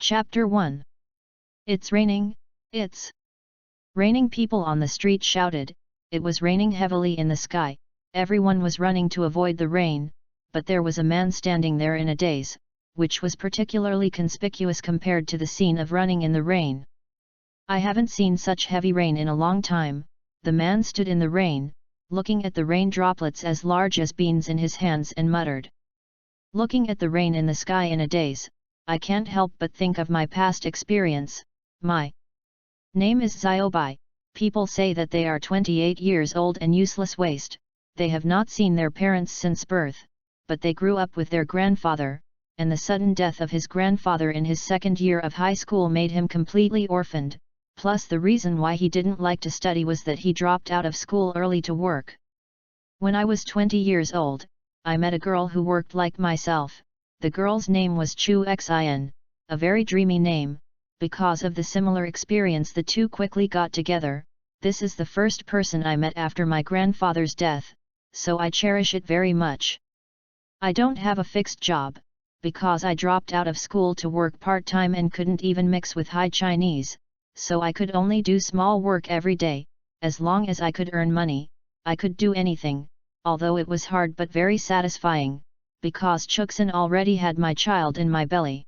Chapter 1. It's raining, it's raining. People on the street shouted. It was raining heavily in the sky. Everyone was running to avoid the rain, but there was a man standing there in a daze, which was particularly conspicuous compared to the scene of running in the rain. I haven't seen such heavy rain in a long time. The man stood in the rain, looking at the rain droplets as large as beans in his hands, and muttered. Looking at the rain in the sky in a daze, I can't help but think of my past experience. My name is Xiaobai. People say that they are 28 years old and useless waste. They have not seen their parents since birth, but they grew up with their grandfather, and the sudden death of his grandfather in his second year of high school made him completely orphaned. Plus the reason why he didn't like to study was that he dropped out of school early to work. When I was 20 years old, I met a girl who worked like myself. The girl's name was Chu Xin, a very dreamy name. Because of the similar experience, the two quickly got together. This is the first person I met after my grandfather's death, so I cherish it very much. I don't have a fixed job, because I dropped out of school to work part-time and couldn't even mix with high Chinese, so I could only do small work every day. As long as I could earn money, I could do anything, although it was hard but very satisfying, because Chuxin already had my child in my belly.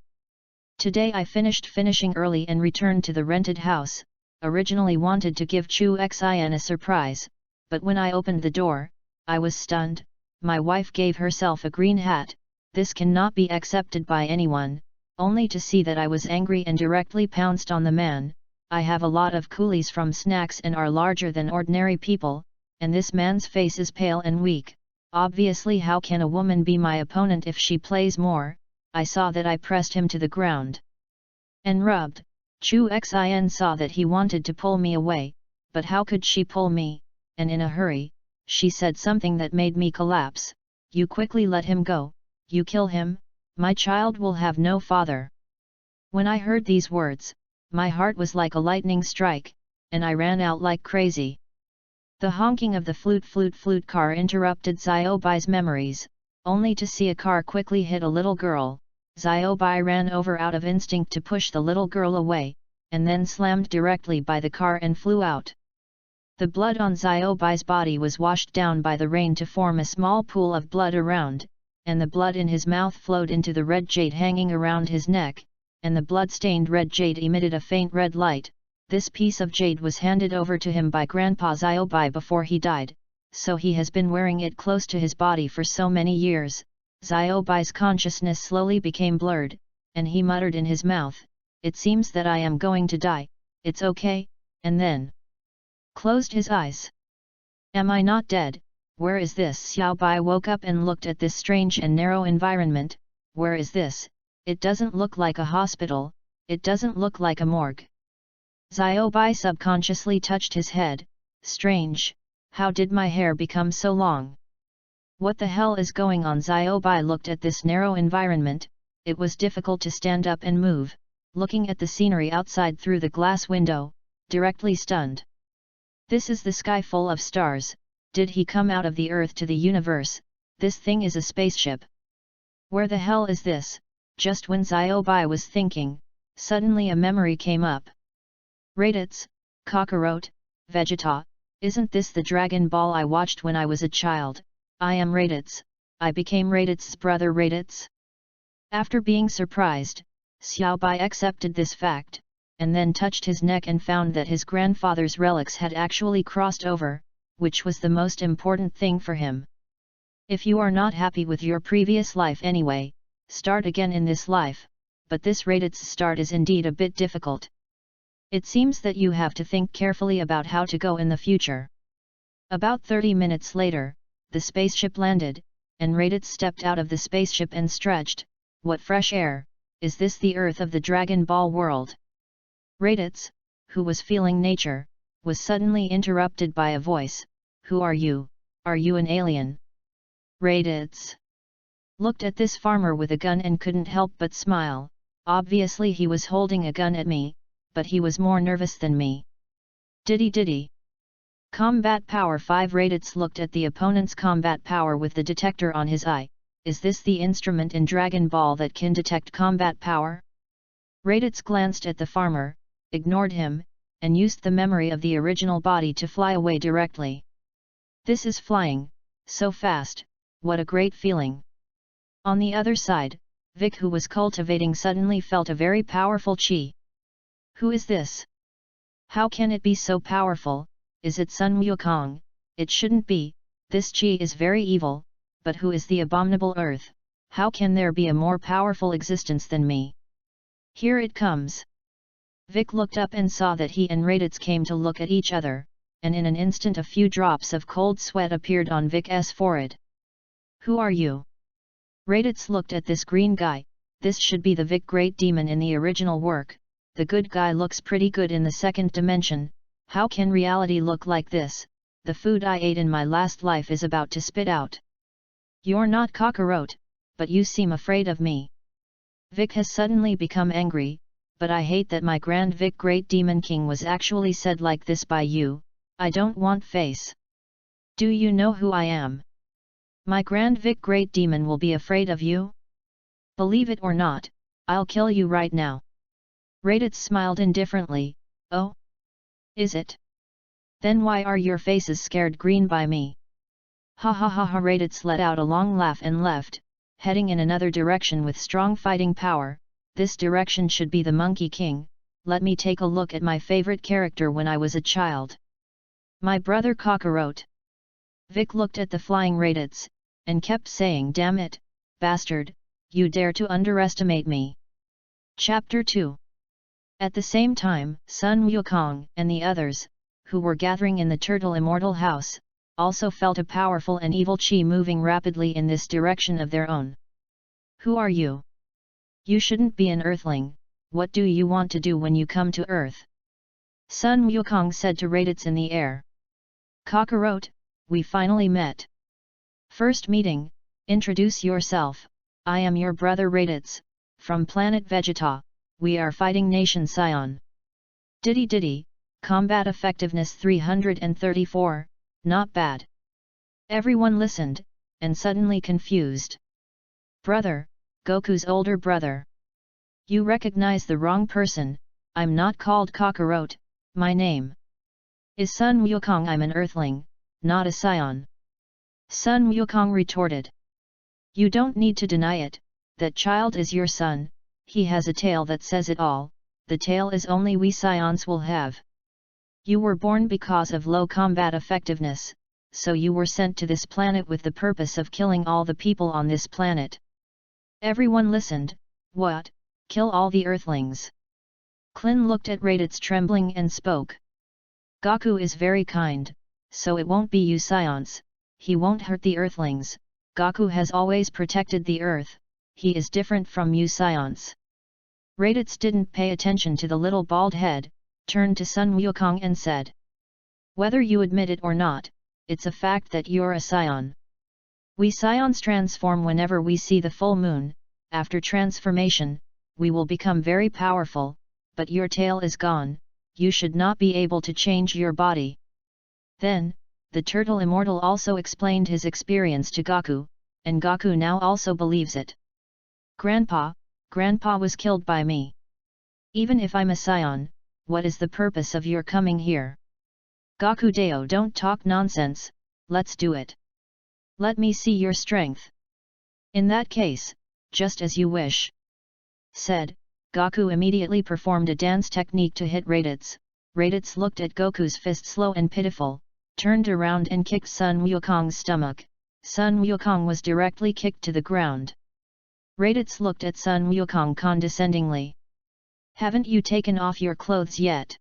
Today I finished finishing early and returned to the rented house. Originally wanted to give Chu Xin a surprise, but when I opened the door, I was stunned. My wife gave herself a green hat. This cannot be accepted by anyone, only to see that I was angry and directly pounced on the man. I have a lot of coolies from snacks and are larger than ordinary people, and this man's face is pale and weak. Obviously, how can a woman be my opponent if she plays more? I saw that I pressed him to the ground and rubbed. Chu Xin saw that he wanted to pull me away, but how could she pull me? And in a hurry, she said something that made me collapse. You quickly let him go. You kill him, my child will have no father. When I heard these words, my heart was like a lightning strike, and I ran out like crazy. The honking of the flute car interrupted Xiaobai's memories, only to see a car quickly hit a little girl. Xiaobai ran over out of instinct to push the little girl away, and then slammed directly by the car and flew out. The blood on Xiaobai's body was washed down by the rain to form a small pool of blood around, and the blood in his mouth flowed into the red jade hanging around his neck, and the blood-stained red jade emitted a faint red light. This piece of jade was handed over to him by Grandpa Xiaobai before he died, so he has been wearing it close to his body for so many years. Xiaobai's consciousness slowly became blurred, and he muttered in his mouth, "It seems that I am going to die, it's okay," and then closed his eyes. Am I not dead? Where is this? Xiaobai woke up and looked at this strange and narrow environment. Where is this? It doesn't look like a hospital, it doesn't look like a morgue. Xiaobai subconsciously touched his head. Strange, how did my hair become so long? What the hell is going on? Xiaobai looked at this narrow environment. It was difficult to stand up and move, looking at the scenery outside through the glass window, directly stunned. This is the sky full of stars. Did he come out of the earth to the universe? This thing is a spaceship. Where the hell is this? Just when Xiaobai was thinking, suddenly a memory came up. RADITZ, Kakarot, Vegeta, isn't this the Dragon Ball I watched when I was a child? I am RADITZ, I became RADITZ's brother RADITZ. After being surprised, Xiaobai accepted this fact, and then touched his neck and found that his grandfather's relics had actually crossed over, which was the most important thing for him. If you are not happy with your previous life anyway, start again in this life, but this RADITZ start is indeed a bit difficult. It seems that you have to think carefully about how to go in the future. About 30 minutes later, the spaceship landed, and RADITZ stepped out of the spaceship and stretched. What fresh air! Is this the Earth of the Dragon Ball world? RADITZ, who was feeling nature, was suddenly interrupted by a voice. Who are you? Are you an alien? RADITZ looked at this farmer with a gun and couldn't help but smile. Obviously he was holding a gun at me, but he was more nervous than me. Diddy. Combat Power 5. RADITZ looked at the opponent's combat power with the detector on his eye. Is this the instrument in Dragon Ball that can detect combat power? Raditz glanced at the farmer, ignored him, and used the memory of the original body to fly away directly. This is flying, so fast, what a great feeling. On the other side, Vic, who was cultivating, suddenly felt a very powerful chi. Who is this? How can it be so powerful? Is it Sun Wukong? It shouldn't be, this chi is very evil, but who is the abominable earth? How can there be a more powerful existence than me? Here it comes. Vic looked up and saw that he and Raditz came to look at each other, and in an instant a few drops of cold sweat appeared on Vic's forehead. Who are you? Raditz looked at this green guy. This should be the Vic Great Demon in the original work. The good guy looks pretty good in the second dimension. How can reality look like this? The food I ate in my last life is about to spit out. You're not Kakarot, but you seem afraid of me. Vic has suddenly become angry, but I hate that my Grand Vic Great Demon King was actually said like this by you. I don't want face. Do you know who I am? My Grand Vic Great Demon will be afraid of you? Believe it or not, I'll kill you right now. Raditz smiled indifferently. Oh? Is it? Then why are your faces scared green by me? Ha ha ha ha. Raditz let out a long laugh and left, heading in another direction with strong fighting power. This direction should be the Monkey King. Let me take a look at my favorite character when I was a child. My brother Kakarot. Vic looked at the flying Raditz, and kept saying, damn it, bastard, you dare to underestimate me. Chapter 2. At the same time, Sun Wukong and the others, who were gathering in the Turtle Immortal House, also felt a powerful and evil chi moving rapidly in this direction of their own. Who are you? You shouldn't be an earthling. What do you want to do when you come to Earth? Sun Wukong said to Raditz in the air. Kakarot, we finally met. First meeting, introduce yourself. I am your brother Raditz, from planet Vegeta. We are fighting nation Sion. Diddy, combat effectiveness 334, not bad. Everyone listened, and suddenly confused. Brother, Goku's older brother. You recognize the wrong person. I'm not called Kakarot, my name is Sun Wukong. I'm an earthling, not a Sion. Sun Wukong retorted. You don't need to deny it, that child is your son. He has a tail that says it all. The tail is only we Scions will have. You were born because of low combat effectiveness, so you were sent to this planet with the purpose of killing all the people on this planet. Everyone listened. What? Kill all the earthlings? Klin looked at Raditz trembling and spoke. Goku is very kind, so it won't be you Scions. He won't hurt the earthlings. Goku has always protected the earth. He is different from you Scions. Raditz didn't pay attention to the little bald head, turned to Sun Wukong and said. Whether you admit it or not, it's a fact that you're a Scion. We Scions transform whenever we see the full moon. After transformation, we will become very powerful, but your tail is gone. You should not be able to change your body. Then, the Turtle Immortal also explained his experience to Goku, and Goku now also believes it. Grandpa was killed by me. Even if I'm a Scion, what is the purpose of your coming here? Goku Deo, don't talk nonsense, let's do it. Let me see your strength. In that case, just as you wish. Said, Goku immediately performed a dance technique to hit Raditz. Raditz looked at Goku's fist slow and pitiful, turned around and kicked Sun Wukong's stomach. Sun Wukong was directly kicked to the ground. Raditz looked at Sun Wukong condescendingly. Haven't you taken off your clothes yet?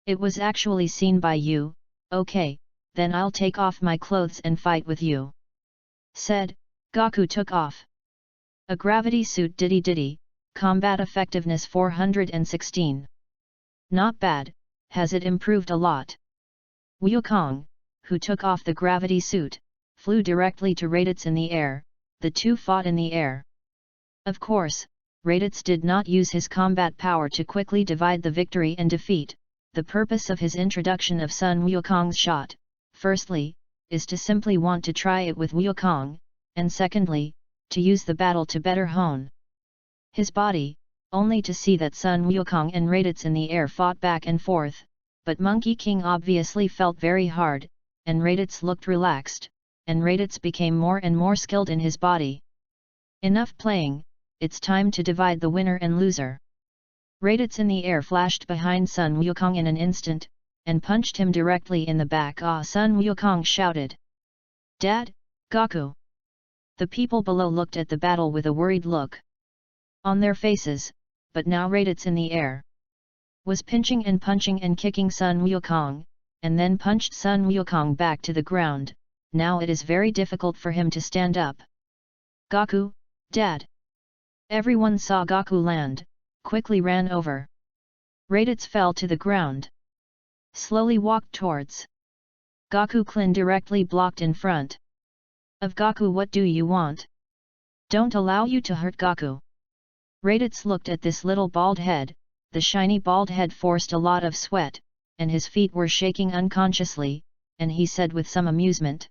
It was actually seen by you. Okay, then I'll take off my clothes and fight with you. Said, Goku took off a gravity suit. Diddy, combat effectiveness 416. Not bad, has it improved a lot? Wukong, who took off the gravity suit, flew directly to Raditz in the air. The two fought in the air. Of course, Raditz did not use his combat power to quickly divide the victory and defeat. The purpose of his introduction of Sun Wukong's shot, firstly, is to simply want to try it with Wukong, and secondly, to use the battle to better hone his body, only to see that Sun Wukong and Raditz in the air fought back and forth, but Monkey King obviously felt very hard, and Raditz looked relaxed, and Raditz became more and more skilled in his body. Enough playing, it's time to divide the winner and loser. Raditz in the air flashed behind Sun Wukong in an instant, and punched him directly in the back. Ah! Sun Wukong shouted. Dad, Gaku! The people below looked at the battle with a worried look on their faces, but now Raditz in the air was pinching and punching and kicking Sun Wukong, and then punched Sun Wukong back to the ground. Now it is very difficult for him to stand up. Gaku, Dad! Everyone saw Gaku land, quickly ran over. Raditz fell to the ground. Slowly walked towards Gaku. Klin directly blocked in front of Gaku. What do you want? Don't allow you to hurt Gaku. Raditz looked at this little bald head. The shiny bald head forced a lot of sweat, and his feet were shaking unconsciously, and he said with some amusement,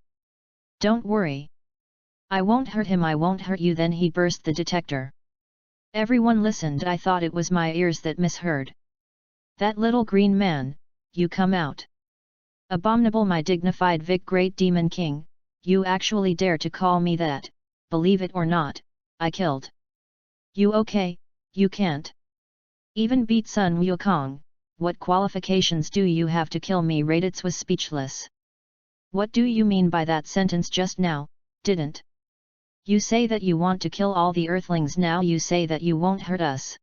"Don't worry. I won't hurt him, I won't hurt you." Then he burst the detector. Everyone listened. I thought it was my ears that misheard. That little green man, you come out. Abominable, my dignified Vic Great Demon King, you actually dare to call me that? Believe it or not, I killed you. Okay, you can't even beat Sun Wukong. What qualifications do you have to kill me? Raditz was speechless. What do you mean by that sentence just now? Didn't you say that you want to kill all the Earthlings? Now you say that you won't hurt us.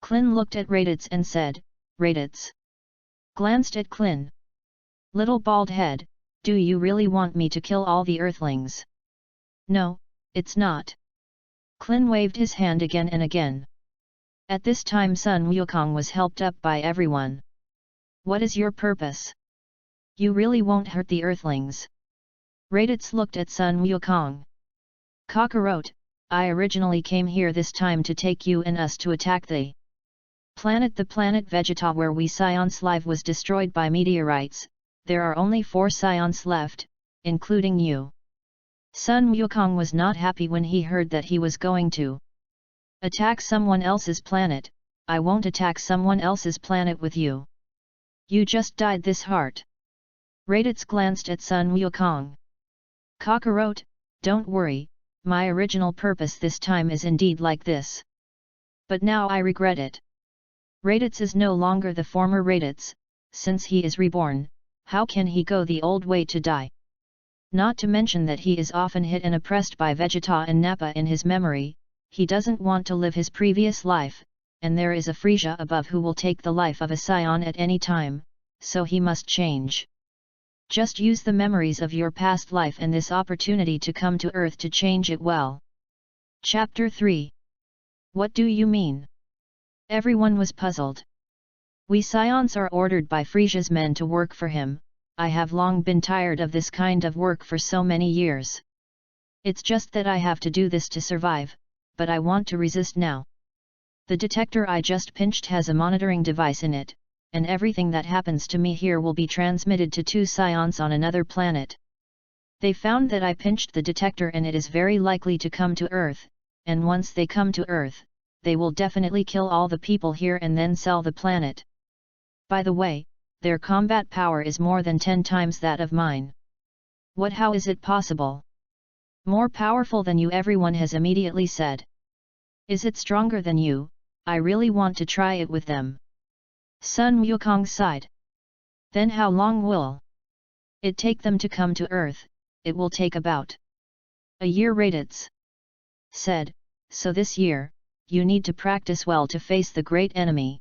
Klin looked at Raditz and said, Raditz glanced at Klin. Little bald head, do you really want me to kill all the Earthlings? No, it's not. Klin waved his hand again and again. At this time Sun Wukong was helped up by everyone. What is your purpose? You really won't hurt the Earthlings? Raditz looked at Sun Wukong. Kakarot, I originally came here this time to take you and us to attack the planet. The planet Vegeta where we Scions live was destroyed by meteorites. There are only 4 Scions left, including you. Sun Wukong was not happy when he heard that he was going to attack someone else's planet. I won't attack someone else's planet with you. You just died this heart. Raditz glanced at Sun Wukong. Kakarot, don't worry, my original purpose this time is indeed like this. But now I regret it. Raditz is no longer the former Raditz. Since he is reborn, how can he go the old way to die? Not to mention that he is often hit and oppressed by Vegeta and Nappa in his memory. He doesn't want to live his previous life, and there is a Frieza above who will take the life of a Scion at any time, so he must change. Just use the memories of your past life and this opportunity to come to Earth to change it well. Chapter 3. What do you mean? Everyone was puzzled. We Scions are ordered by Frieza's men to work for him. I have long been tired of this kind of work for so many years. It's just that I have to do this to survive, but I want to resist now. The detector I just pinched has a monitoring device in it, and everything that happens to me here will be transmitted to 2 Scions on another planet. They found that I pinched the detector and it is very likely to come to Earth, and once they come to Earth, they will definitely kill all the people here and then sell the planet. By the way, their combat power is more than 10 times that of mine. What? How is it possible? More powerful than you, everyone has immediately said. Is it stronger than you? I really want to try it with them. Sun Wukong sighed. Then how long will it take them to come to Earth? It will take about a year, RADITZ said, so this year, you need to practice well to face the great enemy.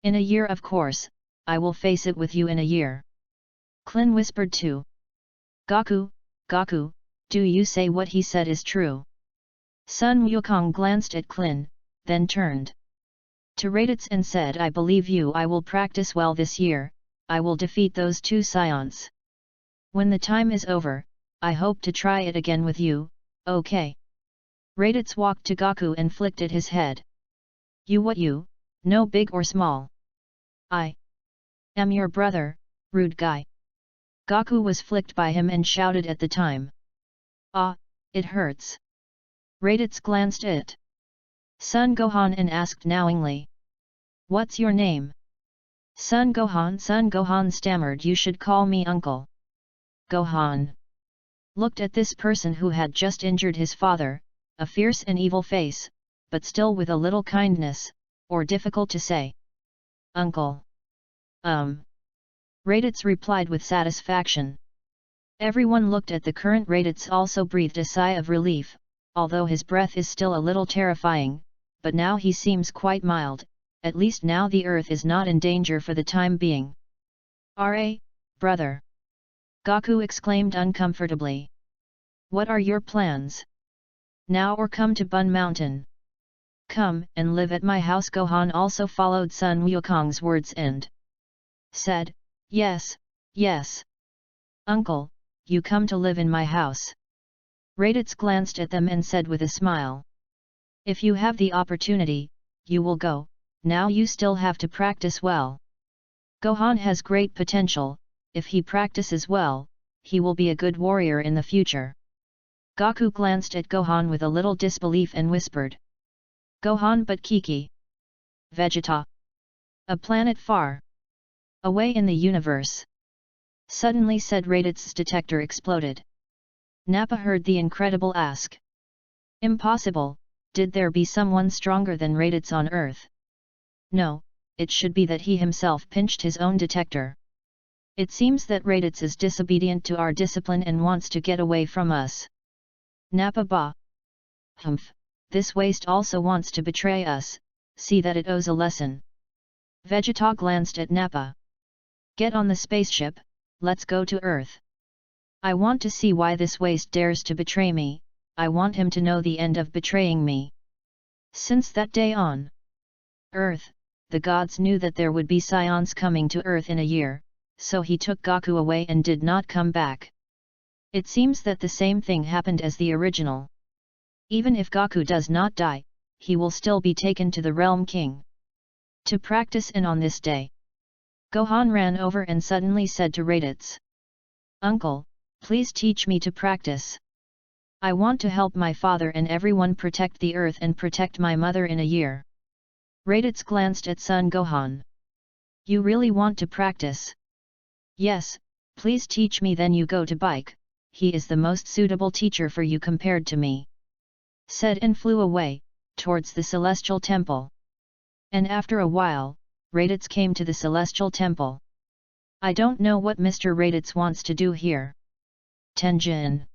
In a year, of course, I will face it with you in a year. Klin whispered to Gaku, Gaku, do you say what he said is true? Sun Wukong glanced at Klin, then turned to RADITZ and said, I believe you. I will practice well this year. I will defeat those 2 Scions. When the time is over, I hope to try it again with you, okay? RADITZ walked to Gaku and flicked at his head. You what you, no big or small? I am your brother, rude guy. Gaku was flicked by him and shouted at the time. Ah, it hurts. RADITZ glanced at Son Gohan and asked knowingly. What's your name? Son Gohan stammered, you should call me uncle. Gohan looked at this person who had just injured his father, a fierce and evil face, but still with a little kindness, or difficult to say. Uncle. Raditz replied with satisfaction. Everyone looked at the current Raditz, also breathed a sigh of relief, although his breath is still a little terrifying, but now he seems quite mild, at least now the earth is not in danger for the time being. Brother! Goku exclaimed uncomfortably. What are your plans? Now or come to Bun Mountain? Come and live at my house. Gohan also followed Sun Wukong's words and said, Yes, yes. Uncle, you come to live in my house. Raditz glanced at them and said with a smile. If you have the opportunity, you will go, now you still have to practice well. Gohan has great potential, if he practices well, he will be a good warrior in the future. Goku glanced at Gohan with a little disbelief and whispered. Gohan, but Kiki. Vegeta. A planet far away in the universe. Suddenly said Raditz's detector exploded. Nappa heard the incredible ask. Impossible, did there be someone stronger than Raditz on Earth? No, it should be that he himself pinched his own detector. It seems that Raditz is disobedient to our discipline and wants to get away from us. Nappa ba. Humph, this waste also wants to betray us, see that it owes a lesson. Vegeta glanced at Nappa. Get on the spaceship, let's go to Earth. I want to see why this waste dares to betray me, I want him to know the end of betraying me. Since that day on Earth, the gods knew that there would be scions coming to Earth in a year, so he took Goku away and did not come back. It seems that the same thing happened as the original. Even if Goku does not die, he will still be taken to the Realm King to practice, and on this day, Gohan ran over and suddenly said to Raditz. Uncle, please teach me to practice. I want to help my father and everyone protect the earth and protect my mother in a year. Raditz glanced at son Gohan. You really want to practice? Yes, please teach me. Then you go to Bike, he is the most suitable teacher for you compared to me. Said and flew away, towards the Celestial Temple. And after a while, Raditz came to the Celestial Temple. I don't know what Mr. Raditz wants to do here. Tenjin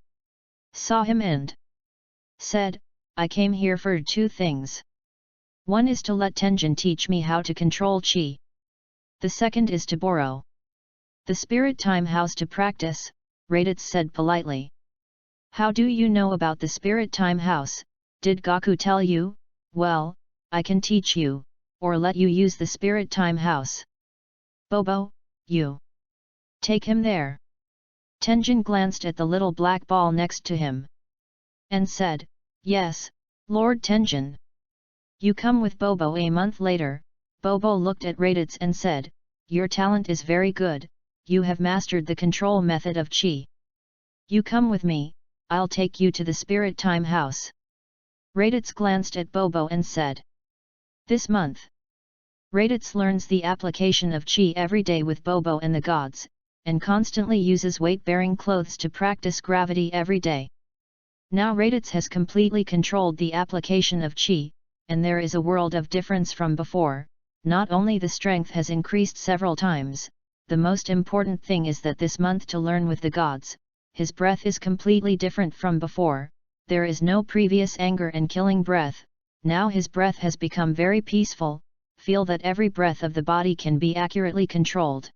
saw him and said, I came here for two things. One is to let Tenjin teach me how to control Qi. The second is to borrow the Spirit Time House to practice, Raditz said politely. How do you know about the Spirit Time House? Did Goku tell you? Well, I can teach you, or let you use the Spirit Time House. Bobo, you take him there. Tenjin glanced at the little black ball next to him and said, Yes, Lord Tenjin. You come with Bobo. A month later, Bobo looked at Raditz and said, Your talent is very good, you have mastered the control method of Qi. You come with me, I'll take you to the Spirit Time House. Raditz glanced at Bobo and said, This month, Raditz learns the application of Qi every day with Bobo and the gods, and constantly uses weight-bearing clothes to practice gravity every day. Now Raditz has completely controlled the application of Qi, and there is a world of difference from before. Not only the strength has increased several times, the most important thing is that this month to learn with the gods, his breath is completely different from before, there is no previous anger and killing breath, now his breath has become very peaceful, feel that every breath of the body can be accurately controlled.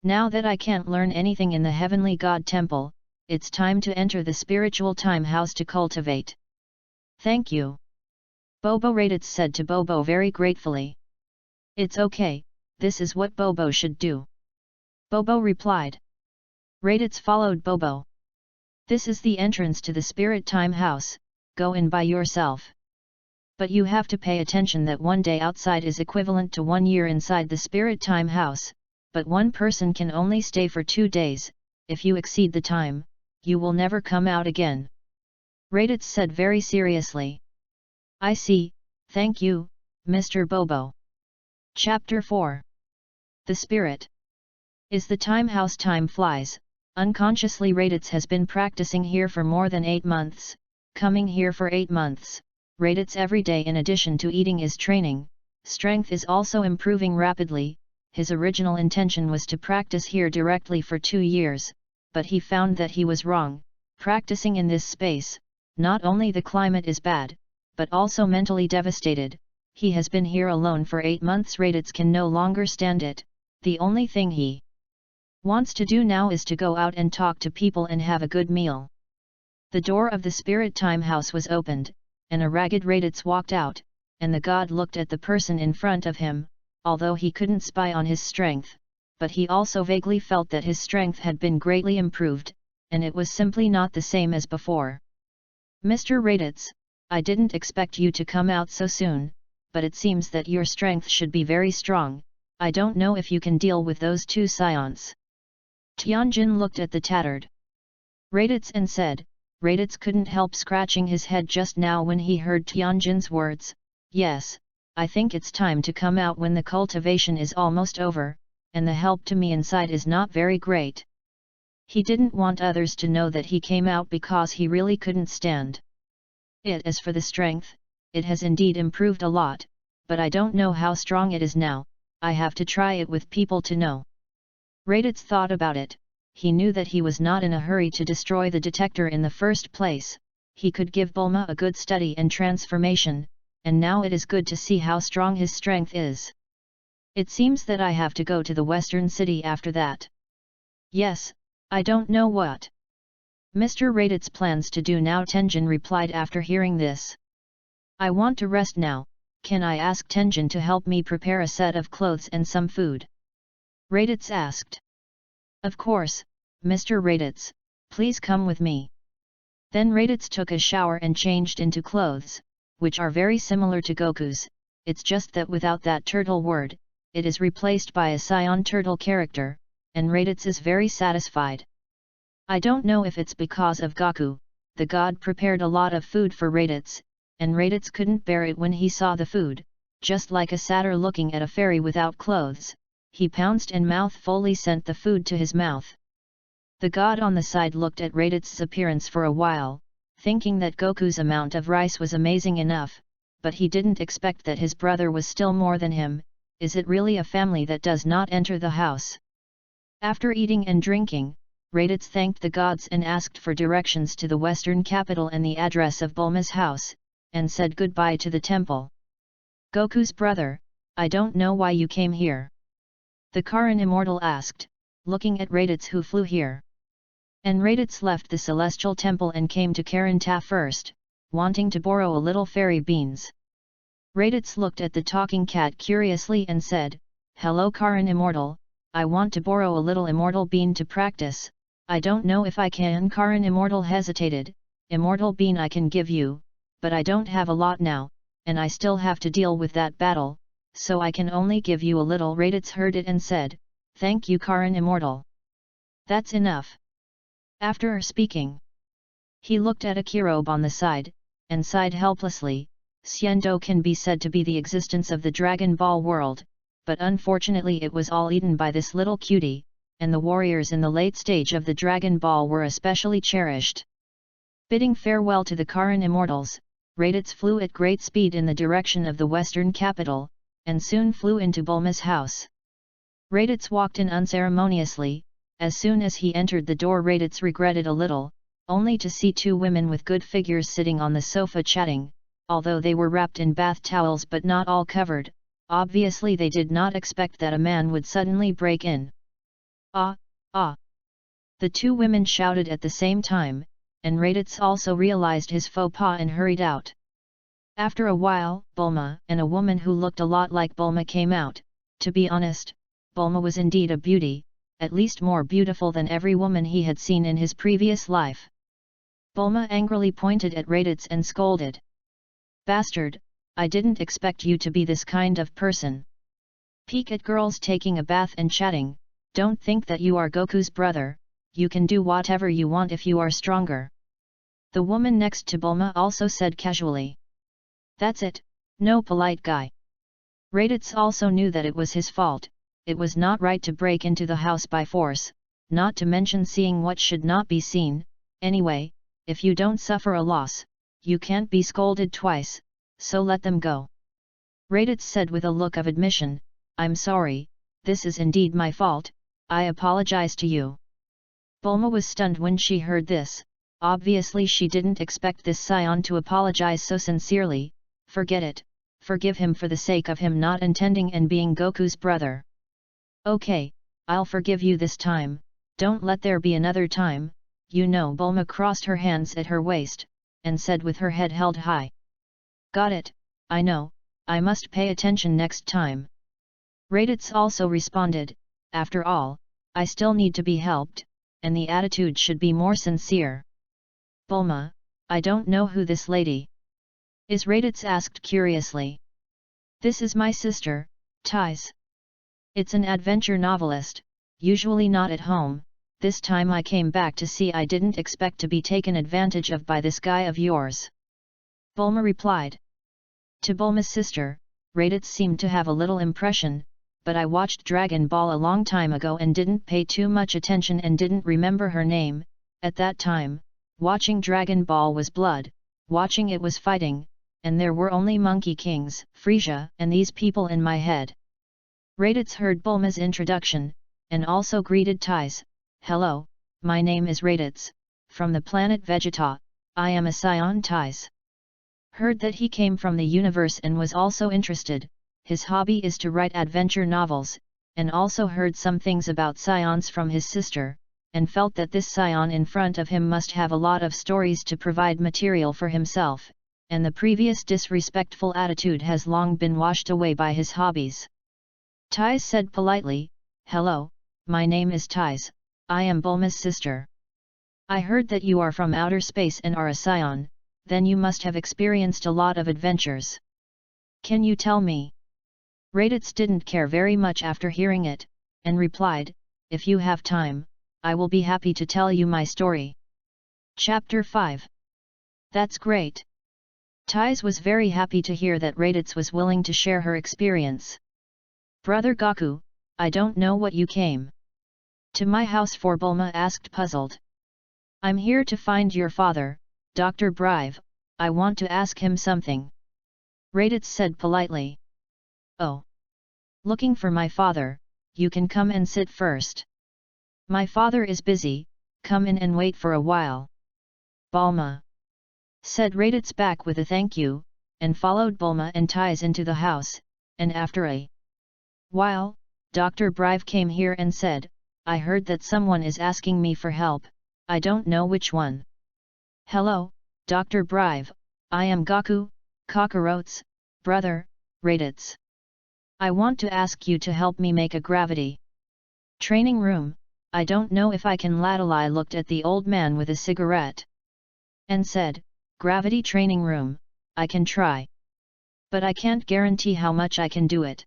Now that I can't learn anything in the Heavenly God Temple, it's time to enter the Spiritual Time House to cultivate. Thank you. Bobo Raditz said to Bobo very gratefully. It's okay, this is what Bobo should do. Bobo replied. Raditz followed Bobo. This is the entrance to the Spirit Time House, go in by yourself. But you have to pay attention that one day outside is equivalent to 1 year inside the Spirit Time House, but one person can only stay for 2 days, if you exceed the time, you will never come out again. Raditz said very seriously. I see, Thank you, Mr. Bobo. Chapter 4. The Spirit. Is the time house time flies, unconsciously RADITZ has been practicing here for more than 8 months, coming here for 8 months, RADITZ every day in addition to eating is training, strength is also improving rapidly. His original intention was to practice here directly for 2 years, but he found that he was wrong. Practicing in this space, not only the climate is bad, but also mentally devastated. He has been here alone for 8 months. RADITZ can no longer stand it. The only thing he wants to do now is to go out and talk to people and have a good meal. The door of the spirit time house was opened, and a ragged RADITZ walked out, and the god looked at the person in front of him, although he couldn't spy on his strength, but he also vaguely felt that his strength had been greatly improved, and it was simply not the same as before. Mr. RADITZ, I didn't expect you to come out so soon, but it seems that your strength should be very strong. I don't know if you can deal with those 2 scions. Tianjin looked at the tattered RADITZ and said. RADITZ couldn't help scratching his head just now when he heard Tianjin's words. Yes, I think it's time to come out when the cultivation is almost over, and the help to me inside is not very great. He didn't want others to know that he came out because he really couldn't stand it. As for the strength, it has indeed improved a lot, but I don't know how strong it is now. I have to try it with people to know. RADITZ thought about it. He knew that he was not in a hurry to destroy the detector in the first place. He could give Bulma a good study and transformation, and now it is good to see how strong his strength is. It seems that I have to go to the western city after that. Yes, I don't know what Mr. RADITZ plans to do now, Tenjin replied after hearing this. I want to rest now. Can I ask Tenjin to help me prepare a set of clothes and some food? RADITZ asked. Of course, Mr. RADITZ, please come with me. Then RADITZ took a shower and changed into clothes, which are very similar to Goku's. It's just that without that turtle word, it is replaced by a scion turtle character, and RADITZ is very satisfied. I don't know if it's because of Goku. The god prepared a lot of food for RADITZ, and RADITZ couldn't bear it when he saw the food. Just like a satyr looking at a fairy without clothes, he pounced and mouthfully sent the food to his mouth. The god on the side looked at RADITZ's appearance for a while, thinking that Goku's amount of rice was amazing enough, but he didn't expect that his brother was still more than him. Is it really a family that does not enter the house? After eating and drinking, RADITZ thanked the gods and asked for directions to the western capital and the address of Bulma's house, and said goodbye to the temple. Goku's brother, I don't know why you came here. The Karin Immortal asked, looking at RADITZ who flew here. And RADITZ left the celestial temple and came to Karanta first, wanting to borrow a little fairy beans. RADITZ looked at the talking cat curiously and said, Hello Karin Immortal, I want to borrow a little immortal bean to practice. I don't know if I can. Karin Immortal hesitated. Immortal bean I can give you, but I don't have a lot now, and I still have to deal with that battle, so I can only give you a little. RADITZ heard it and said, Thank you Karin Immortal. That's enough. After speaking, he looked at a Kirobe on the side, and sighed helplessly. Xiando can be said to be the existence of the Dragon Ball world, but unfortunately it was all eaten by this little cutie, and the warriors in the late stage of the Dragon Ball were especially cherished. Bidding farewell to the Karin Immortals, RADITZ flew at great speed in the direction of the western capital, and soon flew into Bulma's house. RADITZ walked in unceremoniously. As soon as he entered the door, RADITZ regretted a little, only to see 2 women with good figures sitting on the sofa chatting, although they were wrapped in bath towels but not all covered. Obviously they did not expect that a man would suddenly break in. Ah, ah! The 2 women shouted at the same time, and RADITZ also realized his faux pas and hurried out. After a while, Bulma and a woman who looked a lot like Bulma came out. To be honest, Bulma was indeed a beauty, at least more beautiful than every woman he had seen in his previous life. Bulma angrily pointed at RADITZ and scolded. Bastard, I didn't expect you to be this kind of person. Peek at girls taking a bath and chatting, don't think that you are Goku's brother, you can do whatever you want if you are stronger. The woman next to Bulma also said casually. That's it, No polite guy. Raditz also knew that it was his fault. It was not right to break into the house by force, not to mention seeing what should not be seen. Anyway, if you don't suffer a loss, you can't be scolded twice, so let them go. Raditz said with a look of admission, I'm sorry, this is indeed my fault, I apologize to you. Bulma was stunned when she heard this. Obviously she didn't expect this scion to apologize so sincerely. Forget it, forgive him for the sake of him not intending and being Goku's brother. Okay, I'll forgive you this time, don't let there be another time, you know. Bulma crossed her hands at her waist, and said with her head held high. Got it, I know, I must pay attention next time. Raditz also responded, after all, I still need to be helped, and the attitude should be more sincere. Bulma, I don't know who this lady is. Raditz asked curiously. This is my sister, RADITZ. It's an adventure novelist, usually not at home. This time I came back to see. I didn't expect to be taken advantage of by this guy of yours. Bulma replied. To Bulma's sister, Raditz seemed to have a little impression, but I watched Dragon Ball a long time ago and didn't pay too much attention and didn't remember her name. At that time, watching Dragon Ball was blood, watching it was fighting, and there were only Monkey Kings, Frieza, and these people in my head. Raditz heard Bulma's introduction, and also greeted RADITZ. Hello, my name is Raditz, from the planet Vegeta, I am a scion. RADITZ heard that he came from the universe and was also interested. His hobby is to write adventure novels, and also heard some things about scions from his sister, and felt that this scion in front of him must have a lot of stories to provide material for himself, and the previous disrespectful attitude has long been washed away by his hobbies. RADITZ said politely, Hello, my name is RADITZ, I am Bulma's sister. I heard that you are from outer space and are a scion, then you must have experienced a lot of adventures. Can you tell me? Raditz didn't care very much after hearing it, and replied, If you have time, I will be happy to tell you my story. Chapter 5. That's great. RADITZ was very happy to hear that Raditz was willing to share her experience. Brother Goku, I don't know what you came to my house for. Bulma asked, puzzled. I'm here to find your father, Dr. Brive, I want to ask him something. Raditz said politely. Oh. Looking for my father, you can come and sit first. My father is busy, come in and wait for a while. Bulma, said Raditz back with a thank you, and followed Bulma and RADITZ into the house, and after a while, Dr. Brive came here and said, I heard that someone is asking me for help, I don't know which one. Hello, Dr. Brive, I am Goku, Kakarot's brother, Raditz. I want to ask you to help me make a gravity training room. I don't know if I can. Ladalai looked at the old man with a cigarette and said, Gravity training room, I can try. But I can't guarantee how much I can do it.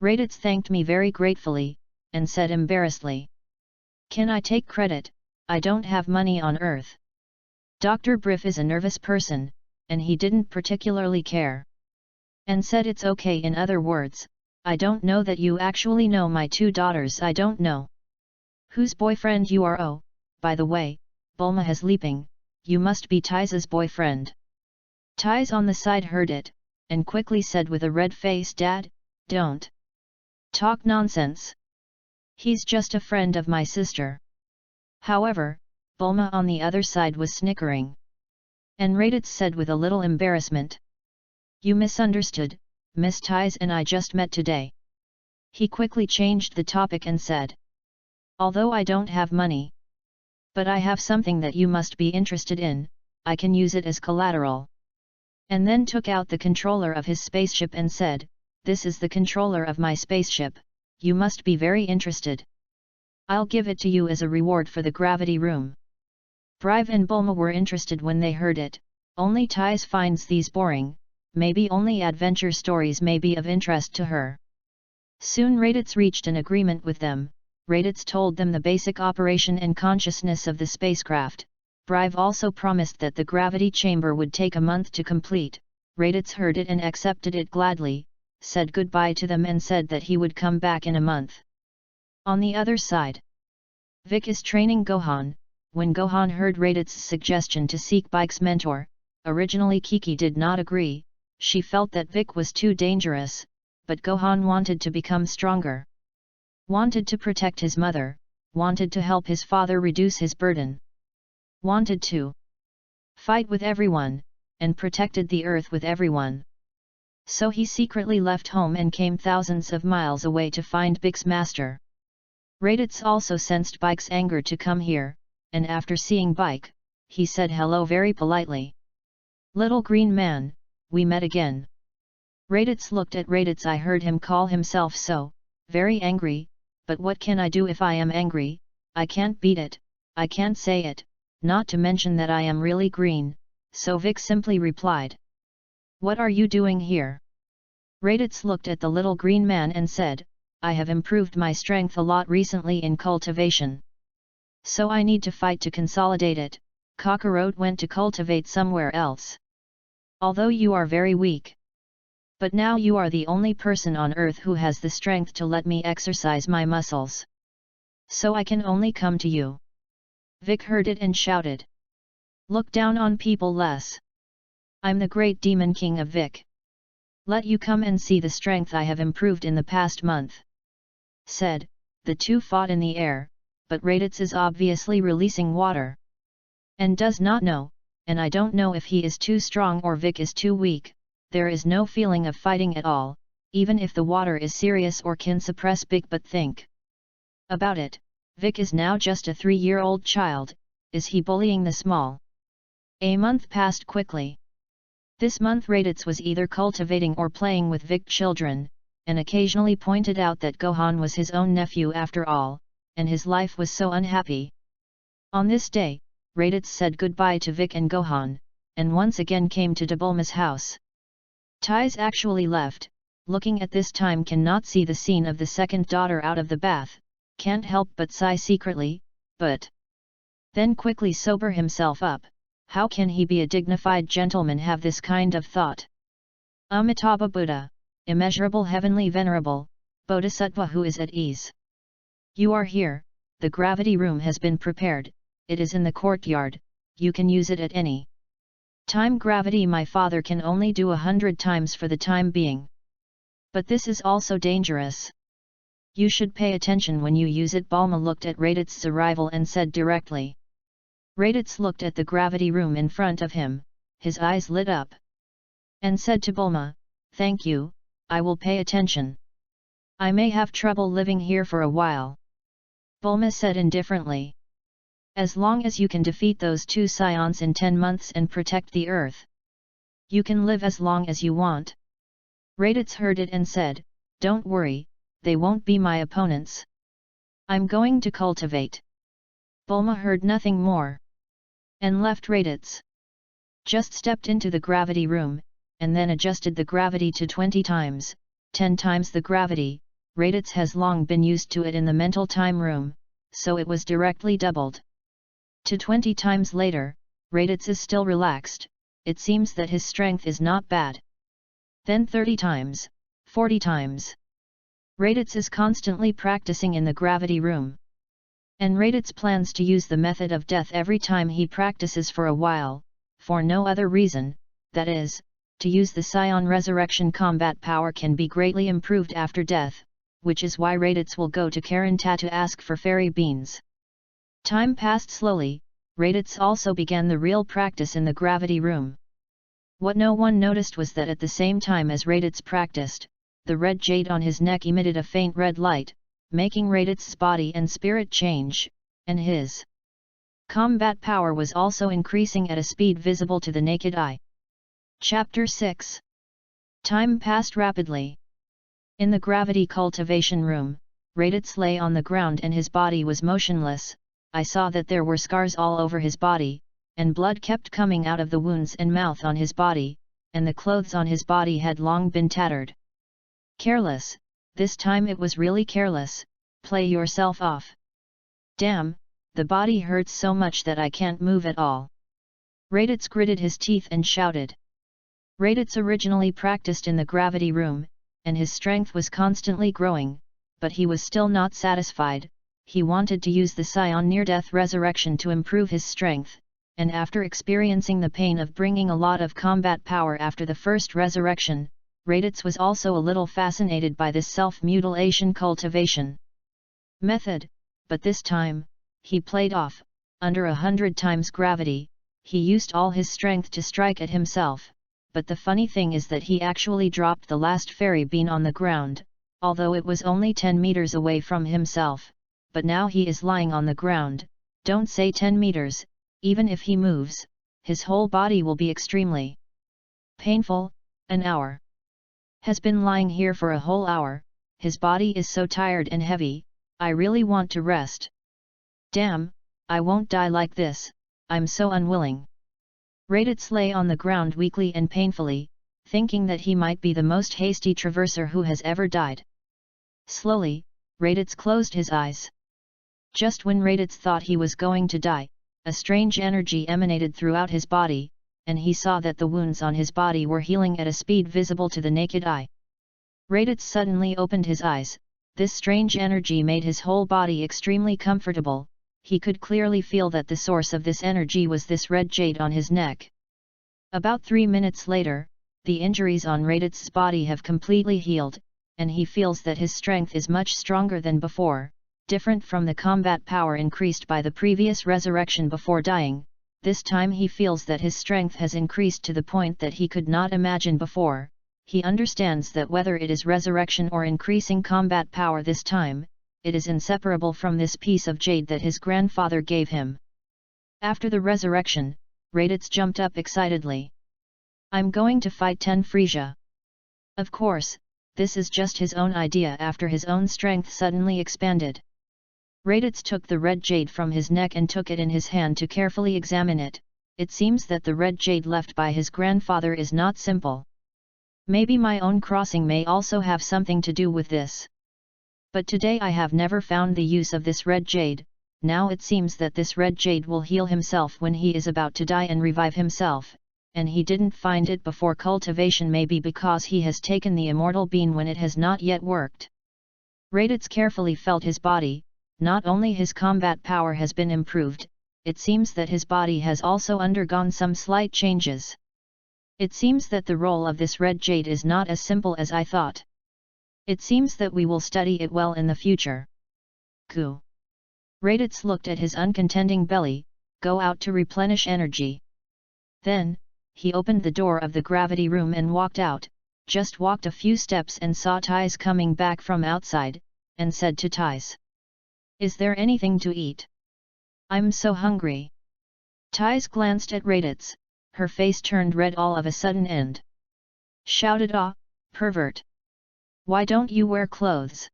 Raditz thanked me very gratefully, and said embarrassedly. Can I take credit? I don't have money on earth. Dr. Briff is a nervous person, and he didn't particularly care. And said it's okay. In other words, I don't know that you actually know my two daughters. I don't know whose boyfriend you are. Oh, by the way, Bulma has leaping, you must be RADITZ's boyfriend. RADITZ on the side heard it, and quickly said with a red face, Dad, don't talk nonsense. He's just a friend of my sister. However, Bulma on the other side was snickering. And Raditz said with a little embarrassment. You misunderstood, Miss RADITZ and I just met today. He quickly changed the topic and said. Although I don't have money, but I have something that you must be interested in, I can use it as collateral. And then took out the controller of his spaceship and said, This is the controller of my spaceship, you must be very interested. I'll give it to you as a reward for the gravity room. Brive and Bulma were interested when they heard it. Only RADITZ finds these boring, maybe only adventure stories may be of interest to her. Soon Raditz reached an agreement with them. Raditz told them the basic operation and consciousness of the spacecraft. Brive also promised that the gravity chamber would take a month to complete. RADITZ heard it and accepted it gladly, said goodbye to them and said that he would come back in a month. On the other side, Vic is training Gohan. When Gohan heard RADITZ's suggestion to seek Bike's mentor, originally Kiki did not agree. She felt that Vic was too dangerous, but Gohan wanted to become stronger. Wanted to protect his mother, wanted to help his father reduce his burden. Wanted to fight with everyone, and protected the earth with everyone. So he secretly left home and came thousands of miles away to find Bike's master. RADITZ also sensed Bike's anger to come here, and after seeing Bike, he said hello very politely. "Little green man, we met again." RADITZ looked at RADITZ. I heard him call himself so, very angry, but what can I do if I am angry? I can't beat it, I can't say it, not to mention that I am really green, so Vic simply replied. "What are you doing here?" RADITZ looked at the little green man and said, "I have improved my strength a lot recently in cultivation. So I need to fight to consolidate it." Kakarot went to cultivate somewhere else. "Although you are very weak. But now you are the only person on earth who has the strength to let me exercise my muscles. So I can only come to you." Vic heard it and shouted. "Look down on people less. I'm the great demon king of Vic. Let you come and see the strength I have improved in the past month." Said, the two fought in the air, but RADITZ is obviously releasing water. And does not know, and I don't know if he is too strong or Vic is too weak. There is no feeling of fighting at all, even if the water is serious or can suppress Big. But think about it, Vic is now just a 3-year-old child. Is he bullying the small? A month passed quickly. This month RADITZ was either cultivating or playing with Vic children, and occasionally pointed out that Gohan was his own nephew after all, and his life was so unhappy. On this day, RADITZ said goodbye to Vic and Gohan, and once again came to Bulma's house. Tais actually left, looking at this time cannot see the scene of the second daughter out of the bath, can't help but sigh secretly, but then quickly sober himself up. How can he be a dignified gentleman have this kind of thought? Amitabha Buddha, immeasurable heavenly venerable, Bodhisattva who is at ease. You are here, the gravity room has been prepared, it is in the courtyard, you can use it at any time. Gravity my father can only do 100 times for the time being. But this is also dangerous. You should pay attention when you use it. Bulma looked at RADITZ's arrival and said directly. RADITZ looked at the gravity room in front of him, his eyes lit up. And said to Bulma, "Thank you, I will pay attention. I may have trouble living here for a while." Bulma said indifferently. "As long as you can defeat those 2 scions in 10 months and protect the earth, you can live as long as you want." RADITZ heard it and said, "Don't worry, they won't be my opponents. I'm going to cultivate." Bulma heard nothing more, and left RADITZ. Just stepped into the gravity room, and then adjusted the gravity to 20 times, 10 times the gravity. RADITZ has long been used to it in the mental time room, so it was directly doubled. To 20 times later, RADITZ is still relaxed, it seems that his strength is not bad. Then 30 times, 40 times. RADITZ is constantly practicing in the gravity room. And RADITZ plans to use the method of death every time he practices for a while, for no other reason, that is, to use the Scion resurrection combat power can be greatly improved after death, which is why RADITZ will go to Karanta to ask for fairy beans. Time passed slowly, RADITZ also began the real practice in the gravity room. What no one noticed was that at the same time as RADITZ practiced, the red jade on his neck emitted a faint red light, making RADITZ's body and spirit change, and his combat power was also increasing at a speed visible to the naked eye. Chapter 6. Time passed rapidly. In the gravity cultivation room, RADITZ lay on the ground and his body was motionless. I saw that there were scars all over his body, and blood kept coming out of the wounds and mouth on his body, and the clothes on his body had long been tattered. Careless, this time it was really careless, play yourself off. Damn, the body hurts so much that I can't move at all. RADITZ gritted his teeth and shouted. RADITZ originally practiced in the gravity room, and his strength was constantly growing, but he was still not satisfied. He wanted to use the Scion near-death resurrection to improve his strength, and after experiencing the pain of bringing a lot of combat power after the first resurrection, RADITZ was also a little fascinated by this self-mutilation cultivation method, but this time, he played off, under 100 times gravity, he used all his strength to strike at himself, but the funny thing is that he actually dropped the last fairy bean on the ground, although it was only 10 meters away from himself, but now he is lying on the ground. Don't say 10 meters, even if he moves, his whole body will be extremely painful. An hour. Has been lying here for a whole hour, his body is so tired and heavy, I really want to rest. Damn, I won't die like this, I'm so unwilling. RADITZ lay on the ground weakly and painfully, thinking that he might be the most hasty traverser who has ever died. Slowly, RADITZ closed his eyes. Just when RADITZ thought he was going to die, a strange energy emanated throughout his body, and he saw that the wounds on his body were healing at a speed visible to the naked eye. RADITZ suddenly opened his eyes. This strange energy made his whole body extremely comfortable. He could clearly feel that the source of this energy was this red jade on his neck. About 3 minutes later, the injuries on RADITZ's body have completely healed, and he feels that his strength is much stronger than before, different from the combat power increased by the previous resurrection before dying. This time he feels that his strength has increased to the point that he could not imagine before. He understands that whether it is resurrection or increasing combat power this time, it is inseparable from this piece of jade that his grandfather gave him. After the resurrection, RADITZ jumped up excitedly. I'm going to fight 10 Frisia. Of course, this is just his own idea after his own strength suddenly expanded. RADITZ took the red jade from his neck and took it in his hand to carefully examine it. It seems that the red jade left by his grandfather is not simple. Maybe my own crossing may also have something to do with this. But today I have never found the use of this red jade. Now it seems that this red jade will heal himself when he is about to die and revive himself, and he didn't find it before cultivation, maybe because he has taken the immortal bean when it has not yet worked. RADITZ carefully felt his body. Not only his combat power has been improved, it seems that his body has also undergone some slight changes. It seems that the role of this red jade is not as simple as I thought. It seems that we will study it well in the future. Goo. RADITZ looked at his uncontending belly, go out to replenish energy. Then, he opened the door of the gravity room and walked out, just walked a few steps and saw Thais coming back from outside, and said to Thais, "Is there anything to eat? I'm so hungry." Thais glanced at RADITZ, her face turned red all of a sudden and shouted, "Ah, pervert! Why don't you wear clothes?"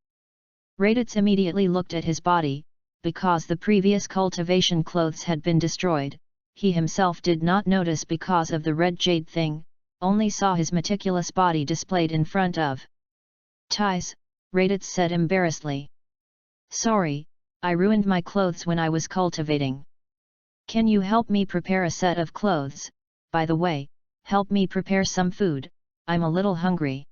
RADITZ immediately looked at his body, because the previous cultivation clothes had been destroyed. He himself did not notice because of the red jade thing, only saw his meticulous body displayed in front of Thais. RADITZ said embarrassedly, "Sorry, I ruined my clothes when I was cultivating. Can you help me prepare a set of clothes? By the way, help me prepare some food, I'm a little hungry."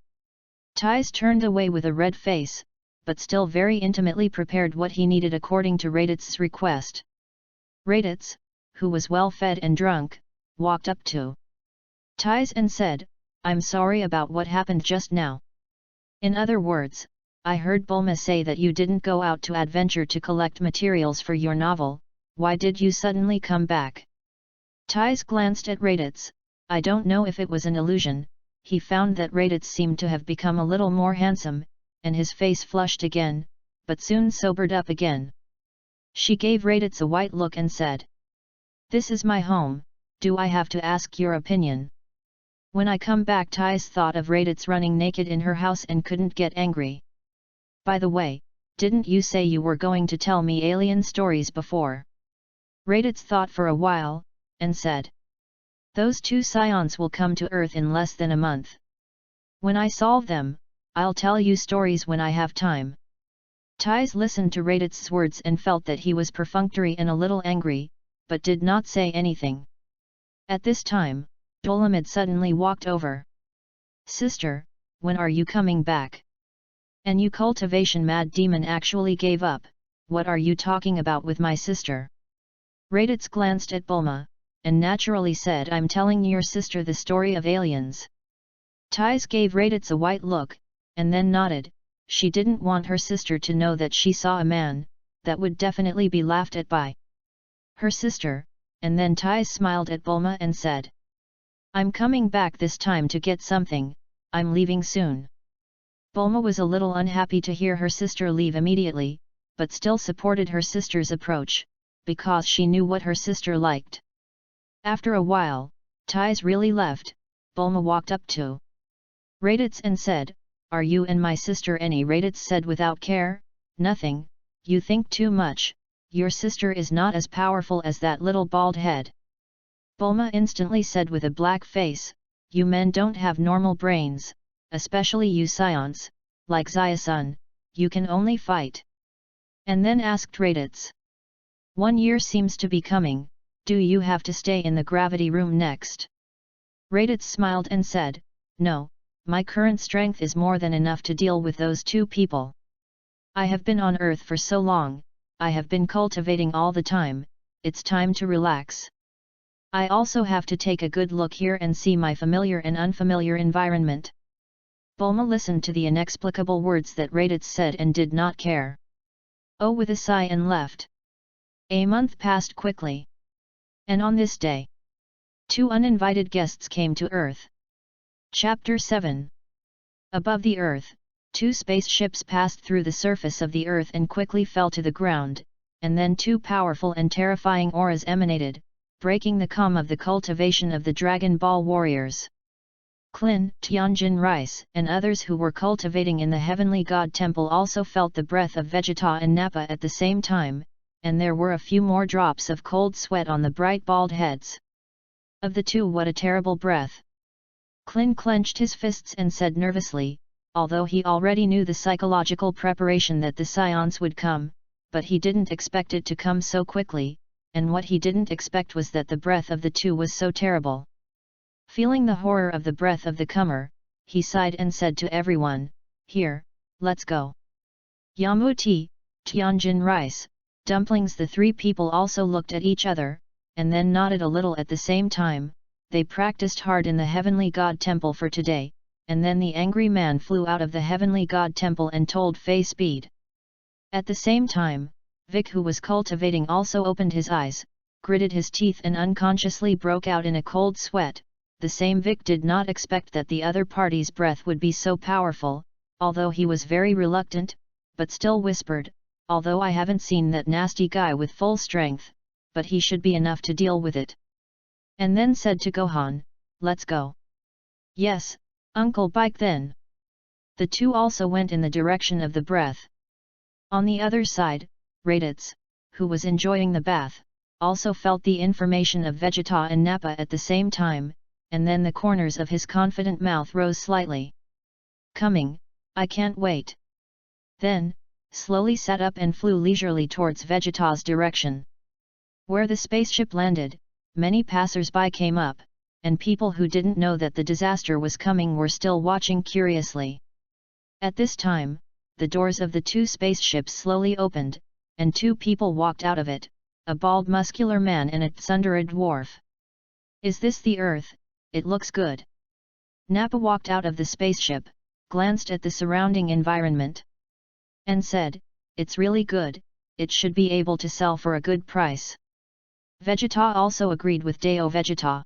Thais turned away with a red face, but still very intimately prepared what he needed according to RADITZ's request. RADITZ, who was well fed and drunk, walked up to Thais and said, "I'm sorry about what happened just now. In other words, I heard Bulma say that you didn't go out to adventure to collect materials for your novel. Why did you suddenly come back?" Thais glanced at RADITZ. I don't know if it was an illusion. He found that RADITZ seemed to have become a little more handsome, and his face flushed again, but soon sobered up again. She gave RADITZ a white look and said, "This is my home, do I have to ask your opinion?" When I come back, Thais thought of RADITZ running naked in her house and couldn't get angry. "By the way, didn't you say you were going to tell me alien stories before?" RADITZ thought for a while, and said, "Those 2 scions will come to Earth in less than a month. When I solve them, I'll tell you stories when I have time." Thais listened to RADITZ's words and felt that he was perfunctory and a little angry, but did not say anything. At this time, Dolomed suddenly walked over. Sister, when are you coming back? And you cultivation mad demon actually gave up, what are you talking about with my sister? RADITZ glanced at Bulma, and naturally said, I'm telling your sister the story of aliens. Tais gave RADITZ a white look, and then nodded. She didn't want her sister to know that she saw a man, that would definitely be laughed at by her sister, and then Tais smiled at Bulma and said, I'm coming back this time to get something, I'm leaving soon. Bulma was a little unhappy to hear her sister leave immediately, but still supported her sister's approach, because she knew what her sister liked. After a while, Tais really left. Bulma walked up to RADITZ and said, Are you and my sister any? RADITZ said without care, Nothing, you think too much, your sister is not as powerful as that little bald head. Bulma instantly said with a black face, You men don't have normal brains, especially you scions, like Xia-sun, you can only fight. And then asked RADITZ, 1 year seems to be coming, do you have to stay in the gravity room next? RADITZ smiled and said, No, my current strength is more than enough to deal with those 2 people. I have been on Earth for so long, I have been cultivating all the time, it's time to relax. I also have to take a good look here and see my familiar and unfamiliar environment. Bulma listened to the inexplicable words that RADITZ said and did not care. Oh, with a sigh and left. A month passed quickly. And on this day, 2 uninvited guests came to Earth. Chapter 7. Above the Earth, 2 spaceships passed through the surface of the Earth and quickly fell to the ground, and then 2 powerful and terrifying auras emanated, breaking the calm of the cultivation of the Dragon Ball warriors. Klin, Tianjin Rice, and others who were cultivating in the Heavenly God Temple also felt the breath of Vegeta and Nappa at the same time, and there were a few more drops of cold sweat on the bright bald heads. Of the 2, what a terrible breath! Klin clenched his fists and said nervously, although he already knew the psychological preparation that the scions would come, but he didn't expect it to come so quickly, and what he didn't expect was that the breath of the 2 was so terrible. Feeling the horror of the breath of the comer, he sighed and said to everyone, Here, let's go. Yamuti, Tianjin Rice, Dumplings. The 3 people also looked at each other, and then nodded a little at the same time. They practiced hard in the Heavenly God Temple for today, and then the angry man flew out of the Heavenly God Temple and told Fei Speed. At the same time, Vic, who was cultivating, also opened his eyes, gritted his teeth and unconsciously broke out in a cold sweat. The same Vic did not expect that the other party's breath would be so powerful, although he was very reluctant, but still whispered, although I haven't seen that nasty guy with full strength, but he should be enough to deal with it. And then said to Gohan, Let's go. Yes, Uncle Bike then. The 2 also went in the direction of the breath. On the other side, RADITZ, who was enjoying the bath, also felt the information of Vegeta and Nappa at the same time, and then the corners of his confident mouth rose slightly. Coming, I can't wait. Then, slowly sat up and flew leisurely towards Vegeta's direction. Where the spaceship landed, many passers-by came up, and people who didn't know that the disaster was coming were still watching curiously. At this time, the doors of the 2 spaceships slowly opened, and 2 people walked out of it, a bald muscular man and a tsundere dwarf. Is this the Earth? It looks good. Nappa walked out of the spaceship, glanced at the surrounding environment, and said, It's really good, it should be able to sell for a good price. Vegeta also agreed with Deo Vegeta.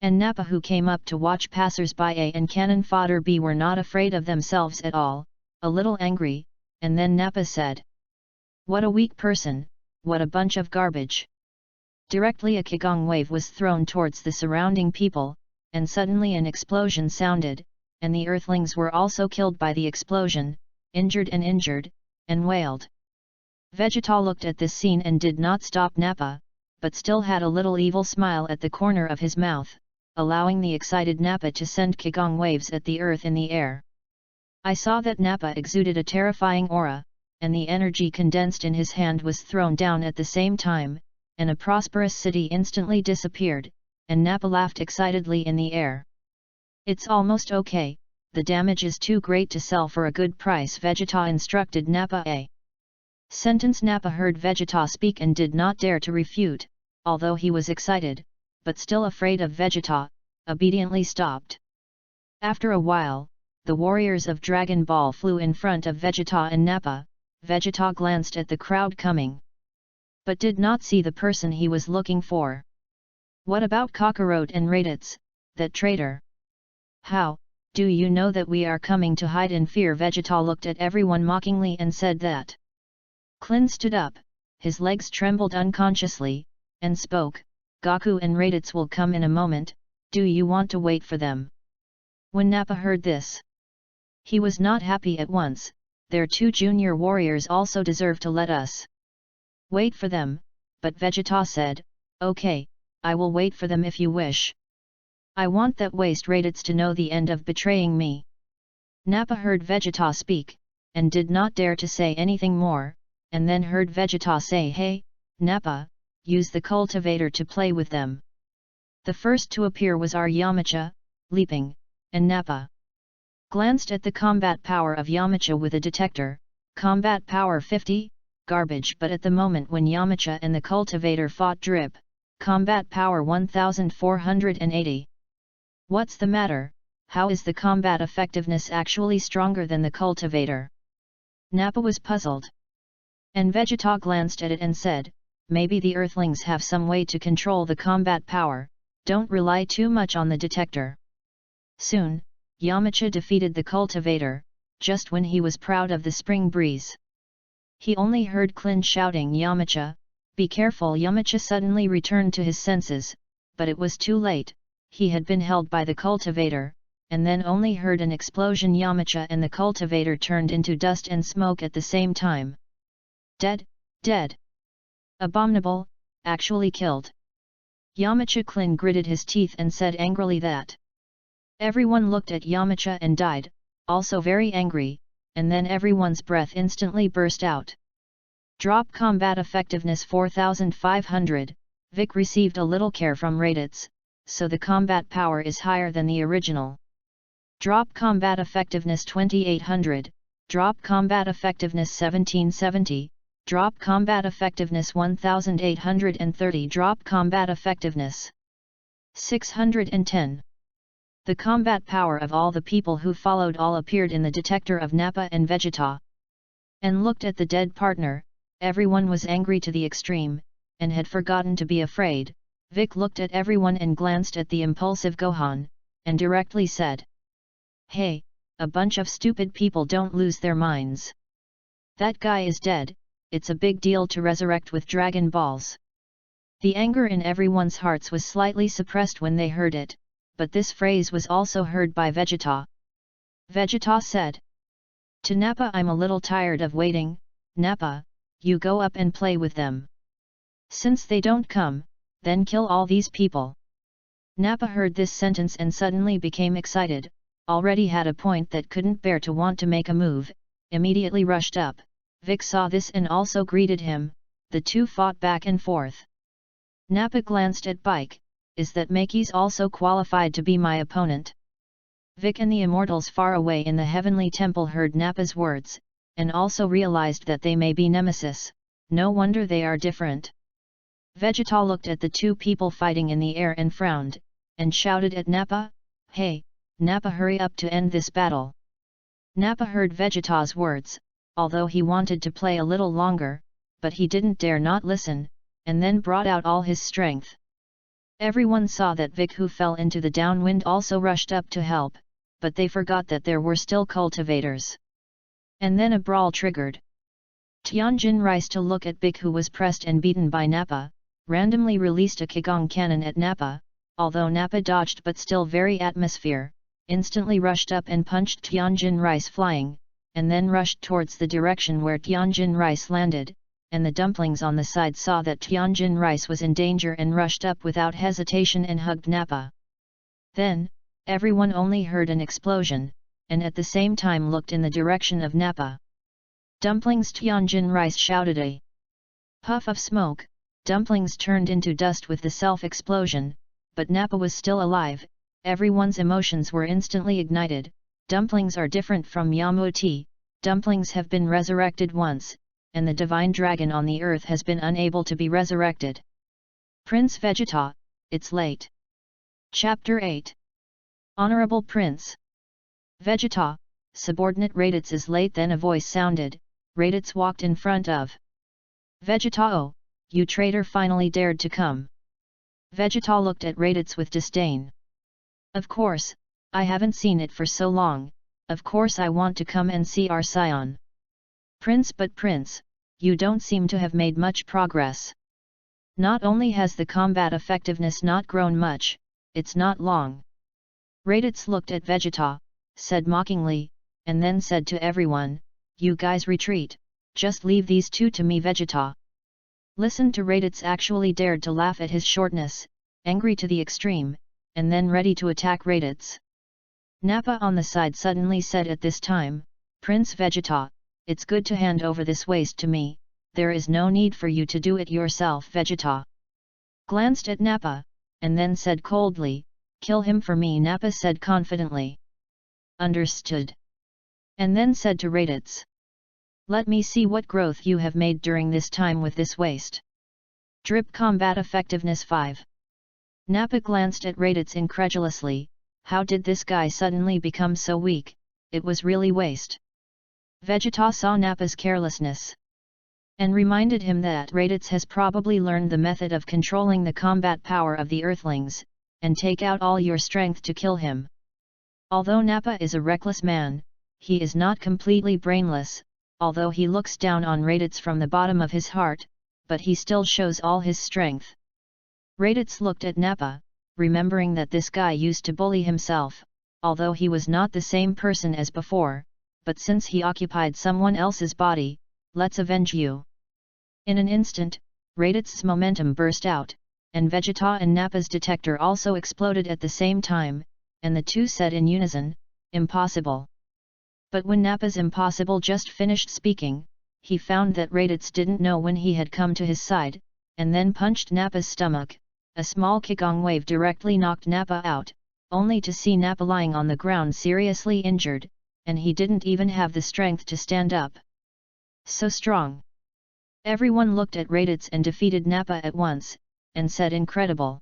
And Nappa, who came up to watch passers-by A and cannon fodder B, were not afraid of themselves at all, a little angry, and then Nappa said, What a weak person, what a bunch of garbage. Directly a Qigong wave was thrown towards the surrounding people, and suddenly an explosion sounded, and the Earthlings were also killed by the explosion, injured, and wailed. Vegeta looked at this scene and did not stop Nappa, but still had a little evil smile at the corner of his mouth, allowing the excited Nappa to send Qigong waves at the Earth in the air. I saw that Nappa exuded a terrifying aura, and the energy condensed in his hand was thrown down at the same time, and a prosperous city instantly disappeared, and Nappa laughed excitedly in the air. It's almost okay, the damage is too great to sell for a good price, Vegeta instructed Nappa a sentence Nappa heard Vegeta speak and did not dare to refute, although he was excited, but still afraid of Vegeta, obediently stopped. After a while, the warriors of Dragon Ball flew in front of Vegeta and Nappa. Vegeta glanced at the crowd coming, but did not see the person he was looking for. What about Kakarot and Raditz, that traitor? How, do you know that we are coming to hide in fear? Vegeta looked at everyone mockingly and said that. Klin stood up, his legs trembled unconsciously, and spoke, Goku and Raditz will come in a moment, do you want to wait for them? When Nappa heard this, he was not happy at once. Their two junior warriors also deserve to let us wait for them, but Vegeta said, okay, I will wait for them if you wish. I want that waste Raditz to know the end of betraying me. Nappa heard Vegeta speak, and did not dare to say anything more, and then heard Vegeta say, hey, Nappa, use the cultivator to play with them. The first to appear was our Yamcha, leaping, and Nappa glanced at the combat power of Yamcha with a detector, combat power 50, garbage. But at the moment when Yamcha and the cultivator fought, drip, combat power 1480. What's the matter? How is the combat effectiveness actually stronger than the cultivator? Nappa was puzzled. And Vegeta glanced at it and said, maybe the Earthlings have some way to control the combat power, don't rely too much on the detector. Soon, Yamcha defeated the cultivator, just when he was proud of the spring breeze. He only heard Klin shouting, Yamcha, be careful. Yamcha suddenly returned to his senses, but it was too late, he had been held by the cultivator, and then only heard an explosion. Yamcha and the cultivator turned into dust and smoke at the same time. Dead, dead. Abominable, actually killed. Yamcha. Klin gritted his teeth and said angrily that. Everyone looked at Yamcha and died, also very angry, and then everyone's breath instantly burst out. Drop combat effectiveness 4500, Vic received a little care from Raditz, so the combat power is higher than the original. Drop combat effectiveness 2800, drop combat effectiveness 1770, drop combat effectiveness 1830, drop combat effectiveness 610. The combat power of all the people who followed all appeared in the detector of Nappa and Vegeta. And looked at the dead partner, everyone was angry to the extreme, and had forgotten to be afraid. Vic looked at everyone and glanced at the impulsive Gohan, and directly said, hey, a bunch of stupid people, don't lose their minds. That guy is dead, it's a big deal to resurrect with Dragon Balls. The anger in everyone's hearts was slightly suppressed when they heard it, but this phrase was also heard by Vegeta. Vegeta said to Nappa, I'm a little tired of waiting, Nappa, you go up and play with them. Since they don't come, then kill all these people. Nappa heard this sentence and suddenly became excited, already had a point that couldn't bear to want to make a move, immediately rushed up. Vic saw this and also greeted him, the two fought back and forth. Nappa glanced at Bike, is that Makis also qualified to be my opponent? Vic and the immortals far away in the heavenly temple heard Nappa's words, and also realized that they may be nemesis, no wonder they are different. Vegeta looked at the two people fighting in the air and frowned, and shouted at Nappa, hey, Nappa, hurry up to end this battle. Nappa heard Vegeta's words, although he wanted to play a little longer, but he didn't dare not listen, and then brought out all his strength. Everyone saw that Vic, who fell into the downwind, also rushed up to help, but they forgot that there were still cultivators. And then a brawl triggered. Tianjin Rice, to look at Vic, who was pressed and beaten by Nappa, randomly released a Qigong cannon at Nappa, although Nappa dodged but still very atmosphere, instantly rushed up and punched Tianjin Rice flying, and then rushed towards the direction where Tianjin Rice landed, and the dumplings on the side saw that Tianjin Rice was in danger and rushed up without hesitation and hugged Nappa. Then, everyone only heard an explosion, and at the same time looked in the direction of Nappa. Dumplings! Tianjin Rice shouted a puff of smoke, dumplings turned into dust with the self-explosion, but Nappa was still alive. Everyone's emotions were instantly ignited. Dumplings are different from Yamuti, dumplings have been resurrected once, and the divine dragon on the earth has been unable to be resurrected. Prince Vegeta, it's late. Chapter 8. Honorable Prince. Vegeta, subordinate RADITZ is late. Then a voice sounded. RADITZ walked in front of Vegeta. Oh, you traitor, finally dared to come. Vegeta looked at RADITZ with disdain. Of course, I haven't seen it for so long, of course I want to come and see our scion. Prince, but Prince, you don't seem to have made much progress. Not only has the combat effectiveness not grown much, it's not long. RADITZ looked at Vegeta, said mockingly, and then said to everyone, you guys retreat, just leave these two to me. Vegeta listened to RADITZ, actually dared to laugh at his shortness, angry to the extreme, and then ready to attack RADITZ. Nappa on the side suddenly said at this time, Prince Vegeta, it's good to hand over this waste to me, there is no need for you to do it yourself. Vegeta glanced at Nappa, and then said coldly, kill him for me. Nappa said confidently. Understood. And then said to RADITZ, let me see what growth you have made during this time with this waste. Drip combat effectiveness 5. Nappa glanced at RADITZ incredulously, how did this guy suddenly become so weak? It was really waste. Vegeta saw Nappa's carelessness and reminded him that RADITZ has probably learned the method of controlling the combat power of the Earthlings, and take out all your strength to kill him. Although Nappa is a reckless man, he is not completely brainless, although he looks down on RADITZ from the bottom of his heart, but he still shows all his strength. RADITZ looked at Nappa, remembering that this guy used to bully himself, although he was not the same person as before, but since he occupied someone else's body, let's avenge you. In an instant, RADITZ's momentum burst out, and Vegeta and Nappa's detector also exploded at the same time, and the two said in unison, impossible. But when Nappa's impossible just finished speaking, he found that RADITZ didn't know when he had come to his side, and then punched Nappa's stomach. A small kicking wave directly knocked Nappa out, only to see Nappa lying on the ground seriously injured, and he didn't even have the strength to stand up. So strong. Everyone looked at RADITZ and defeated Nappa at once, and said incredible.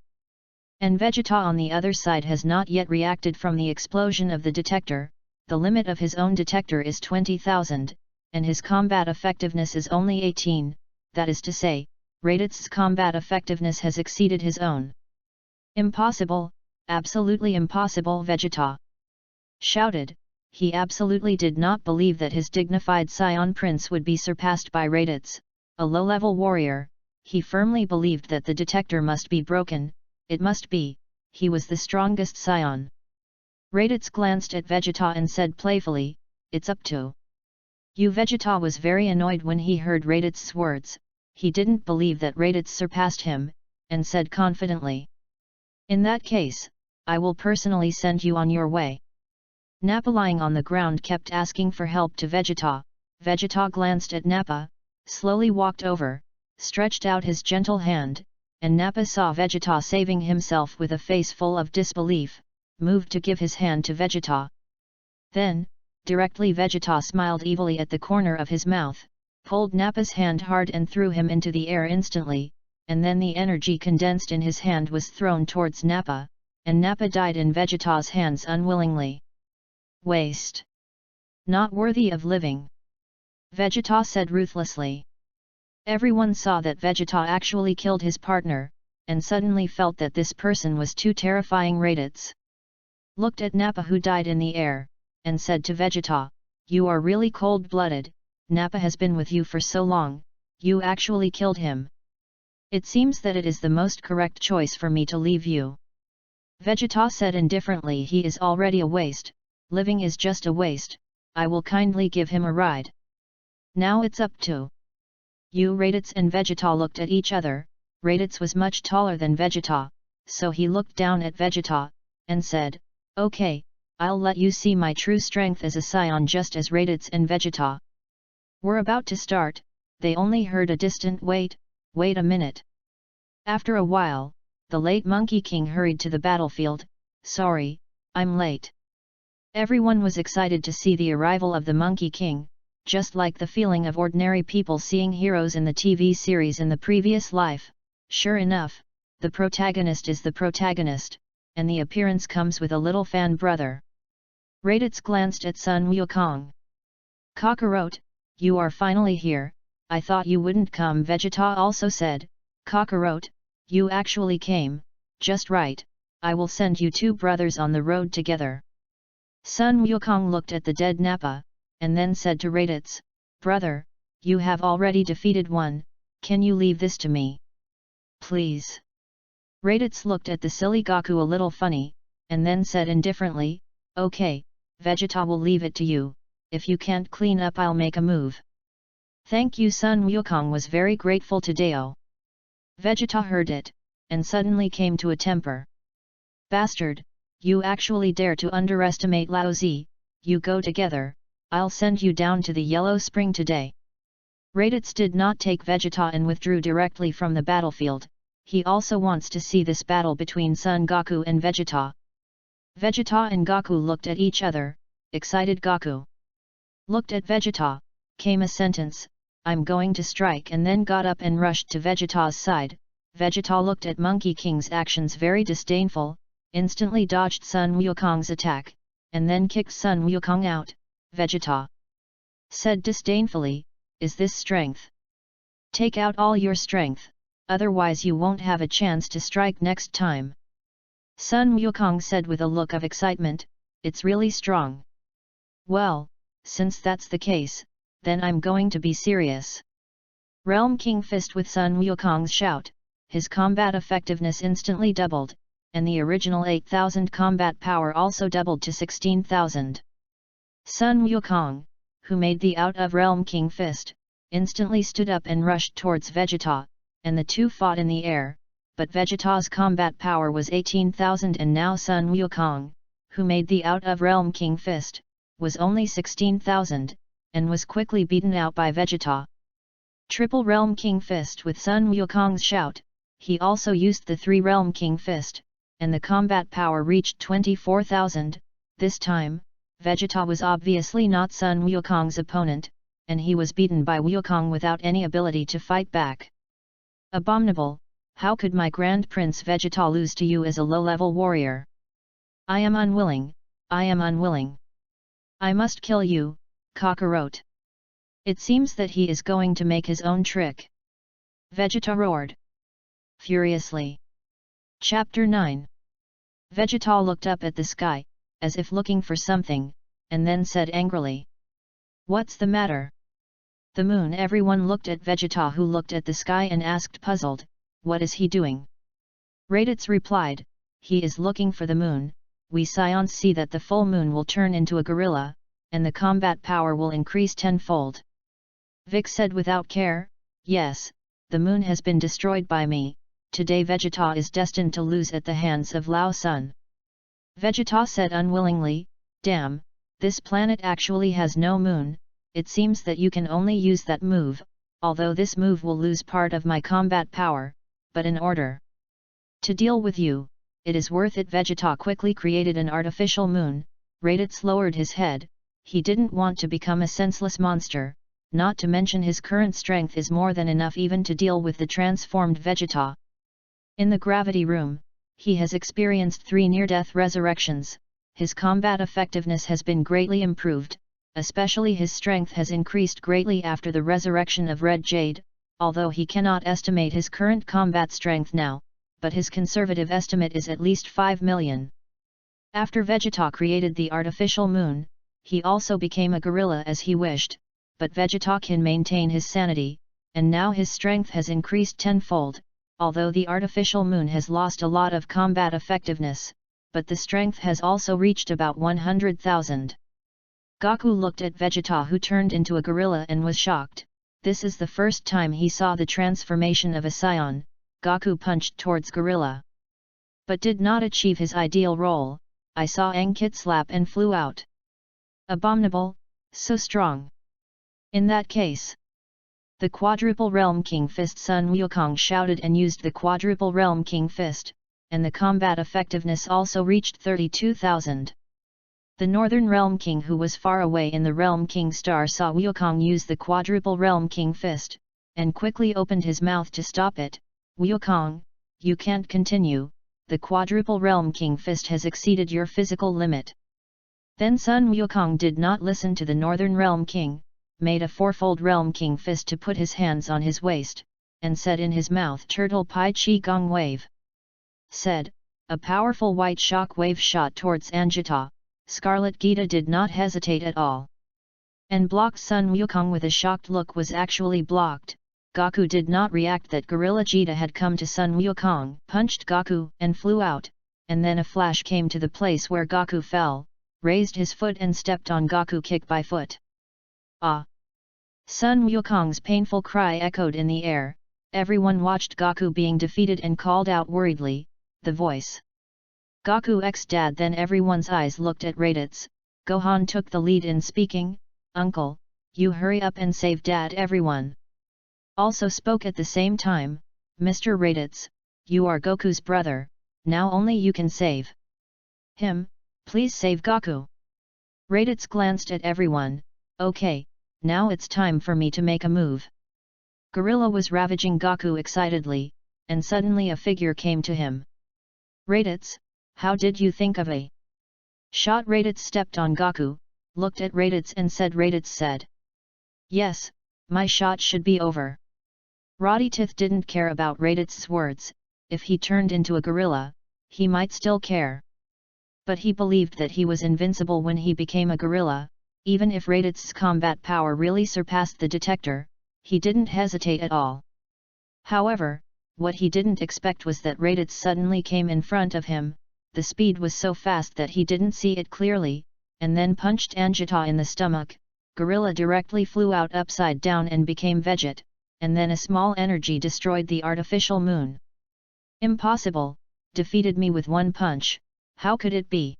And Vegeta on the other side has not yet reacted from the explosion of the detector. The limit of his own detector is 20,000, and his combat effectiveness is only 18, that is to say, RADITZ's combat effectiveness has exceeded his own. Impossible, absolutely impossible. Vegeta shouted. He absolutely did not believe that his dignified scion prince would be surpassed by RADITZ, a low-level warrior. He firmly believed that the detector must be broken, it must be, he was the strongest scion. RADITZ glanced at Vegeta and said playfully, it's up to you. Vegeta was very annoyed when he heard RADITZ's words. He didn't believe that RADITZ surpassed him, and said confidently, in that case, I will personally send you on your way. Nappa lying on the ground kept asking for help to Vegeta. Vegeta glanced at Nappa, slowly walked over, stretched out his gentle hand, and Nappa saw Vegeta saving himself with a face full of disbelief, moved to give his hand to Vegeta. Then, directly Vegeta smiled evilly at the corner of his mouth, pulled Nappa's hand hard and threw him into the air instantly, and then the energy condensed in his hand was thrown towards Nappa, and Nappa died in Vegeta's hands unwillingly. Waste. Not worthy of living. Vegeta said ruthlessly. Everyone saw that Vegeta actually killed his partner, and suddenly felt that this person was too terrifying. RADITZ looked at Nappa, who died in the air, and said to Vegeta, you are really cold-blooded. Nappa has been with you for so long, you actually killed him. It seems that it is the most correct choice for me to leave you. Vegeta said indifferently, he is already a waste, living is just a waste, I will kindly give him a ride. Now it's up to you. RADITZ and Vegeta looked at each other. RADITZ was much taller than Vegeta, so he looked down at Vegeta, and said, okay, I'll let you see my true strength as a scion. Just as RADITZ and Vegeta were about to start, they only heard a distant wait a minute. After a while, the late Monkey King hurried to the battlefield. "Sorry, I'm late." Everyone was excited to see the arrival of the Monkey King, just like the feeling of ordinary people seeing heroes in the TV series in the previous life. Sure enough, the protagonist is the protagonist, and the appearance comes with a little fan brother. RADITZ glanced at Sun Wukong. "Kakarot, you are finally here. I thought you wouldn't come." Vegeta also said, "Kakarot, you actually came, just right. I will send you two brothers on the road together." Sun Wukong looked at the dead Nappa, and then said to RADITZ, "Brother, you have already defeated one, can you leave this to me? Please." RADITZ looked at the silly Goku a little funny, and then said indifferently, "Okay, Vegeta will leave it to you. If you can't clean up, I'll make a move." "Thank you." Sun Wukong was very grateful to Dao. Vegeta heard it, and suddenly came to a temper. "Bastard, you actually dare to underestimate Lao Zi, you go together, I'll send you down to the Yellow Spring today." RADITZ did not take Vegeta and withdrew directly from the battlefield. He also wants to see this battle between Son Goku and Vegeta. Vegeta and Goku looked at each other. Excited Goku looked at Vegeta, came a sentence, "I'm going to strike," and then got up and rushed to Vegeta's side. Vegeta looked at Monkey King's actions very disdainful, instantly dodged Sun Wukong's attack, and then kicked Sun Wukong out. Vegeta said disdainfully, "Is this strength? Take out all your strength, otherwise you won't have a chance to strike next time." Sun Wukong said with a look of excitement, "It's really strong. Well, since that's the case, then I'm going to be serious." Realm King Fist with Sun Wukong's shout, his combat effectiveness instantly doubled, and the original 8,000 combat power also doubled to 16,000. Sun Wukong, who made the out of Realm King Fist, instantly stood up and rushed towards Vegeta, and the two fought in the air, but Vegeta's combat power was 18,000 and now Sun Wukong, who made the out of Realm King Fist, was only 16,000, and was quickly beaten out by Vegeta. Triple Realm King Fist with Sun Wukong's shout, he also used the 3 Realm King Fist, and the combat power reached 24,000, this time, Vegeta was obviously not Sun Wukong's opponent, and he was beaten by Wukong without any ability to fight back. "Abominable, how could my Grand Prince Vegeta lose to you as a low-level warrior? I am unwilling, I am unwilling. I must kill you, Kakarot. It seems that he is going to make his own trick." Vegeta roared furiously. Chapter 9. Vegeta looked up at the sky, as if looking for something, and then said angrily, "What's the matter?" "The moon." Everyone looked at Vegeta, who looked at the sky and asked puzzled, "What is he doing?" RADITZ replied, "He is looking for the moon. We scions see that the full moon will turn into a gorilla, and the combat power will increase tenfold." Vic said without care, "Yes, the moon has been destroyed by me. Today Vegeta is destined to lose at the hands of Lao Sun." Vegeta said unwillingly, "Damn, this planet actually has no moon. It seems that you can only use that move, although this move will lose part of my combat power, but in order to deal with you, it is worth it." Vegeta quickly created an artificial moon. RADITZ lowered his head. He didn't want to become a senseless monster, not to mention his current strength is more than enough even to deal with the transformed Vegeta. In the gravity room, he has experienced 3 near-death resurrections. His combat effectiveness has been greatly improved, especially his strength has increased greatly after the resurrection of Red Jade, although he cannot estimate his current combat strength now, but his conservative estimate is at least 5 million. After Vegeta created the artificial moon, he also became a gorilla as he wished, but Vegeta can maintain his sanity, and now his strength has increased tenfold, although the artificial moon has lost a lot of combat effectiveness, but the strength has also reached about 100,000. Goku looked at Vegeta, who turned into a gorilla, and was shocked. This is the first time he saw the transformation of a scion. Goku punched towards gorilla, but did not achieve his ideal role. I saw Ankit slap and flew out. "Abominable, so strong. In that case, The Quadruple Realm King Fist. Sun Wukong shouted and used the Quadruple Realm King Fist, and the combat effectiveness also reached 32,000. The Northern Realm King, who was far away in the Realm King Star, saw Wukong use the Quadruple Realm King Fist, and quickly opened his mouth to stop it. Wukong, you can't continue, the Quadruple Realm King Fist has exceeded your physical limit. Then Sun Wukong did not listen to the Northern Realm King, made a fourfold Realm King Fist to put his hands on his waist, and said in his mouth, Turtle Pai Chi Gong Wave. Said, a powerful white shock wave shot towards Anjita. Scarlet Gita did not hesitate at all, and blocked Sun Wukong with a shocked look. Was actually blocked. Gaku did not react that Gorilla Gita had come to Sun Wukong, punched Gaku and flew out, and then a flash came to the place where Gaku fell, raised his foot and stepped on Gaku kick by foot. Ah! Sun Wukong's painful cry echoed in the air. Everyone watched Gaku being defeated and called out worriedly, the voice. Gaku x Dad. Then everyone's eyes looked at RADITZ. Gohan took the lead in speaking, Uncle, you hurry up and save Dad. Everyone also spoke at the same time, Mr. RADITZ, you are Goku's brother, now only you can save him, please save Gaku. RADITZ glanced at everyone, okay, now it's time for me to make a move. Gorilla was ravaging Gaku excitedly, and suddenly a figure came to him. RADITZ, how did you think of a shot? RADITZ stepped on Gaku, looked at RADITZ and said. RADITZ said, yes, my shot should be over. RADITZ didn't care about RADITZ's words. If he turned into a gorilla, he might still care. But he believed that he was invincible when he became a gorilla. Even if RADITZ's combat power really surpassed the detector, he didn't hesitate at all. However, what he didn't expect was that RADITZ suddenly came in front of him. The speed was so fast that he didn't see it clearly, and then punched Anjita in the stomach. Gorilla directly flew out upside down and became Veget, and then a small energy destroyed the artificial moon. Impossible, defeated me with one punch, how could it be?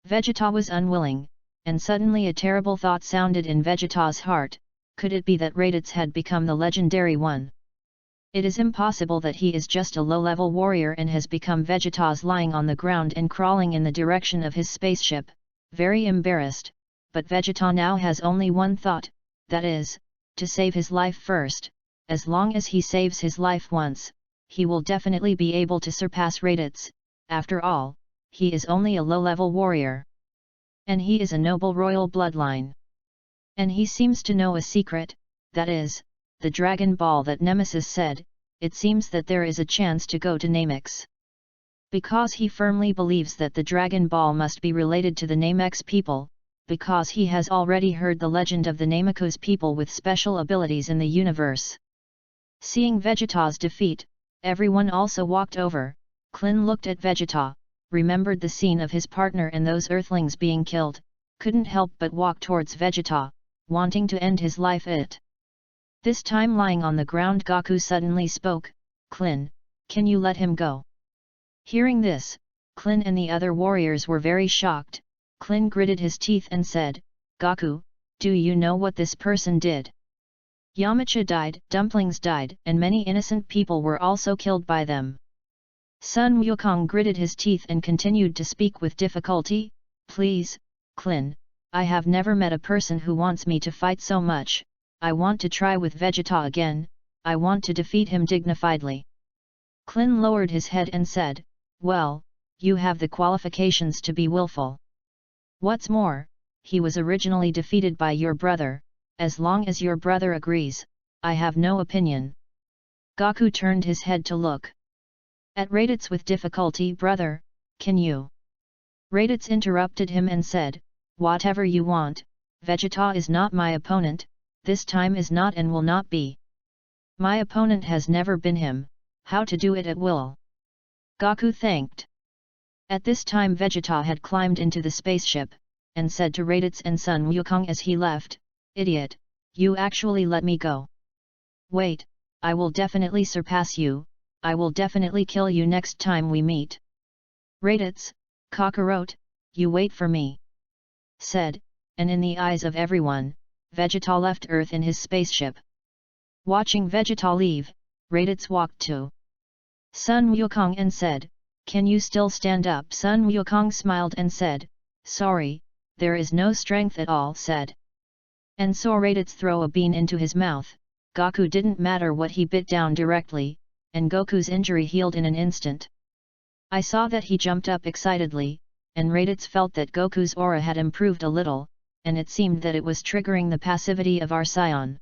Vegeta was unwilling, and suddenly a terrible thought sounded in Vegeta's heart, could it be that RADITZ had become the legendary one? It is impossible that he is just a low-level warrior and has become Vegeta's. Lying on the ground and crawling in the direction of his spaceship, very embarrassed, but Vegeta now has only one thought, that is, to save his life first. As long as he saves his life once, he will definitely be able to surpass RADITZ. After all, he is only a low-level warrior. And he is a noble royal bloodline. And he seems to know a secret, that is, the Dragon Ball that Nemesis said. It seems that there is a chance to go to Namex. Because he firmly believes that the Dragon Ball must be related to the Namex people, because he has already heard the legend of the Namekus people with special abilities in the universe. Seeing Vegeta's defeat, everyone also walked over. Klin looked at Vegeta, remembered the scene of his partner and those Earthlings being killed, couldn't help but walk towards Vegeta, wanting to end his life. This time lying on the ground, Gaku suddenly spoke, Klin, can you let him go? Hearing this, Klin and the other warriors were very shocked. Klin gritted his teeth and said, Gaku, do you know what this person did? Yamcha died, Dumplings died, and many innocent people were also killed by them. Sun Wukong gritted his teeth and continued to speak with difficulty, please, Klin, I have never met a person who wants me to fight so much. I want to try with Vegeta again, I want to defeat him dignifiedly. Klin lowered his head and said, well, you have the qualifications to be willful. What's more, he was originally defeated by your brother, as long as your brother agrees, I have no opinion. Gaku turned his head to look at RADITZ with difficulty. Brother, can you? RADITZ interrupted him and said, whatever you want, Vegeta is not my opponent. This time is not and will not be. My opponent has never been him, how to do it at will. Gaku thanked. At this time Vegeta had climbed into the spaceship, and said to RADITZ and Sun Wukong as he left, idiot, you actually let me go. Wait, I will definitely surpass you, I will definitely kill you next time we meet. RADITZ, Kakarot, you wait for me. Said, and in the eyes of everyone, Vegeta left Earth in his spaceship. Watching Vegeta leave, Raditz walked to Sun Wukong and said, "Can you still stand up?" Sun Wukong smiled and said, "Sorry, there is no strength at all," said. And saw Raditz throw a bean into his mouth. Goku didn't matter what he bit down directly, and Goku's injury healed in an instant. I saw that he jumped up excitedly, and Raditz felt that Goku's aura had improved a little, and it seemed that it was triggering the passivity of our scion.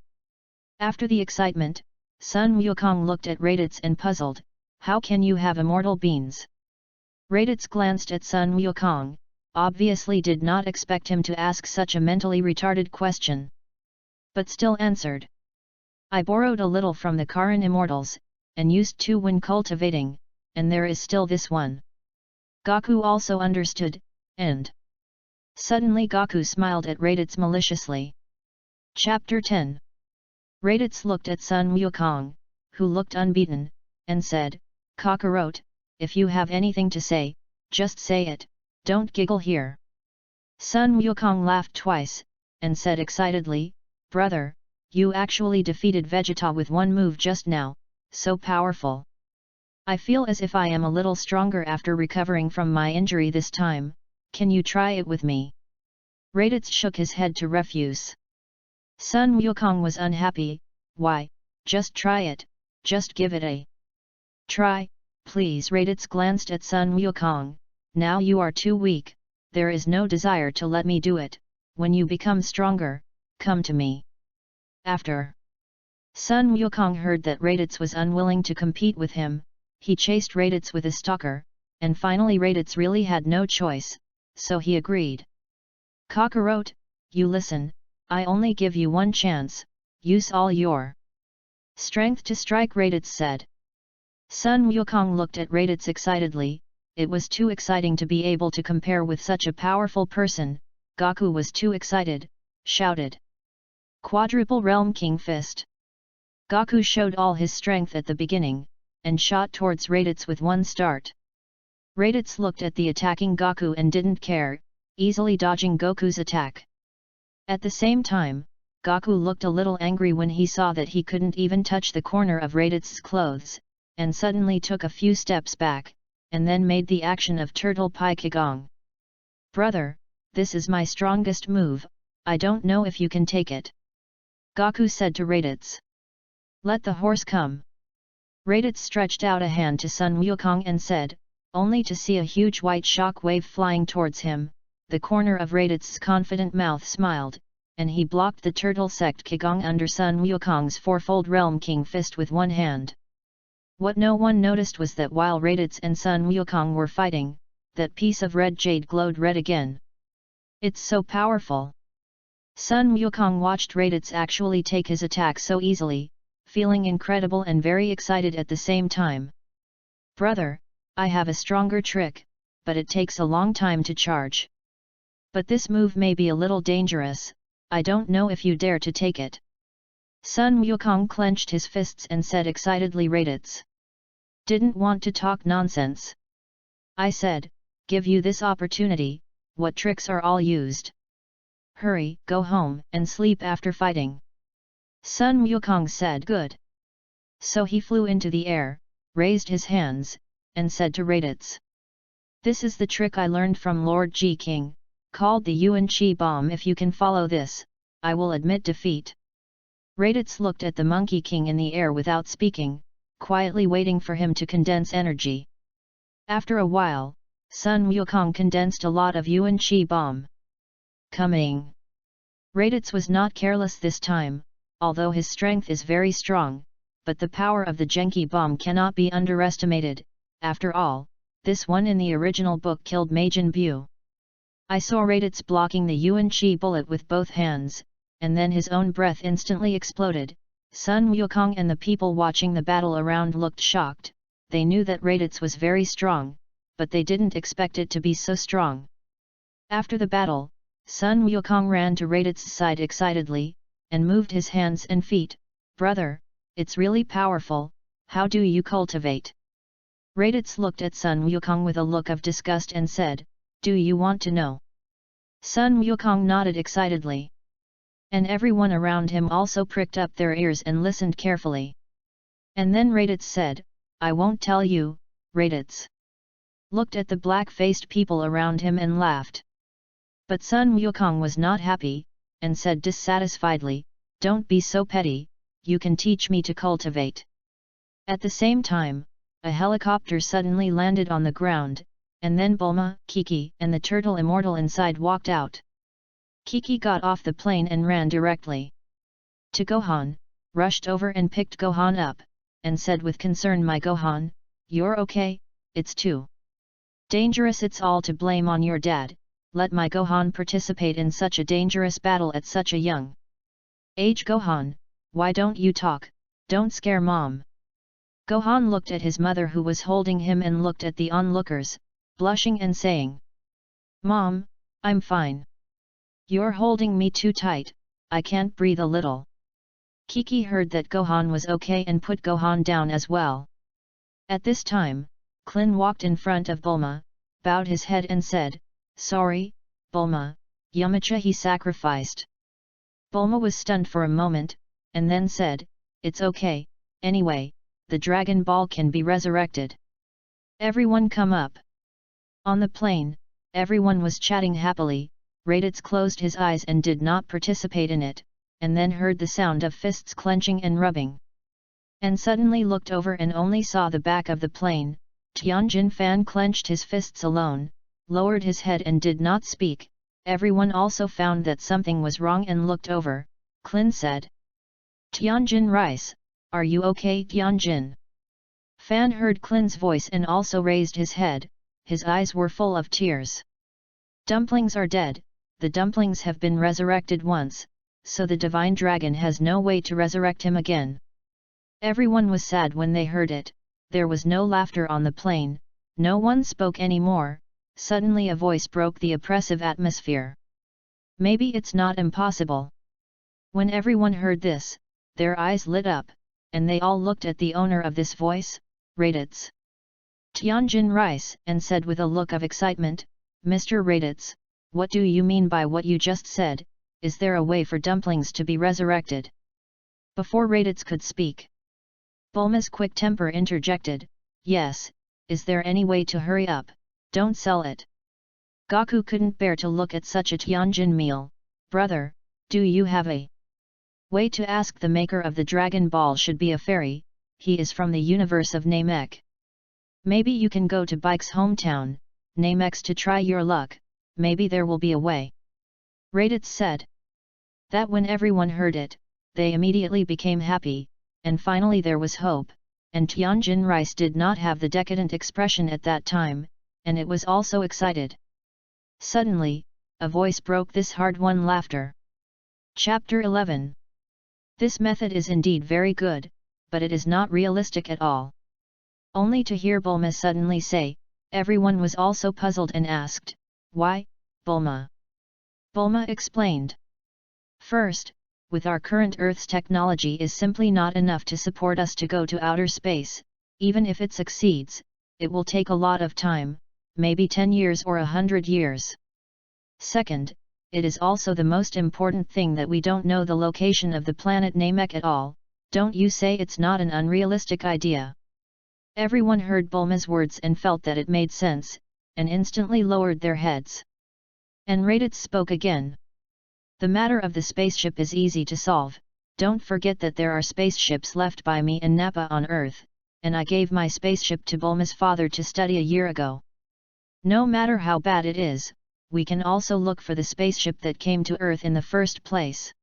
After the excitement, Sun Wukong looked at Raditz and puzzled, "How can you have immortal beans?" Raditz glanced at Sun Wukong, obviously did not expect him to ask such a mentally retarded question. But still answered. "I borrowed a little from the Karin immortals, and used 2 when cultivating, and there is still this one." Goku also understood, and suddenly Goku smiled at Raditz maliciously. Chapter 10. Raditz looked at Sun Wukong, who looked unbeaten, and said, "Kakarot, if you have anything to say, just say it, don't giggle here." Sun Wukong laughed twice, and said excitedly, "Brother, you actually defeated Vegeta with 1 move just now, so powerful. I feel as if I am a little stronger after recovering from my injury this time, can you try it with me?" Raditz shook his head to refuse. Sun Wukong was unhappy. "Why, just try it, just give it a try, please." Raditz glanced at Sun Wukong, "Now you are too weak, there is no desire to let me do it, when you become stronger, come to me." After Sun Wukong heard that Raditz was unwilling to compete with him, he chased Raditz with a stalker, and finally Raditz really had no choice, so he agreed. "Kakarot, you listen, I only give you 1 chance, use all your strength to strike," Raditz said. Sun Wukong looked at Raditz excitedly. It was too exciting to be able to compare with such a powerful person. Goku was too excited, shouted. Quadruple Realm King Fist. Goku showed all his strength at the beginning, and shot towards Raditz with 1 start. Raditz looked at the attacking Goku and didn't care, easily dodging Goku's attack. At the same time, Goku looked a little angry when he saw that he couldn't even touch the corner of Raditz's clothes, and suddenly took a few steps back, and then made the action of Turtle Pai Kigong. "Brother, this is my strongest move, I don't know if you can take it," Goku said to Raditz. "Let the horse come." Raditz stretched out a hand to Sun Wukong and said, only to see a huge white shock wave flying towards him. The corner of Raditz's confident mouth smiled, and he blocked the turtle sect Kigong under Sun Wukong's 4-fold Realm King Fist with 1 hand. What no one noticed was that while Raditz and Sun Wukong were fighting, that piece of red jade glowed red again. "It's so powerful." Sun Wukong watched Raditz actually take his attack so easily, feeling incredible and very excited at the same time. "Brother, I have a stronger trick, but it takes a long time to charge. But this move may be a little dangerous, I don't know if you dare to take it." Sun Wukong clenched his fists and said excitedly. Raditz didn't want to talk nonsense. "I said, give you this opportunity, what tricks are all used? Hurry, go home and sleep after fighting." Sun Wukong said. "Good." So he flew into the air, raised his hands, and said to Raditz, "This is the trick I learned from Lord Ji King, called the Yuan Chi Bomb. If you can follow this, I will admit defeat." Raditz looked at the Monkey King in the air without speaking, quietly waiting for him to condense energy. After a while, Sun Wukong condensed a lot of Yuan Chi Bomb. Coming. Raditz was not careless this time, although his strength is very strong, but the power of the Genki Bomb cannot be underestimated. After all, this one in the original book killed Majin Buu. I saw Raditz blocking the Yuan Chi bullet with both hands, and then his own breath instantly exploded. Sun Wukong and the people watching the battle around looked shocked. They knew that Raditz was very strong, but they didn't expect it to be so strong. After the battle, Sun Wukong ran to Raditz's side excitedly, and moved his hands and feet. "Brother, it's really powerful, how do you cultivate?" Raditz looked at Sun Wukong with a look of disgust and said, "Do you want to know?" Sun Wukong nodded excitedly. And everyone around him also pricked up their ears and listened carefully. And then RADITZ said, "I won't tell you, RADITZ." Looked at the black-faced people around him and laughed. But Sun Wukong was not happy, and said dissatisfiedly, "Don't be so petty, you can teach me to cultivate." At the same time, a helicopter suddenly landed on the ground, and then Bulma, Kiki and the turtle immortal inside walked out. Kiki got off the plane and ran directly to Gohan, rushed over and picked Gohan up, and said with concern, "My Gohan, you're okay? It's too dangerous. It's all to blame on your dad. Let my Gohan participate in such a dangerous battle at such a young age. Gohan, why don't you talk? Don't scare mom." Gohan looked at his mother who was holding him and looked at the onlookers, blushing and saying, "Mom, I'm fine. You're holding me too tight, I can't breathe a little." Kiki heard that Gohan was okay and put Gohan down as well. At this time, Klin walked in front of Bulma, bowed his head and said, "Sorry, Bulma, Yamcha he sacrificed." Bulma was stunned for a moment, and then said, "It's okay, anyway, the Dragon Ball can be resurrected. Everyone come up." On the plane, everyone was chatting happily. RADITZ closed his eyes and did not participate in it, and then heard the sound of fists clenching and rubbing. And suddenly looked over and only saw the back of the plane. Tianjin Fan clenched his fists alone, lowered his head and did not speak. Everyone also found that something was wrong and looked over. Klin said, "Tianjin Rice, are you okay?" Tianjin Fan heard Klin's voice and also raised his head. His eyes were full of tears. "Dumplings are dead, the dumplings have been resurrected once, so the divine dragon has no way to resurrect him again." Everyone was sad when they heard it. There was no laughter on the plane, no one spoke anymore. Suddenly a voice broke the oppressive atmosphere. "Maybe it's not impossible." When everyone heard this, their eyes lit up, and they all looked at the owner of this voice, RADITZ Tianjin Rice, and said with a look of excitement, "Mr. RADITZ, what do you mean by what you just said? Is there a way for dumplings to be resurrected?" Before RADITZ could speak, Bulma's quick temper interjected, "Yes, is there any way to hurry up? Don't sell it." Goku couldn't bear to look at such a Tianjin meal. "Brother, do you have a way to ask the maker of the Dragon Ball? Should be a fairy, he is from the universe of Namek. Maybe you can go to Bike's hometown, Namex, to try your luck, maybe there will be a way." RADITZ said. That when everyone heard it, they immediately became happy, and finally there was hope, and Tianjin Rice did not have the decadent expression at that time, and it was also excited. Suddenly, a voice broke this hard-won laughter. Chapter 11. This method is indeed very good, but it is not realistic at all. Only to hear Bulma suddenly say, everyone was also puzzled and asked, "Why, Bulma?" Bulma explained. "First, with our current Earth's technology is simply not enough to support us to go to outer space. Even if it succeeds, it will take a lot of time, maybe 10 years or 100 years. Second, it is also the most important thing that we don't know the location of the planet Namek at all. Don't you say it's not an unrealistic idea?" Everyone heard Bulma's words and felt that it made sense, and instantly lowered their heads. And RADITZ spoke again. "The matter of the spaceship is easy to solve. Don't forget that there are spaceships left by me and Nappa on Earth, and I gave my spaceship to Bulma's father to study a year ago. No matter how bad it is, we can also look for the spaceship that came to Earth in the first place.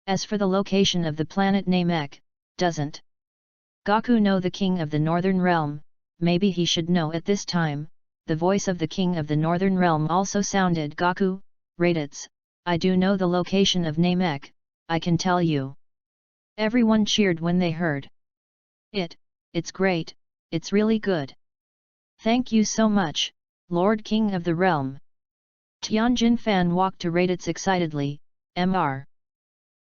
As for the location of the planet Namek, doesn't Goku know the king of the Northern Realm? Maybe he should know at this time." The voice of the king of the Northern Realm also sounded. "Goku, RADITZ, I do know the location of Namek, I can tell you." Everyone cheered when they heard it. "It's great, it's really good. Thank you so much, Lord King of the Realm." Tianjin Fan walked to RADITZ excitedly. "Mr.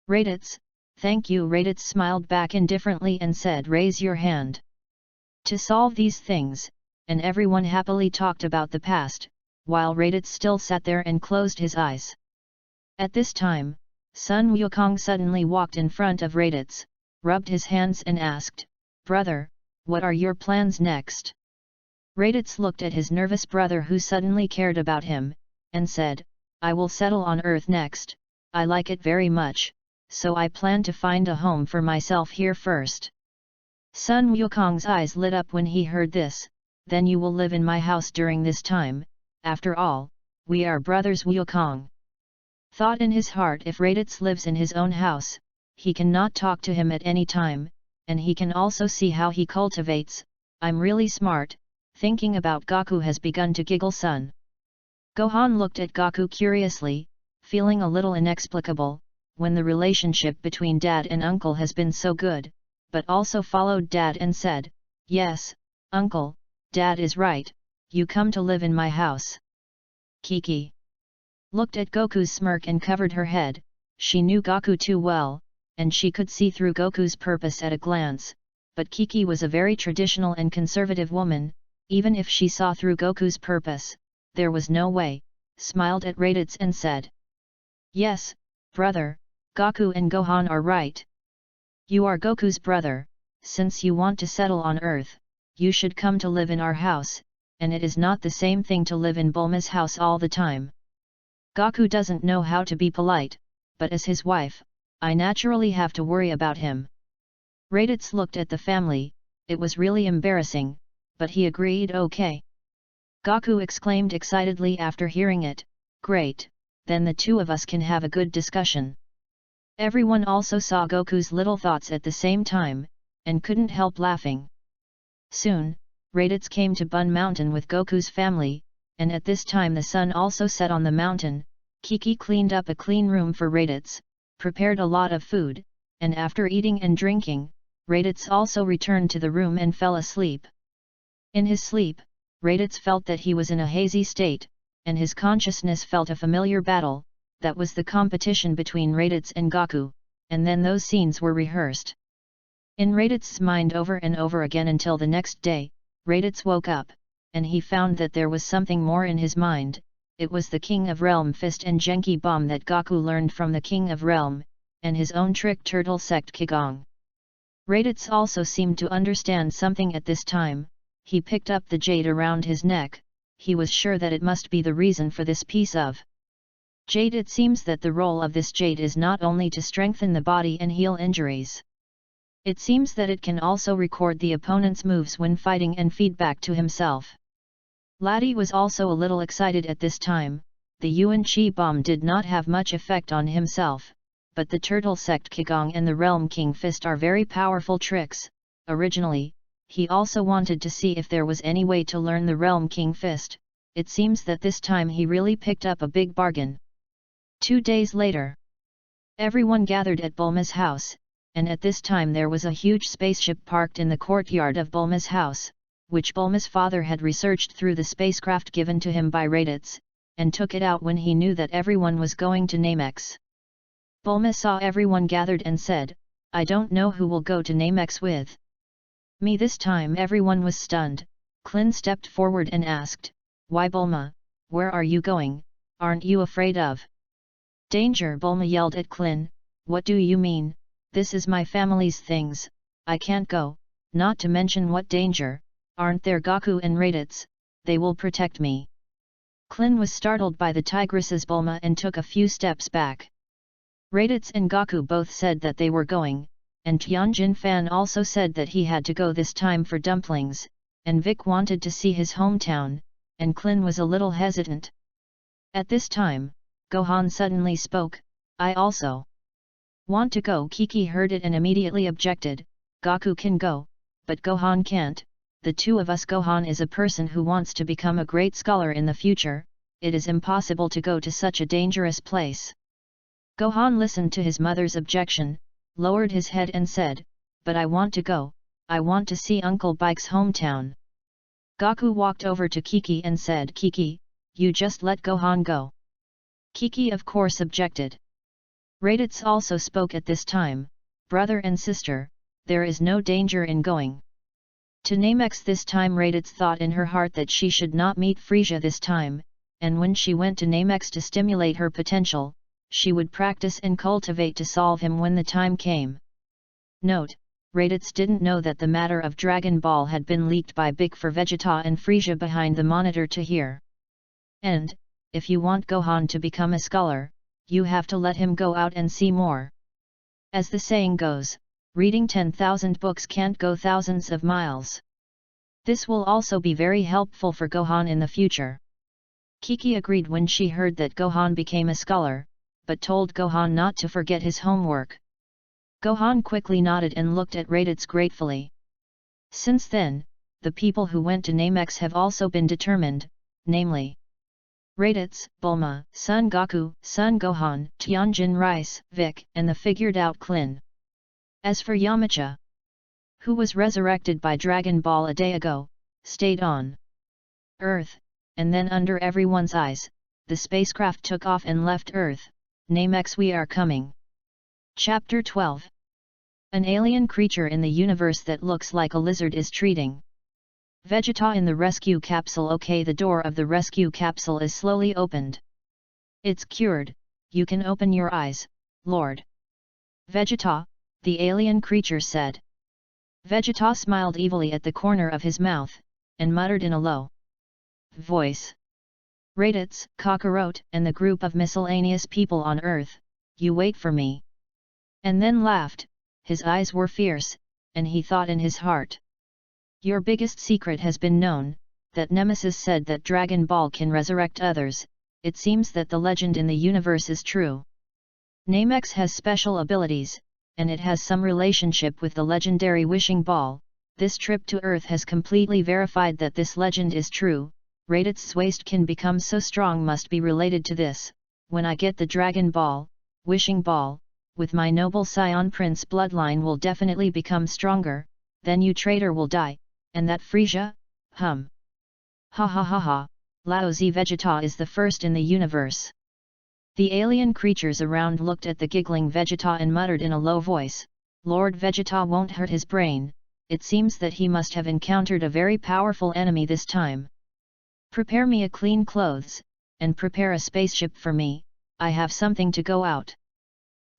RADITZ, thank you." RADITZ smiled back indifferently and said, "Raise your hand." To solve these things, and everyone happily talked about the past, while RADITZ still sat there and closed his eyes. At this time, Sun Wukong suddenly walked in front of RADITZ, rubbed his hands and asked, "Brother, what are your plans next?" RADITZ looked at his nervous brother who suddenly cared about him, and said, "I will settle on Earth next, I like it very much, so I plan to find a home for myself here first." Sun Wukong's eyes lit up when he heard this. "Then you will live in my house during this time, after all, we are brothers." Wukong thought in his heart, if RADITZ lives in his own house, he cannot talk to him at any time, and he can also see how he cultivates. "I'm really smart." Thinking about Gaku has begun to giggle. Sun Gohan looked at Gaku curiously, feeling a little inexplicable, when the relationship between dad and uncle has been so good, but also followed dad and said, "Yes, uncle, dad is right, you come to live in my house." Kiki looked at Goku's smirk and covered her head. She knew Gaku too well, and she could see through Goku's purpose at a glance, but Kiki was a very traditional and conservative woman. Even if she saw through Goku's purpose, there was no way, smiled at RADITZ and said, "Yes, brother, Gaku and Gohan are right. You are Goku's brother, since you want to settle on Earth, you should come to live in our house, and it is not the same thing to live in Bulma's house all the time. Gaku doesn't know how to be polite, but as his wife, I naturally have to worry about him." RADITZ looked at the family. It was really embarrassing, but he agreed. "Okay." Gaku exclaimed excitedly after hearing it, "Great, then the two of us can have a good discussion." Everyone also saw Goku's little thoughts at the same time, and couldn't help laughing. Soon, RADITZ came to Bun Mountain with Goku's family, and at this time the sun also set on the mountain. Kiki cleaned up a clean room for RADITZ, prepared a lot of food, and after eating and drinking, RADITZ also returned to the room and fell asleep. In his sleep, RADITZ felt that he was in a hazy state, and his consciousness felt a familiar battle. That was the competition between RADITZ and Gaku, and then those scenes were rehearsed in RADITZ's mind over and over again until the next day. RADITZ woke up, and he found that there was something more in his mind. It was the King of Realm Fist and Genki Bomb that Gaku learned from the King of Realm, and his own trick Turtle Sect Qigong. RADITZ also seemed to understand something at this time. He picked up the jade around his neck. He was sure that it must be the reason for this piece of jade. It seems that the role of this jade is not only to strengthen the body and heal injuries. It seems that it can also record the opponent's moves when fighting and feedback to himself. Laddie was also a little excited at this time. The Yuan Chi bomb did not have much effect on himself, but the Turtle Sect Qigong and the Realm King Fist are very powerful tricks. Originally, he also wanted to see if there was any way to learn the Realm King Fist. It seems that this time he really picked up a big bargain. 2 days later, everyone gathered at Bulma's house, and at this time there was a huge spaceship parked in the courtyard of Bulma's house, which Bulma's father had researched through the spacecraft given to him by RADITZ, and took it out when he knew that everyone was going to Namex. Bulma saw everyone gathered and said, "I don't know who will go to Namex with me this time." Everyone was stunned. Klin stepped forward and asked, "Why Bulma, where are you going? Aren't you afraid of danger?" Bulma yelled at Klin, "What do you mean? This is my family's things, I can't go, not to mention what danger, aren't there Gaku and RADITZ, they will protect me." Klin was startled by the tigress's Bulma and took a few steps back. RADITZ and Gaku both said that they were going, and Tianjin Fan also said that he had to go this time for dumplings, and Vic wanted to see his hometown, and Klin was a little hesitant. At this time, Gohan suddenly spoke, "I also want to go." Kiki heard it and immediately objected, "Gaku can go, but Gohan can't. The two of us." Gohan is a person who wants to become a great scholar in the future. It is impossible to go to such a dangerous place. Gohan listened to his mother's objection, lowered his head and said, "But I want to go, I want to see Uncle Bike's hometown." Gaku walked over to Kiki and said, "Kiki, you just let Gohan go." Kiki of course objected. RADITZ also spoke at this time, "Brother and sister, there is no danger in going to Namex this time." RADITZ thought in her heart that she should not meet Frisia this time, and when she went to Namex to stimulate her potential, she would practice and cultivate to solve him when the time came. Note: RADITZ didn't know that the matter of Dragon Ball had been leaked by Big for Vegeta and Frieza behind the monitor to hear. And, if you want Gohan to become a scholar, you have to let him go out and see more. As the saying goes, reading 10,000 books can't go thousands of miles. This will also be very helpful for Gohan in the future. Kiki agreed when she heard that Gohan became a scholar, but told Gohan not to forget his homework. Gohan quickly nodded and looked at RADITZ gratefully. Since then, the people who went to Namex have also been determined, namely RADITZ, Bulma, Son Goku, Son Gohan, Tianjin Rice, Vic, and the figured-out Klin. As for Yamcha, who was resurrected by Dragon Ball a day ago, stayed on Earth, and then under everyone's eyes, the spacecraft took off and left Earth. Namex, we are coming. Chapter 12. An alien creature in the universe that looks like a lizard is treating Vegeta in the rescue capsule. Okay, the door of the rescue capsule is slowly opened. It's cured, you can open your eyes, Lord Vegeta, the alien creature said. Vegeta smiled evilly at the corner of his mouth, and muttered in a low voice. RADITZ, Kakarot, and the group of miscellaneous people on Earth, you wait for me. And then laughed, his eyes were fierce, and he thought in his heart. Your biggest secret has been known, that Nemesis said that Dragon Ball can resurrect others. It seems that the legend in the universe is true. Namex has special abilities, and it has some relationship with the legendary Wishing Ball. This trip to Earth has completely verified that this legend is true. RADITZ's waist can become so strong must be related to this. When I get the Dragon Ball, Wishing Ball, with my noble Scion Prince bloodline will definitely become stronger, then you traitor will die, and that Frieza? Ha ha ha ha, lousy Vegeta is the first in the universe. The alien creatures around looked at the giggling Vegeta and muttered in a low voice, Lord Vegeta won't hurt his brain, it seems that he must have encountered a very powerful enemy this time. Prepare me a clean clothes, and prepare a spaceship for me, I have something to go out.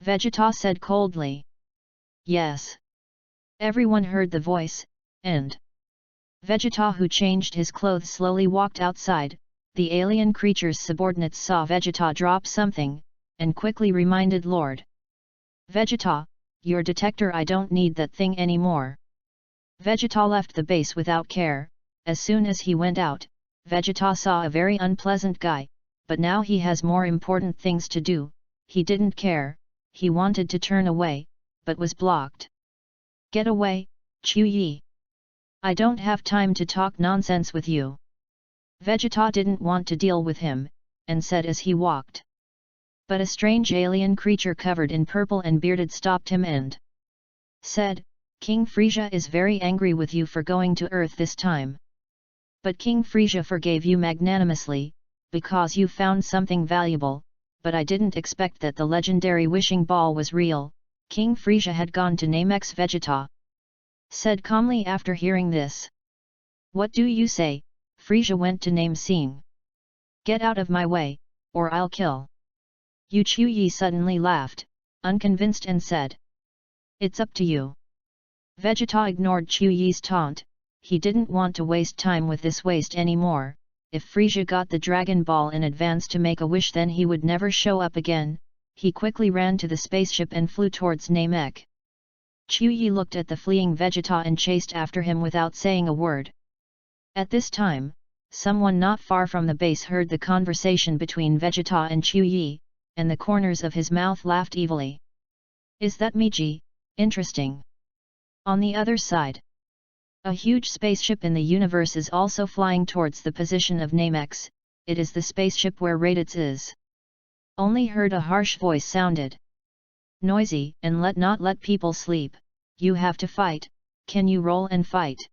Vegeta said coldly. Yes. Everyone heard the voice, and Vegeta, who changed his clothes, slowly walked outside. The alien creature's subordinates saw Vegeta drop something, and quickly reminded Lord Vegeta, your detector, I don't need that thing anymore. Vegeta left the base without care. As soon as he went out, Vegeta saw a very unpleasant guy, but now he has more important things to do. He didn't care, he wanted to turn away, but was blocked. Get away, Chu Yi. I don't have time to talk nonsense with you. Vegeta didn't want to deal with him, and said as he walked. But a strange alien creature covered in purple and bearded stopped him and said, King Frieza is very angry with you for going to Earth this time. But King Frieza forgave you magnanimously, because you found something valuable, but I didn't expect that the legendary Wishing Ball was real. King Frieza had gone to Namex. Vegeta said calmly after hearing this. What do you say? Frieza went to name seeing. Get out of my way, or I'll kill you. Chu Yi suddenly laughed, unconvinced, and said, It's up to you. Vegeta ignored Chu Yi's taunt. He didn't want to waste time with this waste anymore. If Frieza got the Dragon Ball in advance to make a wish, then he would never show up again. He quickly ran to the spaceship and flew towards Namek. Chu Yi looked at the fleeing Vegeta and chased after him without saying a word. At this time, someone not far from the base heard the conversation between Vegeta and Chu Yi, and the corners of his mouth laughed evilly. Is that Miji? Interesting. On the other side, a huge spaceship in the universe is also flying towards the position of Namex. It is the spaceship where RADITZ is. Only heard a harsh voice sounded. Noisy, and not let people sleep. You have to fight. Can you roll and fight?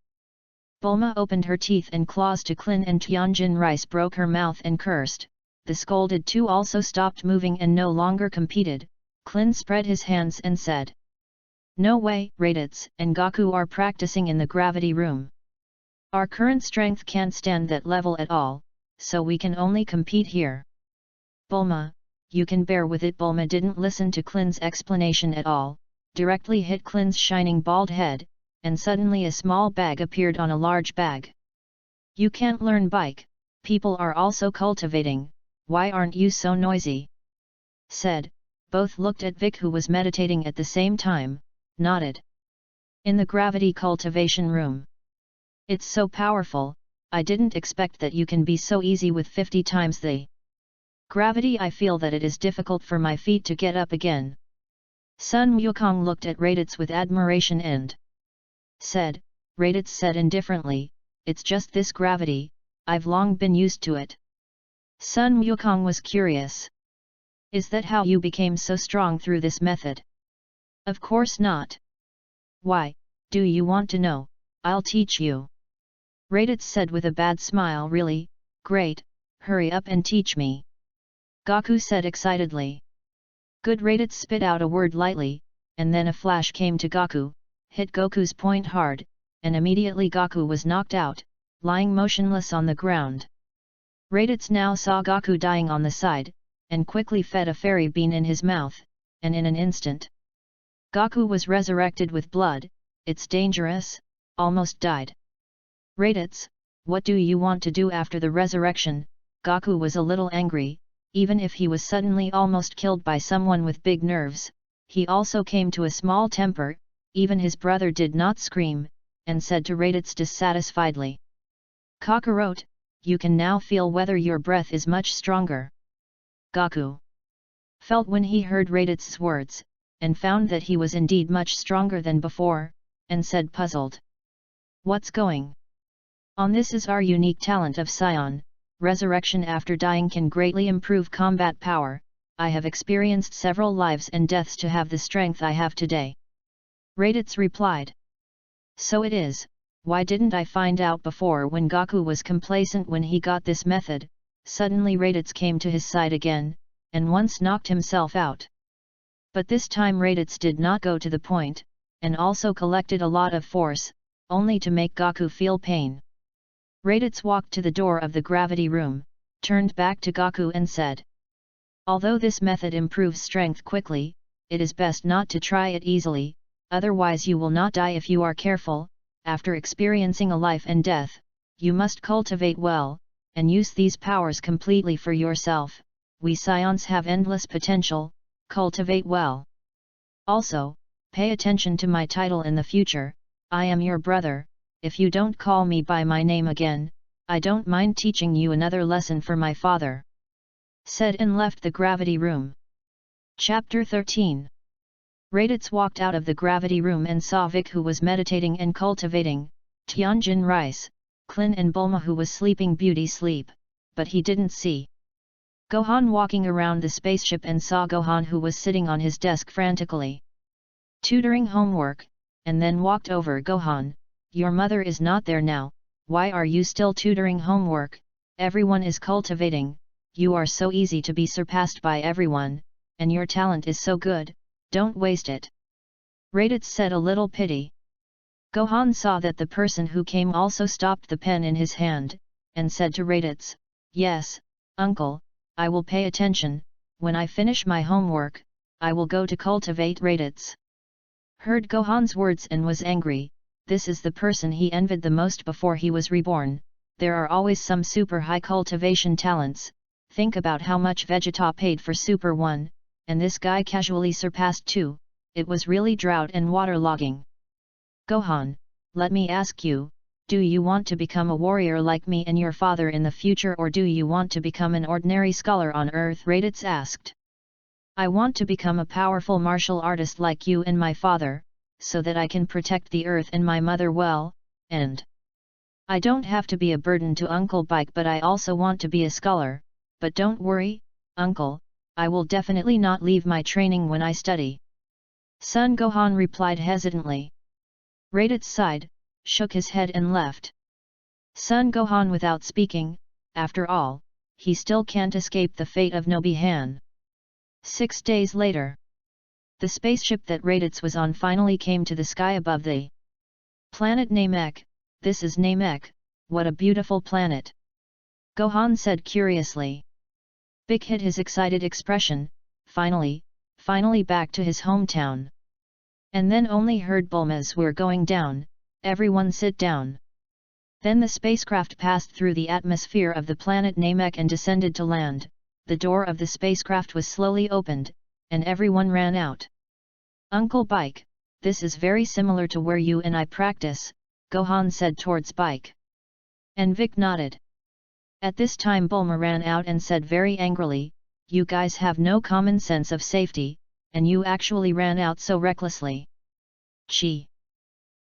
Bulma opened her teeth and claws to Klin, and Tianjin Rice broke her mouth and cursed. The scolded two also stopped moving and no longer competed. Klin spread his hands and said, No way, RADITZ and Goku are practicing in the gravity room. Our current strength can't stand that level at all, so we can only compete here. Bulma, you can bear with it. Bulma didn't listen to Klin's explanation at all, directly hit Klin's shining bald head, and suddenly a small bag appeared on a large bag. You can't learn bike, people are also cultivating, why aren't you so noisy? Said, both looked at Vic who was meditating at the same time, nodded. In the gravity cultivation room. It's so powerful, I didn't expect that you can be so easy with 50 times the gravity. I feel that it is difficult for my feet to get up again. Sun Wukong looked at RADITZ with admiration and said, RADITZ said indifferently, it's just this gravity, I've long been used to it. Sun Wukong was curious. Is that how you became so strong through this method? Of course not. Why, do you want to know? I'll teach you. RADITZ said with a bad smile. Really? Great, hurry up and teach me. Goku said excitedly. Good. RADITZ spit out a word lightly, and then a flash came to Goku, hit Goku's point hard, and immediately Goku was knocked out, lying motionless on the ground. RADITZ now saw Goku dying on the side, and quickly fed a fairy bean in his mouth, and in an instant, Goku was resurrected with blood. It's dangerous, almost died. RADITZ, what do you want to do after the resurrection? Goku was a little angry, even if he was suddenly almost killed by someone with big nerves, he also came to a small temper, even his brother did not scream, and said to RADITZ dissatisfiedly. Kakarot, you can now feel whether your breath is much stronger. Goku felt when he heard RADITZ's words, and found that he was indeed much stronger than before, and said puzzled. What's going on? This is our unique talent of Scion, resurrection after dying can greatly improve combat power, I have experienced several lives and deaths to have the strength I have today. RADITZ replied. So it is, why didn't I find out before? When Goku was complacent when he got this method, suddenly RADITZ came to his side again, and once knocked himself out. But this time RADITZ did not go to the point, and also collected a lot of force, only to make Goku feel pain. RADITZ walked to the door of the gravity room, turned back to Goku and said. Although this method improves strength quickly, it is best not to try it easily, otherwise you will not die if you are careful. After experiencing a life and death, you must cultivate well, and use these powers completely for yourself. We Scions have endless potential, cultivate well. Also, pay attention to my title in the future, I am your brother, if you don't call me by my name again, I don't mind teaching you another lesson for my father. Said and left the gravity room. Chapter 13. RADITZ walked out of the gravity room and saw Vic who was meditating and cultivating, Tianjin Rice, Klin and Bulma who was sleeping beauty sleep, but he didn't see Gohan walking around the spaceship and saw Gohan who was sitting on his desk frantically tutoring homework, and then walked over. Gohan, your mother is not there now, why are you still tutoring homework? Everyone is cultivating, you are so easy to be surpassed by everyone, and your talent is so good, don't waste it. RADITZ said a little pity. Gohan saw that the person who came also stopped the pen in his hand, and said to RADITZ, yes, uncle, I will pay attention, when I finish my homework, I will go to cultivate. RADITZ heard Gohan's words and was angry, this is the person he envied the most before he was reborn, there are always some super high cultivation talents, think about how much Vegeta paid for Super 1, and this guy casually surpassed 2, it was really drought and waterlogging. Gohan, let me ask you, do you want to become a warrior like me and your father in the future, or do you want to become an ordinary scholar on Earth? RADITZ asked. I want to become a powerful martial artist like you and my father, so that I can protect the Earth and my mother well, and I don't have to be a burden to Uncle Bike, but I also want to be a scholar, but don't worry, Uncle, I will definitely not leave my training when I study. Son Gohan replied hesitantly. RADITZ sighed, shook his head and left. Son Gohan without speaking, after all, he still can't escape the fate of Nobihan. 6 days later. The spaceship that RADITZ was on finally came to the sky above the planet Namek. This is Namek, what a beautiful planet. Gohan said curiously. Vic hid his excited expression, finally back to his hometown. And then only heard Bulma's "We're going down, everyone sit down." Then the spacecraft passed through the atmosphere of the planet Namek and descended to land. The door of the spacecraft was slowly opened, and everyone ran out. "Uncle Bike, this is very similar to where you and I practice," Gohan said towards Bike. And Vic nodded. At this time Bulma ran out and said very angrily, "You guys have no common sense of safety, and you actually ran out so recklessly." Chi.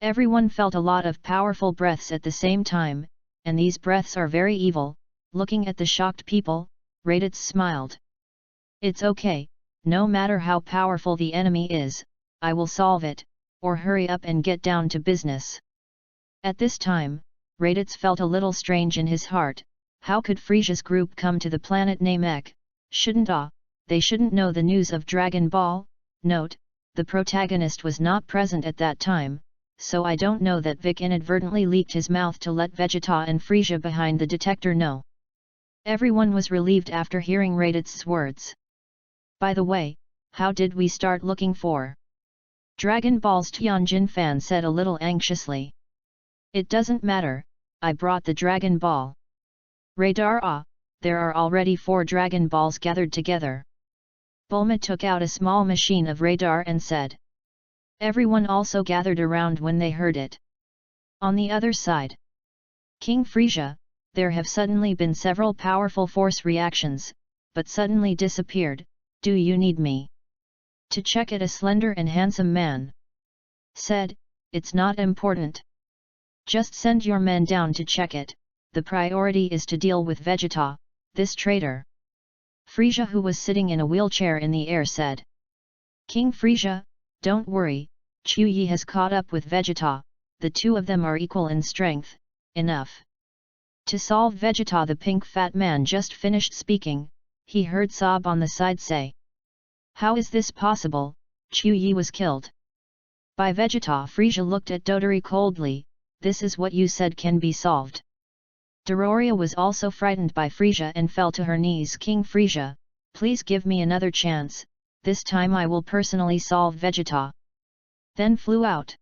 Everyone felt a lot of powerful breaths at the same time, and these breaths are very evil. Looking at the shocked people, RADITZ smiled. "It's okay, no matter how powerful the enemy is, I will solve it, or hurry up and get down to business." At this time, RADITZ felt a little strange in his heart. How could Frisia's group come to the planet Namek? They shouldn't know the news of Dragon Ball? Note, the protagonist was not present at that time, so I don't know that Vic inadvertently leaked his mouth to let Vegeta and Frisia behind the detector know. Everyone was relieved after hearing RADITZ's words. "By the way, how did we start looking for Dragon Balls?" Tianjin fan said a little anxiously. "It doesn't matter, I brought the Dragon Ball." "Radar, there are already 4 Dragon Balls gathered together." Bulma took out a small machine of radar and said. Everyone also gathered around when they heard it. On the other side, King Frisia, there have suddenly been several powerful force reactions, but suddenly disappeared. "Do you need me to check it?" a slender and handsome man said. "It's not important. Just send your men down to check it. The priority is to deal with Vegeta, this traitor." Frisia, who was sitting in a wheelchair in the air, said. "King Frisia, don't worry, Chu Yi has caught up with Vegeta, the two of them are equal in strength, enough to solve Vegeta." The pink fat man just finished speaking. He heard Sob on the side say. "How is this possible? Chu Yi was killed by Vegeta." Frisia looked at Dodori coldly. "This is what you said can be solved." Dororia was also frightened by Frisia and fell to her knees. "King Frisia, please give me another chance, this time I will personally solve Vegeta." Then flew out.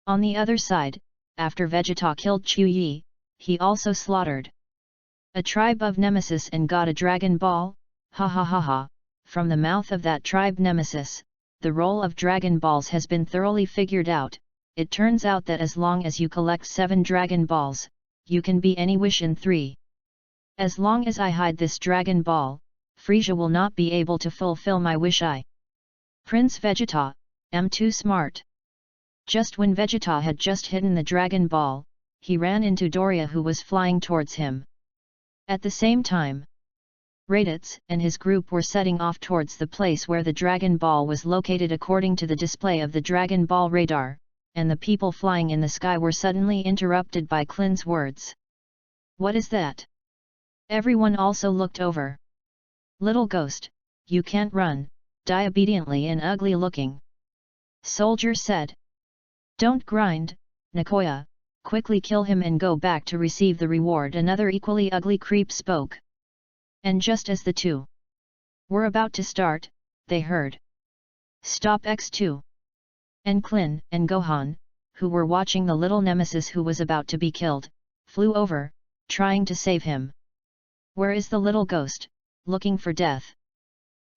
On the other side, after Vegeta killed Chu Yi, he also slaughtered a tribe of Nemesis and got a Dragon Ball. Ha ha ha ha! From the mouth of that tribe Nemesis, the role of Dragon Balls has been thoroughly figured out. It turns out that as long as you collect 7 Dragon Balls, you can be any wish in 3. As long as I hide this Dragon Ball, Frisia will not be able to fulfill my wish. Prince Vegeta, am too smart. Just when Vegeta had just hidden the Dragon Ball, he ran into Doria, who was flying towards him. At the same time, RADITZ and his group were setting off towards the place where the Dragon Ball was located according to the display of the Dragon Ball radar, and the people flying in the sky were suddenly interrupted by Klin's words. "What is that?" Everyone also looked over. "Little ghost, you can't run," die obediently and ugly looking soldier said. "Don't grind, Nakoya, quickly kill him and go back to receive the reward," another equally ugly creep spoke. And just as the two were about to start, they heard, "Stop X2! And Klin and Gohan, who were watching the little nemesis who was about to be killed, flew over, trying to save him. "Where is the little ghost, looking for death?"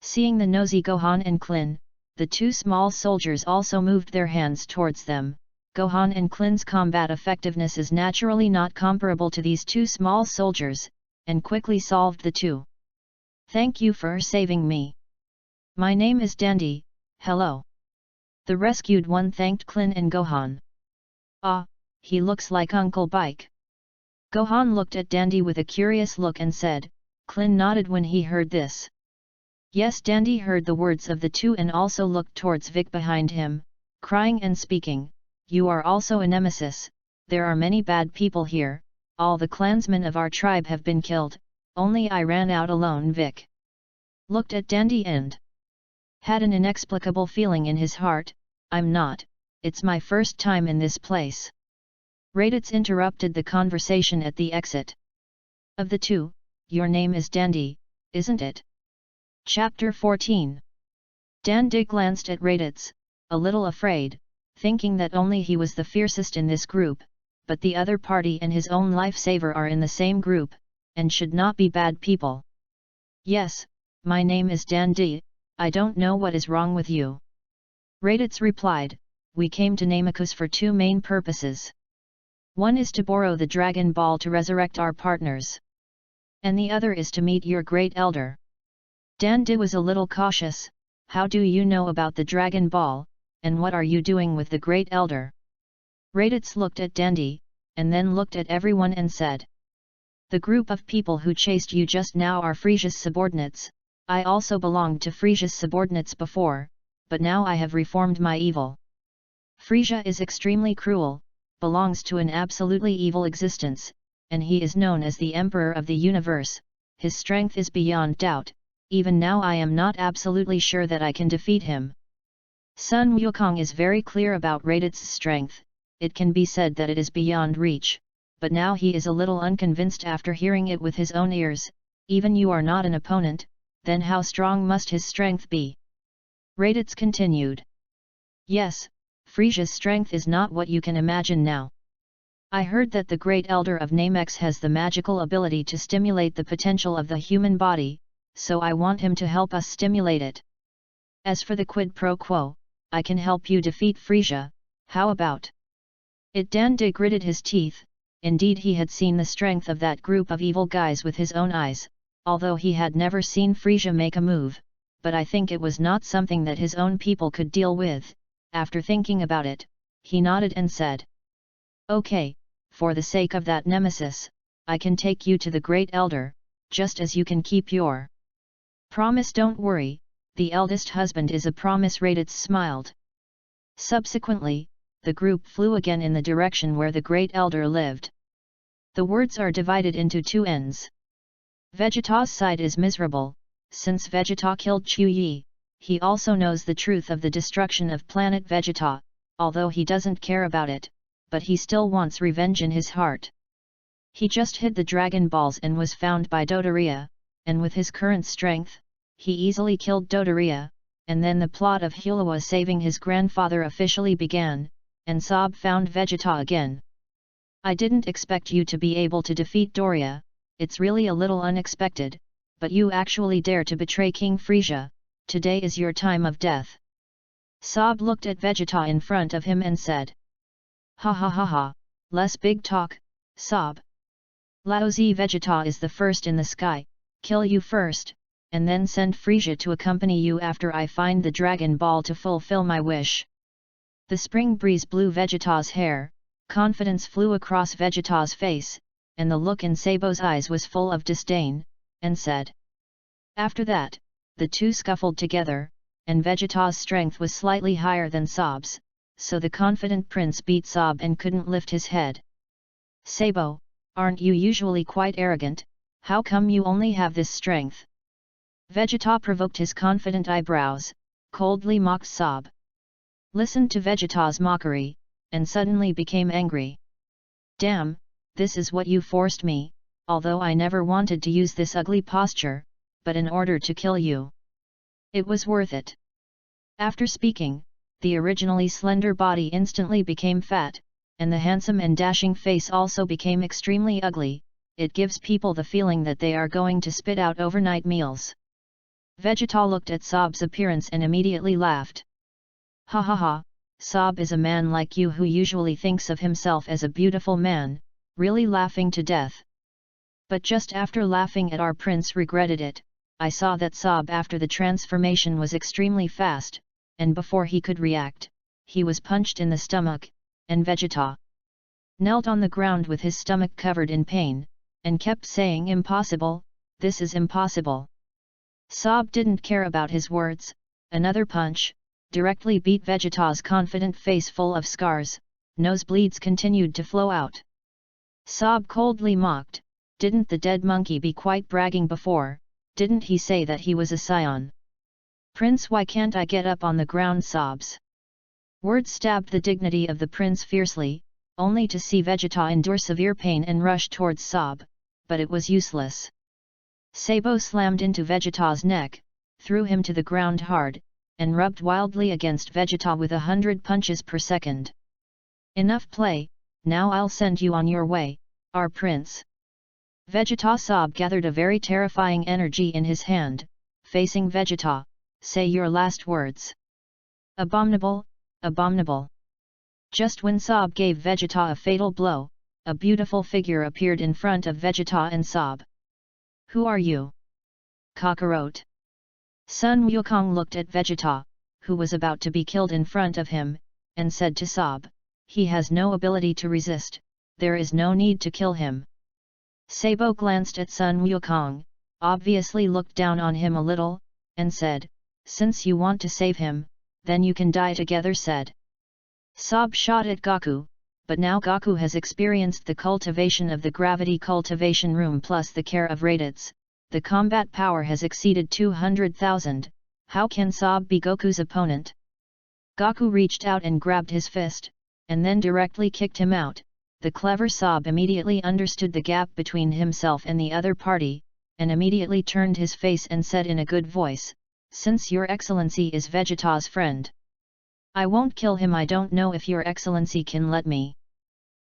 Seeing the nosy Gohan and Klin, the 2 small soldiers also moved their hands towards them. Gohan and Klin's combat effectiveness is naturally not comparable to these 2 small soldiers, and quickly solved the 2. "Thank you for saving me. My name is Dandy, hello." The rescued one thanked Klin and Gohan. "Ah, he looks like Uncle Bike." Gohan looked at Dandy with a curious look and said. Klin nodded when he heard this. Yes, Dandy heard the words of the 2 and also looked towards Vic behind him, crying and speaking, "You are also a nemesis, there are many bad people here, all the clansmen of our tribe have been killed, only I ran out alone." Vic looked at Dandy and had an inexplicable feeling in his heart. "I'm not, it's my first time in this place." RADITZ interrupted the conversation at the exit. "Of the 2, your name is Dandy, isn't it? Chapter 14. Dandy glanced at RADITZ, a little afraid, thinking that only he was the fiercest in this group, but the other party and his own lifesaver are in the same group, and should not be bad people. Yes, my name is Dandy, I don't know what is wrong with you. RADITZ replied, we came to Namekus for two main purposes. One is to borrow the Dragon Ball to resurrect our partners. And the other is to meet your great elder. Dandy was a little cautious. How do you know about the Dragon Ball, and what are you doing with the great elder? RADITZ looked at Dandy, and then looked at everyone and said. The group of people who chased you just now are Frisia's subordinates. I also belonged to Frisia's subordinates before, but now I have reformed my evil. Frisia is extremely cruel, belongs to an absolutely evil existence, and he is known as the Emperor of the Universe. His strength is beyond doubt. Even now I am not absolutely sure that I can defeat him. Sun Wukong is very clear about RADITZ's strength, it can be said that it is beyond reach, but now he is a little unconvinced after hearing it with his own ears. Even you are not an opponent, then how strong must his strength be? RADITZ continued. Yes, Frisia's strength is not what you can imagine now. I heard that the great elder of Namex has the magical ability to stimulate the potential of the human body, so I want him to help us stimulate it. As for the quid pro quo, I can help you defeat Frisia, how about it? Dandy gritted his teeth. Indeed he had seen the strength of that group of evil guys with his own eyes, although he had never seen Frisia make a move, but I think it was not something that his own people could deal with. After thinking about it, he nodded and said. Okay, for the sake of that nemesis, I can take you to the great elder, just as you can keep your promise. Don't worry, the eldest husband is a promise. RADITZ smiled. Subsequently, the group flew again in the direction where the great elder lived. The words are divided into two ends. Vegeta's side is miserable, since Vegeta killed Chu Yi. He also knows the truth of the destruction of planet Vegeta, although he doesn't care about it, but he still wants revenge in his heart. He just hid the Dragon Balls and was found by Dodoria, and with his current strength, he easily killed Dodoria, and then the plot of Hulawa saving his grandfather officially began, and Sob found Vegeta again. I didn't expect you to be able to defeat Doria, it's really a little unexpected, but you actually dare to betray King Frisia. Today is your time of death. Sob looked at Vegeta in front of him and said. Ha ha ha ha, less big talk, Sob. Laozi Vegeta is the first in the sky, kill you first, and then send Frisia to accompany you after I find the Dragon Ball to fulfill my wish. The spring breeze blew Vegeta's hair, confidence flew across Vegeta's face, and the look in Sabo's eyes was full of disdain, and said. After that, the two scuffled together, and Vegeta's strength was slightly higher than Sob's, so the confident prince beat Sob and couldn't lift his head. Sabo, aren't you usually quite arrogant? How come you only have this strength? Vegeta provoked his confident eyebrows, coldly mocked Sob. Listened to Vegeta's mockery, and suddenly became angry. Damn, this is what you forced me, although I never wanted to use this ugly posture, but in order to kill you. It was worth it. After speaking, the originally slender body instantly became fat, and the handsome and dashing face also became extremely ugly. It gives people the feeling that they are going to spit out overnight meals. Vegeta looked at Sob's appearance and immediately laughed. Ha ha ha, Sob is a man like you who usually thinks of himself as a beautiful man, really laughing to death. But just after laughing at our prince regretted it, I saw that Sob after the transformation was extremely fast, and before he could react, he was punched in the stomach, and Vegeta knelt on the ground with his stomach covered in pain, and kept saying impossible, this is impossible. Sob didn't care about his words, another punch, directly beat Vegeta's confident face full of scars, nosebleeds continued to flow out. Sob coldly mocked, didn't the dead monkey be quite bragging before, didn't he say that he was a scion? Prince, why can't I get up on the ground? Sobs. Words stabbed the dignity of the prince fiercely, only to see Vegeta endure severe pain and rush towards Sob, but it was useless. Sabo slammed into Vegeta's neck, threw him to the ground hard, and rubbed wildly against Vegeta with 100 punches per second. Enough play, now I'll send you on your way, our prince. Vegeta Sob gathered a very terrifying energy in his hand, facing Vegeta, say your last words. Abominable, abominable. Just when Sob gave Vegeta a fatal blow, a beautiful figure appeared in front of Vegeta and Sob. Who are you? Kakarot. Sun Wukong looked at Vegeta, who was about to be killed in front of him, and said to Sob, he has no ability to resist, there is no need to kill him. Sabo glanced at Sun Wukong, obviously looked down on him a little, and said, since you want to save him, then you can die together said. Sob shot at Goku, but now Goku has experienced the cultivation of the gravity cultivation room plus the care of RADITZ, the combat power has exceeded 200,000, how can Sob be Goku's opponent? Goku reached out and grabbed his fist, and then directly kicked him out. The clever Sob immediately understood the gap between himself and the other party, and immediately turned his face and said in a good voice, since your excellency is Vegeta's friend, I won't kill him. I don't know if your excellency can let me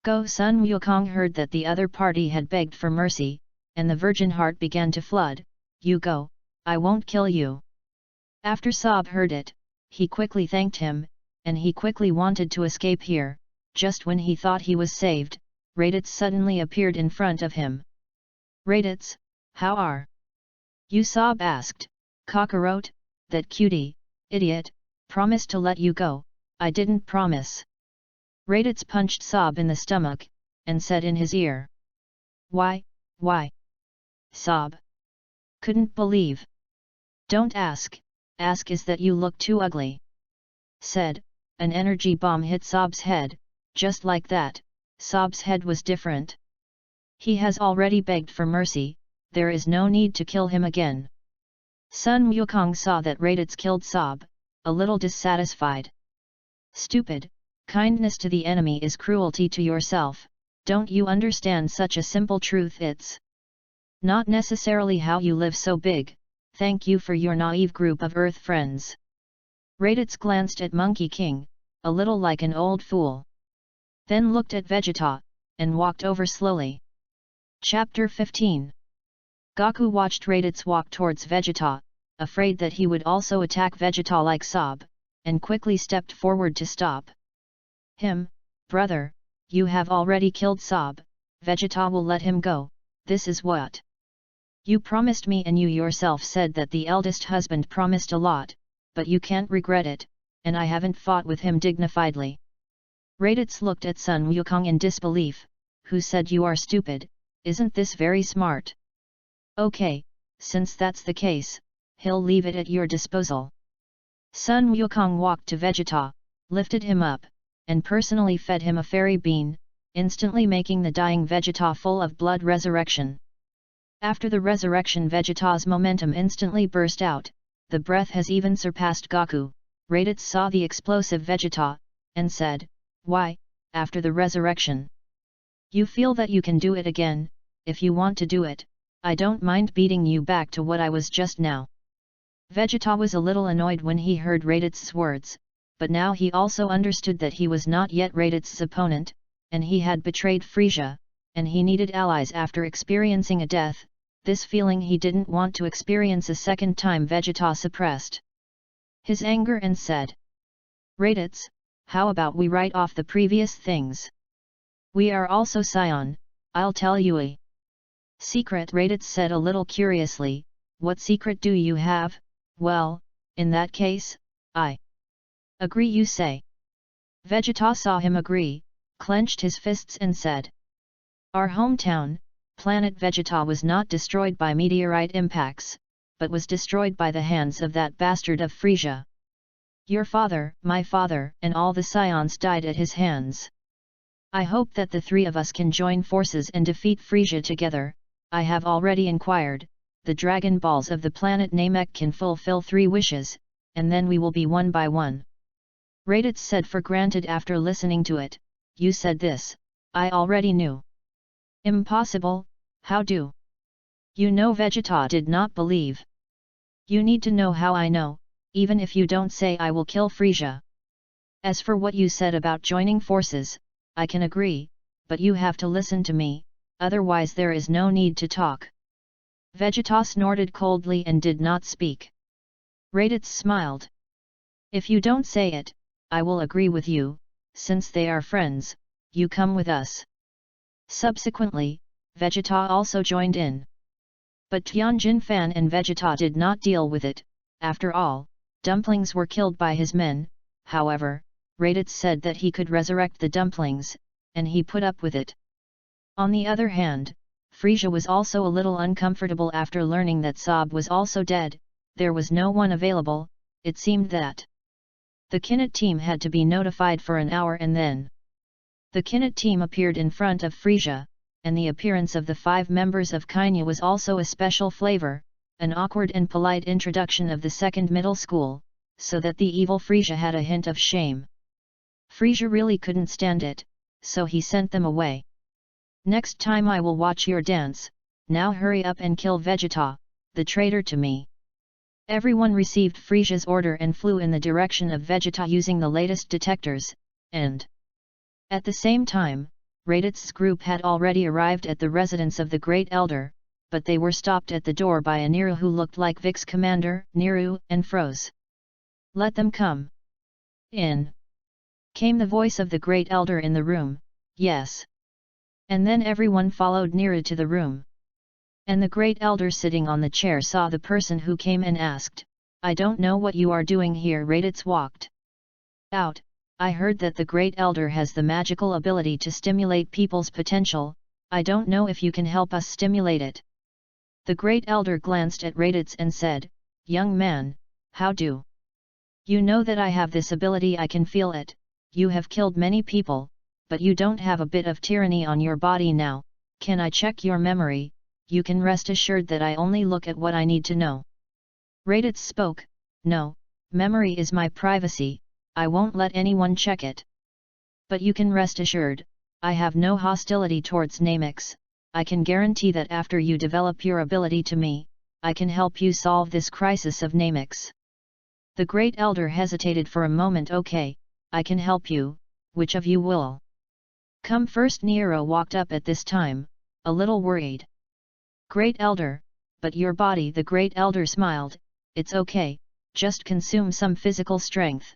go. Sun Wukong heard that the other party had begged for mercy, and the virgin heart began to flood. You go, I won't kill you. After Sob heard it, he quickly thanked him, and he quickly wanted to escape here. Just when he thought he was saved, Raditz suddenly appeared in front of him. Raditz, how are you? Sob asked. Kakarot, that cutie, idiot, promised to let you go, I didn't promise. Raditz punched Sob in the stomach, and said in his ear. Why? Sob couldn't believe. Don't ask, ask is that you look too ugly. Said, an energy bomb hit Sob's head. Just like that, Sob's head was different. He has already begged for mercy, there is no need to kill him again. Sun Wukong saw that Raditz killed Sob, a little dissatisfied. Stupid, kindness to the enemy is cruelty to yourself, don't you understand such a simple truth? It's not necessarily how you live so big, thank you for your naive group of Earth friends. Raditz glanced at Monkey King, a little like an old fool. Then looked at Vegeta, and walked over slowly. Chapter 15. Goku watched Raditz walk towards Vegeta, afraid that he would also attack Vegeta like Sob, and quickly stepped forward to stop him. Brother, you have already killed Sob, Vegeta will let him go, this is what you promised me, and you yourself said that the eldest husband promised a lot, but you can't regret it, and I haven't fought with him dignifiedly. Raditz looked at Sun Wukong in disbelief, who said you are stupid, isn't this very smart? Okay, since that's the case, he'll leave it at your disposal. Sun Wukong walked to Vegeta, lifted him up, and personally fed him a fairy bean, instantly making the dying Vegeta full of blood resurrection. After the resurrection, Vegeta's momentum instantly burst out, the breath has even surpassed Goku. Raditz saw the explosive Vegeta, and said, why, after the resurrection? You feel that you can do it again, if you want to do it, I don't mind beating you back to what I was just now. Vegeta was a little annoyed when he heard Raditz's words, but now he also understood that he was not yet Raditz's opponent, and he had betrayed Frisia, and he needed allies after experiencing a death. This feeling he didn't want to experience a second time. Vegeta suppressed his anger and said, Raditz, how about we write off the previous things? We are also Scion, I'll tell you a secret. Raditz said a little curiously, what secret do you have? Well, in that case, I agree you say. Vegeta saw him agree, clenched his fists and said, our hometown, planet Vegeta was not destroyed by meteorite impacts, but was destroyed by the hands of that bastard of Frisia. Your father, my father, and all the Scions died at his hands. I hope that the three of us can join forces and defeat Frisia together. I have already inquired, the Dragon Balls of the planet Namek can fulfill 3 wishes, and then we will be one by one. Raditz said for granted after listening to it, you said this, I already knew. Impossible, how do You know, Vegeta did not believe. You need to know how I know, even if you don't say I will kill Frieza. As for what you said about joining forces, I can agree, but you have to listen to me, otherwise there is no need to talk. Vegeta snorted coldly and did not speak. Raditz smiled. If you don't say it, I will agree with you, since they are friends, you come with us. Subsequently, Vegeta also joined in. But Tianjin Fan and Vegeta did not deal with it. After all, dumplings were killed by his men. However, Raditz said that he could resurrect the dumplings, and he put up with it. On the other hand, Frieza was also a little uncomfortable after learning that Sob was also dead. There was no one available. It seemed that the Kinnet team had to be notified for an hour, and then the Kinnet team appeared in front of Frieza, and the appearance of the 5 members of Kainya was also a special flavor, an awkward and polite introduction of the second middle school, so that the evil Frieza had a hint of shame. Frieza really couldn't stand it, so he sent them away. Next time I will watch your dance, now hurry up and kill Vegeta, the traitor to me. Everyone received Frieza's order and flew in the direction of Vegeta using the latest detectors, and at the same time, Raditz's group had already arrived at the residence of the Great Elder, but they were stopped at the door by a Niru who looked like Vic's commander, Niru, and froze. Let them come in. Came the voice of the Great Elder in the room. Yes. And then everyone followed Niru to the room. And the Great Elder sitting on the chair saw the person who came and asked, I don't know what you are doing here. Raditz walked out. I heard that the Great Elder has the magical ability to stimulate people's potential. I don't know if you can help us stimulate it. The Great Elder glanced at Raditz and said, Young man, how do you know that I have this ability? I can feel it. You have killed many people, but you don't have a bit of tyranny on your body now. Can I check your memory? You can rest assured that I only look at what I need to know. Raditz spoke, No, memory is my privacy, I won't let anyone check it. But you can rest assured, I have no hostility towards Namex. I can guarantee that after you develop your ability to me, I can help you solve this crisis of Namex. The Great Elder hesitated for a moment. Okay, I can help you, which of you will come first? Nero walked up at this time, a little worried. Great Elder, but your body. The Great Elder smiled, it's okay, just consume some physical strength.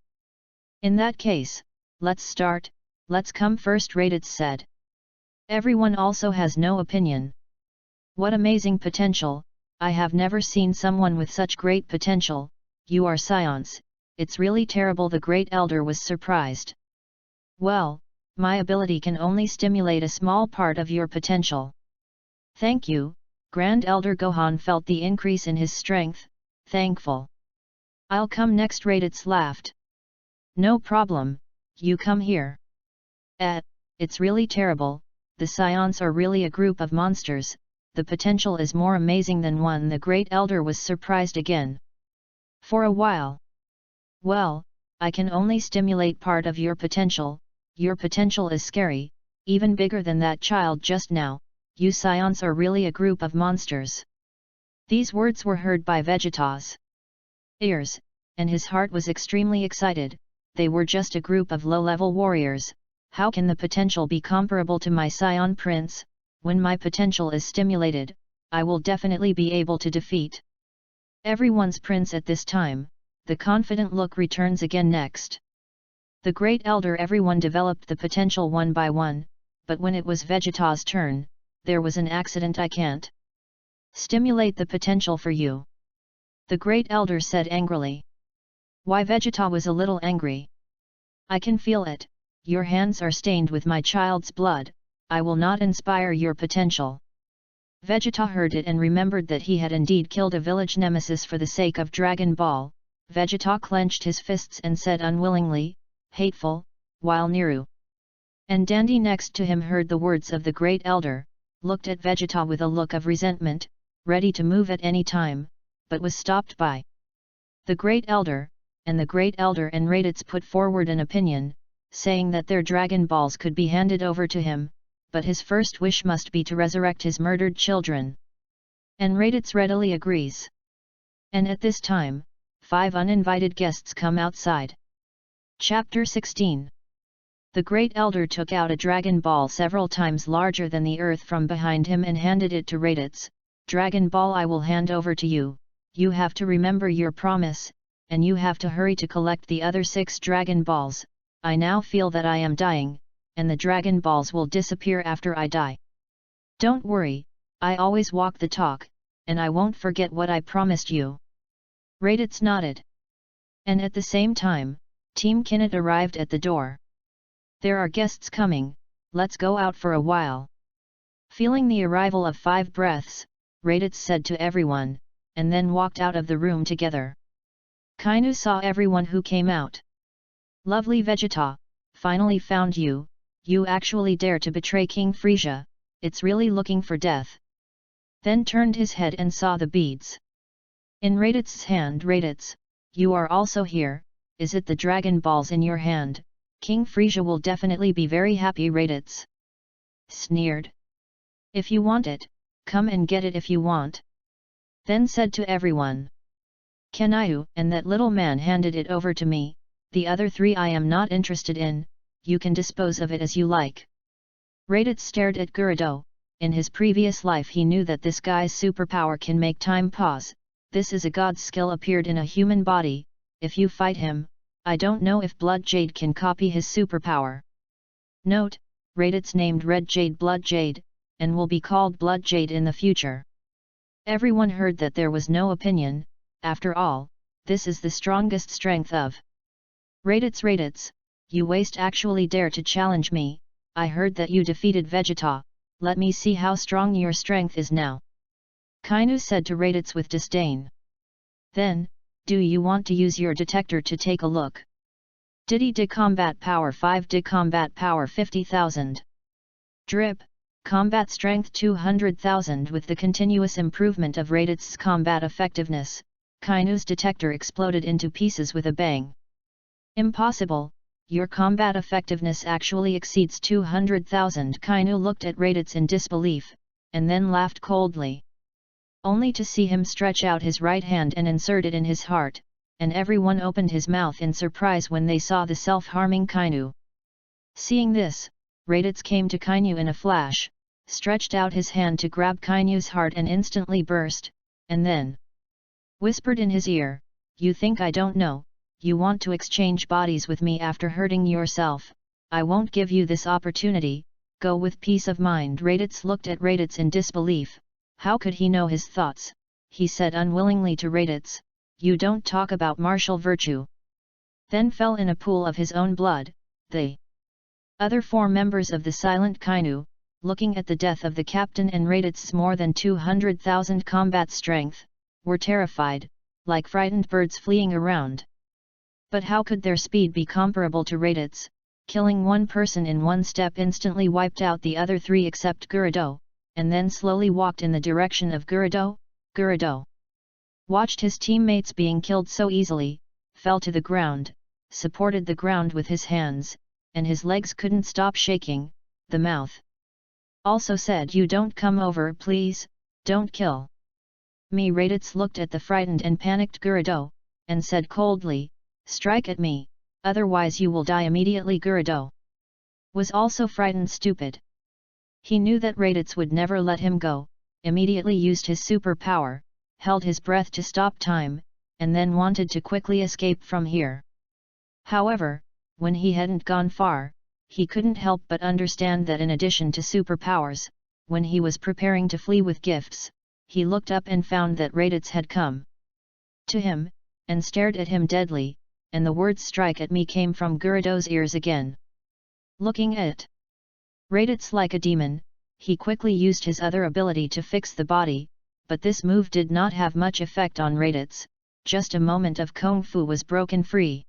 In that case, let's start, let's come first. Raditz said. Everyone also has no opinion. What amazing potential, I have never seen someone with such great potential. You are science, it's really terrible. The Great Elder was surprised. Well, my ability can only stimulate a small part of your potential. Thank you. Grand Elder Gohan felt the increase in his strength, thankful. I'll come next. Raditz laughed. No problem, you come here. It's really terrible, the Scions are really a group of monsters, the potential is more amazing than one. The Great Elder was surprised again. For a while. Well, I can only stimulate part of your potential is scary, even bigger than that child just now. You Scions are really a group of monsters. These words were heard by Vegeta's ears, and his heart was extremely excited. They were just a group of low-level warriors. How can the potential be comparable to my Scion Prince? When my potential is stimulated, I will definitely be able to defeat everyone's prince. At this time, the confident look returns again. Next, the Great Elder. Everyone developed the potential one by one, but when it was Vegeta's turn, there was an accident. I can't stimulate the potential for you, the Great Elder said angrily. Why? Vegeta was a little angry. I can feel it, your hands are stained with my child's blood, I will not inspire your potential. Vegeta heard it and remembered that he had indeed killed a village nemesis for the sake of Dragon Ball. Vegeta clenched his fists and said unwillingly, hateful, while Niru and Dandy next to him heard the words of the Great Elder, looked at Vegeta with a look of resentment, ready to move at any time, but was stopped by the Great Elder, and the Great Elder and Raditz put forward an opinion, saying that their Dragon Balls could be handed over to him, but his first wish must be to resurrect his murdered children. And RADITZ readily agrees. And at this time, 5 uninvited guests come outside. Chapter 16. The Great Elder took out a Dragon Ball several times larger than the earth from behind him and handed it to RADITZ. Dragon Ball I will hand over to you, you have to remember your promise, and you have to hurry to collect the other 6 Dragon Balls. I now feel that I am dying, and the Dragon Balls will disappear after I die. Don't worry, I always walk the talk, and I won't forget what I promised you. RADITZ nodded. And at the same time, Team Kinnett arrived at the door. There are guests coming, let's go out for a while. Feeling the arrival of 5 breaths, RADITZ said to everyone, and then walked out of the room together. Kainu saw everyone who came out. Lovely Vegeta, finally found you, you actually dare to betray King Frieza, it's really looking for death. Then turned his head and saw the beads. In RADITZ's hand. RADITZ, you are also here, is it the Dragon Balls in your hand? King Frieza will definitely be very happy. RADITZ sneered. If you want it, come and get it if you want. Then said to everyone. Kainu, and that little man handed it over to me, the other 3 I am not interested in, you can dispose of it as you like. RADITZ stared at Gerudo. In his previous life he knew that this guy's superpower can make time pause, this is a god's skill appeared in a human body, if you fight him, I don't know if Blood Jade can copy his superpower. Note, RADITZ named Red Jade Blood Jade, and will be called Blood Jade in the future. Everyone heard that there was no opinion, after all, this is the strongest strength of RADITZ. RADITZ, you waste actually dare to challenge me, I heard that you defeated Vegeta, let me see how strong your strength is now. Kainu said to RADITZ with disdain. Then, do you want to use your detector to take a look? Diddy de combat power 5 de combat power 50,000. Drip, combat strength 200,000. With the continuous improvement of RADITZ's combat effectiveness, Kainu's detector exploded into pieces with a bang. Impossible, your combat effectiveness actually exceeds 200,000. Kainu looked at RADITZ in disbelief, and then laughed coldly. Only to see him stretch out his right hand and insert it in his heart, and everyone opened his mouth in surprise when they saw the self-harming Kainu. Seeing this, RADITZ came to Kainu in a flash, stretched out his hand to grab Kainu's heart and instantly burst, and then whispered in his ear, you think I don't know, you want to exchange bodies with me after hurting yourself, I won't give you this opportunity, go with peace of mind. RADITZ looked at RADITZ in disbelief. How could he know his thoughts? He said unwillingly to RADITZ, you don't talk about martial virtue. Then fell in a pool of his own blood. The other 4 members of the silent Kainu, looking at the death of the captain and RADITZ's more than 200,000 combat strength, were terrified, like frightened birds fleeing around. But how could their speed be comparable to RADITZ? Killing one person in one step instantly wiped out the other 3 except Gerudo, and then slowly walked in the direction of Gerudo. Gerudo watched his teammates being killed so easily, fell to the ground, supported the ground with his hands, and his legs couldn't stop shaking. The mouth also said, you don't come over please, don't kill me. RADITZ looked at the frightened and panicked Gerudo, and said coldly, strike at me, otherwise you will die immediately. Gerudo was also frightened stupid. He knew that RADITZ would never let him go, immediately used his superpower, held his breath to stop time, and then wanted to quickly escape from here. However, when he hadn't gone far, he couldn't help but understand that in addition to superpowers, when he was preparing to flee with gifts, he looked up and found that RADITZ had come to him, and stared at him deadly, and the words strike at me came from Gerudo's ears again. Looking at RADITZ like a demon, he quickly used his other ability to fix the body, but this move did not have much effect on RADITZ. Just a moment of Kung Fu was broken free.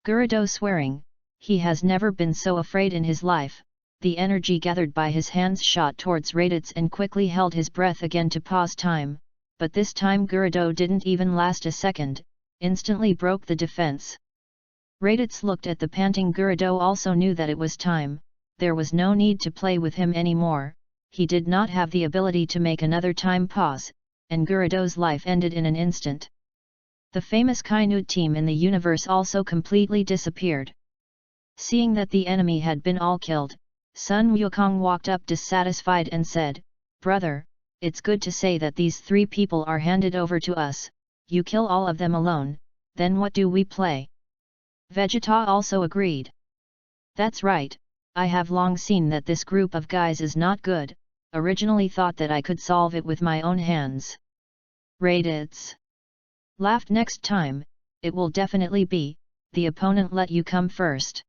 Gerudo swearing, he has never been so afraid in his life. The energy gathered by his hands shot towards RADITZ and quickly held his breath again to pause time, but this time Gerudo didn't even last a second, instantly broke the defense. RADITZ looked at the panting Gerudo, also knew that it was time. There was no need to play with him anymore, he did not have the ability to make another time pause, and Gerudo's life ended in an instant. The famous Kainut team in the universe also completely disappeared. Seeing that the enemy had been all killed, Sun Wukong walked up dissatisfied and said, "Brother, it's good to say that these 3 people are handed over to us, you kill all of them alone, then what do we play?" Vegeta also agreed. "That's right, I have long seen that this group of guys is not good, originally thought that I could solve it with my own hands." RADITZ laughed. "Next time, it will definitely be, the opponent let you come first.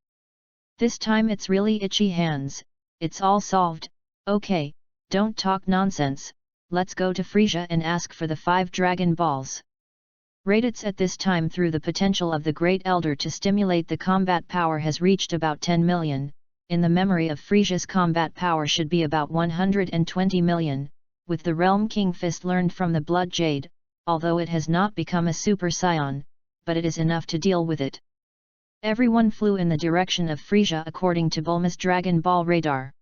This time it's really itchy hands, it's all solved, okay, don't talk nonsense, let's go to Frisia and ask for the 5 Dragon Balls." RADITZ at this time, through the potential of the Great Elder to stimulate the combat power, has reached about 10 million, in the memory of Frisia's combat power should be about 120 million, with the Realm King Fist learned from the Blood Jade, although it has not become a Super Saiyan, but it is enough to deal with it. Everyone flew in the direction of Frisia according to Bulma's Dragon Ball radar.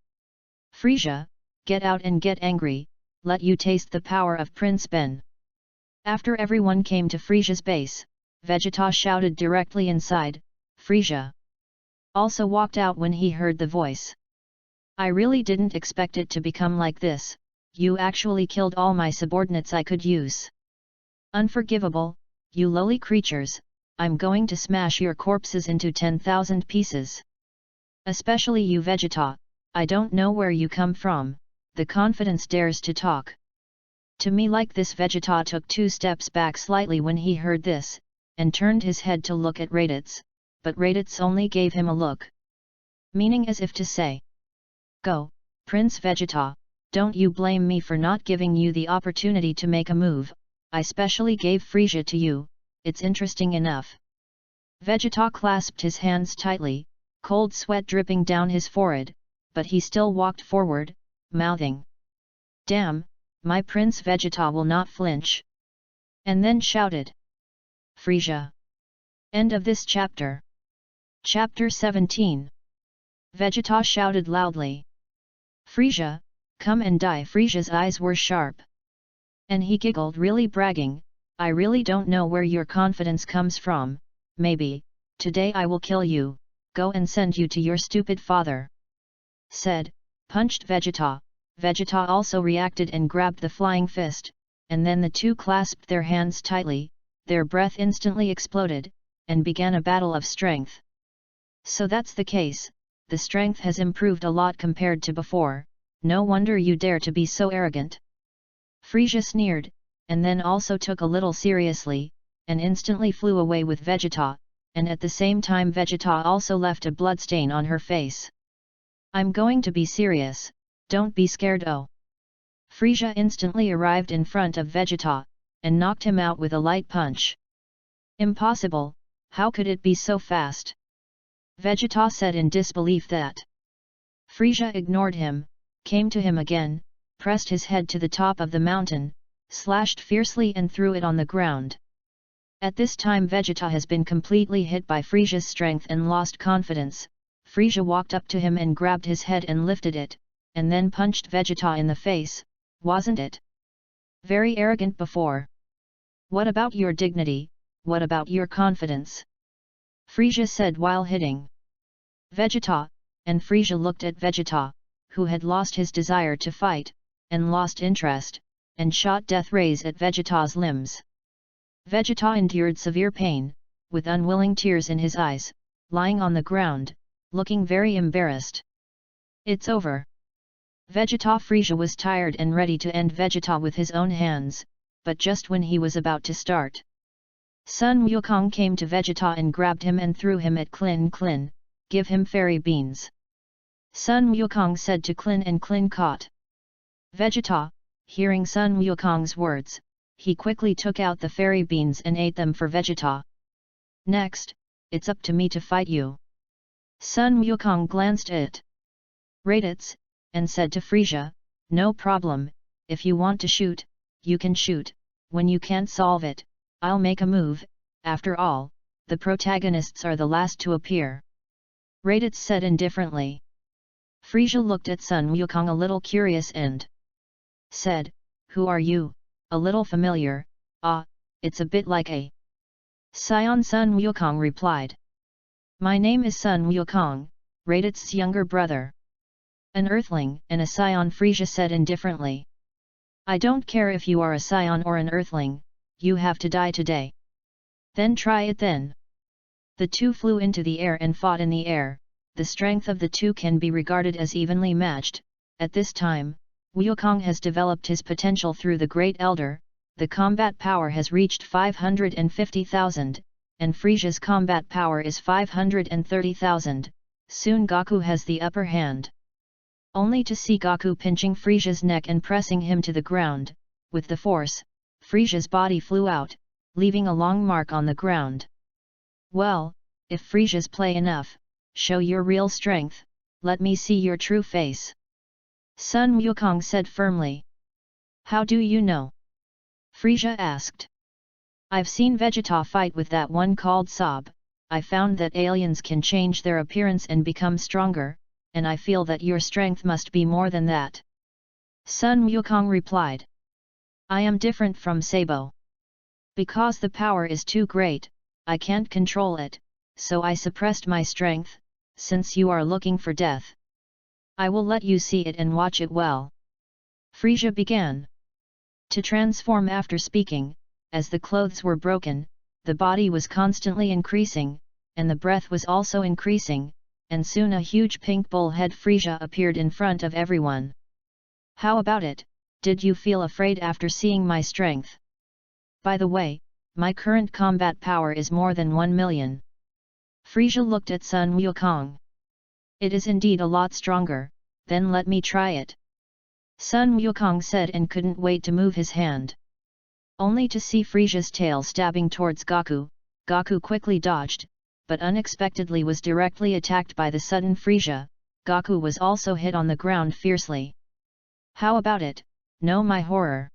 "Frisia, get out and get angry, let you taste the power of Prince Ben." After everyone came to Frisia's base, Vegeta shouted directly inside, "Frisia!" Also walked out when he heard the voice. "I really didn't expect it to become like this, you actually killed all my subordinates I could use. Unforgivable, you lowly creatures, I'm going to smash your corpses into 10,000 pieces. Especially you Vegeta, I don't know where you come from, the confidence dares to talk to me like this." Vegeta took 2 steps back slightly when he heard this, and turned his head to look at Raditz, but Raditz only gave him a look, meaning as if to say, "Go, Prince Vegeta, don't you blame me for not giving you the opportunity to make a move, I specially gave Frisia to you, it's interesting enough." Vegeta clasped his hands tightly, cold sweat dripping down his forehead, but he still walked forward, mouthing, "Damn, my Prince Vegeta will not flinch." And then shouted, "Frisia!" End of this chapter. Chapter 17. Vegeta shouted loudly, "Frisia, come and die!" Frisia's eyes were sharp, and he giggled, really bragging, "I really don't know where your confidence comes from, maybe, today I will kill you, go and send you to your stupid father," said, punched Vegeta. Vegeta also reacted and grabbed the flying fist, and then the 2 clasped their hands tightly, their breath instantly exploded, and began a battle of strength. "So that's the case, the strength has improved a lot compared to before, no wonder you dare to be so arrogant." Frisia sneered, and then also took a little seriously, and instantly flew away with Vegeta, and at the same time Vegeta also left a bloodstain on her face. "I'm going to be serious, don't be scared oh." Frisia instantly arrived in front of Vegeta, and knocked him out with a light punch. "Impossible, how could it be so fast?" Vegeta said in disbelief that. Frisia ignored him, came to him again, pressed his head to the top of the mountain, slashed fiercely and threw it on the ground. At this time Vegeta has been completely hit by Frisia's strength and lost confidence. Frisia walked up to him and grabbed his head and lifted it, and then punched Vegeta in the face. "Wasn't it very arrogant before? What about your dignity, what about your confidence?" Frisia said while hitting Vegeta, and Frisia looked at Vegeta, who had lost his desire to fight, and lost interest, and shot death rays at Vegeta's limbs. Vegeta endured severe pain, with unwilling tears in his eyes, lying on the ground, looking very embarrassed. "It's over." Vegeta Frisia was tired and ready to end Vegeta with his own hands, but just when he was about to start, Sun Wukong came to Vegeta and grabbed him and threw him at Klin. "Give him fairy beans," Sun Wukong said to Klin, and Klin caught Vegeta. Hearing Sun Wukong's words, he quickly took out the fairy beans and ate them for Vegeta. "Next, it's up to me to fight you." Sun Wukong glanced at Raditz, and said to Frisia, "No problem, if you want to shoot, you can shoot, when you can't solve it, I'll make a move, after all, the protagonists are the last to appear." Raditz said indifferently. Frisia looked at Sun Wukong a little curious and said, "Who are you, a little familiar, it's a bit like a scion. Sun Wukong replied. My name is Sun Wukong, RADITZ's younger brother. An earthling and a scion, Frisia said indifferently. I don't care if you are a scion or an earthling, you have to die today. Then try it then. The two flew into the air and fought in the air. The strength of the two can be regarded as evenly matched. At this time, Wukong has developed his potential through the Great Elder. The combat power has reached 550,000, and Frisia's combat power is 530,000. Soon Gaku has the upper hand. Only to see Gaku pinching Frisia's neck and pressing him to the ground. With the force, Frisia's body flew out, leaving a long mark on the ground. Well, if Frisia's play enough, show your real strength, let me see your true face. Sun Wukong said firmly. How do you know? Frisia asked. I've seen Vegeta fight with that one called Sob. I found that aliens can change their appearance and become stronger, and I feel that your strength must be more than that. Sun Wukong replied. I am different from Sabo. Because the power is too great, I can't control it, so I suppressed my strength. Since you are looking for death, I will let you see it and watch it well. Frisia began to transform after speaking. As the clothes were broken, the body was constantly increasing, and the breath was also increasing, and soon a huge pink bullhead Frisia appeared in front of everyone. How about it, did you feel afraid after seeing my strength? By the way, my current combat power is more than 1 million. Frisia looked at Sun Wukong. It is indeed a lot stronger, then let me try it. Sun Wukong said and couldn't wait to move his hand. Only to see Frisia's tail stabbing towards Gaku. Gaku quickly dodged, but unexpectedly was directly attacked by the sudden Frisia. Gaku was also hit on the ground fiercely. How about it, know my horror?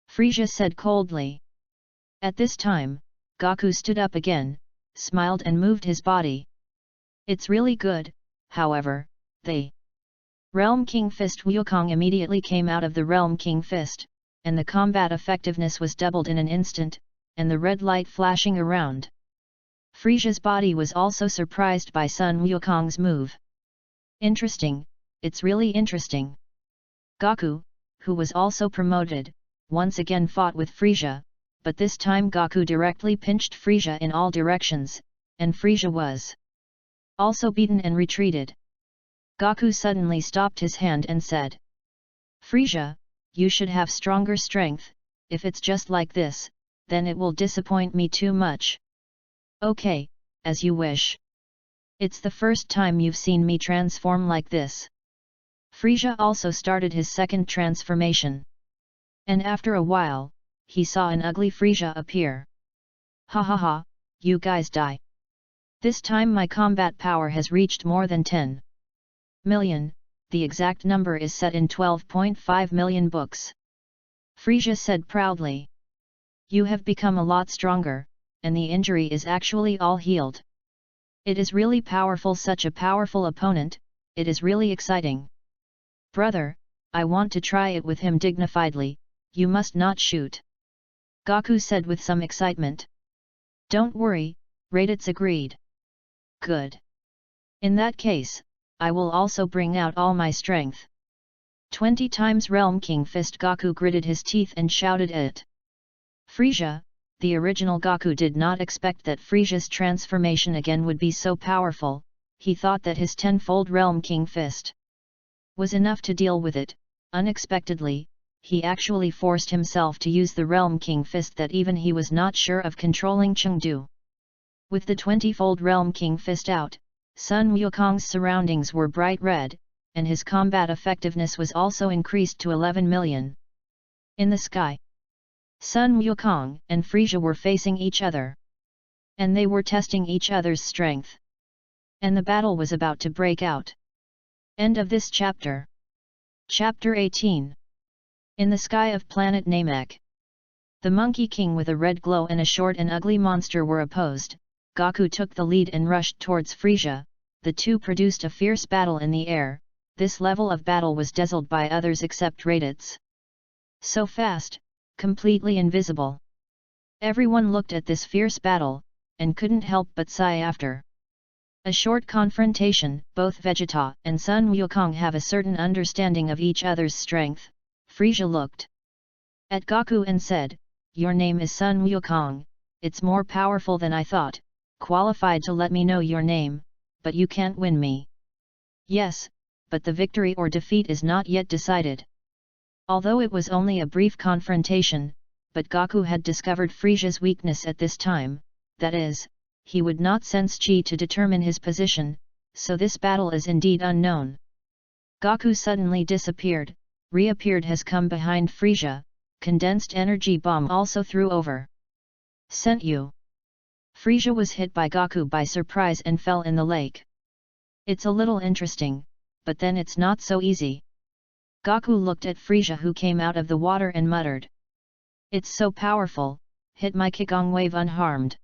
Frisia said coldly. At this time, Gaku stood up again, smiled and moved his body. It's really good, however, the Realm King Fist. Wukong immediately came out of the Realm King Fist, and the combat effectiveness was doubled in an instant, and the red light flashing around. Frisia's body was also surprised by Sun Wukong's move. Interesting, it's really interesting. Gaku, who was also promoted, once again fought with Frisia, but this time Gaku directly pinched Frisia in all directions, and Frisia was also beaten and retreated. Gaku suddenly stopped his hand and said, Frisia, you should have stronger strength. If it's just like this, then it will disappoint me too much. Okay, as you wish. It's the first time you've seen me transform like this. Frisia also started his second transformation. And after a while, he saw an ugly Frisia appear. Ha ha ha, you guys die. This time my combat power has reached more than 10 million, the exact number is set in 12.5 million books. Frisia said proudly. You have become a lot stronger, and the injury is actually all healed. It is really powerful, such a powerful opponent, it is really exciting. Brother, I want to try it with him dignifiedly, you must not shoot. Gaku said with some excitement. Don't worry, RADITZ agreed. Good. In that case, I will also bring out all my strength. 20 times Realm King Fist. Gaku gritted his teeth and shouted it. Frisia, the original Gaku, did not expect that Frisia's transformation again would be so powerful. He thought that his 10-fold Realm King Fist was enough to deal with it. Unexpectedly, he actually forced himself to use the Realm King Fist that even he was not sure of controlling Chengdu. With the 20-fold Realm King Fist out, Sun Wukong's surroundings were bright red, and his combat effectiveness was also increased to 11 million. In the sky, Sun Wukong and Frisia were facing each other. And they were testing each other's strength. And the battle was about to break out. End of this chapter. Chapter 18. In the sky of planet Namek. The Monkey King with a red glow and a short and ugly monster were opposed. Gaku took the lead and rushed towards Frisia. The two produced a fierce battle in the air. This level of battle was dazzled by others except RADITZ. So fast, completely invisible. Everyone looked at this fierce battle, and couldn't help but sigh after. A short confrontation. Both Vegeta and Sun Wukong have a certain understanding of each other's strength. Frieza looked at Goku and said, "Your name is Sun Wukong, it's more powerful than I thought, qualified to let me know your name, but you can't win me." "Yes, but the victory or defeat is not yet decided." Although it was only a brief confrontation, but Goku had discovered Frieza's weakness at this time, that is, he would not sense chi to determine his position, so this battle is indeed unknown. Goku suddenly disappeared, reappeared, has come behind Frieza, condensed energy bomb also threw over. "Sent you." Frieza was hit by Goku by surprise and fell in the lake. It's a little interesting, but then it's not so easy. Goku looked at Frieza who came out of the water and muttered, "It's so powerful, hit my Kigong wave unharmed."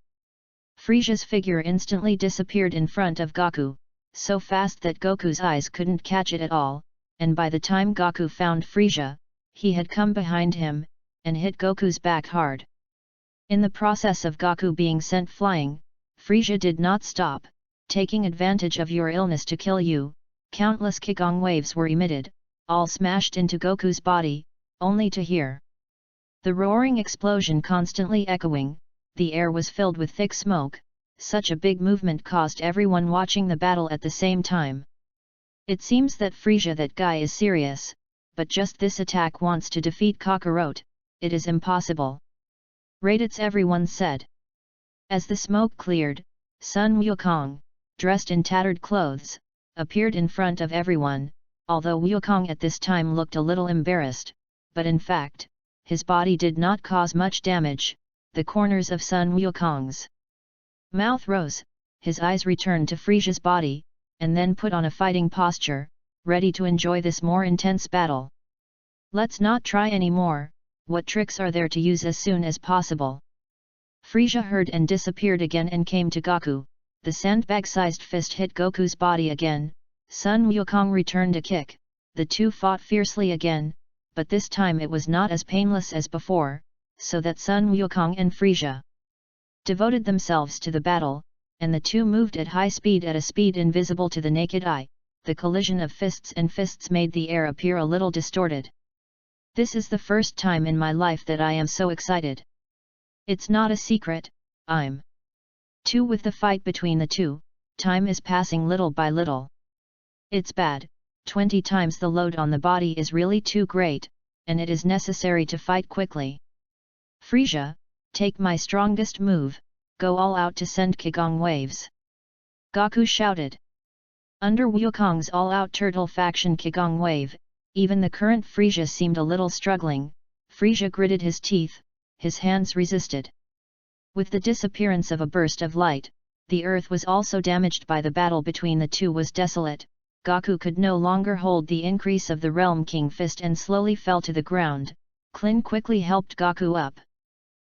Frieza's figure instantly disappeared in front of Goku, so fast that Goku's eyes couldn't catch it at all, and by the time Goku found Frieza, he had come behind him, and hit Goku's back hard. In the process of Goku being sent flying, Frieza did not stop, taking advantage of your illness to kill you. Countless Kigong waves were emitted, all smashed into Goku's body, only to hear the roaring explosion constantly echoing. The air was filled with thick smoke. Such a big movement caused everyone watching the battle at the same time. It seems that Frieza, that guy, is serious, but just this attack wants to defeat Kakarot. It is impossible. "RADITZ," everyone said. As the smoke cleared, Sun Wukong, dressed in tattered clothes, appeared in front of everyone, although Wukong at this time looked a little embarrassed, but in fact, his body did not cause much damage. The corners of Sun Wukong's mouth rose, his eyes returned to Frieza's body, and then put on a fighting posture, ready to enjoy this more intense battle. "Let's not try any more. What tricks are there to use as soon as possible?" Frieza heard and disappeared again and came to Goku. The sandbag-sized fist hit Goku's body again. Sun Wukong returned a kick. The two fought fiercely again, but this time it was not as painless as before, so that Sun Wukong and Frieza devoted themselves to the battle, and the two moved at high speed, at a speed invisible to the naked eye. The collision of fists and fists made the air appear a little distorted. "This is the first time in my life that I am so excited. It's not a secret, I'm too with the fight between the two. Time is passing little by little. It's bad. 20 times the load on the body is really too great, and it is necessary to fight quickly. Frieza, take my strongest move, go all out to send Kigong waves." Goku shouted. Under Wukong's all-out turtle faction Kigong wave, even the current Frieza seemed a little struggling. Frieza gritted his teeth, his hands resisted. With the disappearance of a burst of light, the earth was also damaged by the battle between the two was desolate. Goku could no longer hold the increase of the Realm King fist and slowly fell to the ground. Klin quickly helped Goku up.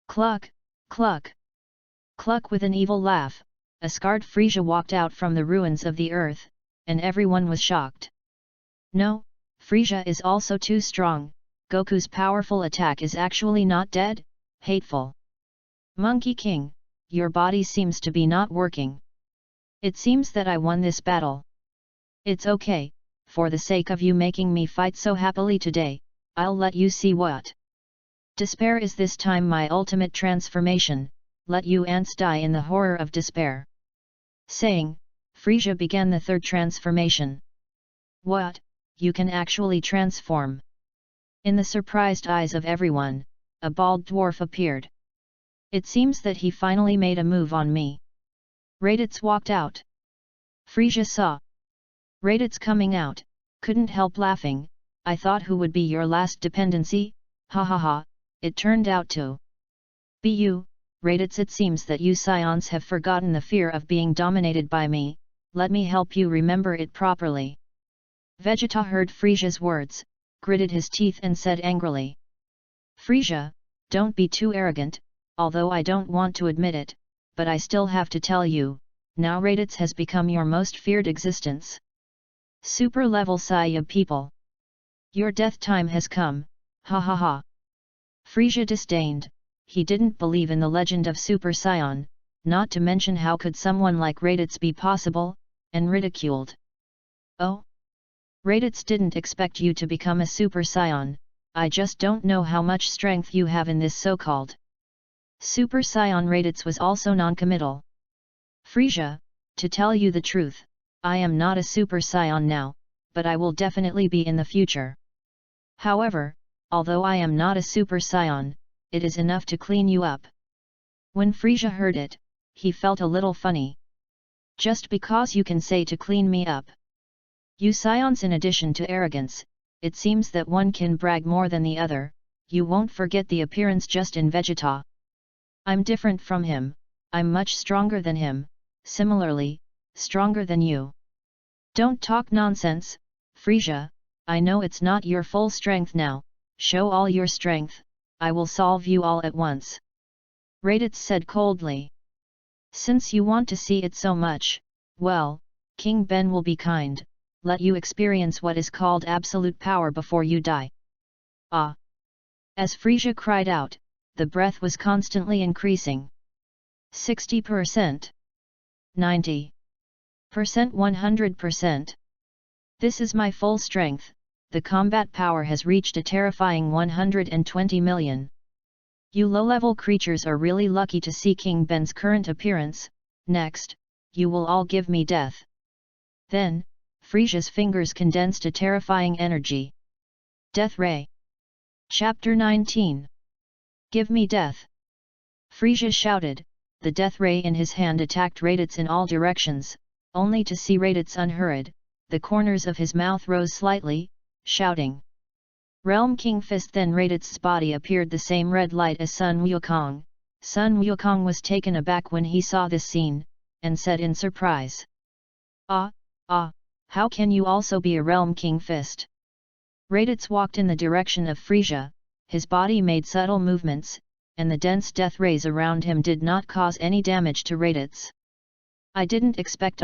"Cluck, cluck, cluck!" With an evil laugh, a scarred Frieza walked out from the ruins of the earth, and everyone was shocked. "No, Frieza is also too strong. Goku's powerful attack is actually not dead? Hateful! Monkey King, your body seems to be not working. It seems that I won this battle. It's okay, for the sake of you making me fight so happily today, I'll let you see what despair is this time, my ultimate transformation. Let you ants die in the horror of despair." Saying, Frieza began the third transformation. "What? You can actually transform?" In the surprised eyes of everyone, a bald dwarf appeared. "It seems that he finally made a move on me." RADITZ walked out. Frieza saw RADITZ coming out, couldn't help laughing. "I thought who would be your last dependency? Ha ha ha, it turned out to be you, RADITZ. It seems that you Scions have forgotten the fear of being dominated by me. Let me help you remember it properly." Vegeta heard Frieza's words, gritted his teeth and said angrily, "Frieza, don't be too arrogant, although I don't want to admit it, but I still have to tell you, now RADITZ has become your most feared existence. Super level Saiyajin people. Your death time has come, ha ha ha." Frisia disdained, he didn't believe in the legend of Super Saiyan, not to mention how could someone like RADITZ be possible, and ridiculed. Oh? RADITZ didn't expect you to become a Super Saiyan, I just don't know how much strength you have in this so-called Super Saiyan. RADITZ was also non-committal. Frisia, to tell you the truth, I am not a Super Saiyan now, but I will definitely be in the future. However, although I am not a Super Saiyan, it is enough to clean you up. When Frisia heard it, he felt a little funny. Just because you can say to clean me up. You Saiyans, in addition to arrogance, it seems that one can brag more than the other, you won't forget the appearance just in Vegeta. I'm different from him, I'm much stronger than him, similarly, stronger than you. Don't talk nonsense, Frisia, I know it's not your full strength now, show all your strength, I will solve you all at once. RADITZ said coldly. Since you want to see it so much, well, King Ben will be kind, let you experience what is called absolute power before you die. Ah! As Frisia cried out, the breath was constantly increasing. 60%. 90%. 100%. This is my full strength, the combat power has reached a terrifying 120 million. You low-level creatures are really lucky to see King Ben's current appearance, next, you will all give me death. Then, Frisia's fingers condensed a terrifying energy. Death Ray. Chapter 19. Give me death. Frisia shouted, the death ray in his hand attacked RADITZ in all directions, only to see RADITZ unhurried, the corners of his mouth rose slightly, shouting. Realm King Fist. Then RADITZ's body appeared the same red light as Sun Wukong. Sun Wukong was taken aback when he saw this scene, and said in surprise. How can you also be a Realm King Fist? RADITZ walked in the direction of Frisia, his body made subtle movements, and the dense death rays around him did not cause any damage to RADITZ. I didn't expect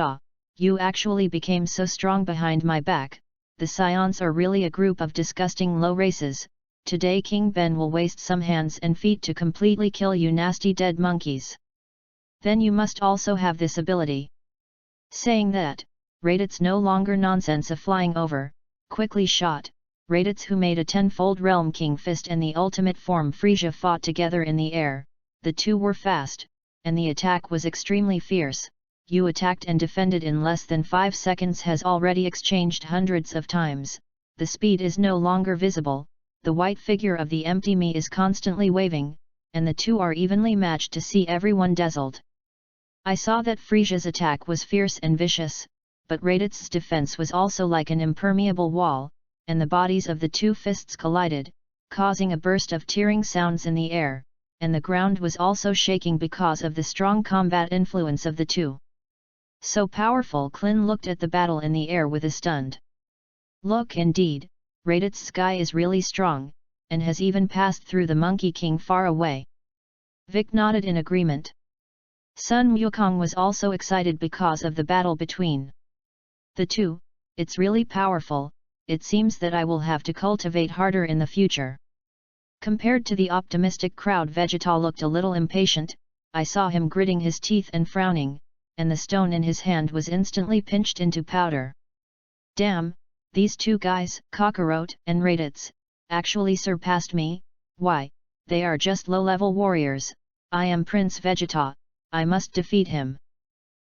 you actually became so strong behind my back, the Saiyans are really a group of disgusting low races, today King Ben will waste some hands and feet to completely kill you nasty dead monkeys. Then you must also have this ability. Saying that, RADITZ no longer nonsense of flying over, quickly shot, RADITZ who made a tenfold Realm King Fist and the ultimate form Frisia fought together in the air, the two were fast, and the attack was extremely fierce. You attacked and defended in less than 5 seconds has already exchanged hundreds of times, the speed is no longer visible, the white figure of the empty me is constantly waving, and the two are evenly matched to see everyone dazzled. I saw that Frisia's attack was fierce and vicious, but RADITZ's defense was also like an impermeable wall, and the bodies of the two fists collided, causing a burst of tearing sounds in the air, and the ground was also shaking because of the strong combat influence of the two. So powerful. Klin looked at the battle in the air with a stunned look. Indeed, RADITZ's sky is really strong, and has even passed through the Monkey King far away. Vic nodded in agreement. Sun Wukong was also excited because of the battle between the two. It's really powerful, it seems that I will have to cultivate harder in the future. Compared to the optimistic crowd, Vegeta looked a little impatient, I saw him gritting his teeth and frowning, and the stone in his hand was instantly pinched into powder. Damn, these two guys, Kakarot and RADITZ, actually surpassed me. Why, they are just low-level warriors. I am Prince Vegeta, I must defeat him.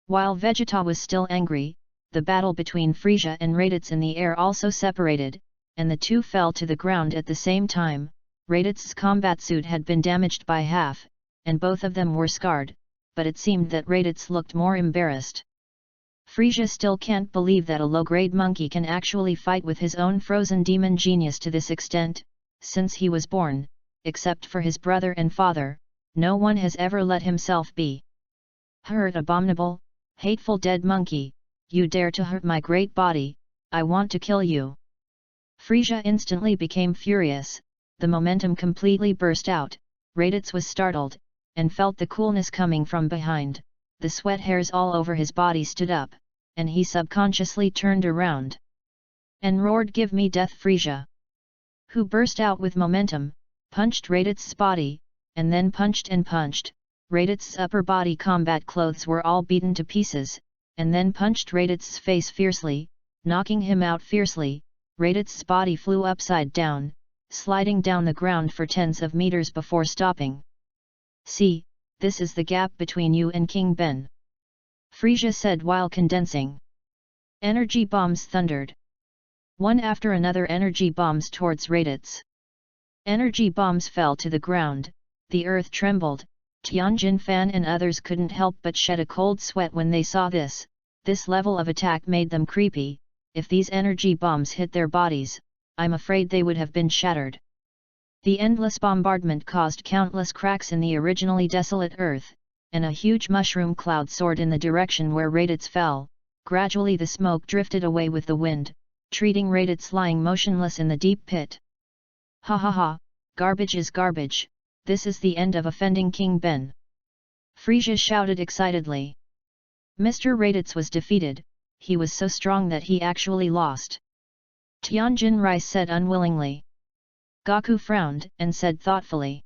While Vegeta was still angry, the battle between Frisia and RADITZ in the air also separated, and the two fell to the ground at the same time. RADITZ's combat suit had been damaged by half, and both of them were scarred, but it seemed that RADITZ looked more embarrassed. Frisia still can't believe that a low-grade monkey can actually fight with his own frozen demon genius to this extent. Since he was born, except for his brother and father, no one has ever let himself be hurt. Abominable, hateful dead monkey, you dare to hurt my great body, I want to kill you. Frisia instantly became furious, the momentum completely burst out. RADITZ was startled, and felt the coolness coming from behind, the sweat hairs all over his body stood up, and he subconsciously turned around and roared, "Give me death!" Frisia, who burst out with momentum, punched RADITZ's body, and then punched and punched. RADITZ's upper body combat clothes were all beaten to pieces, and then punched RADITZ's face fiercely, knocking him out fiercely. RADITZ's body flew upside down, sliding down the ground for tens of meters before stopping. "See, this is the gap between you and King Ben," Frisia said while condensing. Energy bombs thundered. One after another energy bombs towards RADITZ. Energy bombs fell to the ground, the earth trembled. Tianjin Fan and others couldn't help but shed a cold sweat when they saw this. This level of attack made them creepy. If these energy bombs hit their bodies, I'm afraid they would have been shattered. The endless bombardment caused countless cracks in the originally desolate earth, and a huge mushroom cloud soared in the direction where RADITZ fell. Gradually the smoke drifted away with the wind, treating RADITZ lying motionless in the deep pit. "Ha ha ha, garbage is garbage, this is the end of offending King Ben," Frisia shouted excitedly. Mr. RADITZ was defeated. He was so strong that he actually lost. Tianjin Rai said unwillingly. Gaku frowned and said thoughtfully.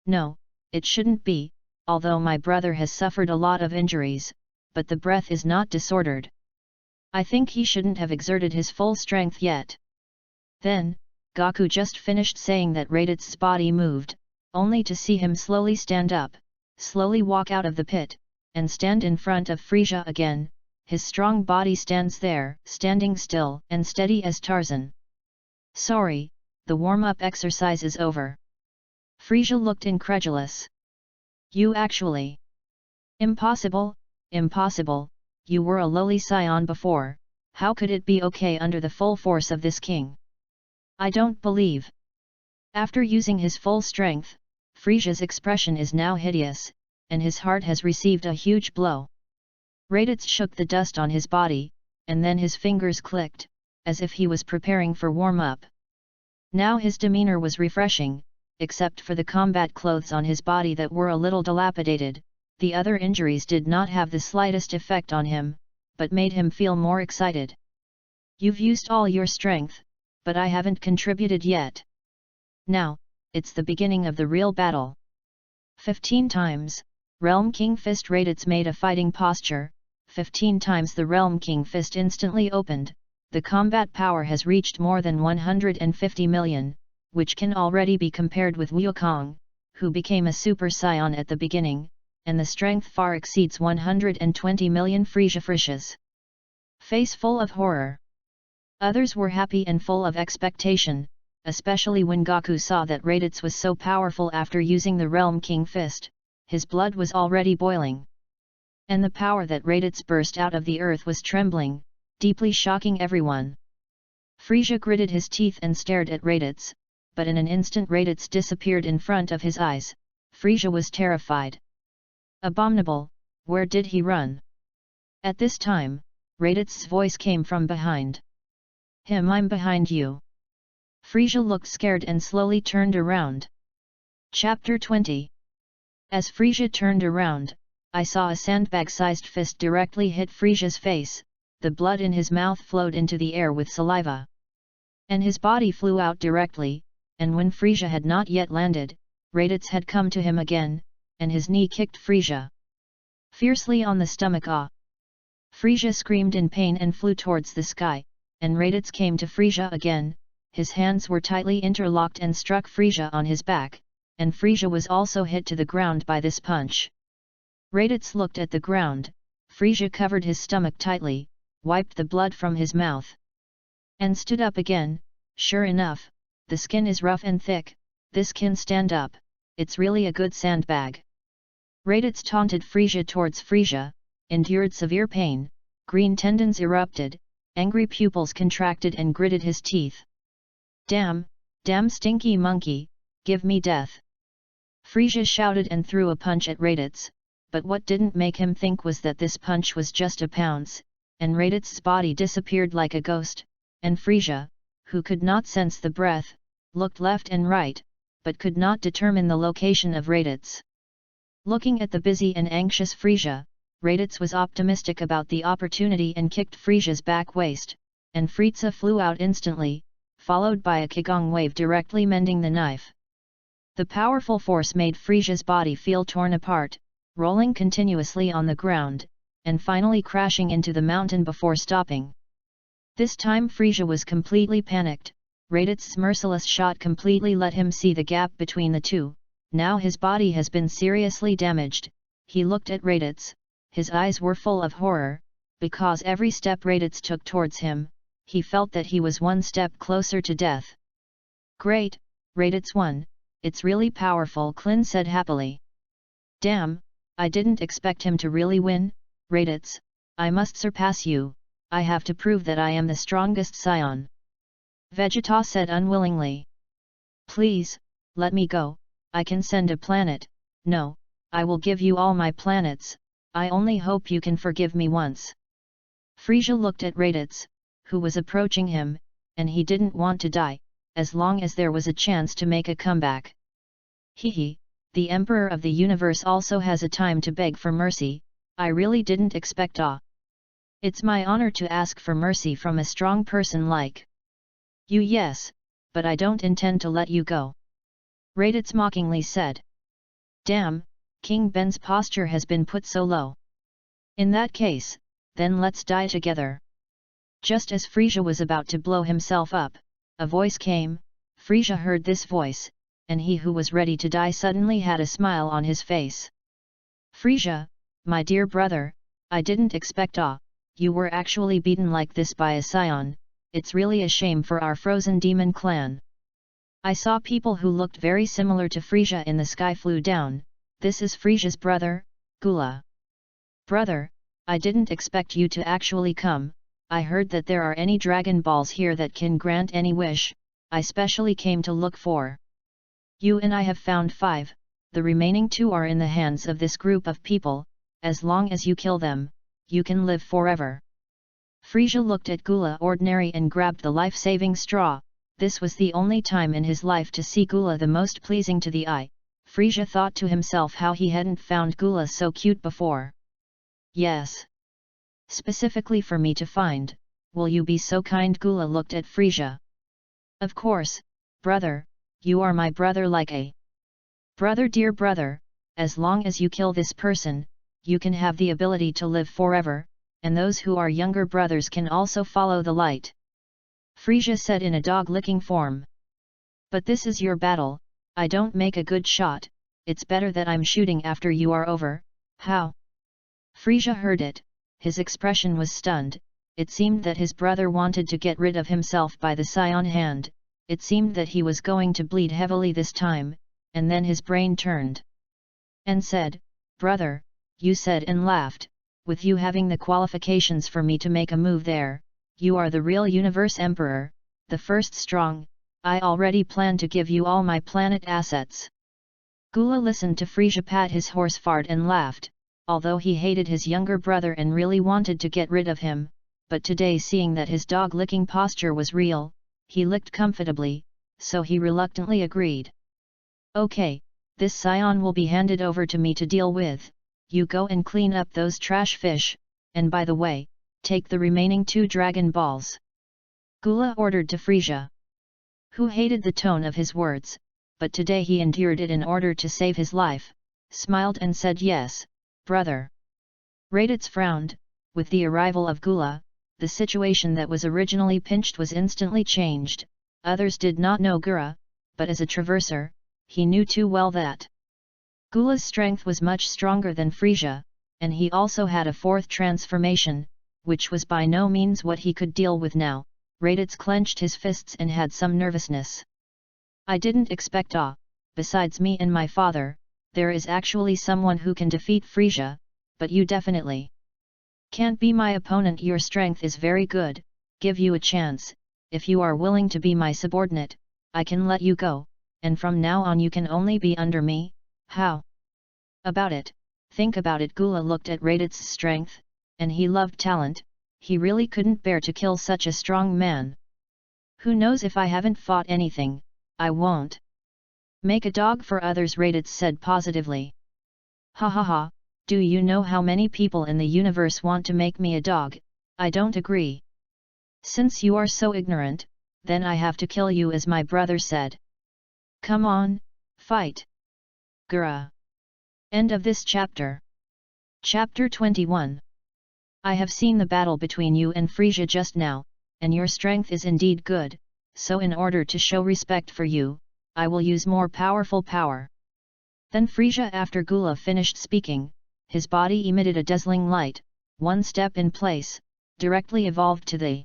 "No, it shouldn't be, although my brother has suffered a lot of injuries, but the breath is not disordered. I think he shouldn't have exerted his full strength yet." Then, Gaku just finished saying that RADITZ's body moved, only to see him slowly stand up, slowly walk out of the pit, and stand in front of Frisia again. His strong body stands there, standing still and steady as Tarzan. "Sorry, the warm-up exercise is over." Frisia looked incredulous. "You actually..." "Impossible, impossible, you were a lowly scion before, how could it be okay under the full force of this king? I don't believe." After using his full strength, Frisia's expression is now hideous, and his heart has received a huge blow. RADITZ shook the dust on his body, and then his fingers clicked, as if he was preparing for warm-up. Now his demeanor was refreshing, except for the combat clothes on his body that were a little dilapidated. The other injuries did not have the slightest effect on him, but made him feel more excited. "You've used all your strength, but I haven't contributed yet. Now, it's the beginning of the real battle." 15 times, Realm King Fist RADITZ made a fighting posture. 15 times the Realm King Fist instantly opened. The combat power has reached more than 150 million, which can already be compared with Wukong, who became a Super Saiyan at the beginning, and the strength far exceeds 120 million Frisia's face full of horror. Others were happy and full of expectation, especially when Gaku saw that RADITZ was so powerful after using the Realm King Fist. His blood was already boiling. And the power that RADITZ burst out of the earth was trembling, deeply shocking everyone. Frisia gritted his teeth and stared at RADITZ, but in an instant RADITZ disappeared in front of his eyes. Frisia was terrified. "Abominable, where did he run?" At this time, RADITZ's voice came from behind. I'm behind you." Frisia looked scared and slowly turned around. Chapter 20. As Frisia turned around, I saw a sandbag-sized fist directly hit Frisia's face. The blood in his mouth flowed into the air with saliva. And his body flew out directly, and when Frisia had not yet landed, RADITZ had come to him again, and his knee kicked Frisia fiercely on the stomach. "Ah!" Frisia screamed in pain and flew towards the sky, and RADITZ came to Frisia again. His hands were tightly interlocked and struck Frisia on his back, and Frisia was also hit to the ground by this punch. RADITZ looked at the ground. Frisia covered his stomach tightly, wiped the blood from his mouth, and stood up again. "Sure enough, the skin is rough and thick, this can stand up, it's really a good sandbag." RADITZ taunted Frisia towards Frisia, endured severe pain, green tendons erupted, angry pupils contracted and gritted his teeth. Damn stinky monkey, give me death!" Frisia shouted and threw a punch at RADITZ, but what didn't make him think was that this punch was just a pounce, and RADITZ's body disappeared like a ghost, and Frisia, who could not sense the breath, looked left and right, but could not determine the location of RADITZ. Looking at the busy and anxious Frisia, RADITZ was optimistic about the opportunity and kicked Frisia's back waist, and Frieza flew out instantly, followed by a Qigong wave directly mending the knife. The powerful force made Frisia's body feel torn apart, rolling continuously on the ground, and finally crashing into the mountain before stopping. This time Frisia was completely panicked. RADITZ's merciless shot completely let him see the gap between the two. Now his body has been seriously damaged. He looked at RADITZ. His eyes were full of horror, because every step RADITZ took towards him, he felt that he was one step closer to death. Great, RADITZ won, it's really powerful, Clint said happily. Damn, I didn't expect him to really win, RADITZ, I must surpass you, I have to prove that I am the strongest scion. Vegeta said unwillingly. Please, let me go, I can send a planet. No, I will give you all my planets, I only hope you can forgive me once. Frisia looked at RADITZ, who was approaching him, and he didn't want to die, as long as there was a chance to make a comeback. Hehe, the Emperor of the Universe also has a time to beg for mercy, I really didn't expect It's my honor to ask for mercy from a strong person like you. Yes, but I don't intend to let you go. RADITZ mockingly said. Damn, King Ben's posture has been put so low. In that case, then let's die together. Just as Frisia was about to blow himself up, a voice came. Frisia heard this voice, and he who was ready to die suddenly had a smile on his face. Frisia, my dear brother, I didn't expect you were actually beaten like this by a scion, it's really a shame for our frozen demon clan. I saw people who looked very similar to Frisia in the sky flew down. This is Frisia's brother, Gula. Brother, I didn't expect you to actually come. I heard that there are any Dragon Balls here that can grant any wish, I specially came to look for you, and I have found 5, the remaining 2 are in the hands of this group of people, as long as you kill them, you can live forever. Frisia looked at Gula ordinary and grabbed the life-saving straw. This was the only time in his life to see Gula the most pleasing to the eye. Frisia thought to himself how he hadn't found Gula so cute before. Yes. Specifically for me to find, will you be so kind? Gula looked at Frisia. Of course, brother, you are my brother like a brother. Dear brother, as long as you kill this person, you can have the ability to live forever, and those who are younger brothers can also follow the light. Frisia said in a dog-licking form. But this is your battle, I don't make a good shot, it's better that I'm shooting after you are over. How? Frisia heard it, his expression was stunned. It seemed that his brother wanted to get rid of himself by the scion hand, it seemed that he was going to bleed heavily this time, and then his brain turned and said, brother, you said and laughed, with you having the qualifications for me to make a move there, you are the real Universe Emperor, the first strong, I already plan to give you all my planet assets. Gula listened to Frisia pat his horse fart and laughed, although he hated his younger brother and really wanted to get rid of him, but today seeing that his dog-licking posture was real, he licked comfortably, so he reluctantly agreed. Okay, this scion will be handed over to me to deal with, you go and clean up those trash fish, and by the way, take the remaining 2 Dragon Balls. Gula ordered to Frisia, who hated the tone of his words, but today he endured it in order to save his life, smiled and said yes, brother. RADITZ frowned. With the arrival of Gula, the situation that was originally pinched was instantly changed. Others did not know Gura, but as a traverser, he knew too well that Gula's strength was much stronger than Frisia, and he also had a 4th transformation, which was by no means what he could deal with now. RADITZ clenched his fists and had some nervousness. I didn't expect besides me and my father, there is actually someone who can defeat Frisia, but you definitely can't be my opponent. Your strength is very good, give you a chance, if you are willing to be my subordinate, I can let you go, and from now on you can only be under me. How about it? Think about it. Gula looked at RADITZ's strength, and he loved talent, he really couldn't bear to kill such a strong man. Who knows, if I haven't fought anything, I won't make a dog for others, RADITZ said positively. Ha ha ha, do you know how many people in the universe want to make me a dog? I don't agree. Since you are so ignorant, then I have to kill you, as my brother said. Come on, Fight! Gura! End of this chapter. Chapter 21. I have seen the battle between you and Frisia just now, and your strength is indeed good, so in order to show respect for you, I will use more powerful power. Then Frisia, after Gula finished speaking, his body emitted a dazzling light, one step in place, directly evolved to the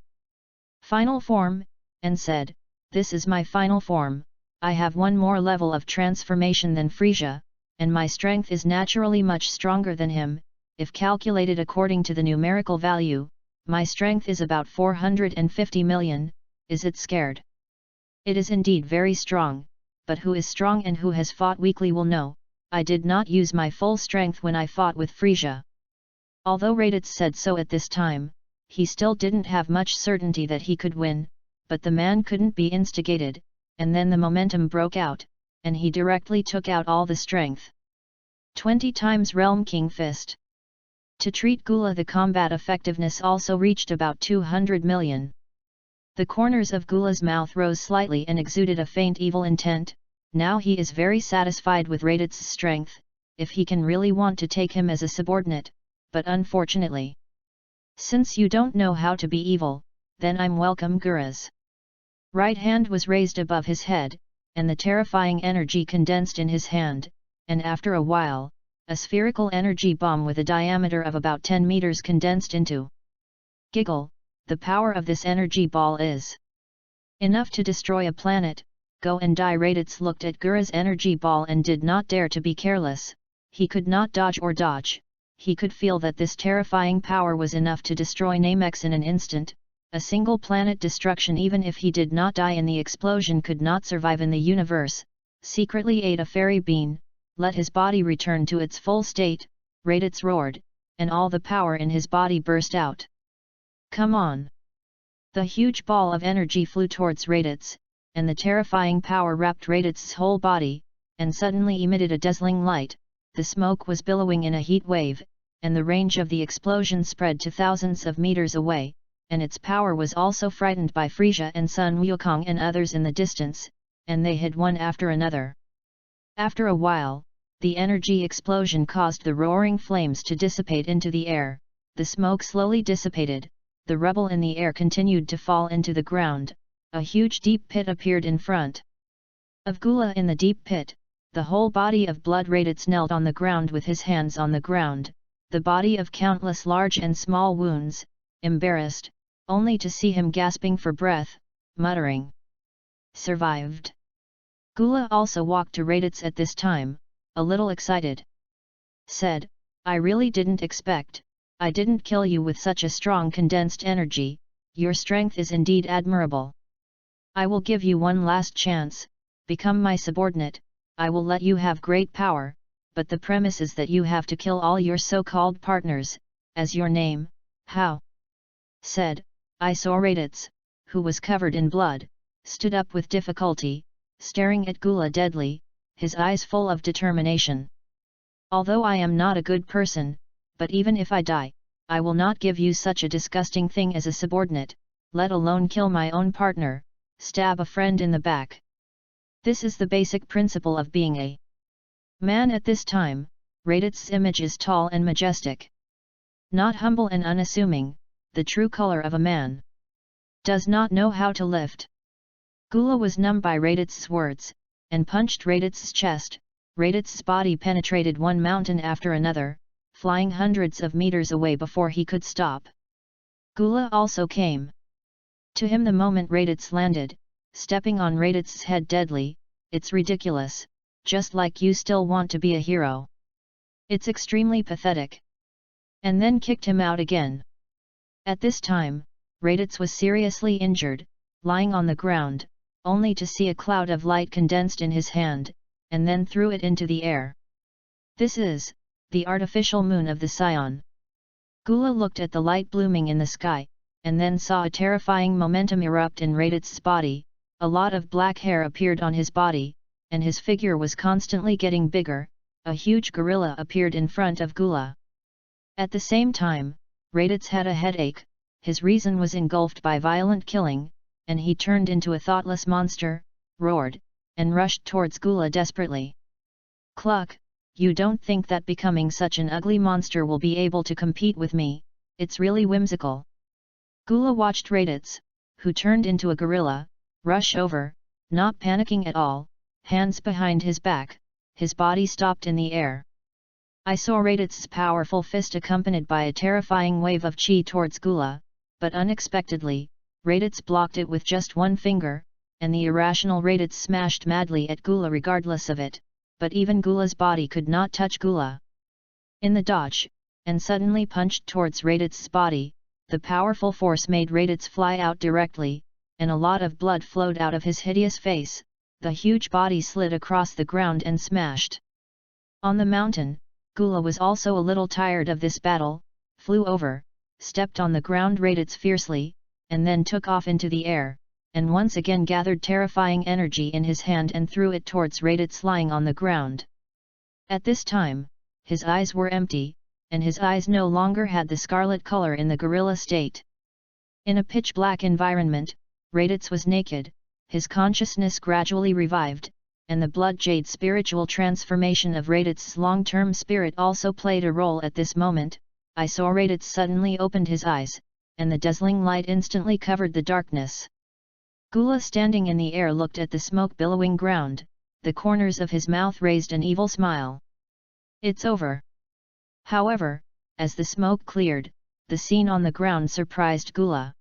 final form, and said, "This is my final form, I have one more level of transformation than Frisia, and my strength is naturally much stronger than him. If calculated according to the numerical value, my strength is about 450 million, is it scared? It is indeed very strong, but who is strong and who has fought weakly will know, I did not use my full strength when I fought with Frisia." Although RADITZ said so at this time, he still didn't have much certainty that he could win, but the man couldn't be instigated, and then the momentum broke out, and he directly took out all the strength. 20 times Realm King Fist. To treat Gula, the combat effectiveness also reached about 200 million. The corners of Gula's mouth rose slightly and exuded a faint evil intent. Now he is very satisfied with RADITZ's strength, if he can really want to take him as a subordinate, but unfortunately, since you don't know how to be evil, then I'm welcome. Gura's right hand was raised above his head, and the terrifying energy condensed in his hand, and after a while, a spherical energy bomb with a diameter of about 10 meters condensed into. Giggle, the power of this energy ball is enough to destroy a planet. Go and die. RADITZ looked at Gura's energy ball and did not dare to be careless. He could not dodge or dodge. He could feel that this terrifying power was enough to destroy Namex in an instant. A single planet destruction, even if he did not die in the explosion, could not survive in the universe. Secretly ate a fairy bean, let his body return to its full state. RADITZ roared, and all the power in his body burst out. Come on! The huge ball of energy flew towards RADITZ, and the terrifying power wrapped RADITZ's whole body, and suddenly emitted a dazzling light. The smoke was billowing in a heat wave, and the range of the explosion spread to thousands of meters away, and its power was also frightened by Frisia and Sun Wukong and others in the distance, and they hid one after another. After a while, the energy explosion caused the roaring flames to dissipate into the air. The smoke slowly dissipated, the rubble in the air continued to fall into the ground. A huge deep pit appeared in front of Gula. In the deep pit, the whole body of blood. RADITZ knelt on the ground with his hands on the ground, the body of countless large and small wounds, embarrassed, only to see him gasping for breath, muttering, "Survived." Gula also walked to RADITZ at this time, a little excited. Said, "I really didn't expect, I didn't kill you with such a strong condensed energy, your strength is indeed admirable. I will give you one last chance, become my subordinate, I will let you have great power, but the premise is that you have to kill all your so-called partners, as your name." "How?" said, I saw RADITZ, who was covered in blood, stood up with difficulty, staring at Gula deadly, his eyes full of determination. "Although I am not a good person, but even if I die, I will not give you such a disgusting thing as a subordinate, let alone kill my own partner, stab a friend in the back. This is the basic principle of being a man." At this time, RADITZ's image is tall and majestic, not humble and unassuming, the true color of a man. Does not know how to lift. Gula was numbed by RADITZ's words, and punched RADITZ's chest. RADITZ's body penetrated one mountain after another, flying hundreds of meters away before he could stop. Gula also came to him the moment RADITZ landed, stepping on RADITZ's head deadly. "It's ridiculous, just like you still want to be a hero. It's extremely pathetic." And then kicked him out again. At this time, RADITZ was seriously injured, lying on the ground, only to see a cloud of light condensed in his hand, and then threw it into the air. "This is the artificial moon of the Scion." Gula looked at the light blooming in the sky, and then saw a terrifying momentum erupt in RADITZ's body. A lot of black hair appeared on his body, and his figure was constantly getting bigger. A huge gorilla appeared in front of Gula. At the same time, RADITZ had a headache, his reason was engulfed by violent killing, and he turned into a thoughtless monster, roared, and rushed towards Gula desperately. "Cluck, you don't think that becoming such an ugly monster will be able to compete with me, it's really whimsical." Gula watched RADITZ, who turned into a gorilla, rush over, not panicking at all, hands behind his back, his body stopped in the air. I saw RADITZ's powerful fist accompanied by a terrifying wave of chi towards Gula, but unexpectedly, RADITZ blocked it with just one finger, and the irrational RADITZ smashed madly at Gula regardless of it, but even Gula's body could not touch Gula. In the dodge, and suddenly punched towards RADITZ's body, the powerful force made RADITZ fly out directly, and a lot of blood flowed out of his hideous face. The huge body slid across the ground and smashed. On the mountain, Gula was also a little tired of this battle, flew over, stepped on the ground RADITZ fiercely, and then took off into the air, and once again gathered terrifying energy in his hand and threw it towards RADITZ lying on the ground. At this time, his eyes were empty, and his eyes no longer had the scarlet color in the gorilla state. In a pitch-black environment, RADITZ was naked. His consciousness gradually revived, and the blood jade spiritual transformation of RADITZ's long-term spirit also played a role at this moment. I saw RADITZ suddenly opened his eyes, and the dazzling light instantly covered the darkness. Gula standing in the air looked at the smoke-billowing ground, the corners of his mouth raised an evil smile. "It's over." However, as the smoke cleared, the scene on the ground surprised Gula.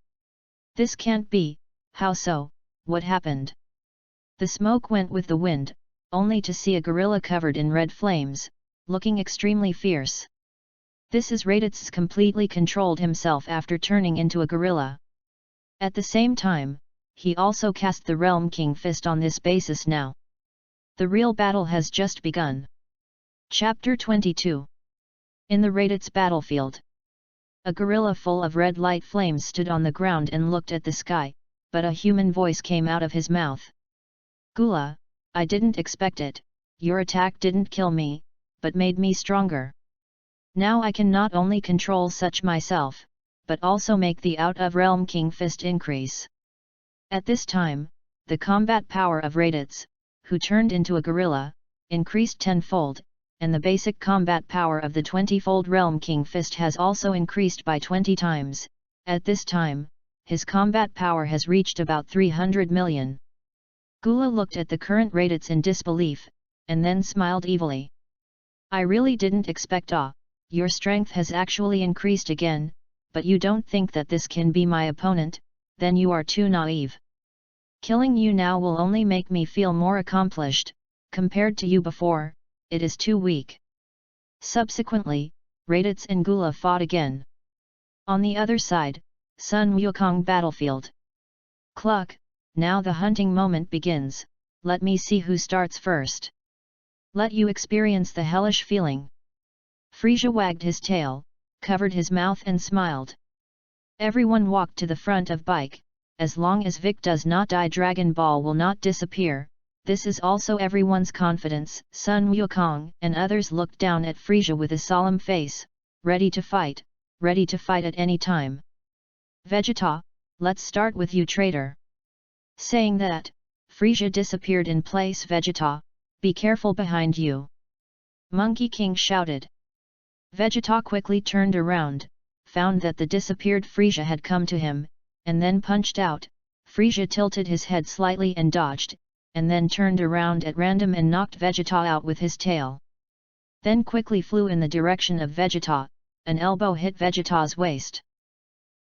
"This can't be, how so? What happened?" The smoke went with the wind, only to see a gorilla covered in red flames, looking extremely fierce. This is RADITZ completely controlled himself after turning into a gorilla. At the same time, he also cast the Realm King Fist on this basis now. The real battle has just begun. Chapter 22. In the RADITZ battlefield. A gorilla full of red light flames stood on the ground and looked at the sky, but a human voice came out of his mouth. "Gula, I didn't expect it, your attack didn't kill me, but made me stronger. Now I can not only control such myself, but also make the out of Realm King Fist increase." At this time, the combat power of RADITZ, who turned into a gorilla, increased tenfold, and the basic combat power of the 20-fold Realm King Fist has also increased by 20 times. At this time, his combat power has reached about 300 million. Gula looked at the current RADITZ in disbelief, and then smiled evilly. "I really didn't expect your strength has actually increased again, but you don't think that this can be my opponent, then you are too naive. Killing you now will only make me feel more accomplished, compared to you before, it is too weak." Subsequently, RADITZ and Gula fought again. On the other side, Sun Wukong battlefield. "Cluck, now the hunting moment begins, let me see who starts first. Let you experience the hellish feeling." Frisia wagged his tail, covered his mouth and smiled. Everyone walked to the front of bike. As long as Vic does not die, Dragon Ball will not disappear. This is also everyone's confidence. Sun Wukong and others looked down at Frisia with a solemn face, ready to fight at any time. "Vegeta, let's start with you, traitor." Saying that, Frisia disappeared in place. "Vegeta, be careful behind you!" Monkey King shouted. Vegeta quickly turned around, found that the disappeared Frisia had come to him, and then punched out. Frisia tilted his head slightly and dodged, and then turned around at random and knocked Vegeta out with his tail. Then quickly flew in the direction of Vegeta, an elbow hit Vegeta's waist.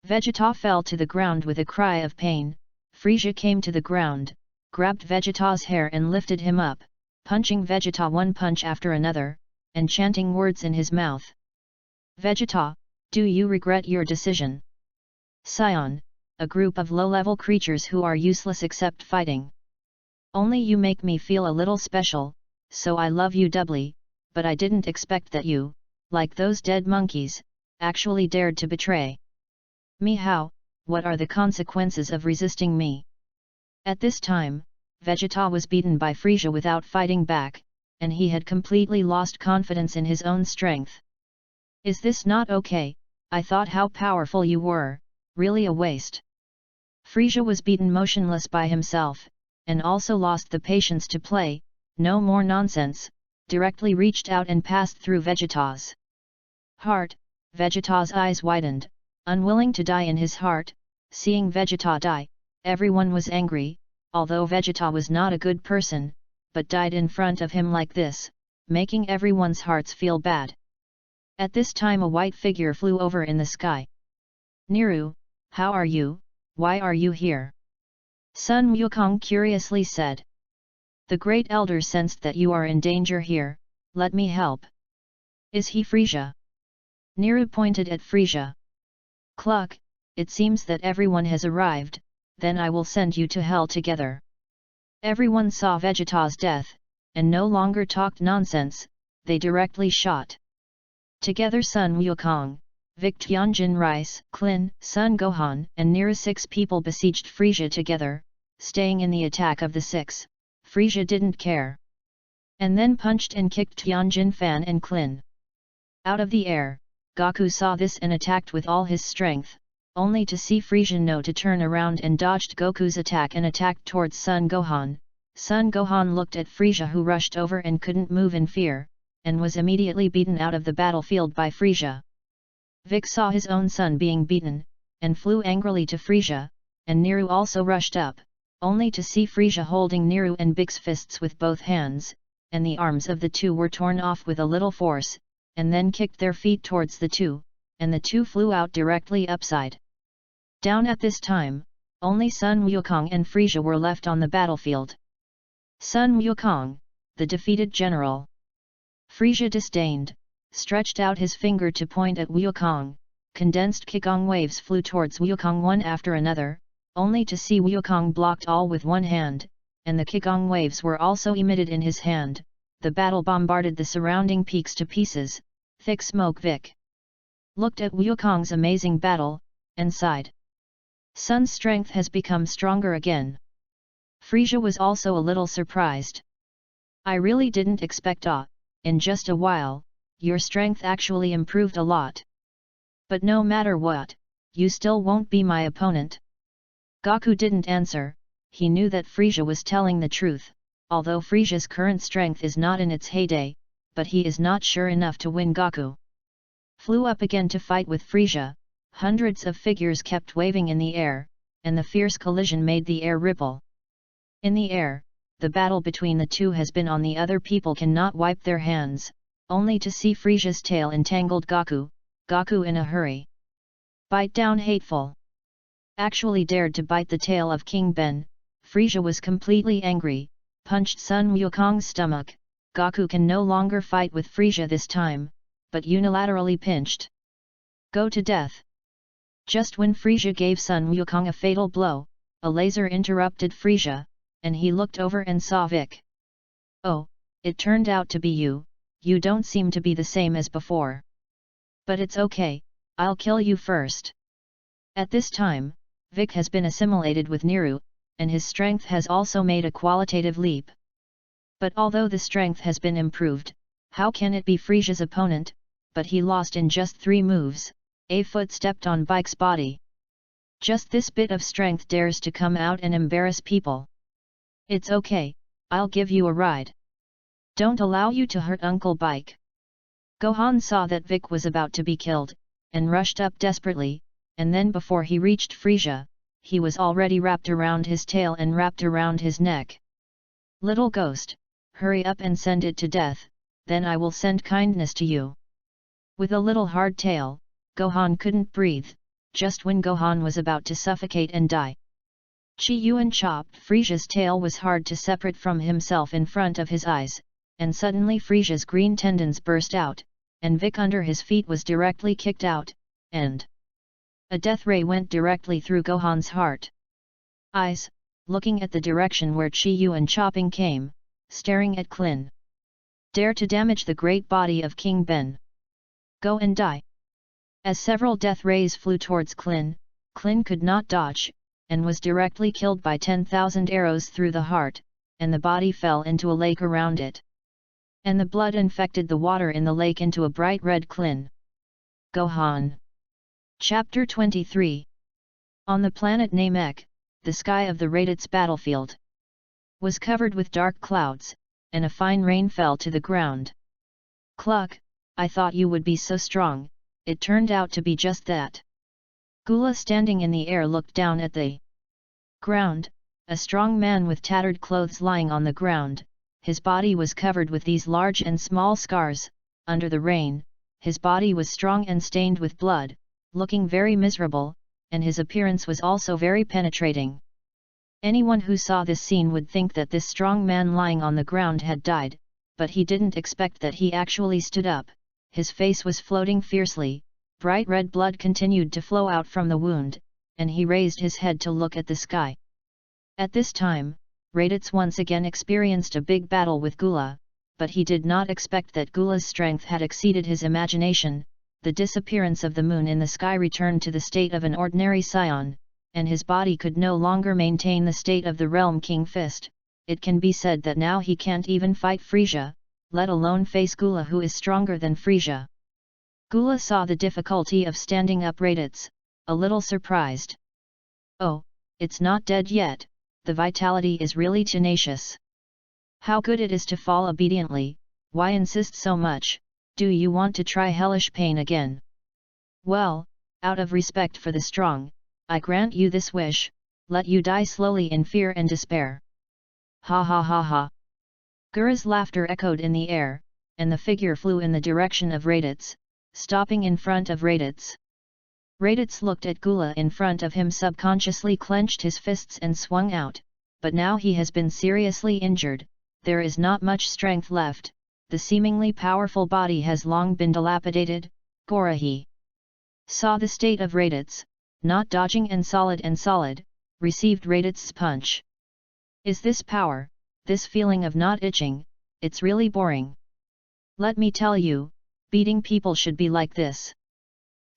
Vegeta fell to the ground with a cry of pain. Frisia came to the ground, grabbed Vegeta's hair and lifted him up, punching Vegeta one punch after another, and chanting words in his mouth. "Vegeta, do you regret your decision? Scion, a group of low-level creatures who are useless except fighting. Only you make me feel a little special, so I love you doubly, but I didn't expect that you, like those dead monkeys, actually dared to betray me. How, what are the consequences of resisting me?" At this time, Vegeta was beaten by Frisia without fighting back, and he had completely lost confidence in his own strength. "Is this not okay? I thought how powerful you were, really a waste." Frisia was beaten motionless by himself, and also lost the patience to play, no more nonsense, directly reached out and passed through Vegeta's heart. Vegeta's eyes widened, unwilling to die in his heart. Seeing Vegeta die, everyone was angry, although Vegeta was not a good person, but died in front of him like this, making everyone's hearts feel bad. At this time a white figure flew over in the sky. "Niru, how are you? Why are you here?" Sun Wukong curiously said. "The great elder sensed that you are in danger here, let me help." "Is he Frisia?" Niru pointed at Frisia. "Cluck, it seems that everyone has arrived, then I will send you to hell together." Everyone saw Vegeta's death, and no longer talked nonsense, they directly shot. Together Sun Wukong, Vic Tianjin Rice, Klin, Sun Gohan and Niru, 6 people besieged Frisia together, staying in the attack of the 6. Frisia didn't care. And then punched and kicked Tianjin Fan and Klin. Out of the air, Goku saw this and attacked with all his strength, only to see Frisia know to turn around and dodged Goku's attack and attacked towards Sun Gohan. Sun Gohan looked at Frisia, who rushed over and couldn't move in fear, and was immediately beaten out of the battlefield by Frisia. Vic saw his own son being beaten, and flew angrily to Frisia, and Niru also rushed up, only to see Frisia holding Niru and Vic's fists with both hands, and the arms of the two were torn off with a little force, and then kicked their feet towards the two, and the two flew out directly upside down. At this time, only Sun Wukong and Frisia were left on the battlefield. Sun Wukong, the defeated general. Frisia disdained, stretched out his finger to point at Wukong. Condensed Qigong waves flew towards Wukong one after another, only to see Wukong blocked all with one hand, and the Qigong waves were also emitted in his hand. The battle bombarded the surrounding peaks to pieces. Thick smoke. Vic looked at Wukong's amazing battle, and sighed. Sun's strength has become stronger again. Frisia was also a little surprised. "I really didn't expect in just a while, your strength actually improved a lot. But no matter what, you still won't be my opponent." Goku didn't answer. He knew that Frisia was telling the truth, although Frisia's current strength is not in its heyday, but he is not sure enough to win. Goku flew up again to fight with Frisia. Hundreds of figures kept waving in the air, and the fierce collision made the air ripple. In the air, the battle between the two has been on. The other people cannot wipe their hands, only to see Frisia's tail entangled Goku. Goku in a hurry. Bite down hateful. Actually dared to bite the tail of King Ben. Frisia was completely angry, punched Sun Wukong's stomach. Goku can no longer fight with Frisia this time, but unilaterally pinched. "Go to death." Just when Frisia gave Sun Wukong a fatal blow, a laser interrupted Frisia, and he looked over and saw Vic. "Oh, it turned out to be you. You don't seem to be the same as before. But it's okay, I'll kill you first." At this time, Vic has been assimilated with Niru, and his strength has also made a qualitative leap. But although the strength has been improved, how can it be Frisia's opponent? But he lost in just 3 moves. A foot stepped on Bike's body. Just this bit of strength dares to come out and embarrass people. "It's okay, I'll give you a ride. Don't allow you to hurt Uncle Bike." Gohan saw that Vic was about to be killed, and rushed up desperately, and then before he reached Frisia, he was already wrapped around his tail and wrapped around his neck. "Little ghost, hurry up and send it to death, then I will send kindness to you." With a little hard tail, Gohan couldn't breathe. Just when Gohan was about to suffocate and die, Chi Yuan chopped Frisia's tail was hard to separate from himself in front of his eyes, and suddenly Frisia's green tendons burst out, and Vic under his feet was directly kicked out, and a death ray went directly through Gohan's heart. Eyes, looking at the direction where Chi Yuan chopping came, staring at Klin. "Dare to damage the great body of King Ben. Go and die." As several death rays flew towards Klin, Klin could not dodge, and was directly killed by 10,000 arrows through the heart, and the body fell into a lake around it. And the blood infected the water in the lake into a bright red Klin. Gohan. Chapter 23. On the planet Namek, the sky of the RADITZ battlefield. was covered with dark clouds, and a fine rain fell to the ground. Cluck, I thought you would be so strong, it turned out to be just that. Gula standing in the air looked down at the ground, a strong man with tattered clothes lying on the ground, his body was covered with these large and small scars, under the rain, his body was strong and stained with blood, looking very miserable, and his appearance was also very penetrating. Anyone who saw this scene would think that this strong man lying on the ground had died, but he didn't expect that he actually stood up, his face was floating fiercely, bright red blood continued to flow out from the wound, and he raised his head to look at the sky. At this time, RADITZ once again experienced a big battle with Gula, but he did not expect that Gula's strength had exceeded his imagination. The disappearance of the moon in the sky returned to the state of an ordinary scion, and his body could no longer maintain the state of the realm King Fist. It can be said that now he can't even fight Frisia, let alone face Gula, who is stronger than Frisia. Gula saw the difficulty of standing up RADITZ, a little surprised. Oh, it's not dead yet, the vitality is really tenacious. How good it is to fall obediently, why insist so much? Do you want to try hellish pain again? Well, out of respect for the strong, I grant you this wish, let you die slowly in fear and despair. Ha ha ha ha. Gura's laughter echoed in the air, and the figure flew in the direction of RADITZ, stopping in front of RADITZ. RADITZ looked at Gula in front of him, subconsciously clenched his fists and swung out, but now he has been seriously injured, there is not much strength left. The seemingly powerful body has long been dilapidated. Gora he saw the state of RADITZ, not dodging and solid, received RADITZ's punch. Is this power, this feeling of not itching, it's really boring. Let me tell you, beating people should be like this.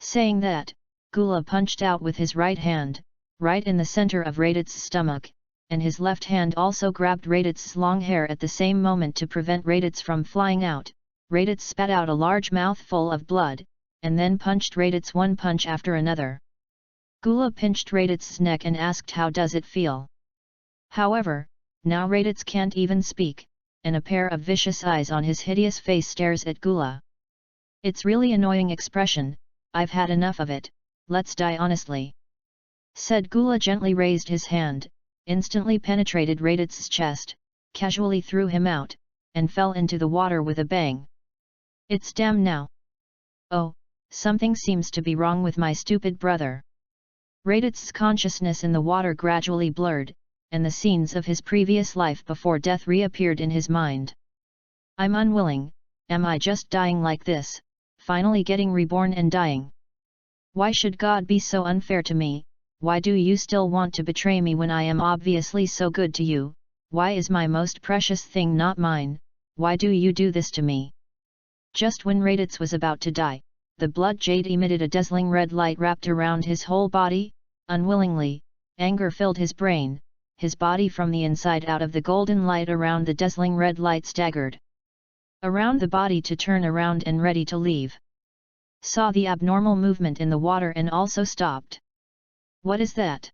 Saying that, Gula punched out with his right hand, right in the center of RADITZ's stomach, and his left hand also grabbed RADITZ's long hair at the same moment to prevent RADITZ from flying out. RADITZ spat out a large mouthful of blood, and then punched RADITZ one punch after another. Gula pinched RADITZ's neck and asked how does it feel. However, now RADITZ can't even speak, and a pair of vicious eyes on his hideous face stares at Gula. It's really annoying expression, I've had enough of it, let's die honestly. Said Gula, gently raised his hand, instantly penetrated RADITZ's chest, casually threw him out, and fell into the water with a bang. It's damn now. Oh, something seems to be wrong with my stupid brother. RADITZ's consciousness in the water gradually blurred, and the scenes of his previous life before death reappeared in his mind. I'm unwilling, am I just dying like this, finally getting reborn and dying? Why should God be so unfair to me? Why do you still want to betray me when I am obviously so good to you? Why is my most precious thing not mine? Why do you do this to me? Just when RADITZ was about to die, the blood jade emitted a dazzling red light wrapped around his whole body. Unwillingly, anger filled his brain, his body from the inside out of the golden light around the dazzling red light staggered around the body to turn around and ready to leave. Saw the abnormal movement in the water and also stopped. What is that?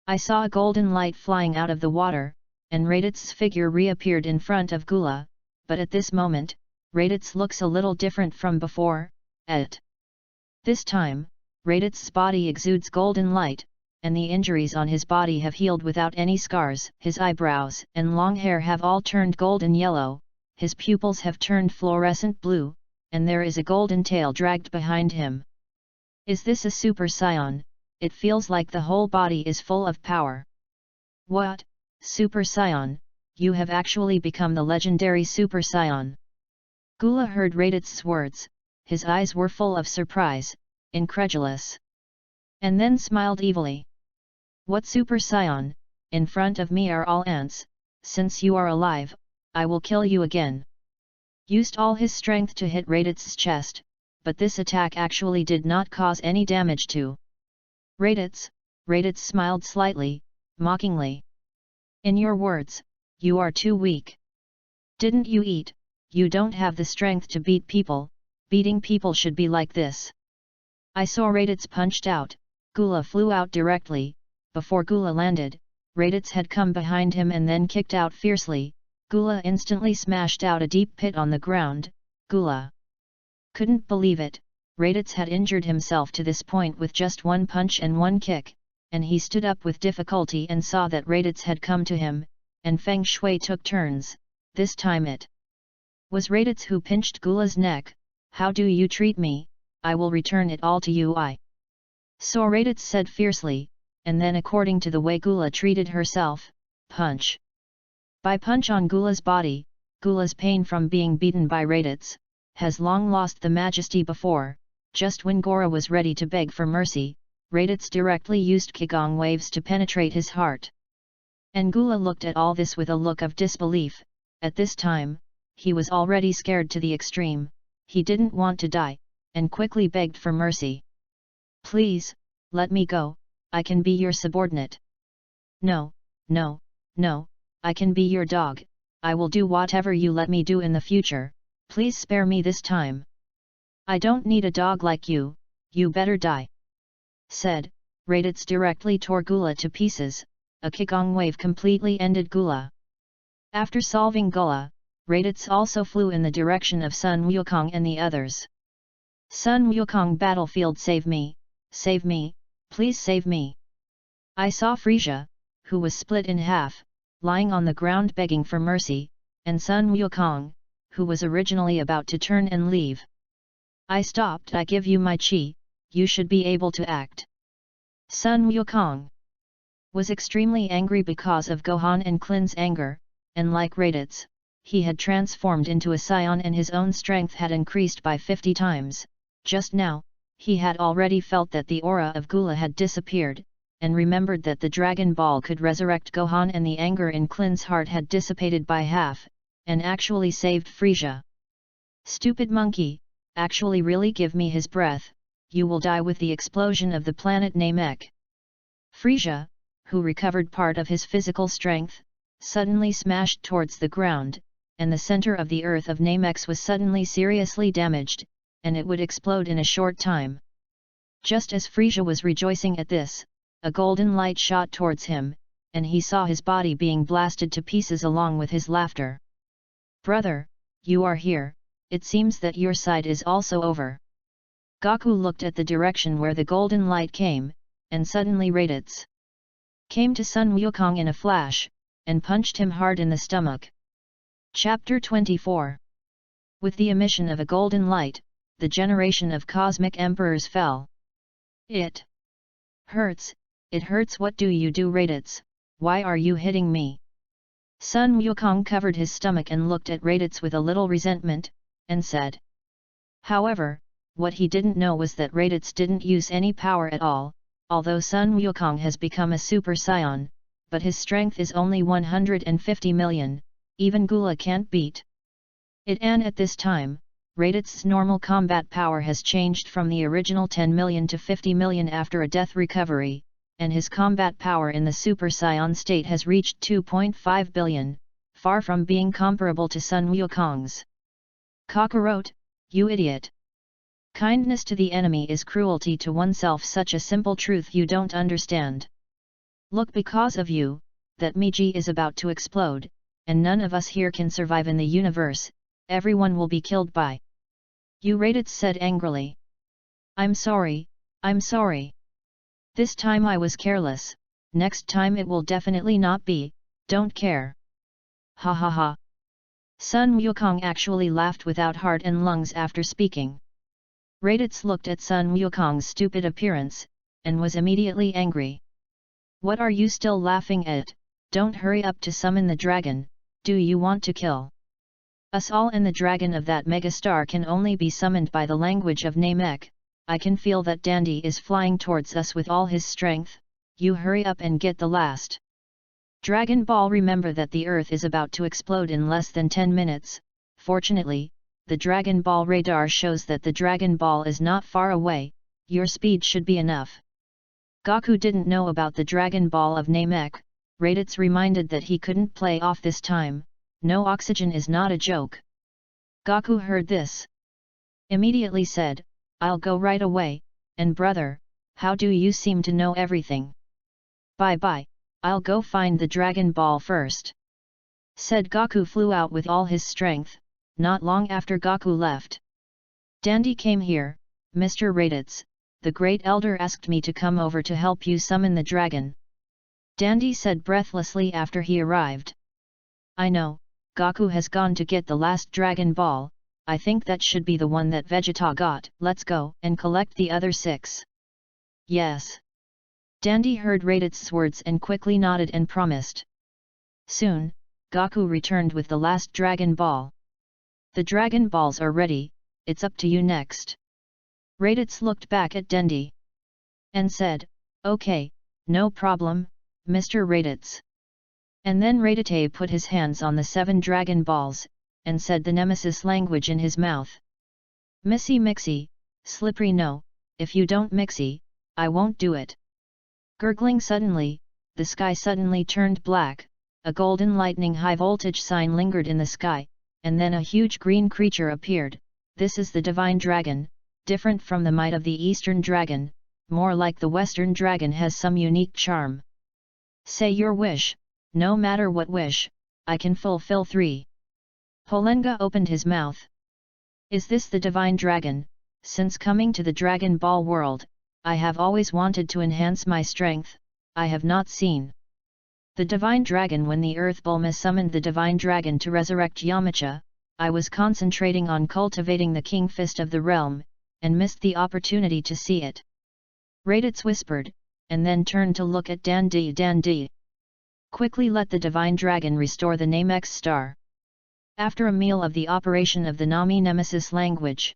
I saw a golden light flying out of the water, and RADITZ's figure reappeared in front of Gula, but at this moment, RADITZ looks a little different from before. At this time, RADITZ's body exudes golden light, and the injuries on his body have healed without any scars. His eyebrows and long hair have all turned golden yellow, his pupils have turned fluorescent blue, and there is a golden tail dragged behind him. Is this a super scion? It feels like the whole body is full of power. What, Super Scion, you have actually become the legendary Super Scion. Gula heard RADITZ's words, his eyes were full of surprise, incredulous. And then smiled evilly. What Super Scion? In front of me are all ants, since you are alive, I will kill you again. Used all his strength to hit RADITZ's chest, but this attack actually did not cause any damage to RADITZ. RADITZ smiled slightly, mockingly. In your words, you are too weak. Didn't you eat? You don't have the strength to beat people, beating people should be like this. I saw RADITZ punched out, Gula flew out directly, before Gula landed, RADITZ had come behind him and then kicked out fiercely. Gula instantly smashed out a deep pit on the ground. Gula couldn't believe it. RADITZ had injured himself to this point with just one punch and one kick, and he stood up with difficulty and saw that RADITZ had come to him, and Feng Shui took turns. This time it was RADITZ who pinched Gula's neck. "How do you treat me? I will return it all to you." So RADITZ said fiercely, and then according to the way Gula treated herself, punch by punch on Gula's body. Gula's pain from being beaten by RADITZ has long lost the majesty before. Just when Gora was ready to beg for mercy, RADITZ directly used Qigong waves to penetrate his heart. And Gula looked at all this with a look of disbelief. At this time, he was already scared to the extreme. He didn't want to die, and quickly begged for mercy. "Please, let me go, I can be your subordinate." "No, no, no, I can be your dog, I will do whatever you let me do in the future, please spare me this time." "I don't need a dog like you, you better die," said. RADITZ directly tore Gula to pieces. A Qigong wave completely ended Gula. After solving Gula, RADITZ also flew in the direction of Sun Wukong and the others. "Sun Wukong battlefield, save me, please save me." I saw Frisia, who was split in half, lying on the ground begging for mercy, and Sun Wukong, who was originally about to turn and leave. I stopped. "I give you my qi, you should be able to act." Sun Wukong was extremely angry because of Gohan and Klin's anger, and like RADITZ, he had transformed into a scion and his own strength had increased by 50 times. Just now, he had already felt that the aura of Gula had disappeared, and remembered that the Dragon Ball could resurrect Gohan and the anger in Klin's heart had dissipated by half, and actually saved Frisia. "Stupid monkey, actually really give me his breath, you will die with the explosion of the planet Namek." Frisia, who recovered part of his physical strength, suddenly smashed towards the ground, and the center of the earth of Namex was suddenly seriously damaged, and it would explode in a short time. Just as Frisia was rejoicing at this, a golden light shot towards him, and he saw his body being blasted to pieces along with his laughter. "Brother, you are here, it seems that your side is also over." Goku looked at the direction where the golden light came, and suddenly RADITZ came to Sun Wukong in a flash, and punched him hard in the stomach. Chapter 24. With the emission of a golden light, the generation of cosmic emperors fell. It hurts, what do you do, RADITZ, why are you hitting me?" Sun Wukong covered his stomach and looked at RADITZ with a little resentment, and said. However, what he didn't know was that RADITZ didn't use any power at all, although Sun Wukong has become a Super Saiyan, but his strength is only 150 million, even Gula can't beat it. And at this time, RADITZ's normal combat power has changed from the original 10 million to 50 million after a death recovery, and his combat power in the Super Saiyan state has reached 2.5 billion, far from being comparable to Sun Wukong's. "Cockroach, you idiot! Kindness to the enemy is cruelty to oneself, such a simple truth you don't understand. Look, because of you, that Miji is about to explode, and none of us here can survive in the universe, everyone will be killed by you," RADITZ said angrily. I'm sorry. This time I was careless, next time it will definitely not be, don't care. Ha ha ha. Sun Wukong actually laughed without heart and lungs after speaking. RADITZ looked at Sun Wukong's stupid appearance, and was immediately angry. What are you still laughing at? Don't hurry up to summon the dragon, do you want to kill us all? And the dragon of that megastar can only be summoned by the language of Namek. I can feel that Dandy is flying towards us with all his strength, you hurry up and get the last Dragon Ball. Remember that the Earth is about to explode in less than 10 minutes, fortunately, the Dragon Ball radar shows that the Dragon Ball is not far away, your speed should be enough. Goku didn't know about the Dragon Ball of Namek, RADITZ reminded that he couldn't play off this time, no oxygen is not a joke. Goku heard this. Immediately said, I'll go right away, and brother, how do you seem to know everything? Bye bye, I'll go find the Dragon Ball first," said Gaku. Flew out with all his strength. Not long after Gaku left. "Dandy came here, Mr. RADITZ, the Great Elder asked me to come over to help you summon the dragon," Dandy said breathlessly after he arrived. "I know, Gaku has gone to get the last Dragon Ball. I think that should be the one that Vegeta got. Let's go and collect the other 6. "Yes." Dandy heard Raditz's words and quickly nodded and promised. Soon, Gaku returned with the last Dragon Ball. "The Dragon Balls are ready, it's up to you next." Raditz looked back at Dandy and said, "Okay, no problem, Mr. Raditz." And then Raditz put his hands on the 7 Dragon Balls, and said the Nemesis language in his mouth. "Missy Mixy, Slippery no, if you don't Mixy, I won't do it." Gurgling suddenly, the sky suddenly turned black, a golden lightning high-voltage sign lingered in the sky, and then a huge green creature appeared. This is the Divine Dragon, different from the might of the Eastern Dragon, more like the Western Dragon, has some unique charm. "Say your wish, no matter what wish, I can fulfill 3. Polenga opened his mouth. "Is this the Divine Dragon? Since coming to the Dragon Ball world, I have always wanted to enhance my strength. I have not seen the Divine Dragon when the Earth Bulma summoned the Divine Dragon to resurrect Yamcha. I was concentrating on cultivating the King Fist of the realm, and missed the opportunity to see it," Raditz whispered, and then turned to look at Dandy. "Dandy, quickly let the Divine Dragon restore the name X star." After a meal of the operation of the Nami Nemesis language,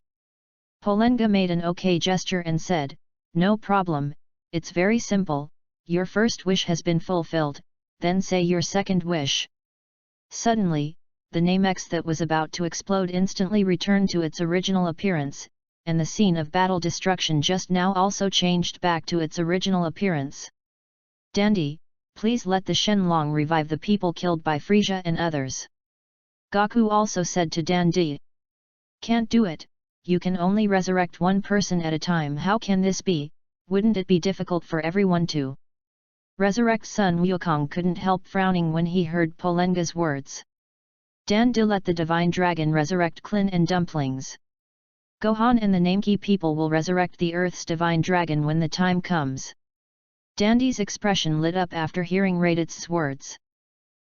Polenga made an OK gesture and said, "No problem, it's very simple, your first wish has been fulfilled, then say your second wish." Suddenly, the name X that was about to explode instantly returned to its original appearance, and the scene of battle destruction just now also changed back to its original appearance. "Dandy, please let the Shenlong revive the people killed by Frieza and others." Gaku also said to Dandy. "Can't do it, you can only resurrect one person at a time. How can this be? Wouldn't it be difficult for everyone to resurrect?" Sun Wukong couldn't help frowning when he heard Polenga's words. "Dandy, let the Divine Dragon resurrect Klin and Dumplings. Gohan and the Nameki people will resurrect the Earth's Divine Dragon when the time comes." Dandy's expression lit up after hearing Raditz's words.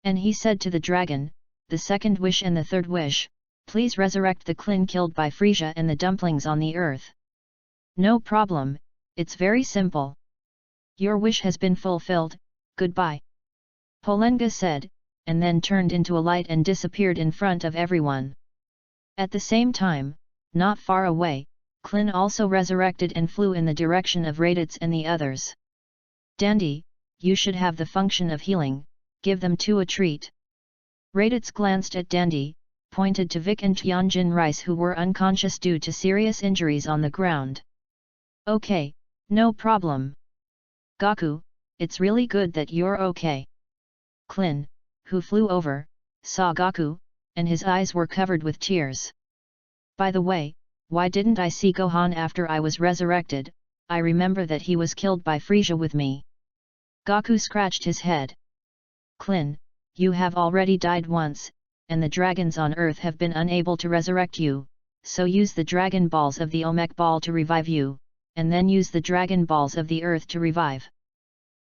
And he said to the dragon, "The second wish and the third wish, please resurrect the Klin killed by Frieza and the Dumplings on the Earth." "No problem, it's very simple. Your wish has been fulfilled, goodbye," Polenga said, and then turned into a light and disappeared in front of everyone. At the same time, not far away, Klin also resurrected and flew in the direction of Raditz and the others. "Dandy, you should have the function of healing, give them to a treat." Raditz glanced at Dandy, pointed to Vic and Tianjin Rice who were unconscious due to serious injuries on the ground. "Okay, no problem. Gaku, it's really good that you're okay." Klin, who flew over, saw Gaku, and his eyes were covered with tears. "By the way, why didn't I see Gohan after I was resurrected? I remember that he was killed by Frieza with me." Gaku scratched his head. "Klin, you have already died once, and the dragons on Earth have been unable to resurrect you, so use the Dragon Balls of the Olmec Ball to revive you, and then use the Dragon Balls of the Earth to revive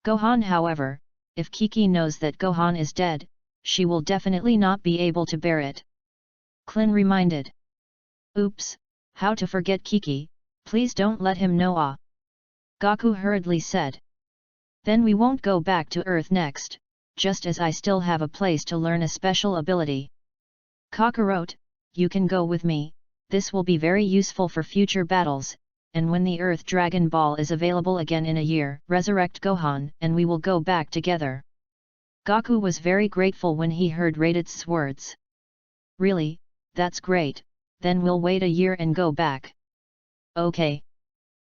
Gohan. However, if Kiki knows that Gohan is dead, she will definitely not be able to bear it," Klin reminded. "Oops, how to forget Kiki, please don't let him know." Gaku hurriedly said. "Then we won't go back to Earth next, just as I still have a place to learn a special ability. Kakarot, you can go with me, this will be very useful for future battles, and when the Earth Dragon Ball is available again in a year, resurrect Gohan and we will go back together." Gaku was very grateful when he heard Raditz's words. "Really, that's great, then we'll wait a year and go back." "Okay."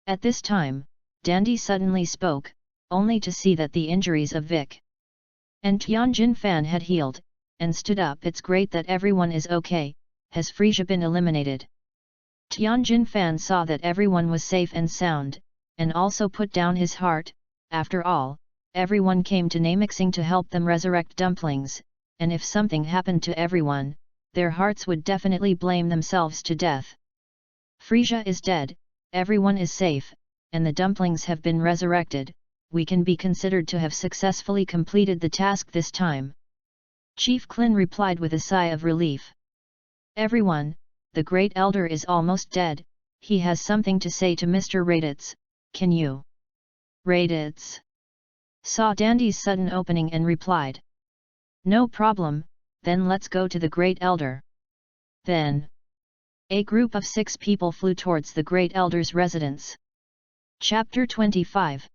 At this time, Dandy suddenly spoke, only to see that the injuries of Vic and Tianjin Fan had healed, and stood up. "It's great that everyone is okay, has Frieza been eliminated?" Tianjin Fan saw that everyone was safe and sound, and also put down his heart. After all, everyone came to Namixing to help them resurrect dumplings, and if something happened to everyone, their hearts would definitely blame themselves to death. Frisia is dead, everyone is safe, and the dumplings have been resurrected, we can be considered to have successfully completed the task this time. Chief Klin replied with a sigh of relief. Everyone, the Great Elder is almost dead, he has something to say to Mr. RADITZ, can you? RADITZ saw Dandy's sudden opening and replied. No problem, then let's go to the Great Elder. Then, a group of 6 people flew towards the Great Elder's residence. Chapter 25.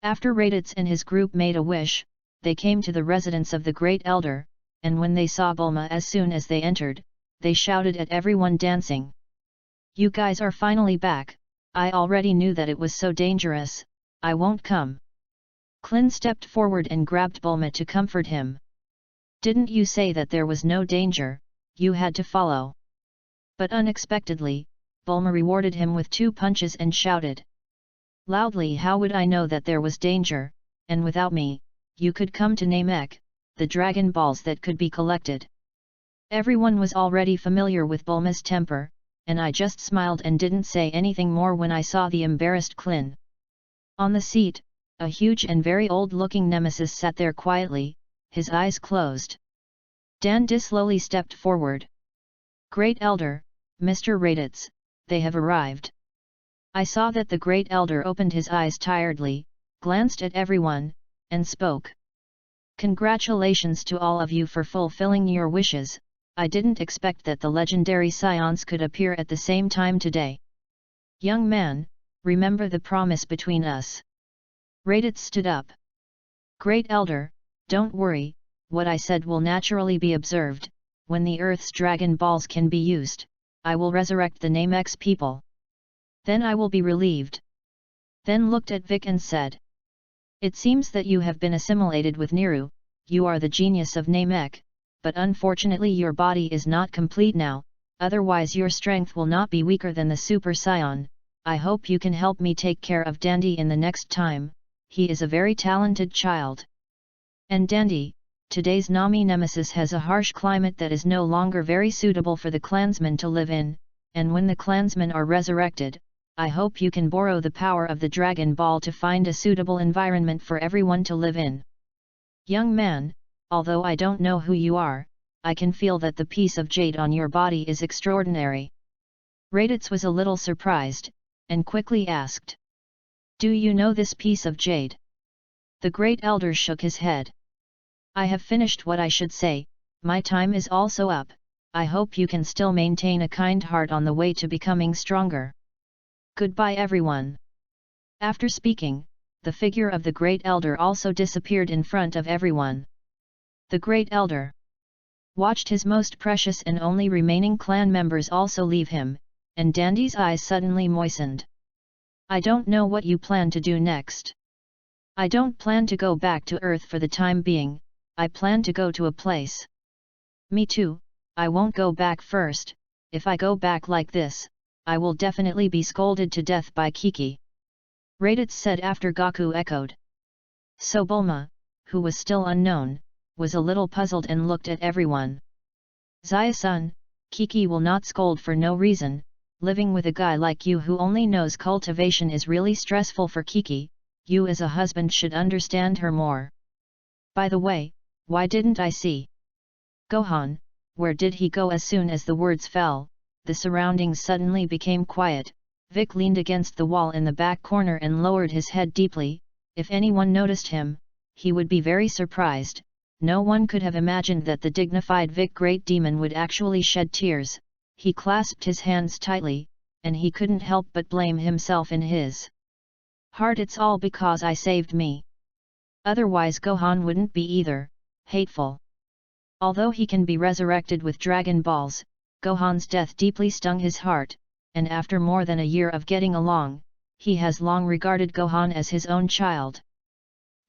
After RADITZ and his group made a wish, they came to the residence of the Great Elder, and when they saw Bulma as soon as they entered, they shouted at everyone dancing. You guys are finally back, I already knew that it was so dangerous, I won't come. Klin stepped forward and grabbed Bulma to comfort him. Didn't you say that there was no danger, you had to follow? But unexpectedly, Bulma rewarded him with 2 punches and shouted loudly, how would I know that there was danger, and without me, you could come to Namek, the Dragon Balls that could be collected. Everyone was already familiar with Bulma's temper, and I just smiled and didn't say anything more when I saw the embarrassed Klin. On the seat, a huge and very old-looking nemesis sat there quietly, his eyes closed. Dandy slowly stepped forward. Great Elder, Mr. RADITZ, they have arrived. I saw that the Great Elder opened his eyes tiredly, glanced at everyone, and spoke. Congratulations to all of you for fulfilling your wishes, I didn't expect that the legendary scions could appear at the same time today. Young man, remember the promise between us. RADITZ stood up. Great Elder, don't worry, what I said will naturally be observed, when the Earth's Dragon Balls can be used, I will resurrect the Namex people. Then I will be relieved. Then looked at Vic and said. It seems that you have been assimilated with Niru, you are the genius of Namek, but unfortunately your body is not complete now, otherwise your strength will not be weaker than the Super Scion. I hope you can help me take care of Dandy in the next time, he is a very talented child. And Dandy, today's Nami Nemesis has a harsh climate that is no longer very suitable for the clansmen to live in, and when the clansmen are resurrected, I hope you can borrow the power of the Dragon Ball to find a suitable environment for everyone to live in. Young man, although I don't know who you are, I can feel that the piece of jade on your body is extraordinary. RADITZ was a little surprised, and quickly asked. Do you know this piece of jade? The Great Elder shook his head. I have finished what I should say, my time is also up, I hope you can still maintain a kind heart on the way to becoming stronger. Goodbye everyone. After speaking, the figure of the Great Elder also disappeared in front of everyone. The Great Elder watched his most precious and only remaining clan members also leave him, and Dandy's eyes suddenly moistened. I don't know what you plan to do next. I don't plan to go back to Earth for the time being, I plan to go to a place. Me too, I won't go back first, if I go back like this, I will definitely be scolded to death by Kiki. RADITZ said after Goku echoed. So Bulma, who was still unknown, was a little puzzled and looked at everyone. Zaya-san, Kiki will not scold for no reason, living with a guy like you who only knows cultivation is really stressful for Kiki, you as a husband should understand her more. By the way, why didn't I see Gohan, where did he go? As soon as the words fell, the surroundings suddenly became quiet. Vic leaned against the wall in the back corner and lowered his head deeply. If anyone noticed him, he would be very surprised. No one could have imagined that the dignified Vic Great Demon would actually shed tears. He clasped his hands tightly, and he couldn't help but blame himself in his heart. It's all because I saved me. Otherwise Gohan wouldn't be either. Hateful. Although he can be resurrected with Dragon Balls, Gohan's death deeply stung his heart, and after more than a year of getting along, he has long regarded Gohan as his own child.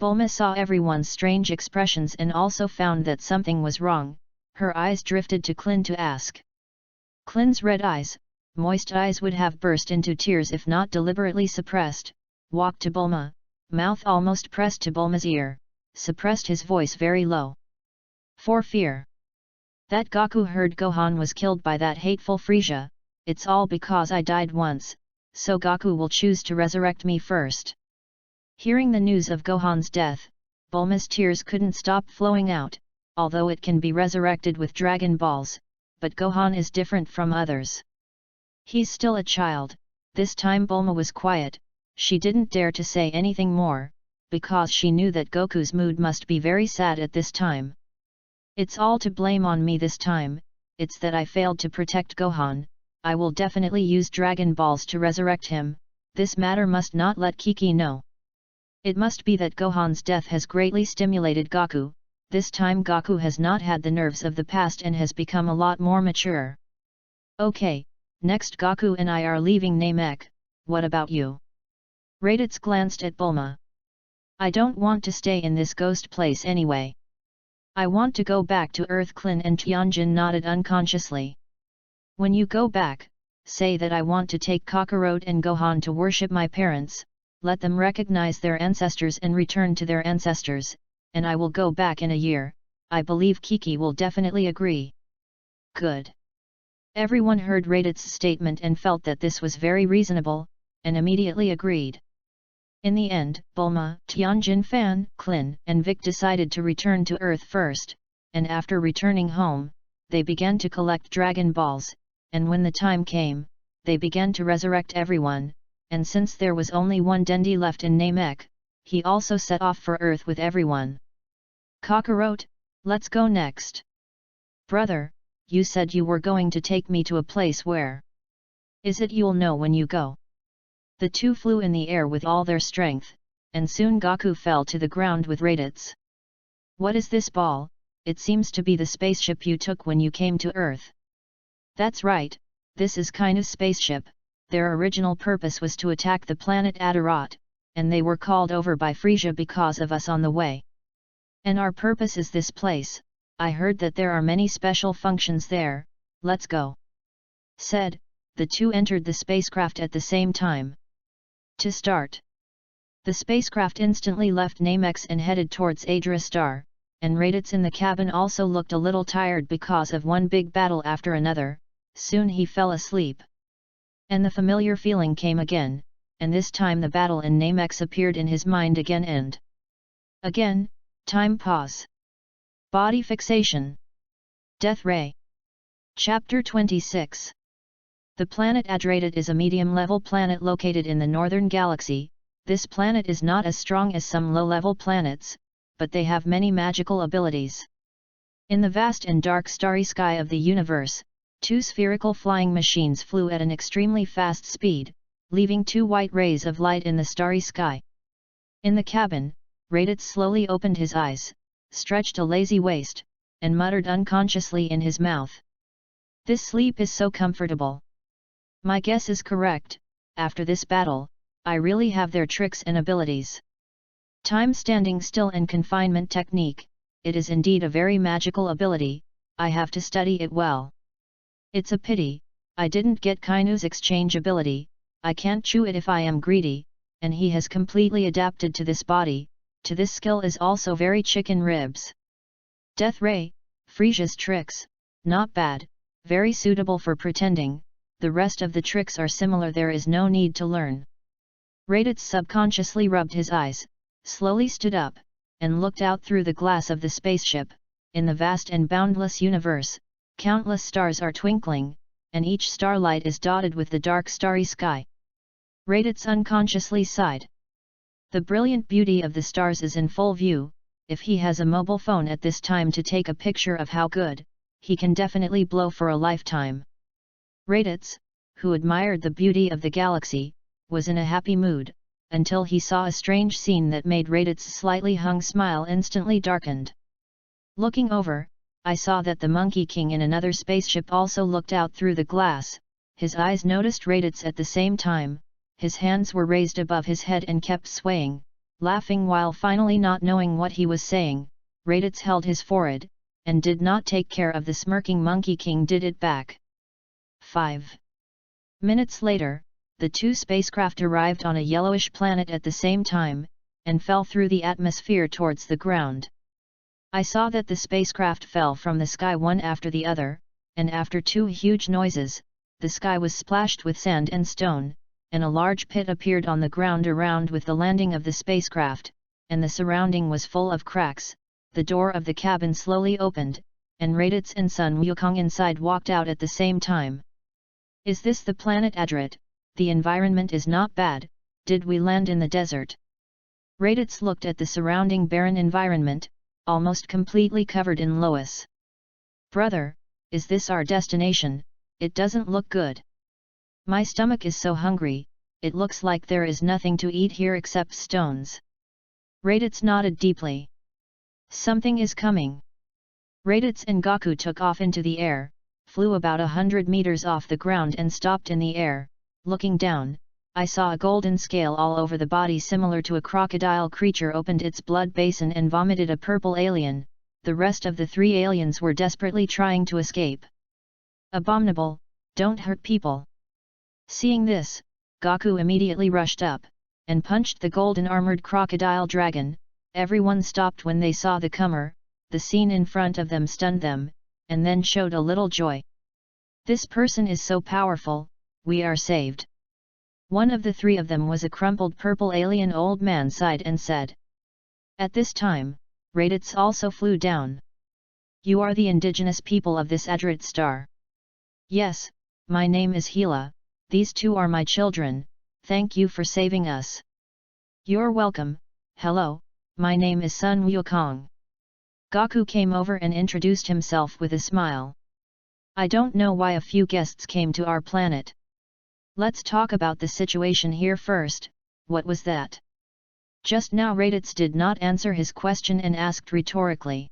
Bulma saw everyone's strange expressions and also found that something was wrong. Her eyes drifted to Klin to ask. Klin's red eyes, moist eyes would have burst into tears if not deliberately suppressed, walked to Bulma, mouth almost pressed to Bulma's ear, suppressed his voice very low. For fear that Gaku heard Gohan was killed by that hateful Frieza, it's all because I died once, so Gaku will choose to resurrect me first. Hearing the news of Gohan's death, Bulma's tears couldn't stop flowing out, although it can be resurrected with Dragon Balls, but Gohan is different from others. He's still a child. This time Bulma was quiet, she didn't dare to say anything more, because she knew that Goku's mood must be very sad at this time. It's all to blame on me this time, it's that I failed to protect Gohan. I will definitely use Dragon Balls to resurrect him, this matter must not let Kiki know. It must be that Gohan's death has greatly stimulated Gaku, this time Gaku has not had the nerves of the past and has become a lot more mature. Okay, next Gaku and I are leaving Namek, what about you? Raditz glanced at Bulma. I don't want to stay in this ghost place anyway. I want to go back to Earth. Klin and Tianjin nodded unconsciously. When you go back, say that I want to take Kakarot and Gohan to worship my parents, let them recognize their ancestors and return to their ancestors, and I will go back in a year. I believe Kiki will definitely agree. Good. Everyone heard Raditz's statement and felt that this was very reasonable, and immediately agreed. In the end, Bulma, Tianjin Fan, Klin, and Vic decided to return to Earth first, and after returning home, they began to collect Dragon Balls, and when the time came, they began to resurrect everyone, and since there was only one Dendi left in Namek, he also set off for Earth with everyone. Kakarot, let's go next. Brother, you said you were going to take me to a place where? Is it you'll know when you go? The two flew in the air with all their strength, and soon Gaku fell to the ground with Raditz. What is this ball? It seems to be the spaceship you took when you came to Earth. That's right, this is Kaino's spaceship. Their original purpose was to attack the planet Adarat, and they were called over by Frieza because of us on the way. And our purpose is this place. I heard that there are many special functions there, let's go. Said, the two entered the spacecraft at the same time. To start. The spacecraft instantly left Namex and headed towards Adra Star, and Raditz in the cabin also looked a little tired because of one big battle after another. Soon he fell asleep. And the familiar feeling came again, and this time the battle in Namex appeared in his mind again and again. Time pause. Body fixation. Death ray. Chapter 26. The planet Adradit is a medium-level planet located in the northern galaxy. This planet is not as strong as some low-level planets, but they have many magical abilities. In the vast and dark starry sky of the universe, two spherical flying machines flew at an extremely fast speed, leaving two white rays of light in the starry sky. In the cabin, Raditz slowly opened his eyes, stretched a lazy waist, and muttered unconsciously in his mouth. This sleep is so comfortable. My guess is correct, after this battle, I really have their tricks and abilities. Time standing still and confinement technique, it is indeed a very magical ability, I have to study it well. It's a pity, I didn't get Kainu's exchange ability, I can't chew it if I am greedy, and he has completely adapted to this body, to this skill is also very chicken ribs. Death Ray, Frieza's tricks, not bad, very suitable for pretending. The rest of the tricks are similar, there is no need to learn. Raditz subconsciously rubbed his eyes, slowly stood up, and looked out through the glass of the spaceship. In the vast and boundless universe, countless stars are twinkling, and each starlight is dotted with the dark starry sky. Raditz unconsciously sighed. The brilliant beauty of the stars is in full view. If he has a mobile phone at this time to take a picture of how good, he can definitely blow for a lifetime. Raditz, who admired the beauty of the galaxy, was in a happy mood, until he saw a strange scene that made Raditz's slightly hung smile instantly darkened. Looking over, I saw that the Monkey King in another spaceship also looked out through the glass. His eyes noticed Raditz at the same time, his hands were raised above his head and kept swaying, laughing while finally not knowing what he was saying. Raditz held his forehead, and did not take care of the smirking Monkey King did it back. 5 minutes later, the two spacecraft arrived on a yellowish planet at the same time, and fell through the atmosphere towards the ground. I saw that the spacecraft fell from the sky one after the other, and after two huge noises, the sky was splashed with sand and stone, and a large pit appeared on the ground around with the landing of the spacecraft, and the surrounding was full of cracks. The door of the cabin slowly opened, and RADITZ and Sun Wukong inside walked out at the same time. Is this the planet Adrit? The environment is not bad. Did we land in the desert? RADITZ looked at the surrounding barren environment, almost completely covered in loess. Brother, is this our destination? It doesn't look good. My stomach is so hungry, it looks like there is nothing to eat here except stones. RADITZ nodded deeply. Something is coming. RADITZ and Gaku took off into the air, flew about 100 meters off the ground and stopped in the air. Looking down, I saw a golden scale all over the body similar to a crocodile creature opened its blood basin and vomited a purple alien. The rest of the three aliens were desperately trying to escape. Abominable, don't hurt people. Seeing this, Gaku immediately rushed up, and punched the golden armored crocodile dragon. Everyone stopped when they saw the comer. The scene in front of them stunned them, and then showed a little joy. This person is so powerful, we are saved. One of the three of them was a crumpled purple alien. Old man sighed and said. At this time, RADITZ also flew down. You are the indigenous people of this Adrit star. Yes, my name is Gila, these two are my children, thank you for saving us. You're welcome. Hello, my name is Sun Wukong. Gaku came over and introduced himself with a smile. I don't know why a few guests came to our planet. Let's talk about the situation here first. What was that? Just now RADITZ did not answer his question and asked rhetorically.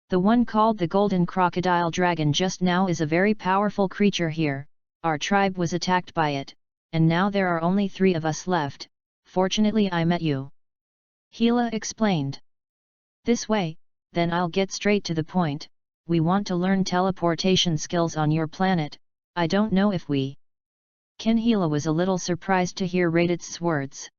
The one called the Golden Crocodile Dragon just now is a very powerful creature here. Our tribe was attacked by it, and now there are only 3 of us left. Fortunately I met you. Gila explained. This way, then I'll get straight to the point. We want to learn teleportation skills on your planet. I don't know if we can. Gila was a little surprised to hear RADITZ's words.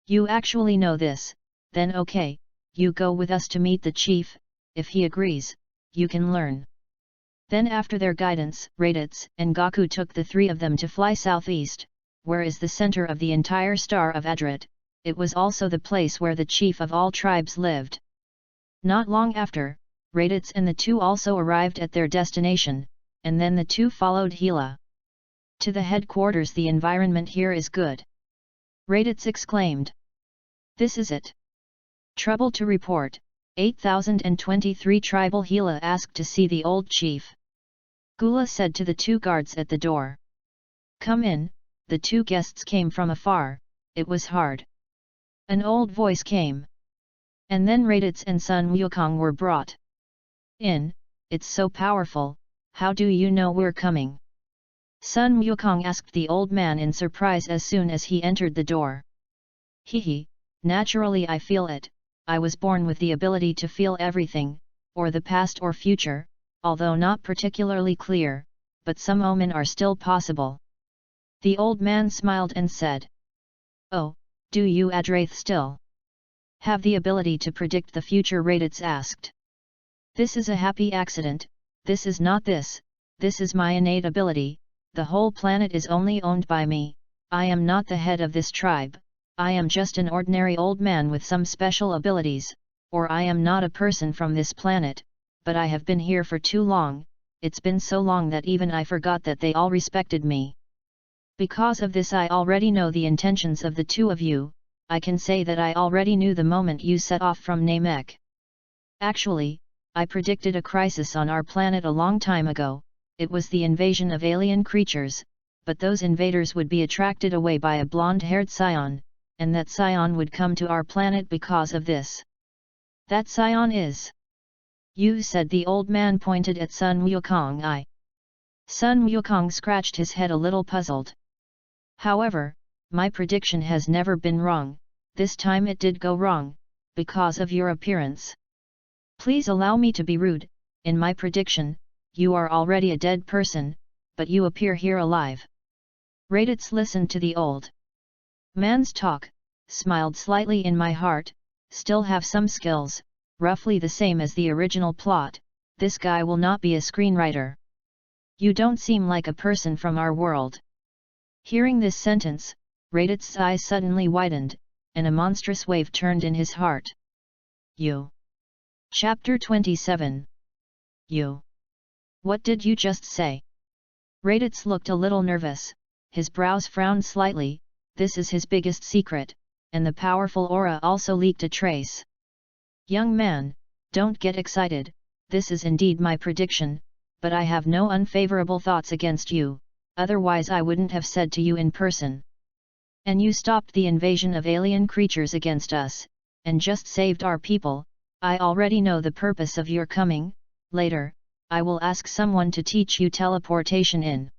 You actually know this? Then okay, you go with us to meet the chief. If he agrees, you can learn. Then after their guidance, RADITZ and Gaku took the 3 of them to fly southeast, where is the center of the entire star of Adrit. It was also the place where the chief of all tribes lived. Not long after, RADITZ and the 2 also arrived at their destination, and then the 2 followed Gila to the headquarters. The environment here is good. RADITZ exclaimed. This is it. Trouble to report. 8023 tribal. Gila asked to see the old chief. Gula said to the 2 guards at the door. Come in. The 2 guests came from afar. It was hard. An old voice came. And then RADITZ and Sun Wukong were brought in. It's so powerful, how do you know we're coming? Sun Wukong asked the old man in surprise as soon as he entered the door. Hehe, naturally I feel it. I was born with the ability to feel everything, or the past or future, although not particularly clear, but some omen are still possible. The old man smiled and said. Oh, do you Adraith still have the ability to predict the future? RADITZ asked. This is a happy accident, this is not this is my innate ability. The whole planet is only owned by me. I am not the head of this tribe. I am just an ordinary old man with some special abilities, or I am not a person from this planet, but I have been here for too long. It's been so long that even I forgot that they all respected me. Because of this I already know the intentions of the 2 of you. I can say that I already knew the moment you set off from Namek. Actually, I predicted a crisis on our planet a long time ago. It was the invasion of alien creatures, but those invaders would be attracted away by a blonde-haired scion, and that scion would come to our planet because of this. That scion is you, said the old man, pointed at Sun Wukong. Sun Wukong scratched his head a little puzzled. However, my prediction has never been wrong. This time it did go wrong, because of your appearance. Please allow me to be rude. In my prediction, you are already a dead person, but you appear here alive. RADITZ listened to the old man's talk, smiled slightly in my heart, still have some skills, roughly the same as the original plot, this guy will not be a screenwriter. You don't seem like a person from our world. Hearing this sentence, RADITZ's eyes suddenly widened, and a monstrous wave turned in his heart. You. Chapter 27. You. What did you just say? RADITZ looked a little nervous, his brows frowned slightly, this is his biggest secret, and the powerful aura also leaked a trace. Young man, don't get excited, this is indeed my prediction, but I have no unfavorable thoughts against you, otherwise I wouldn't have said to you in person. And you stopped the invasion of alien creatures against us, and just saved our people. I already know the purpose of your coming. Later, I will ask someone to teach you teleportation in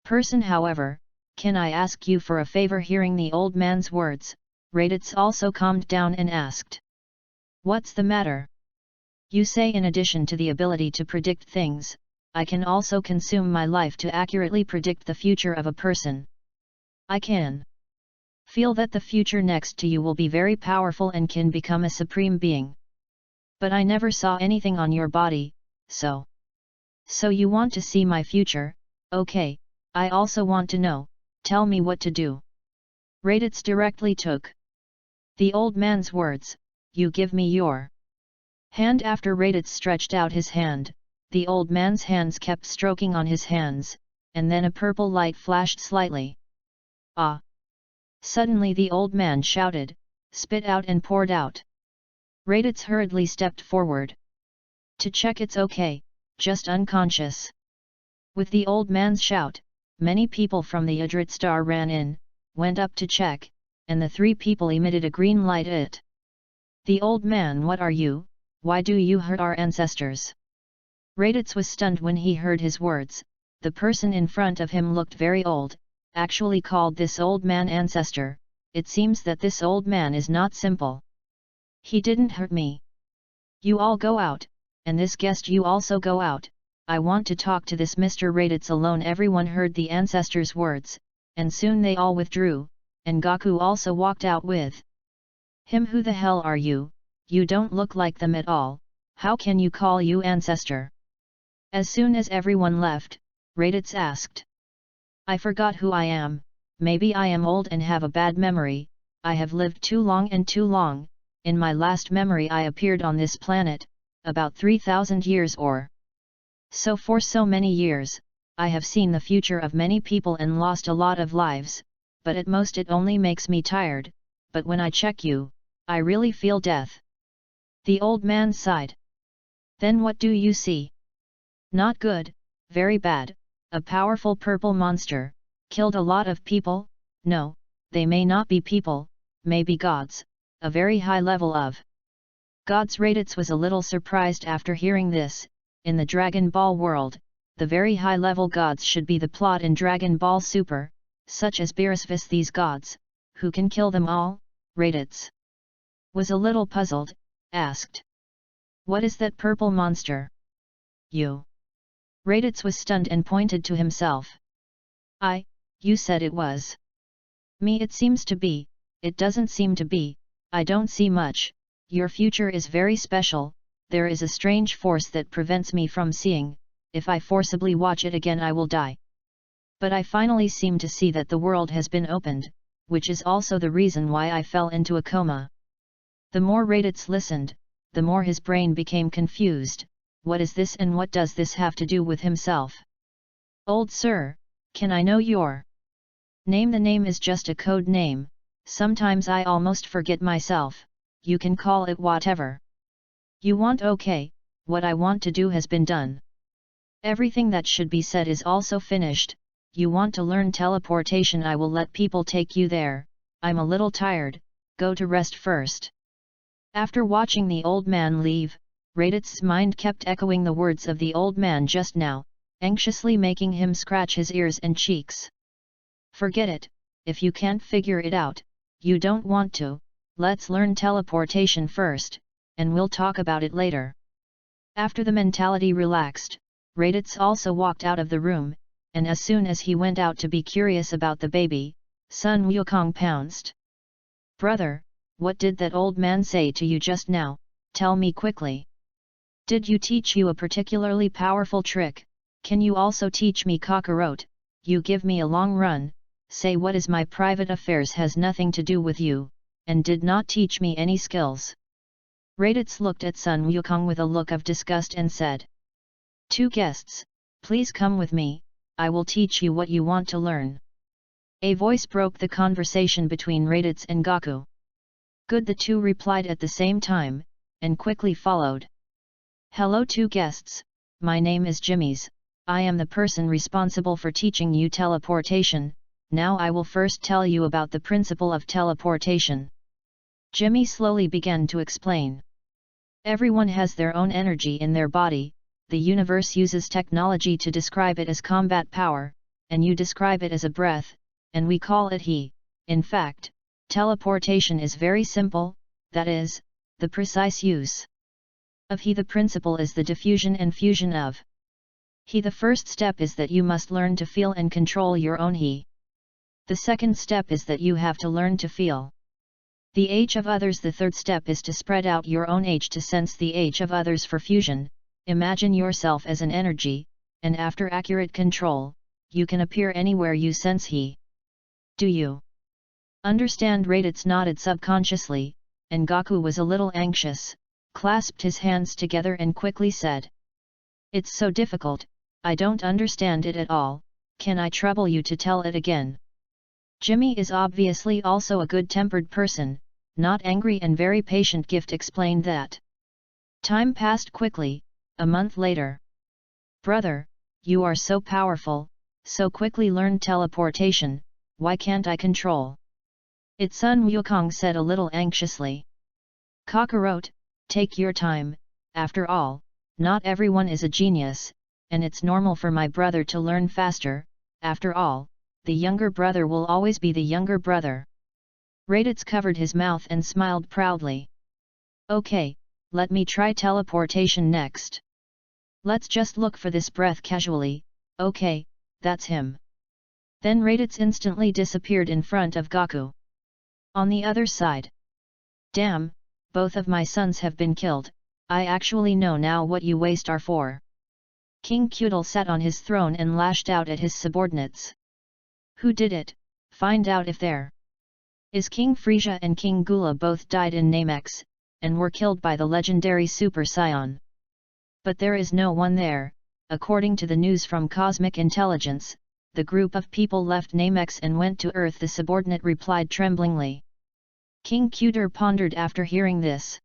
person. However, can I ask you for a favor? Hearing the old man's words, RADITZ also calmed down and asked. What's the matter? You say in addition to the ability to predict things, I can also consume my life to accurately predict the future of a person. I can feel that the future next to you will be very powerful and can become a supreme being. But I never saw anything on your body, so you want to see my future? Okay, I also want to know, tell me what to do. RADITZ directly took the old man's words, you give me your hand. After RADITZ stretched out his hand, the old man's hands kept stroking on his hands, and then a purple light flashed slightly. Ah! Suddenly the old man shouted, spit out and poured out. RADITZ hurriedly stepped forward to check it's okay, just unconscious. With the old man's shout, many people from the RADITZ ran in, went up to check, and the three people emitted a green light. The old man, what are you? Why do you hurt our ancestors? RADITZ was stunned when he heard his words. The person in front of him looked very old, actually called this old man ancestor. It seems that this old man is not simple. He didn't hurt me. You all go out, and this guest you also go out. I want to talk to this Mr. RADITZ alone. Everyone heard the ancestor's words, and soon they all withdrew, and Gaku also walked out with him. Who the hell are you? You don't look like them at all, how can you call you ancestor? As soon as everyone left, RADITZ asked. I forgot who I am, maybe I am old and have a bad memory, I have lived too long. In my last memory I appeared on this planet, about 3,000 years or so. For so many years, I have seen the future of many people and lost a lot of lives, but at most it only makes me tired, but when I check you, I really feel death. The old man sighed. Then what do you see? Not good, very bad, a powerful purple monster, killed a lot of people. No, they may not be people, may be gods, a very high level of gods. RADITZ was a little surprised after hearing this. In the Dragon Ball world, the very high level gods should be the plot in Dragon Ball Super, such as Beerusvis. These gods, who can kill them all? RADITZ was a little puzzled, asked. What is that purple monster? You. RADITZ was stunned and pointed to himself. You said it was me. It seems to be, it doesn't seem to be, I don't see much. Your future is very special, there is a strange force that prevents me from seeing, if I forcibly watch it again I will die. But I finally seem to see that the world has been opened, which is also the reason why I fell into a coma. The more RADITZ listened, the more his brain became confused. What is this and what does this have to do with himself? Old sir, can I know your name? The name is just a code name, sometimes I almost forget myself, you can call it whatever you want. Okay, what I want to do has been done. Everything that should be said is also finished. You want to learn teleportation, I will let people take you there. I'm a little tired, go to rest first. After watching the old man leave, RADITZ's mind kept echoing the words of the old man just now, anxiously making him scratch his ears and cheeks. Forget it, if you can't figure it out, you don't want to, let's learn teleportation first, and we'll talk about it later. After the mentality relaxed, RADITZ also walked out of the room, and as soon as he went out to be curious about the baby, Sun Wukong pounced Brother, what did that old man say to you just now? Tell me quickly. Did you teach you a particularly powerful trick? Can you also teach me Kakarot? You give me a long run, say what is my private affairs has nothing to do with you, and did not teach me any skills. Raditz looked at Sun Wukong with a look of disgust and said, 2 guests, please come with me, I will teach you what you want to learn. A voice broke the conversation between Raditz and Gaku. Good, the two replied at the same time, and quickly followed. Hello 2 guests, my name is Jimmy's, I am the person responsible for teaching you teleportation, now I will first tell you about the principle of teleportation. Jimmy slowly began to explain. Everyone has their own energy in their body, the universe uses technology to describe it as combat power, and you describe it as a breath, and we call it He. In fact, teleportation is very simple, that is, the precise use of He. The principle is the diffusion and fusion of He. The first step is that you must learn to feel and control your own He. The second step is that you have to learn to feel the age of others. The third step is to spread out your own age to sense the age of others for fusion. Imagine yourself as an energy, and after accurate control, you can appear anywhere you sense He. Do you understand? Raditz nodded subconsciously, and Gaku was a little anxious, clasped his hands together and quickly said, It's so difficult, I don't understand it at all, can I trouble you to tell it again? Jimmy is obviously also a good-tempered person, not angry and very patient. Gift explained that. Time passed quickly, a month later. Brother, you are so powerful, so quickly learned teleportation, why can't I control it? Sun Wukong said a little anxiously. Kakarot, take your time, after all, not everyone is a genius, and it's normal for my brother to learn faster, after all, the younger brother will always be the younger brother. Raditz covered his mouth and smiled proudly. Okay, let me try teleportation next. Let's just look for this breath casually, okay, that's him. Then Raditz instantly disappeared in front of Gaku. On the other side. Damn, both of my sons have been killed, I actually know now what you waste are for. King Kudal sat on his throne and lashed out at his subordinates. Who did it? Find out if there is. King Frisia and King Gula both died in Namex, and were killed by the legendary Super Saiyan. But there is no one there, according to the news from Cosmic Intelligence, the group of people left Namex and went to Earth, the subordinate replied tremblingly. King Kuder pondered after hearing this.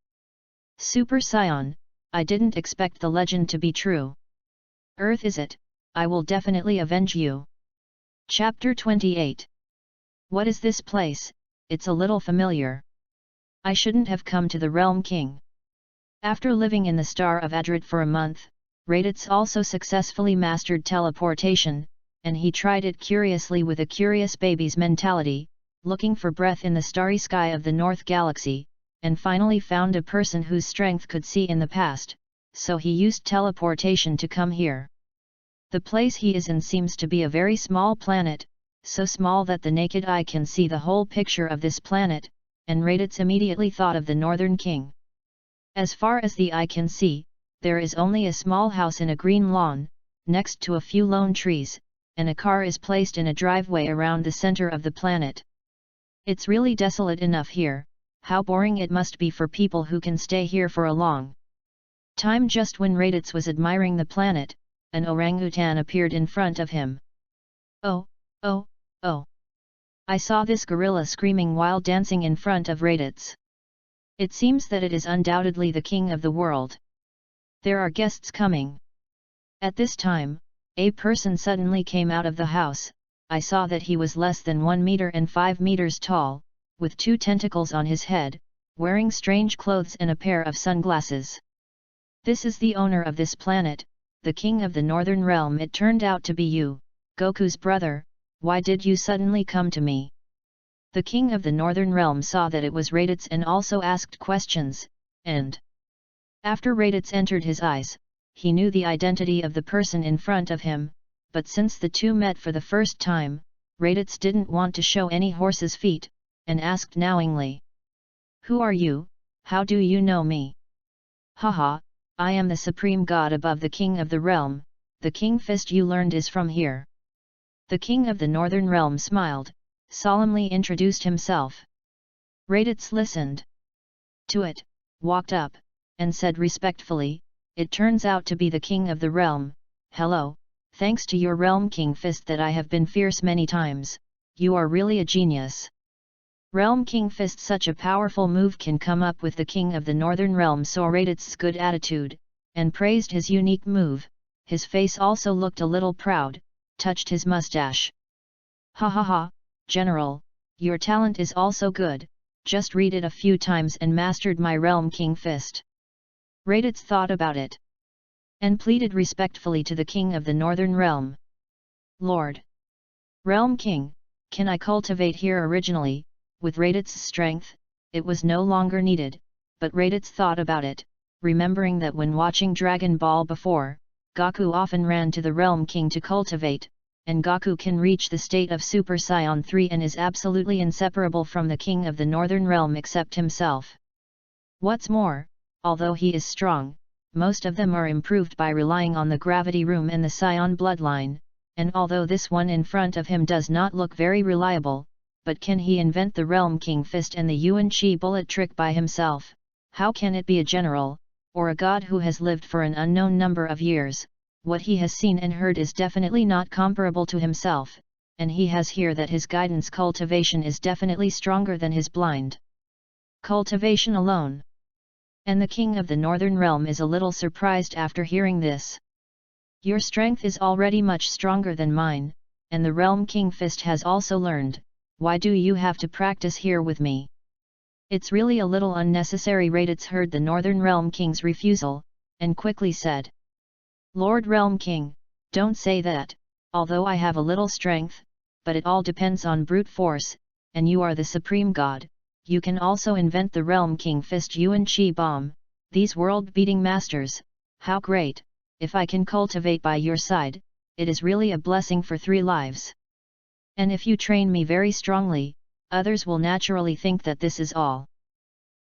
Super Saiyan, I didn't expect the legend to be true. Earth is it, I will definitely avenge you. Chapter 28. What is this place? It's a little familiar. I shouldn't have come to the Realm King. After living in the Star of Adrit for a month, Raditz also successfully mastered teleportation, and he tried it curiously with a curious baby's mentality, looking for breath in the starry sky of the North Galaxy, and finally found a person whose strength could see in the past, so he used teleportation to come here. The place he is in seems to be a very small planet, so small that the naked eye can see the whole picture of this planet, and Raditz immediately thought of the Northern King. As far as the eye can see, there is only a small house in a green lawn, next to a few lone trees, and a car is placed in a driveway around the center of the planet. It's really desolate enough here, how boring it must be for people who can stay here for a long time. Just when Raditz was admiring the planet, an orangutan appeared in front of him. Oh, oh, oh! I saw this gorilla screaming while dancing in front of Raditz. It seems that it is undoubtedly the king of the world. There are guests coming. At this time, a person suddenly came out of the house. I saw that he was less than 1 meter and 5 meters tall, with 2 tentacles on his head, wearing strange clothes and a pair of sunglasses. This is the owner of this planet, the king of the Northern Realm. It turned out to be you, Goku's brother. Why did you suddenly come to me? The king of the Northern Realm saw that it was Raditz and also asked questions, and after Raditz entered his eyes, he knew the identity of the person in front of him, but since the two met for the first time, Raditz didn't want to show any horse's feet, and asked knowingly. Who are you? How do you know me? Haha, I am the supreme god above the king of the realm, the king fist you learned is from here. The king of the northern realm smiled, solemnly introduced himself. RADITZ listened to it, walked up, and said respectfully, "It turns out to be the king of the realm. Hello, thanks to your realm king fist that I have been fierce many times, you are really a genius." Realm king fist, such a powerful move can come up with the king of the northern realm, saw RADITZ's good attitude, and praised his unique move. His face also looked a little proud, touched his mustache. "Ha ha ha, General, your talent is also good, just read it a few times and mastered my realm king fist." RADITZ thought about it, and pleaded respectfully to the king of the northern realm. "Lord Realm King, can I cultivate here?" Originally, with RADITZ's strength, it was no longer needed, but RADITZ thought about it, remembering that when watching Dragon Ball before, Goku often ran to the Realm King to cultivate, and Goku can reach the state of Super Saiyan 3 and is absolutely inseparable from the King of the Northern Realm except himself. What's more, although he is strong, most of them are improved by relying on the Gravity Room and the Saiyan bloodline, and although this one in front of him does not look very reliable, but can he invent the Realm King Fist and the Yuan Chi bullet trick by himself? How can it be a general, or a god who has lived for an unknown number of years? What he has seen and heard is definitely not comparable to himself, and he has here that his guidance cultivation is definitely stronger than his blind cultivation alone. And the king of the northern realm is a little surprised after hearing this. "Your strength is already much stronger than mine, and the Realm King Fist has also learned. Why do you have to practice here with me? It's really a little unnecessary." RADITZ heard the Northern Realm King's refusal, and quickly said, "Lord Realm King, don't say that, although I have a little strength, but it all depends on brute force, and you are the supreme god, you can also invent the Realm King Fist Yuan Chi Bomb, these world-beating masters, how great, if I can cultivate by your side, it is really a blessing for 3 lives. And if you train me very strongly, others will naturally think that this is all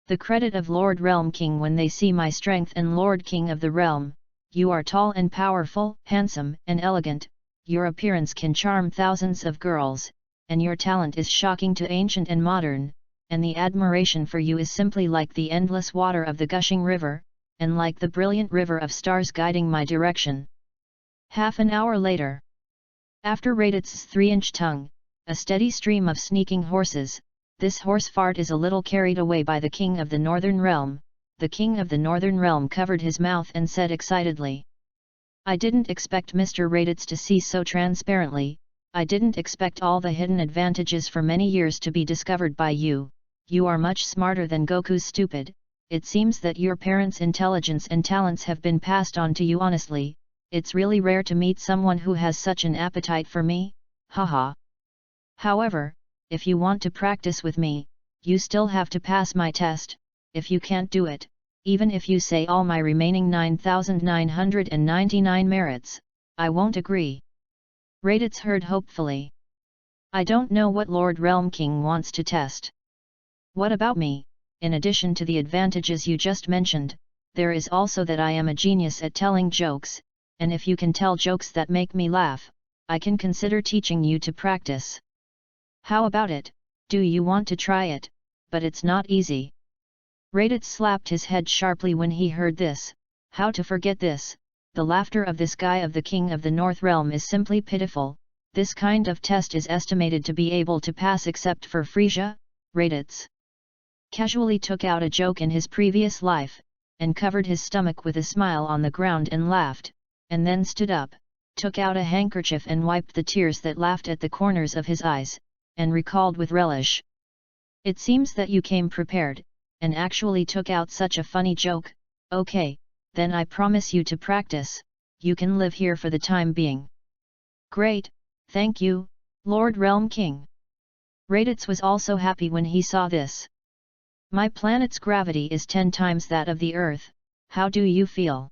the credit of Lord Realm King when they see my strength. And Lord King of the Realm, you are tall and powerful, handsome and elegant, your appearance can charm thousands of girls, and your talent is shocking to ancient and modern, and the admiration for you is simply like the endless water of the gushing river, and like the brilliant river of stars guiding my direction." Half an hour later, after RADITZ's 3-inch tongue, a steady stream of sneaking horses, this horse fart is a little carried away by the king of the northern realm. The king of the northern realm covered his mouth and said excitedly, "I didn't expect Mr. RADITZ to see so transparently, I didn't expect all the hidden advantages for many years to be discovered by you. You are much smarter than Goku's stupid. It seems that your parents' intelligence and talents have been passed on to you honestly. It's really rare to meet someone who has such an appetite for me, haha. However, if you want to practice with me, you still have to pass my test. If you can't do it, even if you say all my remaining 9,999 merits, I won't agree." RADITZ heard hopefully. "I don't know what Lord Realm King wants to test. What about me? In addition to the advantages you just mentioned, there is also that I am a genius at telling jokes, and if you can tell jokes that make me laugh, I can consider teaching you to practice. How about it? Do you want to try it? But it's not easy." RADITZ slapped his head sharply when he heard this. How to forget this? The laughter of this guy of the King of the North Realm is simply pitiful. This kind of test is estimated to be able to pass except for Frisia. RADITZ casually took out a joke in his previous life, and covered his stomach with a smile on the ground and laughed, and then stood up, took out a handkerchief and wiped the tears that laughed at the corners of his eyes, and recalled with relish. "It seems that you came prepared, and actually took out such a funny joke. Okay, then I promise you to practice. You can live here for the time being." "Great, thank you, Lord Realm King." RADITZ was also happy when he saw this. "My planet's gravity is 10 times that of the Earth, how do you feel?"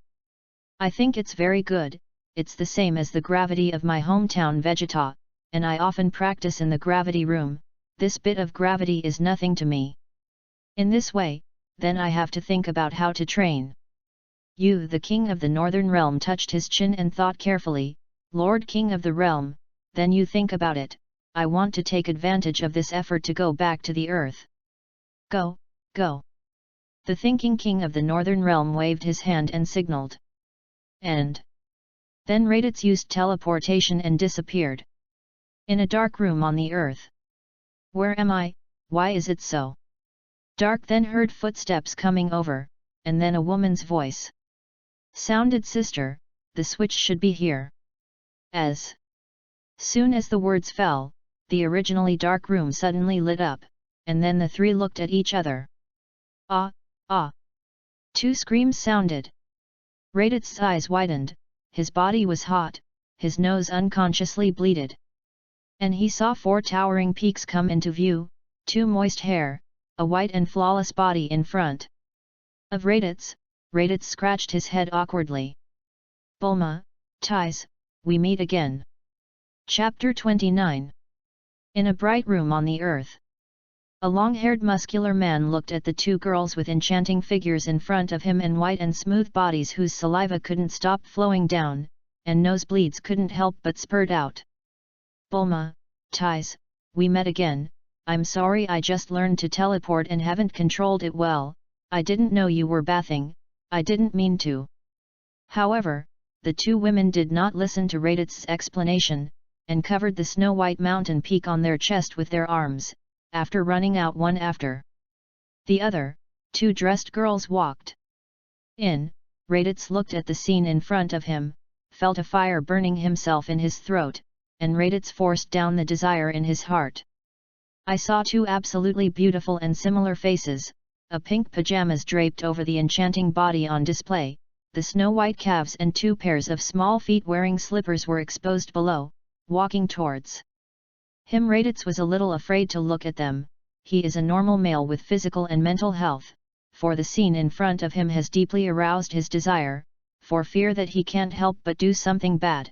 "I think it's very good, it's the same as the gravity of my hometown Vegeta, and I often practice in the gravity room. This bit of gravity is nothing to me." In this way, then I have to think about how to train. You, the king of the northern realm, touched his chin and thought carefully, Lord King of the realm, then you think about it, I want to take advantage of this effort to go back to the earth. Go, go. The thinking king of the northern realm waved his hand and signaled. And then RADITZ used teleportation and disappeared. In a dark room on the earth. Where am I? Why is it so dark? Then heard footsteps coming over, and then a woman's voice sounded, Sister, the switch should be here. As soon as the words fell, the originally dark room suddenly lit up, and then the three looked at each other. Ah, ah! Two screams sounded. RADITZ's eyes widened, his body was hot, his nose unconsciously bleeded. And he saw 4 towering peaks come into view, 2 moist hair, a white and flawless body in front of RADITZ. RADITZ scratched his head awkwardly. Bulma, Ties, we meet again. Chapter 29. In a bright room on the earth. A long-haired muscular man looked at the 2 girls with enchanting figures in front of him and white and smooth bodies whose saliva couldn't stop flowing down, and nosebleeds couldn't help but spurt out. Bulma, Ties, we met again. I'm sorry, I just learned to teleport and haven't controlled it well. I didn't know you were bathing, I didn't mean to. However, the 2 women did not listen to RADITZ's explanation, and covered the snow-white mountain peak on their chest with their arms, after running out one after the other. 2 dressed girls walked in. RADITZ looked at the scene in front of him, felt a fire burning himself in his throat, and RADITZ forced down the desire in his heart. I saw 2 absolutely beautiful and similar faces, a pink pajamas draped over the enchanting body on display, the snow-white calves and 2 pairs of small feet wearing slippers were exposed below, walking towards him. RADITZ was a little afraid to look at them. He is a normal male with physical and mental health, for the scene in front of him has deeply aroused his desire, for fear that he can't help but do something bad.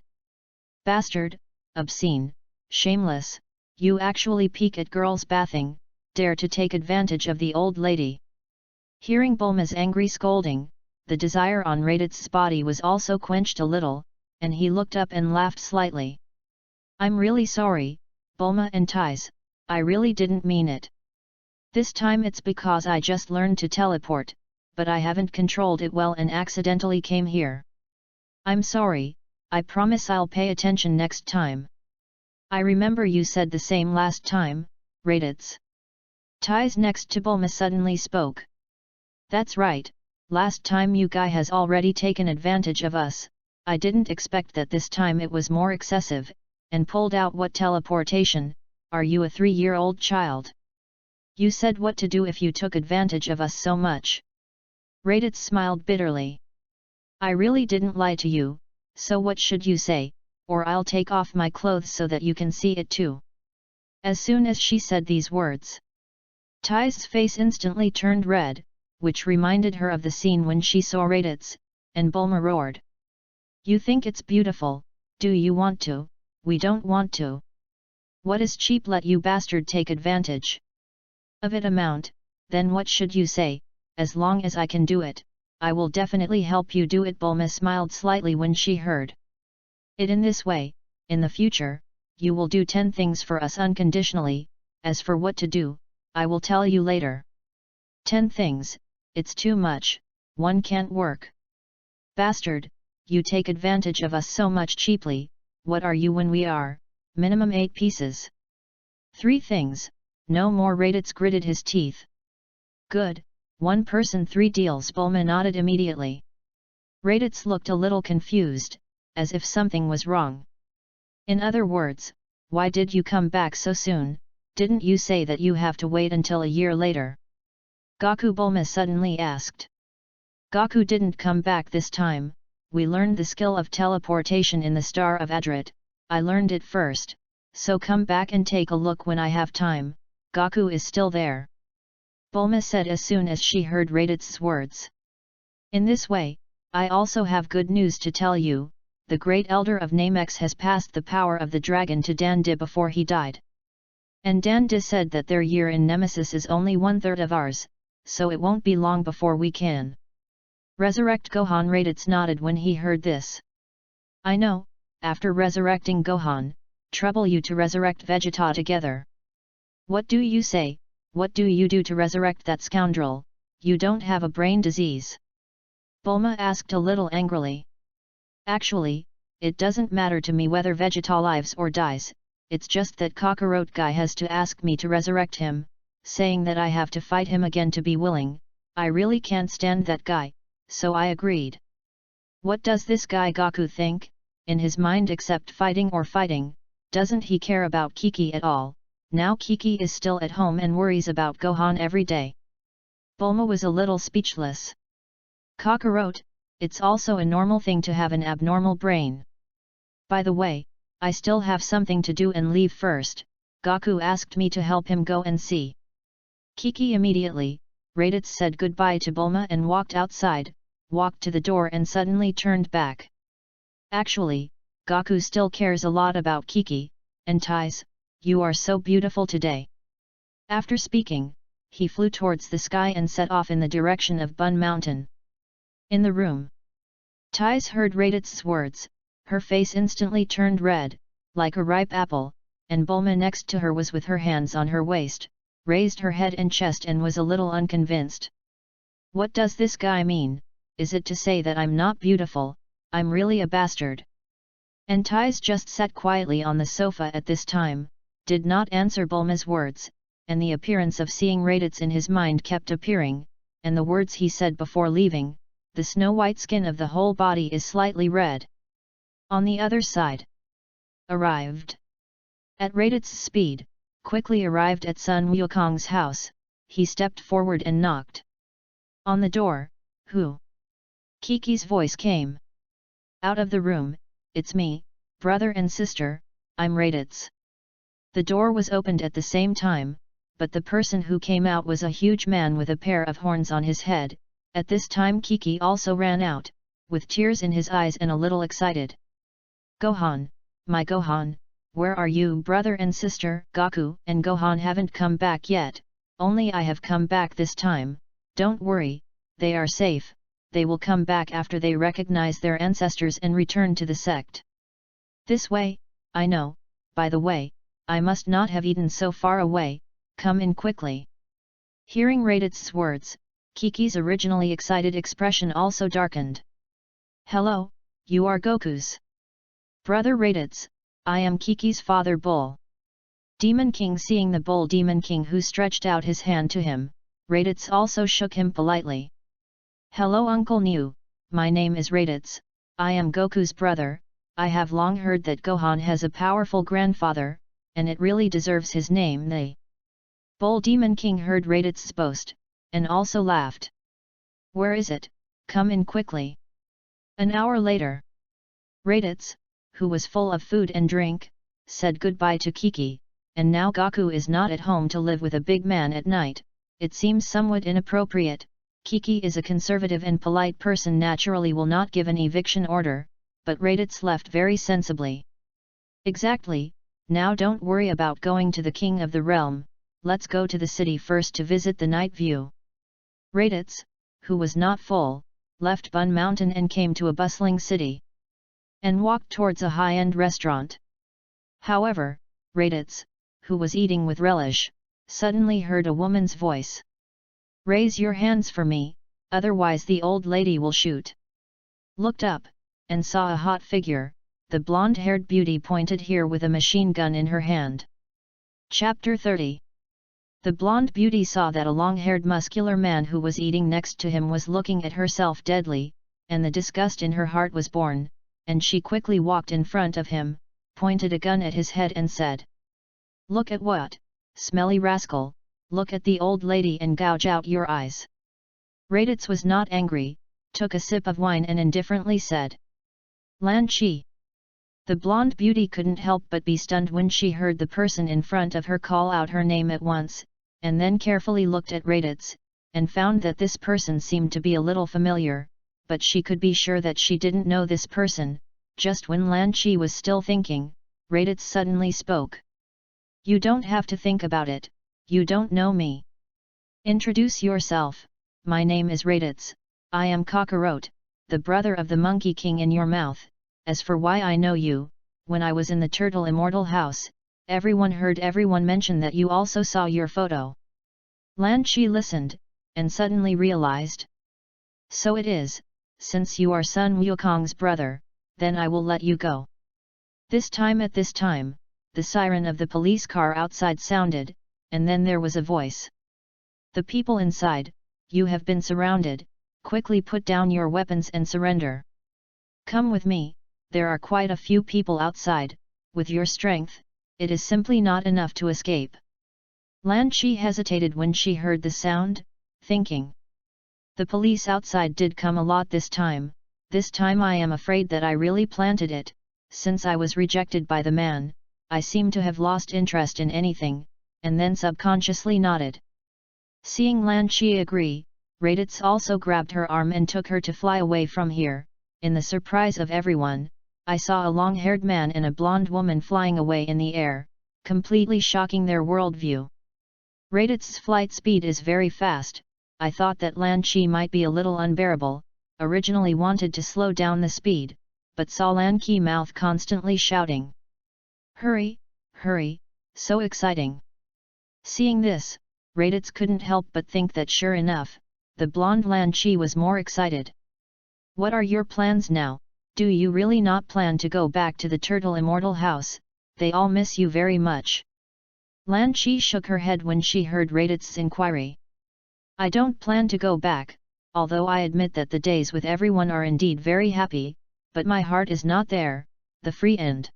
Bastard, obscene, shameless, you actually peek at girls bathing, dare to take advantage of the old lady. Hearing Bulma's angry scolding, the desire on RADITZ's body was also quenched a little, and he looked up and laughed slightly. I'm really sorry, Bulma and Ties, I really didn't mean it. This time it's because I just learned to teleport, but I haven't controlled it well and accidentally came here. I'm sorry, I promise I'll pay attention next time. I remember you said the same last time, RADITZ. Ties next to Bulma suddenly spoke. That's right, last time you guy has already taken advantage of us. I didn't expect that this time it was more excessive, and pulled out what teleportation. Are you a 3-year-old child? You said what to do if you took advantage of us so much. RADITZ smiled bitterly. I really didn't lie to you, so what should you say, or I'll take off my clothes so that you can see it too. As soon as she said these words, Tai's face instantly turned red, which reminded her of the scene when she saw RADITZ, and Bulma roared. You think it's beautiful, do you want to? We don't want to. What is cheap, let you bastard take advantage of it amount, then what should you say? As long as I can do it, I will definitely help you do it. Bulma smiled slightly when she heard it in this way. In the future, you will do 10 things for us unconditionally. As for what to do, I will tell you later. 10 things, it's too much, one can't work. Bastard, you take advantage of us so much cheaply. What are you when we are? Minimum 8 pieces. 3 things, no more. RADITZ gritted his teeth. Good, 1 person 3 deals. Bulma nodded immediately. RADITZ looked a little confused, as if something was wrong. In other words, why did you come back so soon? Didn't you say that you have to wait until a year later? Goku, Bulma suddenly asked. Goku didn't come back this time. We learned the skill of teleportation in the Star of RADITZ. I learned it first, so come back and take a look when I have time. Goku is still there. Bulma said as soon as she heard RADITZ's words. In this way, I also have good news to tell you. The great elder of Namex has passed the power of the dragon to Dan Di before he died. And Dan Di said that their year in Nemesis is only 1/3 of ours, so it won't be long before we can resurrect Gohan. Raditz nodded when he heard this. I know, after resurrecting Gohan, trouble you to resurrect Vegeta together. What do you say? What do you do to resurrect that scoundrel? You don't have a brain disease? Bulma asked a little angrily. Actually, it doesn't matter to me whether Vegeta lives or dies, it's just that Kakarot guy has to ask me to resurrect him, saying that I have to fight him again to be willing. I really can't stand that guy, so I agreed. What does this guy Goku think, in his mind except fighting or fighting? Doesn't he care about Kiki at all? Now Kiki is still at home and worries about Gohan every day. Bulma was a little speechless. Kakarot, it's also a normal thing to have an abnormal brain. By the way, I still have something to do and leave first. Goku asked me to help him go and see Kiki immediately. Raditz said goodbye to Bulma and walked outside, walked to the door and suddenly turned back. Actually, Goku still cares a lot about Kiki, and Tais, you are so beautiful today. After speaking, he flew towards the sky and set off in the direction of Bun Mountain. In the room, Tais heard Raditz's words, her face instantly turned red, like a ripe apple, and Bulma next to her was with her hands on her waist, raised her head and chest and was a little unconvinced. What does this guy mean? Is it to say that I'm not beautiful? I'm really a bastard? And Tais just sat quietly on the sofa at this time, did not answer Bulma's words, and the appearance of seeing Raditz in his mind kept appearing, and the words he said before leaving, the snow-white skin of the whole body is slightly red. On the other side. Arrived. At Raditz's speed, quickly arrived at Sun Wukong's house, he stepped forward and knocked. On the door, who? Kiki's voice came. Out of the room, it's me, brother and sister, I'm Raditz. The door was opened at the same time, but the person who came out was a huge man with a pair of horns on his head. At this time Kiki also ran out, with tears in his eyes and a little excited. Gohan, my Gohan, where are you? Brother and sister, Goku and Gohan haven't come back yet, only I have come back this time. Don't worry, they are safe, they will come back after they recognize their ancestors and return to the sect. This way, I know, by the way, I must not have eaten so far away, come in quickly. Hearing Raditz's words, Kiki's originally excited expression also darkened. Hello, you are Goku's brother Raditz, I am Kiki's father Bull. Demon King. Seeing the Bull Demon King who stretched out his hand to him, Raditz also shook him politely. Hello Uncle New, my name is Raditz, I am Goku's brother. I have long heard that Gohan has a powerful grandfather, and it really deserves his name. The Bull Demon King heard Raditz's boast, and also laughed. Where is it? Come in quickly. An hour later, Raditz, who was full of food and drink, said goodbye to Kiki, and now Goku is not at home to live with a big man at night. It seems somewhat inappropriate. Kiki is a conservative and polite person, naturally will not give an eviction order, but Raditz left very sensibly. Exactly, now don't worry about going to the King of the Realm, let's go to the city first to visit the night view. Raditz, who was not full, left Bun Mountain and came to a bustling city, and walked towards a high-end restaurant. However, Raditz, who was eating with relish, suddenly heard a woman's voice. Raise your hands for me, otherwise the old lady will shoot. Looked up, and saw a hot figure, the blonde-haired beauty pointed here with a machine gun in her hand. Chapter 30. The blonde beauty saw that a long-haired muscular man who was eating next to him was looking at herself deadly, and the disgust in her heart was born, and she quickly walked in front of him, pointed a gun at his head and said, Look at what, smelly rascal, look at the old lady and gouge out your eyes. Raditz was not angry, took a sip of wine and indifferently said, Lan Chi. The blonde beauty couldn't help but be stunned when she heard the person in front of her call out her name at once, and then carefully looked at Raditz, and found that this person seemed to be a little familiar, but she could be sure that she didn't know this person. Just when Lan Chi was still thinking, Raditz suddenly spoke. You don't have to think about it, you don't know me. Introduce yourself. My name is RADITZ. I am Cockroach, the brother of the Monkey King in your mouth. As for why I know you, when I was in the Turtle Immortal house, everyone heard everyone mention that you also saw your photo. Lan Chi listened, and suddenly realized. So it is, since you are Sun Wukong's brother, then I will let you go. At this time, the siren of the police car outside sounded, and then there was a voice. The people inside, you have been surrounded, quickly put down your weapons and surrender. Come with me, there are quite a few people outside, with your strength, it is simply not enough to escape. Lan Chi hesitated when she heard the sound, thinking. The police outside did come a lot this time I am afraid that I really planted it, since I was rejected by the man, I seem to have lost interest in anything, and then subconsciously nodded. Seeing Lan Chi agree, RADITZ also grabbed her arm and took her to fly away from here. In the surprise of everyone, I saw a long-haired man and a blonde woman flying away in the air, completely shocking their worldview. RADITZ's flight speed is very fast. I thought that Lan Chi might be a little unbearable, originally wanted to slow down the speed, but saw Lan Chi mouth constantly shouting. Hurry, hurry, so exciting. Seeing this, RADITZ couldn't help but think that sure enough, the blonde Lan Chi was more excited. What are your plans now? Do you really not plan to go back to the Turtle Immortal house? They all miss you very much. Lan Chi shook her head when she heard RADITZ's inquiry. I don't plan to go back, although I admit that the days with everyone are indeed very happy, but my heart is not there, the free and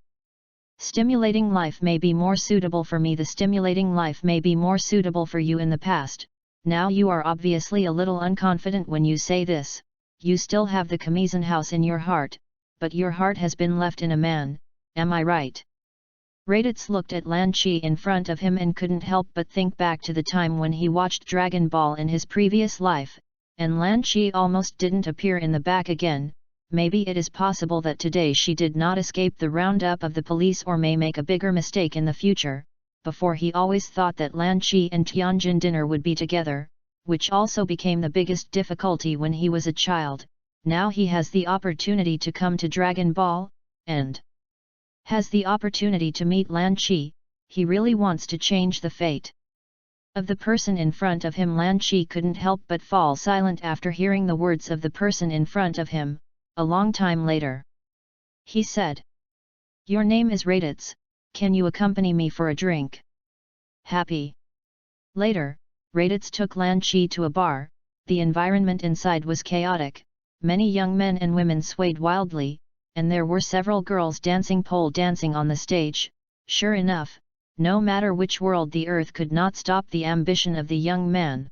stimulating life may be more suitable for me. The stimulating life may be more suitable for you in the past. Now you are obviously a little unconfident when you say this. You still have the Kamizen house in your heart, but your heart has been left in a man, am I right? RADITZ looked at Lan Chi in front of him and couldn't help but think back to the time when he watched Dragon Ball in his previous life, and Lan Chi almost didn't appear in the back again. Maybe it is possible that today she did not escape the roundup of the police or may make a bigger mistake in the future. Before he always thought that Lan Chi and Tianjin dinner would be together, which also became the biggest difficulty when he was a child. Now he has the opportunity to come to Dragon Ball, and has the opportunity to meet Lan Chi. He really wants to change the fate of the person in front of him. Lan Chi couldn't help but fall silent after hearing the words of the person in front of him. A long time later, he said, Your name is RADITZ, can you accompany me for a drink? Happy. Later, RADITZ took Lan Chi to a bar. The environment inside was chaotic, many young men and women swayed wildly, and there were several girls dancing pole dancing on the stage. Sure enough, no matter which world the earth could not stop the ambition of the young man.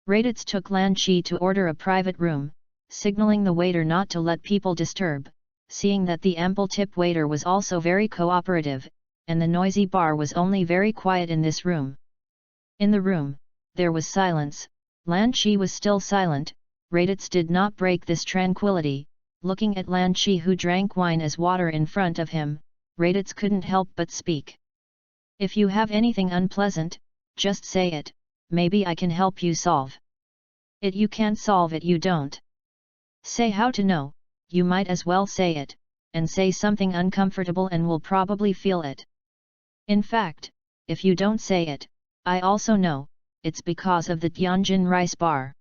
RADITZ took Lan Chi to order a private room, signaling the waiter not to let people disturb. Seeing that the ample tip waiter was also very cooperative, and the noisy bar was only very quiet in this room. In the room, there was silence. Lan Chi was still silent. RADITZ did not break this tranquility. Looking at Lan Chi who drank wine as water in front of him, RADITZ couldn't help but speak. If you have anything unpleasant, just say it, maybe I can help you solve it. You can't solve it, you don't say how to know, you might as well say it, and say something uncomfortable and we'll probably feel it. In fact, if you don't say it, I also know, it's because of the Tianjin rice bar.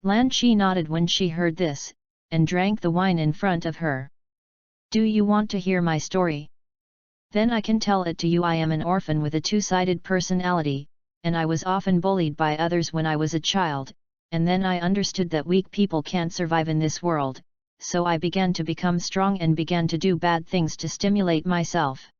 Lan Chi nodded when she heard this, and drank the wine in front of her. Do you want to hear my story? Then I can tell it to you. I am an orphan with a two-sided personality, and I was often bullied by others when I was a child, and then I understood that weak people can't survive in this world, so I began to become strong and began to do bad things to stimulate myself.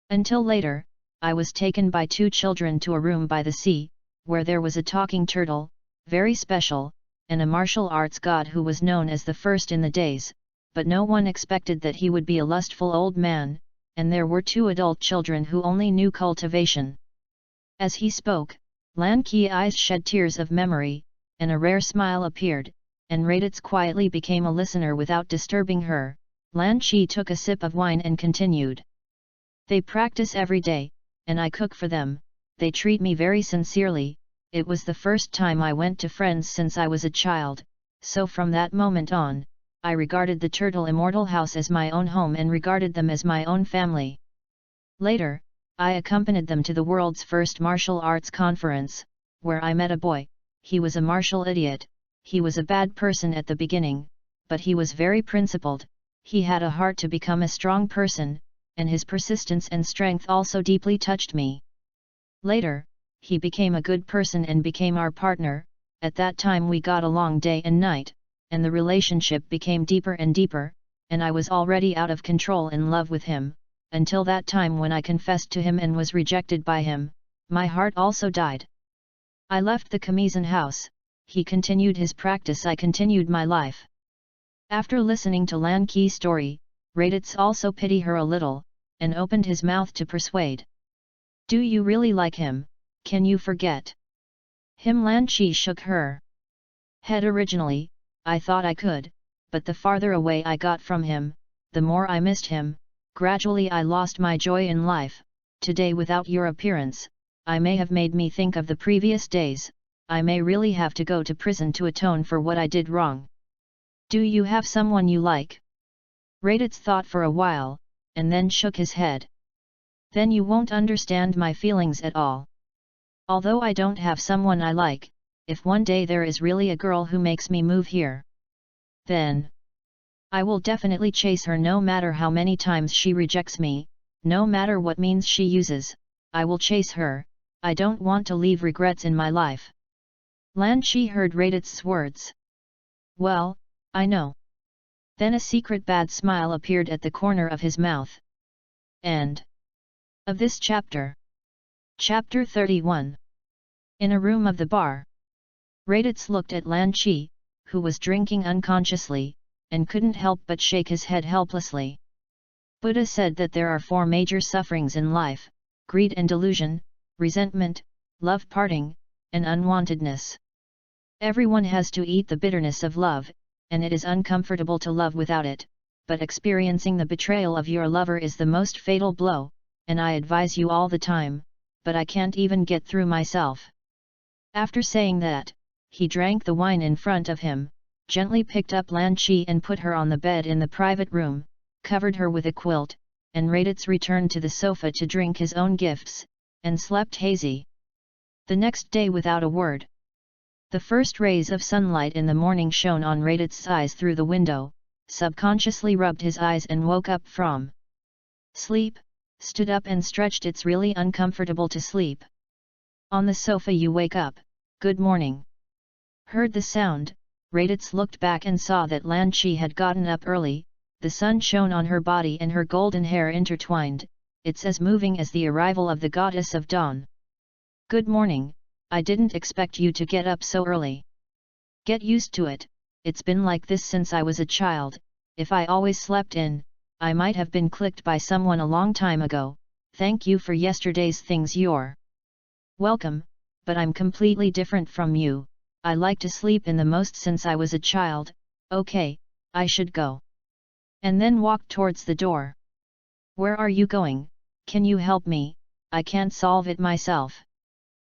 Until later, I was taken by two children to a room by the sea, where there was a talking turtle, very special, and a martial arts god who was known as the first in the days, but no one expected that he would be a lustful old man, and there were two adult children who only knew cultivation. As he spoke, Lan Chi's eyes shed tears of memory, and a rare smile appeared, and RADITZ quietly became a listener without disturbing her. Lan Chi took a sip of wine and continued. They practice every day, and I cook for them. They treat me very sincerely, it was the first time I went to friends since I was a child, so from that moment on, I regarded the Turtle Immortal House as my own home and regarded them as my own family. Later, I accompanied them to the world's first martial arts conference, where I met a boy. He was a martial idiot. He was a bad person at the beginning, but he was very principled. He had a heart to become a strong person, and his persistence and strength also deeply touched me. Later, he became a good person and became our partner. At that time we got along day and night, and the relationship became deeper and deeper, and I was already out of control in love with him, until that time when I confessed to him and was rejected by him. My heart also died. I left the Kamizan house. He continued his practice, I continued my life. After listening to Lan Qi's story, RADITZ also pitied her a little, and opened his mouth to persuade. Do you really like him? Can you forget him? Lan Qi shook her head. Originally, I thought I could, but the farther away I got from him, the more I missed him. Gradually I lost my joy in life. Today, without your appearance, I may have made me think of the previous days. I may really have to go to prison to atone for what I did wrong. Do you have someone you like? RADITZ thought for a while, and then shook his head. Then you won't understand my feelings at all. Although I don't have someone I like, if one day there is really a girl who makes me move here, then I will definitely chase her, no matter how many times she rejects me, no matter what means she uses, I will chase her. I don't want to leave regrets in my life. Lan Qi heard RADITZ's words. Well, I know. Then a secret bad smile appeared at the corner of his mouth. End of this chapter. Chapter 31. In a room of the bar, RADITZ looked at Lan Qi, who was drinking unconsciously, and couldn't help but shake his head helplessly. Buddha said that there are 4 major sufferings in life: greed and delusion, resentment, love parting, and unwantedness. Everyone has to eat the bitterness of love, and it is uncomfortable to love without it, but experiencing the betrayal of your lover is the most fatal blow, and I advise you all the time, but I can't even get through myself. After saying that, he drank the wine in front of him, gently picked up Lan Qi and put her on the bed in the private room, covered her with a quilt, and RADITZ returned to the sofa to drink his own gifts, and slept hazy. The next day, without a word, the first rays of sunlight in the morning shone on RADITZ's eyes through the window, subconsciously rubbed his eyes and woke up from sleep, stood up and stretched. It's really uncomfortable to sleep on the sofa. You wake up. Good morning. Heard the sound, RADITZ looked back and saw that Lan Qi had gotten up early. The sun shone on her body and her golden hair intertwined. It's as moving as the arrival of the goddess of dawn. Good morning. I didn't expect you to get up so early. Get used to it. It's been like this since I was a child. If I always slept in, I might have been clicked by someone a long time ago. Thank you for yesterday's things. You're welcome, but I'm completely different from you. I like to sleep in the most since I was a child. Okay, I should go. And then walked towards the door. Where are you going? Can you help me? I can't solve it myself.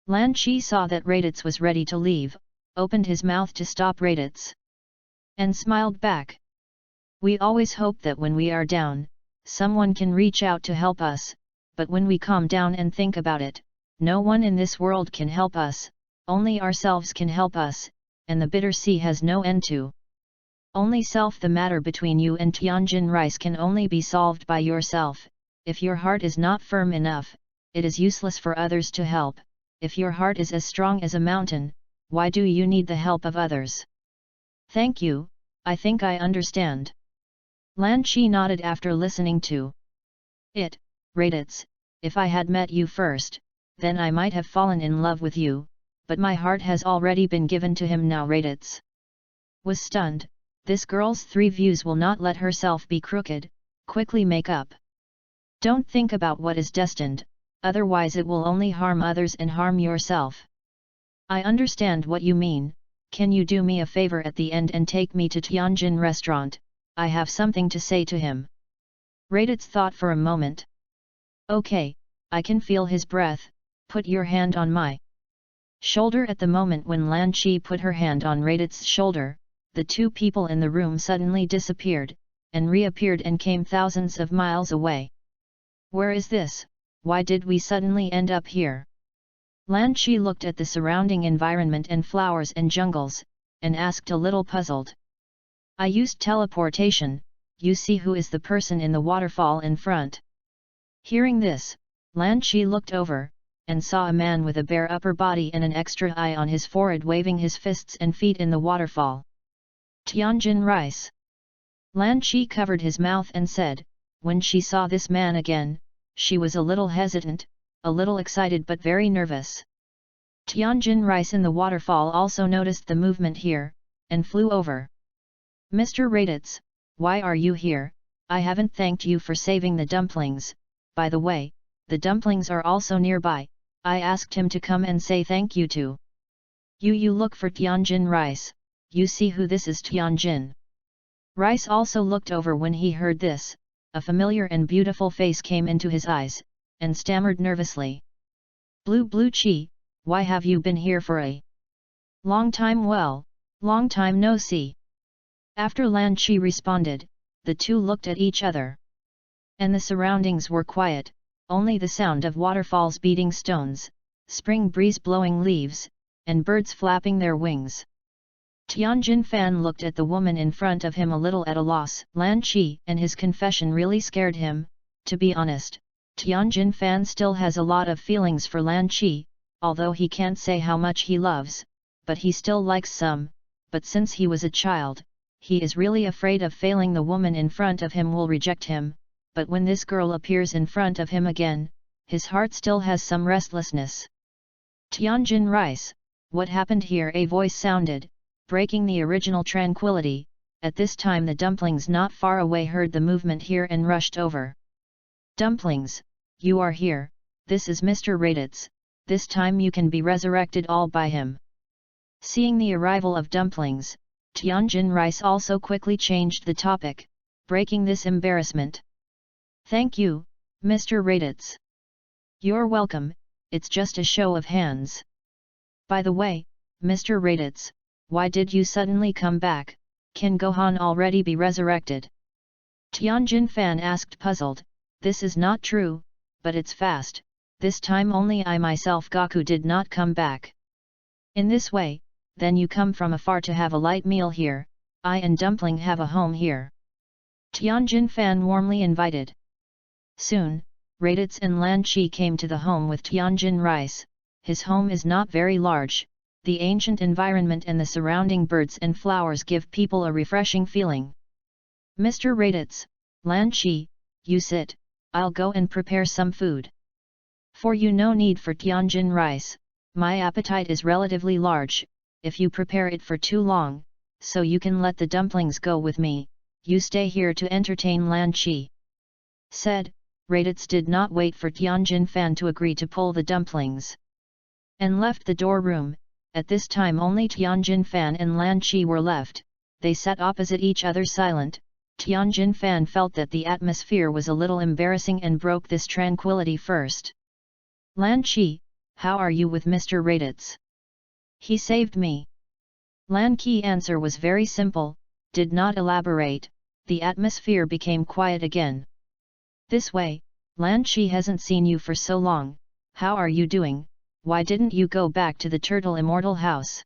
Lan Qi saw that RADITZ was ready to leave, opened his mouth to stop RADITZ, and smiled back. We always hope that when we are down, someone can reach out to help us, but when we calm down and think about it, no one in this world can help us, only ourselves can help us, and the bitter sea has no end to. Only self. The matter between you and Tianjin Rice can only be solved by yourself. If your heart is not firm enough, it is useless for others to help. If your heart is as strong as a mountain, why do you need the help of others? Thank you, I think I understand. Lan Qi nodded after listening to it. RADITZ, if I had met you first, then I might have fallen in love with you, but my heart has already been given to him now. RADITZ was stunned. This girl's 3 views will not let herself be crooked. Quickly make up. Don't think about what is destined, otherwise it will only harm others and harm yourself. I understand what you mean. Can you do me a favor at the end and take me to Tianjin restaurant? I have something to say to him. RADITZ thought for a moment. Okay, I can feel his breath. Put your hand on my shoulder. At the moment when Lan Qi put her hand on RADITZ's shoulder, the two people in the room suddenly disappeared, and reappeared and came thousands of miles away. Where is this? Why did we suddenly end up here? Lan Qi looked at the surrounding environment and flowers and jungles, and asked a little puzzled. I used teleportation. You see who is the person in the waterfall in front. Hearing this, Lan Qi looked over, and saw a man with a bare upper body and an extra eye on his forehead waving his fists and feet in the waterfall. Tianjin Rice. Lan Qi covered his mouth and said, when she saw this man again, she was a little hesitant, a little excited but very nervous. Tianjin Rice in the waterfall also noticed the movement here, and flew over. Mr. RADITZ, why are you here? I haven't thanked you for saving the dumplings. By the way, the dumplings are also nearby. I asked him to come and say thank you to. You look for Tianjin Rice. You see who this is. Tianjin Rice also looked over when he heard this. A familiar and beautiful face came into his eyes, and stammered nervously. Blue Qi, why have you been here for a long time? Well, long time no see. After Lan Qi responded, the two looked at each other. And the surroundings were quiet, only the sound of waterfalls beating stones, spring breeze blowing leaves, and birds flapping their wings. Tianjin Fan looked at the woman in front of him a little at a loss. Lan Qi and his confession really scared him. To be honest, Tianjin Fan still has a lot of feelings for Lan Qi, although he can't say how much he loves, but he still likes some. But since he was a child, he is really afraid of failing. The woman in front of him will reject him, but when this girl appears in front of him again, his heart still has some restlessness. Tianjin Rice, what happened here? A voice sounded, breaking the original tranquility. At this time the dumplings not far away heard the movement here and rushed over. Dumplings, you are here. This is Mr. RADITZ. This time you can be resurrected all by him. Seeing the arrival of dumplings, Tianjin Rice also quickly changed the topic, breaking this embarrassment. Thank you, Mr. RADITZ. You're welcome, it's just a show of hands. By the way, Mr. RADITZ, why did you suddenly come back? Can Gohan already be resurrected? Tianjin Fan asked puzzled. This is not true, but it's fast. This time only I myself Goku did not come back. In this way, then you come from afar to have a light meal here. I and Dumpling have a home here. Tianjin Fan warmly invited. Soon, RADITZ and Lan Qi came to the home with Tianjin Rice. His home is not very large. The ancient environment and the surrounding birds and flowers give people a refreshing feeling. Mr. RADITZ, Lan Qi, you sit, I'll go and prepare some food. For you no need for Tianjin Rice, my appetite is relatively large. If you prepare it for too long, so you can let the dumplings go with me, you stay here to entertain Lan Qi. Said, RADITZ did not wait for Tianjin Fan to agree to pull the dumplings. And left the door room. At this time only Tianjin Fan and Lan Qi were left. They sat opposite each other silent. Tianjin Fan felt that the atmosphere was a little embarrassing and broke this tranquility first. Lan Qi, how are you with Mr. RADITZ? He saved me. Lan Qi's answer was very simple, did not elaborate. The atmosphere became quiet again. This way, Lan Qi hasn't seen you for so long. How are you doing? Why didn't you go back to the Turtle Immortal house?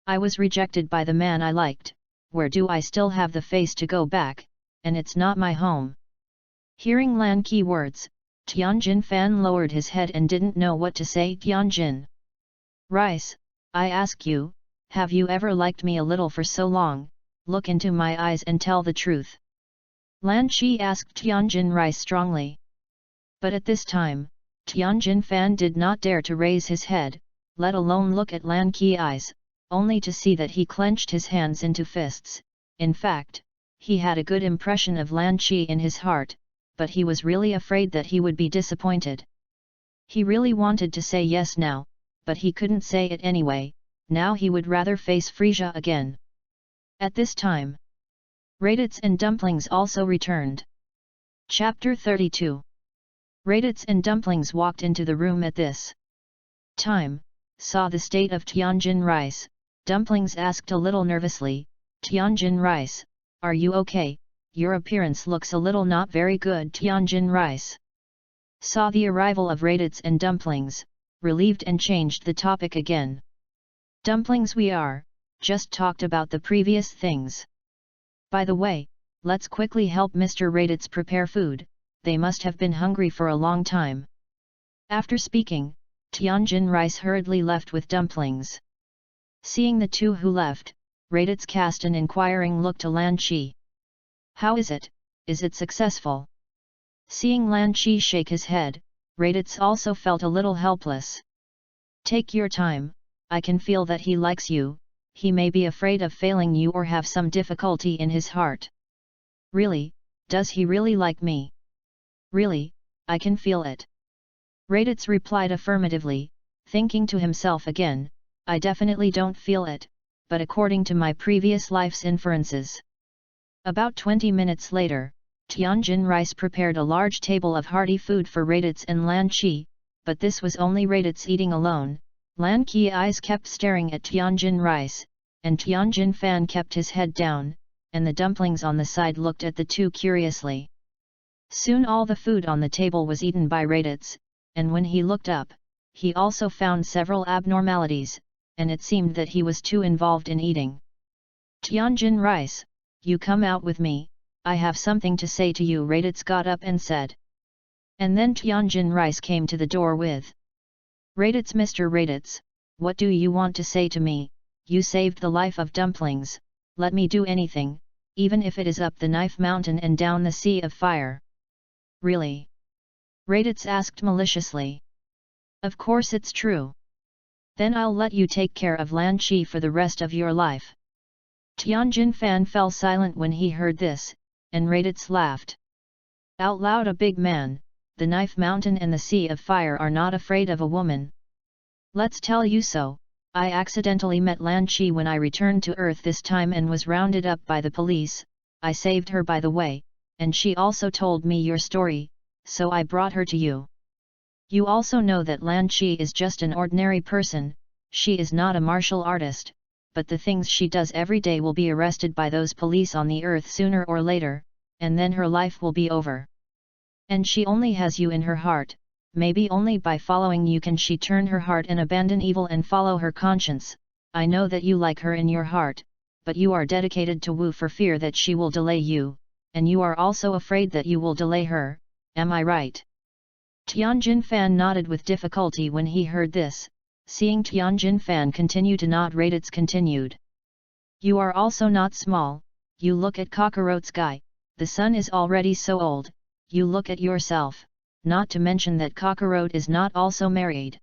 I was rejected by the man I liked. Where do I still have the face to go back? And it's not my home. Hearing Lan Qi's words, Tianjin Fan lowered his head and didn't know what to say. Tianjin Rice, I ask you, have you ever liked me a little for so long? Look into my eyes and tell the truth. Lan Qi asked Tianjin Rice strongly. But at this time, Tianjin Fan did not dare to raise his head, let alone look at Lan Qi's eyes, only to see that he clenched his hands into fists. In fact, he had a good impression of Lan Qi in his heart, but he was really afraid that he would be disappointed. He really wanted to say yes now, but he couldn't say it anyway. Now he would rather face Frieza again. At this time, RADITZ and Dumplings also returned. Chapter 32. RADITZ and Dumplings walked into the room at this time. saw the state of Tianjin rice. Dumplings asked a little nervously, "Tianjin rice, are you okay? Your appearance looks a little not very good." Tianjin rice saw the arrival of RADITZ and Dumplings, relieved and changed the topic again. "Dumplings, we are just talked about the previous things. By the way, let's quickly help Mr. RADITZ prepare food, they must have been hungry for a long time." After speaking, Tianjin rice hurriedly left with Dumplings. Seeing the two who left, RADITZ cast an inquiring look to Lan Qi. "How is it? Is it successful?" Seeing Lan Qi shake his head, RADITZ also felt a little helpless. "Take your time, I can feel that he likes you, he may be afraid of failing you or have some difficulty in his heart." "Really, does he really like me?" "Really, I can feel it." RADITZ replied affirmatively, thinking to himself again, "I definitely don't feel it, but according to my previous life's inferences." About 20 minutes later, Tianjin rice prepared a large table of hearty food for RADITZ and Lan Qi, but this was only RADITZ eating alone. Lan Qi eyes kept staring at Tianjin rice, and Tianjin Fan kept his head down, and the Dumplings on the side looked at the two curiously. Soon all the food on the table was eaten by RADITZ, and when he looked up, he also found several abnormalities, and it seemed that he was too involved in eating. "Tianjin rice, you come out with me, I have something to say to you," RADITZ got up and said. And then Tianjin rice came to the door with, "RADITZ, Mr. RADITZ, what do you want to say to me? You saved the life of Dumplings, let me do anything, even if it is up the knife mountain and down the sea of fire." "Really?" RADITZ asked maliciously. "Of course it's true. Then I'll let you take care of Lan Qi for the rest of your life." Tianjin Fan fell silent when he heard this, and RADITZ laughed out loud. "A big man, the knife mountain and the sea of fire are not afraid of a woman. Let's tell you so, I accidentally met Lan Qi when I returned to Earth this time and was rounded up by the police. I saved her by the way, and she also told me your story, so I brought her to you. You also know that Lan Qi is just an ordinary person, she is not a martial artist, but the things she does every day will be arrested by those police on the Earth sooner or later, and then her life will be over. And she only has you in her heart, maybe only by following you can she turn her heart and abandon evil and follow her conscience. I know that you like her in your heart, but you are dedicated to Wu for fear that she will delay you, and you are also afraid that you will delay her, am I right?" Tianjin Fan nodded with difficulty when he heard this. Seeing Tianjin Fan continue to nod, RADITZ continued. "You are also not small, you look at Cockroach Guy, the sun is already so old, you look at yourself, not to mention that Cockroach is not also married.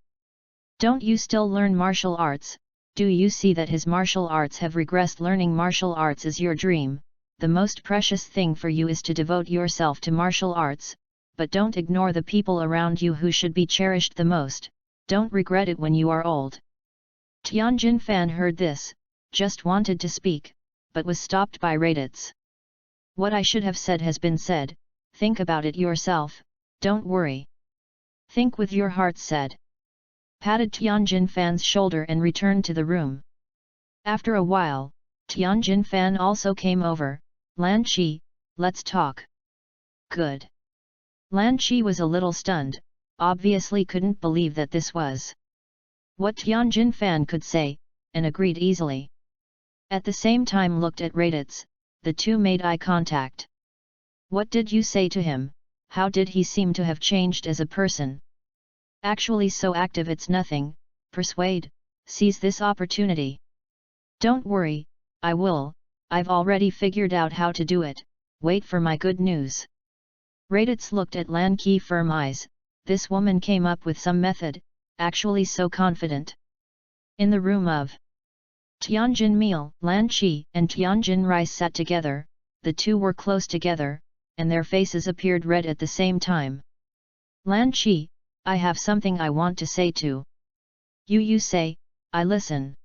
Don't you still learn martial arts? Do you see that his martial arts have regressed? Learning martial arts is your dream, the most precious thing for you is to devote yourself to martial arts, but don't ignore the people around you who should be cherished the most. Don't regret it when you are old." Tianjin Fan heard this, just wanted to speak, but was stopped by RADITZ. "What I should have said has been said, think about it yourself, don't worry. Think with your heart," said. Patted Tianjin Fan's shoulder and returned to the room. After a while, Tianjin Fan also came over. "Lan Qi, let's talk." "Good." Lan Qi was a little stunned, obviously couldn't believe that this was what Tianjin Fan could say, and agreed easily. At the same time looked at RADITZ, the two made eye contact. "What did you say to him? How did he seem to have changed as a person?" "Actually so active it's nothing, persuade, seize this opportunity." "Don't worry, I will, I've already figured out how to do it, wait for my good news." RADITZ looked at Lan Qi firm eyes. This woman came up with some method, actually so confident. In the room of Tianjin Meal, Lan Qi and Tianjin Rice sat together, the two were close together, and their faces appeared red at the same time. "Lan Qi, I have something I want to say to you. You say, I listen.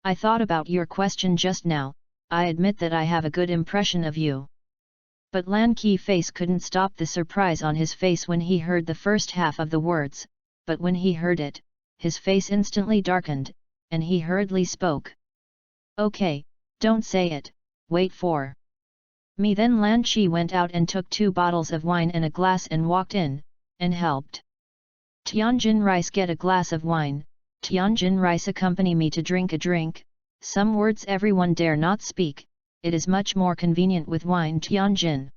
I thought about your question just now, I admit that I have a good impression of you." But Lan Qi's face couldn't stop the surprise on his face when he heard the first half of the words, but when he heard it, his face instantly darkened, and he hurriedly spoke. Okay, don't say it, wait for me. Then Lan Chi went out and took 2 bottles of wine and a glass and walked in, and helped Tianjin Rice get a glass of wine. Tianjin Rice accompany me to drink a drink, some words everyone dare not speak, it is much more convenient with wine. Tianjin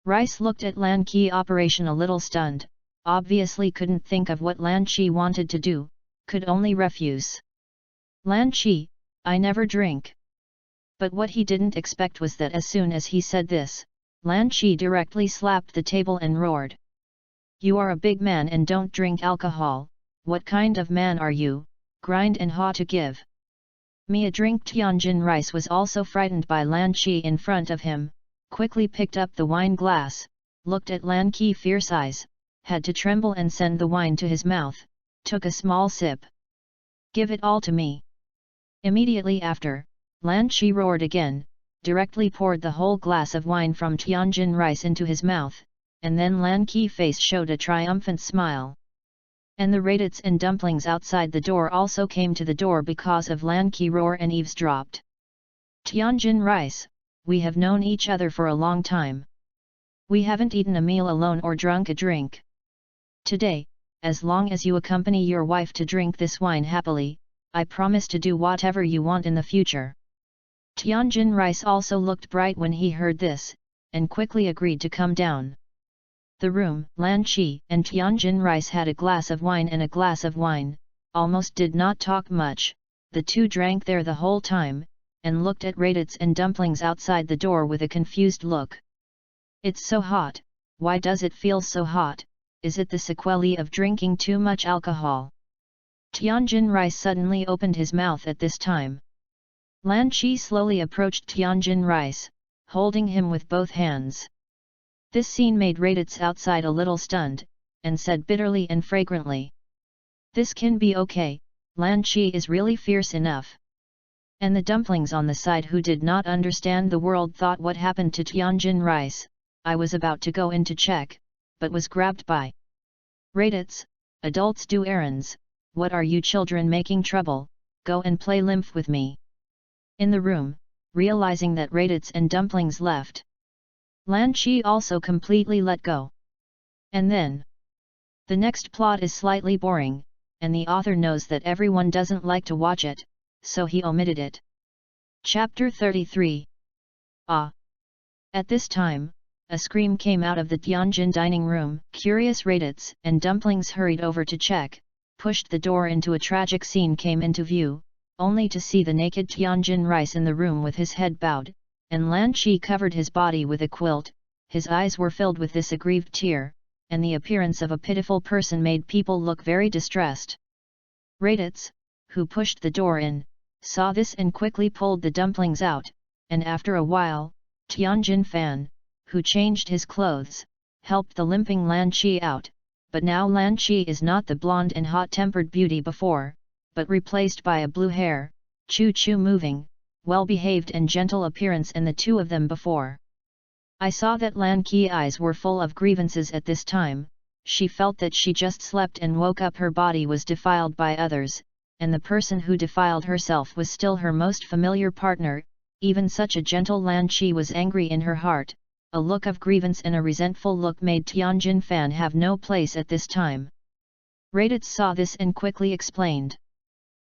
Rice looked at Lan Qi operation a little stunned, obviously couldn't think of what Lan Qi wanted to do, could only refuse. Lan Qi, I never drink. But what he didn't expect was that as soon as he said this, Lan Qi directly slapped the table and roared. You are a big man and don't drink alcohol, what kind of man are you, grind and ha to give me a drink. Tianjin Rice was also frightened by Lan Qi in front of him, quickly picked up the wine glass, looked at Lan Qi fierce eyes, had to tremble and send the wine to his mouth, took a small sip. Give it all to me. Immediately after, Lan Qi roared again, directly poured the whole glass of wine from Tianjin Rice into his mouth, and then Lan Qi's face showed a triumphant smile. And the RADITZ and dumplings outside the door also came to the door because of Lan Qi roar and eavesdropped. Tianjin Rice, we have known each other for a long time. We haven't eaten a meal alone or drunk a drink. Today, as long as you accompany your wife to drink this wine happily, I promise to do whatever you want in the future. Tianjin Rice also looked bright when he heard this, and quickly agreed to come down the room. Lan Qi and Tianjin Rice had a glass of wine and a glass of wine, almost did not talk much, the two drank there the whole time, and looked at RADITZ and dumplings outside the door with a confused look. It's so hot, why does it feel so hot, is it the sequelae of drinking too much alcohol? Tianjin Rice suddenly opened his mouth at this time. Lan Qi slowly approached Tianjin Rice, holding him with both hands. This scene made RADITZ outside a little stunned, and said bitterly and fragrantly. This can be okay, Lan Qi is really fierce enough. And the dumplings on the side who did not understand the world thought what happened to Tianjin Rice. I was about to go in to check, but was grabbed by RADITZ. Adults do errands, what are you children making trouble, go and play lymph with me. In the room, realizing that RADITZ and dumplings left, Lan Qi also completely let go. And then, the next plot is slightly boring, and the author knows that everyone doesn't like to watch it, so he omitted it. Chapter 33. Ah! At this time, a scream came out of the Tianjin dining room. Curious RADITZ and dumplings hurried over to check, pushed the door into a tragic scene came into view, only to see the naked Tianjin Rice in the room with his head bowed, and Lan Qi covered his body with a quilt. His eyes were filled with this aggrieved tear, and the appearance of a pitiful person made people look very distressed. RADITZ, who pushed the door in, saw this and quickly pulled the dumplings out, and after a while, Tianjin Fan, who changed his clothes, helped the limping Lan Qi out, but now Lan Qi is not the blonde and hot-tempered beauty before, but replaced by a blue-hair, choo-choo moving, well-behaved and gentle appearance and the two of them before. I saw that Lan Qi's eyes were full of grievances at this time, she felt that she just slept and woke up her body was defiled by others, and the person who defiled herself was still her most familiar partner. Even such a gentle Lan Qi was angry in her heart, a look of grievance and a resentful look made Tianjin Fan have no place at this time. RADITZ saw this and quickly explained.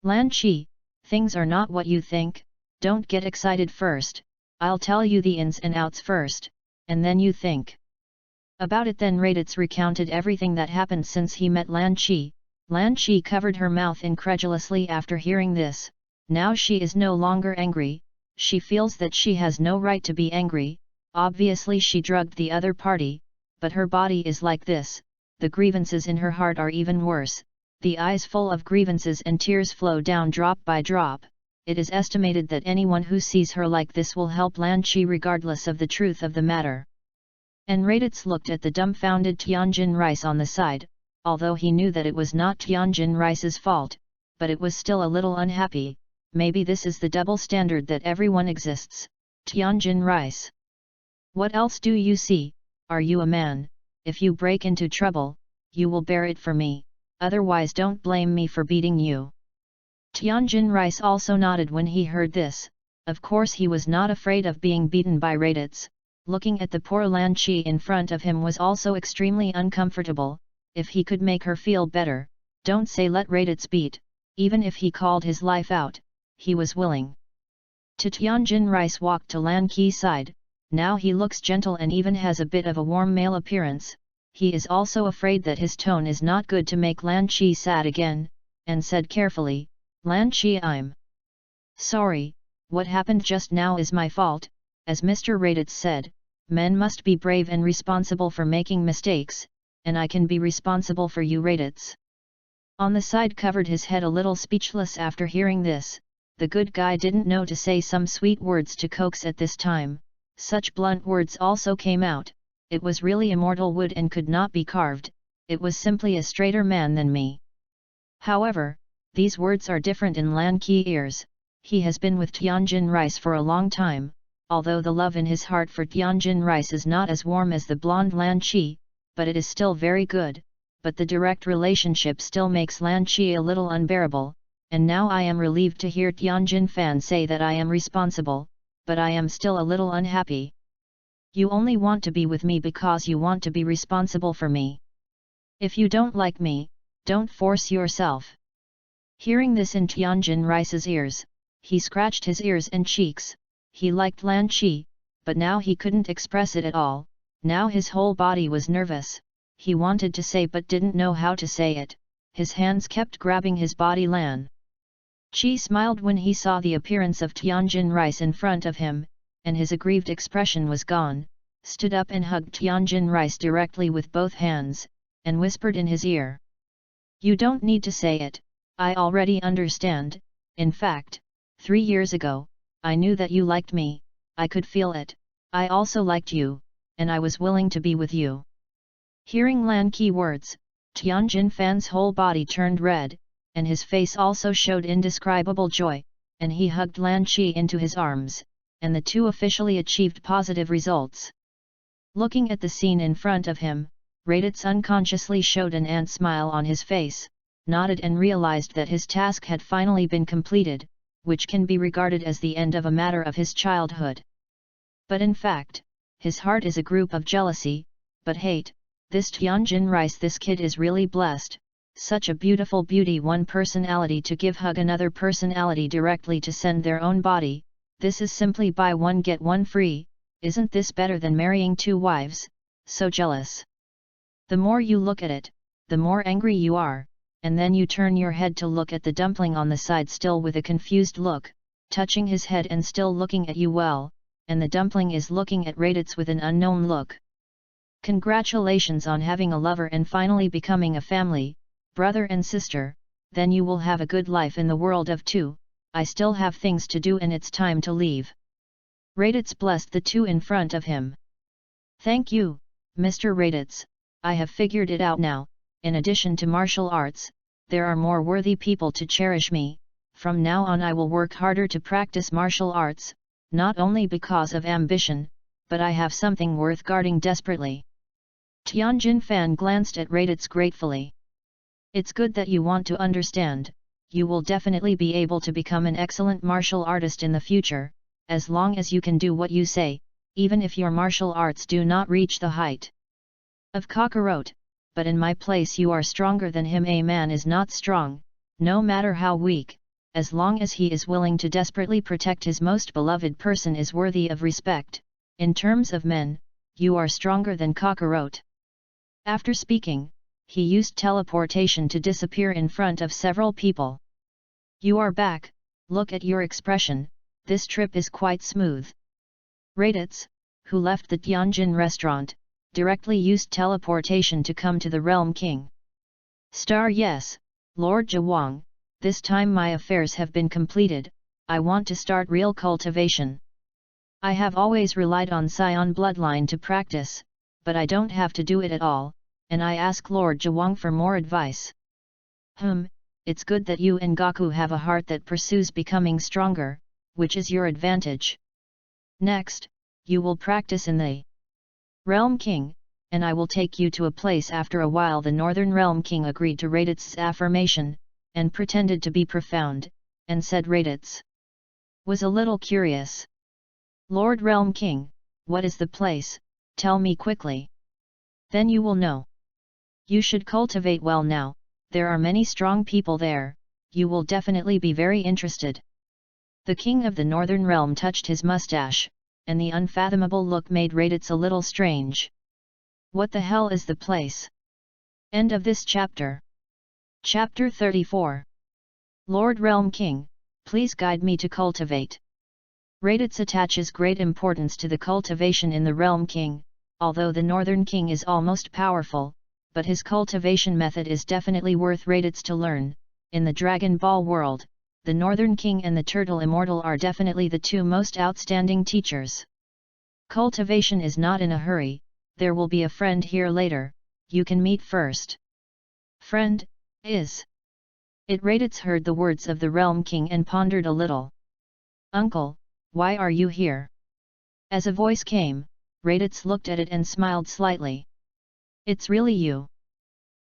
Lan Qi, things are not what you think, don't get excited first, I'll tell you the ins and outs first, and then you think about it. Then RADITZ recounted everything that happened since he met Lan Qi. Lan Qi covered her mouth incredulously after hearing this. Now she is no longer angry, she feels that she has no right to be angry, obviously she drugged the other party, but her body is like this, the grievances in her heart are even worse, the eyes full of grievances and tears flow down drop by drop. It is estimated that anyone who sees her like this will help Lan Qi regardless of the truth of the matter. And RADITZ looked at the dumbfounded Tianjin Rice on the side, although he knew that it was not Tianjin Rice's fault, but it was still a little unhappy. Maybe this is the double standard that everyone exists. Tianjin Rice. What else do you see? Are you a man? If you break into trouble, you will bear it for me. otherwise don't blame me for beating you." Tianjin Rice also nodded when he heard this. Of course he was not afraid of being beaten by RADITZ. Looking at the poor Lan Qi in front of him was also extremely uncomfortable. If he could make her feel better, don't say let RADITZ beat, even if he called his life out, he was willing. Tianjin Rice walked to Lan Qi's side. Now he looks gentle and even has a bit of a warm male appearance. He is also afraid that his tone is not good to make Lan Qi sad again, and said carefully, "Lan Qi, I'm sorry, what happened just now is my fault." As Mr. RADITZ said, men must be brave and responsible for making mistakes, and I can be responsible for you, RADITZ. On the side covered his head a little speechless after hearing this. The good guy didn't know to say some sweet words to coax at this time. Such blunt words also came out. It was really immortal wood and could not be carved. It was simply a straighter man than me. However, these words are different in Lan Qi ears. He has been with Tianjin Rice for a long time, although the love in his heart for Tianjin Rice is not as warm as the blonde Lan Qi, but it is still very good. But the direct relationship still makes Lan Qi a little unbearable, and now I am relieved to hear Tianjin Fan say that I am responsible, but I am still a little unhappy. You only want to be with me because you want to be responsible for me. If you don't like me, don't force yourself. Hearing this in Tianjin Rice's ears, he scratched his ears and cheeks. He liked Lan Qi, but now he couldn't express it at all. Now his whole body was nervous. He wanted to say but didn't know how to say it. His hands kept grabbing his body. Lan Qi smiled when he saw the appearance of Tianjin Rice in front of him, and his aggrieved expression was gone, stood up and hugged Tianjin Rice directly with both hands, and whispered in his ear. "You don't need to say it, I already understand. In fact, 3 years ago, I knew that you liked me, I could feel it. I also liked you, and I was willing to be with you." Hearing Lan Qi words, Tianjin Fan's whole body turned red, and his face also showed indescribable joy, and he hugged Lan Qi into his arms, and the two officially achieved positive results. Looking at the scene in front of him, RADITZ unconsciously showed an ant smile on his face, nodded and realized that his task had finally been completed, which can be regarded as the end of a matter of his childhood. But in fact, his heart is a group of jealousy, but hate. This Tianjin Rice, this kid is really blessed. Such a beautiful beauty, one personality to give hug another personality directly to send their own body. This is simply buy one get one free. Isn't this better than marrying 2 wives? So jealous. The more you look at it, the more angry you are, and then you turn your head to look at the dumpling on the side still with a confused look, touching his head and still looking at you well, and the dumpling is looking at RADITZ with an unknown look. Congratulations on having a lover and finally becoming a family, brother and sister, then you will have a good life in the world of 2, I still have things to do and it's time to leave. RADITZ blessed the 2 in front of him. Thank you, Mr. RADITZ, I have figured it out now. In addition to martial arts, there are more worthy people to cherish me. From now on I will work harder to practice martial arts, not only because of ambition, but I have something worth guarding desperately. Tianjin Fan glanced at RADITZ gratefully. It's good that you want to understand. You will definitely be able to become an excellent martial artist in the future, as long as you can do what you say, even if your martial arts do not reach the height of Kakarot. But in my place you are stronger than him. A man is not strong, no matter how weak, as long as he is willing to desperately protect his most beloved person is worthy of respect. In terms of men, you are stronger than Kakarot. After speaking, he used teleportation to disappear in front of several people. You are back, look at your expression, this trip is quite smooth. RADITZ, who left the Tianjin restaurant, directly used teleportation to come to the Realm King. Yes, Lord Zhuang, this time my affairs have been completed, I want to start real cultivation. I have always relied on Scion bloodline to practice, but I don't have to do it at all, and I ask Lord Zhuang for more advice. It's good that you and Gaku have a heart that pursues becoming stronger, which is your advantage. Next, you will practice in the Realm King, and I will take you to a place." After a while the Northern Realm King agreed to RADITZ's affirmation, and pretended to be profound, and said RADITZ was a little curious. "Lord Realm King, what is the place? Tell me quickly. Then you will know. You should cultivate well now, there are many strong people there, you will definitely be very interested." The King of the Northern Realm touched his mustache, and the unfathomable look made RADITZ a little strange. What the hell is the place? End of this chapter. Chapter 34. Lord Realm King, please guide me to cultivate. RADITZ attaches great importance to the cultivation in the Realm King, although the Northern King is almost powerful, but his cultivation method is definitely worth RADITZ to learn. In the Dragon Ball world, the Northern King and the Turtle Immortal are definitely the two most outstanding teachers. Cultivation is not in a hurry, there will be a friend here later, you can meet first. Friend, is it? RADITZ heard the words of the Realm King and pondered a little. Uncle, why are you here? As a voice came, RADITZ looked at it and smiled slightly. It's really you.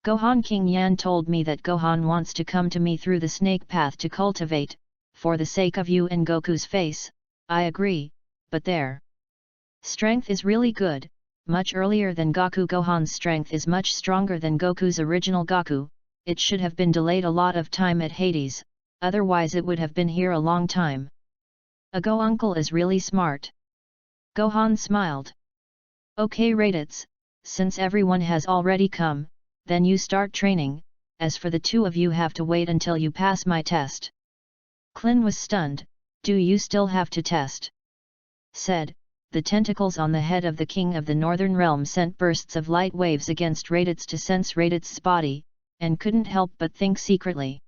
Gohan. King Yan told me that Gohan wants to come to me through the snake path to cultivate, for the sake of you and Goku's face. I agree, but their strength is really good, much earlier than Goku. Gohan's strength is much stronger than Goku's original Goku, it should have been delayed a lot of time at Hades, otherwise it would have been here a long time. Go uncle is really smart. Gohan smiled. Okay RADITZ, since everyone has already come, then you start training, as for the two of you have to wait until you pass my test. Klin was stunned. Do you still have to test? Said, the tentacles on the head of the King of the Northern Realm sent bursts of light waves against RADITZ to sense RADITZ's body, and couldn't help but think secretly.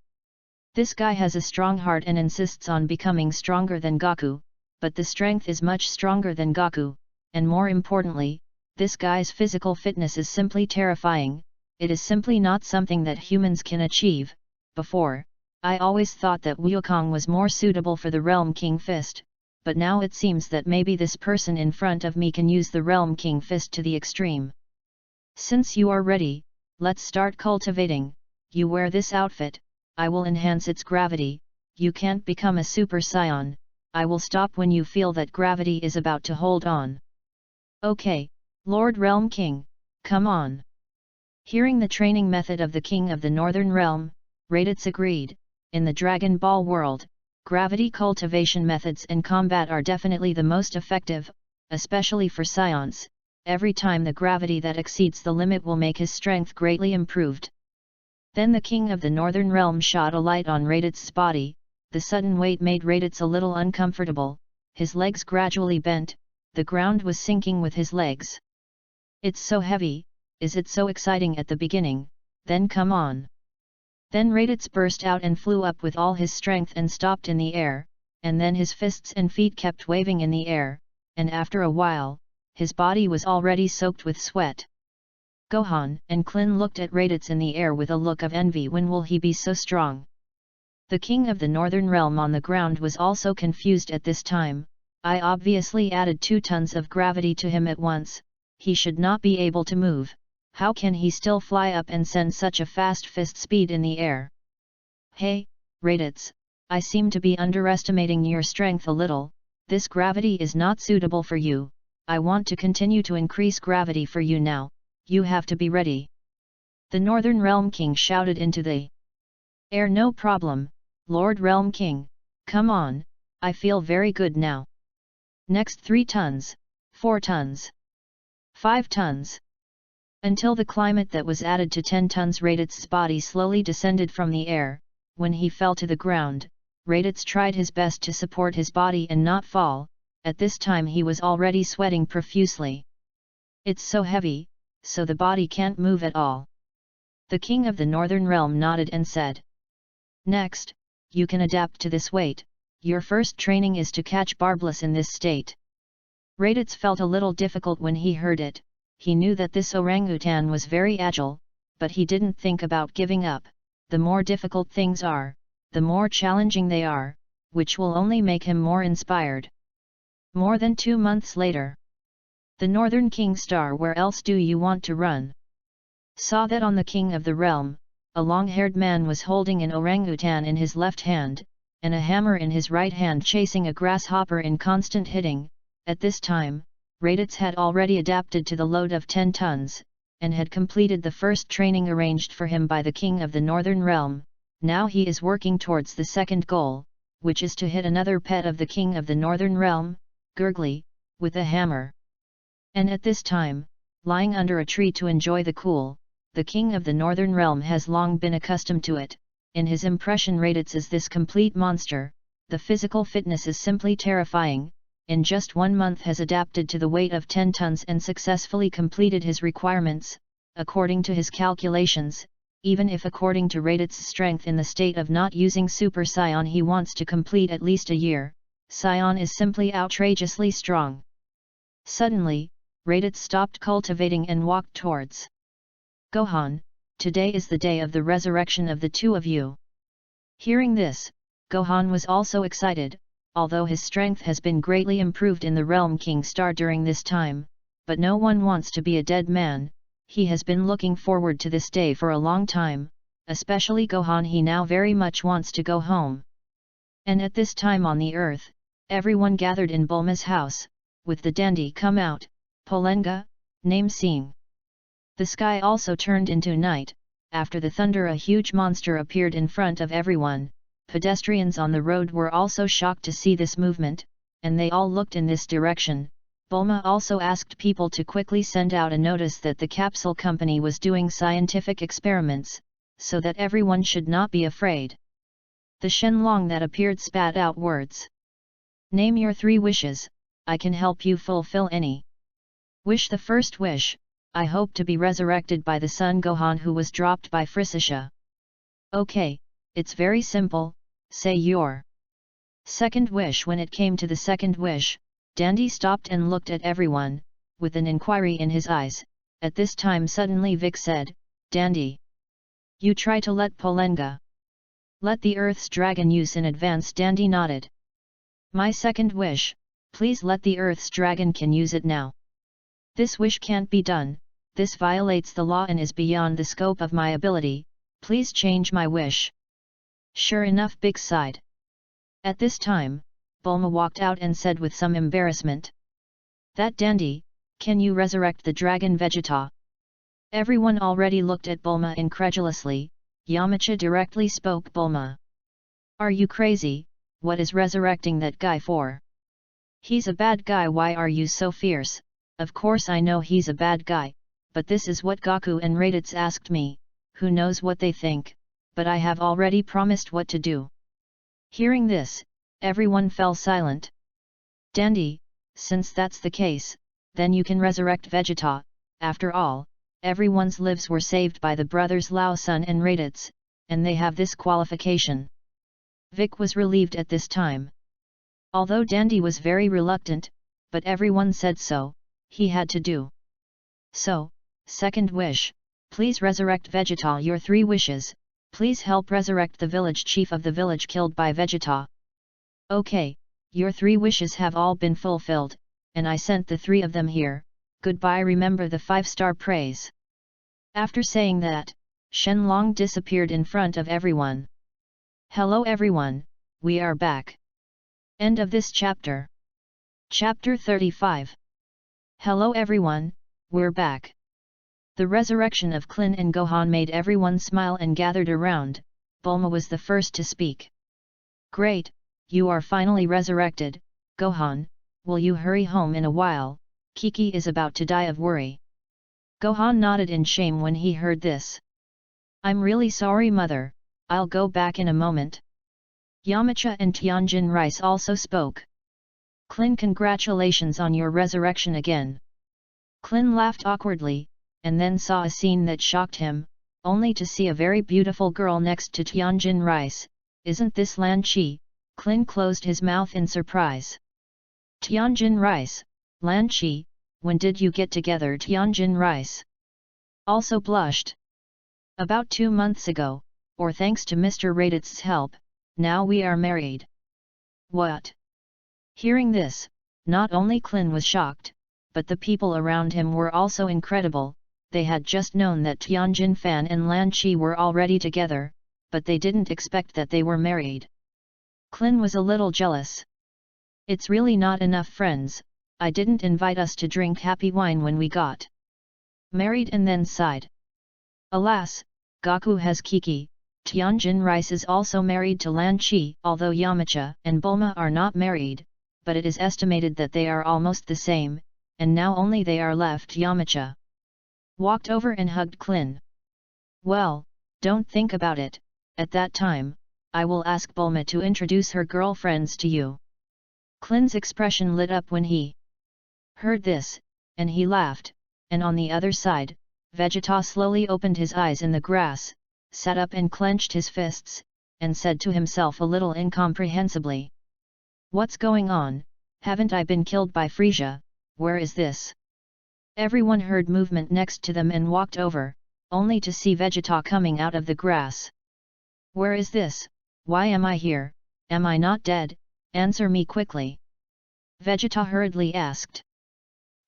This guy has a strong heart and insists on becoming stronger than Goku, but the strength is much stronger than Goku, and more importantly, this guy's physical fitness is simply terrifying. It is simply not something that humans can achieve. Before, I always thought that Wukong was more suitable for the Realm King Fist, but now it seems that maybe this person in front of me can use the Realm King Fist to the extreme. Since you are ready, let's start cultivating. You wear this outfit, I will enhance its gravity. You can't become a Super Saiyan, I will stop when you feel that gravity is about to hold on. Okay, Lord Realm King, come on. Hearing the training method of the King of the Northern Realm, RADITZ agreed. In the Dragon Ball world, gravity cultivation methods and combat are definitely the most effective, especially for Saions. Every time the gravity that exceeds the limit will make his strength greatly improved. Then the King of the Northern Realm shot a light on RADITZ's body. The sudden weight made RADITZ a little uncomfortable, his legs gradually bent, the ground was sinking with his legs. It's so heavy. Is it so exciting at the beginning? Then come on. Then RADITZ burst out and flew up with all his strength and stopped in the air, and then his fists and feet kept waving in the air, and after a while, his body was already soaked with sweat. Gohan and Klin looked at RADITZ in the air with a look of envy. When will he be so strong? The King of the Northern Realm on the ground was also confused at this time. I obviously added 2 tons of gravity to him at once, he should not be able to move. How can he still fly up and send such a fast fist speed in the air? Hey, RADITZ, I seem to be underestimating your strength a little, this gravity is not suitable for you, I want to continue to increase gravity for you now, you have to be ready. The Northern Realm King shouted into the air. No problem, Lord Realm King, come on, I feel very good now. Next 3 tons, 4 tons, 5 tons. Until the climate that was added to 10 tons. RADITZ's body slowly descended from the air. When he fell to the ground, RADITZ tried his best to support his body and not fall. At this time he was already sweating profusely. It's so heavy, so the body can't move at all. The King of the Northern Realm nodded and said, next, you can adapt to this weight, your first training is to catch Barbless in this state. RADITZ felt a little difficult when he heard it. He knew that this orangutan was very agile, but he didn't think about giving up. The more difficult things are, the more challenging they are, which will only make him more inspired. More than 2 months later. The northern king star, where else do you want to run? Saw that on the king of the realm, a long-haired man was holding an orangutan in his left hand, and a hammer in his right hand, chasing a grasshopper in constant hitting. At this time, RADITZ had already adapted to the load of 10 tons, and had completed the first training arranged for him by the king of the northern realm. Now he is working towards the second goal, which is to hit another pet of the king of the northern realm, Gurgly, with a hammer. And at this time, lying under a tree to enjoy the cool, the king of the northern realm has long been accustomed to it. In his impression, RADITZ is this complete monster. The physical fitness is simply terrifying. In just 1 month has adapted to the weight of 10 tons and successfully completed his requirements, according to his calculations. Even if according to RADITZ's strength in the state of not using Super Saiyan he wants to complete at least a year, Saiyan is simply outrageously strong. Suddenly, RADITZ stopped cultivating and walked towards Gohan. Today is the day of the resurrection of the two of you. Hearing this, Gohan was also excited, although his strength has been greatly improved in the Realm King Star during this time, but no one wants to be a dead man. He has been looking forward to this day for a long time, especially Gohan. He now very much wants to go home. And at this time on the earth, everyone gathered in Bulma's house, with the dandy come out, Polenga, name seeing. The sky also turned into night. After the thunder, a huge monster appeared in front of everyone. Pedestrians on the road were also shocked to see this movement, and they all looked in this direction. Bulma also asked people to quickly send out a notice that the capsule company was doing scientific experiments, so that everyone should not be afraid. The Shenlong that appeared spat out words. Name your 3 wishes, I can help you fulfill any. Wish the first wish, I hope to be resurrected by the son Gohan who was dropped by Frisisha. Okay, it's very simple, say your second wish. When it came to the second wish, Dandy stopped and looked at everyone, with an inquiry in his eyes. At this time suddenly Vic said, Dandy, you try to let Polenga let the Earth's dragon use in advance. Dandy nodded. My second wish, please let the Earth's dragon can use it now. This wish can't be done, this violates the law and is beyond the scope of my ability, please change my wish. Sure enough, Big sighed. At this time, Bulma walked out and said with some embarrassment. That dandy, can you resurrect the dragon Vegeta? Everyone already looked at Bulma incredulously. Yamcha directly spoke. Bulma, are you crazy? What is resurrecting that guy for? He's a bad guy. Why are you so fierce? Of course I know he's a bad guy, but this is what Goku and Raditz asked me. Who knows what they think, but I have already promised what to do. Hearing this, everyone fell silent. Dandy, since that's the case, then you can resurrect Vegeta. After all, everyone's lives were saved by the brothers Lao Sun and Raditz, and they have this qualification. Vic was relieved at this time. Although Dandy was very reluctant, but everyone said so, he had to do. So, second wish, please resurrect Vegeta. Your 3 wishes, please help resurrect the village chief of the village killed by Vegeta. Okay, your 3 wishes have all been fulfilled, and I sent the 3 of them here. Goodbye. Remember the 5-star praise. After saying that, Shenlong disappeared in front of everyone. Hello everyone, we are back. End of this chapter. Chapter 35. Hello everyone, we're back. The resurrection of Klin and Gohan made everyone smile and gathered around. Bulma was the first to speak. Great, you are finally resurrected. Gohan, will you hurry home in a while? Kiki is about to die of worry. Gohan nodded in shame when he heard this. I'm really sorry mother, I'll go back in a moment. Yamcha and Tianjin Rice also spoke. Klin, congratulations on your resurrection again. Klin laughed awkwardly, and then saw a scene that shocked him, only to see a very beautiful girl next to Tianjin Rice. Isn't this Lan Chi? Klin closed his mouth in surprise. Tianjin Rice, Lan Chi, when did you get together? Tianjin Rice also blushed. About 2 months ago, or thanks to Mr. Raditz's help, now we are married. What? Hearing this, not only Klin was shocked, but the people around him were also incredible. They had just known that Tianjin Fan and Lan Qi were already together, but they didn't expect that they were married. Clin was a little jealous. It's really not enough friends, I didn't invite us to drink happy wine when we got married, and then sighed. Alas, Gaku has Kiki. Tianjin Rice is also married to Lan Qi, although Yamcha and Bulma are not married, but it is estimated that they are almost the same, and now only they are left. Yamcha walked over and hugged Clin. Well, don't think about it, at that time, I will ask Bulma to introduce her girlfriends to you. Clin's expression lit up when he heard this, and he laughed, and on the other side, Vegeta slowly opened his eyes in the grass, sat up and clenched his fists, and said to himself a little incomprehensibly. What's going on? Haven't I been killed by Frisia? Where is this? Everyone heard movement next to them and walked over, only to see Vegeta coming out of the grass. Where is this? Why am I here? Am I not dead? Answer me quickly. Vegeta hurriedly asked.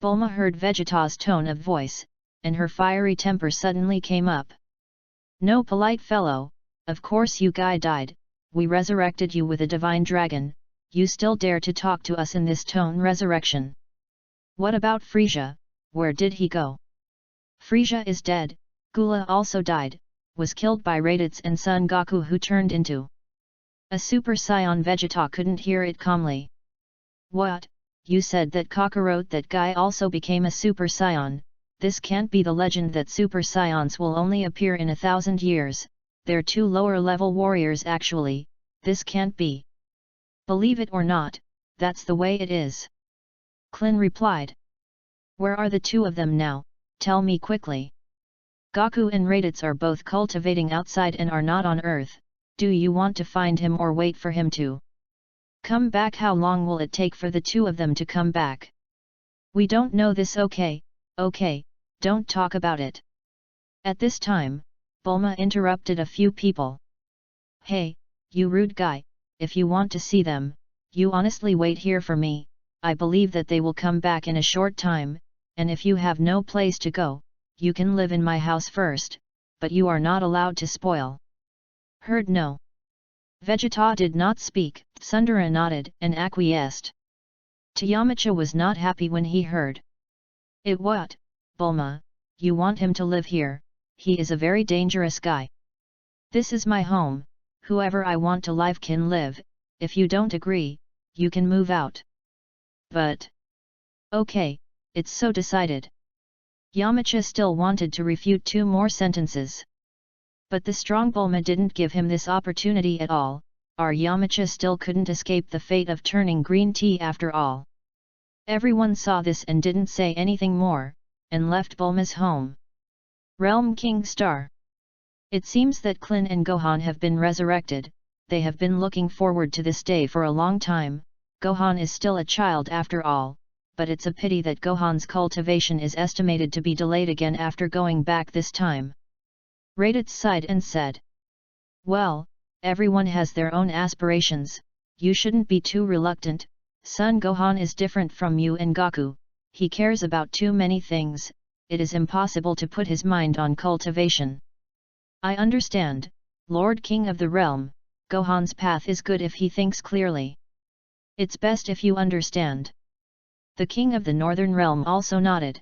Bulma heard Vegeta's tone of voice, and her fiery temper suddenly came up. No, polite fellow, of course you guy died, we resurrected you with a divine dragon, you still dare to talk to us in this tone? Resurrection. What about Frisia? Where did he go? Frisia is dead, Gula also died, was killed by Raditz and Son Goku, who turned into a Super Saiyan. Vegeta couldn't hear it calmly. What? You said that Kakarot, that guy, also became a Super Saiyan? This can't be the legend that Super Saiyans will only appear in 1,000 years, they're two lower level warriors actually, this can't be. Believe it or not, that's the way it is. Clin replied. Where are the two of them now? Tell me quickly. Goku and Raditz are both cultivating outside and are not on Earth. Do you want to find him or wait for him to come back? How long will it take for the two of them to come back? We don't know this. Okay, don't talk about it. At this time, Bulma interrupted a few people. Hey, you rude guy, if you want to see them, you honestly wait here for me, I believe that they will come back in a short time, and if you have no place to go, you can live in my house first, but you are not allowed to spoil. Heard? No. Vegeta did not speak. Sundara nodded and acquiesced. Yamcha was not happy when he heard it. What, Bulma, you want him to live here? He is a very dangerous guy. This is my home, whoever I want to live can live, if you don't agree, you can move out. But okay, it's so decided. Yamcha still wanted to refute 2 more sentences. But the strong Bulma didn't give him this opportunity at all. Our Yamcha still couldn't escape the fate of turning green tea after all. Everyone saw this and didn't say anything more, and left Bulma's home. Realm King Star. It seems that Clin and Gohan have been resurrected. They have been looking forward to this day for a long time. Gohan is still a child after all, but it's a pity that Gohan's cultivation is estimated to be delayed again after going back this time. Raditz sighed and said. Well, everyone has their own aspirations, you shouldn't be too reluctant. Son Gohan is different from you and Goku, he cares about too many things, it is impossible to put his mind on cultivation. I understand, Lord King of the Realm, Gohan's path is good if he thinks clearly. It's best if you understand. The King of the Northern Realm also nodded.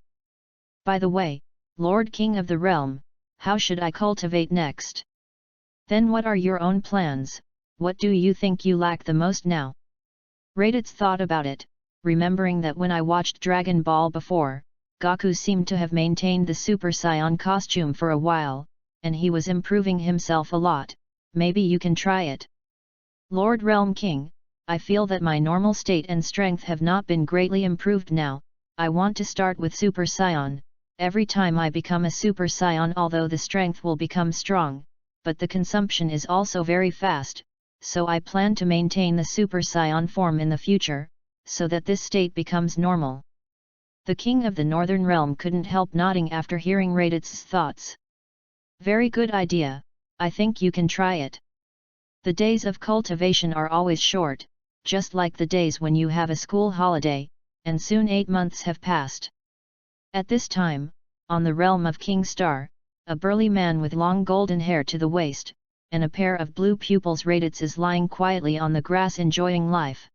By the way, Lord King of the Realm, how should I cultivate next? Then what are your own plans? What do you think you lack the most now? Raditz thought about it, remembering that when I watched Dragon Ball before, Goku seemed to have maintained the Super Saiyan costume for a while, and he was improving himself a lot. Maybe you can try it. Lord Realm King, I feel that my normal state and strength have not been greatly improved now. I want to start with Super Saiyan. Every time I become a Super Saiyan, although the strength will become strong, but the consumption is also very fast, so I plan to maintain the Super Saiyan form in the future, so that this state becomes normal. The King of the Northern Realm couldn't help nodding after hearing Raditz's thoughts. Very good idea, I think you can try it. The days of cultivation are always short, just like the days when you have a school holiday, and soon 8 months have passed. At this time, on the realm of King Star, a burly man with long golden hair to the waist, and a pair of blue pupils RADITZ is lying quietly on the grass enjoying life.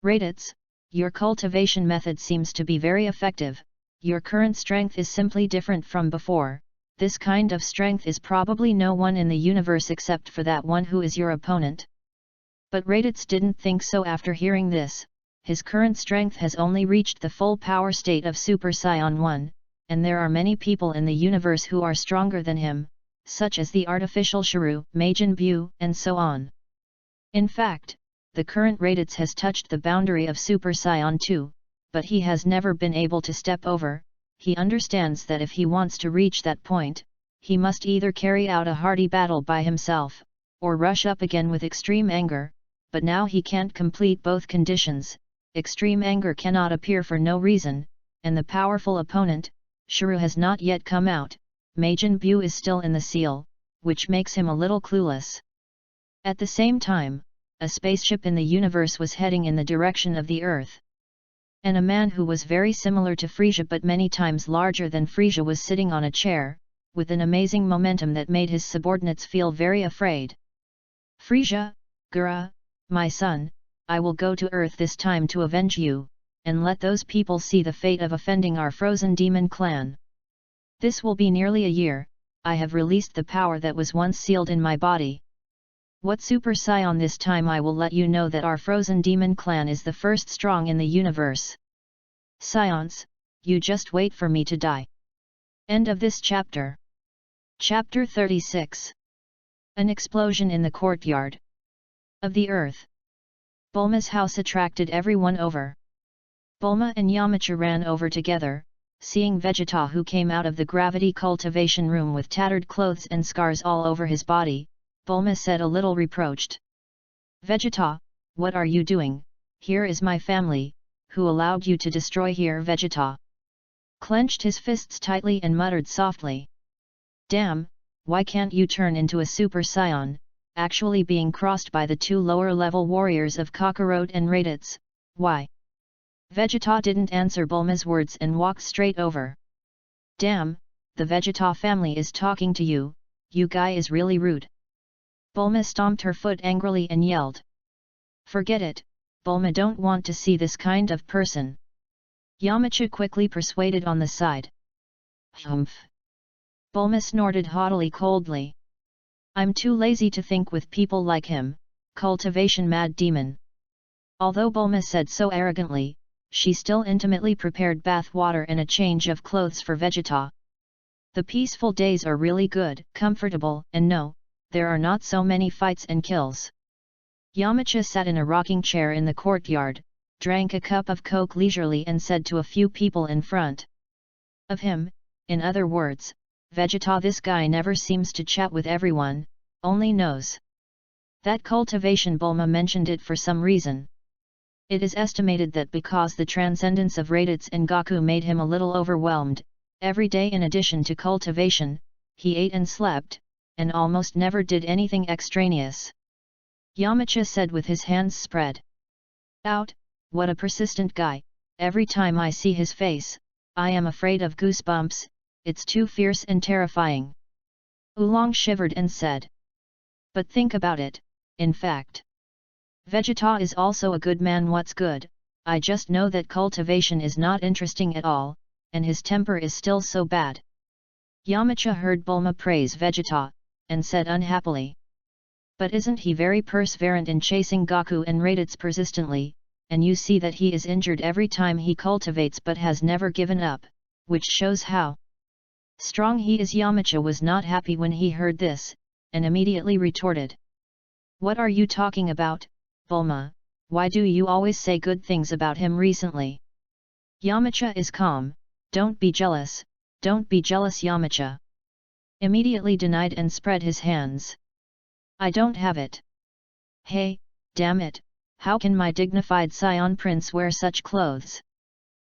RADITZ, your cultivation method seems to be very effective, your current strength is simply different from before, this kind of strength is probably no one in the universe except for that one who is your opponent. But RADITZ didn't think so after hearing this, his current strength has only reached the full power state of Super Saiyan 1, and there are many people in the universe who are stronger than him, such as the artificial Shuru, Majin Buu, and so on. In fact, the current RADITZ has touched the boundary of Super Saiyan 2, but he has never been able to step over. He understands that if he wants to reach that point, he must either carry out a hardy battle by himself, or rush up again with extreme anger, but now he can't complete both conditions. Extreme anger cannot appear for no reason, and the powerful opponent, Shuru, has not yet come out. Majin Buu is still in the seal, which makes him a little clueless. At the same time, a spaceship in the universe was heading in the direction of the Earth. And a man who was very similar to Frisia but many times larger than Frisia was sitting on a chair, with an amazing momentum that made his subordinates feel very afraid. Frisia, Gura, my son, I will go to Earth this time to avenge you, and let those people see the fate of offending our frozen demon clan. This will be nearly a year, I have released the power that was once sealed in my body. What Super Saiyan this time I will let you know that our frozen demon clan is the first strong in the universe. Scions, you just wait for me to die. End of this chapter. Chapter 36. An explosion in the courtyard of the Earth. Bulma's house attracted everyone over. Bulma and Yamcha ran over together, seeing Vegeta, who came out of the gravity cultivation room with tattered clothes and scars all over his body. Bulma said a little reproached. Vegeta, what are you doing? Here is my family, who allowed you to destroy here? Vegeta clenched his fists tightly and muttered softly. Damn, why can't you turn into a Super Saiyan? Actually being crossed by the two lower-level warriors of Kakarot and Raditz, why? Vegeta didn't answer Bulma's words and walked straight over. Damn, the Vegeta family is talking to you, you guy is really rude. Bulma stomped her foot angrily and yelled. Forget it, Bulma don't want to see this kind of person. Yamcha quickly persuaded on the side. Humph. Bulma snorted haughtily coldly. I'm too lazy to think with people like him, cultivation mad demon. Although Bulma said so arrogantly, she still intimately prepared bath water and a change of clothes for Vegeta. The peaceful days are really good, comfortable, and no, there are not so many fights and kills. Yamcha sat in a rocking chair in the courtyard, drank a cup of coke leisurely and said to a few people in front of him, in other words, Vegeta, this guy never seems to chat with everyone, only knows that cultivation. Bulma mentioned it for some reason. It is estimated that because the transcendence of Raditz and Goku made him a little overwhelmed, every day in addition to cultivation, he ate and slept, and almost never did anything extraneous. Yamcha said with his hands spread out, what a persistent guy, every time I see his face, I am afraid of goosebumps, it's too fierce and terrifying. Oolong shivered and said. But think about it, in fact. Vegeta is also a good man. What's good? I just know that cultivation is not interesting at all, and his temper is still so bad. Yamcha heard Bulma praise Vegeta, and said unhappily. But isn't he very perseverant in chasing Goku and Raditz persistently, and you see that he is injured every time he cultivates but has never given up, which shows how strong he is. Yamcha was not happy when he heard this, and immediately retorted. What are you talking about, Bulma? Why do you always say good things about him recently? Yamcha is calm, don't be jealous, Yamcha immediately denied and spread his hands. I don't have it. Hey, damn it, how can my dignified Saiyan prince wear such clothes?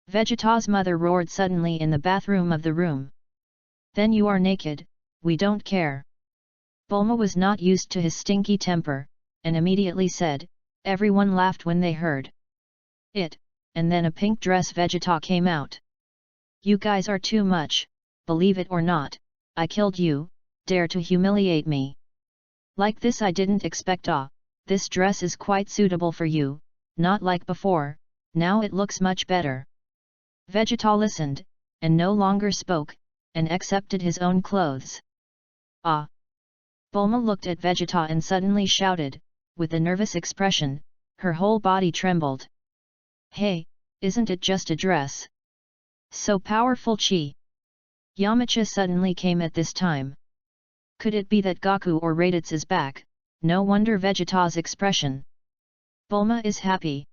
Vegeta's mother roared suddenly in the bathroom of the room. Then you are naked, we don't care. Bulma was not used to his stinky temper, and immediately said. Everyone laughed when they heard it, and then a pink dress Vegeta came out. You guys are too much, believe it or not, I killed you, dare to humiliate me. Like this I didn't expect. This dress is quite suitable for you, not like before, now it looks much better. Vegeta listened, and no longer spoke, and accepted his own clothes. Ah! Bulma looked at Vegeta and suddenly shouted, with a nervous expression, her whole body trembled. Hey, isn't it just a dress? So powerful chi! Yamcha suddenly came at this time. Could it be that Goku or Raditz is back? No wonder Vegeta's expression. Bulma is happy.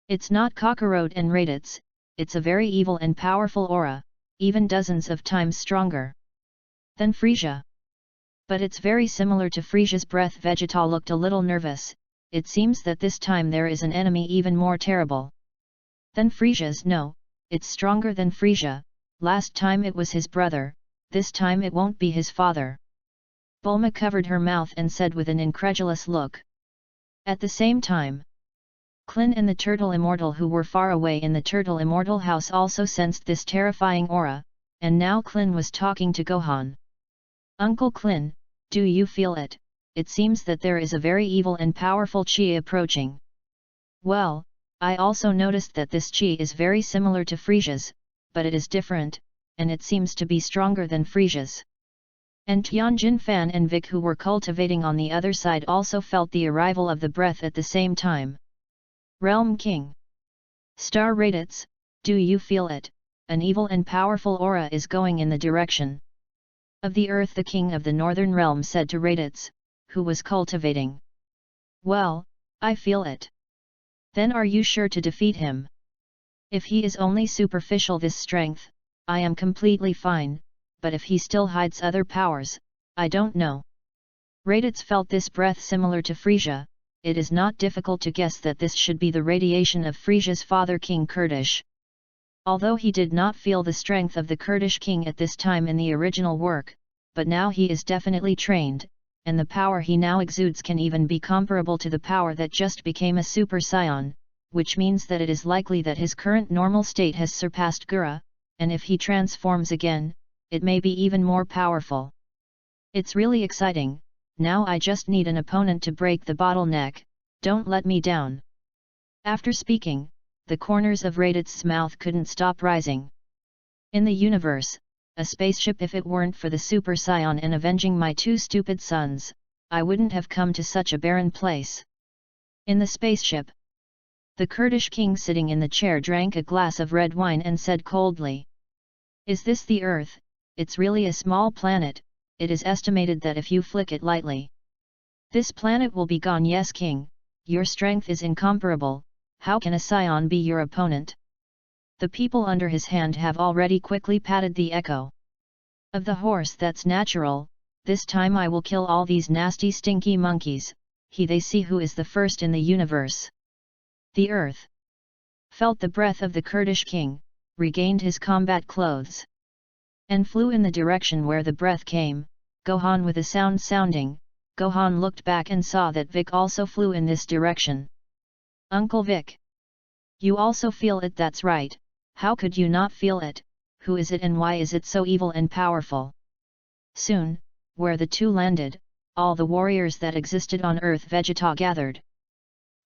It's not Kakarot and Raditz, it's a very evil and powerful aura, even dozens of times stronger than Frieza. But it's very similar to Frieza's breath. Vegeta looked a little nervous, it seems that this time there is an enemy even more terrible than Frieza's. No, it's stronger than Frieza, last time it was his brother, this time it won't be his father. Bulma covered her mouth and said with an incredulous look. At the same time, Klin and the Turtle Immortal who were far away in the Turtle Immortal house also sensed this terrifying aura, and now Klin was talking to Gohan. Uncle Klin, do you feel it? It seems that there is a very evil and powerful chi approaching. Well, I also noticed that this chi is very similar to Frieza's, but it is different, and it seems to be stronger than Frieza's. And Tianjin Fan and Vic who were cultivating on the other side also felt the arrival of the breath at the same time. Realm King. Star Raditz, do you feel it? An evil and powerful aura is going in the direction of the earth. The king of the northern realm said to Raditz, who was cultivating. Well, I feel it. Then are you sure to defeat him? If he is only superficial this strength, I am completely fine, but if he still hides other powers, I don't know. Raditz felt this breath similar to Frieza. It is not difficult to guess that this should be the radiation of Frieza's father King Kurdish. Although he did not feel the strength of the Kurdish king at this time in the original work, but now he is definitely trained, and the power he now exudes can even be comparable to the power that just became a Super Saiyan, which means that it is likely that his current normal state has surpassed Gura, and if he transforms again, it may be even more powerful. It's really exciting. Now I just need an opponent to break the bottleneck, don't let me down. After speaking, the corners of Raditz's mouth couldn't stop rising. In the universe, a spaceship. If it weren't for the Super Saiyan and avenging my two stupid sons, I wouldn't have come to such a barren place. In the spaceship, the Kurdish king sitting in the chair drank a glass of red wine and said coldly. Is this the Earth? It's really a small planet. It is estimated that if you flick it lightly, this planet will be gone. Yes, King, your strength is incomparable. How can a Saiyan be your opponent? The people under his hand have already quickly patted the echo of the horse. That's natural. This time I will kill all these nasty stinky monkeys. They see who is the first in the universe. The Earth felt the breath of the Kurdish king, regained his combat clothes, and flew in the direction where the breath came. Gohan with a sound sounding. Gohan looked back and saw that Vic also flew in this direction. Uncle Vic, you also feel it? That's right. How could you not feel it? Who is it and why is it so evil and powerful? Soon, where the two landed, all the warriors that existed on Earth Vegeta gathered.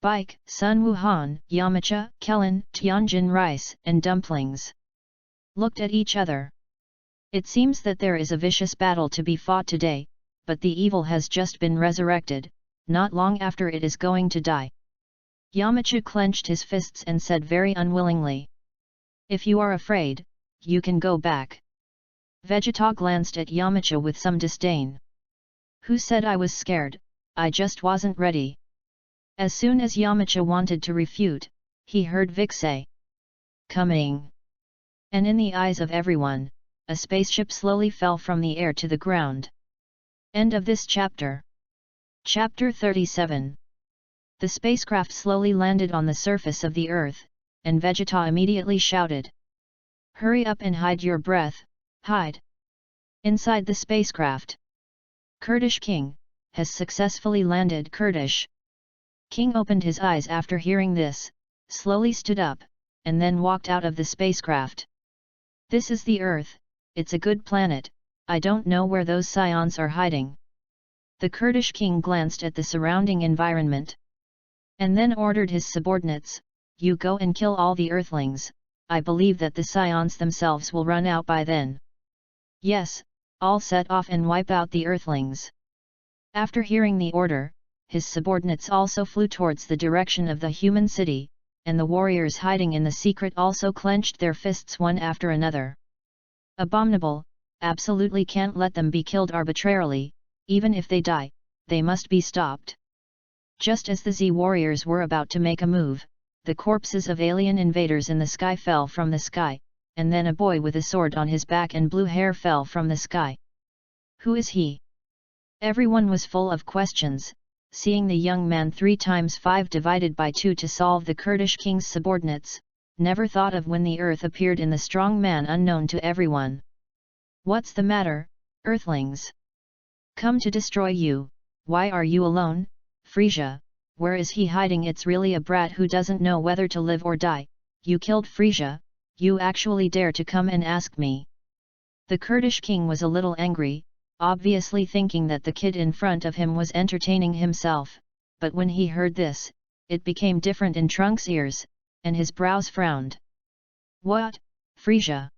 Bike, Sun Wuhan, Yamcha, Kellen, Tianjin Rice, and Dumplings looked at each other. It seems that there is a vicious battle to be fought today, but the evil has just been resurrected, not long after it is going to die. Yamcha clenched his fists and said very unwillingly. If you are afraid, you can go back. Vegeta glanced at Yamcha with some disdain. Who said I was scared? I just wasn't ready. As soon as Yamcha wanted to refute, he heard Vic say, coming. And in the eyes of everyone, a spaceship slowly fell from the air to the ground. End of this chapter. Chapter 37. The spacecraft slowly landed on the surface of the Earth, and Vegeta immediately shouted. Hurry up and hide your breath, hide! Inside the spacecraft, Kurdish King has successfully landed. Kurdish King opened his eyes after hearing this, slowly stood up, and then walked out of the spacecraft. This is the Earth, it's a good planet, I don't know where those scions are hiding. The Kurdish king glanced at the surrounding environment, and then ordered his subordinates, you go and kill all the Earthlings, I believe that the scions themselves will run out by then. Yes, all set off and wipe out the Earthlings. After hearing the order, his subordinates also flew towards the direction of the human city, and the warriors hiding in the secret also clenched their fists one after another. Abominable, absolutely can't let them be killed arbitrarily, even if they die, they must be stopped. Just as the Z warriors were about to make a move, the corpses of alien invaders in the sky fell from the sky, and then a boy with a sword on his back and blue hair fell from the sky. Who is he? Everyone was full of questions, seeing the young man 3 times 5 divided by 2 to solve the Kurdish king's subordinates, never thought of when the earth appeared in the strong man unknown to everyone. What's the matter, Earthlings? Come to destroy you, why are you alone, Frisia? Where is he hiding? It's really a brat who doesn't know whether to live or die. You killed Frisia, you actually dare to come and ask me. The Kurdish king was a little angry, obviously thinking that the kid in front of him was entertaining himself, but when he heard this, it became different in Trunk's ears, and his brows frowned. What, Frisia?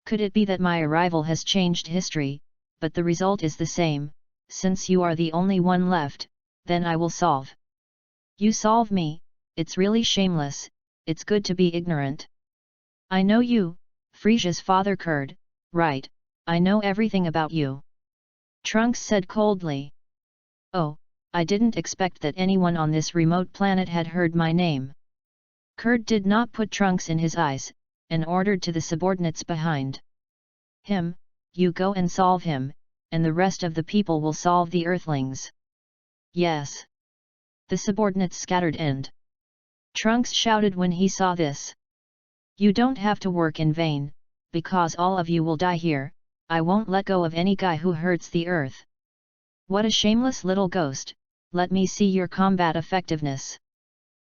Could it be that my arrival has changed history, but the result is the same, since you are the only one left, then I will solve. You solve me, it's really shameless, it's good to be ignorant. I know you, Frisia's father Kurd, right, I know everything about you. Trunks said coldly. Oh, I didn't expect that anyone on this remote planet had heard my name. Kurd did not put Trunks in his eyes, and ordered to the subordinates behind him, you go and solve him, and the rest of the people will solve the Earthlings. Yes. The subordinates scattered and Trunks shouted when he saw this. You don't have to work in vain, because all of you will die here, I won't let go of any guy who hurts the earth. What a shameless little ghost, let me see your combat effectiveness.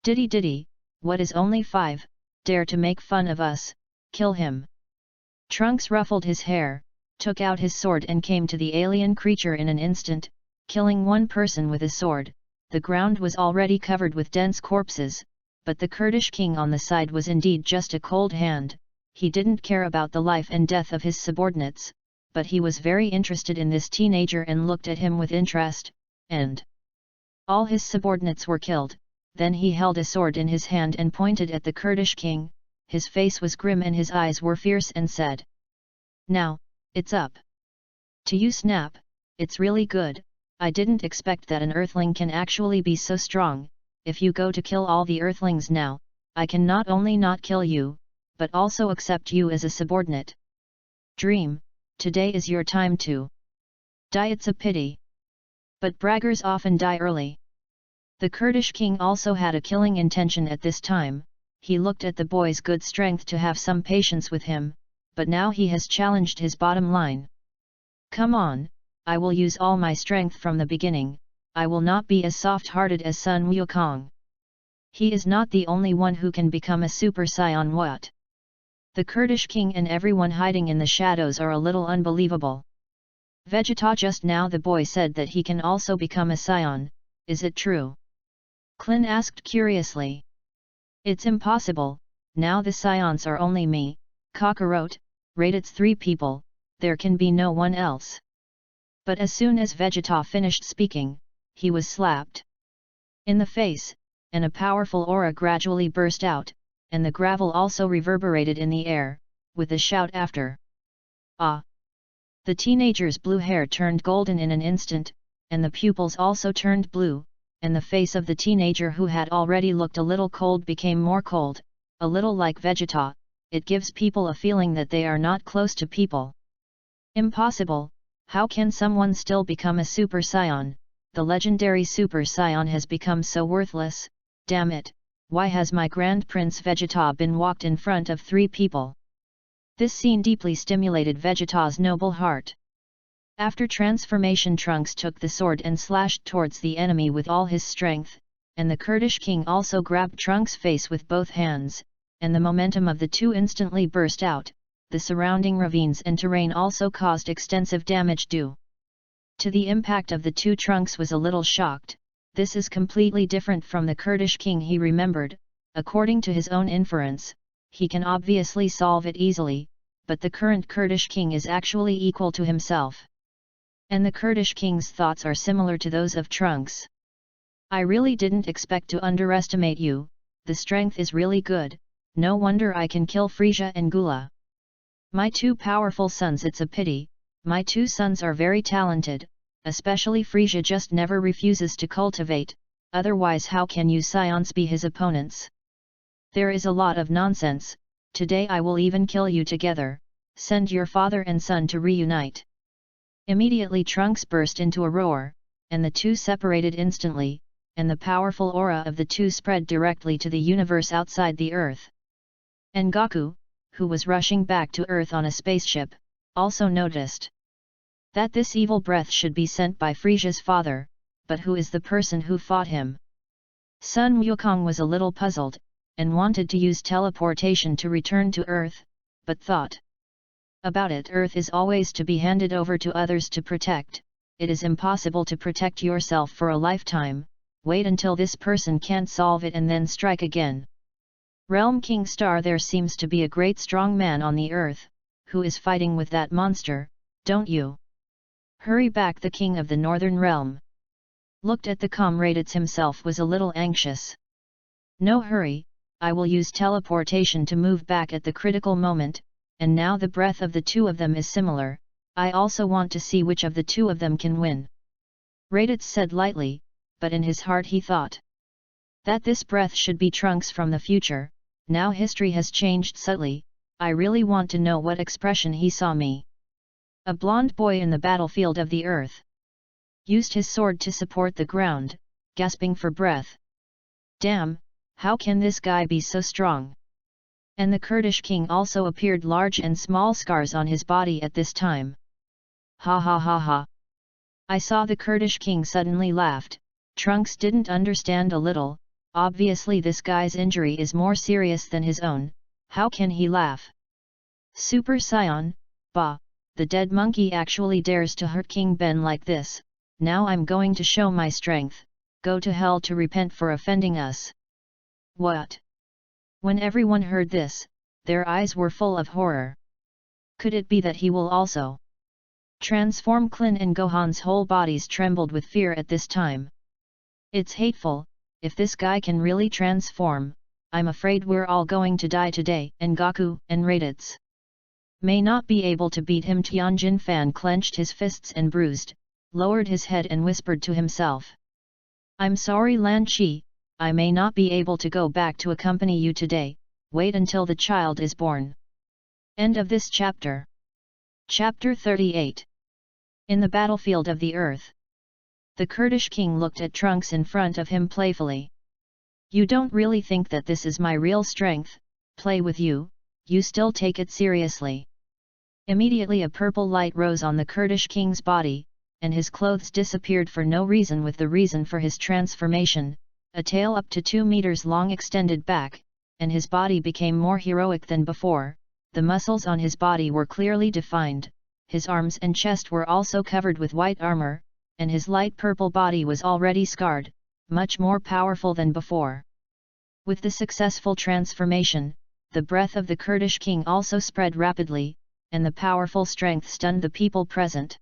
Diddy, what is only 5, dare to make fun of us, kill him. Trunks ruffled his hair, took out his sword and came to the alien creature in an instant, killing one person with his sword. The ground was already covered with dense corpses, but the Kurdish king on the side was indeed just a cold hand. He didn't care about the life and death of his subordinates, but he was very interested in this teenager and looked at him with interest, and all his subordinates were killed. Then he held a sword in his hand and pointed at the Kurdish king, his face was grim and his eyes were fierce and said, Now, it's up to you Snap, it's really good, I didn't expect that an Earthling can actually be so strong. If you go to kill all the Earthlings now, I can not only not kill you, but also accept you as a subordinate. Dream, today is your time to die. It's a pity. But braggers often die early. The Kurdish king also had a killing intention at this time. He looked at the boy's good strength to have some patience with him, but now he has challenged his bottom line. Come on, I will use all my strength from the beginning, I will not be as soft-hearted as Sun Wukong. He is not the only one who can become a super scion. What? The Kurdish king and everyone hiding in the shadows are a little unbelievable. Vegeta, just now the boy said that he can also become a scion, is it true? Klin asked curiously. It's impossible, now the scions are only me, Kakarot, RADITZ 3 people, there can be no one else. But as soon as Vegeta finished speaking, he was slapped in the face, and a powerful aura gradually burst out, and the gravel also reverberated in the air, with a shout after. Ah! The teenager's blue hair turned golden in an instant, and the pupils also turned blue, and the face of the teenager who had already looked a little cold became more cold, a little like Vegeta. It gives people a feeling that they are not close to people. Impossible, how can someone still become a Super Saiyan? The legendary Super Saiyan has become so worthless, damn it, why has my Grand Prince Vegeta been walked in front of 3 people? This scene deeply stimulated Vegeta's noble heart. After transformation, Trunks took the sword and slashed towards the enemy with all his strength, and the Kurdish king also grabbed Trunks' face with both hands, and the momentum of the two instantly burst out, the surrounding ravines and terrain also caused extensive damage due to the impact of the two trunks was a little shocked. This is completely different from the Kurdish king he remembered. According to his own inference, he can obviously solve it easily, but the current Kurdish king is actually equal to himself. And the Kurdish king's thoughts are similar to those of Trunks. I really didn't expect to underestimate you, the strength is really good, no wonder I can kill Frisia and Gula. My two powerful sons, it's a pity, my two sons are very talented, especially Frisia just never refuses to cultivate, otherwise how can you scions be his opponents? There is a lot of nonsense, today I will even kill you together, send your father and son to reunite. Immediately Trunks burst into a roar, and the two separated instantly, and the powerful aura of the two spread directly to the universe outside the Earth. And Goku, who was rushing back to Earth on a spaceship, also noticed that this evil breath should be sent by Frisia's father, but who is the person who fought him? Sun Wukong was a little puzzled, and wanted to use teleportation to return to Earth, but thought about it. Earth is always to be handed over to others to protect, it is impossible to protect yourself for a lifetime, wait until this person can't solve it and then strike again. Realm King Star, there seems to be a great strong man on the Earth, who is fighting with that monster, don't you? Hurry back. The king of the Northern Realm looked at the comrades himself, was a little anxious. No hurry, I will use teleportation to move back at the critical moment, and now the breath of the two of them is similar, I also want to see which of the two of them can win. RADITZ said lightly, but in his heart he thought that this breath should be Trunks from the future. Now history has changed subtly, I really want to know what expression he saw me. A blonde boy in the battlefield of the Earth used his sword to support the ground, gasping for breath. Damn, how can this guy be so strong? And the Kurdish king also appeared, large and small scars on his body at this time. Ha ha ha ha. I saw the Kurdish king suddenly laughed. Trunks didn't understand a little, obviously this guy's injury is more serious than his own, how can he laugh? Super Saiyan, bah, the dead monkey actually dares to hurt King Ben like this, now I'm going to show my strength, go to hell to repent for offending us. What? When everyone heard this, their eyes were full of horror. Could it be that he will also transform? Klin and Gohan's whole bodies trembled with fear at this time. It's hateful, if this guy can really transform, I'm afraid we're all going to die today. And Goku and RADITZ may not be able to beat him. Tianjin Fan clenched his fists and bruised, lowered his head and whispered to himself. I'm sorry Lan Chi, I may not be able to go back to accompany you today, wait until the child is born. End of this chapter. Chapter 38. In the battlefield of the Earth. The Kurdish king looked at Trunks in front of him playfully. You don't really think that this is my real strength, play with you, you still take it seriously. Immediately a purple light rose on the Kurdish king's body, and his clothes disappeared for no reason. With the reason for his transformation, a tail up to 2 meters long extended back, and his body became more heroic than before. The muscles on his body were clearly defined, his arms and chest were also covered with white armor, and his light purple body was already scarred, much more powerful than before. With the successful transformation, the breath of the Kurdish king also spread rapidly, and the powerful strength stunned the people present.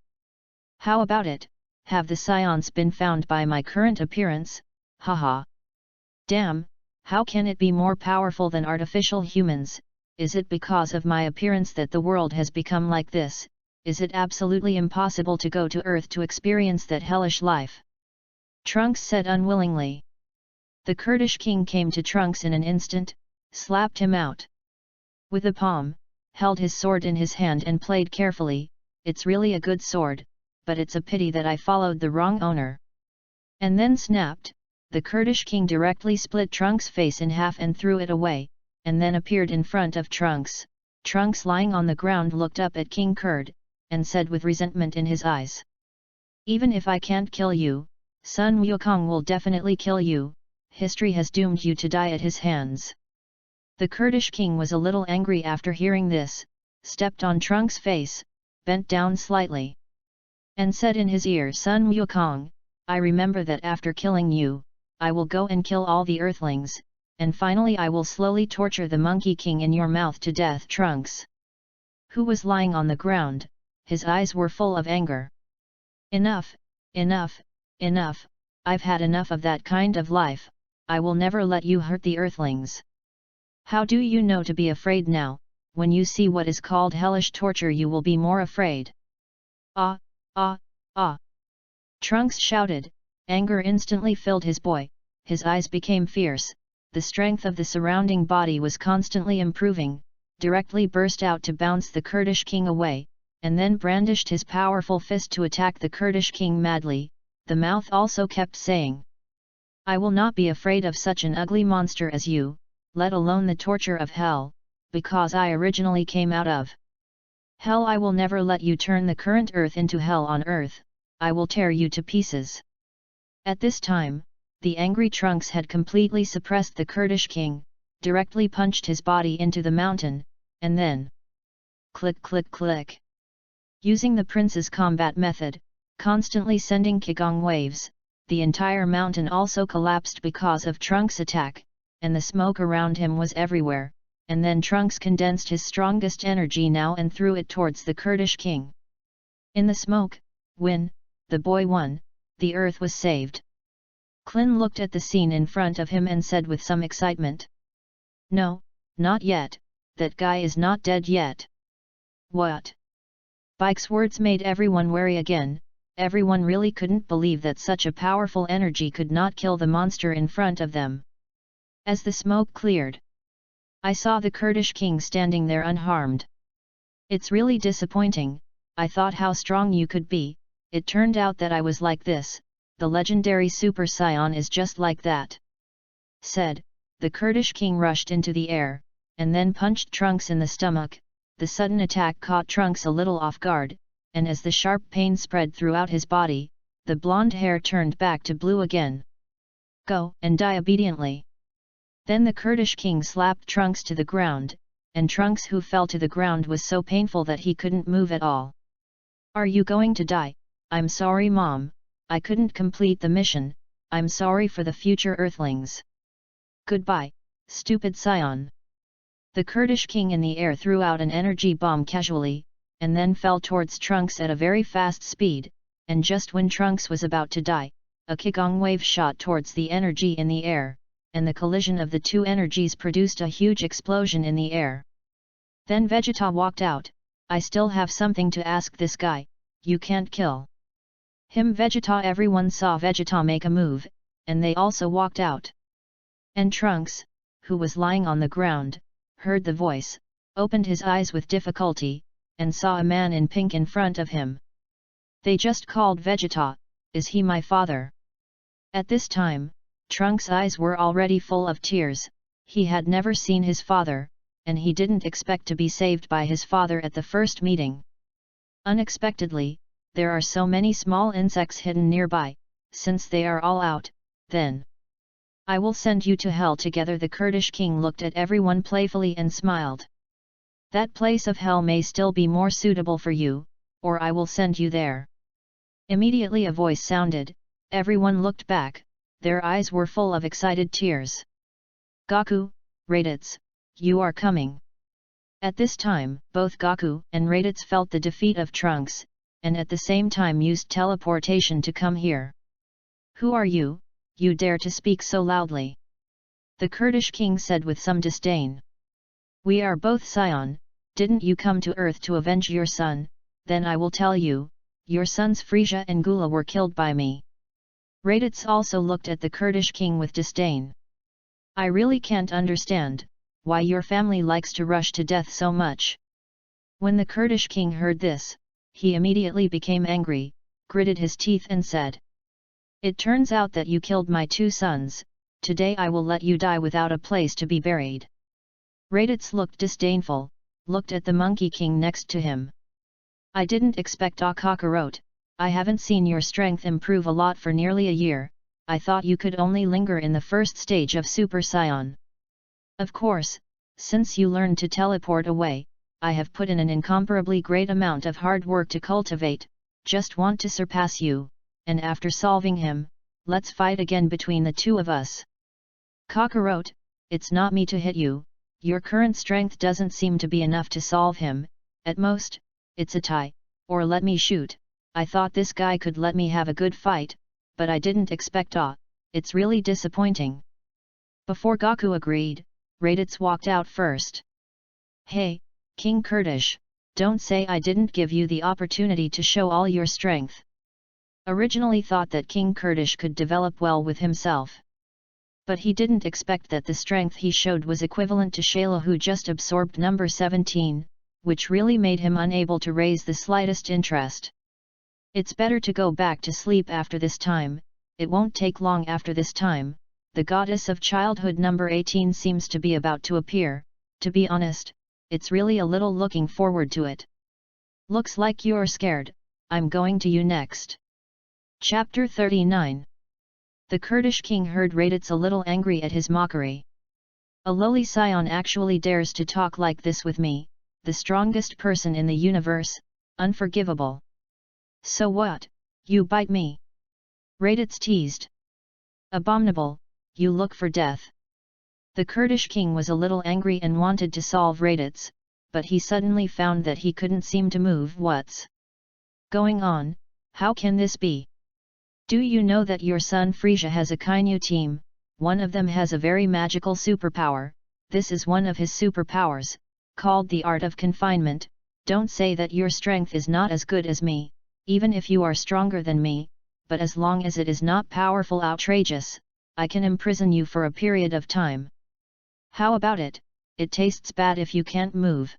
How about it, have the scions been found by my current appearance? Haha. Damn, how can it be more powerful than artificial humans? Is it because of my appearance that the world has become like this? Is it absolutely impossible to go to Earth to experience that hellish life? Trunks said unwillingly. The Kurdish king came to Trunks in an instant, slapped him out with a palm, held his sword in his hand and played carefully. It's really a good sword, but it's a pity that I followed the wrong owner. And then snapped, the Kurdish king directly split Trunks' face in half and threw it away, and then appeared in front of Trunks. Trunks, lying on the ground, looked up at King Kurd, and said with resentment in his eyes. Even if I can't kill you, Sun Wukong will definitely kill you, history has doomed you to die at his hands. The Kurdish king was a little angry after hearing this, stepped on Trunks' face, bent down slightly, and said in his ear, "Sun Wukong, I remember that after killing you, I will go and kill all the earthlings, and finally I will slowly torture the Monkey King in your mouth to death." Trunks, who was lying on the ground, his eyes were full of anger. "Enough, enough, enough, I've had enough of that kind of life, I will never let you hurt the earthlings. How do you know to be afraid now? When you see what is called hellish torture you will be more afraid." "Ah, ah, ah!" Trunks shouted, anger instantly filled his boy, his eyes became fierce, the strength of the surrounding body was constantly improving, directly burst out to bounce the Kurdish king away, and then brandished his powerful fist to attack the Kurdish king madly. The mouth also kept saying, "I will not be afraid of such an ugly monster as you, let alone the torture of hell, because I originally came out of hell. I will never let you turn the current earth into hell on earth, I will tear you to pieces." At this time, the angry Trunks had completely suppressed the Kurdish king, directly punched his body into the mountain, and then click click click. Using the prince's combat method, constantly sending Qigong waves, the entire mountain also collapsed because of Trunks' attack, and the smoke around him was everywhere, and then Trunks condensed his strongest energy now and threw it towards the Kurdish king. In the smoke, when the boy won, the earth was saved. Klin looked at the scene in front of him and said with some excitement, "No, not yet, that guy is not dead yet." "What?" Bike's words made everyone wary again. Everyone really couldn't believe that such a powerful energy could not kill the monster in front of them. As the smoke cleared, I saw the Kurdish king standing there unharmed. "It's really disappointing, I thought how strong you could be, it turned out that I was like this, the legendary Super Saiyan is just like that," said. The Kurdish king rushed into the air, and then punched Trunks in the stomach. The sudden attack caught Trunks a little off guard, and as the sharp pain spread throughout his body, the blonde hair turned back to blue again. "Go and die obediently." Then the Kurdish king slapped Trunks to the ground, and Trunks, who fell to the ground, was so painful that he couldn't move at all. "Are you going to die? I'm sorry, Mom, I couldn't complete the mission, I'm sorry for the future Earthlings. Goodbye, stupid Scion." The Kurdish king in the air threw out an energy bomb casually, and then fell towards Trunks at a very fast speed, and just when Trunks was about to die, a Qigong wave shot towards the energy in the air, and the collision of the two energies produced a huge explosion in the air. Then Vegeta walked out. "I still have something to ask this guy, you can't kill him, Vegeta." Everyone saw Vegeta make a move, and they also walked out. And Trunks, who was lying on the ground, heard the voice, opened his eyes with difficulty, and saw a man in pink in front of him. They just called Vegeta. "Is he my father?" At this time, Trunks' eyes were already full of tears. He had never seen his father, and he didn't expect to be saved by his father at the first meeting. Unexpectedly, there are so many small insects hidden nearby. Since they are all out, then I will send you to hell together. The Kurdish king looked at everyone playfully and smiled. "That place of hell may still be more suitable for you, or I will send you there." Immediately a voice sounded. Everyone looked back, their eyes were full of excited tears. "Goku, Raditz, you are coming." At this time, both Goku and Raditz felt the defeat of Trunks, and at the same time used teleportation to come here. "Who are you, you dare to speak so loudly?" the Kurdish king said with some disdain. "We are both Scion, didn't you come to Earth to avenge your son? Then I will tell you, your sons Frisia and Gula were killed by me." Raditz also looked at the Kurdish king with disdain. "I really can't understand why your family likes to rush to death so much." When the Kurdish king heard this, he immediately became angry, gritted his teeth and said, "It turns out that you killed my two sons, today I will let you die without a place to be buried." Raditz looked disdainful, looked at the Monkey King next to him. "I didn't expect a Kakarot, I haven't seen your strength improve a lot for nearly a year, I thought you could only linger in the first stage of Super Saiyan. Of course, since you learned to teleport away, I have put in an incomparably great amount of hard work to cultivate, just want to surpass you, and after solving him, let's fight again between the two of us. Kakarot, it's not me to hit you, your current strength doesn't seem to be enough to solve him, at most, it's a tie, or let me shoot. I thought this guy could let me have a good fight, but I didn't expect it's really disappointing. Before Gaku agreed, Raditz walked out first. Hey, King Kurdish, don't say I didn't give you the opportunity to show all your strength. Originally thought that King Kurdish could develop well with himself. But he didn't expect that the strength he showed was equivalent to Shayla, who just absorbed number 17, which really made him unable to raise the slightest interest. It's better to go back to sleep after this time, it won't take long after this time. The goddess of childhood number 18 seems to be about to appear. To be honest, it's really a little looking forward to it. Looks like you're scared, I'm going to you next. Chapter 39. The Kurdish king heard Raditz a little angry at his mockery. A lowly scion actually dares to talk like this with me, the strongest person in the universe, unforgivable. So what, you bite me? Raditz teased. Abominable, you look for death. The Kurdish king was a little angry and wanted to solve Raditz, but he suddenly found that he couldn't seem to move. What's going on? How can this be? Do you know that your son Frisia has a Kainu team? One of them has a very magical superpower. This is one of his superpowers, called the art of confinement. Don't say that your strength is not as good as me, even if you are stronger than me, but as long as it is not powerful outrageous, I can imprison you for a period of time. How about it? It tastes bad if you can't move.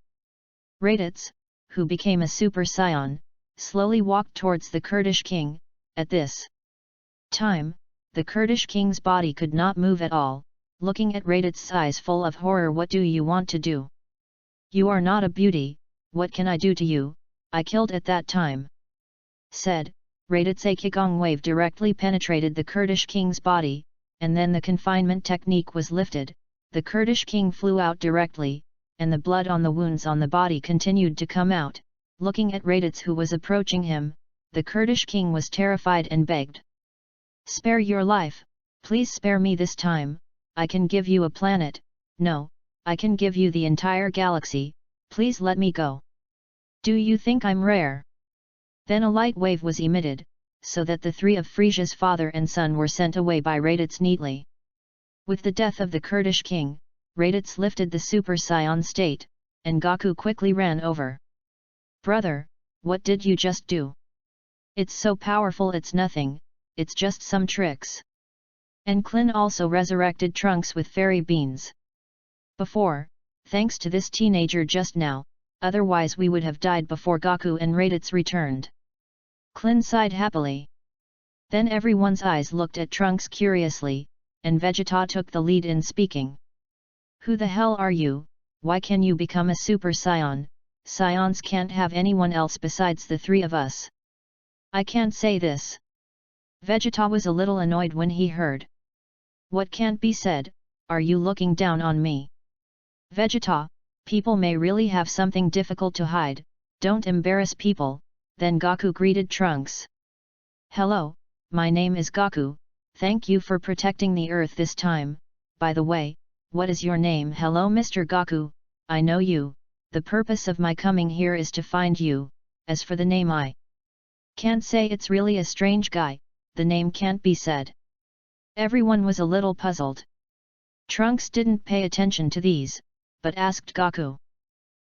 Raditz, who became a super scion, slowly walked towards the Kurdish king. At this time, the Kurdish king's body could not move at all, looking at Raditz's eyes full of horror. What do you want to do? You are not a beauty, what can I do to you? I killed at that time. Said, Raditz. A Qigong wave directly penetrated the Kurdish king's body, and then the confinement technique was lifted, the Kurdish king flew out directly, and the blood on the wounds on the body continued to come out. Looking at Raditz, who was approaching him, the Kurdish king was terrified and begged. Spare your life, please spare me this time, I can give you a planet, no, I can give you the entire galaxy, please let me go. Do you think I'm rare? Then a light wave was emitted, so that the three of Frisia's father and son were sent away by Raditz neatly. With the death of the Kurdish king, Raditz lifted the Super Saiyan state, and Gaku quickly ran over. Brother, what did you just do? It's so powerful, it's nothing, it's just some tricks. And Klin also resurrected Trunks with fairy beans. Before, thanks to this teenager just now, otherwise we would have died before Gaku and Raditz returned. Klin sighed happily. Then everyone's eyes looked at Trunks curiously, and Vegeta took the lead in speaking. Who the hell are you? Why can you become a Super Saiyan? Scions can't have anyone else besides the three of us. I can't say this. Vegeta was a little annoyed when he heard. What can't be said? Are you looking down on me? Vegeta, people may really have something difficult to hide, don't embarrass people. Then Gaku greeted Trunks. Hello, my name is Gaku, thank you for protecting the Earth this time. By the way, what is your name? Hello Mr. Gaku, I know you, the purpose of my coming here is to find you. As for the name, I can't say, it's really a strange guy, the name can't be said. Everyone was a little puzzled. Trunks didn't pay attention to these, but asked Gaku.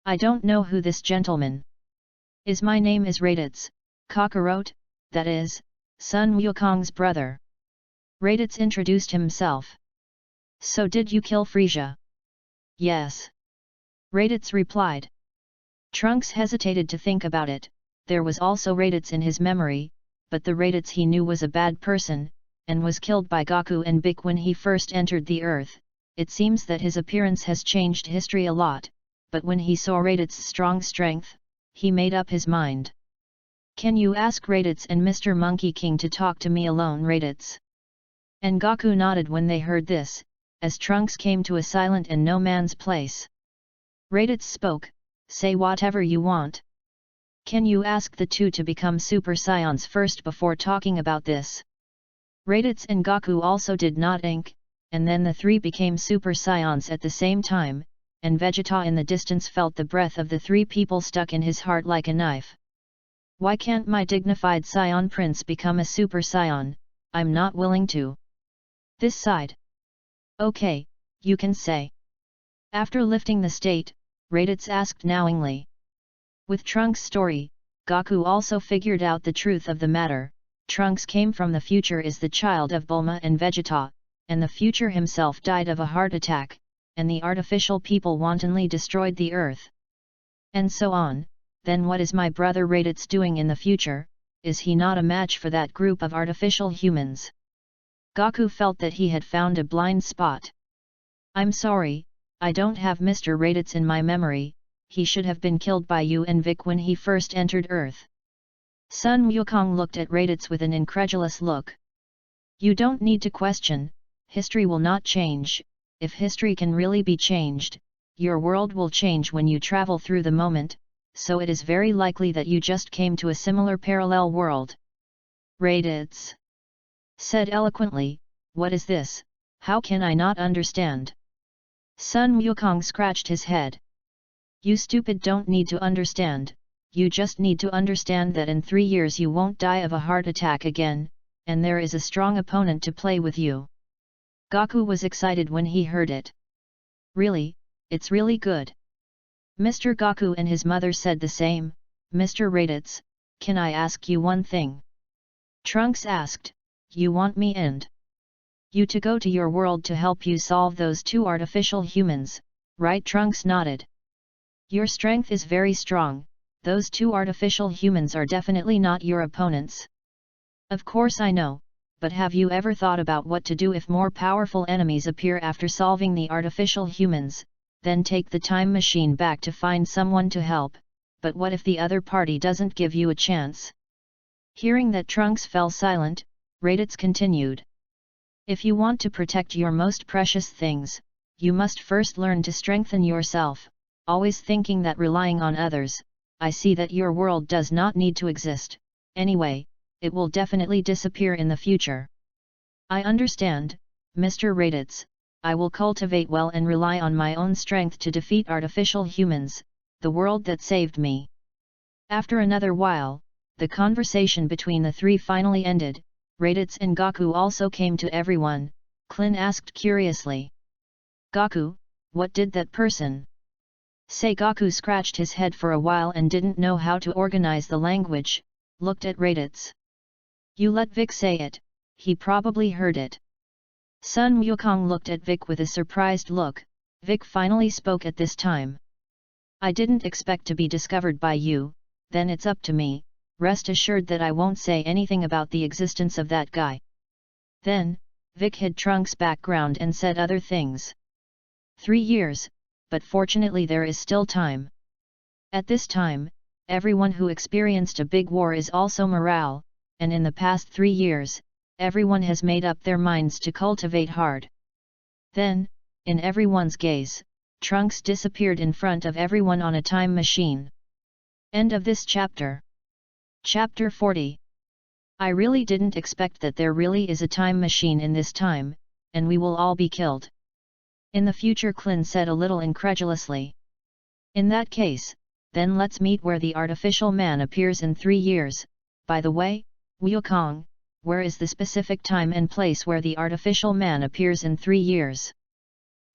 I don't know who this gentleman is. My name is Raditz, Kakarot, that is, Sun Wukong's brother. Raditz introduced himself. So did you kill Frisia? Yes. Raditz replied. Trunks hesitated to think about it, there was also Raditz in his memory, but the Raditz he knew was a bad person, and was killed by Gaku and Bik when he first entered the Earth. It seems that his appearance has changed history a lot, but when he saw Raditz's strong strength, he made up his mind. Can you ask Raditz and Mr. Monkey King to talk to me alone? Raditz and Gaku nodded when they heard this, as Trunks came to a silent and no man's place. Raditz spoke, say whatever you want. Can you ask the two to become Super Saiyans first before talking about this? Raditz and Gaku also did not ink, and then the three became Super Saiyans at the same time, and Vegeta in the distance felt the breath of the three people stuck in his heart like a knife. Why can't my dignified Saiyan Prince become a Super Saiyan? I'm not willing to. This side. Okay, you can say. After lifting the state, Raditz asked knowingly. With Trunks' story, Gaku also figured out the truth of the matter. Trunks came from the future is the child of Bulma and Vegeta, and the future himself died of a heart attack, and the artificial people wantonly destroyed the earth. And so on. Then what is my brother Raditz doing in the future? Is he not a match for that group of artificial humans? Gaku felt that he had found a blind spot. I'm sorry, I don't have Mr. Raditz in my memory. He should have been killed by you and Vic when he first entered Earth. Sun Wukong looked at Raditz with an incredulous look. You don't need to question, history will not change. If history can really be changed, your world will change when you travel through the moment, so it is very likely that you just came to a similar parallel world. Raditz said eloquently, what is this? How can I not understand? Sun Wukong scratched his head. You stupid don't need to understand, you just need to understand that in 3 years you won't die of a heart attack again, and there is a strong opponent to play with you. Gaku was excited when he heard it. Really, it's really good. Mr. Gaku and his mother said the same. Mr. Raditz, can I ask you one thing? Trunks asked, you want me and you to go to your world to help you solve those two artificial humans, right? Trunks nodded. Your strength is very strong, those two artificial humans are definitely not your opponents. Of course I know, but have you ever thought about what to do if more powerful enemies appear after solving the artificial humans? Then take the time machine back to find someone to help, but what if the other party doesn't give you a chance? Hearing that Trunks fell silent, Raditz continued. If you want to protect your most precious things, you must first learn to strengthen yourself, always thinking that relying on others. I see that your world does not need to exist, anyway, it will definitely disappear in the future. I understand, Mr. Raditz. I will cultivate well and rely on my own strength to defeat artificial humans, the world that saved me. After another while, the conversation between the three finally ended. Raditz and Gaku also came to everyone. Klin asked curiously. Gaku, what did that person say? Gaku scratched his head for a while and didn't know how to organize the language, looked at Raditz. You let Vic say it, he probably heard it. Sun Wukong looked at Vic with a surprised look. Vic finally spoke at this time. I didn't expect to be discovered by you, then it's up to me, rest assured that I won't say anything about the existence of that guy. Then, Vic hid Trunks' background and said other things. 3 years, but fortunately there is still time. At this time, everyone who experienced a big war is also morale, and in the past 3 years, everyone has made up their minds to cultivate hard. Then, in everyone's gaze, Trunks disappeared in front of everyone on a time machine. End of this chapter. Chapter 40. I really didn't expect that there really is a time machine in this time, and we will all be killed. In the future, Klin said a little incredulously. In that case, then let's meet where the artificial man appears in 3 years. By the way, Wukong, where is the specific time and place where the artificial man appears in 3 years?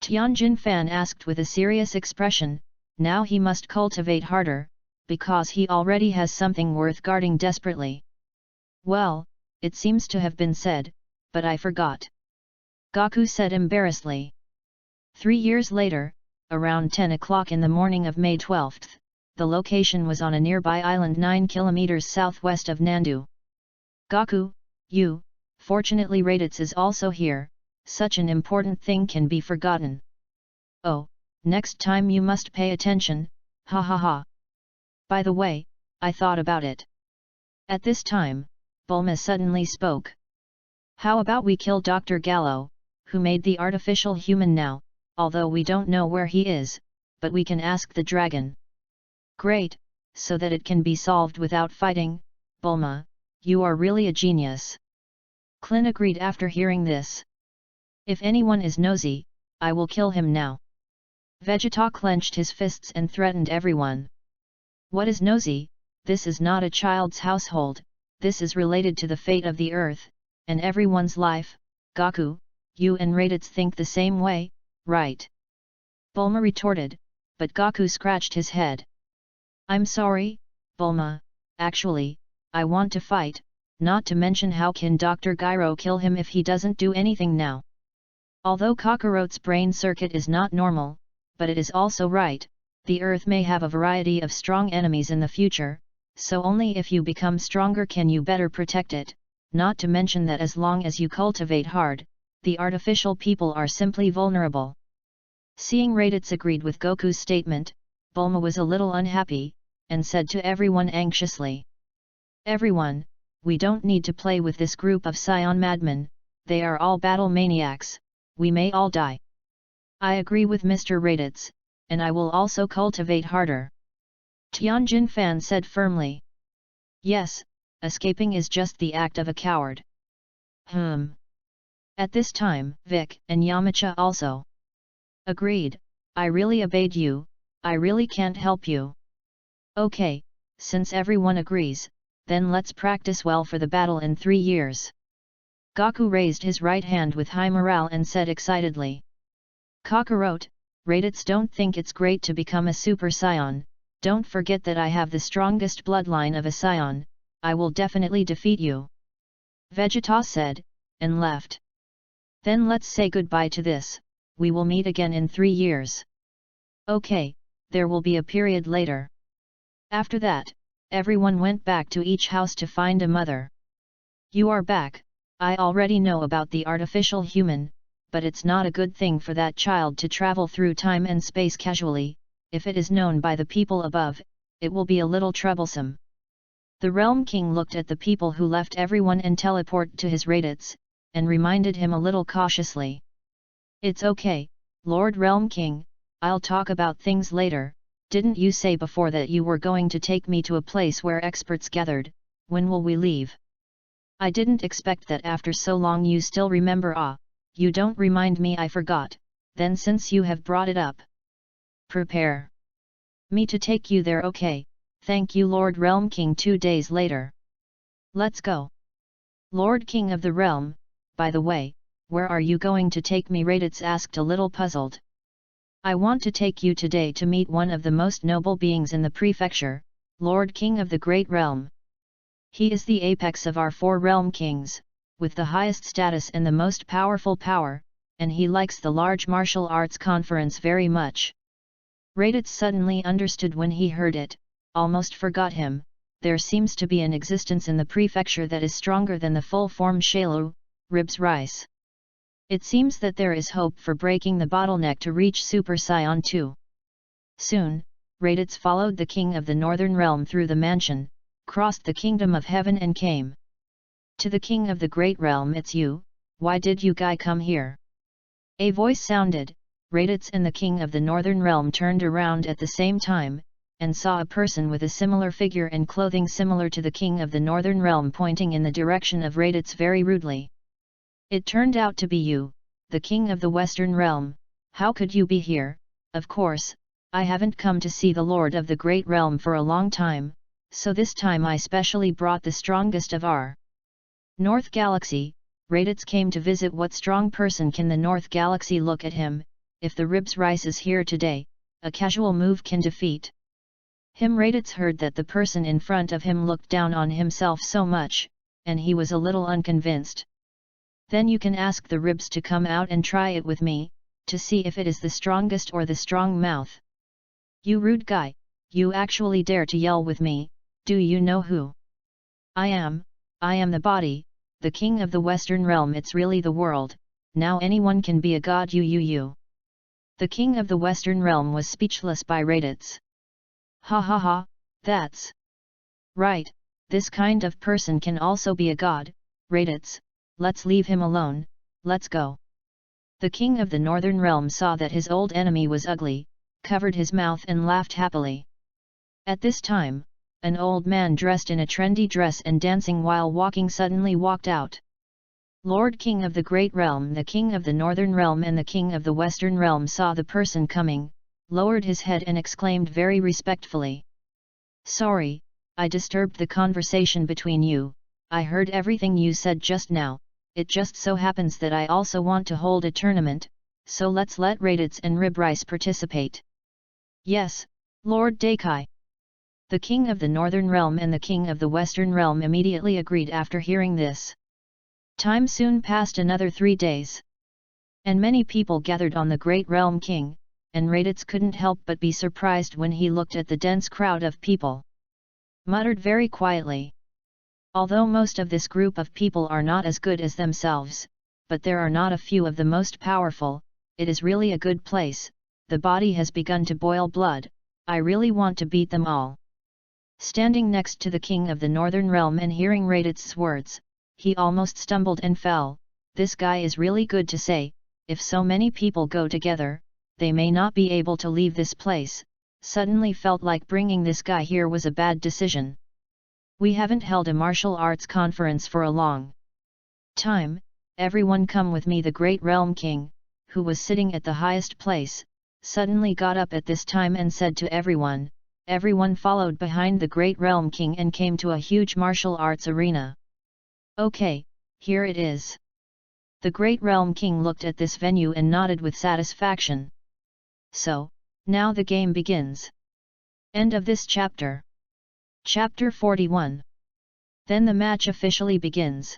Tianjin Fan asked with a serious expression. Now he must cultivate harder, because he already has something worth guarding desperately. Well, it seems to have been said, but I forgot. Gaku said embarrassedly. 3 years later, around 10 o'clock in the morning of May 12th, the location was on a nearby island 9 kilometers southwest of Nandu. Gaku, you, fortunately Raditz is also here, such an important thing can be forgotten. Oh, next time you must pay attention, ha ha ha. By the way, I thought about it. At this time, Bulma suddenly spoke. How about we kill Dr. Gallo, who made the artificial human now, although we don't know where he is, but we can ask the dragon. Great, so that it can be solved without fighting. Bulma, you are really a genius. Klin agreed after hearing this. If anyone is nosy, I will kill him now. Vegeta clenched his fists and threatened everyone. What is nosy? This is not a child's household, this is related to the fate of the earth, and everyone's life. Goku, you and Raditz think the same way, right? Bulma retorted, but Goku scratched his head. I'm sorry, Bulma, actually, I want to fight, not to mention how can Dr. Gyro kill him if he doesn't do anything now. Although Kakarot's brain circuit is not normal, but it is also right, the earth may have a variety of strong enemies in the future, so only if you become stronger can you better protect it, not to mention that as long as you cultivate hard, the artificial people are simply vulnerable. Seeing Raditz agreed with Goku's statement, Bulma was a little unhappy, and said to everyone anxiously. Everyone, we don't need to play with this group of Scion madmen, they are all battle maniacs, we may all die. I agree with Mr. Raditz, and I will also cultivate harder. Tianjin Fan said firmly. Yes, escaping is just the act of a coward. At this time, Vic and Yamcha also agreed. I really obeyed you, I really can't help you. Okay, since everyone agrees, then let's practice well for the battle in 3 years. Goku raised his right hand with high morale and said excitedly. Kakarot, Raditz don't think it's great to become a Super Saiyan, don't forget that I have the strongest bloodline of a Saiyan, I will definitely defeat you. Vegeta said, and left. Then let's say goodbye to this, we will meet again in 3 years. Okay, there will be a period later. After that, everyone went back to each house to find a mother. You are back, I already know about the artificial human, but it's not a good thing for that child to travel through time and space casually, if it is known by the people above, it will be a little troublesome. The Realm King looked at the people who left everyone and teleported to his Raditz, and reminded him a little cautiously. It's okay, Lord Realm King, I'll talk about things later, didn't you say before that you were going to take me to a place where experts gathered, when will we leave? I didn't expect that after so long you still remember. You don't remind me I forgot, then since you have brought it up. Prepare me to take you there. Okay, thank you Lord Realm King. 2 days later. Let's go. Lord King of the Realm, by the way, where are you going to take me? Raditz asked a little puzzled. I want to take you today to meet one of the most noble beings in the prefecture, Lord King of the Great Realm. He is the apex of our 4 Realm Kings, with the highest status and the most powerful power, and he likes the large martial arts conference very much. Raditz suddenly understood when he heard it, almost forgot him, there seems to be an existence in the prefecture that is stronger than the full-form Shalu, Ribs Rice. It seems that there is hope for breaking the bottleneck to reach Super Saiyan 2. Soon, Raditz followed the King of the Northern Realm through the mansion, crossed the Kingdom of Heaven and came to the King of the Great Realm. It's you, why did you guy come here? A voice sounded. Raditz and the King of the Northern Realm turned around at the same time, and saw a person with a similar figure and clothing similar to the King of the Northern Realm pointing in the direction of Raditz very rudely. It turned out to be you, the King of the Western Realm. How could you be here? Of course, I haven't come to see the Lord of the Great Realm for a long time, so this time I specially brought the strongest of our North Galaxy. Raditz came to visit. What strong person can the North Galaxy? Look at him, if the Ribs Rice is here today, a casual move can defeat him. Raditz heard that the person in front of him looked down on himself so much, and he was a little unconvinced. Then you can ask the Ribs to come out and try it with me, to see if it is the strongest or the strong mouth. You rude guy, you actually dare to yell with me, do you know who I am? I am the body, the King of the Western Realm. It's really the world, now anyone can be a god. You. The King of the Western Realm was speechless by Raditz. Ha ha ha, that's right, this kind of person can also be a god. Raditz, let's leave him alone, let's go. The King of the Northern Realm saw that his old enemy was ugly, covered his mouth and laughed happily. At this time, an old man dressed in a trendy dress and dancing while walking suddenly walked out. Lord King of the Great Realm, the King of the Northern Realm and the King of the Western Realm saw the person coming, lowered his head and exclaimed very respectfully. "Sorry, I disturbed the conversation between you. I heard everything you said just now. It just so happens that I also want to hold a tournament, so let's let RADITZ and RIBRICE participate." "Yes, Lord Daikai." The King of the Northern Realm and the King of the Western Realm immediately agreed after hearing this. Time soon passed another 3 days. And many people gathered on the Great Realm King, and RADITZ couldn't help but be surprised when he looked at the dense crowd of people. Muttered very quietly. Although most of this group of people are not as good as themselves, but there are not a few of the most powerful, it is really a good place, the body has begun to boil blood, I really want to beat them all. Standing next to the King of the Northern Realm and hearing RADITZ's words, he almost stumbled and fell. This guy is really good to say, if so many people go together, they may not be able to leave this place. Suddenly felt like bringing this guy here was a bad decision. We haven't held a martial arts conference for a long time. Everyone come with me. The Great Realm King, who was sitting at the highest place, suddenly got up at this time and said to everyone. Everyone followed behind the Great Realm King and came to a huge martial arts arena. Okay, here it is. The Great Realm King looked at this venue and nodded with satisfaction. So, now the game begins. End of this chapter. Chapter 41. Then the match officially begins.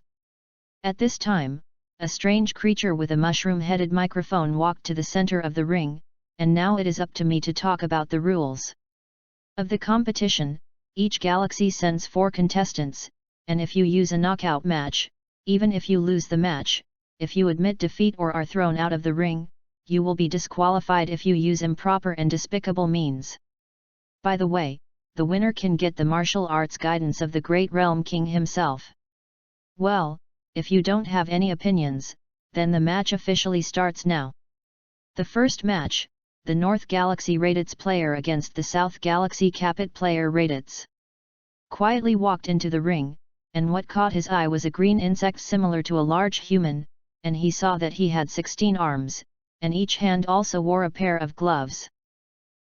At this time, a strange creature with a mushroom-headed microphone walked to the center of the ring, and now it is up to me to talk about the rules of the competition. Each galaxy sends 4 contestants, and if you use a knockout match, even if you lose the match, if you admit defeat or are thrown out of the ring, you will be disqualified if you use improper and despicable means. By the way, the winner can get the martial arts guidance of the Great Realm King himself. Well, if you don't have any opinions, then the match officially starts now. The first match, the North Galaxy RADITZ player against the South Galaxy Capit player RADITZ. Quietly walked into the ring, and what caught his eye was a green insect similar to a large human, and he saw that he had 16 arms, and each hand also wore a pair of gloves.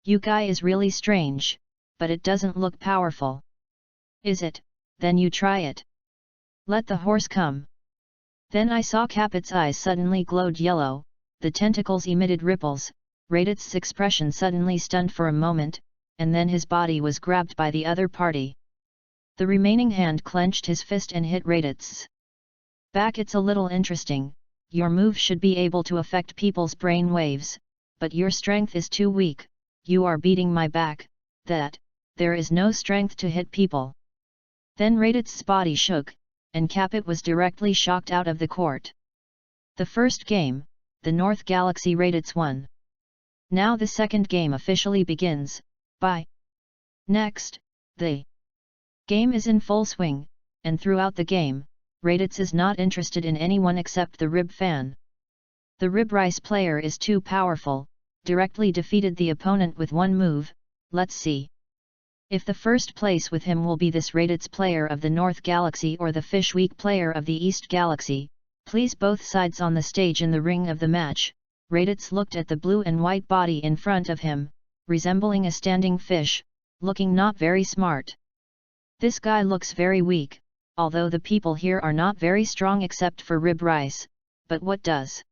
You guy is really strange, but it doesn't look powerful. Is it? Then you try it. Let the horse come. Then I saw Capit's eyes suddenly glowed yellow, the tentacles emitted ripples, RADITZ's expression suddenly stunned for a moment, and then his body was grabbed by the other party. The remaining hand clenched his fist and hit RADITZ's back. It's a little interesting, your move should be able to affect people's brain waves, but your strength is too weak, you are beating my back, there is no strength to hit people. Then RADITZ's body shook, and Capit was directly shocked out of the court. The first game, the North Galaxy RADITZ won. Now the second game officially begins. Next, the game is in full swing, and throughout the game, RADITZ is not interested in anyone except the Rib fan. The RIBRICE player is too powerful, directly defeated the opponent with one move. Let's see if the first place with him will be this RADITZ player of the North Galaxy or the Fishweek player of the East Galaxy. Please both sides on the stage in the ring of the match. RADITZ looked at the blue and white body in front of him, resembling a standing fish, looking not very smart. This guy looks very weak, although the people here are not very strong except for RIBRICE, but what does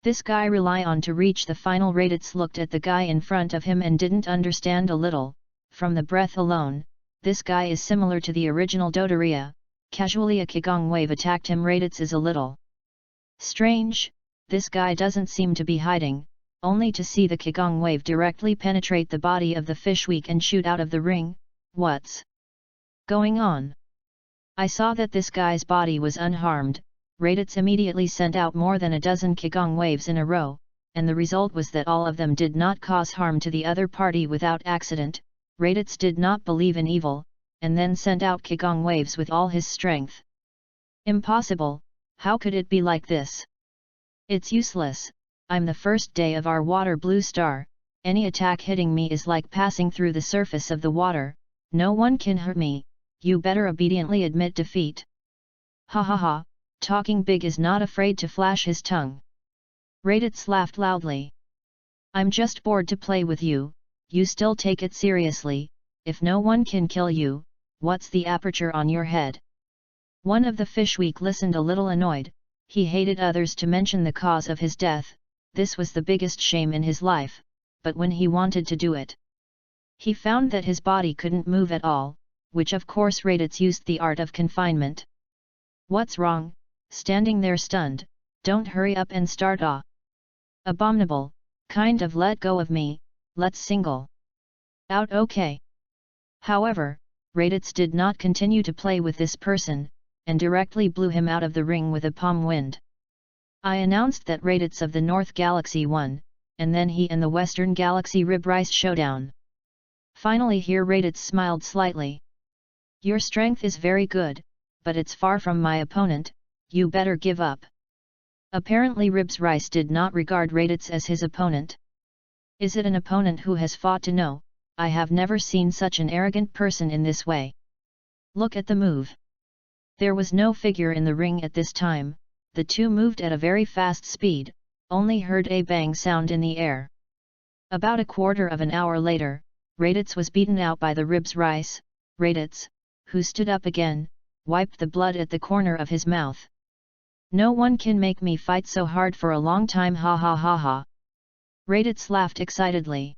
this guy rely on to reach the final? RADITZ looked at the guy in front of him and didn't understand a little. From the breath alone, this guy is similar to the original Dodoria. Casually a Qigong wave attacked him. RADITZ is a little strange, this guy doesn't seem to be hiding, only to see the Qigong wave directly penetrate the body of the Fishweek and shoot out of the ring. What's going on? I saw that this guy's body was unharmed. RADITZ immediately sent out more than a dozen Qigong waves in a row, and the result was that all of them did not cause harm to the other party without accident. RADITZ did not believe in evil, and then sent out Qigong waves with all his strength. Impossible, how could it be like this? It's useless, I'm the first day of our water blue star, Any attack hitting me is like passing through the surface of the water, no one can hurt me, you better obediently admit defeat. Ha ha ha, talking big is not afraid to flash his tongue. RADITZ laughed loudly. I'm just bored to play with you, you still take it seriously, if no one can kill you, what's the aperture on your head? One of the fishweek listened a little annoyed, he hated others to mention the cause of his death, this was the biggest shame in his life, but when he wanted to do it, he found that his body couldn't move at all, which of course RADITZ used the art of confinement. What's wrong, standing there stunned, don't hurry up and start ah. Abominable, kind of let go of me, let's single out okay. However, RADITZ did not continue to play with this person, and directly blew him out of the ring with a palm wind. I announced that RADITZ of the North Galaxy won, and then he and the Western Galaxy rib-rice showdown. Finally here RADITZ smiled slightly. Your strength is very good, but it's far from my opponent, you better give up. Apparently ribs-rice did not regard RADITZ as his opponent. Is it an opponent who has fought to know? I have never seen such an arrogant person in this way. Look at the move. There was no figure in the ring at this time, the two moved at a very fast speed, only heard a bang sound in the air. About a quarter of an hour later, RADITZ was beaten out by the ribs-rice. RADITZ, who stood up again, wiped the blood at the corner of his mouth. No one can make me fight so hard for a long time ha ha ha ha. RADITZ laughed excitedly.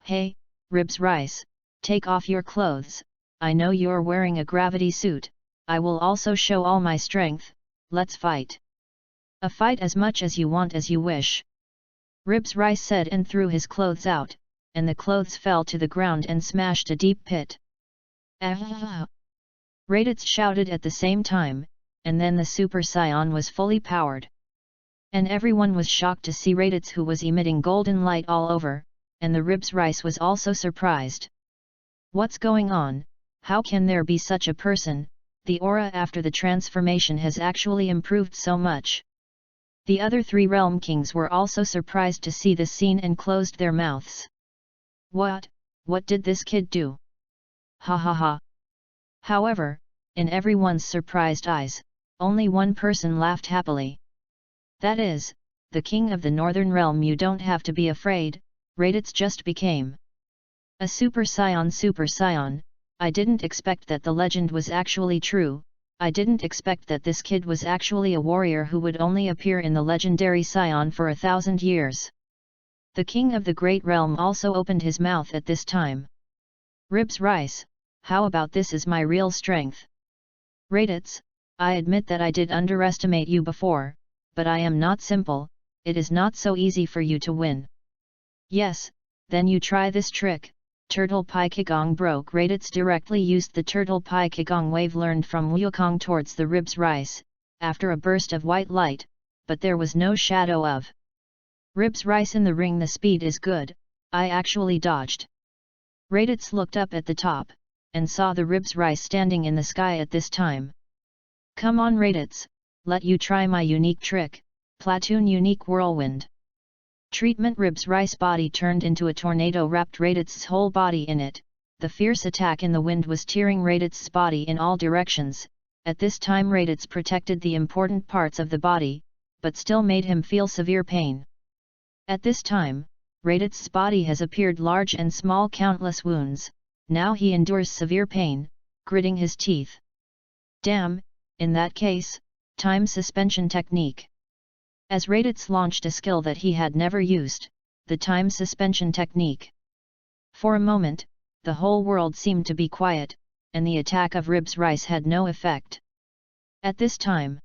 Hey, ribs-rice, take off your clothes, I know you're wearing a gravity suit, I will also show all my strength, let's fight. A fight as much as you want as you wish. Ribs-rice said and threw his clothes out, and the clothes fell to the ground and smashed a deep pit. Ah! RADITZ shouted at the same time, and then the Super Saiyan was fully powered. And everyone was shocked to see RADITZ who was emitting golden light all over, and the ribs-rice was also surprised. What's going on, how can there be such a person, the aura after the transformation has actually improved so much. The other three realm kings were also surprised to see this scene and closed their mouths. What did this kid do? Ha ha ha. However, in everyone's surprised eyes, only one person laughed happily. That is, the king of the northern realm. You don't have to be afraid, RADITZ just became a Super Saiyan. Super Saiyan, I didn't expect that the legend was actually true, I didn't expect that this kid was actually a warrior who would only appear in the legendary Saiyan for 1,000 years. The king of the great realm also opened his mouth at this time. Ribs-rice, how about this is my real strength? RADITZ, I admit that I did underestimate you before, but I am not simple, it is not so easy for you to win. Yes, then you try this trick. Turtle Pi Qigong broke. RADITZ directly used the Turtle Pi Qigong wave learned from Wukong towards the ribs-rice, after a burst of white light, but there was no shadow of ribs-rice in the ring. The speed is good, I actually dodged. RADITZ looked up at the top, and saw the ribs-rice standing in the sky at this time. Come on RADITZ, let you try my unique trick, Platoon Unique Whirlwind. Treatment. Ribs-rice body turned into a tornado, wrapped RADITZ's whole body in it. The fierce attack in the wind was tearing RADITZ's body in all directions. At this time RADITZ protected the important parts of the body, but still made him feel severe pain. At this time, RADITZ's body has appeared large and small, countless wounds. Now he endures severe pain, gritting his teeth. Damn, in that case, time suspension technique. As RADITZ launched a skill that he had never used, the time suspension technique. For a moment, the whole world seemed to be quiet, and the attack of ribs-rice had no effect. At this time,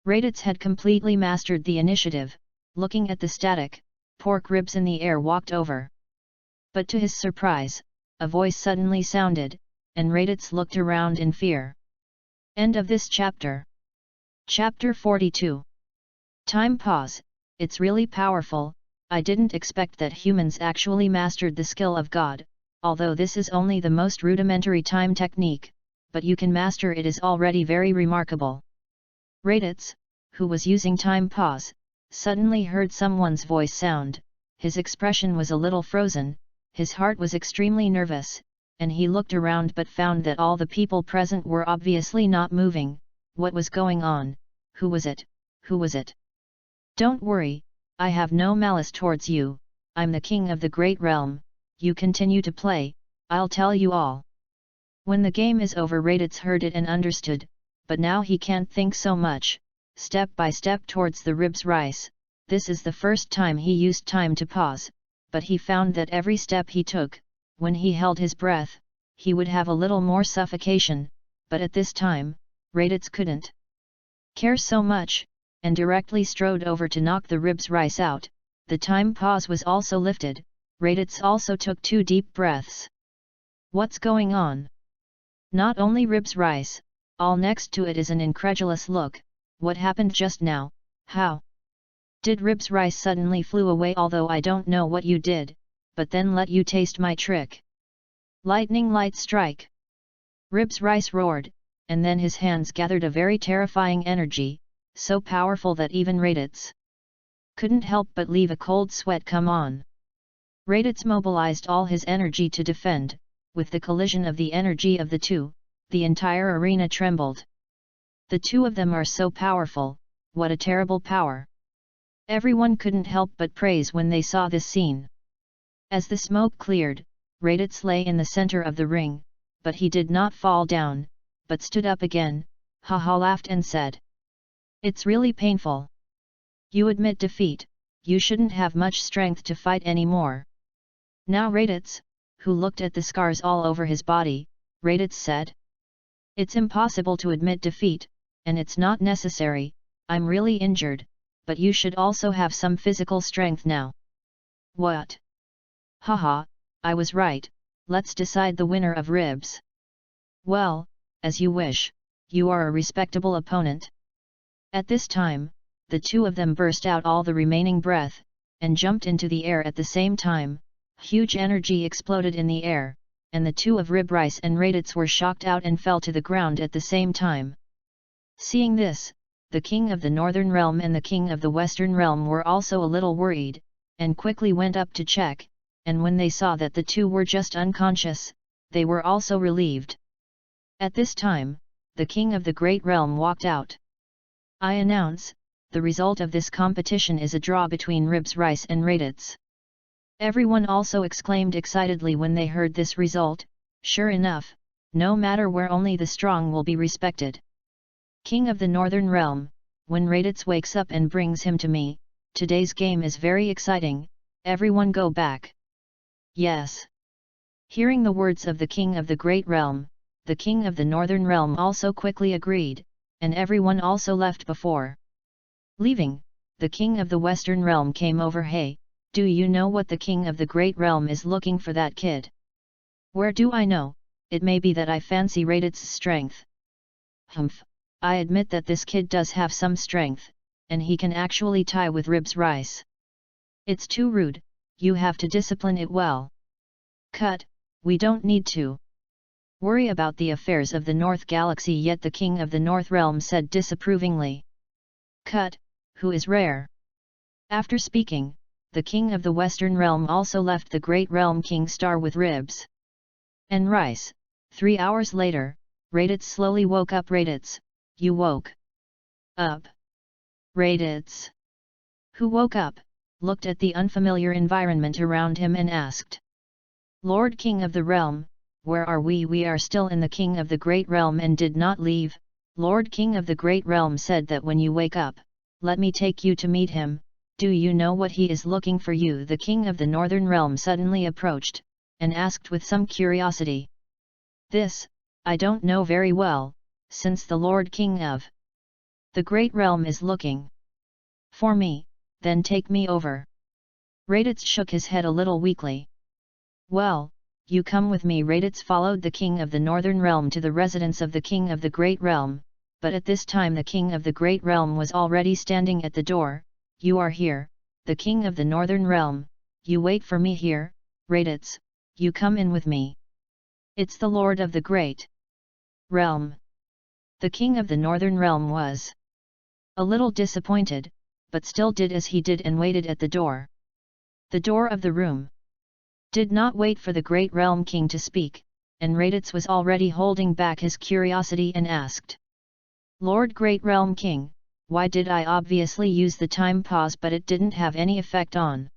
RADITZ had completely mastered the initiative. Looking at the static, pork ribs in the air, walked over. But to his surprise, a voice suddenly sounded, and RADITZ looked around in fear. End of this chapter. Chapter 42. Time pause. It's really powerful. I didn't expect that humans actually mastered the skill of God, although this is only the most rudimentary time technique, but you can master it is already very remarkable. RADITZ, who was using time pause, suddenly heard someone's voice sound. his expression was a little frozen, his heart was extremely nervous, and he looked around but found that all the people present were obviously not moving. What was going on? Who was it? Who was it? Don't worry, I have no malice towards you, I'm the king of the great realm, you continue to play, I'll tell you all. When the game is over, RADITZ heard it and understood, but now he can't think so much, step by step towards the ribs rice. This is the first time he used time to pause, but he found that every step he took, when he held his breath, he would have a little more suffocation, but at this time, RADITZ couldn't care so much, and directly strode over to knock the ribs rice out. The time pause was also lifted, RADITZ also took 2 deep breaths. What's going on? Not only ribs rice, all next to it is an incredulous look. What happened just now? How did ribs rice suddenly flew away? Although I don't know what you did, but then let you taste my trick. Lightning light strike! Ribs rice roared, and then his hands gathered a very terrifying energy, so powerful that even RADITZ couldn't help but leave a cold sweat come on. RADITZ mobilized all his energy to defend. With the collision of the energy of the two, the entire arena trembled. The two of them are so powerful, what a terrible power! Everyone couldn't help but praise when they saw this scene. As the smoke cleared, RADITZ lay in the center of the ring, but he did not fall down, but stood up again, laughed and said, "It's really painful. You admit defeat, you shouldn't have much strength to fight anymore." Now RADITZ, who looked at the scars all over his body, RADITZ said, "It's impossible to admit defeat, and it's not necessary, I'm really injured, but you should also have some physical strength now." "What? Haha, I was right, let's decide the winner of ribs." "Well, as you wish, you are a respectable opponent." At this time, the two of them burst out all the remaining breath, and jumped into the air at the same time. Huge energy exploded in the air, and the two of rib rice and RADITZ were shocked out and fell to the ground at the same time. Seeing this, the king of the northern realm and the king of the western realm were also a little worried, and quickly went up to check, and when they saw that the two were just unconscious, they were also relieved. At this time, the king of the great realm walked out. "I announce, the result of this competition is a draw between ribs rice and RADITZ." Everyone also exclaimed excitedly when they heard this result. Sure enough, no matter where, only the strong will be respected. "King of the Northern Realm, when RADITZ wakes up and brings him to me, today's game is very exciting, everyone go back." "Yes." Hearing the words of the King of the Great Realm, the King of the Northern Realm also quickly agreed, and everyone also left before leaving. The King of the Western Realm came over. "Hey, do you know what the King of the Great Realm is looking for that kid?" "Where do I know? It may be that I fancy RADITZ's strength." "Humph, I admit that this kid does have some strength, and he can actually tie with ribs rice. It's too rude, you have to discipline it well." "Cut, we don't need to worry about the affairs of the North Galaxy yet," the King of the North Realm said disapprovingly. "Cut, who is rare?" After speaking, the King of the Western Realm also left the Great Realm King Star with ribs and rice. 3 hours later, RADITZ slowly woke up. "RADITZ, you woke up?" RADITZ, who woke up, looked at the unfamiliar environment around him and asked, "Lord King of the Realm, where are we?" "We are still in the King of the Great Realm and did not leave." Lord King of the Great Realm said that when you wake up, let me take you to meet him. "Do you know what he is looking for you?" The King of the Northern Realm suddenly approached, and asked with some curiosity. "This, I don't know very well, since the Lord King of the Great Realm is looking for me, then take me over." RADITZ shook his head a little weakly. "Well, you come with me." RADITZ followed the King of the Northern Realm to the residence of the King of the Great Realm, but at this time the King of the Great Realm was already standing at the door. "You are here, the King of the Northern Realm, you wait for me here, RADITZ, you come in with me. It's the Lord of the Great Realm." The King of the Northern Realm was a little disappointed, but still did as he did and waited at the door. The door of the room did not wait for the great realm king to speak, and RADITZ was already holding back his curiosity and asked, "Lord Great Realm King, why did I obviously use the time pause but it didn't have any effect on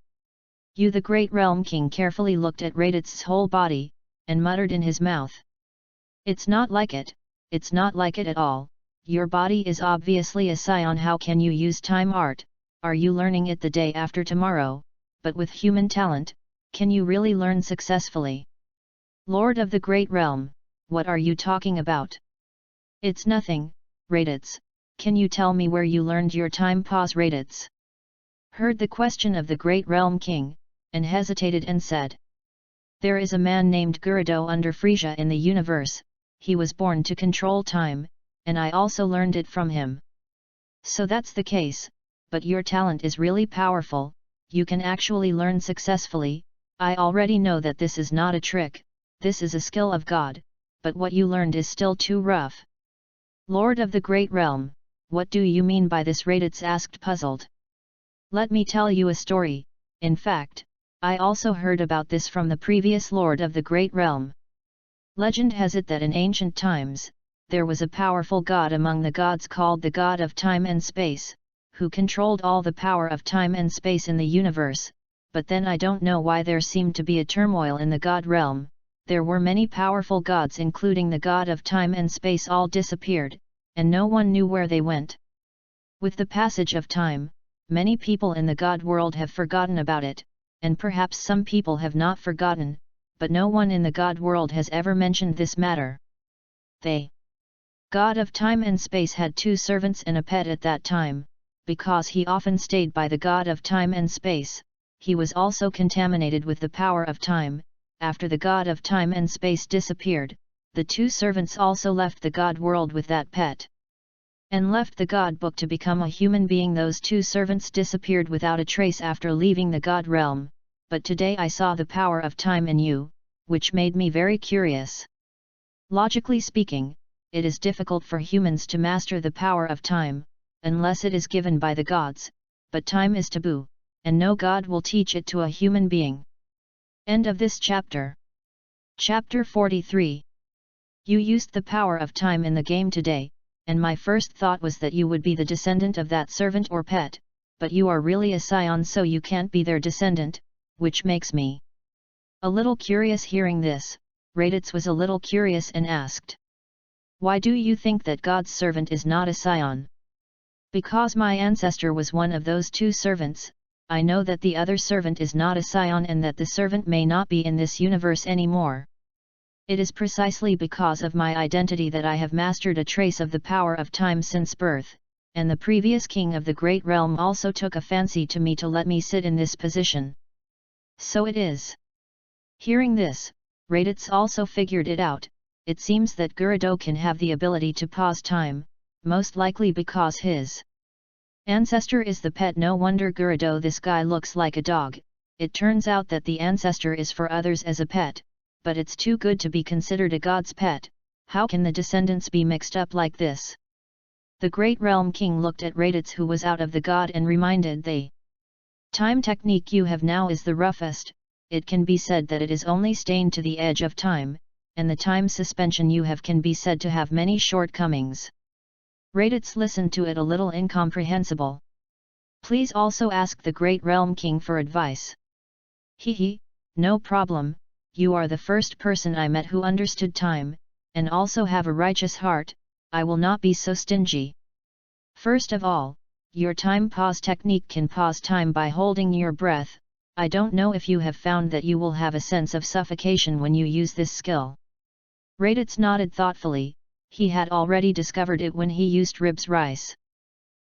you?" The Great Realm King carefully looked at RADITZ's whole body, and muttered in his mouth, "It's not like it, it's not like it at all. Your body is obviously a scion. How can you use time art? Are you learning it the day after tomorrow? But with human talent, can you really learn successfully?" "Lord of the Great Realm, what are you talking about?" "It's nothing, RADITZ. Can you tell me where you learned your time pause?" RADITZ heard the question of the Great Realm King, and hesitated and said, "There is a man named Gerudo under Frisia in the universe. He was born to control time, and I also learned it from him." "So that's the case, but your talent is really powerful, you can actually learn successfully. I already know that this is not a trick, this is a skill of God, but what you learned is still too rough." "Lord of the Great Realm, what do you mean by this?" RADITZ asked, puzzled. "Let me tell you a story. In fact, I also heard about this from the previous Lord of the Great Realm. Legend has it that in ancient times, there was a powerful god among the gods called the God of Time and Space, who controlled all the power of time and space in the universe, but then I don't know why there seemed to be a turmoil in the god realm. There were many powerful gods including the God of Time and Space all disappeared, and no one knew where they went. With the passage of time, many people in the god world have forgotten about it, and perhaps some people have not forgotten, but no one in the god world has ever mentioned this matter. The God of Time and Space had 2 servants and a pet at that time. Because he often stayed by the God of Time and Space, he was also contaminated with the power of time. After the God of Time and Space disappeared, the 2 servants also left the God world with that pet, and left the God book to become a human being. Those 2 servants disappeared without a trace after leaving the God realm, but today I saw the power of time in you, which made me very curious. Logically speaking, it is difficult for humans to master the power of time, unless it is given by the gods, but time is taboo, and no god will teach it to a human being. End of this chapter. Chapter 43. You used the power of time in the game today, and my first thought was that you would be the descendant of that servant or pet, but you are really a scion, so you can't be their descendant, which makes me a little curious. Hearing this, RADITZ was a little curious and asked, "Why do you think that God's servant is not a scion?" "Because my ancestor was one of those 2 servants. I know that the other servant is not a scion and that the servant may not be in this universe anymore. It is precisely because of my identity that I have mastered a trace of the power of time since birth, and the previous king of the great realm also took a fancy to me to let me sit in this position. So it is." Hearing this, RADITZ also figured it out. It seems that Gerudo can have the ability to pause time, most likely because his ancestor is the pet. No wonder Gerudo, this guy looks like a dog. It turns out that the ancestor is for others as a pet, but it's too good to be considered a god's pet. How can the descendants be mixed up like this? The Great Realm King looked at RADITZ, who was out of the god, and reminded, "The time technique you have now is the roughest. It can be said that it is only stained to the edge of time, and the time suspension you have can be said to have many shortcomings." RADITZ listened to it a little incomprehensible. "Please also ask the Great Realm King for advice." "Hee, no problem. You are the first person I met who understood time, and also have a righteous heart. I will not be so stingy. First of all, your time pause technique can pause time by holding your breath. I don't know if you have found that you will have a sense of suffocation when you use this skill." RADITZ nodded thoughtfully. He had already discovered it when he used ribs rice.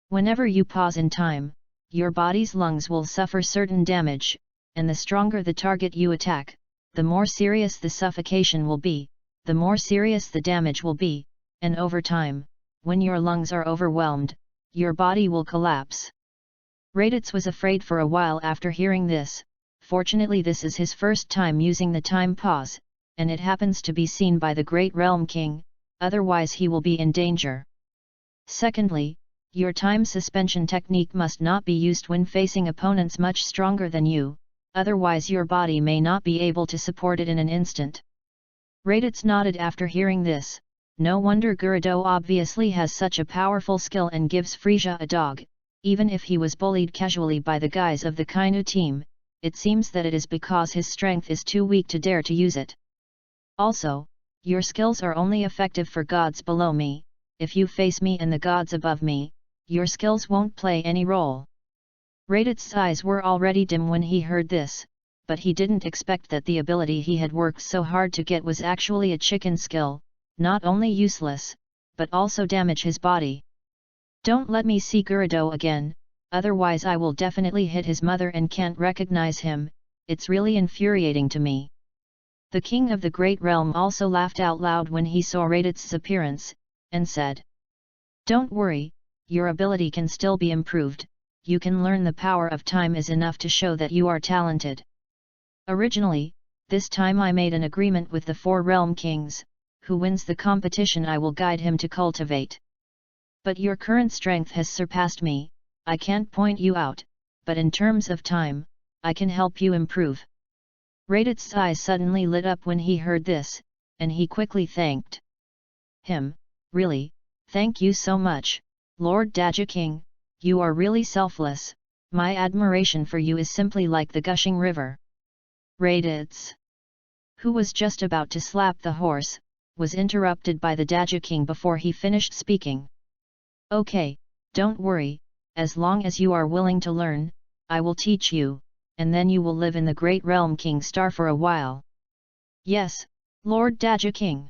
Whenever you pause in time, your body's lungs will suffer certain damage, and the stronger the target you attack, the more serious the suffocation will be, the more serious the damage will be, and over time, when your lungs are overwhelmed, your body will collapse. RADITZ was afraid for a while after hearing this. Fortunately, this is his first time using the time pause, and it happens to be seen by the Great Realm King, otherwise he will be in danger. Secondly, your time suspension technique must not be used when facing opponents much stronger than you. otherwise your body may not be able to support it in an instant. RADITZ nodded after hearing this. No wonder Gerudo obviously has such a powerful skill and gives Frisia a dog, even if he was bullied casually by the guys of the Kainu team. It seems that it is because his strength is too weak to dare to use it. Also, your skills are only effective for gods below me. If you face me and the gods above me, your skills won't play any role. RADITZ's eyes were already dim when he heard this, but he didn't expect that the ability he had worked so hard to get was actually a chicken skill, not only useless, but also damage his body. Don't let me see Gerudo again, otherwise I will definitely hit his mother and can't recognize him. It's really infuriating to me. The king of the great realm also laughed out loud when he saw RADITZ's appearance, and said, "Don't worry, your ability can still be improved. You can learn the power of time is enough to show that you are talented. Originally, this time I made an agreement with the 4 realm kings, who wins the competition I will guide him to cultivate. But your current strength has surpassed me, I can't point you out, but in terms of time, I can help you improve." RADITZ's eyes suddenly lit up when he heard this, and he quickly thanked him. "Really, thank you so much, Lord Daja King, you are really selfless, my admiration for you is simply like the gushing river." RADITZ, who was just about to slap the horse, was interrupted by the Daja King before he finished speaking. "Okay, don't worry, as long as you are willing to learn, I will teach you, and then you will live in the great realm King Star for a while." "Yes, Lord Daja King."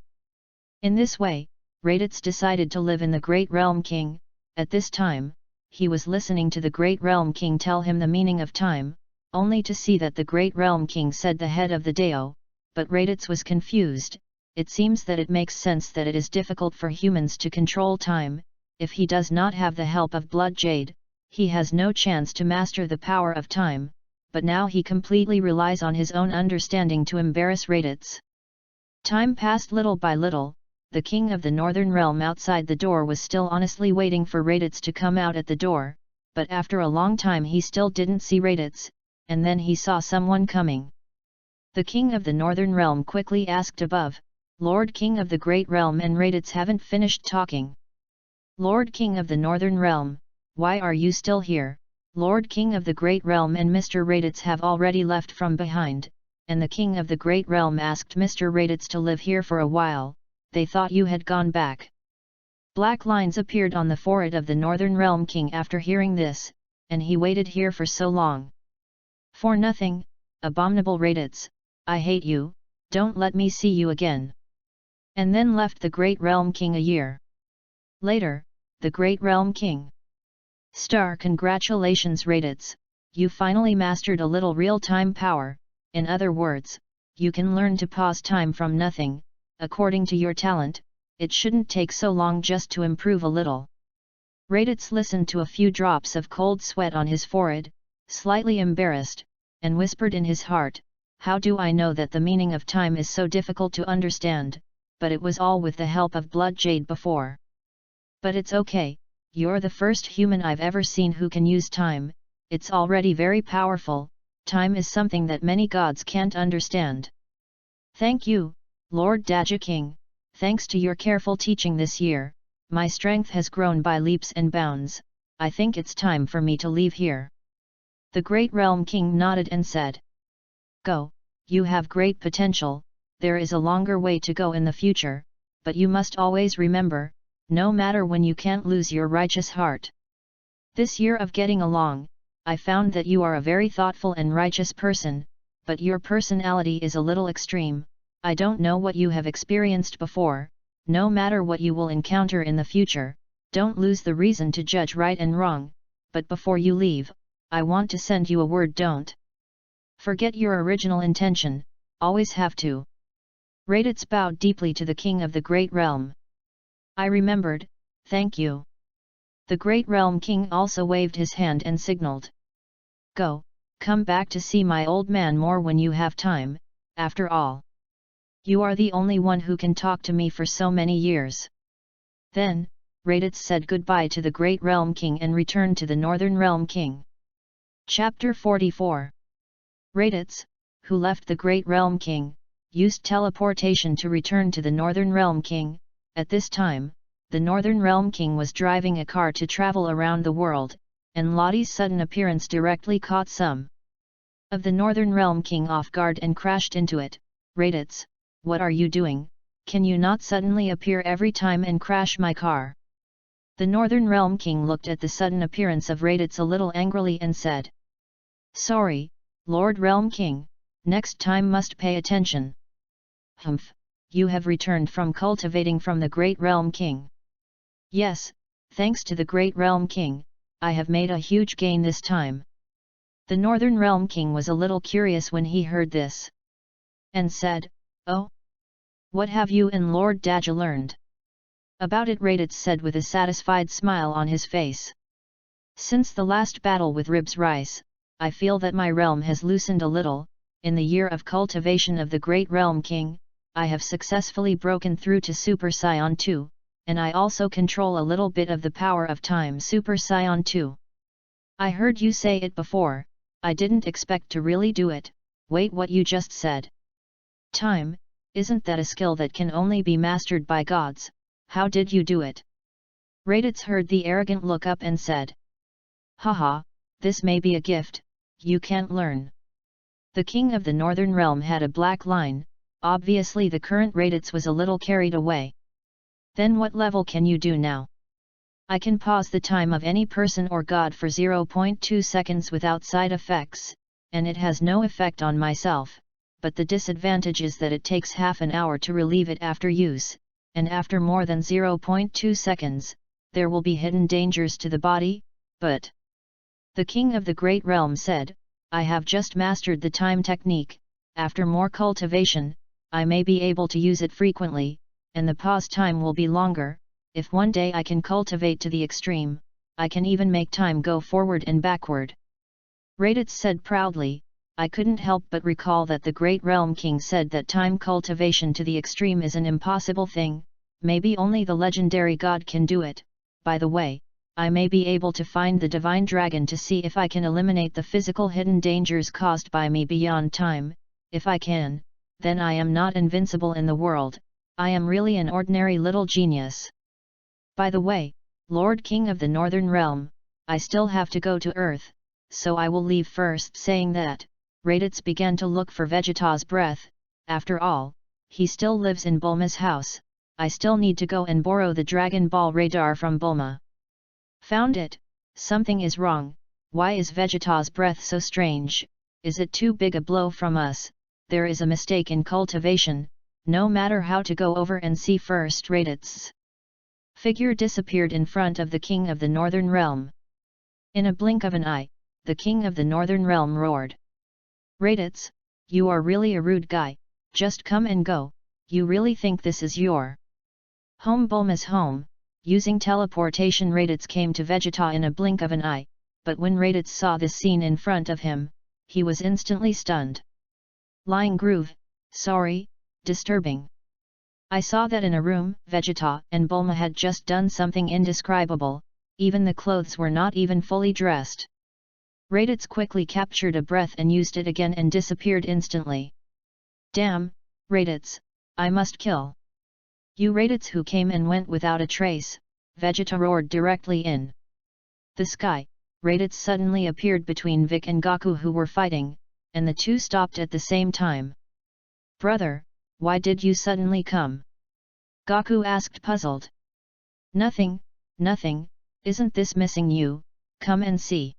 In this way, RADITZ decided to live in the great realm King. At this time, he was listening to the great realm King tell him the meaning of time, only to see that the great realm King said the head of the Dao, but RADITZ was confused. It seems that it makes sense that it is difficult for humans to control time. If he does not have the help of Blood Jade, he has no chance to master the power of time, but now he completely relies on his own understanding to embarrass RADITZ. Time passed little by little. The king of the northern realm outside the door was still honestly waiting for RADITZ to come out at the door, but after a long time he still didn't see RADITZ, and then he saw someone coming. The king of the northern realm quickly asked above, "Lord King of the great realm," and RADITZ haven't finished talking. "Lord King of the northern realm, why are you still here?" Lord King of the great realm and Mr. RADITZ have already left from behind, and the king of the great realm asked Mr. RADITZ to live here for a while. They thought you had gone back. Black lines appeared on the forehead of the northern realm king after hearing this, and he waited here for so long. "For nothing, abominable RADITZ, I hate you, don't let me see you again." And then left the great realm king a year later. The great realm king Star, congratulations RADITZ, you finally mastered a little real-time power. In other words, you can learn to pause time from nothing. According to your talent, it shouldn't take so long just to improve a little. RADITZ listened to a few drops of cold sweat on his forehead, slightly embarrassed, and whispered in his heart, "How do I know that the meaning of time is so difficult to understand, but it was all with the help of Blood Jade before. But it's okay, you're the first human I've ever seen who can use time, it's already very powerful, time is something that many gods can't understand." "Thank you, Lord Daja King, thanks to your careful teaching this year, my strength has grown by leaps and bounds. I think it's time for me to leave here." The great realm king nodded and said, "Go, you have great potential, there is a longer way to go in the future, but you must always remember, no matter when you can't lose your righteous heart. This year of getting along, I found that you are a very thoughtful and righteous person, but your personality is a little extreme. I don't know what you have experienced before, no matter what you will encounter in the future, don't lose the reason to judge right and wrong, but before you leave, I want to send you a word: don't forget your original intention, always have to." RADITZ bowed deeply to the king of the great realm. "I remembered, thank you." The great realm king also waved his hand and signaled, "Go, come back to see my old man more when you have time, after all. You are the only one who can talk to me for so many years." Then, RADITZ said goodbye to the great realm king and returned to the northern realm king. Chapter 44. RADITZ, who left the Great Realm King, used teleportation to return to the Northern Realm King. At this time, the Northern Realm King was driving a car to travel around the world, and Lottie's sudden appearance directly caught some of the Northern Realm King off guard and crashed into it. RADITZ, what are you doing? Can you not suddenly appear every time and crash my car? The Northern Realm King looked at the sudden appearance of RADITZ a little angrily and said, Sorry, Lord Realm King, next time must pay attention. Humph, you have returned from cultivating from the Great Realm King. Yes, thanks to the Great Realm King, I have made a huge gain this time. The Northern Realm King was a little curious when he heard this, and said, Oh? What have you and Lord Daja learned about it? RADITZ said with a satisfied smile on his face. Since the last battle with Ribs Rice, I feel that my realm has loosened a little. In the year of cultivation of the Great Realm King, I have successfully broken through to Super Scion 2, and I also control a little bit of the power of time Super Scion 2. I heard you say it before, I didn't expect to really do it. Wait, what you just said? Time, isn't that a skill that can only be mastered by gods? How did you do it? RADITZ heard the arrogant look up and said, Haha, this may be a gift, you can't learn. The King of the Northern Realm had a black line. Obviously the current RADITZ was a little carried away. Then what level can you do now? I can pause the time of any person or god for 0.2 seconds without side effects, and it has no effect on myself, but the disadvantage is that it takes half an hour to relieve it after use, and after more than 0.2 seconds, there will be hidden dangers to the body, but... The King of the Great Realm said, I have just mastered the time technique, after more cultivation, I may be able to use it frequently, and the pause time will be longer. If one day I can cultivate to the extreme, I can even make time go forward and backward. RADITZ said proudly, I couldn't help but recall that the Great Realm King said that time cultivation to the extreme is an impossible thing, maybe only the legendary god can do it. By the way, I may be able to find the divine dragon to see if I can eliminate the physical hidden dangers caused by me beyond time. If I can, then I am not invincible in the world, I am really an ordinary little genius. By the way, Lord King of the Northern Realm, I still have to go to Earth, so I will leave first. Saying that, RADITZ began to look for Vegeta's breath. After all, he still lives in Bulma's house, I still need to go and borrow the Dragon Ball radar from Bulma. Found it. Something is wrong. Why is Vegeta's breath so strange? Is it too big a blow from us? There is a mistake in cultivation. No matter how to go over and see first. RADITZ's figure disappeared in front of the King of the Northern Realm. In a blink of an eye, the King of the Northern Realm roared. RADITZ, you are really a rude guy, just come and go, you really think this is your home? Bulma's home. Using teleportation, RADITZ came to Vegeta in a blink of an eye, but when RADITZ saw this scene in front of him, he was instantly stunned. Lying groove, sorry, disturbing. I saw that in a room. Vegeta and Bulma had just done something indescribable, even the clothes were not even fully dressed. RADITZ quickly captured a breath and used it again and disappeared instantly. Damn, RADITZ, I must kill you. RADITZ, who came and went without a trace, Vegeta roared directly in the sky. RADITZ suddenly appeared between Vic and Goku, who were fighting, and the two stopped at the same time. Brother, why did you suddenly come? Goku asked, puzzled. Nothing, nothing, isn't this missing you? Come and see.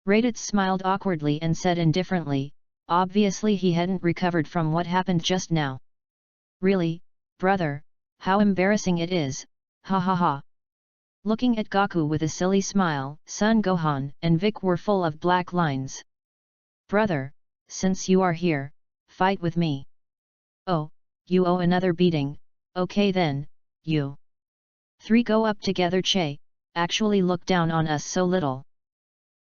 RADITZ smiled awkwardly and said indifferently, obviously he hadn't recovered from what happened just now. Really, brother, how embarrassing it is, ha ha ha. Looking at Goku with a silly smile, Son Gohan and Vic were full of black lines. Brother, since you are here, fight with me. Oh, you owe another beating, okay then, you three go up together. Che, actually look down on us so little.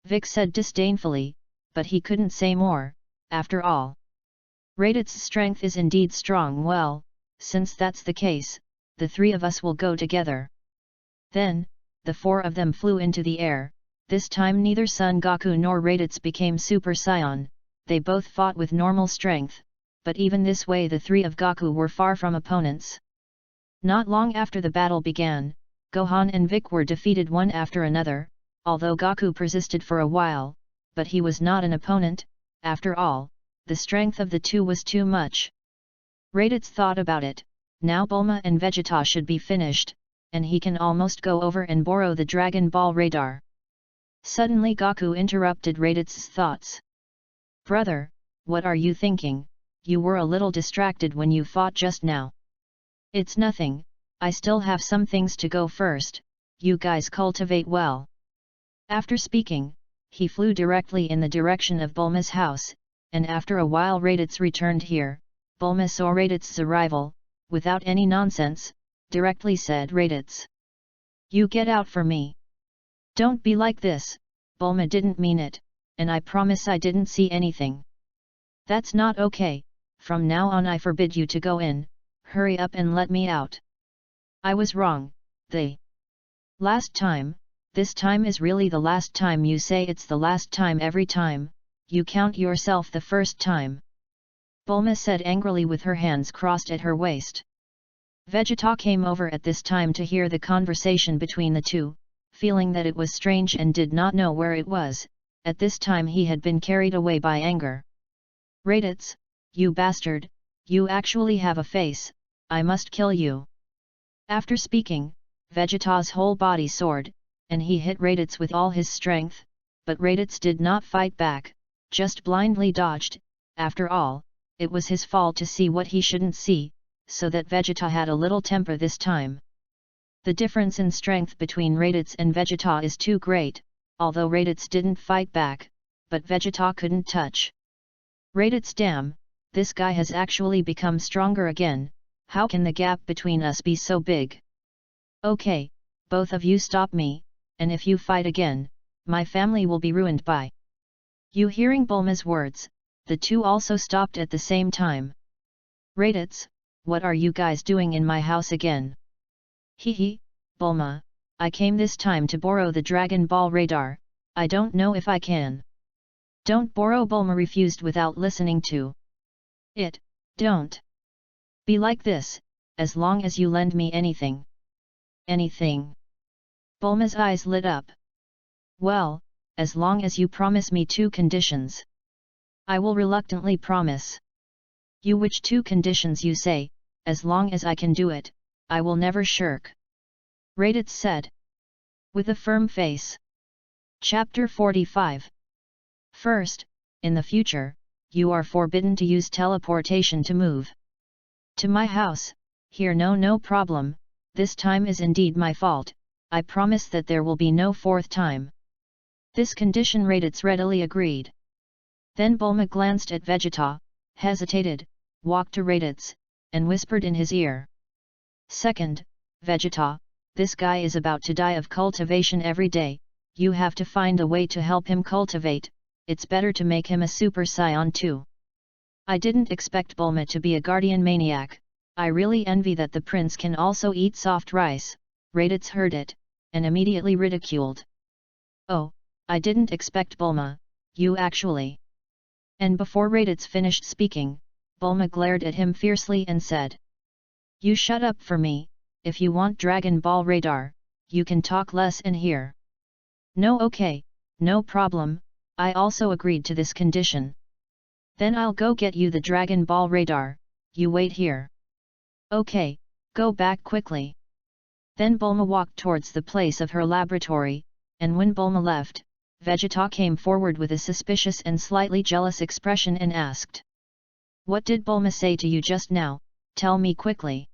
Vic said disdainfully, but he couldn't say more, after all. RADITZ's strength is indeed strong. Well, since that's the case, the three of us will go together. Then, the four of them flew into the air. This time neither Son Goku nor RADITZ became Super Saiyan, they both fought with normal strength, but even this way the three of Gaku were far from opponents. Not long after the battle began, Gohan and Vic were defeated one after another, although Gaku persisted for a while, but he was not an opponent. After all, the strength of the two was too much. Raditz thought about it. Now Bulma and Vegeta should be finished, and he can almost go over and borrow the Dragon Ball radar. Suddenly Gaku interrupted Raditz's thoughts. "Brother, what are you thinking? You were a little distracted when you fought just now." "It's nothing, I still have some things to go first, you guys cultivate well." After speaking, he flew directly in the direction of Bulma's house, and after a while Raditz returned here. Bulma saw Raditz's arrival, without any nonsense, directly said, "Raditz, you get out for me. Don't be like this, Bulma didn't mean it, and I promise I didn't see anything." "That's not okay, from now on I forbid you to go in, hurry up and let me out." "I was wrong, the last time, this time is really the last time. You say it's the last time every time, you count yourself the first time," Bulma said angrily with her hands crossed at her waist. Vegeta came over at this time to hear the conversation between the two, feeling that it was strange and did not know where it was. At this time he had been carried away by anger. "Raditz, you bastard, you actually have a face, I must kill you." After speaking, Vegeta's whole body soared, and he hit Raditz with all his strength, but Raditz did not fight back, just blindly dodged. After all, it was his fault to see what he shouldn't see, so that Vegeta had a little temper this time. The difference in strength between Raditz and Vegeta is too great, although Raditz didn't fight back, but Vegeta couldn't touch. "Raditz, damn, this guy has actually become stronger again, how can the gap between us be so big? Okay, both of you stop me, and if you fight again, my family will be ruined by you." Hearing Bulma's words, the two also stopped at the same time. "Raditz, what are you guys doing in my house again?" "Hee, Bulma, I came this time to borrow the Dragon Ball radar, I don't know if I can." "Don't borrow," Bulma refused without listening to it. "Don't be like this, as long as you lend me anything." "Anything?" Bulma's eyes lit up. "Well, as long as you promise me two conditions." "I will reluctantly promise." "You which two conditions you say? As long as I can do it, I will never shirk," Raditz said, with a firm face. Chapter 45. First, in the future, you are forbidden to use teleportation to move to my house. Here, no problem, this time is indeed my fault, I promise that there will be no fourth time. This condition Raditz readily agreed. Then Bulma glanced at Vegeta, hesitated, walked to Raditz, and whispered in his ear. "Second, Vegeta, this guy is about to die of cultivation every day, you have to find a way to help him cultivate, it's better to make him a Super Saiyan too." "I didn't expect Bulma to be a guardian maniac, I really envy that the prince can also eat soft rice." Raditz heard it, and immediately ridiculed. "Oh, I didn't expect Bulma, you actually." And before Raditz finished speaking, Bulma glared at him fiercely and said, "You shut up for me, if you want Dragon Ball radar, you can talk less and hear." "No, okay, no problem, I also agreed to this condition." "Then I'll go get you the Dragon Ball radar, you wait here." "Okay, go back quickly." Then Bulma walked towards the place of her laboratory, and when Bulma left, Vegeta came forward with a suspicious and slightly jealous expression and asked, "What did Bulma say to you just now, tell me quickly."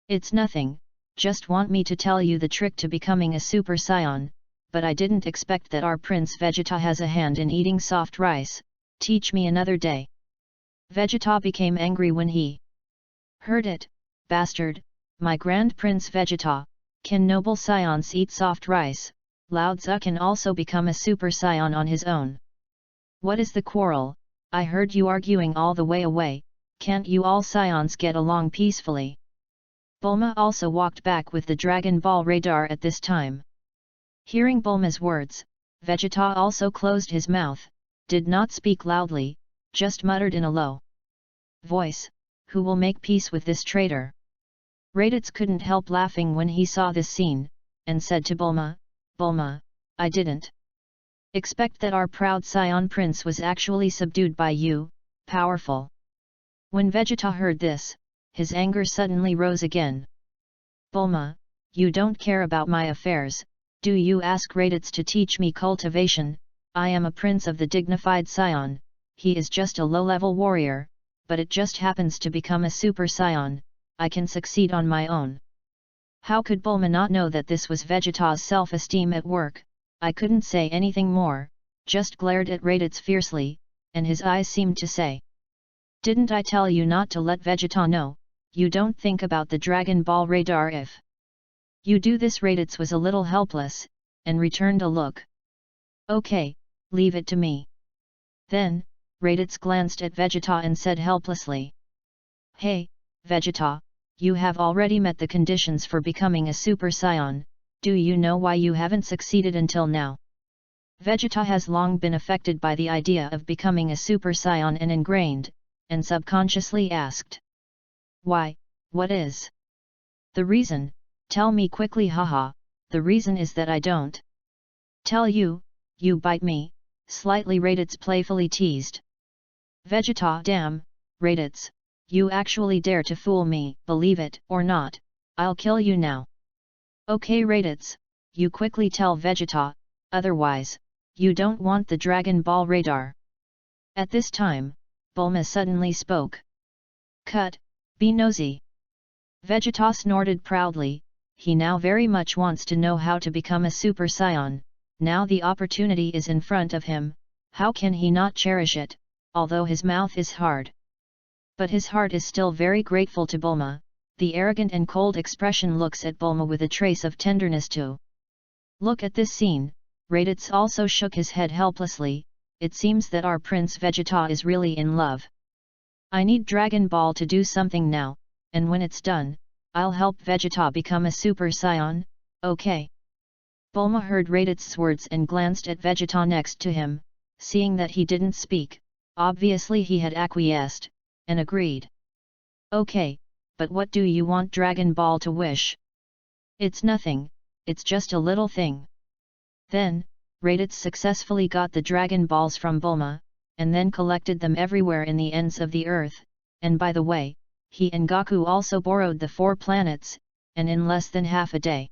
"It's nothing, just want me to tell you the trick to becoming a Super Saiyan, but I didn't expect that our Prince Vegeta has a hand in eating soft rice, teach me another day." Vegeta became angry when he heard it. "Bastard, my Grand Prince Vegeta, can noble Saiyans eat soft rice? Lao-Tzu can also become a Super Saiyan on his own. What is the quarrel? I heard you arguing all the way away, can't you all Saiyans get along peacefully?" Bulma also walked back with the Dragon Ball radar at this time. Hearing Bulma's words, Vegeta also closed his mouth, did not speak loudly, just muttered in a low voice, "Who will make peace with this traitor?" RADITZ couldn't help laughing when he saw this scene, and said to Bulma, "Bulma, I didn't expect that our proud scion prince was actually subdued by you, powerful." When Vegeta heard this, his anger suddenly rose again. "Bulma, you don't care about my affairs, do you? Ask RADITZ to teach me cultivation. I am a prince of the dignified scion, he is just a low-level warrior, but it just happens to become a super scion, I can succeed on my own." How could Bulma not know that this was Vegeta's self-esteem at work? I couldn't say anything more, just glared at RADITZ fiercely, and his eyes seemed to say, "Didn't I tell you not to let Vegeta know? You don't think about the Dragon Ball radar if you do this." RADITZ was a little helpless, and returned a look. "Okay, leave it to me." Then, RADITZ glanced at Vegeta and said helplessly, "Hey, Vegeta, you have already met the conditions for becoming a Super Saiyan, do you know why you haven't succeeded until now?" Vegeta has long been affected by the idea of becoming a Super Saiyan and ingrained, and subconsciously asked, "Why, what is the reason? Tell me quickly." "Haha, the reason is that I don't tell you, you bite me," slightly RADITZ playfully teased. Vegeta, "Damn, RADITZ, you actually dare to fool me." "Believe it or not, I'll kill you now." "Okay RADITZ, you quickly tell Vegeta, otherwise, you don't want the Dragon Ball radar." At this time, Bulma suddenly spoke. "Cut, be nosy." Vegeta snorted proudly, he now very much wants to know how to become a Super Saiyan. Now the opportunity is in front of him, how can he not cherish it, although his mouth is hard. But his heart is still very grateful to Bulma. The arrogant and cold expression looks at Bulma with a trace of tenderness too. Look at this scene, RADITZ also shook his head helplessly, it seems that our Prince Vegeta is really in love. I need Dragon Ball to do something now, and when it's done, I'll help Vegeta become a Super Saiyan, okay? Bulma heard RADITZ's words and glanced at Vegeta next to him, seeing that he didn't speak, obviously he had acquiesced, and agreed. "Okay, but what do you want Dragon Ball to wish?" "It's nothing, it's just a little thing." Then, RADITZ successfully got the Dragon Balls from Bulma, and then collected them everywhere in the ends of the earth, and by the way, he and Goku also borrowed the 4 planets, and in less than half a day,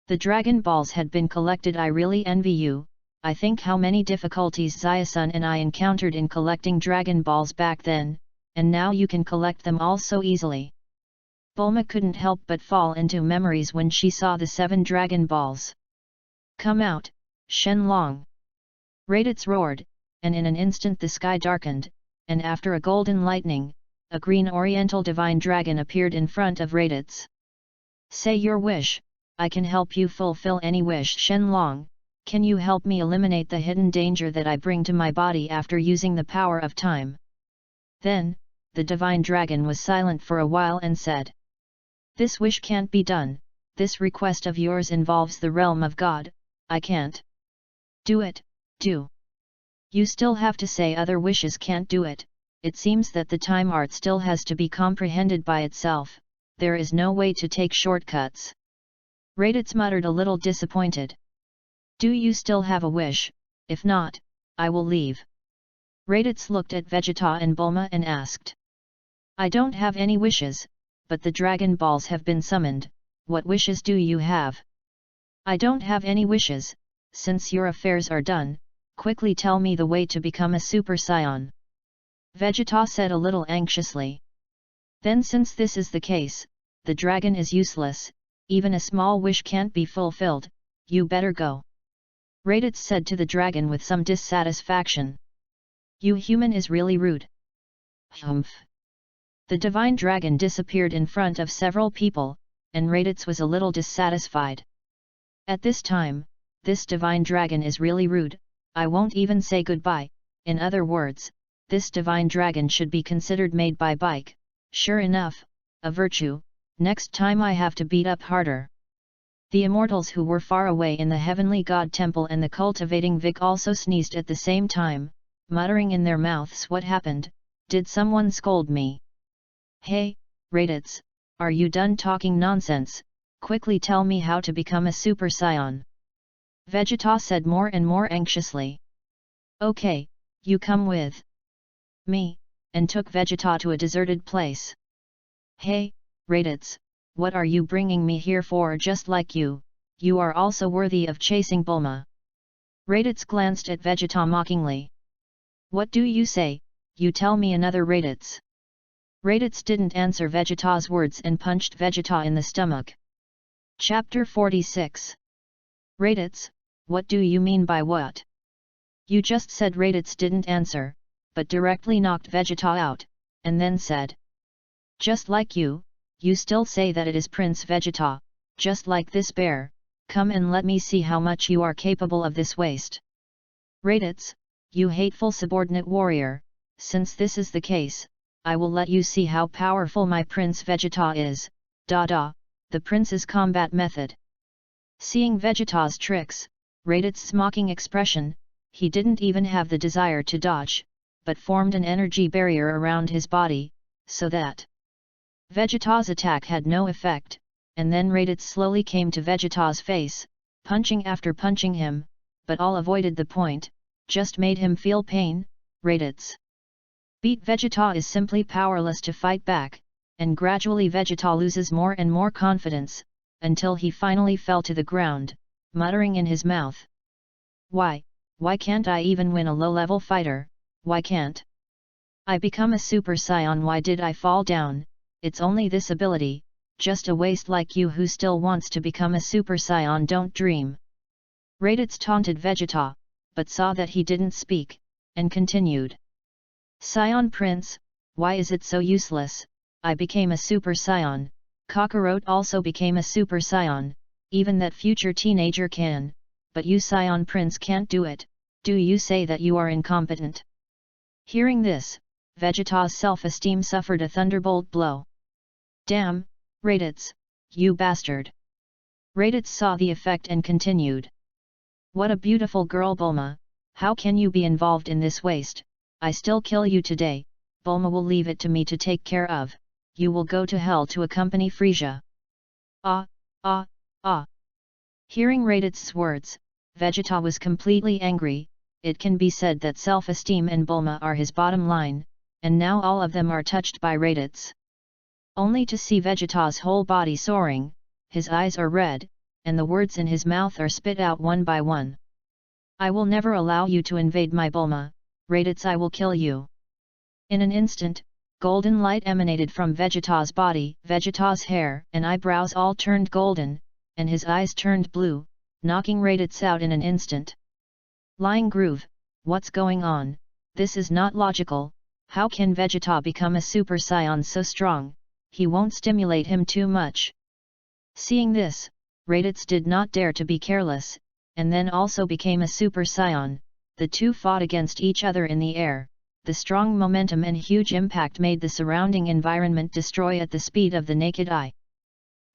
the Dragon Balls had been collected. I really envy you. I think how many difficulties Xiasun and I encountered in collecting Dragon Balls back then, and now you can collect them all so easily. Bulma couldn't help but fall into memories when she saw the 7 Dragon Balls. "Come out, Shenlong!" RADITZ roared, and in an instant the sky darkened, and after a golden lightning, a green oriental divine dragon appeared in front of RADITZ. "Say your wish, I can help you fulfill any wish." "Shenlong, can you help me eliminate the hidden danger that I bring to my body after using the power of time?" Then, the divine dragon was silent for a while and said, "This wish can't be done, this request of yours involves the realm of God, I can't do it." "Do you still have to say other wishes can't do it? It seems that the time art still has to be comprehended by itself, there is no way to take shortcuts." RADITZ muttered a little disappointed. "Do you still have a wish? If not, I will leave." RADITZ looked at Vegeta and Bulma and asked, "I don't have any wishes, but the Dragon Balls have been summoned, what wishes do you have?" "I don't have any wishes, since your affairs are done, quickly tell me the way to become a Super Saiyan." Vegeta said a little anxiously. "Then since this is the case, the dragon is useless, even a small wish can't be fulfilled, you better go." RADITZ said to the dragon with some dissatisfaction. "You human is really rude." "Humph." The divine dragon disappeared in front of several people, and RADITZ was a little dissatisfied. At this time, this divine dragon is really rude, I won't even say goodbye. In other words, this divine dragon should be considered made by bike. Sure enough, a virtue, next time I have to beat up harder. The immortals who were far away in the heavenly god temple and the cultivating Vic also sneezed at the same time, muttering in their mouths, what happened, did someone scold me? Hey, RADITZ, are you done talking nonsense, quickly tell me how to become a Super Saiyan. Vegeta said more and more anxiously. Okay, you come with me, and took Vegeta to a deserted place. Hey, RADITZ, what are you bringing me here for? Just like you are also worthy of chasing Bulma. RADITZ glanced at Vegeta mockingly. What do you say, you tell me another RADITZ. RADITZ didn't answer Vegeta's words and punched Vegeta in the stomach. Chapter 46. RADITZ, what do you mean by what? You just said. RADITZ didn't answer, but directly knocked Vegeta out, and then said. Just like you still say that it is Prince Vegeta, just like this bear, come and let me see how much you are capable of this waste. RADITZ, you hateful subordinate warrior, since this is the case, I will let you see how powerful my Prince Vegeta is, the prince's combat method. Seeing Vegeta's tricks, RADITZ's mocking expression, he didn't even have the desire to dodge, but formed an energy barrier around his body, so that Vegeta's attack had no effect, and then RADITZ slowly came to Vegeta's face, punching after punching him, but all avoided the point, just made him feel pain. RADITZ beat Vegeta is simply powerless to fight back, and gradually Vegeta loses more and more confidence, until he finally fell to the ground, muttering in his mouth. Why can't I even win a low-level fighter? Why can't I become a Super Saiyan? Why did I fall down? It's only this ability, just a waste like you who still wants to become a Super Saiyan. Don't dream. RADITZ taunted Vegeta, but saw that he didn't speak, and continued. Saiyan Prince, why is it so useless? I became a Super Saiyan, Kakarot also became a Super Saiyan, even that future teenager can, but you Saiyan Prince can't do it. Do you say that you are incompetent? Hearing this, Vegeta's self-esteem suffered a thunderbolt blow. Damn, RADITZ, you bastard. RADITZ saw the effect and continued. What a beautiful girl Bulma, how can you be involved in this waste? I still kill you today, Bulma will leave it to me to take care of, you will go to hell to accompany Frieza. Hearing RADITZ's words, Vegeta was completely angry. It can be said that self-esteem and Bulma are his bottom line, and now all of them are touched by RADITZ. Only to see Vegeta's whole body soaring, his eyes are red, and the words in his mouth are spit out one by one. I will never allow you to invade my Bulma, RADITZ, I will kill you. In an instant, golden light emanated from Vegeta's body, Vegeta's hair and eyebrows all turned golden, and his eyes turned blue, knocking RADITZ out in an instant. Lying Groove, what's going on? This is not logical. How can Vegeta become a Super Saiyan so strong? He won't stimulate him too much. Seeing this, RADITZ did not dare to be careless, and then also became a Super Saiyan. The two fought against each other in the air. The strong momentum and huge impact made the surrounding environment destroy at the speed of the naked eye.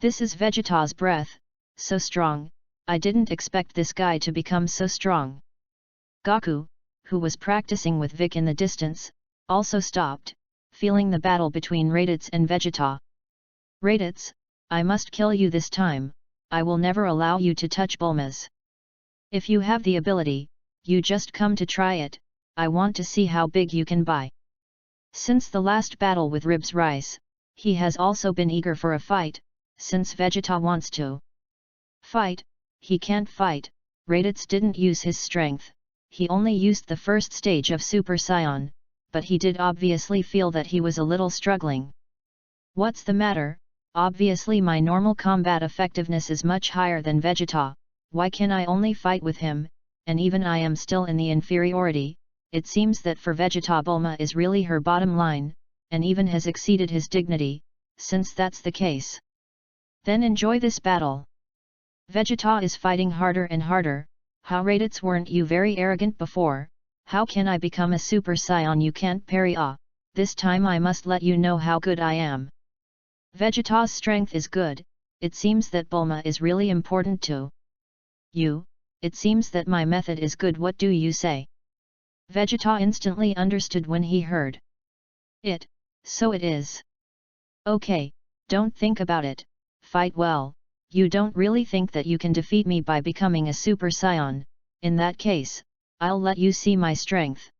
This is Vegeta's breath, so strong, I didn't expect this guy to become so strong. Goku, who was practicing with Vic in the distance, also stopped, feeling the battle between RADITZ and Vegeta. RADITZ, I must kill you this time, I will never allow you to touch Bulma's. If you have the ability, you just come to try it, I want to see how big you can buy. Since the last battle with Ribs Rice, he has also been eager for a fight. Since Vegeta wants to fight, he can't fight. RADITZ didn't use his strength, he only used the first stage of Super Saiyan, but he did obviously feel that he was a little struggling. What's the matter? Obviously my normal combat effectiveness is much higher than Vegeta, why can I only fight with him, and even I am still in the inferiority? It seems that for Vegeta Bulma is really her bottom line, and even has exceeded his dignity. Since that's the case, then enjoy this battle. Vegeta is fighting harder and harder. How RADITZ, weren't you very arrogant before? How can I become a Super Saiyan? You can't parry. This time I must let you know how good I am. Vegeta's strength is good. It seems that Bulma is really important to you. It seems that my method is good. What do you say? Vegeta instantly understood when he heard it. So it is. Okay, don't think about it, fight well. You don't really think that you can defeat me by becoming a Super Saiyan. In that case, I'll let you see my strength.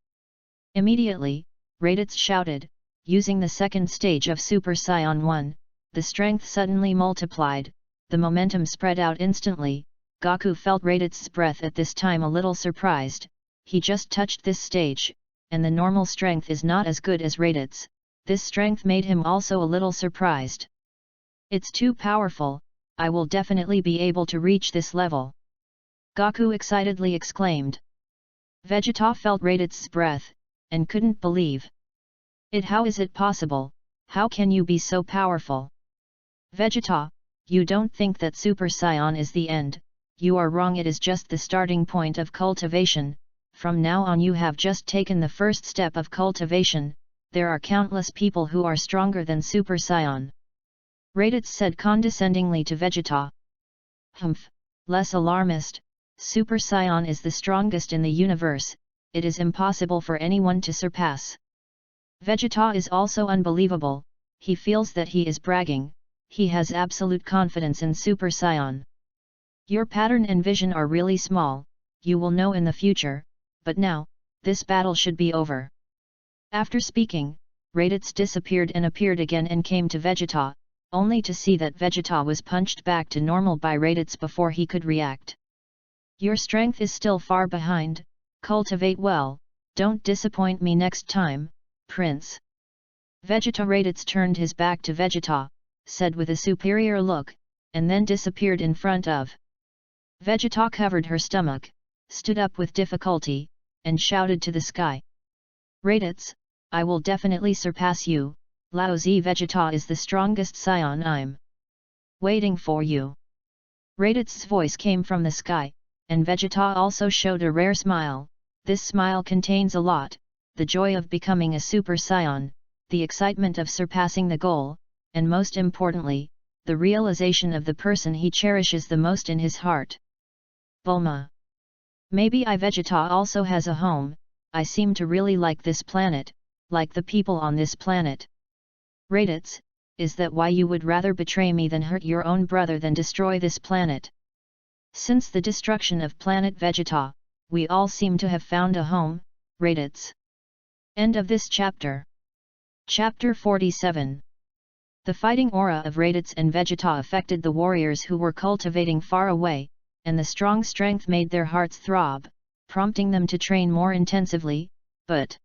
Immediately, Raditz shouted, using the second stage of Super Saiyan 1, the strength suddenly multiplied, the momentum spread out instantly. Goku felt Raditz's breath at this time a little surprised. He just touched this stage, and the normal strength is not as good as Raditz. This strength made him also a little surprised. It's too powerful, I will definitely be able to reach this level. Goku excitedly exclaimed. Vegeta felt Raditz's breath, and couldn't believe it. How is it possible? How can you be so powerful? Vegeta, you don't think that Super Saiyan is the end, you are wrong, it is just the starting point of cultivation. From now on you have just taken the first step of cultivation, there are countless people who are stronger than Super Saiyan. Raditz said condescendingly to Vegeta. Humph, less alarmist, Super Saiyan is the strongest in the universe, it is impossible for anyone to surpass. Vegeta is also unbelievable, he feels that he is bragging, he has absolute confidence in Super Saiyan. Your pattern and vision are really small, you will know in the future, but now, this battle should be over. After speaking, Raditz disappeared and appeared again and came to Vegeta, only to see that Vegeta was punched back to normal by Raditz before he could react. Your strength is still far behind, cultivate well, don't disappoint me next time, Prince. Vegeta. Raditz turned his back to Vegeta, said with a superior look, and then disappeared in front of. Vegeta covered her stomach, stood up with difficulty, and shouted to the sky. Raditz, I will definitely surpass you, Laozi. Vegeta is the strongest Saiyan, I'm waiting for you. Raditz's voice came from the sky, and Vegeta also showed a rare smile. This smile contains a lot, the joy of becoming a Super Saiyan, the excitement of surpassing the goal, and most importantly, the realization of the person he cherishes the most in his heart. Bulma. Maybe Vegeta also has a home, I seem to really like this planet, like the people on this planet. Raditz, is that why you would rather betray me than hurt your own brother than destroy this planet? Since the destruction of planet Vegeta, we all seem to have found a home, Raditz. End of this chapter. Chapter 47. The fighting aura of Raditz and Vegeta affected the warriors who were cultivating far away, and the strong strength made their hearts throb, prompting them to train more intensively, but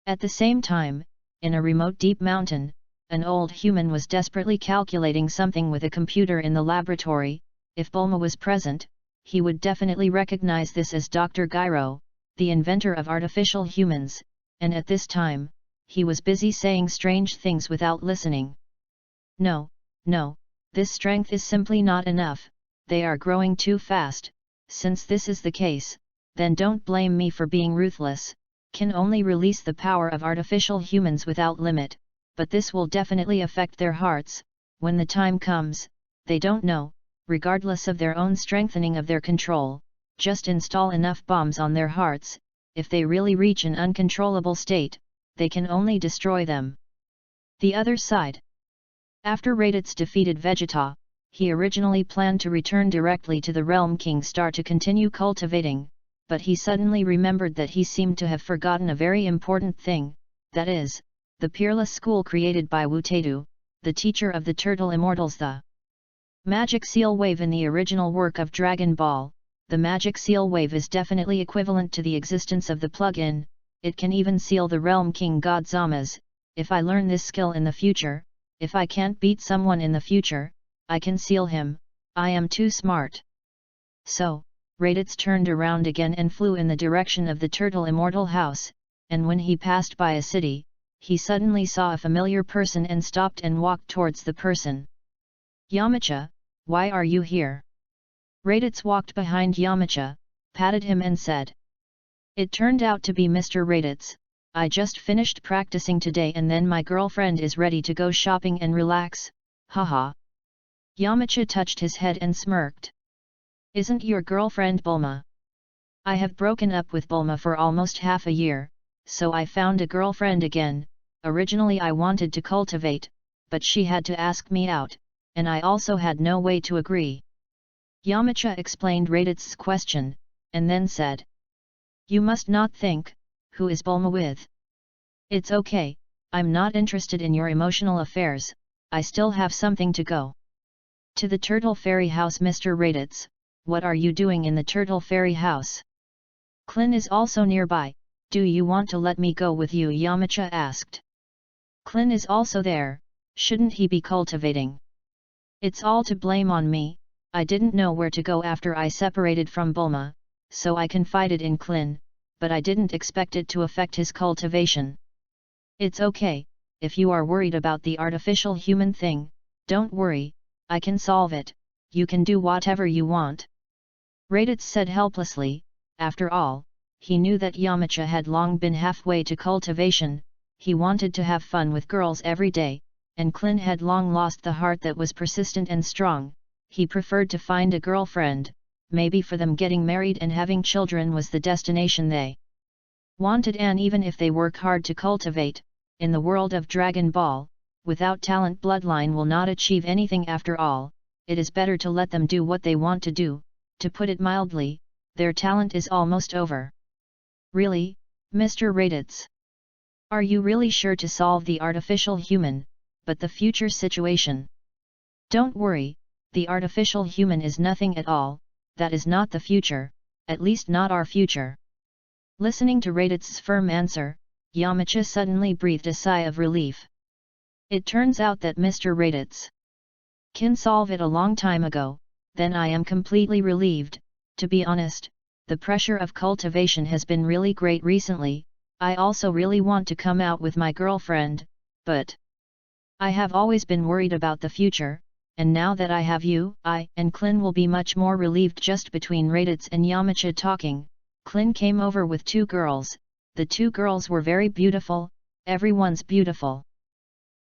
at the same time, in a remote deep mountain, an old human was desperately calculating something with a computer in the laboratory. If Bulma was present, he would definitely recognize this as Dr. Gyro, the inventor of artificial humans, and at this time, he was busy saying strange things without listening. No, this strength is simply not enough, they are growing too fast. Since this is the case, then don't blame me for being ruthless, can only release the power of artificial humans without limit, but this will definitely affect their hearts, when the time comes, they don't know, regardless of their own strengthening of their control, just install enough bombs on their hearts, if they really reach an uncontrollable state, they can only destroy them. The other side. After Raditz defeated Vegeta, he originally planned to return directly to the Realm King Star to continue cultivating, but he suddenly remembered that he seemed to have forgotten a very important thing, that is, the peerless school created by Wutedu, the teacher of the Turtle Immortals. The Magic Seal Wave. In the original work of Dragon Ball, the Magic Seal Wave is definitely equivalent to the existence of the plug-in, it can even seal the Realm King God Zama's. If I learn this skill in the future, if I can't beat someone in the future, I can seal him, I am too smart. So, Raditz turned around again and flew in the direction of the Turtle Immortal house, and when he passed by a city, he suddenly saw a familiar person and stopped and walked towards the person. Yamcha, why are you here? Raditz walked behind Yamcha, patted him and said. It turned out to be Mr. Raditz, I just finished practicing today and then my girlfriend is ready to go shopping and relax, haha. Yamcha touched his head and smirked. Isn't your girlfriend Bulma? I have broken up with Bulma for almost half a year, so I found a girlfriend again. Originally I wanted to cultivate, but she had to ask me out, and I also had no way to agree. Yamcha explained RADITZ's question, and then said, "You must not think, who is Bulma with? It's okay, I'm not interested in your emotional affairs, I still have something to go. To the Turtle Fairy House. Mr. RADITZ, what are you doing in the Turtle Fairy House? Klin is also nearby, do you want to let me go with you?" Yamcha asked. Klin is also there, shouldn't he be cultivating? It's all to blame on me, I didn't know where to go after I separated from Bulma, so I confided in Klin, but I didn't expect it to affect his cultivation. It's okay, if you are worried about the artificial human thing, don't worry, I can solve it, you can do whatever you want. RADITZ said helplessly. After all, he knew that Yamcha had long been halfway to cultivation, he wanted to have fun with girls every day, and Klin had long lost the heart that was persistent and strong, he preferred to find a girlfriend, maybe for them getting married and having children was the destination they wanted. And even if they work hard to cultivate, in the world of Dragon Ball, without talent bloodline will not achieve anything. After all, it is better to let them do what they want to do, to put it mildly, their talent is almost over. Really, Mr. RADITZ? Are you really sure to solve the artificial human, but the future situation? Don't worry, the artificial human is nothing at all, that is not the future, at least not our future. Listening to RADITZ's firm answer, Yamcha suddenly breathed a sigh of relief. It turns out that Mr. RADITZ can solve it a long time ago, then I am completely relieved. To be honest, the pressure of cultivation has been really great recently, I also really want to come out with my girlfriend, but I have always been worried about the future, and now that I have you, I and Klin will be much more relieved. Just between RADITZ and Yamcha talking, Klin came over with two girls, the two girls were very beautiful, everyone's beautiful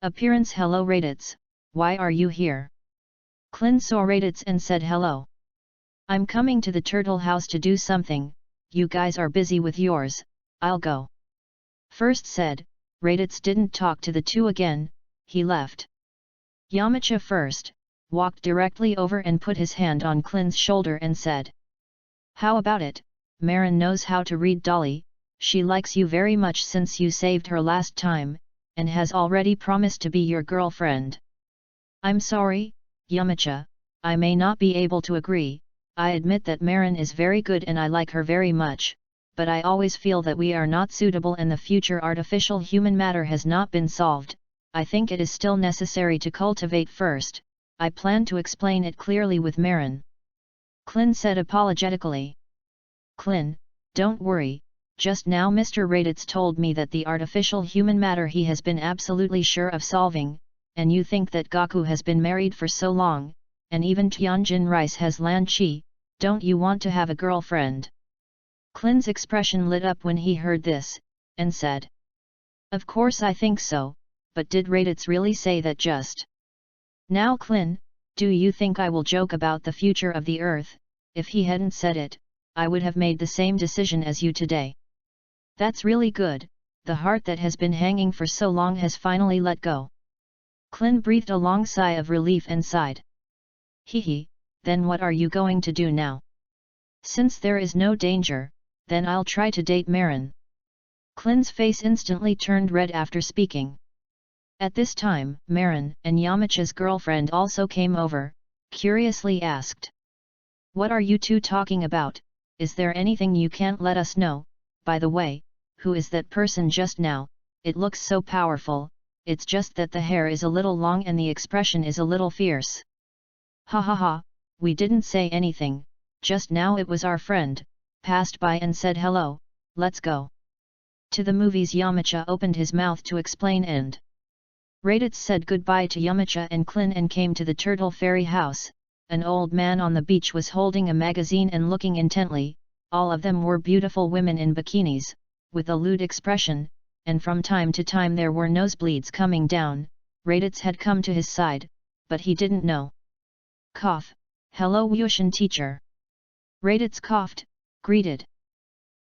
appearance. Hello RADITZ, why are you here? Klin saw RADITZ and said hello. I'm coming to the turtle house to do something, you guys are busy with yours, I'll go. First said, RADITZ didn't talk to the two again, he left. Yamcha first, walked directly over and put his hand on Klin's shoulder and said, "How about it, Marin knows how to read Dolly, she likes you very much since you saved her last time, and has already promised to be your girlfriend." I'm sorry, Yamcha, I may not be able to agree, I admit that Marin is very good and I like her very much, but I always feel that we are not suitable and the future artificial human matter has not been solved, I think it is still necessary to cultivate first, I plan to explain it clearly with Marin. Klin said apologetically. Klin, don't worry, just now Mr. RADITZ told me that the artificial human matter he has been absolutely sure of solving, and you think that Goku has been married for so long, and even Tianjin Rice has Lan Chi, don't you want to have a girlfriend? Klin's expression lit up when he heard this, and said, "Of course I think so, but did RADITZ really say that just now?" Klin, do you think I will joke about the future of the earth? If he hadn't said it, I would have made the same decision as you today. That's really good, the heart that has been hanging for so long has finally let go. Klin breathed a long sigh of relief and sighed. Hehe, then what are you going to do now? Since there is no danger, then I'll try to date Marin. Klin's face instantly turned red after speaking. At this time, Marin and Yamcha's girlfriend also came over, curiously asked, "What are you two talking about? Is there anything you can't let us know? By the way, who is that person just now? It looks so powerful, it's just that the hair is a little long and the expression is a little fierce." "Ha ha ha, we didn't say anything, just now it was our friend, passed by and said hello, let's go to the movies." Yamcha opened his mouth to explain and RADITZ said goodbye to Yamcha and Klin and came to the Turtle Fairy house. An old man on the beach was holding a magazine and looking intently, all of them were beautiful women in bikinis, with a lewd expression, and from time to time there were nosebleeds coming down. RADITZ had come to his side, but he didn't know. Cough, "Hello Wushan teacher." RADITZ coughed, greeted.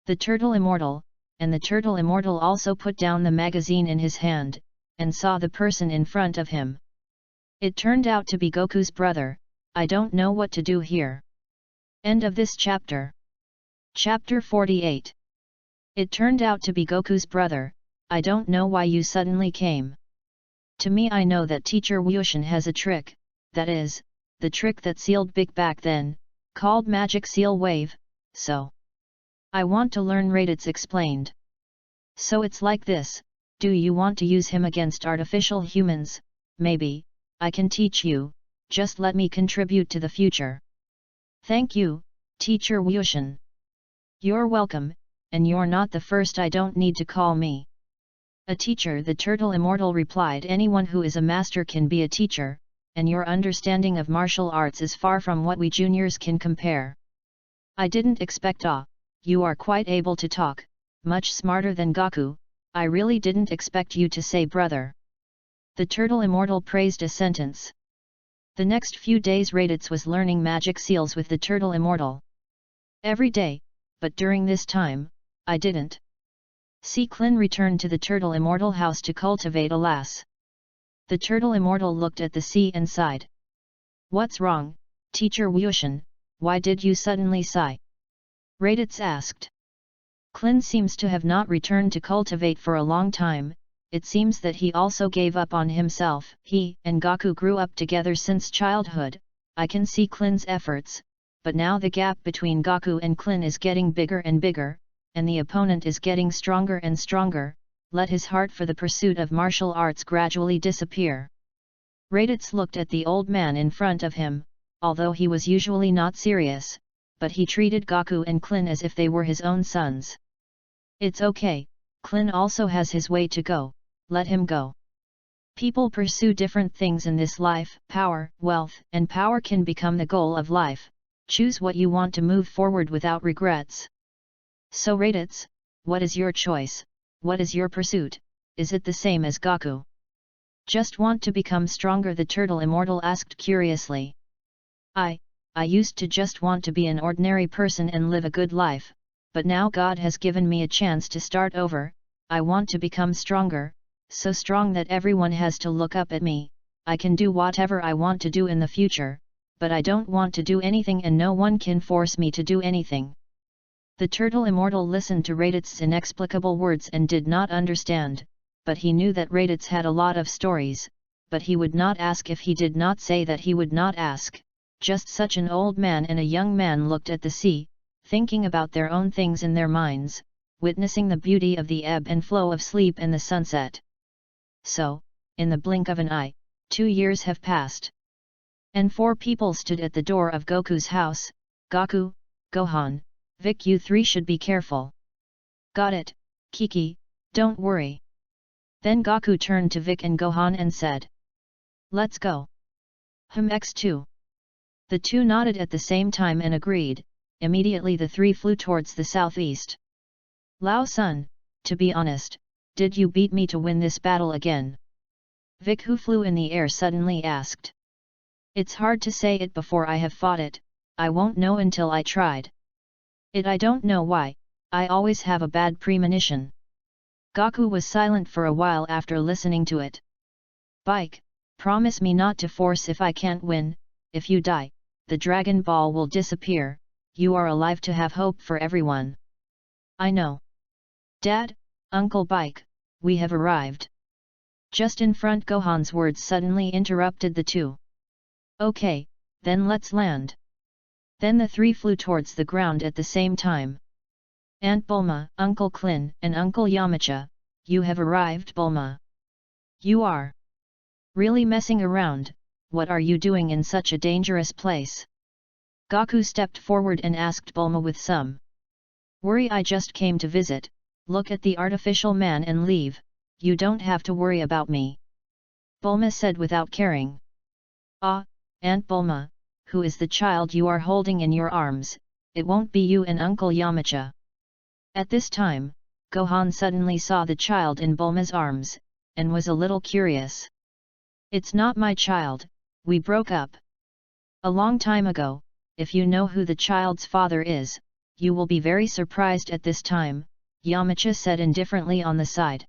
The turtle immortal, and the turtle immortal also put down the magazine in his hand, and saw the person in front of him. It turned out to be Goku's brother. I don't know what to do here. End of this chapter. Chapter 48. It turned out to be Goku's brother. I don't know why you suddenly came. To me, I know that teacher Wushin has a trick, that is, the trick that sealed Big back then, called Magic Seal Wave, so I want to learn. RADITZ explained. So it's like this, do you want to use him against artificial humans? Maybe, I can teach you, just let me contribute to the future. Thank you, teacher Wushin. You're welcome, and you're not the first. I don't need to call me a teacher. The turtle immortal replied, anyone who is a master can be a teacher, and your understanding of martial arts is far from what we juniors can compare. I didn't expect. You are quite able to talk, much smarter than Goku. I really didn't expect you to say brother. The turtle immortal praised a sentence. The next few days RADITZ was learning magic seals with the turtle immortal. Every day, but during this time, I didn't see Klin return to the turtle immortal house to cultivate a lass. The turtle immortal looked at the sea and sighed. What's wrong, teacher Wushin, why did you suddenly sigh? RADITZ asked. Klin seems to have not returned to cultivate for a long time. It seems that he also gave up on himself. He and Goku grew up together since childhood. I can see Klin's efforts, but now the gap between Goku and Klin is getting bigger and bigger, and the opponent is getting stronger and stronger. Let his heart for the pursuit of martial arts gradually disappear. RADITZ looked at the old man in front of him, although he was usually not serious, but he treated Goku and Klin as if they were his own sons. It's okay, Klin also has his way to go, let him go. People pursue different things in this life. Power, wealth, and power can become the goal of life. Choose what you want to move forward without regrets. So RADITZ, what is your choice? What is your pursuit? Is it the same as Goku? Just want to become stronger? The turtle immortal asked curiously. I used to just want to be an ordinary person and live a good life, but now God has given me a chance to start over. I want to become stronger, so strong that everyone has to look up at me. I can do whatever I want to do in the future, but I don't want to do anything and no one can force me to do anything. The turtle immortal listened to RADITZ's inexplicable words and did not understand, but he knew that RADITZ had a lot of stories, but he would not ask if he did not say that he would not ask. Just such an old man and a young man looked at the sea, thinking about their own things in their minds, witnessing the beauty of the ebb and flow of sleep and the sunset. So, in the blink of an eye, 2 years have passed. And 4 people stood at the door of Goku's house. Goku, Gohan, Vic, you 3 should be careful. Got it, Kiki, don't worry. Then Goku turned to Vic and Gohan and said, let's go. X2. The 2 nodded at the same time and agreed. Immediately the 3 flew towards the southeast. Lao Sun, to be honest, did you beat me to win this battle again? Vic, who flew in the air, suddenly asked. It's hard to say it before I have fought it. I won't know until I tried it. I don't know why, I always have a bad premonition. Goku was silent for a while after listening to it. Bike, promise me not to force. If I can't win, if you die, the Dragon Ball will disappear. You are alive to have hope for everyone. I know. Dad, Uncle Bike, we have arrived. Just in front. Gohan's words suddenly interrupted the 2. Okay, then let's land. Then the 3 flew towards the ground at the same time. Aunt Bulma, Uncle Klin, and Uncle Yamcha, you have arrived. Bulma, you are really messing around. What are you doing in such a dangerous place? Goku stepped forward and asked Bulma with some worry. I just came to visit, look at the artificial man and leave. You don't have to worry about me, Bulma said without caring. Ah, Aunt Bulma, who is the child you are holding in your arms? It won't be you and Uncle Yamcha. At this time, Gohan suddenly saw the child in Bulma's arms, and was a little curious. It's not my child, we broke up a long time ago. If you know who the child's father is, you will be very surprised at this time, Yamcha said indifferently on the side.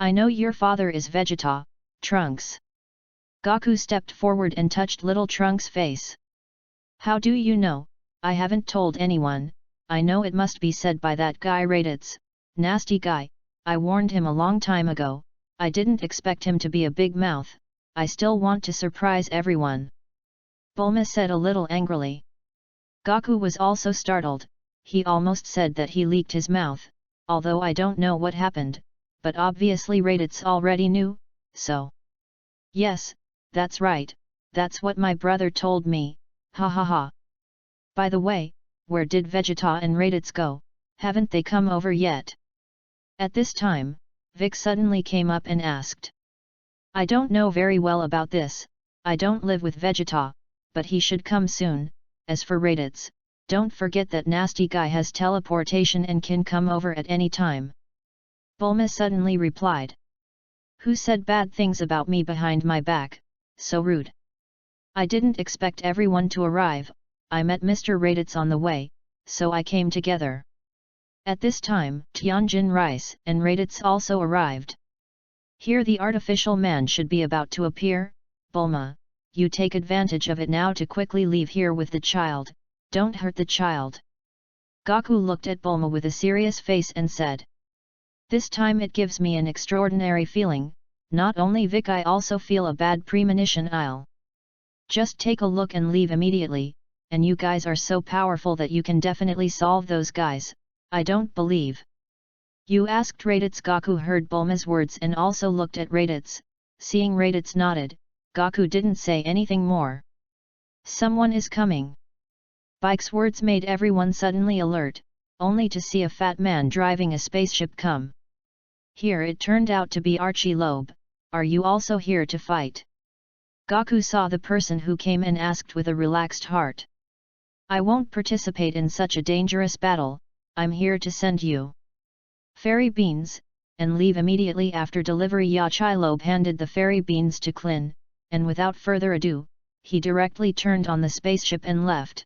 I know your father is Vegeta, Trunks. Goku stepped forward and touched little Trunks' face. How do you know? I haven't told anyone. I know it must be said by that guy RADITZ, nasty guy. I warned him a long time ago. I didn't expect him to be a big mouth. I still want to surprise everyone. Bulma said a little angrily. Goku was also startled. He almost said that he leaked his mouth, although I don't know what happened, but obviously RADITZ already knew, so. Yes, that's right, that's what my brother told me, ha ha ha. By the way, where did Vegeta and RADITZ go? Haven't they come over yet? At this time, Vic suddenly came up and asked. I don't know very well about this, I don't live with Vegeta, but he should come soon. As for RADITZ, don't forget that nasty guy has teleportation and can come over at any time. Bulma suddenly replied. Who said bad things about me behind my back? So rude. I didn't expect everyone to arrive. I met Mr. RADITZ on the way, so I came together. At this time, Tianjin Rice and RADITZ also arrived. Here the artificial man should be about to appear. Bulma, you take advantage of it now to quickly leave here with the child, don't hurt the child. Goku looked at Bulma with a serious face and said. This time it gives me an extraordinary feeling, not only Vic, I also feel a bad premonition. I'll just take a look and leave immediately, and you guys are so powerful that you can definitely solve those guys, I don't believe. You asked RADITZ. Goku heard Bulma's words and also looked at RADITZ. Seeing RADITZ nodded, Goku didn't say anything more. Someone is coming. Bike's words made everyone suddenly alert, only to see a fat man driving a spaceship come. Here it turned out to be Archie Loeb. Are you also here to fight? Goku saw the person who came and asked with a relaxed heart. I won't participate in such a dangerous battle, I'm here to send you fairy beans, and leave immediately after delivery. Archie Loeb handed the fairy beans to Klin, and without further ado, he directly turned on the spaceship and left.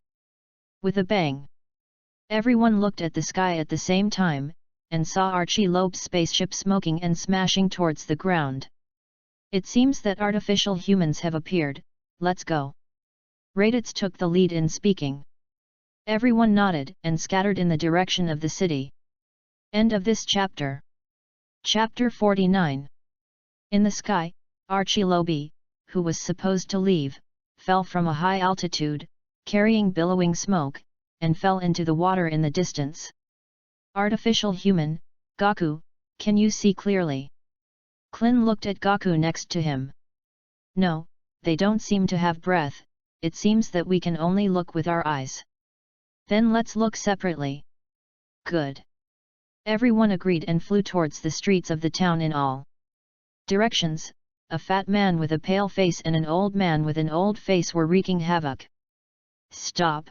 With a bang. Everyone looked at the sky at the same time, and saw Archie Loeb's spaceship smoking and smashing towards the ground. It seems that artificial humans have appeared, let's go. RADITZ took the lead in speaking. Everyone nodded and scattered in the direction of the city. End of this chapter. Chapter 49. In the sky, Archie Loeb, who was supposed to leave, fell from a high altitude, carrying billowing smoke, and fell into the water in the distance. Artificial human, Goku, can you see clearly? Klin looked at Goku next to him. No, they don't seem to have breath, it seems that we can only look with our eyes. Then let's look separately. Good. Everyone agreed and flew towards the streets of the town in all directions. A fat man with a pale face and an old man with an old face were wreaking havoc. Stop!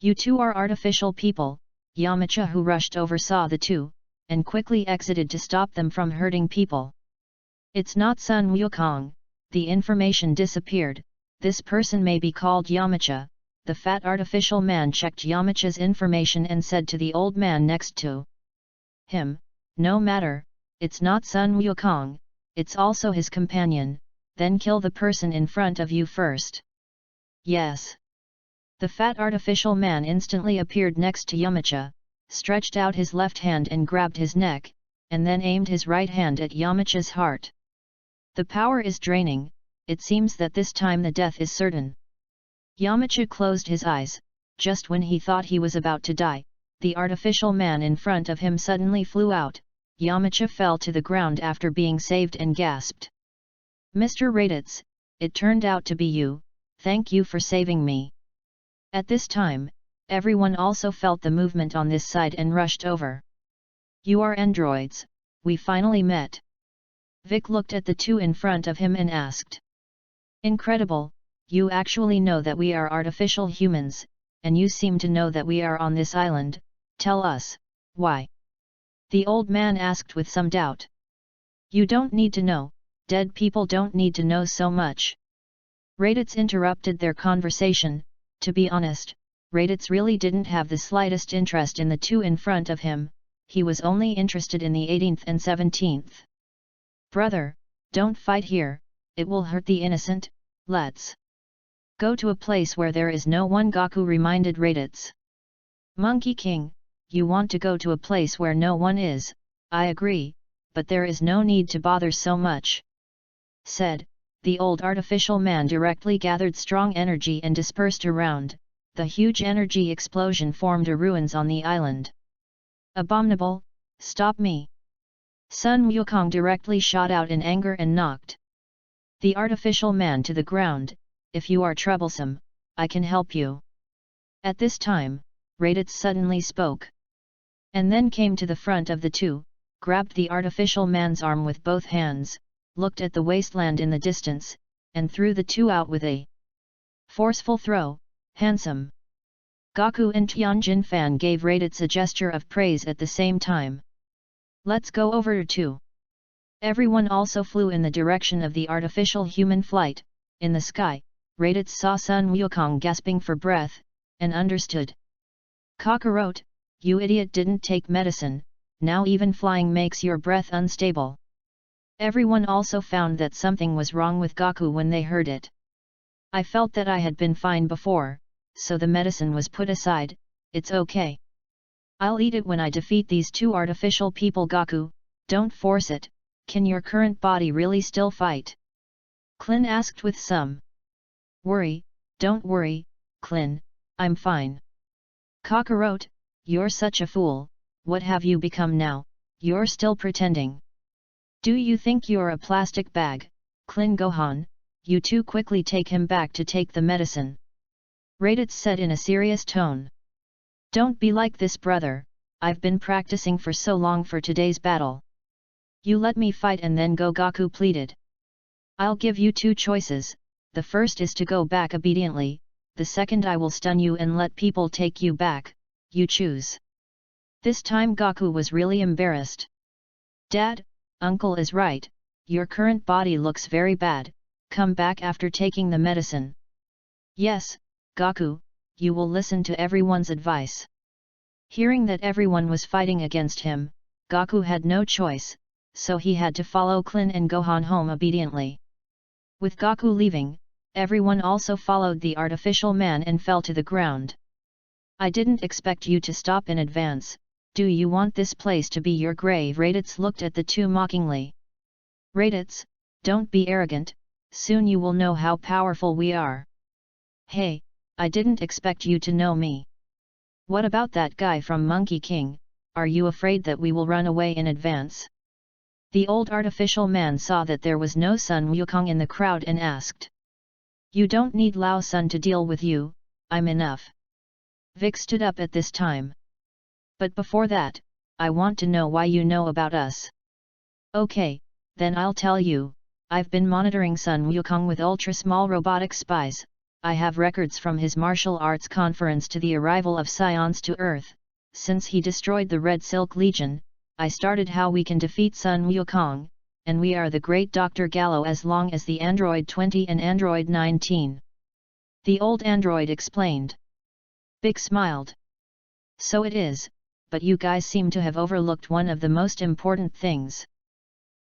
You two are artificial people. Yamcha, who rushed over, saw the two, and quickly exited to stop them from hurting people. It's not Sun Wukong. The information disappeared. This person may be called Yamcha. The fat artificial man checked Yamcha's information and said to the old man next to him, no matter, it's not Sun Wukong, it's also his companion, then kill the person in front of you first. Yes. The fat artificial man instantly appeared next to Yamcha, stretched out his left hand and grabbed his neck, and then aimed his right hand at Yamcha's heart. The power is draining, it seems that this time the death is certain. Yamcha closed his eyes. Just when he thought he was about to die, the artificial man in front of him suddenly flew out. Yamcha fell to the ground after being saved and gasped. Mr. RADITZ, it turned out to be you, thank you for saving me. At this time, everyone also felt the movement on this side and rushed over. You are androids, we finally met. Vic looked at the two in front of him and asked. Incredible, you actually know that we are artificial humans, and you seem to know that we are on this island, tell us, why? The old man asked with some doubt. You don't need to know, dead people don't need to know so much. RADITZ interrupted their conversation. To be honest, RADITZ really didn't have the slightest interest in the two in front of him, he was only interested in the 18th and 17th. Brother, don't fight here, it will hurt the innocent, let's go to a place where there is no one, Gaku reminded RADITZ. Monkey King, you want to go to a place where no one is, I agree, but there is no need to bother so much. Said, the old artificial man directly gathered strong energy and dispersed around. The huge energy explosion formed a ruins on the island. Abominable, stop me! Sun Wukong directly shot out in anger and knocked the artificial man to the ground. If you are troublesome, I can help you. At this time, RADITZ suddenly spoke. And then came to the front of the two, grabbed the artificial man's arm with both hands, looked at the wasteland in the distance, and threw the two out with a forceful throw. Handsome. Gaku and Tianjin Fan gave RADITZ a gesture of praise at the same time. Let's go over to. Everyone also flew in the direction of the artificial human flight. In the sky, RADITZ saw Sun Wukong gasping for breath, and understood. Cockroach, you idiot didn't take medicine, now even flying makes your breath unstable. Everyone also found that something was wrong with Gaku when they heard it. I felt that I had been fine before, so the medicine was put aside, it's okay. I'll eat it when I defeat these two artificial people. Gaku, don't force it, can your current body really still fight? Klin asked with some worry. Don't worry, Klin, I'm fine. Cockroach, you're such a fool, what have you become now, you're still pretending. Do you think you're a plastic bag, Klin Gohan, you two quickly take him back to take the medicine. RADITZ said in a serious tone. Don't be like this, brother, I've been practicing for so long for today's battle. You let me fight and then go, Gaku pleaded. I'll give you two choices, the first is to go back obediently, the second I will stun you and let people take you back, you choose. This time Gaku was really embarrassed. Dad, Uncle is right, your current body looks very bad, come back after taking the medicine. Yes, Gaku, you will listen to everyone's advice. Hearing that everyone was fighting against him, Gaku had no choice, so he had to follow Klin and Gohan home obediently. With Gaku leaving, everyone also followed the artificial man and fell to the ground. I didn't expect you to stop in advance, do you want this place to be your grave? RADITZ looked at the two mockingly. RADITZ, don't be arrogant, soon you will know how powerful we are. Hey, I didn't expect you to know me. What about that guy from Monkey King, are you afraid that we will run away in advance? The old artificial man saw that there was no Sun Wukong in the crowd and asked. You don't need Lao Sun to deal with you, I'm enough. Vic stood up at this time. But before that, I want to know why you know about us. Okay, then I'll tell you, I've been monitoring Sun Wukong with ultra-small robotic spies. I have records from his martial arts conference to the arrival of Scions to Earth. Since he destroyed the Red Silk Legion, I started how we can defeat Sun Wukong, and we are the great Dr. Gallo as long as the Android 20 and Android 19. The old android explained. Big smiled. So it is, but you guys seem to have overlooked one of the most important things.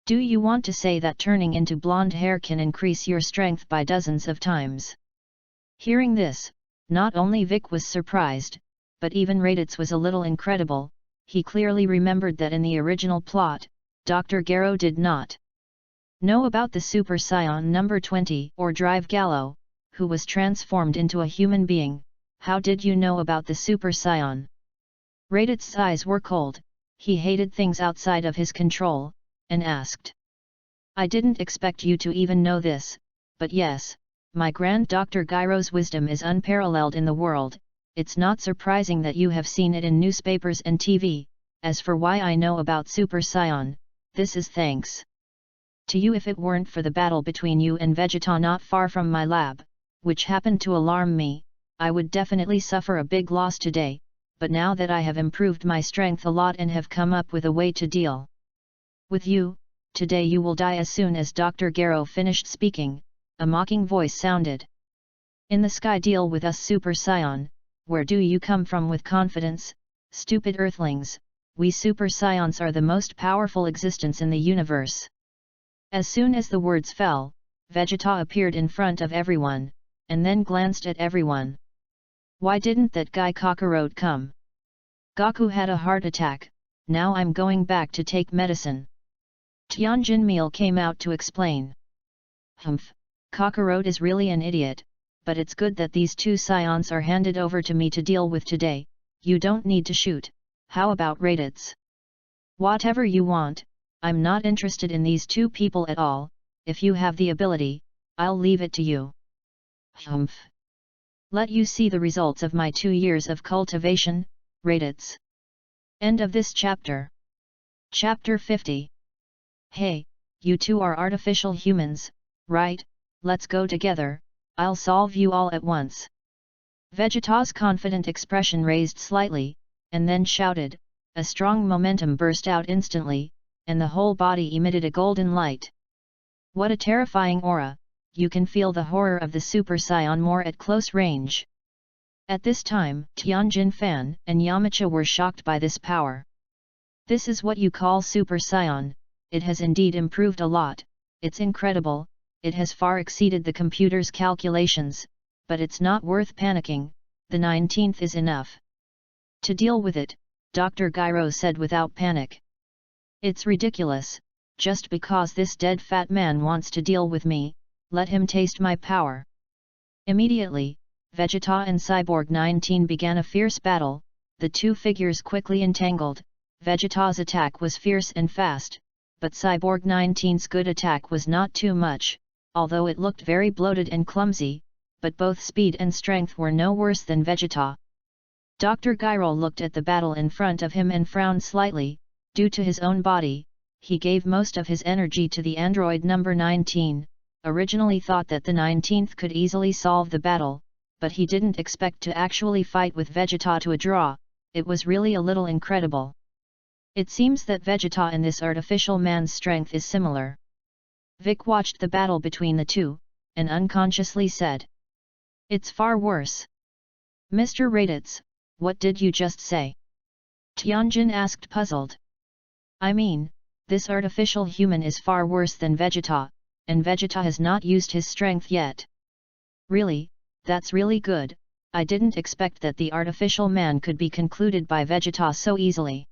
Do you want to say that turning into blonde hair can increase your strength by dozens of times? Hearing this, not only Vic was surprised, but even RADITZ was a little incredible. He clearly remembered that in the original plot, Dr. Garo did not know about the Super Scion number 20 or Drive Gallo, who was transformed into a human being. How did you know about the Super Scion? RADITZ's eyes were cold, he hated things outside of his control, and asked. I didn't expect you to even know this, but yes, my Grand Dr. Gyro's wisdom is unparalleled in the world. It's not surprising that you have seen it in newspapers and TV. As for why I know about Super Scion, this is thanks to you. If it weren't for the battle between you and Vegeta not far from my lab, which happened to alarm me, I would definitely suffer a big loss today, but now that I have improved my strength a lot and have come up with a way to deal with you, today you will die. As soon as Dr. Garo finished speaking, a mocking voice sounded. In the sky, deal with us Super Scion, where do you come from with confidence, stupid earthlings, we super scions are the most powerful existence in the universe. As soon as the words fell, Vegeta appeared in front of everyone, and then glanced at everyone. Why didn't that guy Kakarot come? Goku had a heart attack, now I'm going back to take medicine. Tianjin came out to explain. Humph, Kakarot is really an idiot, but it's good that these two scions are handed over to me to deal with today. You don't need to shoot, how about RADITZ? Whatever you want, I'm not interested in these two people at all, if you have the ability, I'll leave it to you. Humph. Let you see the results of my 2 years of cultivation, RADITZ. End of this chapter. Chapter 50. Hey, you two are artificial humans, right? Let's go together, I'll solve you all at once. Vegeta's confident expression raised slightly, and then shouted, a strong momentum burst out instantly, and the whole body emitted a golden light. What a terrifying aura, you can feel the horror of the Super Saiyan more at close range. At this time, Tianjin Fan and Yamcha were shocked by this power. This is what you call Super Saiyan, it has indeed improved a lot, it's incredible, it has far exceeded the computer's calculations, but it's not worth panicking, the 19th is enough. To deal with it, Dr. Gyro said without panic. It's ridiculous, just because this dead fat man wants to deal with me, let him taste my power. Immediately, Vegeta and Cyborg 19 began a fierce battle, the two figures quickly entangled, Vegeta's attack was fierce and fast, but Cyborg 19's good attack was not too much, although it looked very bloated and clumsy, but both speed and strength were no worse than Vegeta. Dr. Gyro looked at the battle in front of him and frowned slightly, due to his own body, he gave most of his energy to the android number 19, originally thought that the 19th could easily solve the battle, but he didn't expect to actually fight with Vegeta to a draw, it was really a little incredible. It seems that Vegeta and this artificial man's strength is similar. Vic watched the battle between the two, and unconsciously said. It's far worse. Mr. RADITZ, what did you just say? Tianjin asked puzzled. I mean, this artificial human is far worse than Vegeta, and Vegeta has not used his strength yet. Really, that's really good, I didn't expect that the artificial man could be concluded by Vegeta so easily.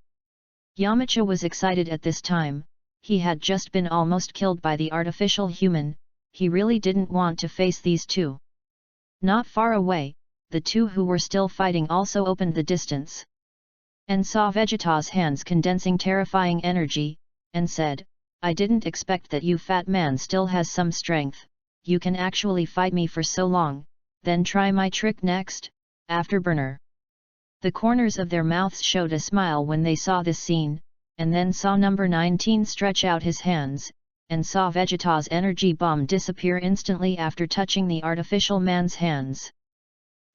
Yamcha was excited at this time, he had just been almost killed by the artificial human, he really didn't want to face these two. Not far away, the two who were still fighting also opened the distance. And saw Vegeta's hands condensing terrifying energy, and said, I didn't expect that you fat man still has some strength, you can actually fight me for so long, then try my trick next, Afterburner. The corners of their mouths showed a smile when they saw this scene, and then saw number 19 stretch out his hands, and saw Vegeta's energy bomb disappear instantly after touching the artificial man's hands.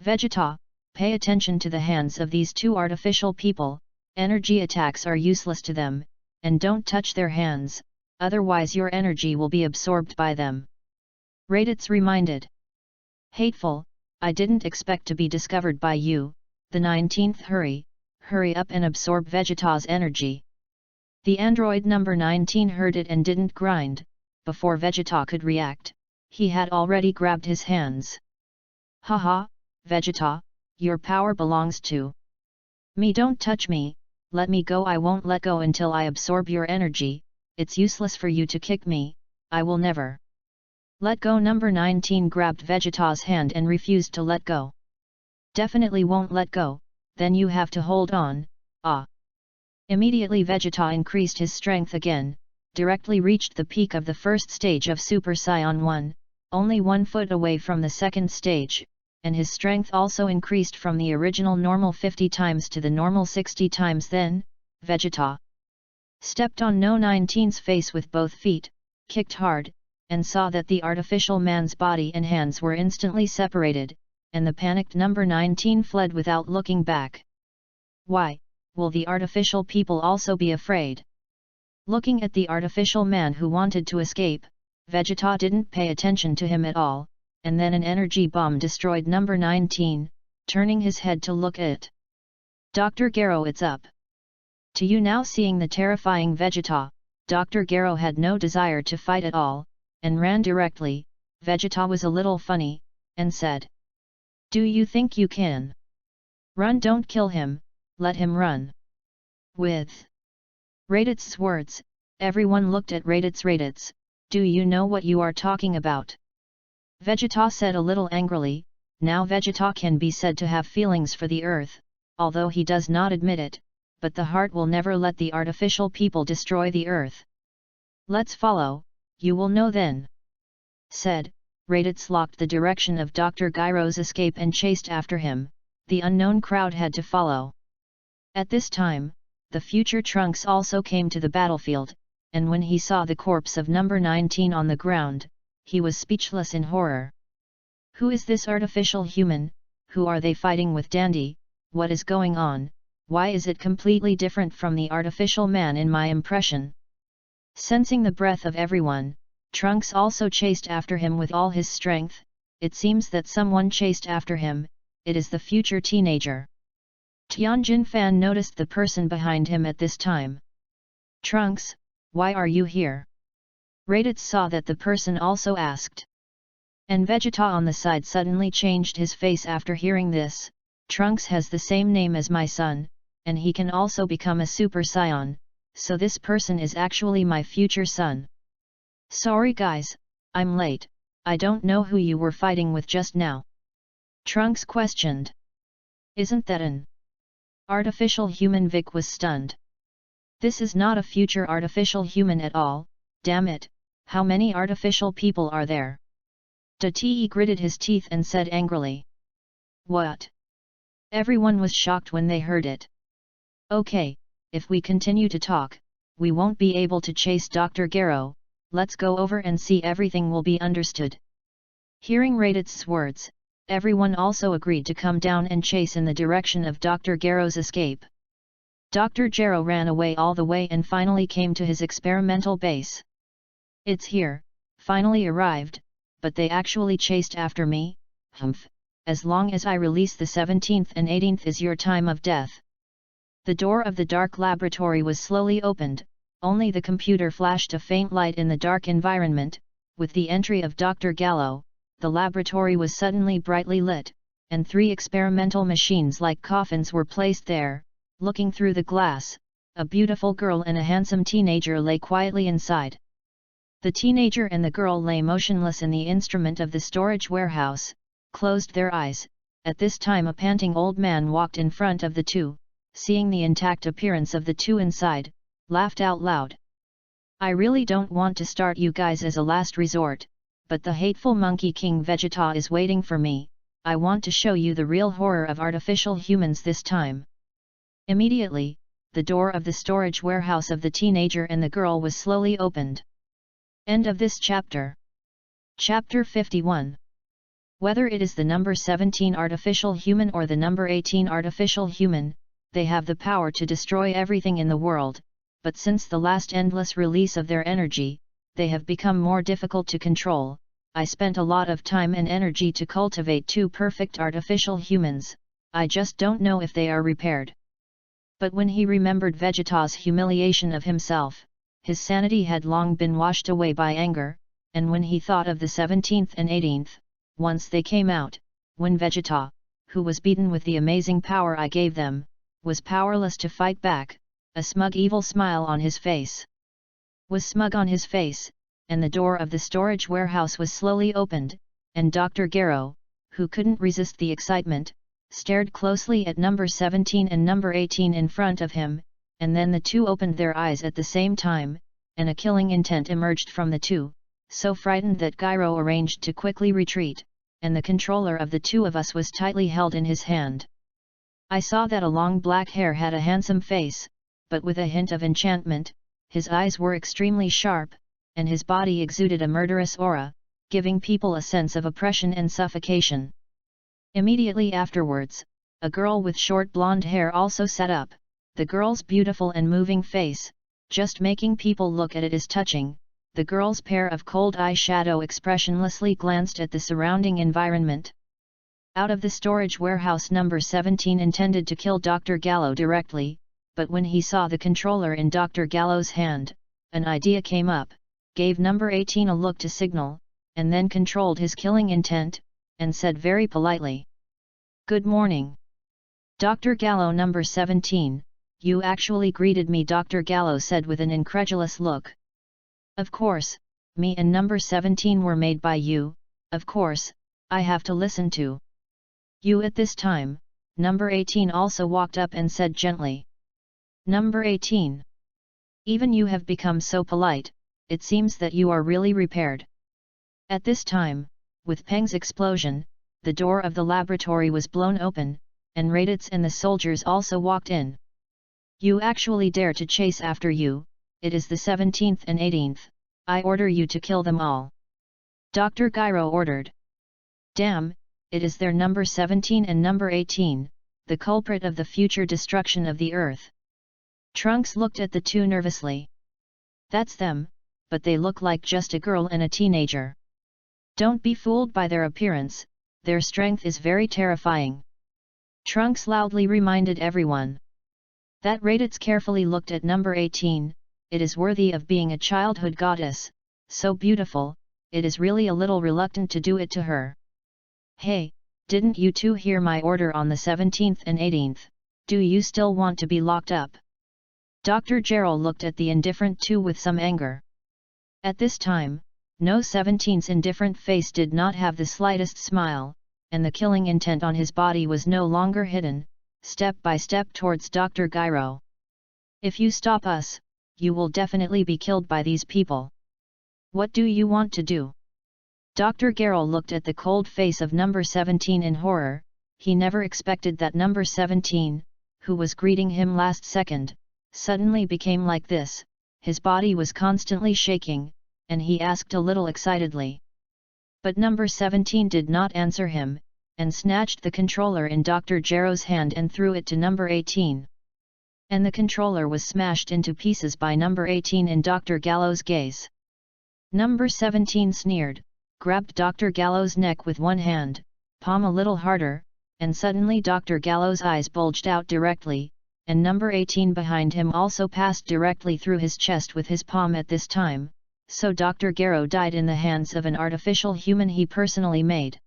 Vegeta, pay attention to the hands of these two artificial people, energy attacks are useless to them, and don't touch their hands, otherwise your energy will be absorbed by them. RADITZ reminded. Hateful, I didn't expect to be discovered by you, the 19th hurry up and absorb Vegeta's energy. The android number 19 heard it and didn't grind, before Vegeta could react, he had already grabbed his hands. Haha, Vegeta, your power belongs to me, don't touch me, let me go, I won't let go until I absorb your energy, it's useless for you to kick me, I will never. Let go. Number 19 grabbed Vegeta's hand and refused to let go. Definitely won't let go, then you have to hold on, ah. Immediately Vegeta increased his strength again, directly reached the peak of the first stage of Super Saiyan 1, only 1 foot away from the second stage, and his strength also increased from the original normal 50 times to the normal 60 times. Then, Vegeta stepped on No 19's face with both feet, kicked hard, and saw that the artificial man's body and hands were instantly separated, and the panicked number 19 fled without looking back. Why, will the artificial people also be afraid? Looking at the artificial man who wanted to escape, Vegeta didn't pay attention to him at all, and then an energy bomb destroyed number 19, turning his head to look at it. Dr. Garo, it's up to you now. Seeing the terrifying Vegeta, Dr. Garo had no desire to fight at all, and ran directly. Vegeta was a little funny, and said, "Do you think you can run? Don't kill him, let him run." With RADITZ's words, everyone looked at RADITZ. "RADITZ, do you know what you are talking about?" Vegeta said a little angrily. Now Vegeta can be said to have feelings for the earth, although he does not admit it, but the heart will never let the artificial people destroy the earth. "Let's follow, you will know then," said. RADITZ locked the direction of Dr. Gyro's escape and chased after him. The unknown crowd had to follow. At this time, the future Trunks also came to the battlefield, and when he saw the corpse of number 19 on the ground, he was speechless in horror. Who is this artificial human? Who are they fighting with? Dandy, what is going on? Why is it completely different from the artificial man in my impression? Sensing the breath of everyone, Trunks also chased after him with all his strength. It seems that someone chased after him. It is the future teenager. Tianjin Fan noticed the person behind him at this time. "Trunks, why are you here?" RADITZ saw that the person also asked. And Vegeta on the side suddenly changed his face after hearing this. "Trunks has the same name as my son, and he can also become a Super Saiyan, so this person is actually my future son. Sorry guys, I'm late, I don't know who you were fighting with just now." Trunks questioned. "Isn't that an artificial human?" Vic was stunned. "This is not a future artificial human at all, damn it, how many artificial people are there?" Te gritted his teeth and said angrily. "What?" Everyone was shocked when they heard it. "Okay, if we continue to talk, we won't be able to chase Dr. Garo, let's go over and see, everything will be understood." Hearing RADITZ's words, everyone also agreed to come down and chase in the direction of Dr. Garo's escape. Dr. Garo ran away all the way and finally came to his experimental base. "It's here, finally arrived, but they actually chased after me, humph, as long as I release the 17th and 18th is your time of death." The door of the dark laboratory was slowly opened, only the computer flashed a faint light in the dark environment. With the entry of Dr. Gallo, the laboratory was suddenly brightly lit, and 3 experimental machines like coffins were placed there. Looking through the glass, a beautiful girl and a handsome teenager lay quietly inside. The teenager and the girl lay motionless in the instrument of the storage warehouse, closed their eyes. At this time a panting old man walked in front of the two, seeing the intact appearance of the two inside, laughed out loud. "I really don't want to start you guys as a last resort, but the hateful Monkey King Vegeta is waiting for me. I want to show you the real horror of artificial humans this time." Immediately, the door of the storage warehouse of the teenager and the girl was slowly opened. End of this chapter. Chapter 51. Whether it is the number 17 artificial human or the number 18 artificial human, they have the power to destroy everything in the world, but since the last endless release of their energy, they have become more difficult to control. I spent a lot of time and energy to cultivate 2 perfect artificial humans, I just don't know if they are repaired. But when he remembered Vegeta's humiliation of himself, his sanity had long been washed away by anger, and when he thought of the 17th and 18th, once they came out, when Vegeta, who was beaten with the amazing power I gave them, was powerless to fight back, a smug evil smile on his face was smug on his face, and the door of the storage warehouse was slowly opened, and Dr. Garo, who couldn't resist the excitement, stared closely at number 17 and number 18 in front of him, and then the two opened their eyes at the same time, and a killing intent emerged from the two, so frightened that Gyro arranged to quickly retreat, and the controller of the two of us was tightly held in his hand. I saw that a long black hair had a handsome face, but with a hint of enchantment, his eyes were extremely sharp, and his body exuded a murderous aura, giving people a sense of oppression and suffocation. Immediately afterwards, a girl with short blonde hair also sat up. The girl's beautiful and moving face, just making people look at it is touching. The girl's pair of cold eyeshadow expressionlessly glanced at the surrounding environment. Out of the storage warehouse, number 17 intended to kill Dr. Gallo directly, but when he saw the controller in Dr. Gallo's hand, an idea came up, gave number 18 a look to signal, and then controlled his killing intent, and said very politely, "Good morning, Dr. Gallo." Number 17, "You actually greeted me," Dr. Gallo said with an incredulous look. "Of course, me and number 17 were made by you, of course, I have to listen to you." At this time, number 18 also walked up and said gently, "Number 18. Even you have become so polite, it seems that you are really repaired." At this time, with Peng's explosion, the door of the laboratory was blown open, and RADITZ and the soldiers also walked in. "You actually dare to chase after you, it is the 17th and 18th, I order you to kill them all," Dr. Gyro ordered. "Damn, it is their number 17 and number 18, the culprit of the future destruction of the Earth." Trunks looked at the two nervously. "That's them, but they look like just a girl and a teenager. Don't be fooled by their appearance, their strength is very terrifying," Trunks loudly reminded everyone. That RADITZ carefully looked at number 18, "It is worthy of being a childhood goddess, so beautiful, it is really a little reluctant to do it to her. Hey, didn't you two hear my order on the 17th and 18th, do you still want to be locked up?" Dr. Gerald looked at the indifferent two with some anger. At this time, no 17's indifferent face did not have the slightest smile, and the killing intent on his body was no longer hidden, step by step towards Dr. Gyro. "If you stop us, you will definitely be killed by these people. What do you want to do?" Dr. Gerald looked at the cold face of number 17 in horror. He never expected that number 17, who was greeting him last second, suddenly became like this. His body was constantly shaking, and he asked a little excitedly. But number 17 did not answer him, and snatched the controller in Dr. Gero's hand and threw it to number 18. And the controller was smashed into pieces by number 18 in Dr. Gallo's gaze. Number 17 sneered, grabbed Dr. Gallo's neck with one hand, palm a little harder, and suddenly Dr. Gallo's eyes bulged out directly, and number 18 behind him also passed directly through his chest with his palm at this time, so Dr. Gero died in the hands of an artificial human he personally made.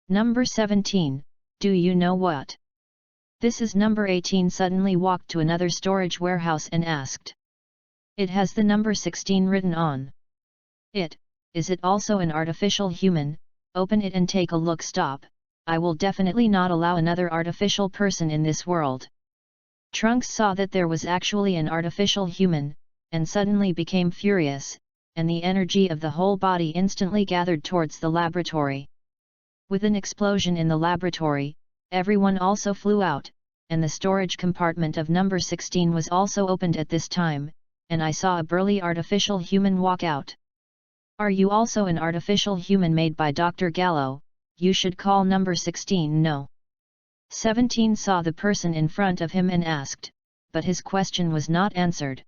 Number 17, do you know what this is? Number 18 suddenly walked to another storage warehouse and asked. "It has the number 16 written on it. Is it also an artificial human? Open it and take a look." "Stop, I will definitely not allow another artificial person in this world." Trunks saw that there was actually an artificial human, and suddenly became furious, and the energy of the whole body instantly gathered towards the laboratory. With an explosion in the laboratory, everyone also flew out, and the storage compartment of number 16 was also opened at this time, and I saw a burly artificial human walk out. "Are you also an artificial human made by Dr. Gallo? You should call number 16 no." 17 saw the person in front of him and asked, but his question was not answered.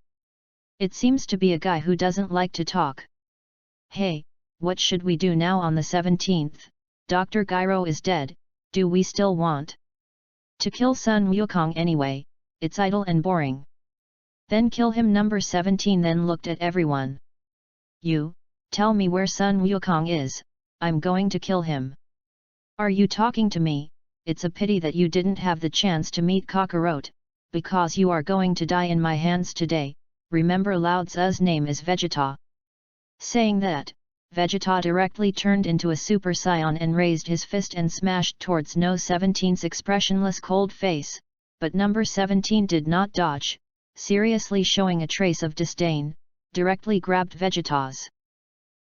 It seems to be a guy who doesn't like to talk. "Hey, what should we do now on the 17th? Dr. Gyro is dead, do we still want to kill Sun Wukong anyway? It's idle and boring." "Then kill him." Number 17 then looked at everyone. "You, tell me where Sun Wukong is, I'm going to kill him." "Are you talking to me? It's a pity that you didn't have the chance to meet Kakarot, because you are going to die in my hands today. Remember Lao Tzu's name is Vegeta." Saying that, Vegeta directly turned into a Super Saiyan and raised his fist and smashed towards No 17's expressionless cold face, but number 17 did not dodge, seriously showing a trace of disdain, directly grabbed Vegeta's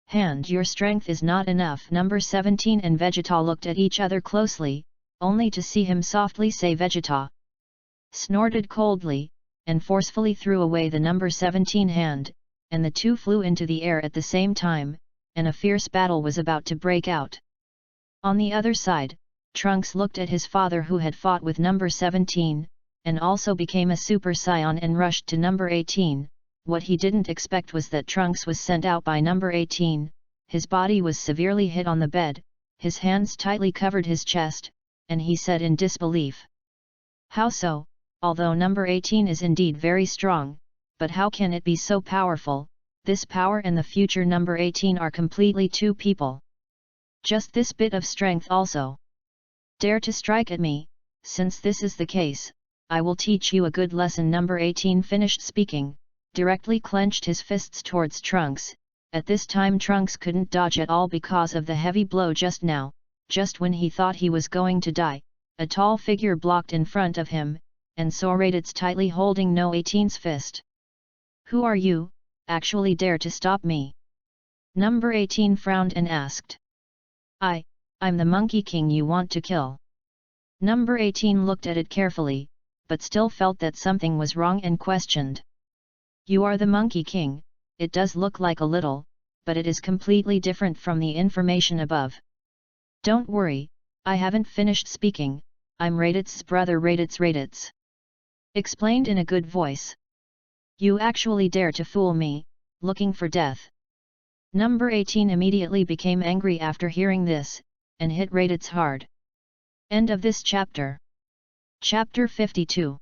hand. "Your strength is not enough." Number 17 and Vegeta looked at each other closely, only to see him softly say Vegeta snorted coldly, and forcefully threw away the number 17 hand, and the two flew into the air at the same time, and a fierce battle was about to break out. On the other side, Trunks looked at his father who had fought with number 17, and also became a Super Saiyan and rushed to number 18. What he didn't expect was that Trunks was sent out by number 18, his body was severely hit on the bed, his hands tightly covered his chest, and he said in disbelief. How so? Although number 18 is indeed very strong, but how can it be so powerful? This power and the future number 18 are completely two people. Just this bit of strength also. Dare to strike at me? Since this is the case, I will teach you a good lesson. Number 18 finished speaking, directly clenched his fists towards Trunks. At this time Trunks couldn't dodge at all because of the heavy blow just now. Just when he thought he was going to die, a tall figure blocked in front of him, and saw RADITZ tightly holding No 18's fist. Who are you, actually dare to stop me? Number 18 frowned and asked. I'm the Monkey King you want to kill. Number 18 looked at it carefully, but still felt that something was wrong and questioned. You are the Monkey King, it does look like a little, but it is completely different from the information above. Don't worry, I haven't finished speaking, I'm RADITZ's brother RADITZ. Explained in a good voice. You actually dare to fool me, looking for death. Number 18 immediately became angry after hearing this, and hit RADITZ hard. End of this chapter. Chapter 52.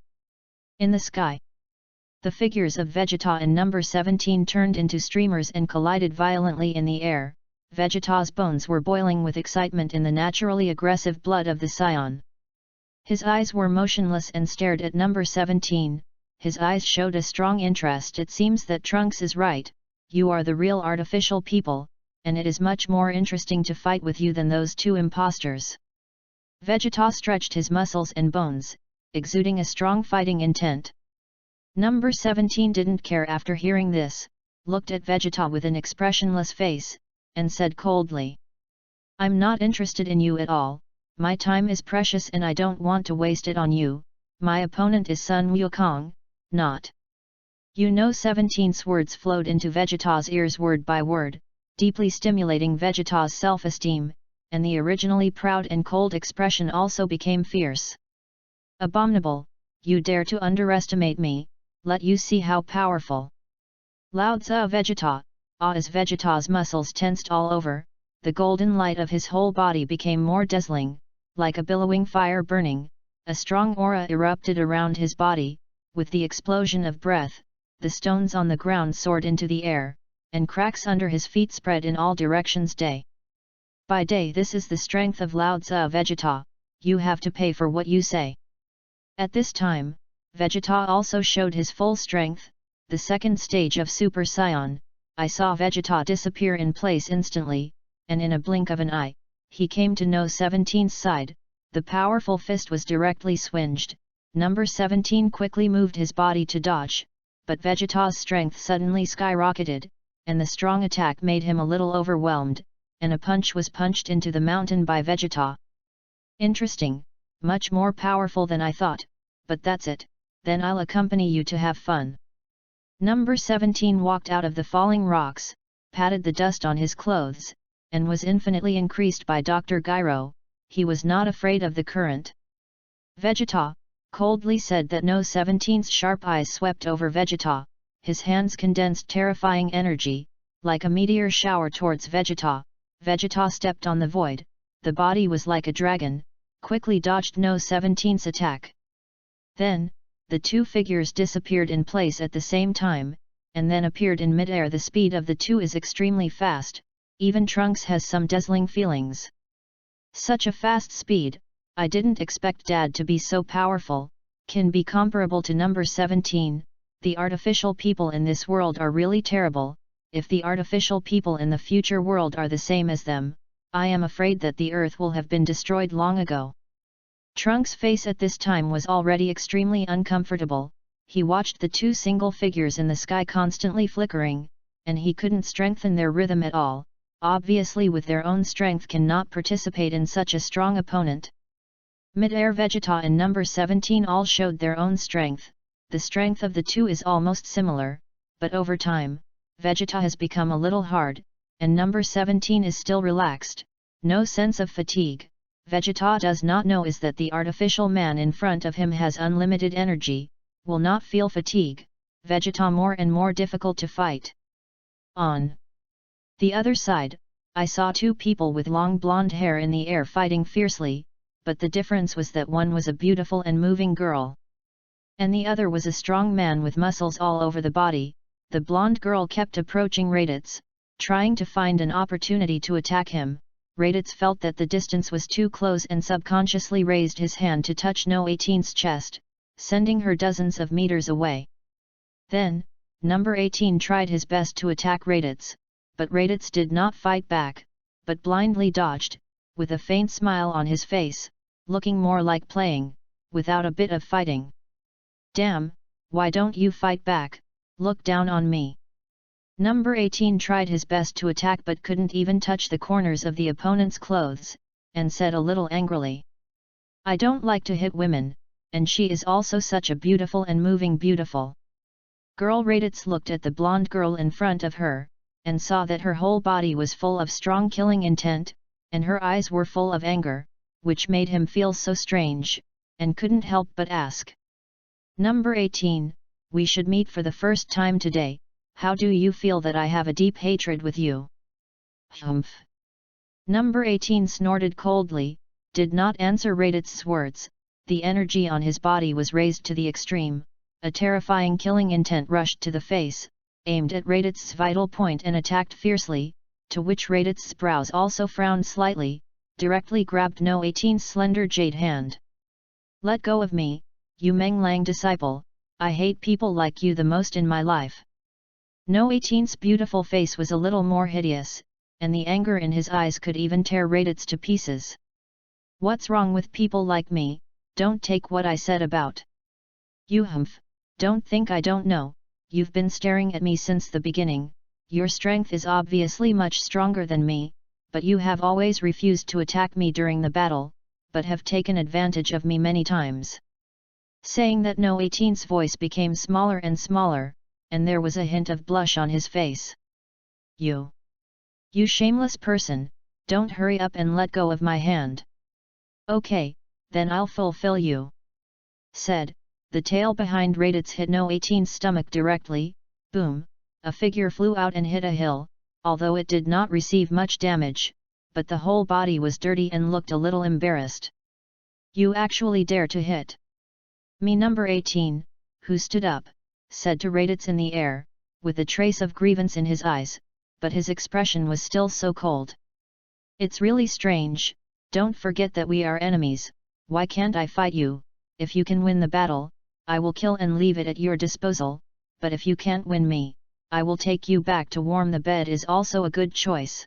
In the sky. The figures of Vegeta and number 17 turned into streamers and collided violently in the air. Vegeta's bones were boiling with excitement in the naturally aggressive blood of the Scion. His eyes were motionless and stared at number 17. His eyes showed a strong interest. It seems that Trunks is right, you are the real artificial people, and it is much more interesting to fight with you than those two imposters. Vegeta stretched his muscles and bones, exuding a strong fighting intent. Number 17 didn't care after hearing this, looked at Vegeta with an expressionless face, and said coldly. I'm not interested in you at all, my time is precious and I don't want to waste it on you, my opponent is Sun Wukong, not. You know 17's words flowed into Vegeta's ears word by word, deeply stimulating Vegeta's self-esteem, and the originally proud and cold expression also became fierce. Abominable, you dare to underestimate me, let you see how powerful. Loudza Vegeta, as Vegeta's muscles tensed all over, the golden light of his whole body became more dazzling, like a billowing fire burning, a strong aura erupted around his body, with the explosion of breath, the stones on the ground soared into the air, and cracks under his feet spread in all directions day by day. This is the strength of Loudza Vegeta, you have to pay for what you say. At this time, Vegeta also showed his full strength, the second stage of Super Saiyan. I saw Vegeta disappear in place instantly, and in a blink of an eye, he came to No 17's side. The powerful fist was directly swinged. Number 17 quickly moved his body to dodge, but Vegeta's strength suddenly skyrocketed, and the strong attack made him a little overwhelmed, and a punch was punched into the mountain by Vegeta. Interesting, much more powerful than I thought, but that's it, then I'll accompany you to have fun. Number 17 walked out of the falling rocks, patted the dust on his clothes, and was infinitely increased by Dr. Gyro. He was not afraid of the current. Vegeta, coldly said that No 17's sharp eyes swept over Vegeta, his hands condensed terrifying energy, like a meteor shower towards Vegeta. Vegeta stepped on the void, the body was like a dragon, quickly dodged No 17's attack. Then, the two figures disappeared in place at the same time, and then appeared in mid-air. The speed of the two is extremely fast, even Trunks has some dazzling feelings. Such a fast speed, I didn't expect Dad to be so powerful, can be comparable to number 17, the artificial people in this world are really terrible, if the artificial people in the future world are the same as them, I am afraid that the Earth will have been destroyed long ago. Trunks' face at this time was already extremely uncomfortable. He watched the two single figures in the sky constantly flickering, and he couldn't strengthen their rhythm at all, obviously with their own strength cannot participate in such a strong opponent. Mid-air Vegeta and number 17 all showed their own strength, the strength of the two is almost similar, but over time, Vegeta has become a little hard, and number 17 is still relaxed, no sense of fatigue. Vegeta does not know is that the artificial man in front of him has unlimited energy, will not feel fatigue, Vegeta more and more difficult to fight. On the other side, I saw two people with long blonde hair in the air fighting fiercely, but the difference was that one was a beautiful and moving girl, and the other was a strong man with muscles all over the body. The blonde girl kept approaching RADITZ, trying to find an opportunity to attack him. RADITZ felt that the distance was too close and subconsciously raised his hand to touch No 18's chest, sending her dozens of meters away. Then, number 18 tried his best to attack RADITZ, but RADITZ did not fight back, but blindly dodged, with a faint smile on his face, looking more like playing, without a bit of fighting. "Damn, why don't you fight back? Look down on me." Number 18 tried his best to attack but couldn't even touch the corners of the opponent's clothes, and said a little angrily, "I don't like to hit women, and she is also such a beautiful and moving beautiful girl." RADITZ looked at the blonde girl in front of her, and saw that her whole body was full of strong killing intent, and her eyes were full of anger, which made him feel so strange, and couldn't help but ask, "Number 18, we should meet for the first time today. How do you feel that I have a deep hatred with you?" "Humph." Number 18 snorted coldly, did not answer RADITZ's words. The energy on his body was raised to the extreme. A terrifying killing intent rushed to the face, aimed at RADITZ's vital point and attacked fiercely, to which RADITZ's brows also frowned slightly, directly grabbed No 18's slender jade hand. "Let go of me, you Meng Lang disciple, I hate people like you the most in my life." No 18's beautiful face was a little more hideous, and the anger in his eyes could even tear RADITZ to pieces. "What's wrong with people like me? Don't take what I said about you. Humph, don't think I don't know. You've been staring at me since the beginning. Your strength is obviously much stronger than me, but you have always refused to attack me during the battle, but have taken advantage of me many times." Saying that, No 18's voice became smaller and smaller, and there was a hint of blush on his face. You shameless person, don't hurry up and let go of my hand." "Okay, then I'll fulfill you," said. The tail behind RADITZ hit No 18's stomach directly. Boom, a figure flew out and hit a hill, although it did not receive much damage, but the whole body was dirty and looked a little embarrassed. "You actually dare to hit me?" Number 18, who stood up, said to RADITZ in the air, with a trace of grievance in his eyes, but his expression was still so cold. "It's really strange, don't forget that we are enemies. Why can't I fight you? If you can win the battle, I will kill and leave it at your disposal, but if you can't win me, I will take you back to warm the bed is also a good choice."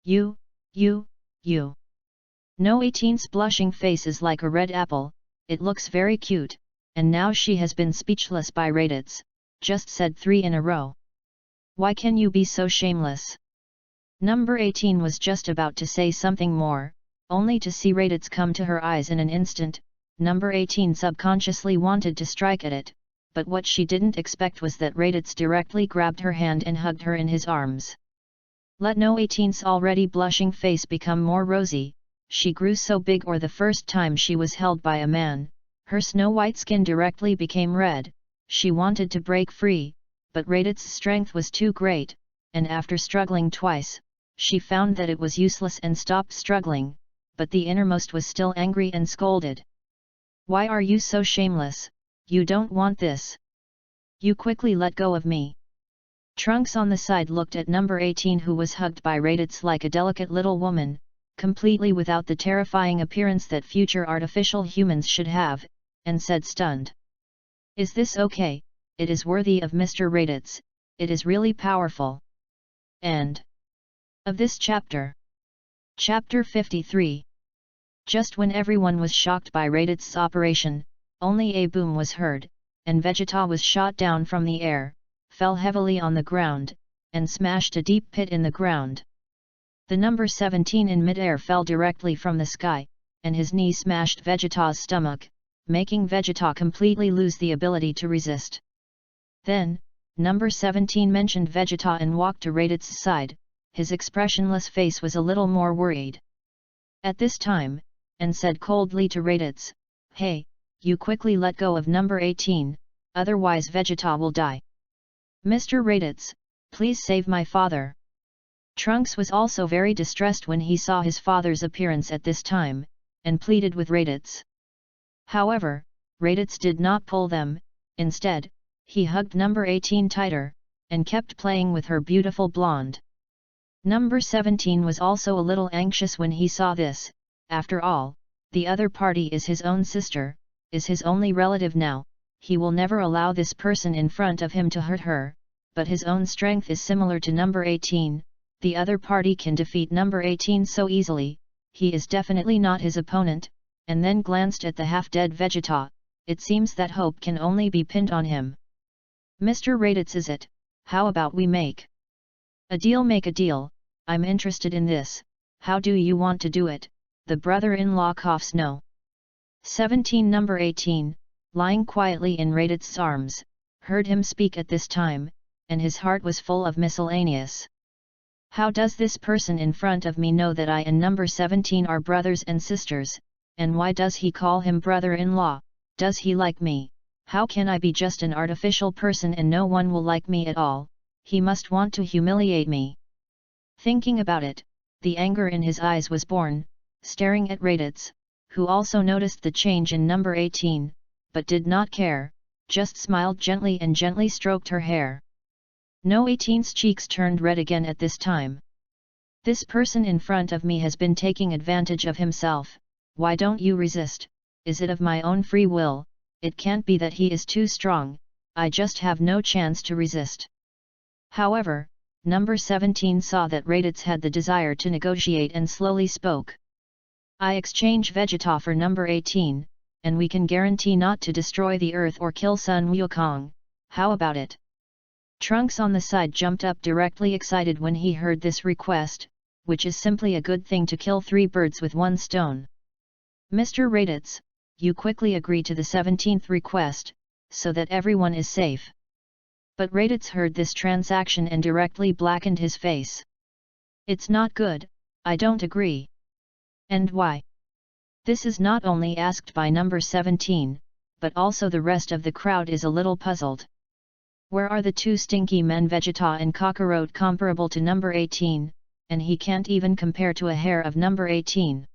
You. No 18's blushing face is like a red apple, it looks very cute, and now she has been speechless by RADITZ, just said 3 in a row. "Why can you be so shameless?" Number 18 was just about to say something more, only to see RADITZ come to her eyes in an instant. Number 18 subconsciously wanted to strike at it, but what she didn't expect was that RADITZ directly grabbed her hand and hugged her in his arms. Let No 18's already blushing face become more rosy. She grew so big, or the first time she was held by a man, her snow-white skin directly became red. She wanted to break free, but RADITZ's strength was too great, and after struggling twice, she found that it was useless and stopped struggling, but the innermost was still angry and scolded. "Why are you so shameless? You don't want this. You quickly let go of me." Trunks on the side looked at Number 18, who was hugged by RADITZ like a delicate little woman, completely without the terrifying appearance that future artificial humans should have, and said stunned, "Is this okay? It is worthy of Mr. RADITZ, it is really powerful." End of this chapter. Chapter 53. Just when everyone was shocked by RADITZ's operation, only a boom was heard, and Vegeta was shot down from the air, fell heavily on the ground, and smashed a deep pit in the ground. The number 17 in mid-air fell directly from the sky, and his knee smashed Vegeta's stomach, making Vegeta completely lose the ability to resist. Then, number 17 mentioned Vegeta and walked to RADITZ's side. His expressionless face was a little more worried at this time, and said coldly to RADITZ, "Hey, you quickly let go of number 18, otherwise Vegeta will die. Mr. RADITZ, please save my father." Trunks was also very distressed when he saw his father's appearance at this time, and pleaded with RADITZ. However, RADITZ did not pull them. Instead, he hugged number 18 tighter, and kept playing with her beautiful blonde. Number 17 was also a little anxious when he saw this. After all, the other party is his own sister, is his only relative now. He will never allow this person in front of him to hurt her, but his own strength is similar to number 18, the other party can defeat number 18 so easily, he is definitely not his opponent, and then glanced at the half-dead Vegeta. It seems that hope can only be pinned on him. Mr. RADITZ, is it? How about we make a deal? Make a deal, I'm interested in this. How do you want to do it? The brother-in-law coughs no. 17 Number 18, lying quietly in RADITZ's arms, heard him speak at this time, and his heart was full of miscellaneous. How does this person in front of me know that I and number 17 are brothers and sisters, and why does he call him brother-in-law? Does he like me? How can I be just an artificial person and no one will like me at all? He must want to humiliate me. Thinking about it, the anger in his eyes was born, staring at RADITZ, who also noticed the change in number 18, but did not care, just smiled gently and gently stroked her hair. No 18's cheeks turned red again at this time. This person in front of me has been taking advantage of himself. Why don't you resist? Is it of my own free will? It can't be that he is too strong, I just have no chance to resist. However, number 17 saw that RADITZ had the desire to negotiate and slowly spoke. I exchange Vegeta for number 18, and we can guarantee not to destroy the earth or kill Sun Wukong. How about it? Trunks on the side jumped up directly excited when he heard this request, which is simply a good thing to kill 3 birds with 1 stone. Mr. RADITZ, you quickly agree to the 17th request, so that everyone is safe. But RADITZ heard this transaction and directly blackened his face. It's not good, I don't agree. And why? This is not only asked by number 17, but also the rest of the crowd is a little puzzled. Where are the 2 stinky men Vegeta and Kakarot comparable to number 18, and he can't even compare to a hair of number 18.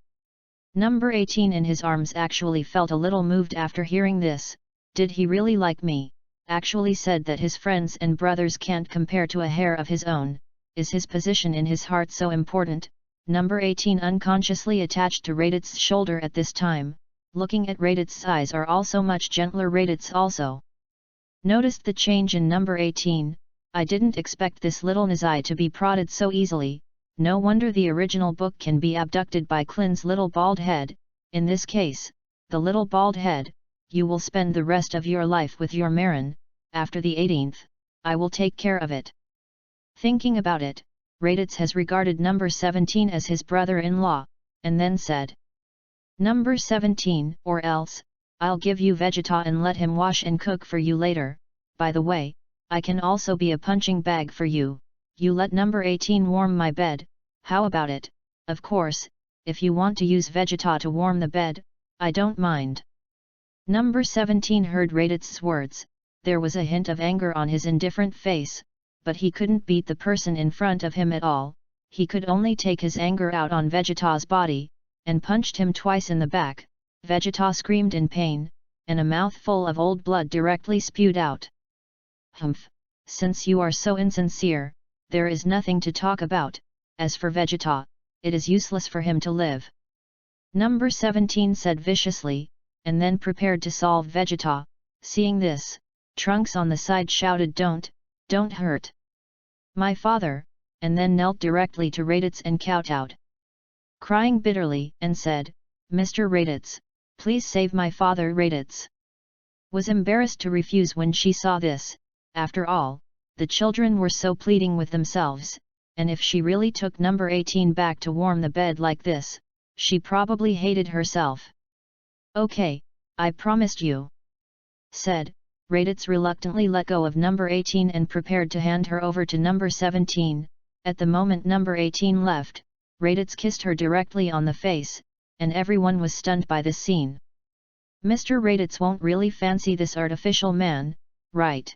Number 18 in his arms actually felt a little moved after hearing this. Did he really like me? Actually said that his friends and brothers can't compare to a hair of his own. Is his position in his heart so important? Number 18 unconsciously attached to RADITZ's shoulder at this time, looking at RADITZ's eyes are also much gentler. RADITZ also noticed the change in number 18. I didn't expect this little Nizai to be prodded so easily. No wonder the original book can be abducted by Klin's little bald head. In this case, the little bald head, you will spend the rest of your life with your Marin. After the 18th, I will take care of it. Thinking about it, RADITZ has regarded number 17 as his brother-in-law, and then said, Number 17, or else, I'll give you Vegeta and let him wash and cook for you later. By the way, I can also be a punching bag for you. You let number 18 warm my bed. How about it? Of course, if you want to use Vegeta to warm the bed, I don't mind. Number 17 heard RADITZ's words. There was a hint of anger on his indifferent face, but he couldn't beat the person in front of him at all. He could only take his anger out on Vegeta's body, and punched him twice in the back. Vegeta screamed in pain, and a mouthful of old blood directly spewed out. Humph! Since you are so insincere, there is nothing to talk about. As for Vegeta, it is useless for him to live. Number 17 said viciously, and then prepared to solve Vegeta. Seeing this, Trunks on the side shouted, Don't hurt my father, and then knelt directly to RADITZ and kowtowed, crying bitterly, and said, Mr. RADITZ, please save my father. RADITZ was embarrassed to refuse when she saw this. After all, the children were so pleading with themselves, and if she really took number 18 back to warm the bed like this, she probably hated herself. Okay, I promised you, said. RADITZ reluctantly let go of number 18 and prepared to hand her over to number 17. At the moment number 18 left, RADITZ kissed her directly on the face, and everyone was stunned by this scene. Mr. RADITZ won't really fancy this artificial man, right?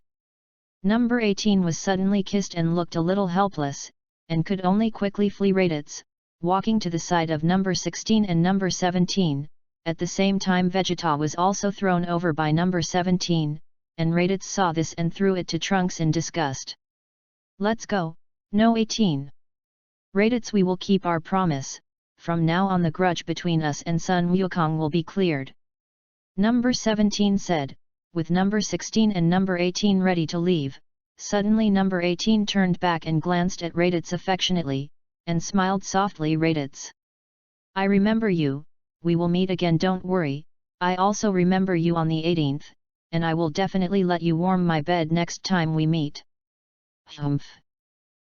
Number 18 was suddenly kissed and looked a little helpless. and could only quickly flee RADITZ, walking to the side of number 16 and number 17. At the same time Vegeta was also thrown over by number 17, and RADITZ saw this and threw it to Trunks in disgust. "Let's go, no 18. RADITZ, we will keep our promise, from now on the grudge between us and Sun Wukong will be cleared," number 17 said, with number 16 and number 18 ready to leave. Suddenly number 18 turned back and glanced at RADITZ affectionately, and smiled softly. "RADITZ, I remember you, we will meet again, don't worry, I also remember you on the 18th, and I will definitely let you warm my bed next time we meet." Humph.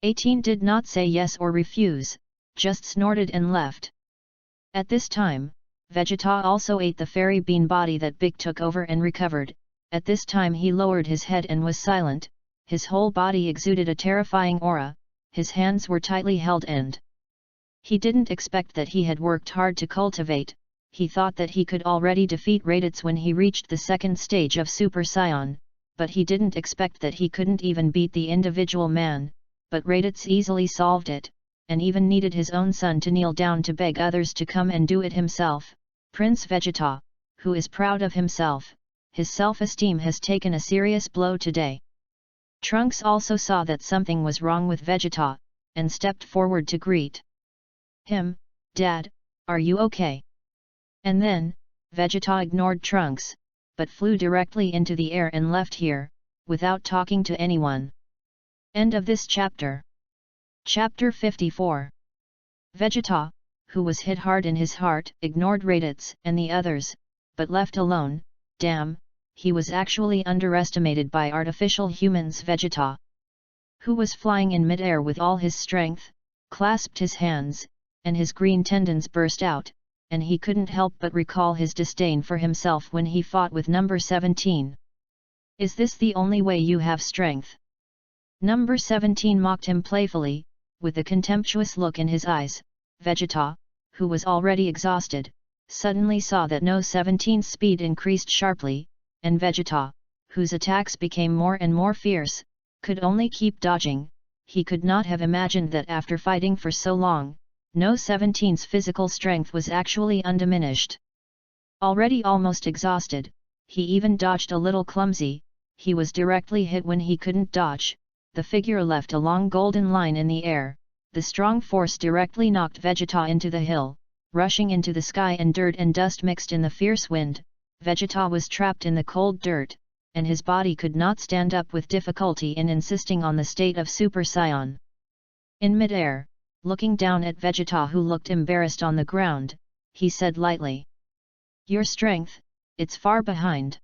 18 did not say yes or refuse, just snorted and left. At this time, Vegeta also ate the fairy bean body that Big took over and recovered. At this time he lowered his head and was silent. His whole body exuded a terrifying aura, his hands were tightly held and he didn't expect that he had worked hard to cultivate. He thought that he could already defeat RADITZ when he reached the second stage of Super Saiyan, but he didn't expect that he couldn't even beat the individual man. But RADITZ easily solved it, and even needed his own son to kneel down to beg others to come and do it himself. Prince Vegeta, who is proud of himself, his self-esteem has taken a serious blow today. Trunks also saw that something was wrong with Vegeta, and stepped forward to greet him. "Dad, are you okay?" And then, Vegeta ignored Trunks, but flew directly into the air and left here, without talking to anyone. End of this chapter. Chapter 54. Vegeta, who was hit hard in his heart, ignored RADITZ and the others, but left alone. Damn, he was actually underestimated by artificial humans. Vegeta, who was flying in mid-air with all his strength, clasped his hands, and his green tendons burst out, and he couldn't help but recall his disdain for himself when he fought with number 17. "Is this the only way you have strength?" Number 17 mocked him playfully, with a contemptuous look in his eyes. Vegeta, who was already exhausted, suddenly saw that No 17's speed increased sharply, and Vegeta, whose attacks became more and more fierce, could only keep dodging. He could not have imagined that after fighting for so long, No 17's physical strength was actually undiminished. Already almost exhausted, he even dodged a little clumsy. He was directly hit when he couldn't dodge. The figure left a long golden line in the air. The strong force directly knocked Vegeta into the hill, rushing into the sky, and dirt and dust mixed in the fierce wind. Vegeta was trapped in the cold dirt, and his body could not stand up with difficulty in insisting on the state of Super Saiyan. In mid-air, looking down at Vegeta, who looked embarrassed on the ground, he said lightly, "Your strength, it's far behind."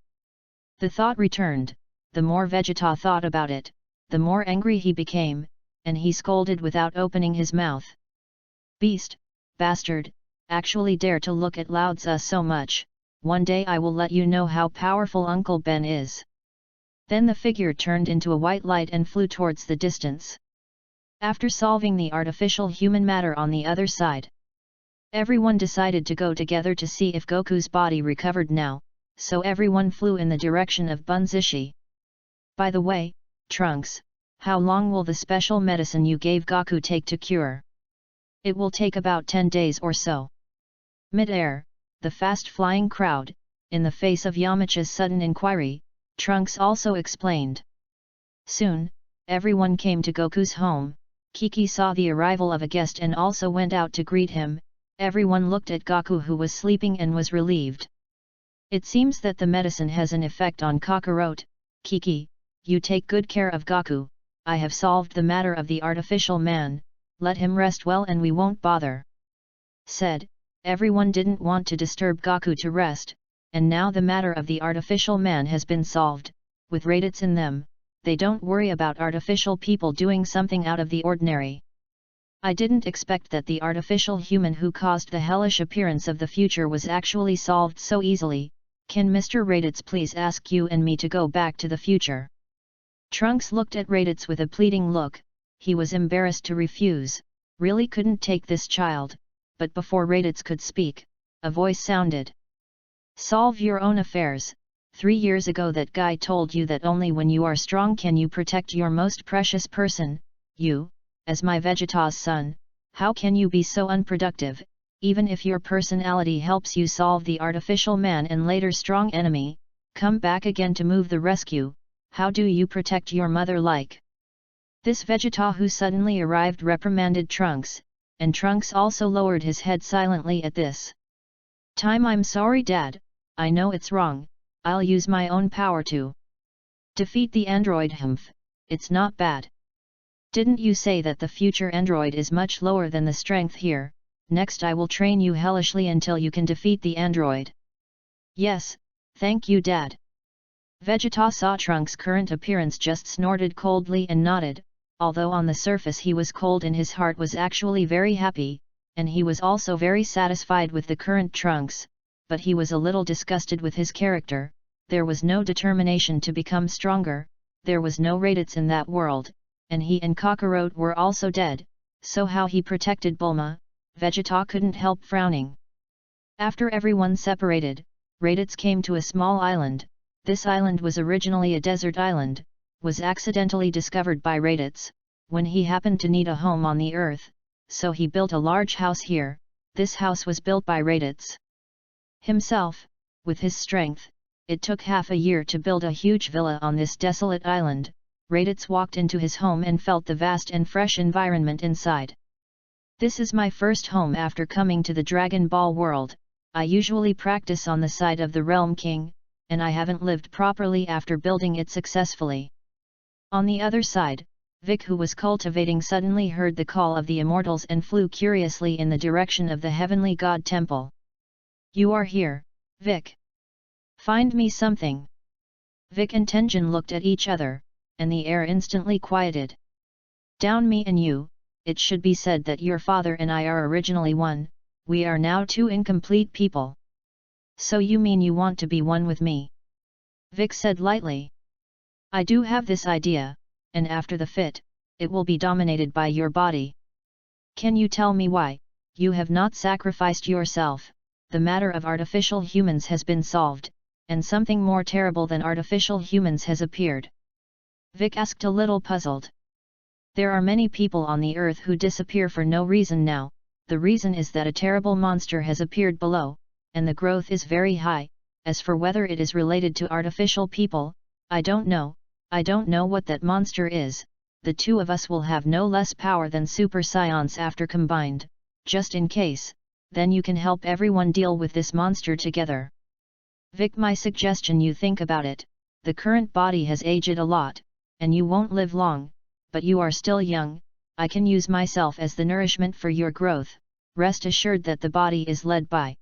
The thought returned. The more Vegeta thought about it, the more angry he became, and he scolded without opening his mouth. "Beast, bastard, actually dare to look at RADITZ so much, one day I will let you know how powerful Uncle Ben is." Then the figure turned into a white light and flew towards the distance. After solving the artificial human matter on the other side, everyone decided to go together to see if Goku's body recovered now, so everyone flew in the direction of Bunzishi. "By the way, Trunks, how long will the special medicine you gave Goku take to cure?" "It will take about 10 days or so." Mid-air, the fast-flying crowd, in the face of Yamcha's sudden inquiry, Trunks also explained. Soon, everyone came to Goku's home. Kiki saw the arrival of a guest and also went out to greet him. Everyone looked at Goku, who was sleeping, and was relieved. "It seems that the medicine has an effect on Kakarot. Kiki, you take good care of Goku. I have solved the matter of the artificial man, let him rest well and we won't bother," said. Everyone didn't want to disturb Goku to rest, and now the matter of the artificial man has been solved. With RADITZ in them, they don't worry about artificial people doing something out of the ordinary. "I didn't expect that the artificial human who caused the hellish appearance of the future was actually solved so easily. Can Mr. RADITZ please ask you and me to go back to the future?" Trunks looked at RADITZ with a pleading look. He was embarrassed to refuse, really couldn't take this child, but before RADITZ could speak, a voice sounded. "Solve your own affairs. 3 years ago that guy told you that only when you are strong can you protect your most precious person. You, as my Vegeta's son, how can you be so unproductive, even if your personality helps you solve the artificial man and later strong enemy, come back again to move the rescue, how do you protect your mother like? This Vegeta who suddenly arrived reprimanded Trunks, and Trunks also lowered his head silently at this time. I'm sorry Dad, I know it's wrong, I'll use my own power to defeat the android. It's not bad. Didn't you say that the future android is much lower than the strength here? Next I will train you hellishly until you can defeat the android. Yes, thank you Dad. Vegeta saw Trunks' current appearance, just snorted coldly and nodded, although on the surface he was cold and his heart was actually very happy, and he was also very satisfied with the current Trunks, but he was a little disgusted with his character. There was no determination to become stronger, there was no RADITZ in that world, and he and Kakarot were also dead, so how he protected Bulma? Vegeta couldn't help frowning. After everyone separated, RADITZ came to a small island. This island was originally a desert island, was accidentally discovered by RADITZ, when he happened to need a home on the earth, so he built a large house here. This house was built by RADITZ himself, with his strength. It took half a year to build a huge villa on this desolate island. RADITZ walked into his home and felt the vast and fresh environment inside. This is my first home after coming to the Dragon Ball world. I usually practice on the side of the Realm King, and I haven't lived properly after building it successfully. On the other side, Vic, who was cultivating, suddenly heard the call of the immortals and flew curiously in the direction of the Heavenly God Temple. You are here, Vic. Find me something. Vic and Tenjin looked at each other, and the air instantly quieted. Down me and you, it should be said that your father and I are originally one, we are now two incomplete people. So you mean you want to be one with me? Vic said lightly. I do have this idea, and after the fit, it will be dominated by your body. Can you tell me why you have not sacrificed yourself? The matter of artificial humans has been solved, and something more terrible than artificial humans has appeared. Vic asked, a little puzzled. There are many people on the earth who disappear for no reason now. The reason is that a terrible monster has appeared below, and the growth is very high. As for whether it is related to artificial people, I don't know. I don't know what that monster is. The two of us will have no less power than Super Saiyan's after combined, just in case, then you can help everyone deal with this monster together. Vic, my suggestion, you think about it, the current body has aged a lot, and you won't live long, but you are still young. I can use myself as the nourishment for your growth. Rest assured that the body is led by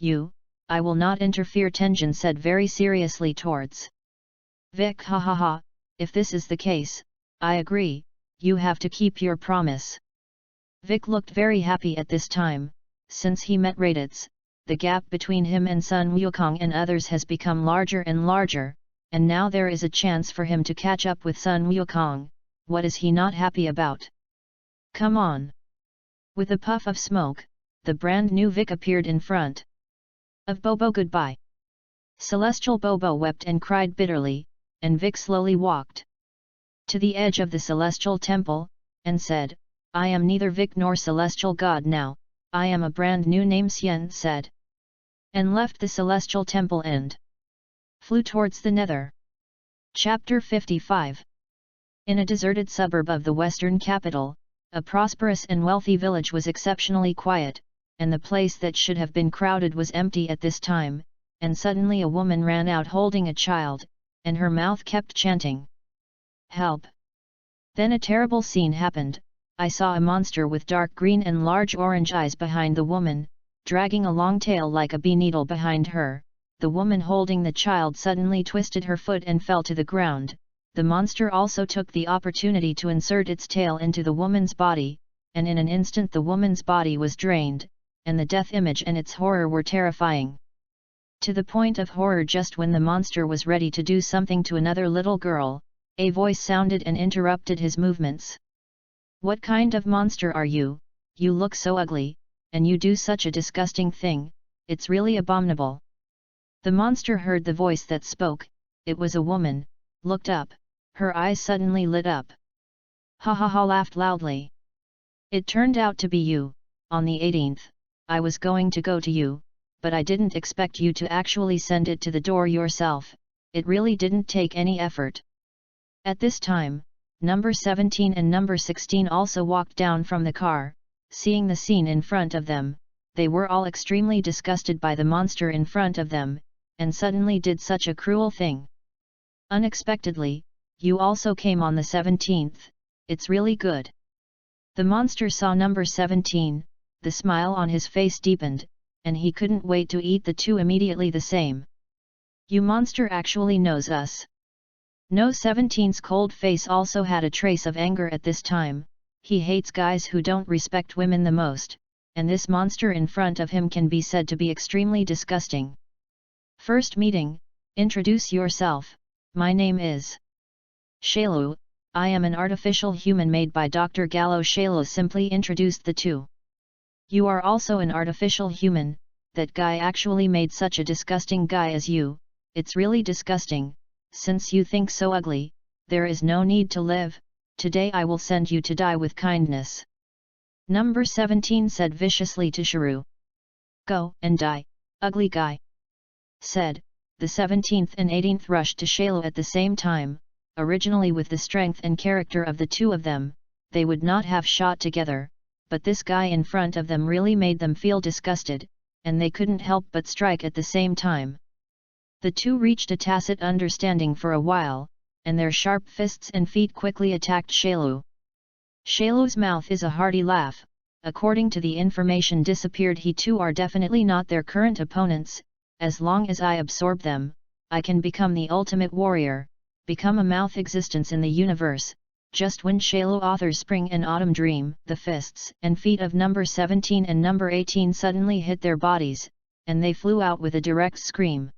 you. I will not interfere, Tenjin said very seriously towards Vic. Ha ha ha, if this is the case, I agree, you have to keep your promise. Vic looked very happy at this time. Since he met RADITZ, the gap between him and Sun Wukong and others has become larger and larger, and now there is a chance for him to catch up with Sun Wukong. What is he not happy about? Come on! With a puff of smoke, the brand new Vic appeared in front of Bobo. Goodbye! Celestial Bobo wept and cried bitterly, and Vic slowly walked to the edge of the Celestial Temple, and said, I am neither Vic nor Celestial God now, I am a brand new name, Xian said. And left the Celestial Temple and flew towards the Nether. Chapter 55. In a deserted suburb of the western capital, a prosperous and wealthy village was exceptionally quiet, and the place that should have been crowded was empty at this time, and suddenly a woman ran out holding a child, and her mouth kept chanting, Help! Then a terrible scene happened. I saw a monster with dark green and large orange eyes behind the woman, dragging a long tail like a bee needle behind her. The woman holding the child suddenly twisted her foot and fell to the ground. The monster also took the opportunity to insert its tail into the woman's body, and in an instant the woman's body was drained, and the death image and its horror were terrifying. To the point of horror, just when the monster was ready to do something to another little girl, a voice sounded and interrupted his movements. What kind of monster are you? You look so ugly, and you do such a disgusting thing, it's really abominable. The monster heard the voice that spoke, it was a woman, looked up, her eyes suddenly lit up. Ha ha ha, laughed loudly. It turned out to be you. On the 18th, I was going to go to you, but I didn't expect you to actually send it to the door yourself. It really didn't take any effort. At this time, number 17 and number 16 also walked down from the car. Seeing the scene in front of them, they were all extremely disgusted by the monster in front of them, and suddenly did such a cruel thing. Unexpectedly, you also came on the 17th, it's really good. The monster saw number 17, the smile on his face deepened, and he couldn't wait to eat the two immediately the same. You monster actually knows us. No 17's cold face also had a trace of anger at this time. He hates guys who don't respect women the most, and this monster in front of him can be said to be extremely disgusting. First meeting, introduce yourself. My name is Shailu, I am an artificial human made by Dr. Gallo. Shailu simply introduced the two. You are also an artificial human, that guy actually made such a disgusting guy as you, it's really disgusting, since you think so ugly, there is no need to live, today I will send you to die with kindness. Number 17 said viciously to Shailu. Go and die, ugly guy. Said, the 17th and 18th rushed to Shailu at the same time. Originally with the strength and character of the two of them, they would not have shot together, but this guy in front of them really made them feel disgusted, and they couldn't help but strike at the same time. The two reached a tacit understanding for a while, and their sharp fists and feet quickly attacked Shailu. Shailu's mouth is a hearty laugh. According to the information disappeared, he too are definitely not their current opponents. As long as I absorb them, I can become the ultimate warrior, become a mouth existence in the universe. Just when Shailu author's Spring and Autumn dream, the fists and feet of number 17 and number 18 suddenly hit their bodies, and they flew out with a direct scream.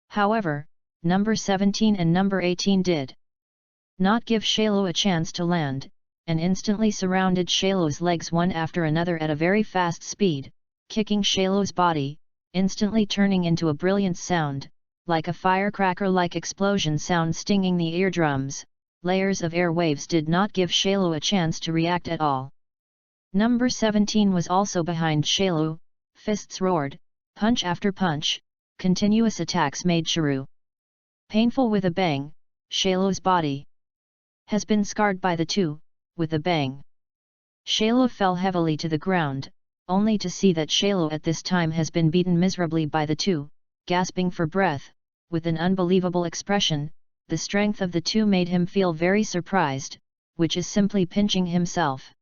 However, number 17 and number 18 did not give Shailu a chance to land, and instantly surrounded Shailu's legs one after another at a very fast speed, kicking Shailu's body, instantly turning into a brilliant sound, like a firecracker-like explosion sound stinging the eardrums. Layers of air waves did not give Shailu a chance to react at all. Number 17 was also behind Shailu, fists roared, punch after punch, continuous attacks made Shailu painful with a bang. Shailu's body has been scarred by the two, with a bang. Shailu fell heavily to the ground, only to see that Shailu at this time has been beaten miserably by the two, gasping for breath, with an unbelievable expression. The strength of the two made him feel very surprised, which is simply pinching himself.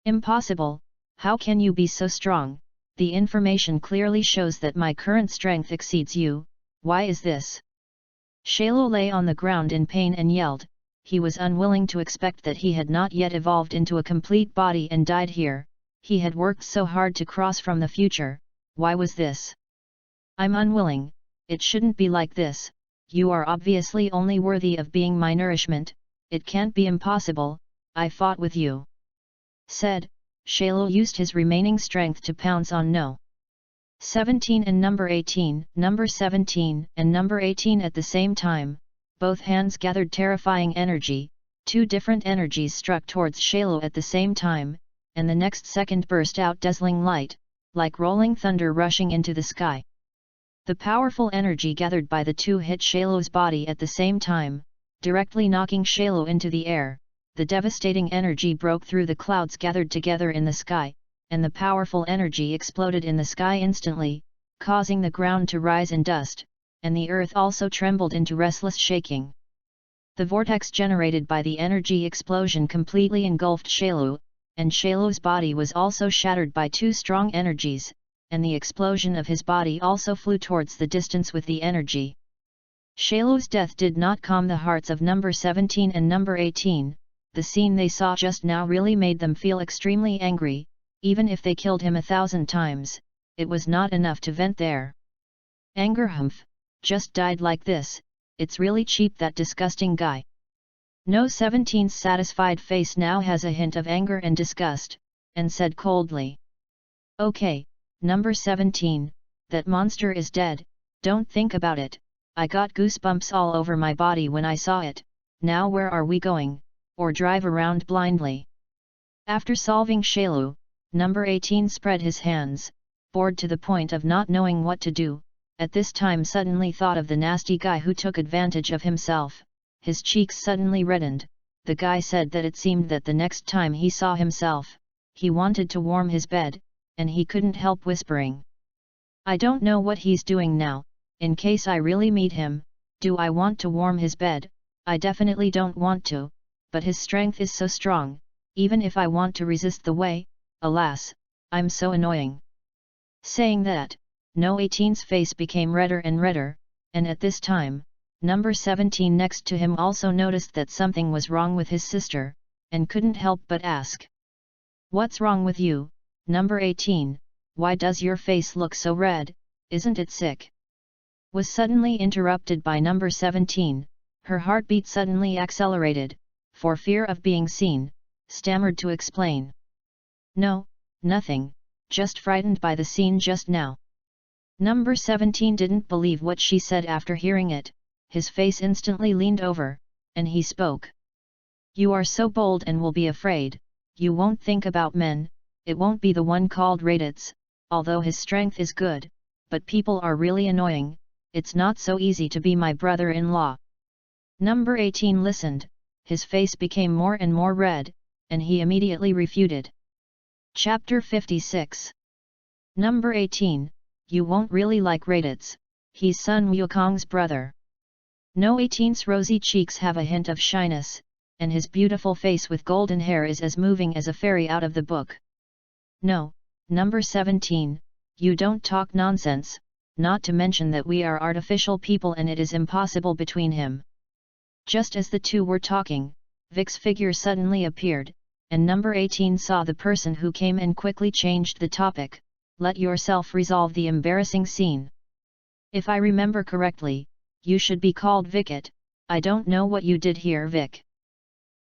Impossible, how can you be so strong? The information clearly shows that my current strength exceeds you, why is this? Shailu lay on the ground in pain and yelled. He was unwilling to expect that he had not yet evolved into a complete body and died here. He had worked so hard to cross from the future, why was this? I'm unwilling, it shouldn't be like this. You are obviously only worthy of being my nourishment, it can't be impossible, I fought with you. Said, Shailu used his remaining strength to pounce on no. 17 and number 18, number 17 and number 18 at the same time, both hands gathered terrifying energy, two different energies struck towards Shailu at the same time, and the next second burst out dazzling light, like rolling thunder rushing into the sky. The powerful energy gathered by the two hit Shailu's body at the same time, directly knocking Shailu into the air. The devastating energy broke through the clouds gathered together in the sky, and the powerful energy exploded in the sky instantly, causing the ground to rise in dust, and the earth also trembled into restless shaking. The vortex generated by the energy explosion completely engulfed Shailu, and Shailu's body was also shattered by two strong energies, and the explosion of his body also flew towards the distance with the energy. Shailu's death did not calm the hearts of number 17 and number 18, the scene they saw just now really made them feel extremely angry. Even if they killed him 1,000 times, it was not enough to vent their anger. Humph, just died like this, it's really cheap, that disgusting guy. No 17's satisfied face now has a hint of anger and disgust, and said coldly. Okay, number 17, that monster is dead, don't think about it, I got goosebumps all over my body when I saw it. Now where are we going? or drive around blindly. After solving Shalu, number 18 spread his hands, bored to the point of not knowing what to do, at this time suddenly thought of the nasty guy who took advantage of himself. His cheeks suddenly reddened. The guy said that it seemed that the next time he saw himself, he wanted to warm his bed, and he couldn't help whispering. I don't know what he's doing now, in case I really meet him. Do I want to warm his bed? I definitely don't want to, but his strength is so strong, even if I want to resist the way, alas, I'm so annoying. Saying that, No 18's face became redder and redder, and at this time, number 17 next to him also noticed that something was wrong with his sister, and couldn't help but ask. What's wrong with you, number 18, why does your face look so red, isn't it sick? Was suddenly interrupted by number 17, her heartbeat suddenly accelerated, for fear of being seen, stammered to explain. No, nothing, just frightened by the scene just now. Number 17 didn't believe what she said after hearing it, his face instantly leaned over, and he spoke. You are so bold and will be afraid, you won't think about men, it won't be the one called RADITZ, although his strength is good, but people are really annoying, it's not so easy to be my brother-in-law. Number 18 listened, his face became more and more red, and he immediately refuted. Chapter 56. Number 18, you won't really like RADITZ, he's Sun Wukong's brother. No 18's rosy cheeks have a hint of shyness, and his beautiful face with golden hair is as moving as a fairy out of the book. No, number 17, you don't talk nonsense, not to mention that we are artificial people and it is impossible between him. Just as the two were talking, Vic's figure suddenly appeared, and number 18 saw the person who came and quickly changed the topic. Let yourself resolve the embarrassing scene. If I remember correctly, you should be called Vicat. I don't know what you did here, Vic.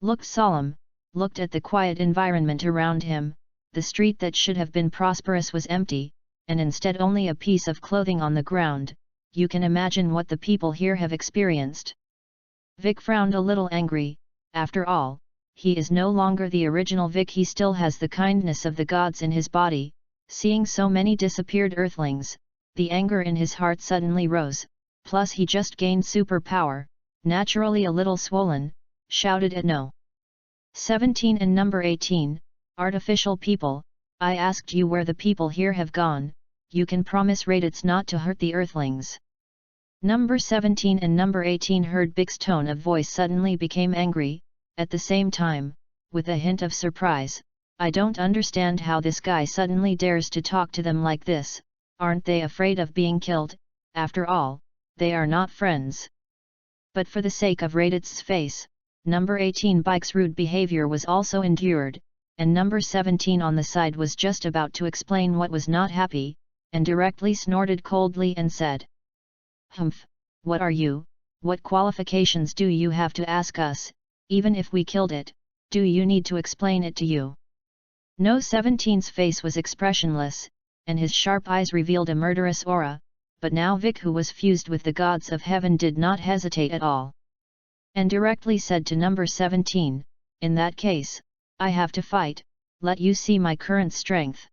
Looked solemn, looked at the quiet environment around him. The street that should have been prosperous was empty, and instead only a piece of clothing on the ground. You can imagine what the people here have experienced. Vic frowned a little angry. After all, he is no longer the original Vic. He still has the kindness of the gods in his body. Seeing so many disappeared earthlings, the anger in his heart suddenly rose, plus he just gained superpower, naturally a little swollen, shouted at No. 17 and number 18, artificial people, I asked you where the people here have gone, you can promise RADITZ not to hurt the earthlings. Number 17 and number 18 heard Vic's tone of voice suddenly became angry, at the same time, with a hint of surprise. I don't understand how this guy suddenly dares to talk to them like this. Aren't they afraid of being killed? After all, they are not friends. But for the sake of RADITZ's face, number 18 Bike's rude behavior was also endured, and number 17 on the side was just about to explain what was not happy, and directly snorted coldly and said. Humph, what are you? What qualifications do you have to ask us? Even if we killed it, do you need to explain it to you? No 17's face was expressionless, and his sharp eyes revealed a murderous aura, but now Vic, who was fused with the gods of heaven, did not hesitate at all. And directly said to number 17, in that case, I have to fight, let you see my current strength.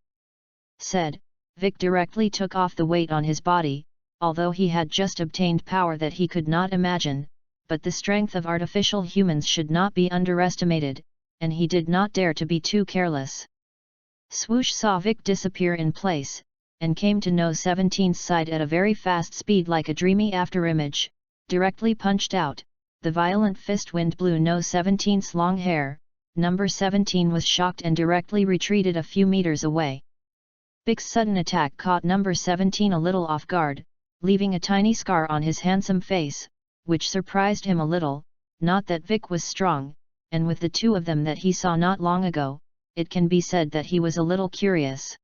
Said, Vic directly took off the weight on his body, although he had just obtained power that he could not imagine, but the strength of artificial humans should not be underestimated, and he did not dare to be too careless. Swoosh saw Vic disappear in place, and came to No 17's side at a very fast speed like a dreamy afterimage, directly punched out. The violent fist wind blew No 17's long hair. Number 17 was shocked and directly retreated a few meters away. Vic's sudden attack caught number 17 a little off guard, leaving a tiny scar on his handsome face, which surprised him a little, not that Vic was strong, and with the two of them that he saw not long ago, it can be said that he was a little curious.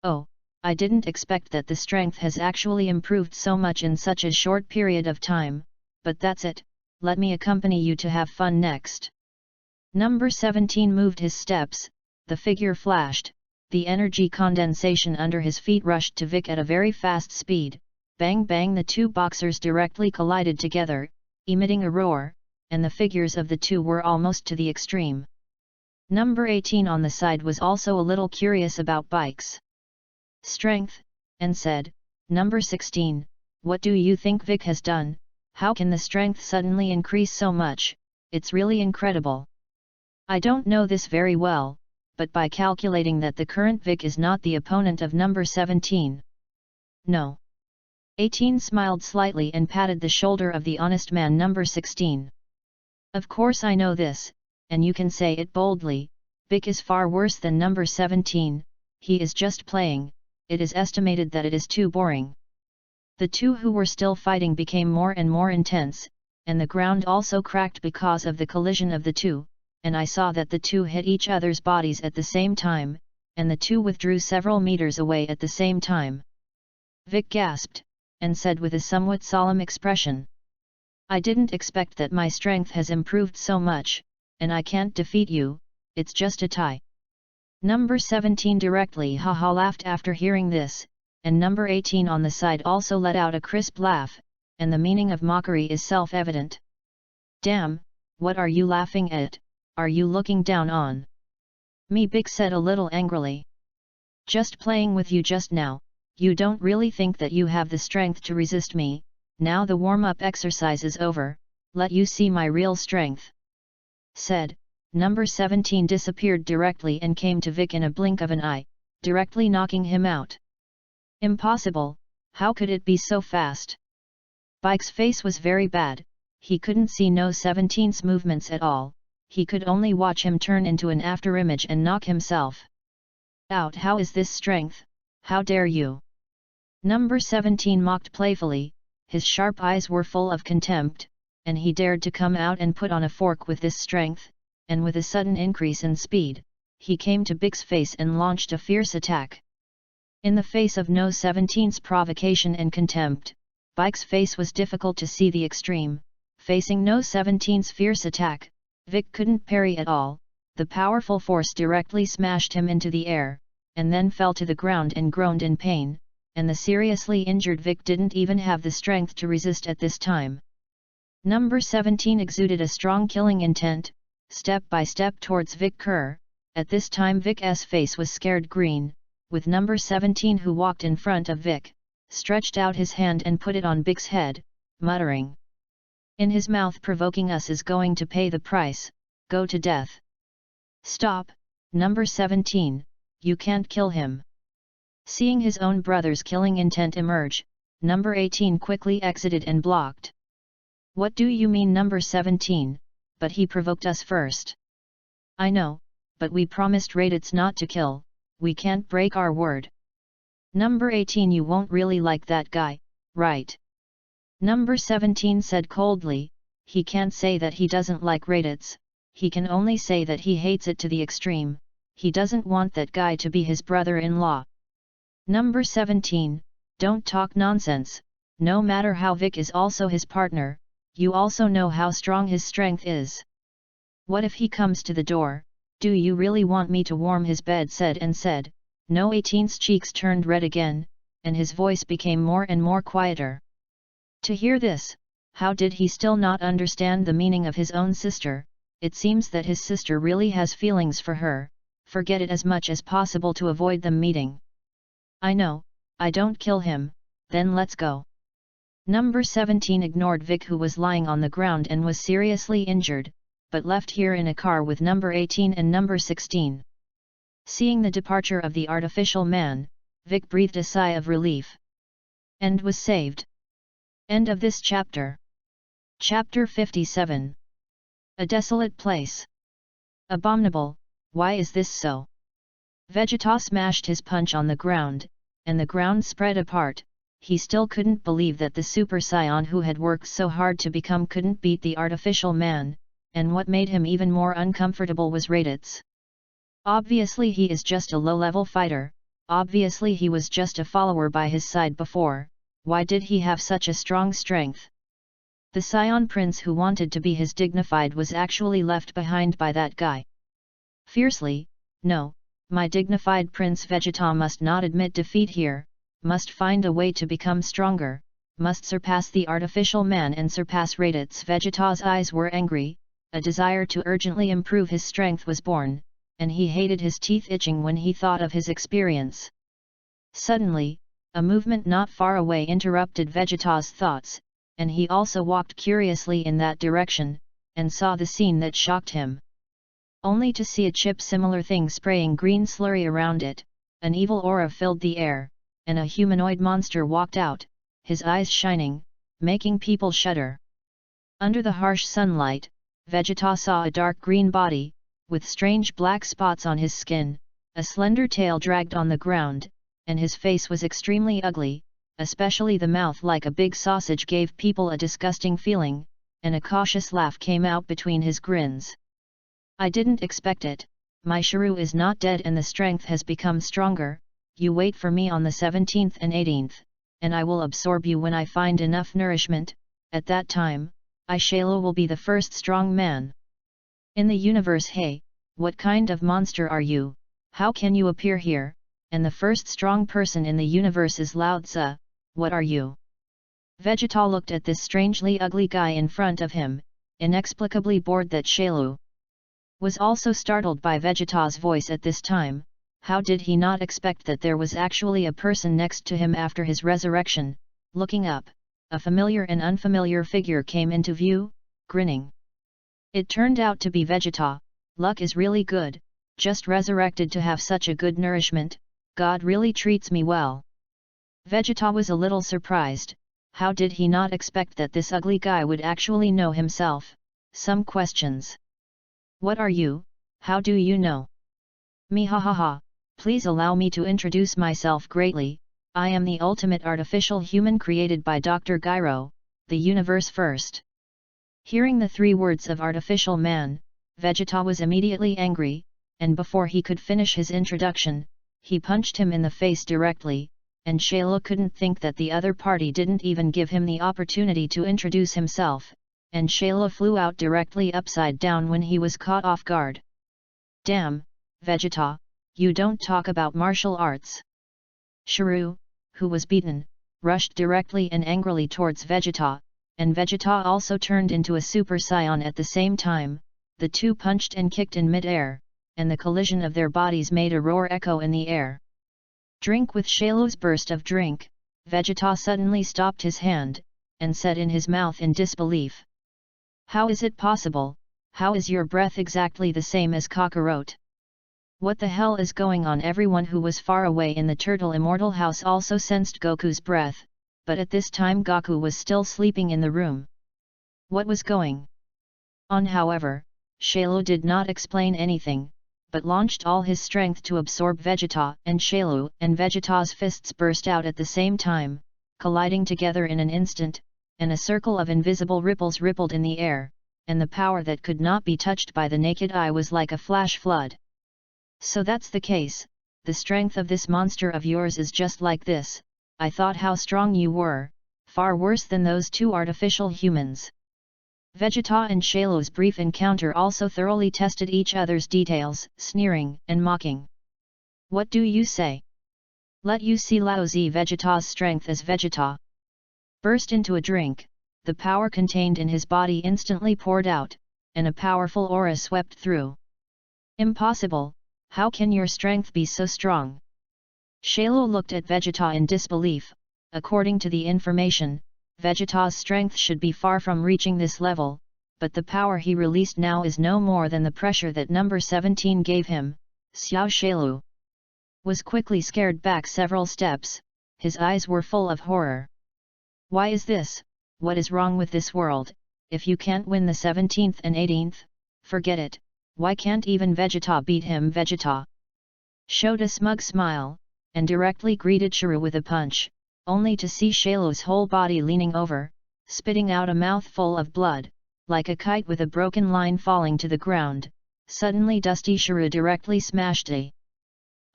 Oh, I didn't expect that the strength has actually improved so much in such a short period of time, but that's it, let me accompany you to have fun next. Number 17 moved his steps, the figure flashed, the energy condensation under his feet rushed to Vic at a very fast speed, bang bang the two boxers directly collided together, emitting a roar, and the figures of the two were almost to the extreme. Number 18 on the side was also a little curious about Bike's strength, and said, "Number 16, what do you think Vic has done? How can the strength suddenly increase so much? It's really incredible." "I don't know this very well, but by calculating that the current Vic is not the opponent of number 17. No." 18 smiled slightly and patted the shoulder of the honest man number 16. "Of course I know this, and you can say it boldly, Vic is far worse than number 17, he is just playing, it is estimated that it is too boring." The two who were still fighting became more and more intense, and the ground also cracked because of the collision of the two, and I saw that the two hit each other's bodies at the same time, and the two withdrew several meters away at the same time. Vic gasped, and said with a somewhat solemn expression, "I didn't expect that my strength has improved so much, and I can't defeat you, it's just a tie." Number 17 directly ha-ha laughed after hearing this, and number 18 on the side also let out a crisp laugh, and the meaning of mockery is self-evident. "Damn, what are you laughing at? Are you looking down on me?" Vic said a little angrily. "Just playing with you just now, you don't really think that you have the strength to resist me. Now the warm-up exercise is over, let you see my real strength." Said, number 17 disappeared directly and came to Vic in a blink of an eye, directly knocking him out. "Impossible, how could it be so fast?" Bike's face was very bad, he couldn't see no 17's movements at all, he could only watch him turn into an afterimage and knock himself out. "How is this strength? How dare you?" Number 17 mocked playfully, his sharp eyes were full of contempt, and he dared to come out and put on a fork with this strength, and with a sudden increase in speed, he came to Vic's face and launched a fierce attack. In the face of no 17's provocation and contempt, Bike's face was difficult to see the extreme. Facing no 17's fierce attack, Vic couldn't parry at all, the powerful force directly smashed him into the air, and then fell to the ground and groaned in pain, and the seriously injured Vic didn't even have the strength to resist at this time. Number 17 exuded a strong killing intent, step by step towards Vic Kerr. At this time Vic's face was scared green, with number 17 who walked in front of Vic, stretched out his hand and put it on Vic's head, muttering in his mouth, "Provoking us is going to pay the price, go to death." "Stop, number 17, you can't kill him." Seeing his own brother's killing intent emerge, number 18 quickly exited and blocked. "What do you mean, number 17, but he provoked us first." "I know, but we promised RADITZ not to kill, we can't break our word." "Number 18, you won't really like that guy, right?" Number 17 said coldly, "He can't say that he doesn't like RADITZ, he can only say that he hates it to the extreme, he doesn't want that guy to be his brother-in-law." Number 17, don't talk nonsense, no matter how Vic is also his partner, you also know how strong his strength is. "What if he comes to the door, do you really want me to warm his bed?" said, no 18's cheeks turned red again, and his voice became more and more quieter. To hear this, how did he still not understand the meaning of his own sister? It seems that his sister really has feelings for her, forget it as much as possible to avoid them meeting. "I know, I don't kill him, then let's go." Number 17 ignored Vic, who was lying on the ground and was seriously injured, but left here in a car with number 18 and number 16. Seeing the departure of the artificial man, Vic breathed a sigh of relief. And was saved. End of this chapter. Chapter 57. A desolate place. Abominable, why is this so? Vegeta smashed his punch on the ground, and the ground spread apart. He still couldn't believe that the Super Saiyan who had worked so hard to become couldn't beat the artificial man, and what made him even more uncomfortable was RADITZ. Obviously he is just a low-level fighter, obviously he was just a follower by his side before, why did he have such a strong strength? The Saiyan prince who wanted to be his dignified was actually left behind by that guy. Fiercely, "No, my dignified Prince Vegeta must not admit defeat here, must find a way to become stronger, must surpass the artificial man and surpass RADITZ. Vegeta's eyes were angry, a desire to urgently improve his strength was born, and he hated his teeth itching when he thought of his experience. Suddenly, a movement not far away interrupted Vegeta's thoughts, and he also walked curiously in that direction, and saw the scene that shocked him. Only to see a chip-similar thing spraying green slurry around it, an evil aura filled the air, and a humanoid monster walked out, his eyes shining, making people shudder. Under the harsh sunlight, Vegeta saw a dark green body, with strange black spots on his skin, a slender tail dragged on the ground, and his face was extremely ugly, especially the mouth like a big sausage gave people a disgusting feeling, and a cautious laugh came out between his grins. I didn't expect it, my shrew is not dead and the strength has become stronger, you wait for me on the 17th and 18th, and I will absorb you when I find enough nourishment, at that time, I Shalo will be the first strong man. In the universe. Hey, what kind of monster are you, how can you appear here, and the first strong person in the universe is RADITZ, what are you? Vegeta looked at this strangely ugly guy in front of him, inexplicably bored that Shalo was also startled by Vegeta's voice at this time. How did he not expect that there was actually a person next to him after his resurrection? Looking up, a familiar and unfamiliar figure came into view, grinning. It turned out to be Vegeta. Luck is really good, just resurrected to have such a good nourishment, God really treats me well. Vegeta was a little surprised. How did he not expect that this ugly guy would actually know himself? Some questions. What are you, how do you know? Me ha ha ha, please allow me to introduce myself greatly, I am the ultimate artificial human created by Dr. Gyro, the universe first. Hearing the 3 words of artificial man, Vegeta was immediately angry, and before he could finish his introduction, he punched him in the face directly, and Shalo couldn't think that the other party didn't even give him the opportunity to introduce himself, and Shalo flew out directly upside down when he was caught off guard. Damn, Vegeta, you don't talk about martial arts. Shrew, who was beaten, rushed directly and angrily towards Vegeta, and Vegeta also turned into a Super Saiyan at the same time. The two punched and kicked in mid-air, and the collision of their bodies made a roar echo in the air. Drink. With Shalo's burst of drink, Vegeta suddenly stopped his hand, and said in his mouth in disbelief. How is it possible, how is your breath exactly the same as Kakarot? What the hell is going on? Everyone who was far away in the Turtle Immortal house also sensed Goku's breath, but at this time Goku was still sleeping in the room. What was going on? However, Shalo did not explain anything, but launched all his strength to absorb Vegeta and Shalo, and Vegeta's fists burst out at the same time, colliding together in an instant, and a circle of invisible ripples rippled in the air, and the power that could not be touched by the naked eye was like a flash flood. So that's the case, the strength of this monster of yours is just like this, I thought how strong you were, far worse than those 2 artificial humans. Vegeta and Shalo's brief encounter also thoroughly tested each other's details, sneering and mocking. What do you say? Let you see Laozi. Vegeta's strength as Vegeta burst into a drink, the power contained in his body instantly poured out, and a powerful aura swept through. Impossible, how can your strength be so strong? Shalo looked at Vegeta in disbelief. According to the information, Vegeta's strength should be far from reaching this level, but the power he released now is no more than the pressure that number 17 gave him. Xiao Shalo was quickly scared back several steps, his eyes were full of horror. Why is this? What is wrong with this world? If you can't win the 17th and 18th, forget it, why can't even Vegeta beat him? Vegeta showed a smug smile, and directly greeted Shiro with a punch, only to see Shalo's whole body leaning over, spitting out a mouthful of blood, like a kite with a broken line falling to the ground. Suddenly Dusty Shiro directly smashed a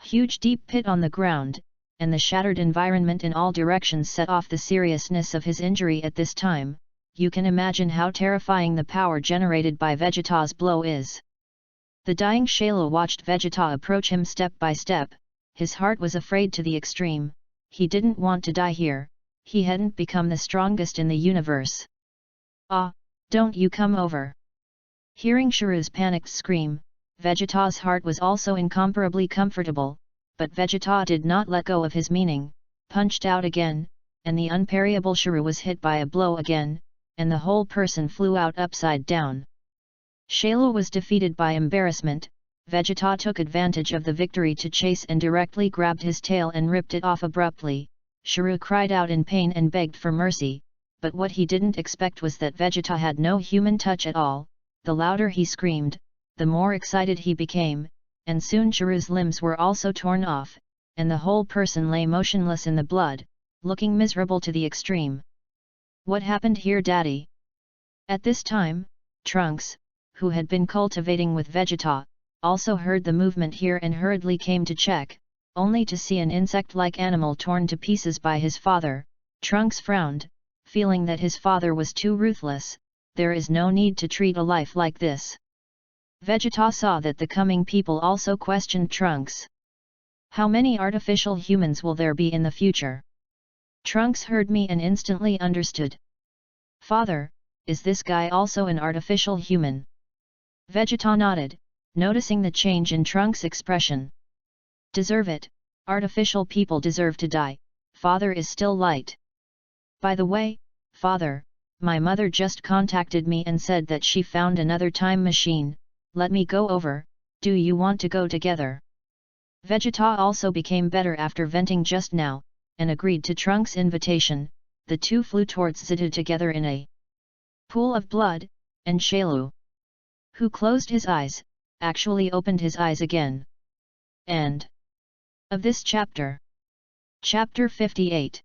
huge deep pit on the ground, and the shattered environment in all directions set off the seriousness of his injury at this time. You can imagine how terrifying the power generated by Vegeta's blow is. The dying Shalo watched Vegeta approach him step by step, his heart was afraid to the extreme, he didn't want to die here, he hadn't become the strongest in the universe. "Ah, don't you come over!" Hearing Shrews' panicked scream, Vegeta's heart was also incomparably comfortable, but Vegeta did not let go of his meaning, punched out again, and the unparryable Shrew was hit by a blow again, and the whole person flew out upside down. Shailu was defeated by embarrassment. Vegeta took advantage of the victory to chase and directly grabbed his tail and ripped it off abruptly. Shrew cried out in pain and begged for mercy, but what he didn't expect was that Vegeta had no human touch at all. The louder he screamed, the more excited he became, and soon Shrews' limbs were also torn off, and the whole person lay motionless in the blood, looking miserable to the extreme. "What happened here, Daddy?" At this time, Trunks, who had been cultivating with Vegeta, also heard the movement here and hurriedly came to check, only to see an insect-like animal torn to pieces by his father. Trunks frowned, feeling that his father was too ruthless. There is no need to treat a life like this. Vegeta saw that the coming people also questioned Trunks. "How many artificial humans will there be in the future?" Trunks heard me and instantly understood. "Father, is this guy also an artificial human?" Vegeta nodded, noticing the change in Trunks' expression. "Deserve it, artificial people deserve to die, father is still light. By the way, father, my mother just contacted me and said that she found another time machine. Let me go over, do you want to go together?" Vegeta also became better after venting just now, and agreed to Trunks' invitation. The two flew towards Zidhu together in a pool of blood, and Shailu, who closed his eyes, actually opened his eyes again. End of this chapter. Chapter 58.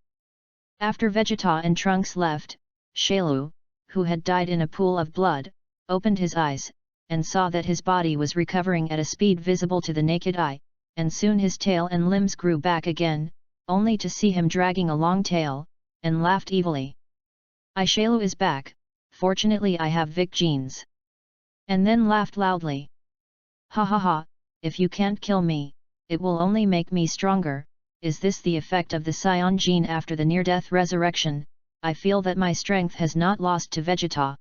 After Vegeta and Trunks left, Shailu, who had died in a pool of blood, opened his eyes, and saw that his body was recovering at a speed visible to the naked eye, and soon his tail and limbs grew back again, only to see him dragging a long tail, and laughed evilly. "Shailu is back, fortunately I have Vic genes." And then laughed loudly. "Ha ha ha, if you can't kill me, it will only make me stronger. Is this the effect of the Scion gene after the near-death resurrection? I feel that my strength has not lost to Vegeta.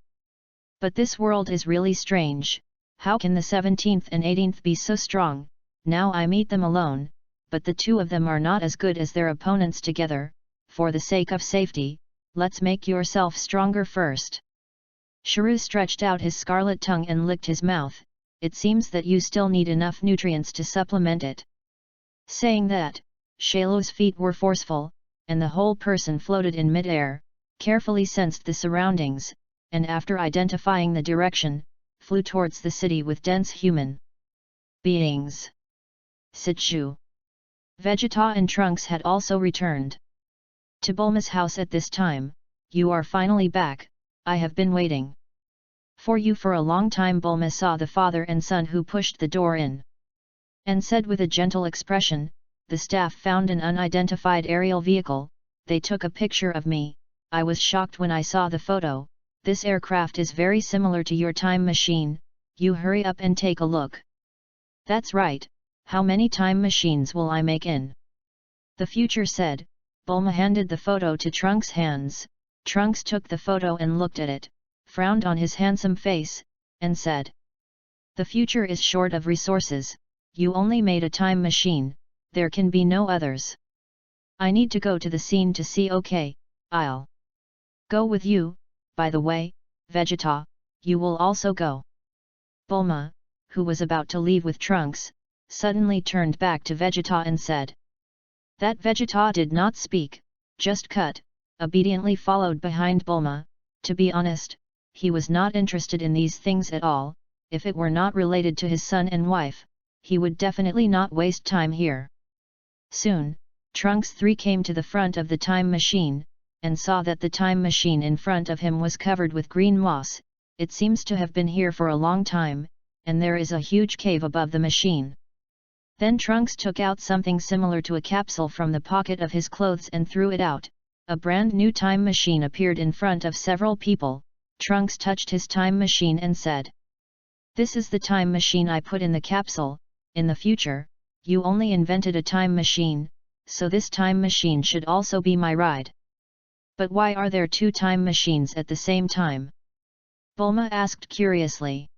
But this world is really strange. How can the 17th and 18th be so strong? Now I meet them alone, but the two of them are not as good as their opponents together. For the sake of safety, let's make yourself stronger first." Shrew stretched out his scarlet tongue and licked his mouth. "It seems that you still need enough nutrients to supplement it." Saying that, Shailu's feet were forceful, and the whole person floated in mid-air, carefully sensed the surroundings, and after identifying the direction, flew towards the city with dense human beings. Sitshu, Vegeta and Trunks had also returned to Bulma's house at this time. "You are finally back, I have been waiting for you for a long time." Bulma saw the father and son who pushed the door in, and said with a gentle expression, "The staff found an unidentified aerial vehicle, they took a picture of me. I was shocked when I saw the photo. This aircraft is very similar to your time machine, you hurry up and take a look." "That's right, how many time machines will I make in the future?" said. Bulma handed the photo to Trunks' hands. Trunks took the photo and looked at it, frowned on his handsome face, and said, "The future is short of resources, you only made a time machine, there can be no others. I need to go to the scene to see." "Okay, I'll go with you. By the way, Vegeta, you will also go." Bulma, who was about to leave with Trunks, suddenly turned back to Vegeta and said. That Vegeta did not speak, just cut, obediently followed behind Bulma. To be honest, he was not interested in these things at all. If it were not related to his son and wife, he would definitely not waste time here. Soon, Trunks 3 came to the front of the time machine, and saw that the time machine in front of him was covered with green moss. It seems to have been here for a long time, and there is a huge cave above the machine. Then Trunks took out something similar to a capsule from the pocket of his clothes and threw it out. A brand new time machine appeared in front of several people. Trunks touched his time machine and said, "This is the time machine I put in the capsule. In the future, you only invented a time machine, so this time machine should also be my ride." But why are there two time machines at the same time? Bulma asked curiously.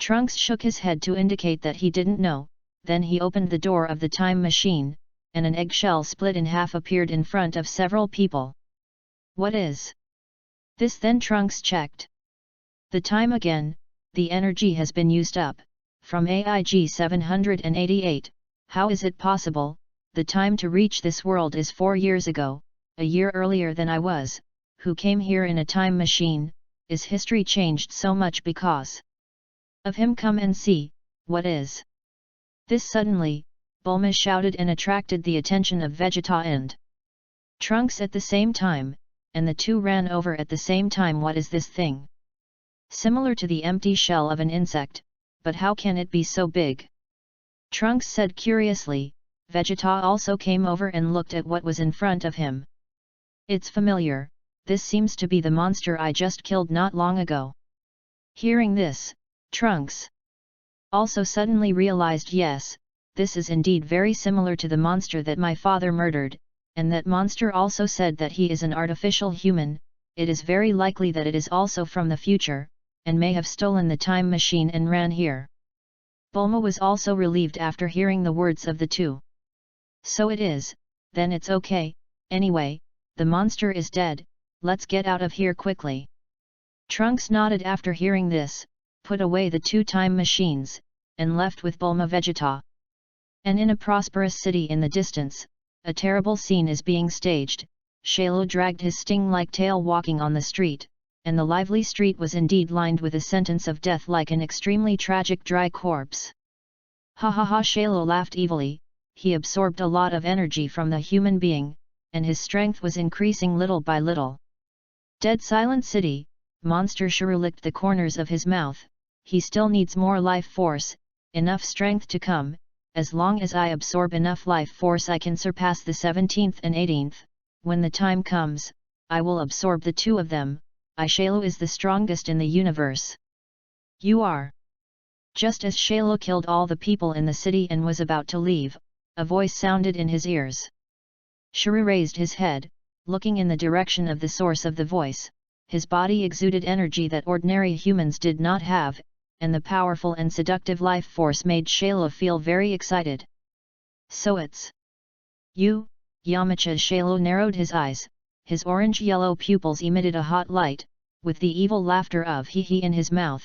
Trunks shook his head to indicate that he didn't know, then he opened the door of the time machine, and an eggshell split in half appeared in front of several people. What is this then? Trunks checked. The time again, the energy has been used up, from AIG 788, how is it possible? The time to reach this world is 4 years ago, a year earlier than I was, who came here in a time machine. Is history changed so much because of him? Come and see, what is this? Suddenly, Bulma shouted and attracted the attention of Vegeta and Trunks at the same time, and the two ran over at the same time. What is this thing? Similar to the empty shell of an insect, but how can it be so big? Trunks said curiously. Vegeta also came over and looked at what was in front of him. It's familiar, this seems to be the monster I just killed not long ago. Hearing this, Trunks also suddenly realized, yes, this is indeed very similar to the monster that my father murdered, and that monster also said that he is an artificial human. It is very likely that it is also from the future, and may have stolen the time machine and ran here. Bulma was also relieved after hearing the words of the two. So it is, then it's okay, anyway, the monster is dead, let's get out of here quickly. Trunks nodded after hearing this, put away the two time machines, and left with Bulma Vegeta. And in a prosperous city in the distance, a terrible scene is being staged. Shalo dragged his sting-like tail walking on the street, and the lively street was indeed lined with a sentence of death like an extremely tragic dry corpse. Ha ha ha! Shalo laughed evilly. He absorbed a lot of energy from the human being, and his strength was increasing little by little. Dead silent city, Monster Shuru licked the corners of his mouth. He still needs more life force, enough strength to come. As long as I absorb enough life force I can surpass the 17th and 18th, when the time comes, I will absorb the two of them. Shalo is the strongest in the universe. You are. Just as Shalo killed all the people in the city and was about to leave, a voice sounded in his ears. Shuru raised his head, looking in the direction of the source of the voice. His body exuded energy that ordinary humans did not have, and the powerful and seductive life force made Shalo feel very excited. So it's you, Yamcha. Shalo narrowed his eyes, his orange-yellow pupils emitted a hot light, with the evil laughter of hee-hee in his mouth.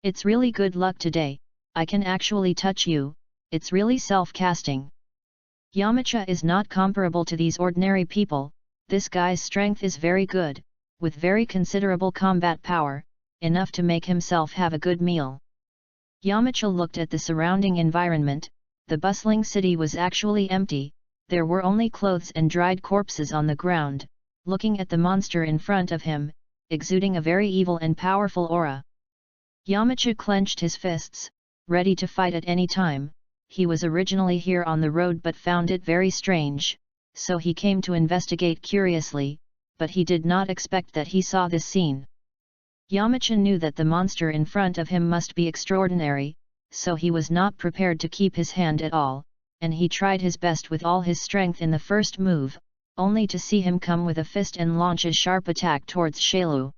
It's really good luck today, I can actually touch you, it's really self-casting. Yamcha is not comparable to these ordinary people, this guy's strength is very good, with very considerable combat power, enough to make himself have a good meal. Yamcha looked at the surrounding environment. The bustling city was actually empty, there were only clothes and dried corpses on the ground. Looking at the monster in front of him, exuding a very evil and powerful aura. Yamcha clenched his fists, ready to fight at any time. He was originally here on the road but found it very strange, so he came to investigate curiously, but he did not expect that he saw this scene. Yamcha knew that the monster in front of him must be extraordinary, so he was not prepared to keep his hand at all, and he tried his best with all his strength in the first move, only to see him come with a fist and launch a sharp attack towards Shalo.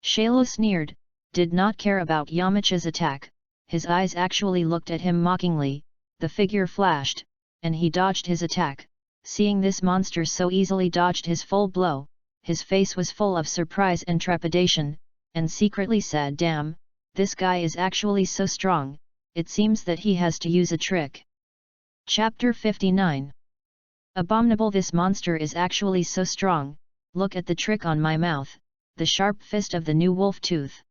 Shalo sneered, did not care about Yamcha's attack, his eyes actually looked at him mockingly. The figure flashed, and he dodged his attack. Seeing this monster so easily dodged his full blow, his face was full of surprise and trepidation, and secretly said, damn, this guy is actually so strong, it seems that he has to use a trick. Chapter 59. Abominable! This monster is actually so strong, look at the trick on my mouth, the sharp fist of the new wolf tooth.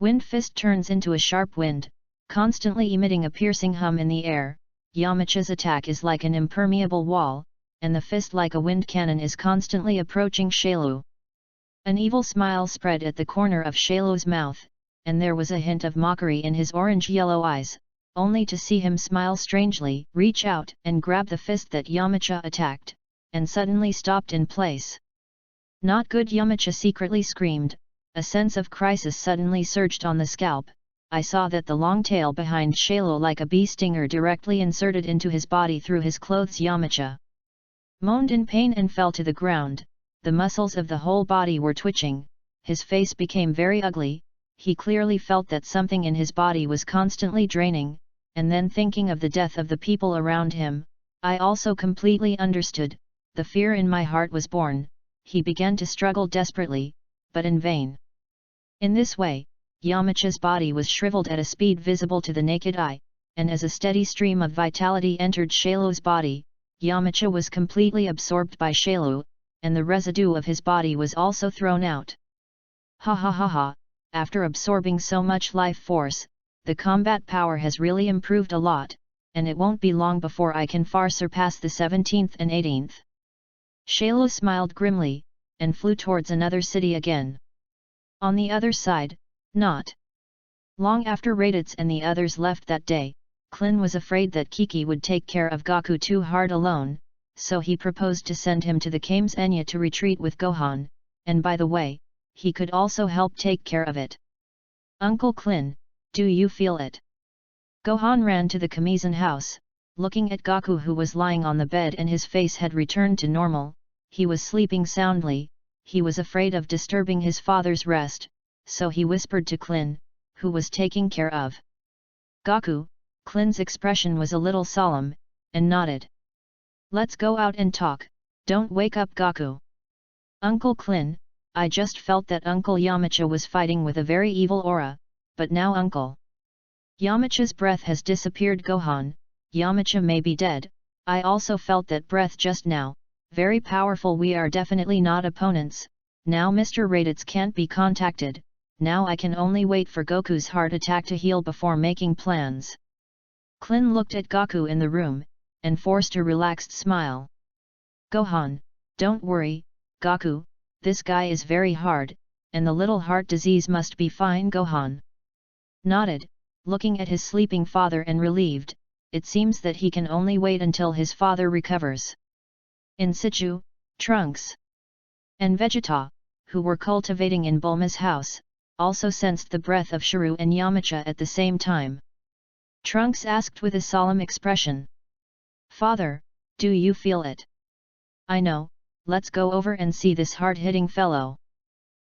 Wind fist turns into a sharp wind, constantly emitting a piercing hum in the air. Yamcha's attack is like an impermeable wall, and the fist like a wind cannon is constantly approaching Shalo. An evil smile spread at the corner of Shalo's mouth, and there was a hint of mockery in his orange-yellow eyes, only to see him smile strangely, reach out and grab the fist that Yamcha attacked, and suddenly stopped in place. Not good! Yamcha secretly screamed, a sense of crisis suddenly surged on the scalp. I saw that the long tail behind Shalo like a bee stinger directly inserted into his body through his clothes. Yamcha moaned in pain and fell to the ground. the muscles of the whole body were twitching, his face became very ugly, he clearly felt that something in his body was constantly draining, and then thinking of the death of the people around him, I also completely understood, the fear in my heart was born, he began to struggle desperately, but in vain. In this way, Yamacha's body was shriveled at a speed visible to the naked eye, and as a steady stream of vitality entered Shailu's body, Yamacha was completely absorbed by Shailu, and the residue of his body was also thrown out. Ha ha ha ha, after absorbing so much life force, the combat power has really improved a lot, and it won't be long before I can far surpass the 17th and 18th. Shailu smiled grimly, and flew towards another city again. On the other side, not long after RADITZ and the others left that day, Klin was afraid that Kiki would take care of Gaku too hard alone, so he proposed to send him to the Kames Enya to retreat with Gohan, and by the way, he could also help take care of it. Uncle Klin, do you feel it? Gohan ran to the Kamizen house, looking at Gaku who was lying on the bed and his face had returned to normal, he was sleeping soundly, he was afraid of disturbing his father's rest, so he whispered to Klin, who was taking care of Gaku. Klin's expression was a little solemn, and nodded. Let's go out and talk, don't wake up Gaku. Uncle Klin, I just felt that Uncle Yamacha was fighting with a very evil aura, but now Uncle Yamacha's breath has disappeared. Gohan, Yamacha may be dead, I also felt that breath just now, very powerful. We are definitely not opponents, now Mr. Raditz can't be contacted, now I can only wait for Goku's heart attack to heal before making plans. Klin looked at Gaku in the room, and forced a relaxed smile. Gohan, don't worry, Gaku, this guy is very hard, and the little heart disease must be fine. Gohan nodded, looking at his sleeping father and relieved, it seems that he can only wait until his father recovers. In situ, Trunks and Vegeta, who were cultivating in Bulma's house, also sensed the breath of Shiryu and Yamacha at the same time. Trunks asked with a solemn expression. Father, do you feel it? I know, let's go over and see this hard-hitting fellow.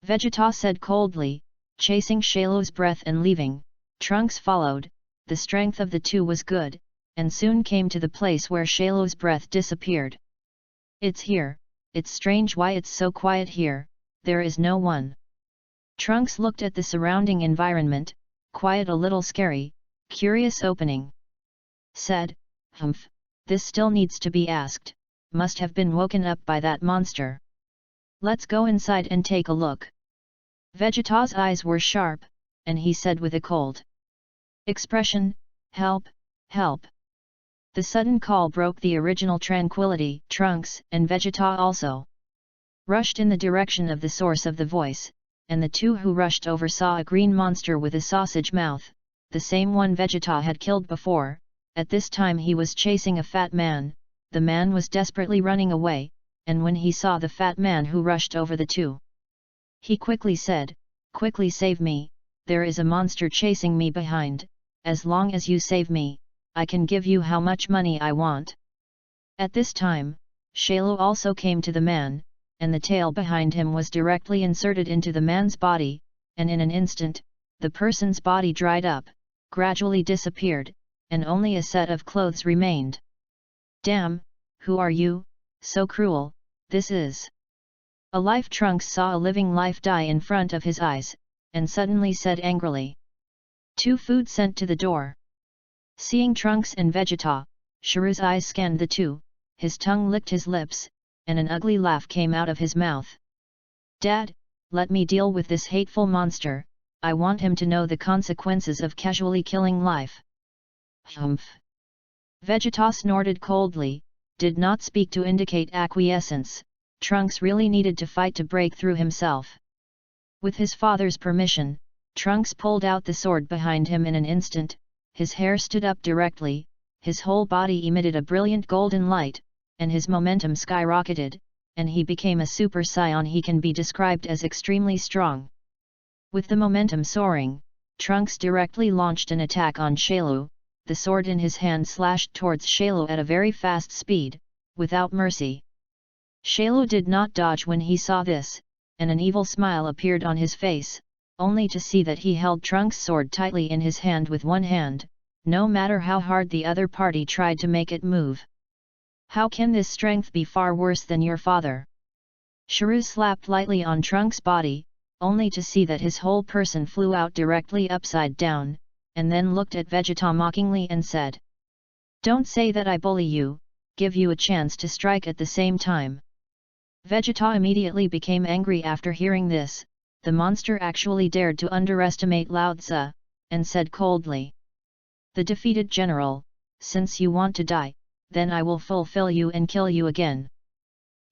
Vegeta said coldly, chasing Shailu's breath and leaving. Trunks followed, the strength of the two was good, and soon came to the place where Shailu's breath disappeared. It's here, it's strange why it's so quiet here, there is no one. Trunks looked at the surrounding environment, quiet, a little scary, curious opening. Said, humph, this still needs to be asked, must have been woken up by that monster. Let's go inside and take a look. Vegeta's eyes were sharp, and he said with a cold expression, help, help. The sudden call broke the original tranquility. Trunks and Vegeta also rushed in the direction of the source of the voice, and the two who rushed over saw a green monster with a sausage mouth, the same one Vegeta had killed before. At this time he was chasing a fat man, the man was desperately running away, and when he saw the fat man who rushed over the two, he quickly said, quickly save me, there is a monster chasing me behind, as long as you save me, I can give you how much money I want. At this time, Shailu also came to the man, and the tail behind him was directly inserted into the man's body, and in an instant, the person's body dried up, gradually disappeared, and only a set of clothes remained. Damn, who are you, so cruel, this is a life. Trunks saw a living life die in front of his eyes, and suddenly said angrily. Two food sent to the door. Seeing Trunks and Vegeta, Shiru's eyes scanned the two, his tongue licked his lips, and an ugly laugh came out of his mouth. Dad, let me deal with this hateful monster, I want him to know the consequences of casually killing life. Humph. Vegeta snorted coldly, did not speak to indicate acquiescence. Trunks really needed to fight to break through himself. With his father's permission, Trunks pulled out the sword behind him in an instant, his hair stood up directly, his whole body emitted a brilliant golden light, and his momentum skyrocketed, and he became a Super Saiyan. He can be described as extremely strong. With the momentum soaring, Trunks directly launched an attack on Shailu, the sword in his hand slashed towards Shailu at a very fast speed, without mercy. Shailu did not dodge when he saw this, and an evil smile appeared on his face, only to see that he held Trunks' sword tightly in his hand with one hand, no matter how hard the other party tried to make it move. How can this strength be far worse than your father? Shailu slapped lightly on Trunks' body, only to see that his whole person flew out directly upside down, and then looked at Vegeta mockingly and said, "Don't say that I bully you, give you a chance to strike at the same time." Vegeta immediately became angry after hearing this. The monster actually dared to underestimate RADITZ, and said coldly, "The defeated general, since you want to die, then I will fulfill you and kill you again."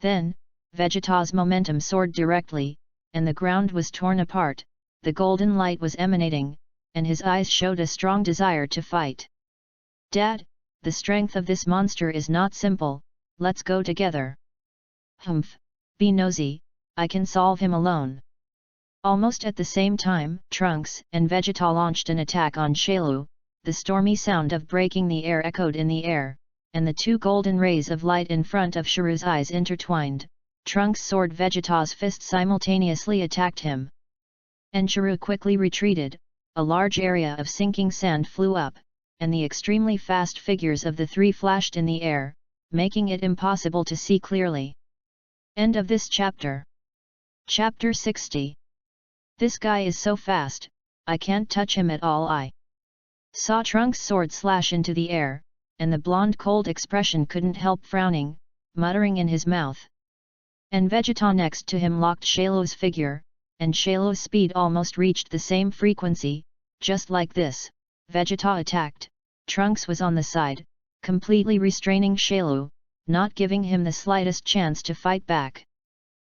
Then, Vegeta's momentum soared directly, and the ground was torn apart, the golden light was emanating, and his eyes showed a strong desire to fight. "Dad, the strength of this monster is not simple, let's go together." "Humph, be nosy, I can solve him alone." Almost at the same time, Trunks and Vegeta launched an attack on Shailu. The stormy sound of breaking the air echoed in the air, and the two golden rays of light in front of Shailu's eyes intertwined. Trunks' sword Vegeta's fist simultaneously attacked him. And Shailu quickly retreated, a large area of sinking sand flew up, and the extremely fast figures of the three flashed in the air, making it impossible to see clearly. End of this chapter. Chapter 60. This guy is so fast, I can't touch him at all. I saw Trunks' sword slash into the air, and the blonde cold expression couldn't help frowning, muttering in his mouth. And Vegeta next to him locked Shailu's figure, and Shailu's speed almost reached the same frequency. Just like this, Vegeta attacked. Trunks was on the side, completely restraining Shailu, not giving him the slightest chance to fight back.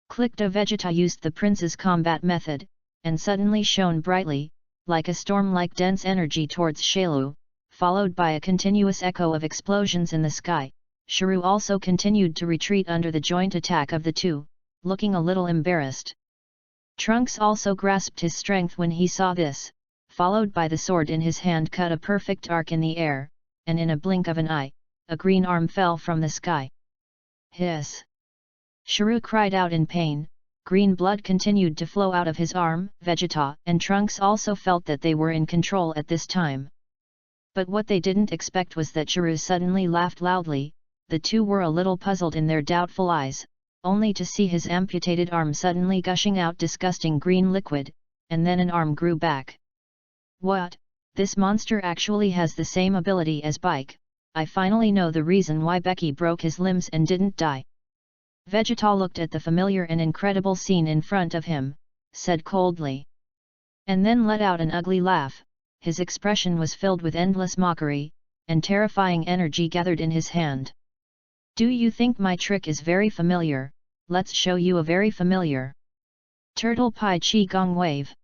Clicked. Vegeta used the prince's combat method, and suddenly shone brightly, like a storm-like dense energy towards Shailu, followed by a continuous echo of explosions in the sky. Shailu also continued to retreat under the joint attack of the two, looking a little embarrassed. Trunks also grasped his strength when he saw this, followed by the sword in his hand cut a perfect arc in the air, and in a blink of an eye, a green arm fell from the sky. Hiss! Shailu cried out in pain. Green blood continued to flow out of his arm. Vegeta and Trunks also felt that they were in control at this time. But what they didn't expect was that Shailu suddenly laughed loudly. The two were a little puzzled in their doubtful eyes, only to see his amputated arm suddenly gushing out disgusting green liquid, and then an arm grew back. "What? This monster actually has the same ability as Bike. I finally know the reason why Becky broke his limbs and didn't die." Vegeta looked at the familiar and incredible scene in front of him, said coldly. And then let out an ugly laugh. His expression was filled with endless mockery, and terrifying energy gathered in his hand. "Do you think my trick is very familiar? Let's show you a very familiar Turtle Pie Chi Gong Wave."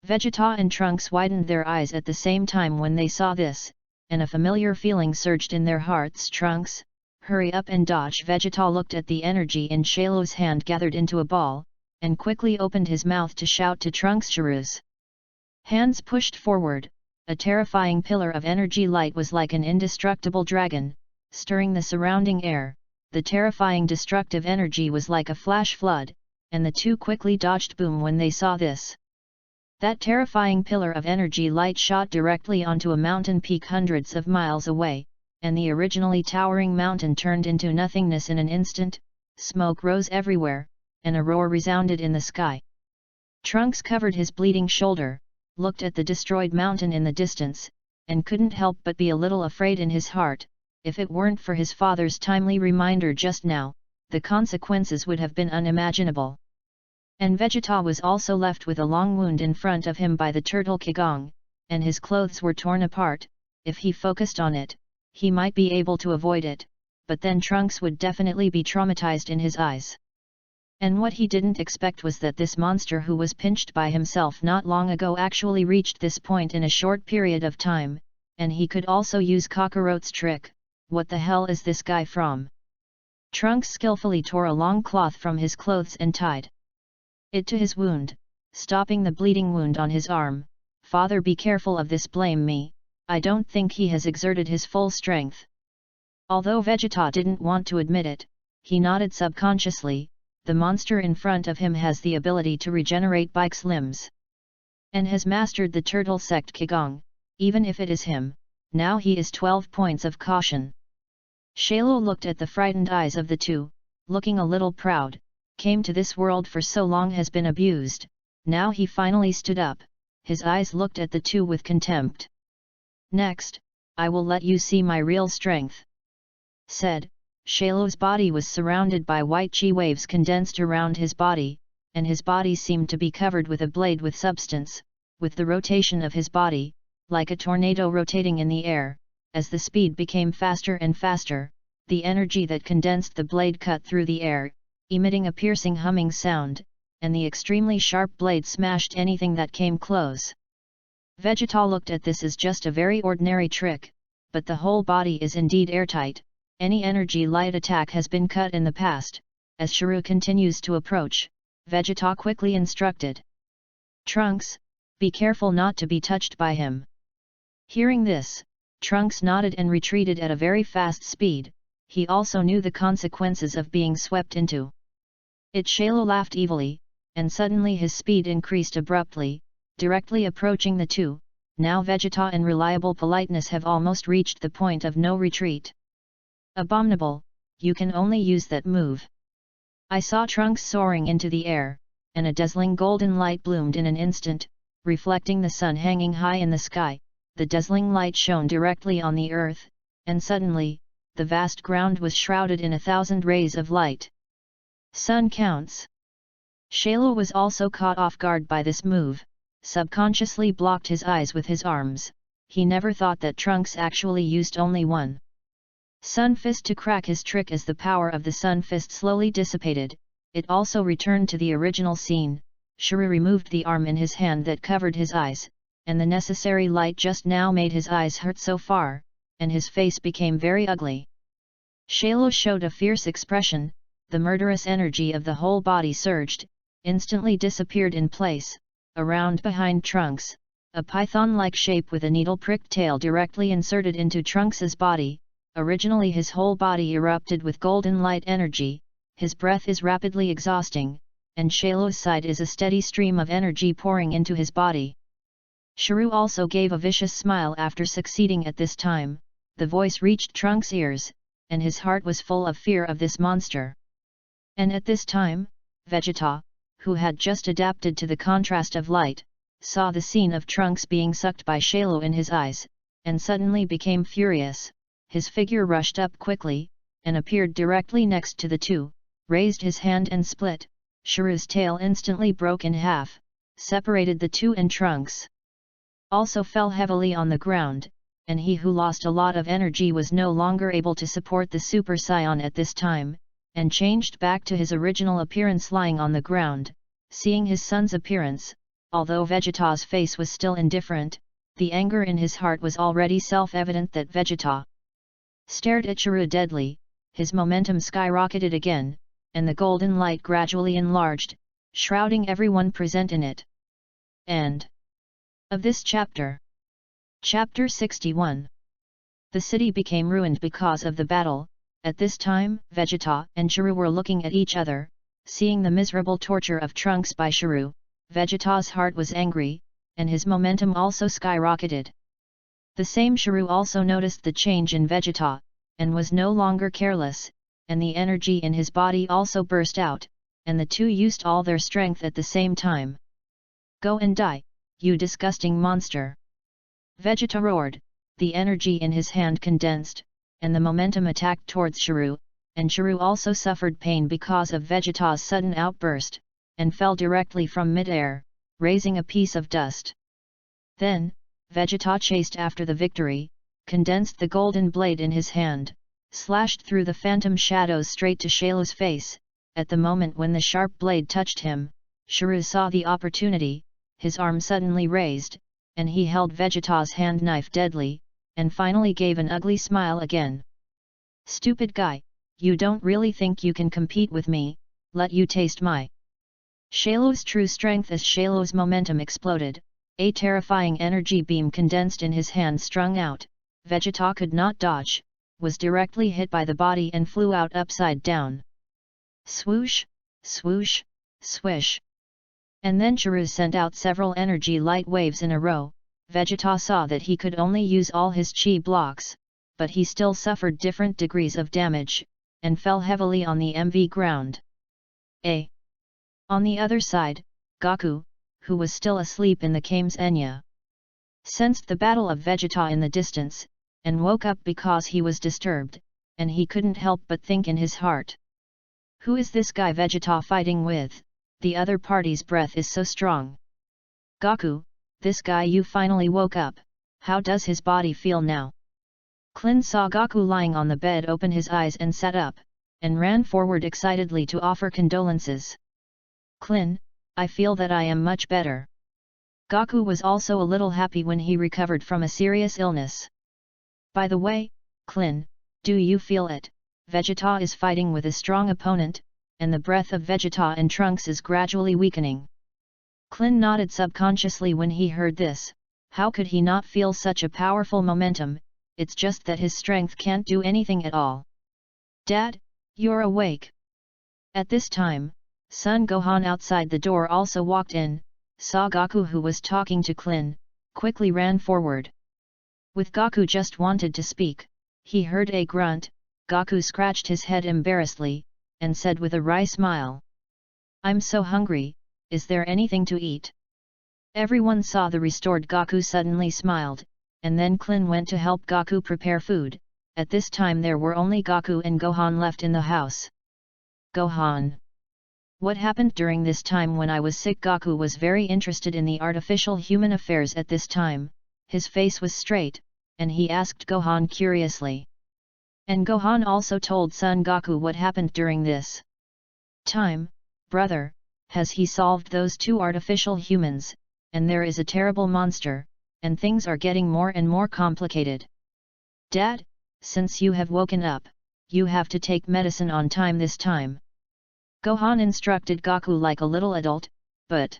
Vegeta and Trunks widened their eyes at the same time when they saw this, and a familiar feeling surged in their hearts. "Trunks, hurry up and dodge!" Vegeta looked at the energy in Shailu's hand gathered into a ball, and quickly opened his mouth to shout to Trunks. Shailu's hands pushed forward, a terrifying pillar of energy light was like an indestructible dragon, stirring the surrounding air. The terrifying destructive energy was like a flash flood, and the two quickly dodged. Boom! When they saw this, that terrifying pillar of energy light shot directly onto a mountain peak hundreds of miles away, and the originally towering mountain turned into nothingness in an instant. Smoke rose everywhere, and a roar resounded in the sky. Trunks covered his bleeding shoulder, looked at the destroyed mountain in the distance, and couldn't help but be a little afraid in his heart. If it weren't for his father's timely reminder just now, the consequences would have been unimaginable. And Vegeta was also left with a long wound in front of him by the turtle Kigong, and his clothes were torn apart. If he focused on it, he might be able to avoid it, but then Trunks would definitely be traumatized in his eyes. And what he didn't expect was that this monster who was pinched by himself not long ago actually reached this point in a short period of time, and he could also use Kakarot's trick. What the hell is this guy from? Trunks skillfully tore a long cloth from his clothes and tied it to his wound, stopping the bleeding wound on his arm. "Father, be careful of this. Blame me, I don't think he has exerted his full strength." Although Vegeta didn't want to admit it, he nodded subconsciously. The monster in front of him has the ability to regenerate Bike's limbs. And has mastered the turtle sect Qigong, even if it is him, now he is 12 points of caution. Shalo looked at the frightened eyes of the two, looking a little proud, came to this world for so long has been abused, now he finally stood up, his eyes looked at the two with contempt. Next, I will let you see my real strength. Said, Shalo's body was surrounded by white chi waves condensed around his body, and his body seemed to be covered with a blade with substance, with the rotation of his body, like a tornado rotating in the air, as the speed became faster and faster, the energy that condensed the blade cut through the air, emitting a piercing humming sound, and the extremely sharp blade smashed anything that came close. Vegeta looked at this as just a very ordinary trick, but the whole body is indeed airtight. Any energy light attack has been cut in the past. As Shiro continues to approach, Vegeta quickly instructed. Trunks, be careful not to be touched by him. Hearing this, Trunks nodded and retreated at a very fast speed. He also knew the consequences of being swept into it. Shalo laughed evilly, and suddenly his speed increased abruptly, directly approaching the two. Now Vegeta and reliable politeness have almost reached the point of no retreat. Abominable, you can only use that move. I saw Trunks soaring into the air, and a dazzling golden light bloomed in an instant, reflecting the sun hanging high in the sky. The dazzling light shone directly on the earth, and suddenly, the vast ground was shrouded in 1,000 rays of light. Sun counts. Shalo was also caught off guard by this move, subconsciously blocked his eyes with his arms. He never thought that Trunks actually used only one Sun Fist to crack his trick. As the power of the Sun Fist slowly dissipated, it also returned to the original scene. Shiro removed the arm in his hand that covered his eyes, and the necessary light just now made his eyes hurt so far, and his face became very ugly. Shalo showed a fierce expression, the murderous energy of the whole body surged, instantly disappeared in place, around behind Trunks, a python-like shape with a needle-pricked tail directly inserted into Trunks's body. Originally his whole body erupted with golden light energy, his breath is rapidly exhausting, and Shalo's side is a steady stream of energy pouring into his body. Shiro also gave a vicious smile after succeeding at this time. The voice reached Trunks' ears, and his heart was full of fear of this monster. And at this time, Vegeta, who had just adapted to the contrast of light, saw the scene of Trunks being sucked by Shalo in his eyes, and suddenly became furious. His figure rushed up quickly, and appeared directly next to the two, raised his hand and split. Shiro's tail instantly broke in half, separated the two, and Trunks also fell heavily on the ground, and he who lost a lot of energy was no longer able to support the Super Saiyan at this time, and changed back to his original appearance lying on the ground. Seeing his son's appearance, although Vegeta's face was still indifferent, the anger in his heart was already self-evident. That Vegeta stared at Shiro deadly, his momentum skyrocketed again, and the golden light gradually enlarged, shrouding everyone present in it. End of this chapter. Chapter 61. The city became ruined because of the battle. At this time, Vegeta and Shiro were looking at each other, seeing the miserable torture of Trunks by Shiro. Vegeta's heart was angry, and his momentum also skyrocketed. The same Shiro also noticed the change in Vegeta, and was no longer careless, and the energy in his body also burst out, and the two used all their strength at the same time. Go and die, you disgusting monster! Vegeta roared, the energy in his hand condensed, and the momentum attacked towards Shiro, and Shiro also suffered pain because of Vegeta's sudden outburst, and fell directly from mid-air, raising a piece of dust. Then, Vegeta chased after the victory, condensed the golden blade in his hand, slashed through the phantom shadows straight to Shalo's face. At the moment when the sharp blade touched him, Shiro saw the opportunity, his arm suddenly raised, and he held Vegeta's hand knife deadly, and finally gave an ugly smile again. Stupid guy, you don't really think you can compete with me? Let you taste my Shalo's true strength. As Shalo's momentum exploded, a terrifying energy beam condensed in his hand strung out. Vegeta could not dodge, was directly hit by the body and flew out upside down. Swoosh, swoosh, swish. And then Chiru sent out several energy light waves in a row. Vegeta saw that he could only use all his chi blocks, but he still suffered different degrees of damage, and fell heavily on the MV ground. On the other side, Goku, who was still asleep in the Kame's Enya, sensed the battle of Vegeta in the distance, and woke up because he was disturbed, and he couldn't help but think in his heart. Who is this guy Vegeta fighting with? The other party's breath is so strong. Goku, this guy you finally woke up, how does his body feel now? Klin saw Goku lying on the bed, open his eyes and sat up, and ran forward excitedly to offer condolences. Klin, I feel that I am much better. Goku was also a little happy when he recovered from a serious illness. By the way, Klin, do you feel it? Vegeta is fighting with a strong opponent, and the breath of Vegeta and Trunks is gradually weakening. Klin nodded subconsciously when he heard this. How could he not feel such a powerful momentum? It's just that his strength can't do anything at all. Dad, you're awake. At this time, Son Gohan outside the door also walked in, saw Goku who was talking to Klin, quickly ran forward. With Goku just wanted to speak, he heard a grunt. Goku scratched his head embarrassedly, and said with a wry smile, I'm so hungry, is there anything to eat? Everyone saw the restored Goku suddenly smiled, and then Klin went to help Goku prepare food. At this time there were only Goku and Gohan left in the house. Gohan. What happened during this time when I was sick? Goku was very interested in the artificial human affairs at this time, his face was straight, and he asked Gohan curiously. And Gohan also told Son Goku what happened during this time. Brother, has he solved those two artificial humans, and there is a terrible monster, and things are getting more and more complicated. Dad, since you have woken up, you have to take medicine on time this time. Gohan instructed Goku like a little adult, but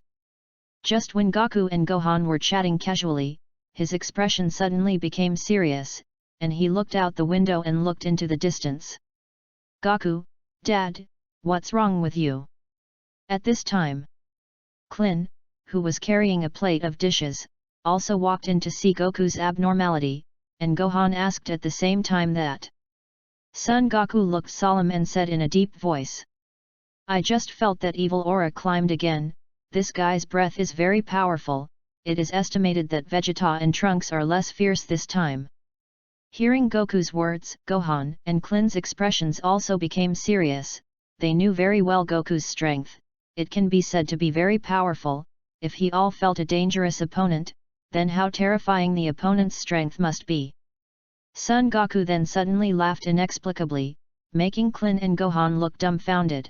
just when Goku and Gohan were chatting casually, his expression suddenly became serious, and he looked out the window and looked into the distance. Goku, Dad, what's wrong with you? At this time, Klin, who was carrying a plate of dishes, also walked in to see Goku's abnormality, and Gohan asked at the same time that. Son Goku looked solemn and said in a deep voice. I just felt that evil aura climbed again. This guy's breath is very powerful. It is estimated that Vegeta and Trunks are less fierce this time. Hearing Goku's words, Gohan and Klin's expressions also became serious. They knew very well Goku's strength. It can be said to be very powerful. If he all felt a dangerous opponent, then how terrifying the opponent's strength must be. Son Goku then suddenly laughed inexplicably, making Klin and Gohan look dumbfounded.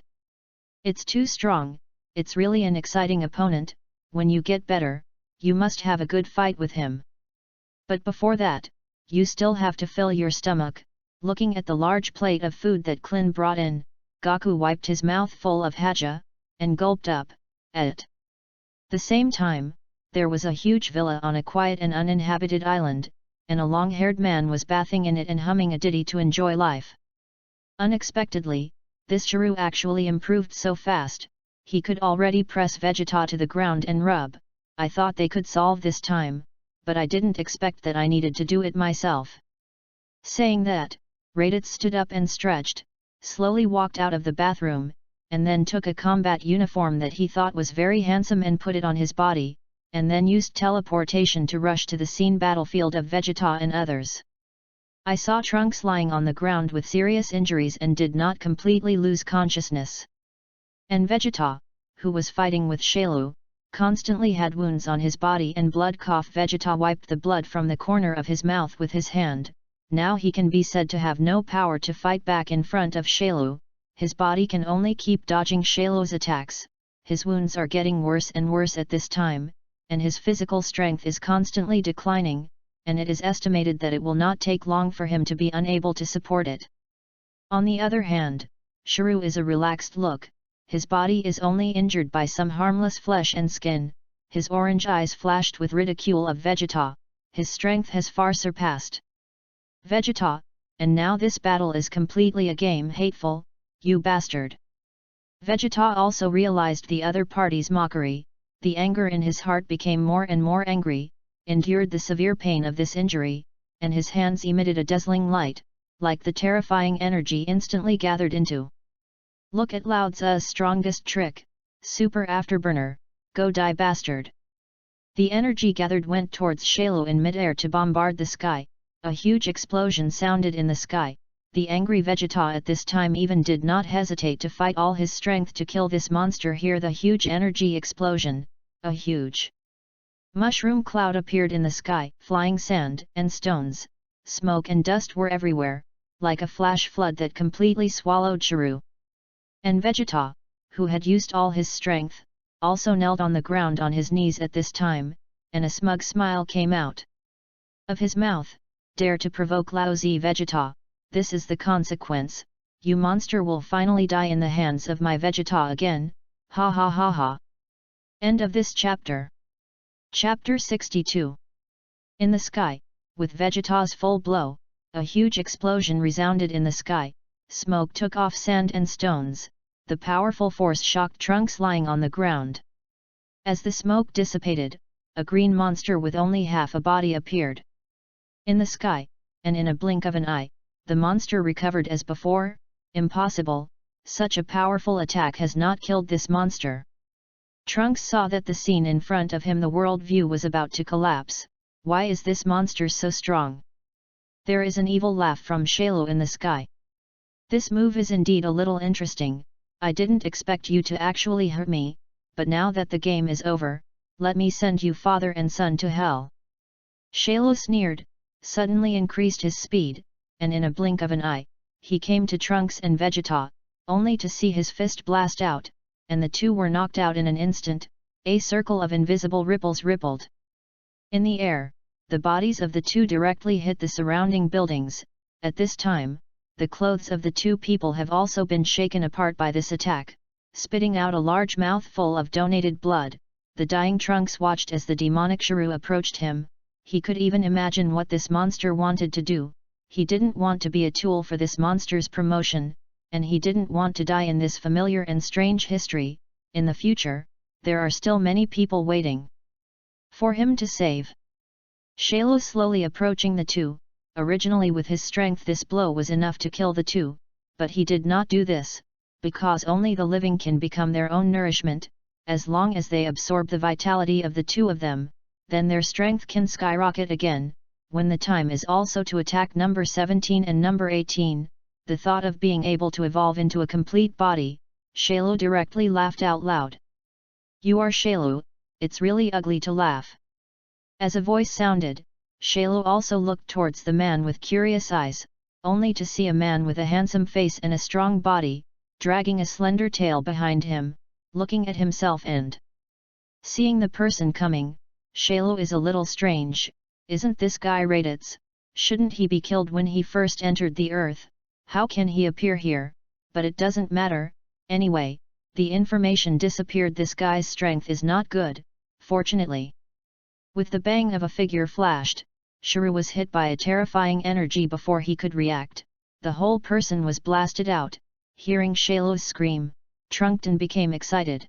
It's too strong, it's really an exciting opponent. When you get better, you must have a good fight with him. But before that, you still have to fill your stomach. Looking at the large plate of food that Klin brought in, Goku wiped his mouth full of haja, and gulped up at the same time. There was a huge villa on a quiet and uninhabited island, and a long-haired man was bathing in it and humming a ditty to enjoy life. Unexpectedly, this Chiru actually improved so fast, he could already press Vegeta to the ground and rub. I thought they could solve this time, but I didn't expect that I needed to do it myself. Saying that, RADITZ stood up and stretched, slowly walked out of the bathroom, and then took a combat uniform that he thought was very handsome and put it on his body, and then used teleportation to rush to the scene battlefield of Vegeta and others. I saw Trunks lying on the ground with serious injuries and did not completely lose consciousness. And Vegeta, who was fighting with Shailu, constantly had wounds on his body and blood cough. Vegeta wiped the blood from the corner of his mouth with his hand. Now he can be said to have no power to fight back in front of Shailu. His body can only keep dodging Shailu's attacks. His wounds are getting worse and worse at this time, and his physical strength is constantly declining, and it is estimated that it will not take long for him to be unable to support it. On the other hand, Chiru is a relaxed look. His body is only injured by some harmless flesh and skin. His orange eyes flashed with ridicule of Vegeta. His strength has far surpassed Vegeta, and now this battle is completely a game. Hateful, you bastard! Vegeta also realized the other party's mockery. The anger in his heart became more and more angry, endured the severe pain of this injury, and his hands emitted a dazzling light, like the terrifying energy instantly gathered into. Look at RADITZ's strongest trick, Super Afterburner, go die bastard! The energy gathered went towards Shalo in midair to bombard the sky. A huge explosion sounded in the sky. The angry Vegeta at this time even did not hesitate to fight all his strength to kill this monster. Hear the huge energy explosion, a huge mushroom cloud appeared in the sky, flying sand and stones, smoke and dust were everywhere, like a flash flood that completely swallowed Shiro. And Vegeta, who had used all his strength, also knelt on the ground on his knees at this time, and a smug smile came out of his mouth. Dare to provoke lousy Vegeta, this is the consequence, you monster will finally die in the hands of my Vegeta again, ha ha ha ha. End of this chapter. Chapter 62. In the sky, with Vegeta's full blow, a huge explosion resounded in the sky, smoke took off sand and stones, the powerful force shocked Trunks lying on the ground. As the smoke dissipated, a green monster with only half a body appeared in the sky, and in a blink of an eye, the monster recovered as before. Impossible, such a powerful attack has not killed this monster. Trunks saw that the scene in front of him, the world view, was about to collapse. Why is this monster so strong? There is an evil laugh from Shalo in the sky. This move is indeed a little interesting. I didn't expect you to actually hurt me, but now that the game is over, let me send you father and son to hell. Shalo sneered, suddenly increased his speed, and in a blink of an eye, he came to Trunks and Vegeta, only to see his fist blast out, and the two were knocked out in an instant. A circle of invisible ripples rippled in the air, the bodies of the two directly hit the surrounding buildings. At this time, the clothes of the two people have also been shaken apart by this attack. Spitting out a large mouthful of donated blood, the dying Trunks watched as the demonic Shiro approached him. He could even imagine what this monster wanted to do. He didn't want to be a tool for this monster's promotion, and he didn't want to die in this familiar and strange history. In the future, there are still many people waiting for him to save. Shalo slowly approaching the two. Originally with his strength this blow was enough to kill the two, but he did not do this, because only the living can become their own nourishment. As long as they absorb the vitality of the two of them, then their strength can skyrocket again. When the time is also to attack number 17 and number 18, the thought of being able to evolve into a complete body, Shalo directly laughed out loud. You are Shalo, it's really ugly to laugh. As a voice sounded, Shalo also looked towards the man with curious eyes, only to see a man with a handsome face and a strong body, dragging a slender tail behind him, looking at himself and seeing the person coming. Shalo is a little strange. Isn't this guy RADITZ? Shouldn't he be killed when he first entered the earth? How can he appear here? But it doesn't matter. Anyway, the information disappeared. This guy's strength is not good, fortunately. With the bang of a figure flashed, Shiro was hit by a terrifying energy before he could react. The whole person was blasted out. Hearing Shalo's scream, Trunkton became excited.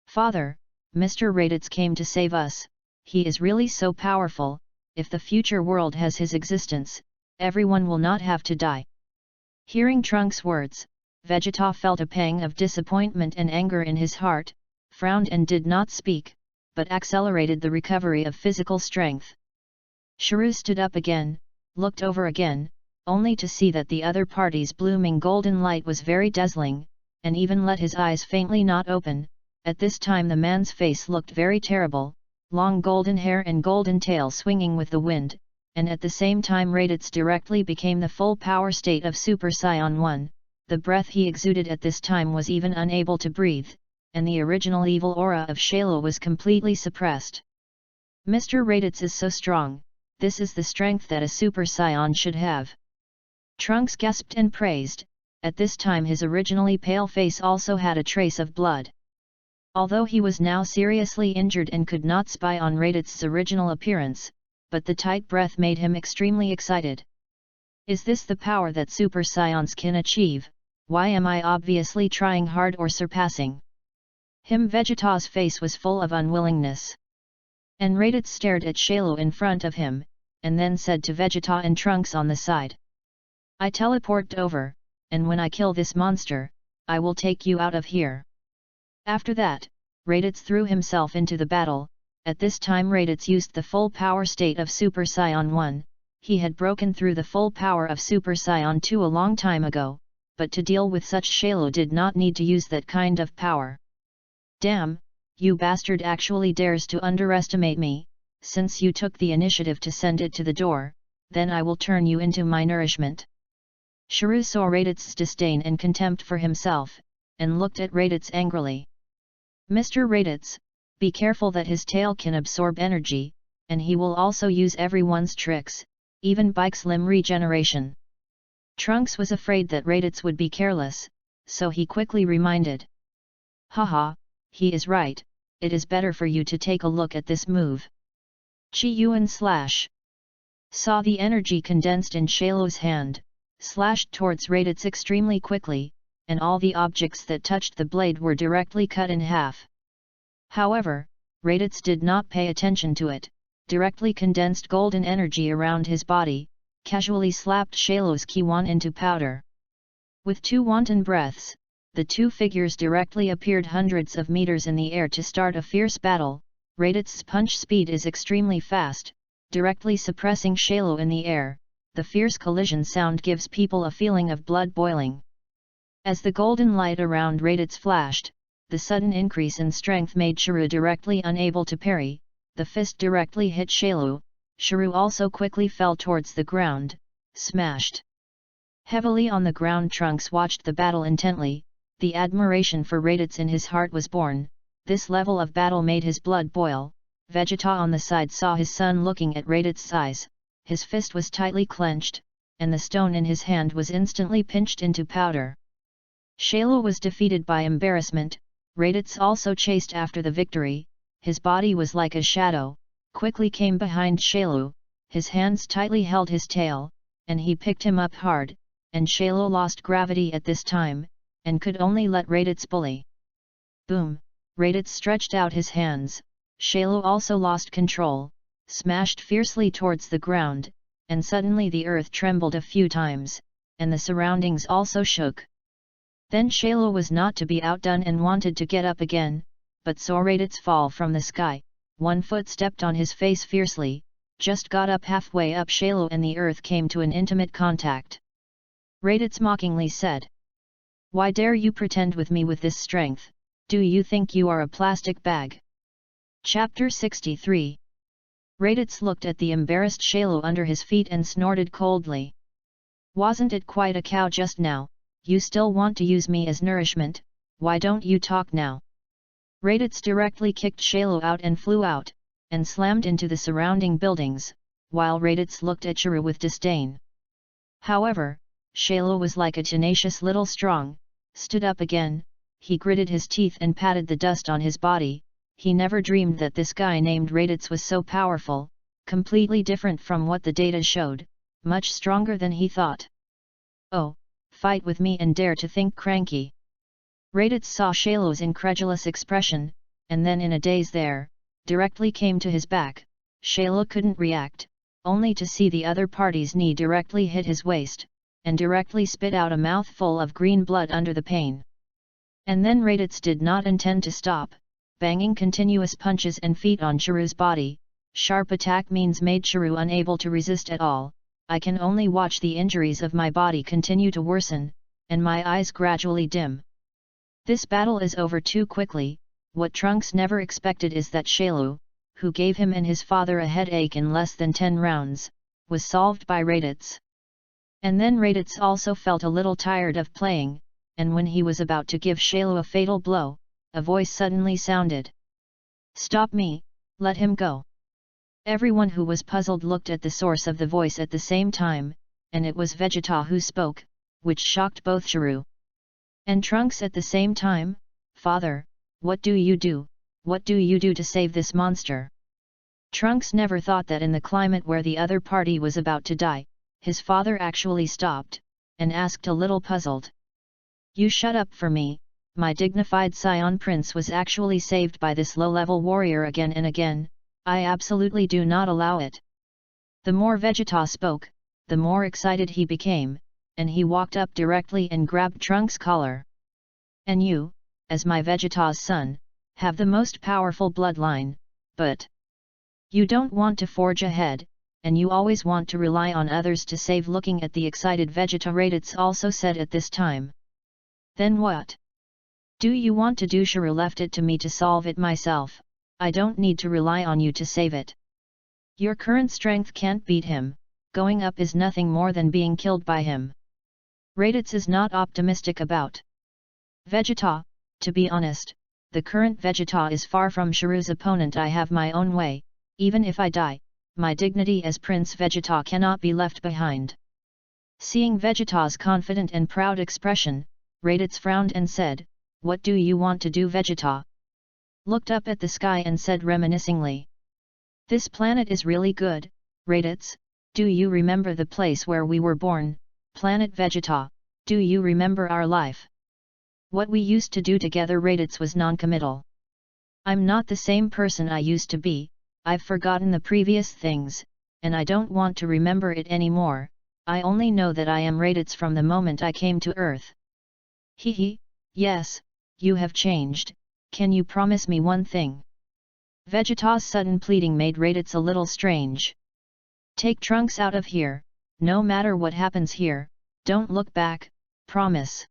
Father, Mr. RADITZ came to save us. He is really so powerful. If the future world has his existence, everyone will not have to die. Hearing Trunks' words, Vegeta felt a pang of disappointment and anger in his heart, frowned and did not speak, but accelerated the recovery of physical strength. Shiro stood up again, looked over again, only to see that the other party's blooming golden light was very dazzling, and even let his eyes faintly not open. At this time the man's face looked very terrible, long golden hair and golden tail swinging with the wind, and at the same time RADITZ directly became the full power state of Super Saiyan 1. The breath he exuded at this time was even unable to breathe, and the original evil aura of Shalo was completely suppressed. Mr. RADITZ is so strong. This is the strength that a Super Saiyan should have. Trunks gasped and praised. At this time his originally pale face also had a trace of blood. Although he was now seriously injured and could not spy on RADITZ's original appearance, but the tight breath made him extremely excited. Is this the power that Super Saiyans can achieve? Why am I obviously trying hard or surpassing him? Vegeta's face was full of unwillingness. And Raditz stared at Shailu in front of him, and then said to Vegeta and Trunks on the side. I teleport over, and when I kill this monster, I will take you out of here. After that, Raditz threw himself into the battle. At this time Raditz used the full power state of Super Saiyan 1, he had broken through the full power of Super Saiyan 2 a long time ago, but to deal with such Shailu did not need to use that kind of power. Damn, you bastard actually dares to underestimate me, since you took the initiative to send it to the door, then I will turn you into my nourishment. Shiryu saw Raditz's disdain and contempt for himself, and looked at Raditz angrily. Mr. Raditz, be careful that his tail can absorb energy, and he will also use everyone's tricks, even Bike's limb regeneration. Trunks was afraid that Raditz would be careless, so he quickly reminded. Haha, he is right, it is better for you to take a look at this move. Chi Yuan slash. Saw the energy condensed in Shailu's hand, slashed towards Raditz extremely quickly, and all the objects that touched the blade were directly cut in half. However, Raditz did not pay attention to it, directly condensed golden energy around his body, casually slapped Shailu's Ki-Wan into powder. With two wanton breaths, the two figures directly appeared hundreds of meters in the air to start a fierce battle. Raditz's punch speed is extremely fast, directly suppressing Shailu in the air. The fierce collision sound gives people a feeling of blood boiling. As the golden light around Raditz flashed, the sudden increase in strength made Shiryu directly unable to parry. The fist directly hit Shailu. Shiryu also quickly fell towards the ground, smashed heavily on the ground. Trunks watched the battle intently. The admiration for Raditz in his heart was born. This level of battle made his blood boil. Vegeta on the side saw his son looking at Raditz's eyes. His fist was tightly clenched, and the stone in his hand was instantly pinched into powder. Shailu was defeated by embarrassment. Raditz also chased after the victory. His body was like a shadow, quickly came behind Shailu. His hands tightly held his tail, and he picked him up hard, and Shailu lost gravity at this time, and could only let Raditz bully. Boom! Raditz stretched out his hands. Shailu also lost control, smashed fiercely towards the ground, and suddenly the earth trembled a few times, and the surroundings also shook. Then Shailu was not to be outdone and wanted to get up again, but saw Raditz fall from the sky. One foot stepped on his face fiercely, just got up halfway up Shailu and the earth came to an intimate contact. Raditz mockingly said. Why dare you pretend with me with this strength? Do you think you are a plastic bag? Chapter 63. Raditz looked at the embarrassed Shailu under his feet and snorted coldly. Wasn't it quite a cow just now? You still want to use me as nourishment? Why don't you talk now? Raditz directly kicked Shailu out and flew out, and slammed into the surrounding buildings, while Raditz looked at Shiryu with disdain. However, Shailu was like a tenacious little strong, stood up again. He gritted his teeth and patted the dust on his body. He never dreamed that this guy named Raditz was so powerful, completely different from what the data showed, much stronger than he thought. Oh, fight with me and dare to think cranky. Raditz saw Shailu's incredulous expression, and then in a daze there, directly came to his back. Shailu couldn't react, only to see the other party's knee directly hit his waist, and directly spit out a mouthful of green blood under the pain. And then Raditz did not intend to stop, banging continuous punches and feet on Shiryu's body. Sharp attack means made Shiryu unable to resist at all. I can only watch the injuries of my body continue to worsen, and my eyes gradually dim. This battle is over too quickly. What Trunks never expected is that Shailu, who gave him and his father a headache in less than 10 rounds, was solved by Raditz. And then Raditz also felt a little tired of playing, and when he was about to give Shailu a fatal blow, a voice suddenly sounded. Stop me, let him go. Everyone who was puzzled looked at the source of the voice at the same time, and it was Vegeta who spoke, which shocked both Shiryu and Trunks at the same time. Father, what do you do? What do you do to save this monster? Trunks never thought that in the climate where the other party was about to die, his father actually stopped, and asked a little puzzled. You shut up for me, my dignified scion prince was actually saved by this low-level warrior again and again, I absolutely do not allow it. The more Vegeta spoke, the more excited he became, and he walked up directly and grabbed Trunks' collar. And you, as my Vegeta's son, have the most powerful bloodline, but you don't want to forge ahead, and you always want to rely on others to save. Looking at the excited Vegeta, RADITZ also said at this time. Then what do you want to do? Shiro left it to me to solve it myself, I don't need to rely on you to save it. Your current strength can't beat him, going up is nothing more than being killed by him. RADITZ is not optimistic about Vegeta. To be honest, the current Vegeta is far from Shiro's opponent. I have my own way, even if I die, my dignity as Prince Vegeta cannot be left behind. Seeing Vegeta's confident and proud expression, RADITZ frowned and said, What do you want to do? Vegeta looked up at the sky and said reminiscingly. This planet is really good, RADITZ, do you remember the place where we were born, planet Vegeta, do you remember our life? What we used to do together? RADITZ was non-committal. I'm not the same person I used to be, I've forgotten the previous things, and I don't want to remember it anymore, I only know that I am RADITZ from the moment I came to Earth. Hehe, yes, you have changed, can you promise me one thing? Vegeta's sudden pleading made RADITZ a little strange. Take Trunks out of here, no matter what happens here, don't look back, promise.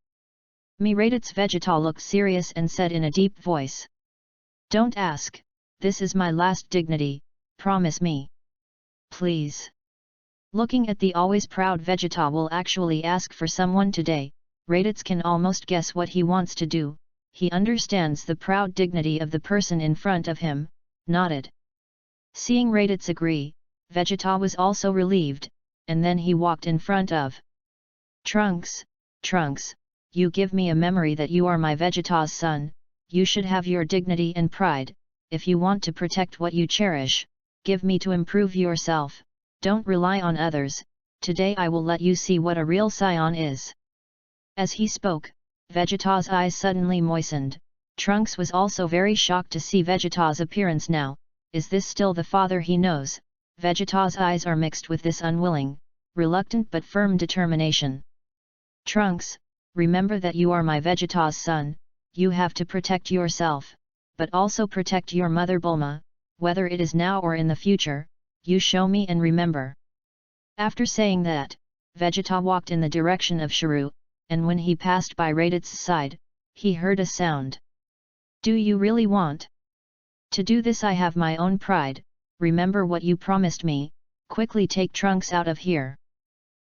Me. RADITZ. Vegeta looked serious and said in a deep voice. Don't ask, this is my last dignity, promise me. Please. Looking at the always proud Vegeta will actually ask for someone today, RADITZ can almost guess what he wants to do, he understands the proud dignity of the person in front of him, nodded. Seeing RADITZ agree, Vegeta was also relieved, and then he walked in front of Trunks. Trunks, you give me a memory that you are my Vegeta's son, you should have your dignity and pride, if you want to protect what you cherish, give me to improve yourself, don't rely on others, today I will let you see what a real scion is. As he spoke, Vegeta's eyes suddenly moistened. Trunks was also very shocked to see Vegeta's appearance now, is this still the father he knows? Vegeta's eyes are mixed with this unwilling, reluctant but firm determination. Trunks, remember that you are my Vegeta's son, you have to protect yourself, but also protect your mother Bulma, whether it is now or in the future, you show me and remember. After saying that, Vegeta walked in the direction of Shiro, and when he passed by RADITZ's side, he heard a sound. Do you really want to do this? I have my own pride, remember what you promised me, quickly take Trunks out of here.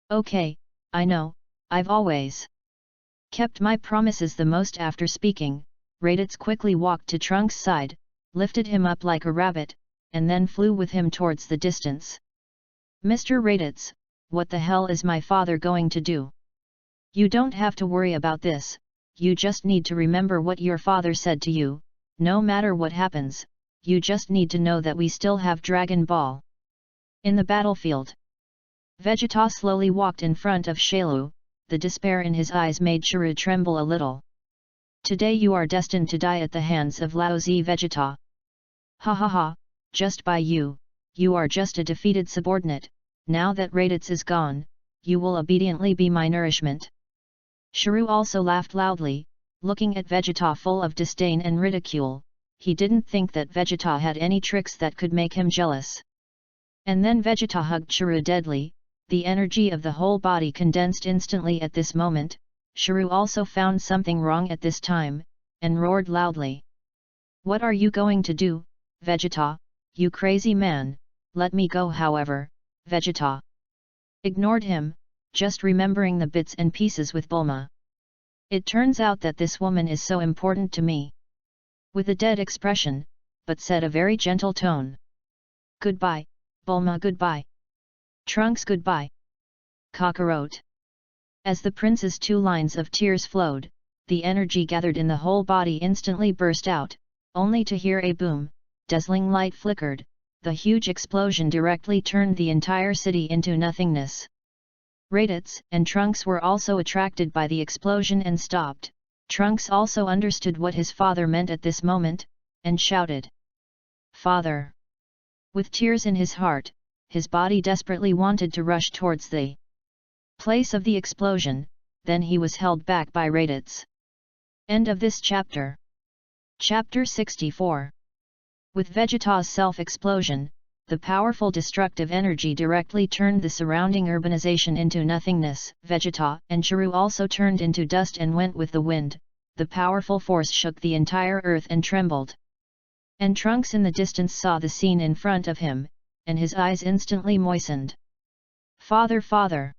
Okay, I know, I've always kept my promises the most. After speaking, RADITZ quickly walked to Trunks' side, lifted him up like a rabbit, and then flew with him towards the distance. Mr. RADITZ, what the hell is my father going to do? You don't have to worry about this, you just need to remember what your father said to you, no matter what happens, you just need to know that we still have Dragon Ball. In the battlefield, Vegeta slowly walked in front of Shailu, the despair in his eyes made Shiro tremble a little. Today you are destined to die at the hands of lousy Vegeta. Ha ha ha, just by you are just a defeated subordinate, now that RADITZ is gone, you will obediently be my nourishment. Shiro also laughed loudly, looking at Vegeta full of disdain and ridicule, he didn't think that Vegeta had any tricks that could make him jealous. And then Vegeta hugged Shiro deadly, the energy of the whole body condensed instantly at this moment. Shiro also found something wrong at this time, and roared loudly. What are you going to do, Vegeta, you crazy man, let me go. However, Vegeta ignored him, just remembering the bits and pieces with Bulma. It turns out that this woman is so important to me. With a dead expression, but said a very gentle tone. Goodbye, Bulma, goodbye. Trunks, goodbye. Kakarot. As the prince's 2 lines of tears flowed, the energy gathered in the whole body instantly burst out, only to hear a boom, dazzling light flickered, the huge explosion directly turned the entire city into nothingness. RADITZ and Trunks were also attracted by the explosion and stopped. Trunks also understood what his father meant at this moment, and shouted, "Father!" With tears in his heart, his body desperately wanted to rush towards the place of the explosion, then he was held back by RADITZ. End of this chapter. Chapter 64. With Vegeta's self-explosion, the powerful destructive energy directly turned the surrounding urbanization into nothingness. Vegeta and Chiru also turned into dust and went with the wind. The powerful force shook the entire earth and trembled. And Trunks in the distance saw the scene in front of him, and his eyes instantly moistened. "Father, father!"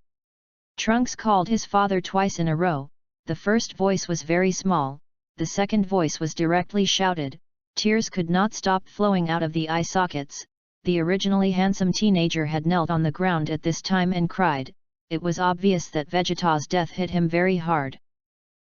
Trunks called his father twice in a row. The first voice was very small, the second voice was directly shouted. Tears could not stop flowing out of the eye sockets. The originally handsome teenager had knelt on the ground at this time and cried. It was obvious that Vegeta's death hit him very hard.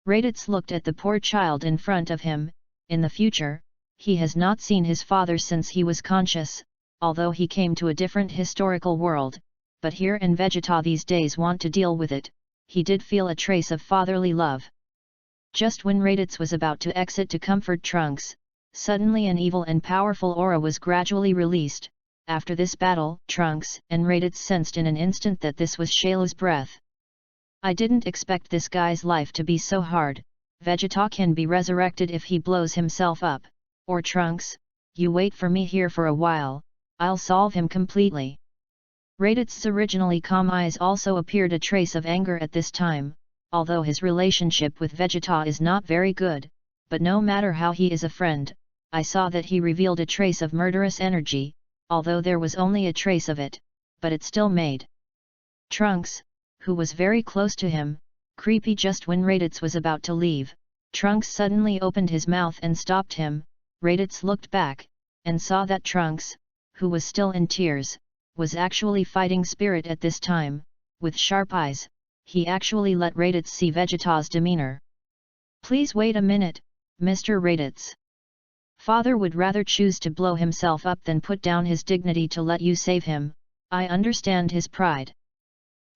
RADITZ looked at the poor child in front of him. In the future, he has not seen his father since he was conscious, although he came to a different historical world, but here in Vegeta these days want to deal with it. He did feel a trace of fatherly love. Just when RADITZ was about to exit to comfort Trunks, suddenly an evil and powerful aura was gradually released. After this battle, Trunks and RADITZ sensed in an instant that this was Shayla's breath. "I didn't expect this guy's life to be so hard. Vegeta can be resurrected if he blows himself up, or Trunks, you wait for me here for a while, I'll solve him completely." RADITZ's originally calm eyes also appeared a trace of anger at this time, although his relationship with Vegeta is not very good, but no matter how he is a friend, I saw that he revealed a trace of murderous energy, although there was only a trace of it, but it still made Trunks, who was very close to him, creepy. Just when RADITZ was about to leave, Trunks suddenly opened his mouth and stopped him. RADITZ looked back, and saw that Trunks, who was still in tears, was actually fighting spirit at this time. With sharp eyes, he actually let RADITZ see Vegeta's demeanor. "Please wait a minute, Mr. RADITZ. Father would rather choose to blow himself up than put down his dignity to let you save him. I understand his pride.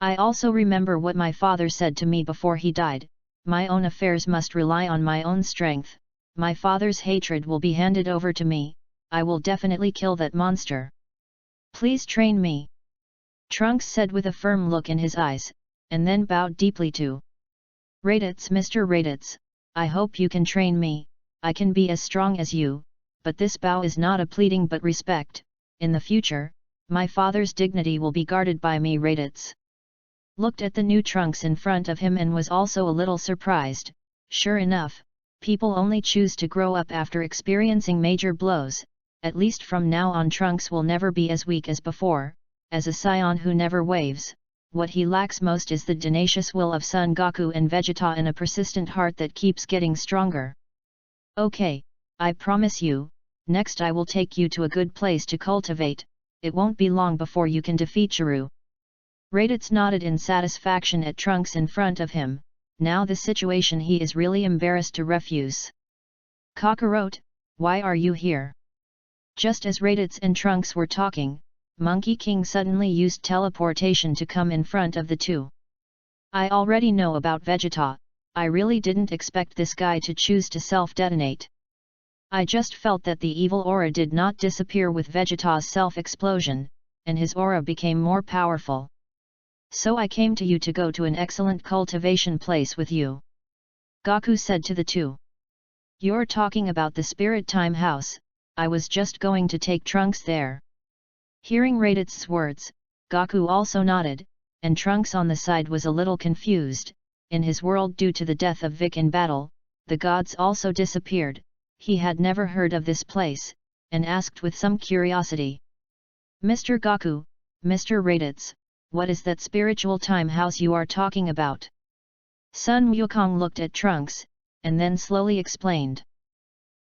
I also remember what my father said to me before he died. My own affairs must rely on my own strength. My father's hatred will be handed over to me. I will definitely kill that monster. Please train me," Trunks said with a firm look in his eyes, and then bowed deeply to RADITZ. "Mr. RADITZ, I hope you can train me. I can be as strong as you, but this bow is not a pleading but respect. In the future, my father's dignity will be guarded by me." RADITZ looked at the new Trunks in front of him and was also a little surprised. Sure enough, people only choose to grow up after experiencing major blows. At least from now on Trunks will never be as weak as before. As a scion who never waves, what he lacks most is the tenacious will of Son Goku and Vegeta and a persistent heart that keeps getting stronger. "Okay, I promise you, next I will take you to a good place to cultivate. It won't be long before you can defeat Chiru." RADITZ nodded in satisfaction at Trunks in front of him. Now the situation he is really embarrassed to refuse. "Kakarot, why are you here?" Just as RADITZ and Trunks were talking, Monkey King suddenly used teleportation to come in front of the two. "I already know about Vegeta. I really didn't expect this guy to choose to self-detonate. I just felt that the evil aura did not disappear with Vegeta's self-explosion, and his aura became more powerful. So I came to you to go to an excellent cultivation place with you," Goku said to the two. "You're talking about the Spirit Time House. I was just going to take Trunks there." Hearing RADITZ's words, Goku also nodded, and Trunks on the side was a little confused. In his world, due to the death of Vic in battle, the gods also disappeared. He had never heard of this place, and asked with some curiosity. "Mr. Goku, Mr. RADITZ, what is that spiritual time house you are talking about?" Sun Wukong looked at Trunks, and then slowly explained.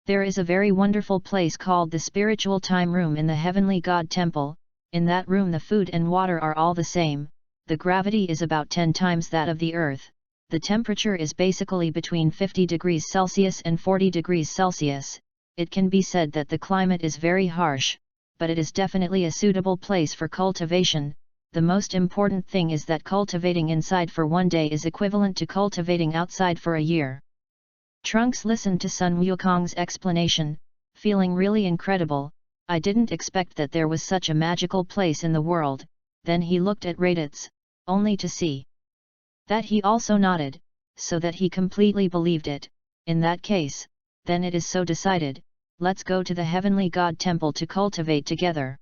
"There is a very wonderful place called the Spiritual Time Room in the Heavenly God Temple. In that room the food and water are all the same, the gravity is about 10 times that of the Earth. The temperature is basically between 50 degrees Celsius and 40 degrees Celsius. It can be said that the climate is very harsh, but it is definitely a suitable place for cultivation. the most important thing is that cultivating inside for one day is equivalent to cultivating outside for a year. Trunks listened to Sun Wukong's explanation, feeling really incredible. I didn't expect that there was such a magical place in the world. Then he looked at RADITZ, only to see that he also nodded, so that he completely believed it. In that case, then it is so decided, let's go to the Heavenly God Temple to cultivate together.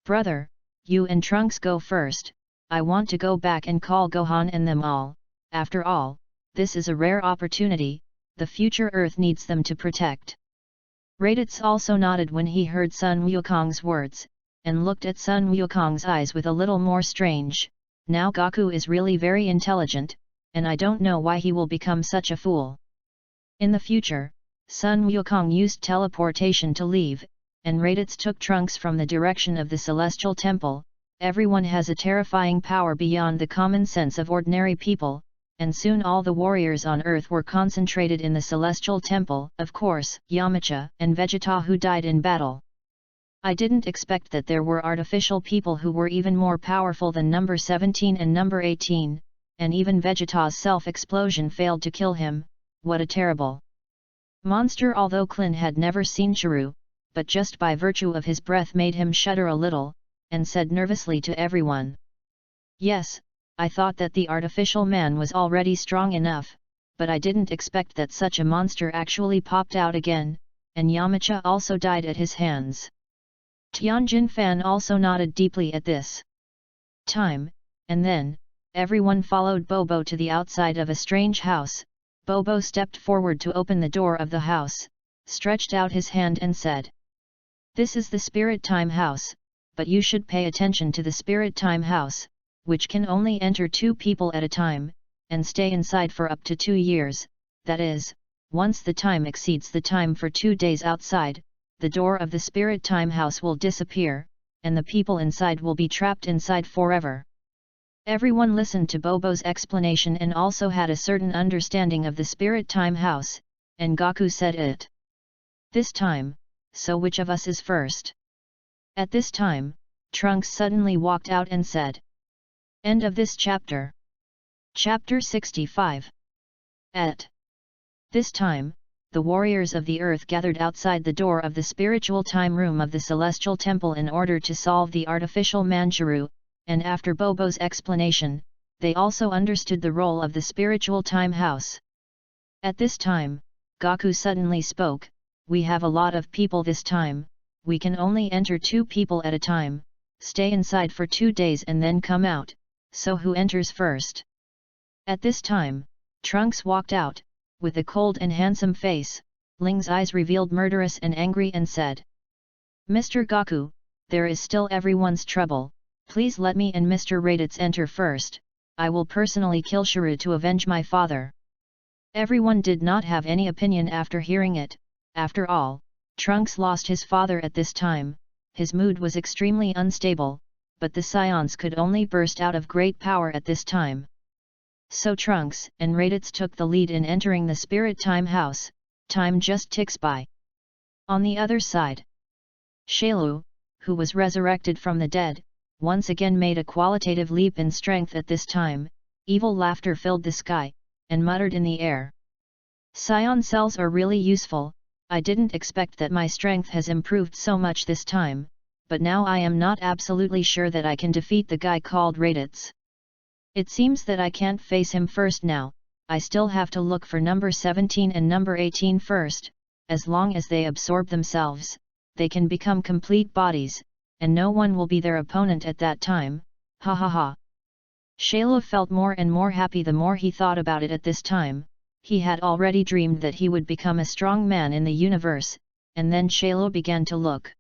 Brother, you and Trunks go first, I want to go back and call Gohan and them all. After all, this is a rare opportunity, the future Earth needs them to protect. RADITZ also nodded when he heard Sun Wukong's words, and looked at Sun Wukong's eyes with a little more strange. Now Goku is really very intelligent, and I don't know why he will become such a fool. In the future, Sun Wukong used teleportation to leave, and RADITZ took Trunks from the direction of the Celestial Temple. Everyone has a terrifying power beyond the common sense of ordinary people, and soon all the warriors on Earth were concentrated in the Celestial Temple, of course, Yamcha and Vegeta who died in battle. I didn't expect that there were artificial people who were even more powerful than number 17 and number 18, and even Vegeta's self-explosion failed to kill him. What a terrible monster! Although Klin had never seen Shiryu, but just by virtue of his breath made him shudder a little, and said nervously to everyone, "Yes, I thought that the artificial man was already strong enough, but I didn't expect that such a monster actually popped out again," and Yamcha also died at his hands. Tianjin Fan also nodded deeply at this time, and then, everyone followed Bobo to the outside of a strange house. Bobo stepped forward to open the door of the house, stretched out his hand and said, "This is the Spirit Time House, but you should pay attention to the Spirit Time House, which can only enter 2 people at a time, and stay inside for up to 2 years, that is, once the time exceeds the time for 2 days outside, the door of the Spirit Time House will disappear, and the people inside will be trapped inside forever." Everyone listened to Bobo's explanation and also had a certain understanding of the Spirit Time House, and Goku said it this time, "So which of us is first?" At this time, Trunks suddenly walked out and said, "End of this chapter." Chapter 65. At this time, the warriors of the earth gathered outside the door of the spiritual time room of the Celestial Temple in order to solve the artificial Manchuru, and after Bobo's explanation, they also understood the role of the spiritual time house. At this time, Goku suddenly spoke, "We have a lot of people this time, we can only enter 2 people at a time, stay inside for 2 days and then come out, so who enters first?" At this time, Trunks walked out, with a cold and handsome face. Ling's eyes revealed murderous and angry and said, "Mr. Goku, there is still everyone's trouble, please let me and Mr. Raditz enter first, I will personally kill Shiryu to avenge my father." Everyone did not have any opinion after hearing it. After all, Trunks lost his father at this time, his mood was extremely unstable, but the Scions could only burst out of great power at this time. So Trunks and Raditz took the lead in entering the Spirit Time House. Time just ticks by. On the other side, Shailu, who was resurrected from the dead, once again made a qualitative leap in strength at this time. Evil laughter filled the sky, and muttered in the air, "Scion cells are really useful, I didn't expect that my strength has improved so much this time, but now I am not absolutely sure that I can defeat the guy called Raditz. It seems that I can't face him first now, I still have to look for number 17 and number 18 first, as long as they absorb themselves, they can become complete bodies, and no one will be their opponent at that time, ha ha ha." Shailu felt more and more happy the more he thought about it at this time. He had already dreamed that he would become a strong man in the universe, and then Shailu began to look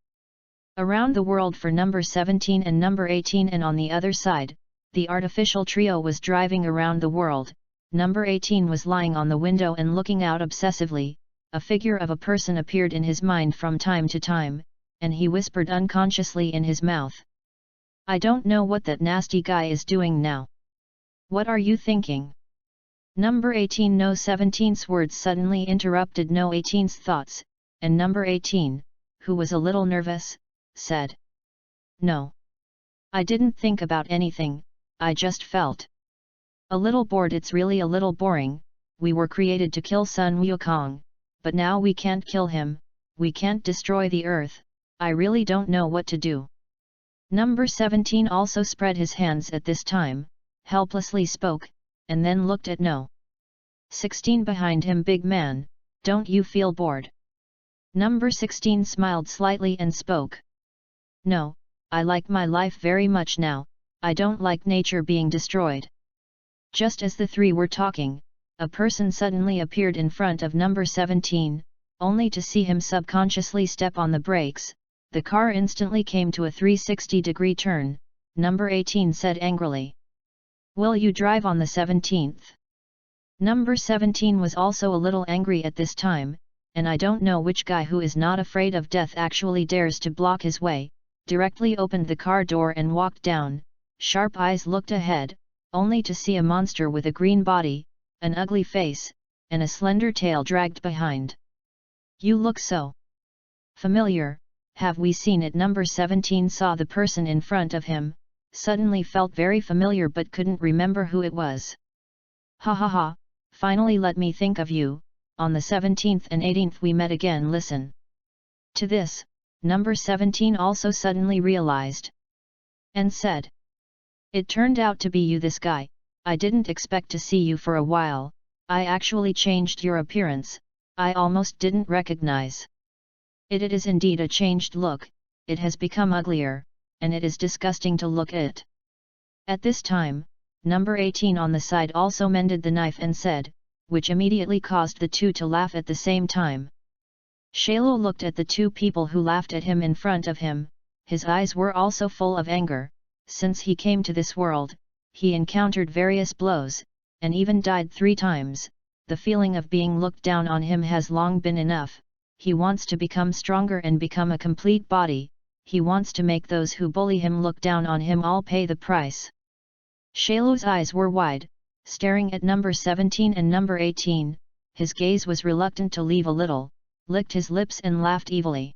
around the world for number 17 and number 18, and on the other side, the artificial trio was driving around the world. Number 18 was lying on the window and looking out obsessively. A figure of a person appeared in his mind from time to time, and he whispered unconsciously in his mouth, "I don't know what that nasty guy is doing now. What are you thinking?" Number 18 No 17's words suddenly interrupted No 18's thoughts, and number 18, who was a little nervous, said, "No. I didn't think about anything, I just felt a little bored. It's really a little boring. We were created to kill Sun Wukong, but now we can't kill him, we can't destroy the earth, I really don't know what to do. Number 17 also spread his hands at this time, helplessly spoke, and then looked at No. 16 behind him. Big man, don't you feel bored? Number 16 smiled slightly and spoke. No, I like my life very much now, I don't like nature being destroyed. Just as the three were talking, a person suddenly appeared in front of number 17, only to see him subconsciously step on the brakes. The car instantly came to a 360-degree turn. Number 18 said angrily. Will you drive on the 17th? Number 17 was also a little angry at this time, and I don't know which guy who is not afraid of death actually dares to block his way, directly opened the car door and walked down. Sharp eyes looked ahead, only to see a monster with a green body, an ugly face, and a slender tail dragged behind. You look so familiar, have we seen it? Number 17 saw the person in front of him, suddenly felt very familiar but couldn't remember who it was. Ha ha ha, finally let me think of you, on the 17th and 18th we met again. Listen to this, number 17 also suddenly realized, and said. It turned out to be you, this guy. I didn't expect to see you for a while, I actually changed your appearance, I almost didn't recognize. It is indeed a changed look, it has become uglier, and it is disgusting to look at. At this time, number 18 on the side also mended the knife and said, which immediately caused the two to laugh at the same time. Shailu looked at the two people who laughed at him in front of him, his eyes were also full of anger. Since he came to this world, he encountered various blows, and even died 3 times, the feeling of being looked down on him has long been enough. He wants to become stronger and become a complete body, he wants to make those who bully him look down on him all pay the price. Shailu's eyes were wide, staring at number 17 and number 18, his gaze was reluctant to leave a little, licked his lips and laughed evilly.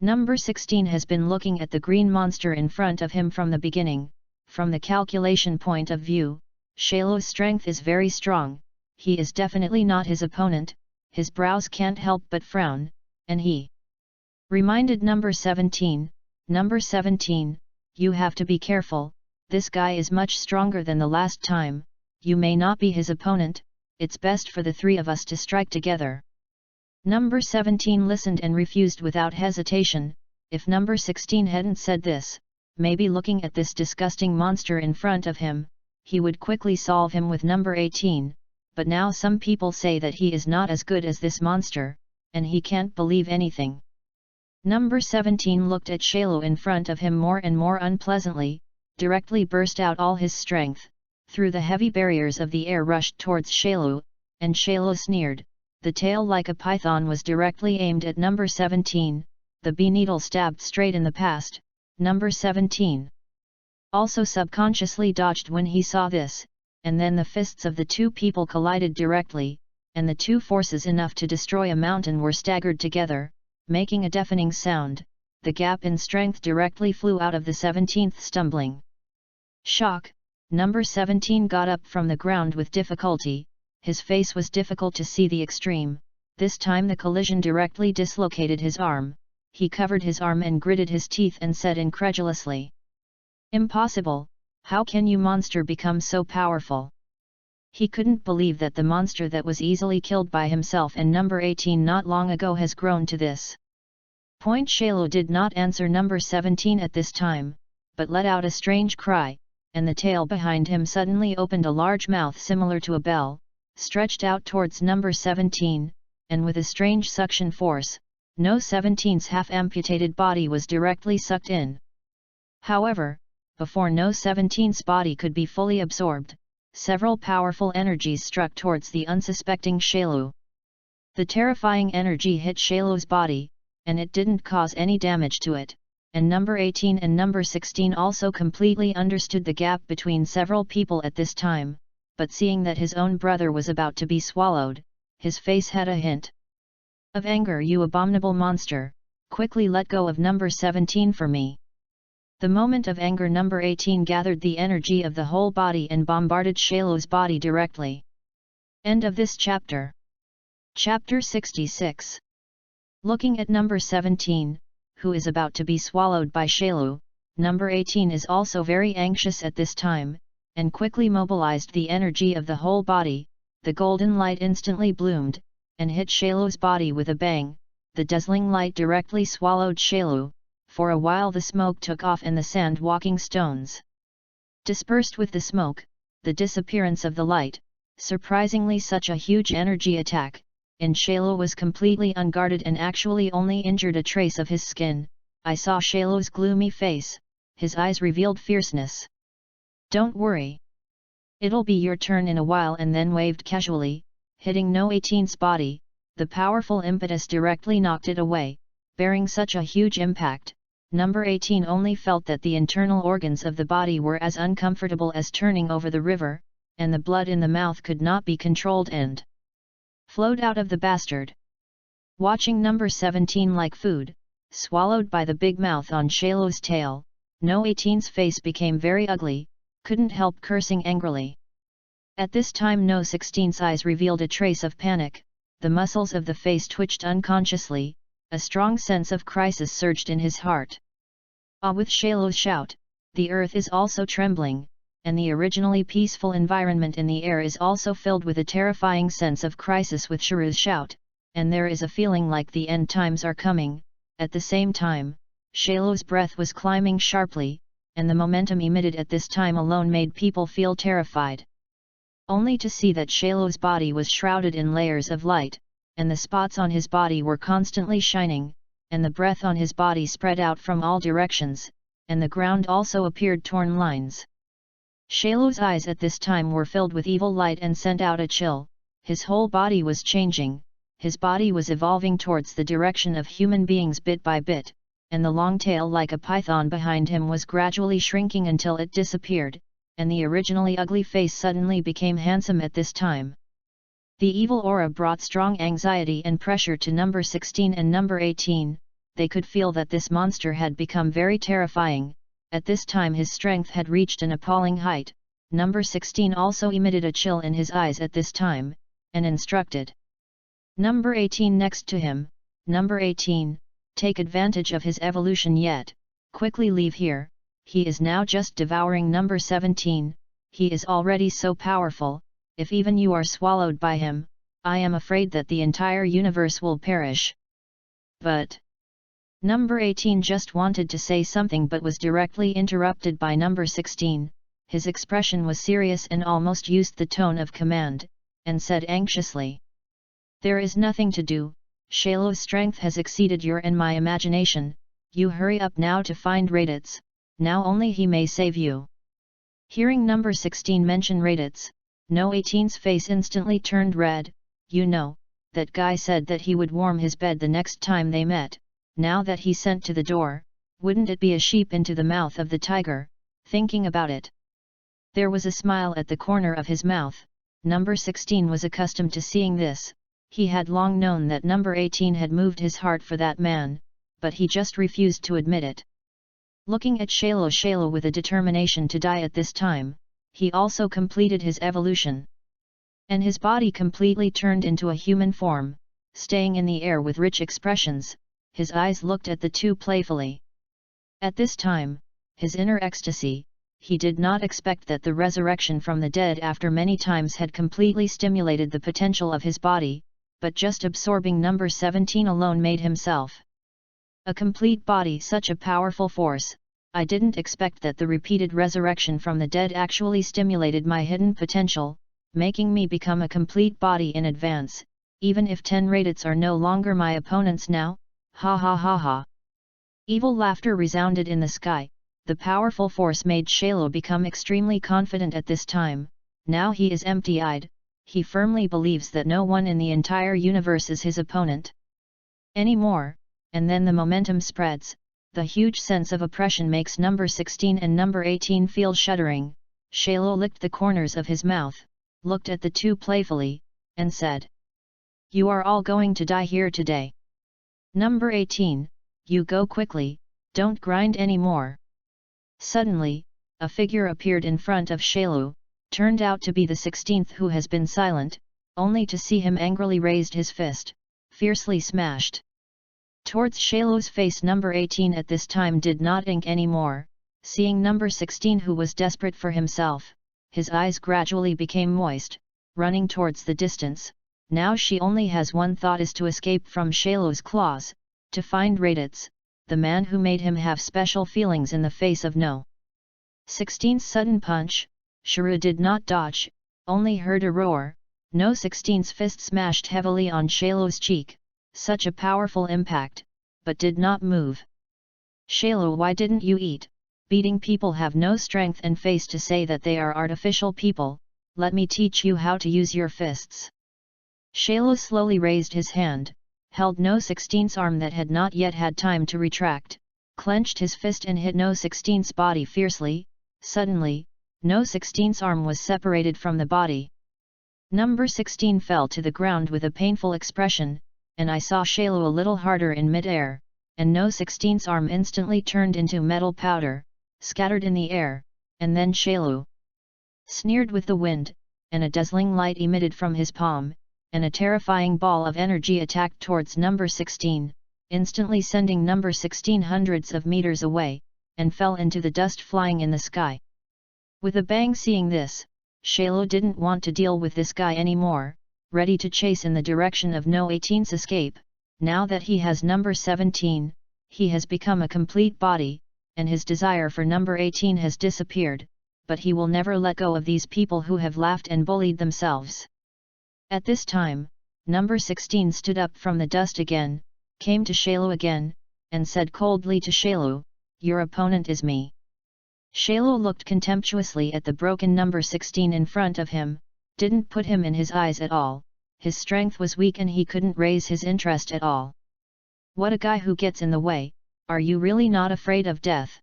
Number 16 has been looking at the green monster in front of him from the beginning. From the calculation point of view, Shailu's strength is very strong, he is definitely not his opponent, his brows can't help but frown, and he reminded number 17, number 17, you have to be careful, this guy is much stronger than the last time, you may not be his opponent, it's best for the 3 of us to strike together. Number 17 listened and refused without hesitation. If number 16 hadn't said this, maybe looking at this disgusting monster in front of him, he would quickly solve him with number 18, but now some people say that he is not as good as this monster, and he can't believe anything. Number 17 looked at Shailu in front of him more and more unpleasantly, directly burst out all his strength, through the heavy barriers of the air rushed towards Shailu, and Shailu sneered. The tail like a python was directly aimed at number 17, the bee needle stabbed straight in the past. Number 17 also subconsciously dodged when he saw this, and then the fists of the 2 people collided directly, and the 2 forces enough to destroy a mountain were staggered together, making a deafening sound. The gap in strength directly flew out of the 17th, stumbling. Shock, number 17 got up from the ground with difficulty. His face was difficult to see the extreme, this time the collision directly dislocated his arm, he covered his arm and gritted his teeth and said incredulously. Impossible, how can you monster become so powerful? He couldn't believe that the monster that was easily killed by himself and number 18 not long ago has grown to this point. Shailu did not answer number 17 at this time, but let out a strange cry, and the tail behind him suddenly opened a large mouth similar to a bell, stretched out towards number 17, and with a strange suction force, No 17's half-amputated body was directly sucked in. However, before No 17's body could be fully absorbed, several powerful energies struck towards the unsuspecting Shailu. The terrifying energy hit Shailu's body, and it didn't cause any damage to it, and number 18 and number 16 also completely understood the gap between several people at this time. But seeing that his own brother was about to be swallowed, his face had a hint of anger. You abominable monster, quickly let go of number 17 for me. The moment of anger, number 18 gathered the energy of the whole body and bombarded Shailo's body directly. End of this chapter. Chapter 66. Looking at number 17, who is about to be swallowed by Shailo, number 18 is also very anxious at this time, and quickly mobilized the energy of the whole body. The golden light instantly bloomed, and hit Shailo's body with a bang. The dazzling light directly swallowed Shailo. For a while the smoke took off and the sand walking stones dispersed with the smoke, the disappearance of the light. Surprisingly, such a huge energy attack, and Shailo was completely unguarded and actually only injured a trace of his skin. I saw Shailo's gloomy face, his eyes revealed fierceness. "Don't worry. It'll be your turn in a while," and then waved casually, hitting No 18's body. The powerful impetus directly knocked it away, bearing such a huge impact. Number 18 only felt that the internal organs of the body were as uncomfortable as turning over the river, and the blood in the mouth could not be controlled and flowed out of the bastard. Watching number 17 like food, swallowed by the big mouth on Shailo's tail, No 18's face became very ugly, couldn't help cursing angrily. At this time No 16's eyes revealed a trace of panic, the muscles of the face twitched unconsciously, a strong sense of crisis surged in his heart. Ah! With Shailo's shout, the earth is also trembling, and the originally peaceful environment in the air is also filled with a terrifying sense of crisis with Sharu's shout, and there is a feeling like the end times are coming. At the same time, Shailo's breath was climbing sharply, and the momentum emitted at this time alone made people feel terrified. Only to see that Shailo's body was shrouded in layers of light, and the spots on his body were constantly shining, and the breath on his body spread out from all directions, and the ground also appeared torn lines. Shailo's eyes at this time were filled with evil light and sent out a chill. His whole body was changing, his body was evolving towards the direction of human beings bit by bit, and the long tail like a python behind him was gradually shrinking until it disappeared, and the originally ugly face suddenly became handsome at this time. The evil aura brought strong anxiety and pressure to number 16 and number 18, they could feel that this monster had become very terrifying. At this time his strength had reached an appalling height. Number 16 also emitted a chill in his eyes at this time, and instructed number 18 next to him, "Number 18, take advantage of his evolution yet, quickly leave here, he is now just devouring number 17, he is already so powerful, if even you are swallowed by him, I am afraid that the entire universe will perish." But number 18 just wanted to say something but was directly interrupted by number 16. His expression was serious and almost used the tone of command, and said anxiously, "There is nothing to do, Shailo's strength has exceeded your and my imagination, you hurry up now to find RADITZ, now only he may save you." Hearing number 16 mention RADITZ, No 18's face instantly turned red. "You know, that guy said that he would warm his bed the next time they met. Now that he sent to the door, wouldn't it be a sheep into the mouth of the tiger, thinking about it?" There was a smile at the corner of his mouth. Number 16 was accustomed to seeing this, he had long known that number 18 had moved his heart for that man, but he just refused to admit it. Looking at Shailo with a determination to die at this time, he also completed his evolution. And his body completely turned into a human form, staying in the air with rich expressions, his eyes looked at the two playfully. At this time, his inner ecstasy, he did not expect that the resurrection from the dead after many times had completely stimulated the potential of his body, but just absorbing number 17 alone made himself a complete body such a powerful force. I didn't expect that the repeated resurrection from the dead actually stimulated my hidden potential, making me become a complete body in advance, even if 10 RADITZ are no longer my opponents now, ha ha ha ha. Evil laughter resounded in the sky. The powerful force made Shailo become extremely confident at this time. Now he is empty-eyed, he firmly believes that no one in the entire universe is his opponent anymore, and then the momentum spreads. The huge sense of oppression makes number 16 and number 18 feel shuddering. Shailo licked the corners of his mouth, looked at the two playfully, and said, "You are all going to die here today. Number 18, you go quickly, don't grind anymore." Suddenly, a figure appeared in front of Shailu, turned out to be the 16th who has been silent, only to see him angrily raised his fist, fiercely smashed towards Shailu's face. Number 18 at this time did not ink any more, seeing number 16 who was desperate for himself, his eyes gradually became moist, running towards the distance. Now she only has one thought, is to escape from Shailu's claws, to find RADITZ, the man who made him have special feelings in the face of no 16's sudden punch. Shuru did not dodge, only heard a roar. No 16's fist smashed heavily on Shailu's cheek, such a powerful impact, but did not move. Shailu, why didn't you eat? Beating people have no strength and face to say that they are artificial people. Let me teach you how to use your fists. Shailu slowly raised his hand, held No 16's arm that had not yet had time to retract, clenched his fist and hit No 16's body fiercely. Suddenly, No 16's arm was separated from the body. Number 16 fell to the ground with a painful expression, and I saw Shailu a little harder in mid-air, and No 16's arm instantly turned into metal powder, scattered in the air, and then Shailu sneered with the wind, and a dazzling light emitted from his palm, and a terrifying ball of energy attacked towards number 16, instantly sending number 16 hundreds of meters away, and fell into the dust flying in the sky. With a bang, seeing this, Shailu didn't want to deal with this guy anymore, ready to chase in the direction of No 18's escape. Now that he has number 17, he has become a complete body, and his desire for number 18 has disappeared, but he will never let go of these people who have laughed and bullied themselves. At this time, number 16 stood up from the dust again, came to Shailu again, and said coldly to Shailu, "Your opponent is me." Shailu looked contemptuously at the broken number 16 in front of him, didn't put him in his eyes at all. His strength was weak and he couldn't raise his interest at all. What a guy who gets in the way. Are you really not afraid of death?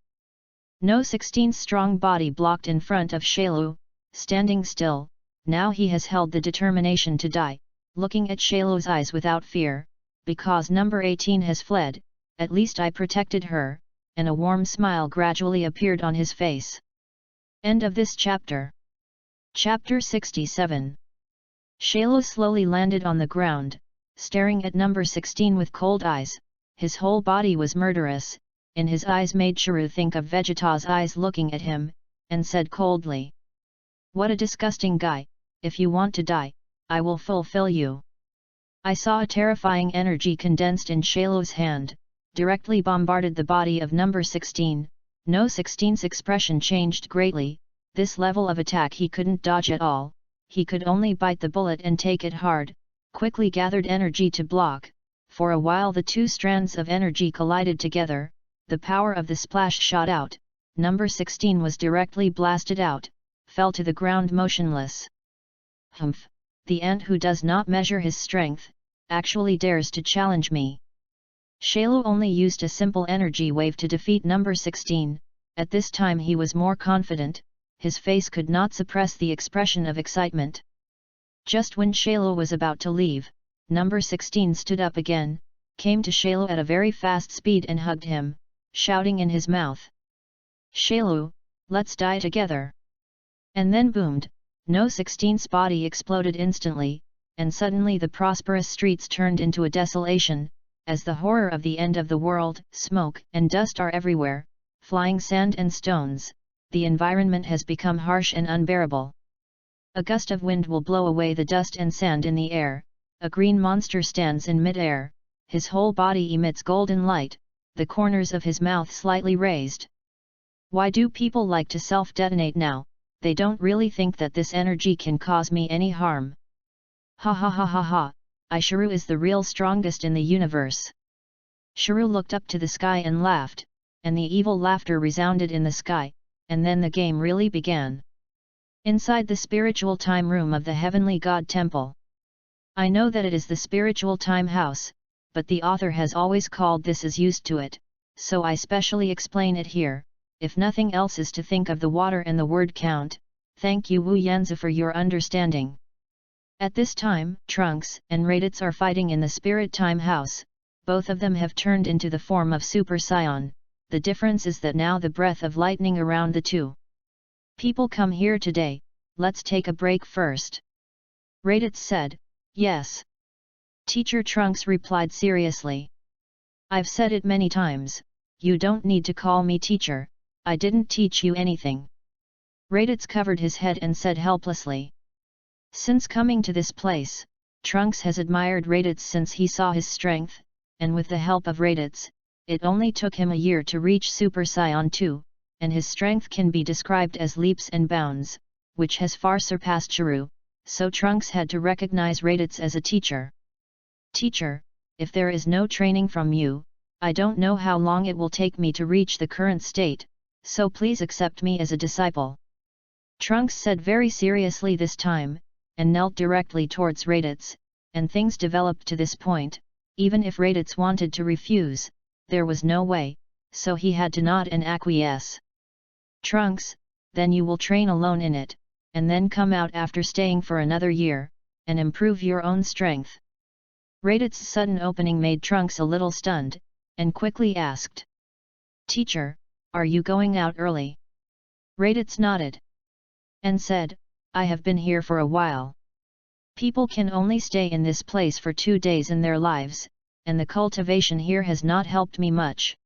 No 16's strong body blocked in front of Shailu, standing still. Now he has held the determination to die, looking at Shailu's eyes without fear. Because number 18 has fled, at least I protected her, and a warm smile gradually appeared on his face. End of this chapter. Chapter 67. Shailu slowly landed on the ground, staring at number 16 with cold eyes. His whole body was murderous, in his eyes made Shuru think of Vegeta's eyes looking at him, and said coldly, "What a disgusting guy, if you want to die, I will fulfill you." I saw a terrifying energy condensed in Shailu's hand, directly bombarded the body of number 16. No 16's expression changed greatly. This level of attack he couldn't dodge at all, he could only bite the bullet and take it hard, quickly gathered energy to block. For a while the two strands of energy collided together, the power of the splash shot out, number 16 was directly blasted out, fell to the ground motionless. Humph, the ant who does not measure his strength, actually dares to challenge me. Shailu only used a simple energy wave to defeat number 16, at this time he was more confident, his face could not suppress the expression of excitement. Just when Shailu was about to leave, number 16 stood up again, came to Shailu at a very fast speed and hugged him, shouting in his mouth, "Shailu, let's die together." And then boomed, No 16's body exploded instantly, and suddenly the prosperous streets turned into a desolation, as the horror of the end of the world. Smoke and dust are everywhere, flying sand and stones, the environment has become harsh and unbearable. A gust of wind will blow away the dust and sand in the air. A green monster stands in mid-air, his whole body emits golden light, the corners of his mouth slightly raised. Why do people like to self-detonate now? They don't really think that this energy can cause me any harm. Ha ha ha ha ha, Shuru is the real strongest in the universe. Shuru looked up to the sky and laughed, and the evil laughter resounded in the sky, and then the game really began. Inside the spiritual time room of the heavenly god temple. I know that it is the spiritual time house, but the author has always called this as used to it, so I specially explain it here. If nothing else is to think of the water and the word count. Thank you Wu Yanzi for your understanding. At this time, Trunks and RADITZ are fighting in the spirit time house. Both of them have turned into the form of Super Saiyan. the difference is that now the breath of lightning around the two people come here today. Let's take a break first. RADITZ said. Yes. Teacher Trunks replied seriously. I've said it many times, you don't need to call me teacher, I didn't teach you anything. RADITZ covered his head and said helplessly. Since coming to this place, Trunks has admired RADITZ since he saw his strength, and with the help of RADITZ, it only took him a year to reach Super Saiyan 2, and his strength can be described as leaps and bounds, which has far surpassed Chiru, so Trunks had to recognize RADITZ as a teacher. Teacher, if there is no training from you, I don't know how long it will take me to reach the current state, so please accept me as a disciple. Trunks said very seriously this time, and knelt directly towards RADITZ, and things developed to this point. Even if RADITZ wanted to refuse, there was no way, so he had to nod and acquiesce. Trunks, then you will train alone in it, and then come out after staying for another year, and improve your own strength. RADITZ's sudden opening made Trunks a little stunned, and quickly asked. Teacher, are you going out early? RADITZ nodded. And said, I have been here for a while. People can only stay in this place for 2 days in their lives, and the cultivation here has not helped me much.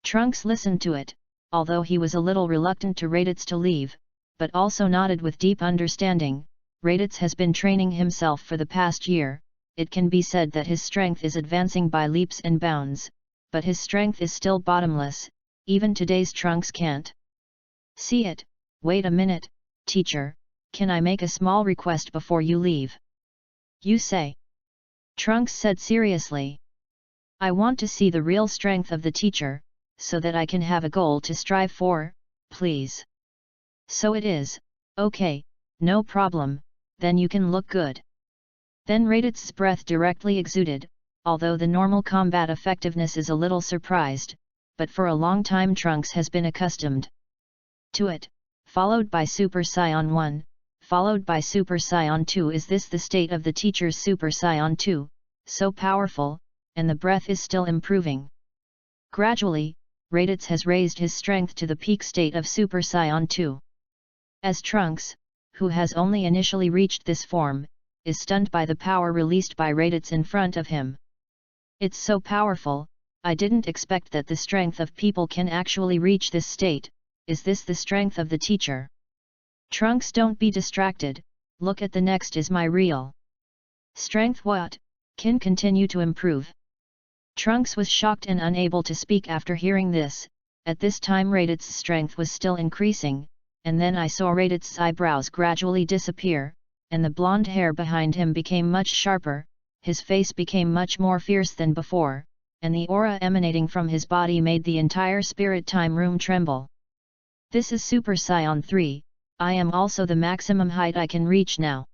Trunks listened to it, although he was a little reluctant to RADITZ to leave, but also nodded with deep understanding. RADITZ has been training himself for the past year. It can be said that his strength is advancing by leaps and bounds, but his strength is still bottomless, even today's Trunks can't see it. Wait a minute, teacher, can I make a small request before you leave? You say? Trunks said seriously. I want to see the real strength of the teacher, so that I can have a goal to strive for, please. So it is, okay, no problem, then you can look good. Then RADITZ's breath directly exuded, although the normal combat effectiveness is a little surprised, but for a long time Trunks has been accustomed to it, followed by Super Saiyan 1, followed by Super Saiyan 2. Is this the state of the teacher's Super Saiyan 2, so powerful, and the breath is still improving? Gradually, RADITZ has raised his strength to the peak state of Super Saiyan 2. As Trunks, who has only initially reached this form, is stunned by the power released by RADITZ in front of him. It's so powerful, I didn't expect that the strength of people can actually reach this state. Is this the strength of the teacher? Trunks, don't be distracted, look at the next is my real strength. What can continue to improve? Trunks was shocked and unable to speak after hearing this. At this time RADITZ's strength was still increasing, and then I saw RADITZ's eyebrows gradually disappear, and the blonde hair behind him became much sharper, his face became much more fierce than before, and the aura emanating from his body made the entire spirit time room tremble. This is Super Saiyan 3, I am also the maximum height I can reach now.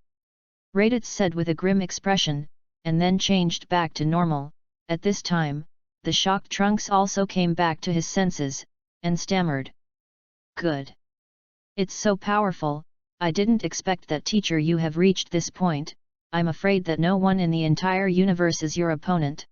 RADITZ said with a grim expression, and then changed back to normal. At this time, the shocked Trunks also came back to his senses, and stammered. Good. It's so powerful, I didn't expect that, teacher. You have reached this point, I'm afraid that no one in the entire universe is your opponent.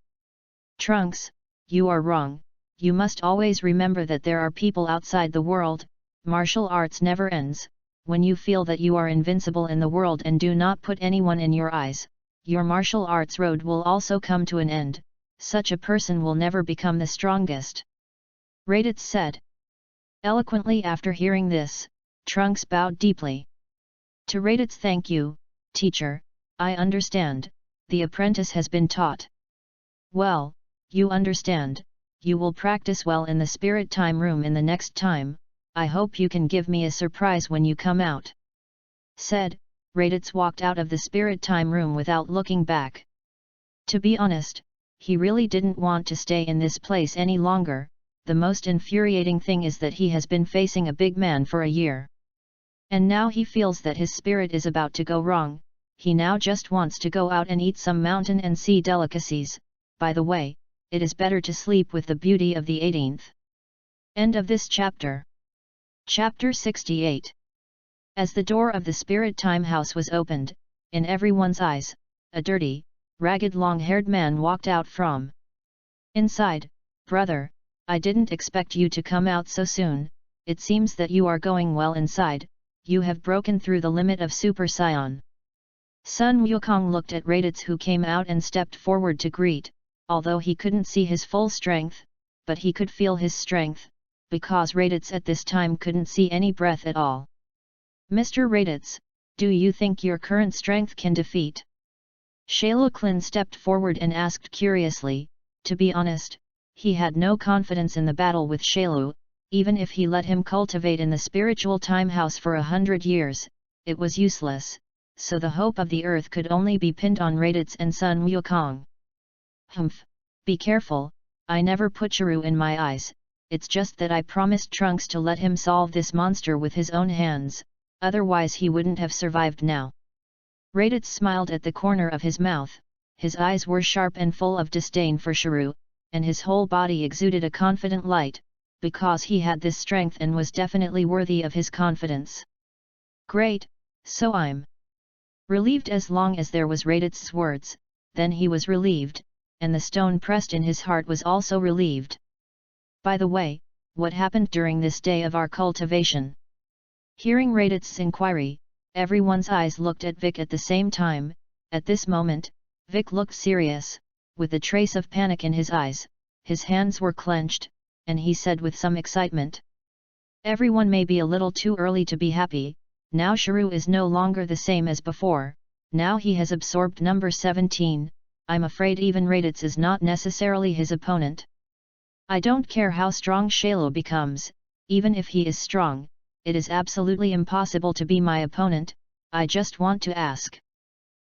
Trunks, you are wrong, you must always remember that there are people outside the world, martial arts never ends. When you feel that you are invincible in the world and do not put anyone in your eyes, your martial arts road will also come to an end. Such a person will never become the strongest. RADITZ said. Eloquently. After hearing this, Trunks bowed deeply. To RADITZ, thank you, teacher, I understand, the apprentice has been taught. Well, you understand, you will practice well in the spirit time room in the next time. I hope you can give me a surprise when you come out. Said, RADITZ walked out of the spirit time room without looking back. To be honest, he really didn't want to stay in this place any longer. The most infuriating thing is that he has been facing a big man for a year. And now he feels that his spirit is about to go wrong. He now just wants to go out and eat some mountain and sea delicacies. By the way, it is better to sleep with the beauty of the 18th. End of this chapter. Chapter 68. As the door of the spirit time house was opened, in everyone's eyes, a dirty, ragged long-haired man walked out from inside. Brother, I didn't expect you to come out so soon. It seems that you are going well inside, you have broken through the limit of Super Saiyan. Sun Wukong looked at RADITZ, who came out and stepped forward to greet, although he couldn't see his full strength, but he could feel his strength, because RADITZ at this time couldn't see any breath at all. Mr. RADITZ, do you think your current strength can defeat? Shailu Klin stepped forward and asked curiously. To be honest, he had no confidence in the battle with Shailu. Even if he let him cultivate in the spiritual time house for 100 years, it was useless, so the hope of the earth could only be pinned on RADITZ and Sun Wukong. Humph, be careful, I never put Chiru in my eyes, it's just that I promised Trunks to let him solve this monster with his own hands, otherwise he wouldn't have survived now. RADITZ smiled at the corner of his mouth, his eyes were sharp and full of disdain for Chiru, and his whole body exuded a confident light, because he had this strength and was definitely worthy of his confidence. Great, so I'm relieved. As long as there was RADITZ's words, then he was relieved, and the stone pressed in his heart was also relieved. By the way, what happened during this day of our cultivation? Hearing RADITZ's inquiry, everyone's eyes looked at Vic at the same time. At this moment, Vic looked serious, with a trace of panic in his eyes, his hands were clenched, and he said with some excitement. Everyone may be a little too early to be happy, now Chiru is no longer the same as before, now he has absorbed number 17, I'm afraid even RADITZ is not necessarily his opponent. I don't care how strong Shailu becomes, even if he is strong, it is absolutely impossible to be my opponent. I just want to ask.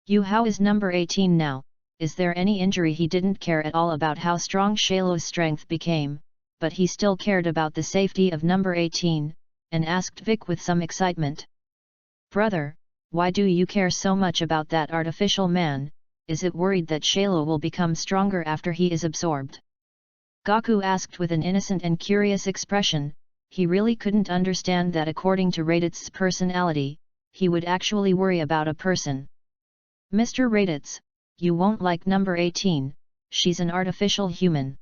You, how is number 18 now? Is there any injury? He didn't care at all about how strong Shailu's strength became, but he still cared about the safety of number 18, and asked Vic with some excitement. Brother, why do you care so much about that artificial man? Is it worried that Shailu will become stronger after he is absorbed? Gaku asked with an innocent and curious expression. He really couldn't understand that according to RADITZ's personality, he would actually worry about a person. Mr. RADITZ, you won't like number 18, she's an artificial human.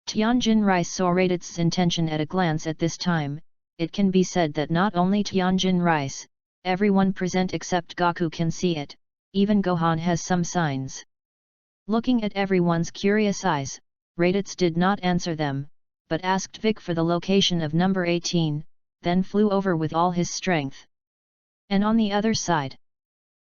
Tianjin Rice saw RADITZ's intention at a glance. At this time, it can be said that not only Tianjin Rice, everyone present except Gaku can see it, even Gohan has some signs. Looking at everyone's curious eyes, RADITZ did not answer them, but asked Vic for the location of number 18, then flew over with all his strength. And on the other side,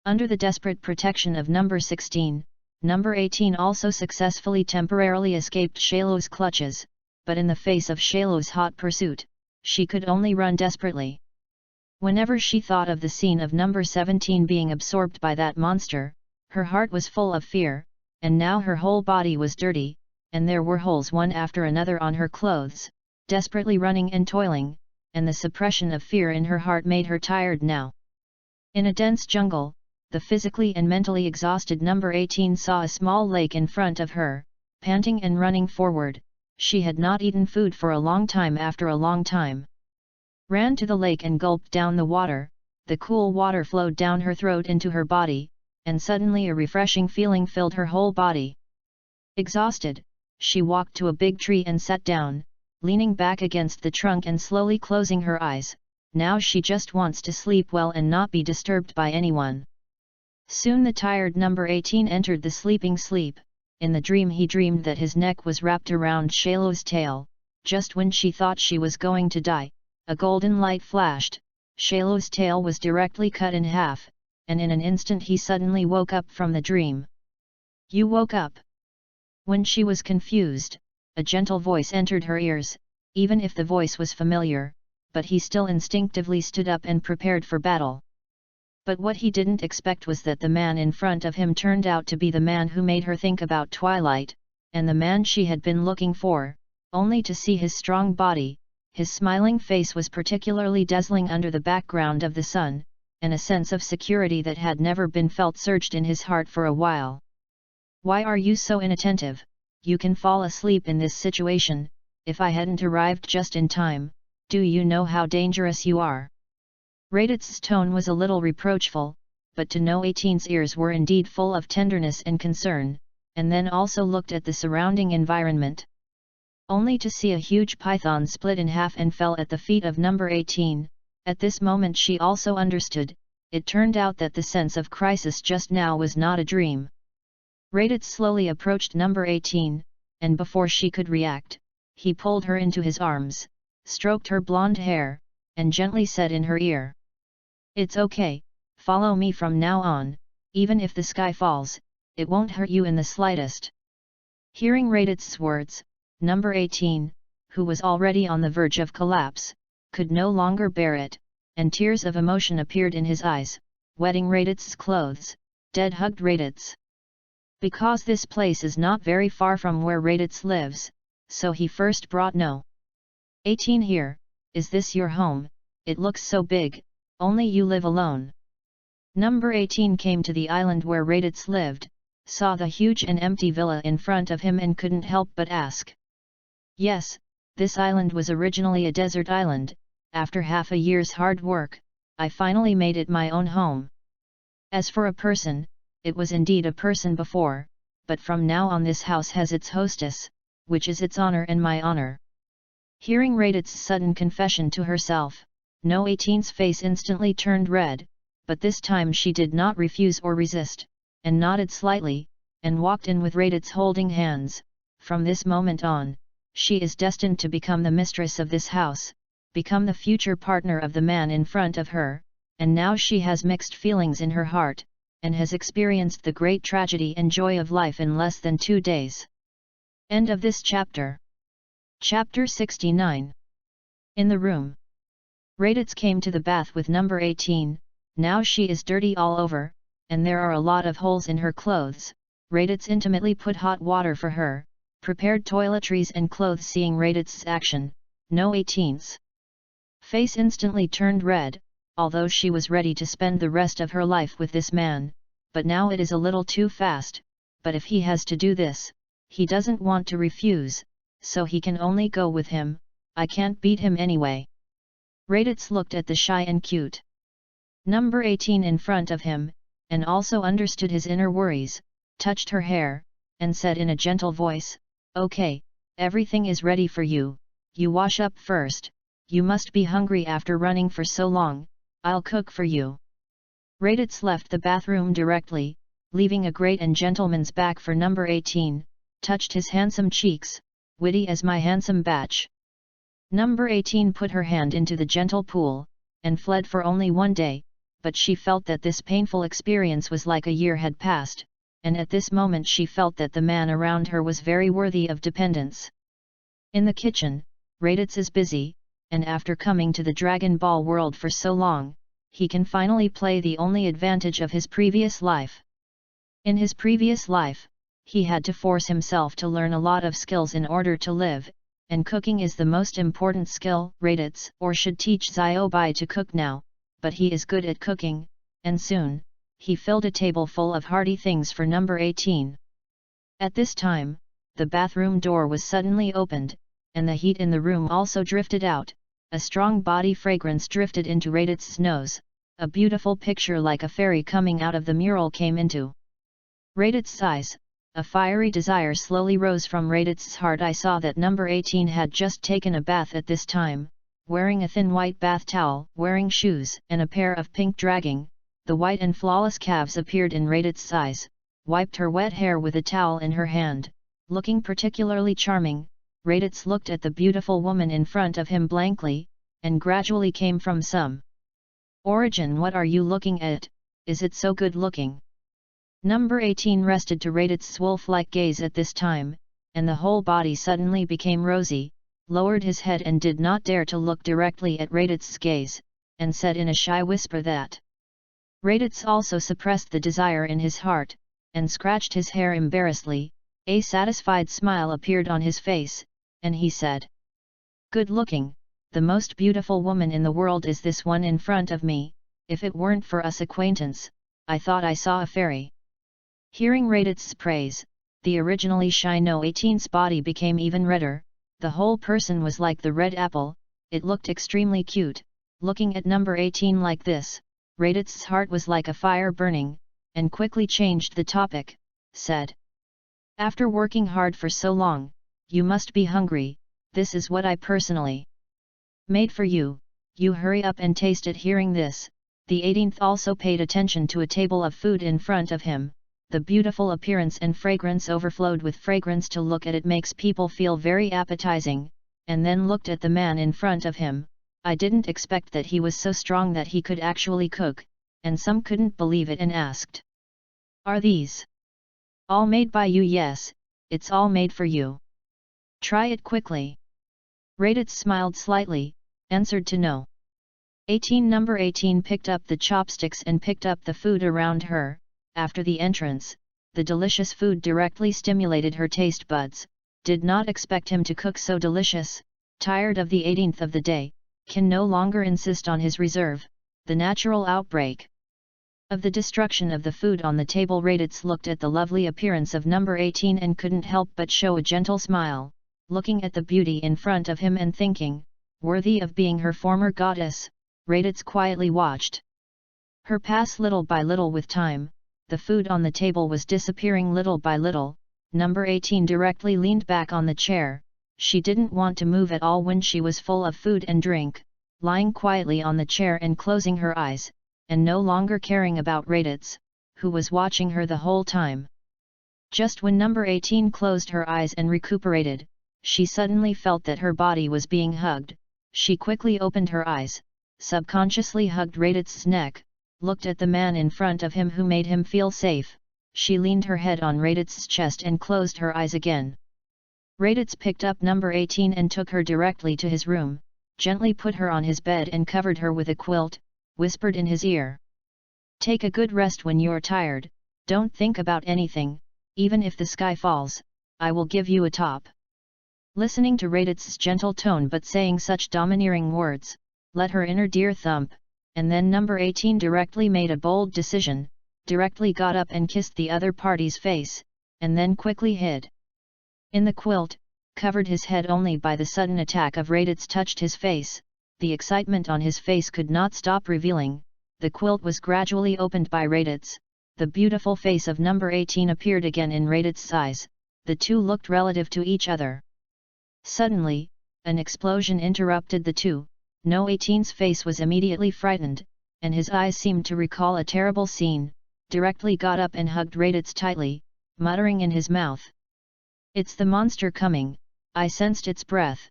under the desperate protection of number 16, number 18 also successfully temporarily escaped Shailu's clutches, but in the face of Shailu's hot pursuit, she could only run desperately. Whenever she thought of the scene of number 17 being absorbed by that monster, her heart was full of fear, and now her whole body was dirty, and there were holes one after another on her clothes, desperately running and toiling, and the suppression of fear in her heart made her tired now. In a dense jungle, the physically and mentally exhausted number 18 saw a small lake in front of her, panting and running forward. She had not eaten food for a long time. After a long time, ran to the lake and gulped down the water. The cool water flowed down her throat into her body, and suddenly a refreshing feeling filled her whole body. Exhausted, she walked to a big tree and sat down, leaning back against the trunk and slowly closing her eyes. Now she just wants to sleep well and not be disturbed by anyone. Soon the tired number 18 entered the sleeping sleep. In the dream he dreamed that his neck was wrapped around Shailu's tail. Just when she thought she was going to die, a golden light flashed, Shailu's tail was directly cut in half, and in an instant he suddenly woke up from the dream. You woke up. When she was confused, a gentle voice entered her ears, even if the voice was familiar, but he still instinctively stood up and prepared for battle. But what he didn't expect was that the man in front of him turned out to be the man who made her think about Twilight, and the man she had been looking for, only to see his strong body. His smiling face was particularly dazzling under the background of the sun, and a sense of security that had never been felt surged in his heart for a while. Why are you so inattentive? You can fall asleep in this situation. If I hadn't arrived just in time, do you know how dangerous you are? RADITZ's tone was a little reproachful, but to know 18's ears were indeed full of tenderness and concern, and then also looked at the surrounding environment. only to see a huge python split in half and fell at the feet of number 18. At this moment she also understood, it turned out that the sense of crisis just now was not a dream. RADITZ slowly approached number 18, and before she could react, he pulled her into his arms, stroked her blonde hair, and gently said in her ear, "It's okay, follow me from now on, even if the sky falls, it won't hurt you in the slightest." Hearing RADITZ's words, number 18, who was already on the verge of collapse, could no longer bear it, and tears of emotion appeared in his eyes, wetting RADITZ's clothes. Dead hugged RADITZ. Because this place is not very far from where RADITZ lives, so he first brought no. 18 here. Is this your home? It looks so big, only you live alone. Number 18 came to the island where RADITZ lived, saw the huge and empty villa in front of him and couldn't help but ask. Yes, this island was originally a desert island. After half a year's hard work, I finally made it my own home. As for a person, it was indeed a person before, but from now on this house has its hostess, which is its honor and my honor. Hearing RADITZ's sudden confession to herself, no 18's face instantly turned red, but this time she did not refuse or resist, and nodded slightly, and walked in with RADITZ holding hands. From this moment on, she is destined to become the mistress of this house, become the future partner of the man in front of her, and now she has mixed feelings in her heart, and has experienced the great tragedy and joy of life in less than 2 days. End of this chapter. Chapter 69. In the room. RADITZ came to the bath with number 18, now she is dirty all over, and there are a lot of holes in her clothes. RADITZ intimately put hot water for her, prepared toiletries and clothes. Seeing RADITZ's action, no 18's face instantly turned red, although she was ready to spend the rest of her life with this man, but now it is a little too fast, but if he has to do this, he doesn't want to refuse, so he can only go with him. I can't beat him anyway. RADITZ looked at the shy and cute number 18 in front of him, and also understood his inner worries, touched her hair, and said in a gentle voice, "Okay, everything is ready for you, you wash up first, you must be hungry after running for so long, I'll cook for you." RADITZ left the bathroom directly, leaving a great and gentleman's back for number 18, touched his handsome cheeks, witty as my handsome batch. Number 18 put her hand into the gentle pool, and fled for only 1 day, but she felt that this painful experience was like a year had passed, and at this moment she felt that the man around her was very worthy of dependence. In the kitchen, RADITZ is busy, and after coming to the Dragon Ball world for so long, he can finally play the only advantage of his previous life. In his previous life, he had to force himself to learn a lot of skills in order to live, and cooking is the most important skill. RADITZ or should teach Xiaobai to cook now, but he is good at cooking, and soon, he filled a table full of hearty things for number 18. At this time, the bathroom door was suddenly opened, and the heat in the room also drifted out. A strong body fragrance drifted into RADITZ's nose, a beautiful picture like a fairy coming out of the mural came into RADITZ's eyes. A fiery desire slowly rose from RADITZ's heart. I saw that number 18 had just taken a bath at this time, wearing a thin white bath towel, wearing shoes and a pair of pink dragging. The white and flawless calves appeared in RADITZ's eyes, wiped her wet hair with a towel in her hand, looking particularly charming. RADITZ looked at the beautiful woman in front of him blankly, and gradually came from some origin. What are you looking at? Is it so good looking? Number 18 rested to RADITZ's wolf-like gaze at this time, and the whole body suddenly became rosy, lowered his head and did not dare to look directly at RADITZ's gaze, and said in a shy whisper that RADITZ also suppressed the desire in his heart, and scratched his hair embarrassedly. A satisfied smile appeared on his face, and he said, "Good looking, the most beautiful woman in the world is this one in front of me. If it weren't for us acquaintance, I thought I saw a fairy." Hearing RADITZ's praise, the originally shy no 18's body became even redder. The whole person was like the red apple. It looked extremely cute. Looking at number 18 like this, RADITZ's heart was like a fire burning, and quickly changed the topic, said, "After working hard for so long, you must be hungry, this is what I personally made for you, you hurry up and taste it." Hearing this, the 18th also paid attention to a table of food in front of him. The beautiful appearance and fragrance overflowed with fragrance. To look at it makes people feel very appetizing, and then looked at the man in front of him. "I didn't expect that he was so strong that he could actually cook," and some couldn't believe it and asked, "Are these all made by you?" "Yes, it's all made for you. Try it quickly." RADITZ smiled slightly, answered to no. Number 18 picked up the chopsticks and picked up the food around her. After the entrance, the delicious food directly stimulated her taste buds. Did not expect him to cook so delicious. Tired of the 18th of the day, can no longer insist on his reserve. The natural outbreak of the destruction of the food on the table. RADITZ looked at the lovely appearance of number 18 and couldn't help but show a gentle smile, looking at the beauty in front of him and thinking, worthy of being her former goddess. RADITZ quietly watched her pass little by little. With time, the food on the table was disappearing little by little. Number 18 directly leaned back on the chair. She didn't want to move at all when she was full of food and drink, lying quietly on the chair and closing her eyes, and no longer caring about RADITZ, who was watching her the whole time. Just when number 18 closed her eyes and recuperated, she suddenly felt that her body was being hugged. She quickly opened her eyes, subconsciously hugged RADITZ's neck, looked at the man in front of him who made him feel safe. She leaned her head on RADITZ's chest and closed her eyes again. RADITZ picked up number 18 and took her directly to his room, gently put her on his bed and covered her with a quilt, whispered in his ear, "Take a good rest when you're tired, don't think about anything, even if the sky falls, I will give you a top." Listening to RADITZ's gentle tone but saying such domineering words, let her inner deer thump, and then number 18 directly made a bold decision, directly got up and kissed the other party's face, and then quickly hid in the quilt, covered his head. Only by the sudden attack of RADITZ touched his face. The excitement on his face could not stop revealing. The quilt was gradually opened by RADITZ. The beautiful face of number 18 appeared again in RADITZ's eyes. The two looked relative to each other. Suddenly, an explosion interrupted the two. No 18's face was immediately frightened, and his eyes seemed to recall a terrible scene. Directly got up and hugged RADITZ tightly, muttering in his mouth, "It's the monster coming, I sensed its breath."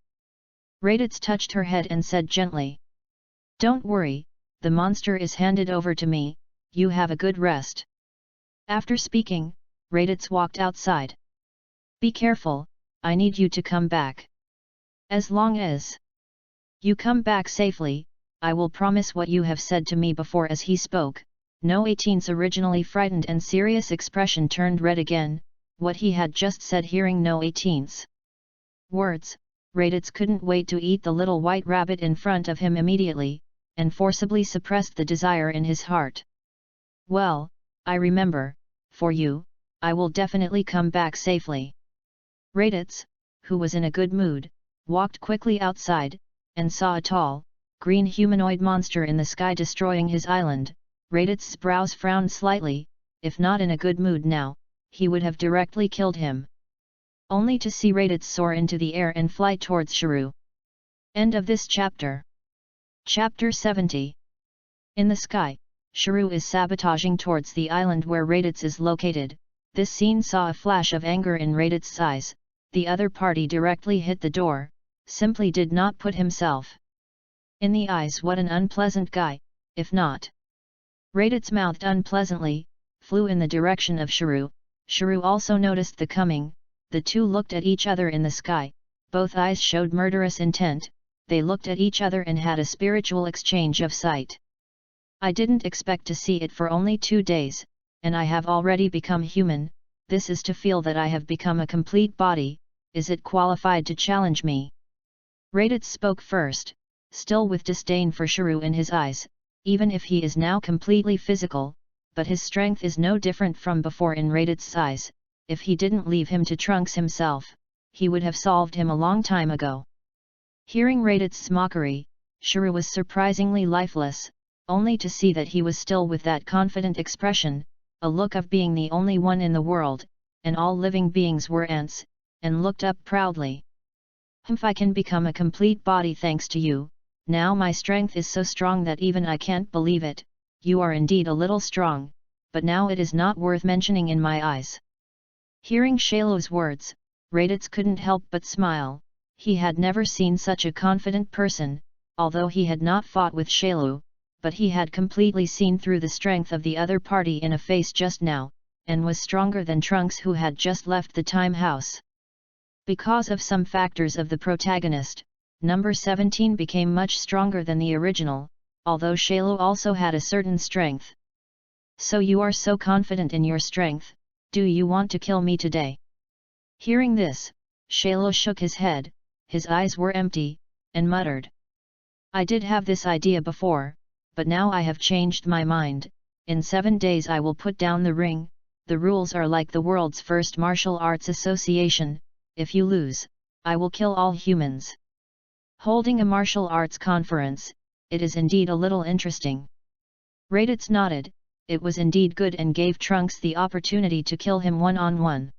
RADITZ touched her head and said gently, "Don't worry, the monster is handed over to me, you have a good rest." After speaking, RADITZ walked outside. "Be careful, I need you to come back. As long as you come back safely, I will promise what you have said to me before." As he spoke, No 18's originally frightened and serious expression turned red again. What he had just said. Hearing No 18's words, RADITZ couldn't wait to eat the little white rabbit in front of him immediately, and forcibly suppressed the desire in his heart. "Well, I remember, for you, I will definitely come back safely." RADITZ, who was in a good mood, walked quickly outside, and saw a tall, green humanoid monster in the sky destroying his island. RADITZ's brows frowned slightly. If not in a good mood now, he would have directly killed him. Only to see RADITZ soar into the air and fly towards Shrew. End of this chapter. Chapter 70. In the sky, Shrew is sabotaging towards the island where RADITZ is located. This scene saw a flash of anger in RADITZ's eyes. The other party directly hit the door, simply did not put himself in the eyes. What an unpleasant guy, if not. RADITZ mouthed unpleasantly, flew in the direction of Shrew. Shrew also noticed the coming. The two looked at each other in the sky, both eyes showed murderous intent. They looked at each other and had a spiritual exchange of sight. "I didn't expect to see it for only 2 days, and I have already become human. This is to feel that I have become a complete body. Is it qualified to challenge me?" RADITZ spoke first, still with disdain for Shrew in his eyes. Even if he is now completely physical, but his strength is no different from before in RADITZ's eyes. If he didn't leave him to Trunks himself, he would have solved him a long time ago. Hearing RADITZ's mockery, Shrew was surprisingly lifeless, only to see that he was still with that confident expression, a look of being the only one in the world, and all living beings were ants. and looked up proudly. If I can become a complete body thanks to you, now my strength is so strong that even I can't believe it. You are indeed a little strong, but now it is not worth mentioning in my eyes. Hearing Shailu's words, RADITZ couldn't help but smile. He had never seen such a confident person, although he had not fought with Shailu, but he had completely seen through the strength of the other party in a face just now, and was stronger than Trunks, who had just left the time house. Because of some factors of the protagonist, number 17 became much stronger than the original, although Shailu also had a certain strength. So you are so confident in your strength, do you want to kill me today? Hearing this, Shailu shook his head, his eyes were empty, and muttered. I did have this idea before, but now I have changed my mind. In 7 days I will put down the ring. The rules are like the world's first martial arts association. If you lose, I will kill all humans. Holding a martial arts conference, it is indeed a little interesting. RADITZ nodded, it was indeed good and gave Trunks the opportunity to kill him one-on-one.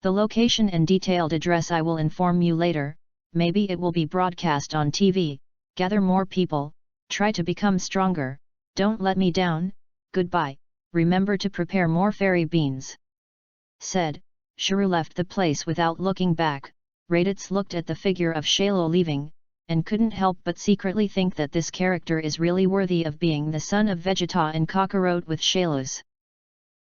The location and detailed address I will inform you later, maybe it will be broadcast on TV, gather more people, try to become stronger, don't let me down, goodbye, remember to prepare more fairy beans. Said, Shuru left the place without looking back. RADITZ looked at the figure of Shailu leaving, and couldn't help but secretly think that this character is really worthy of being the son of Vegeta and Kakarot with Shailu's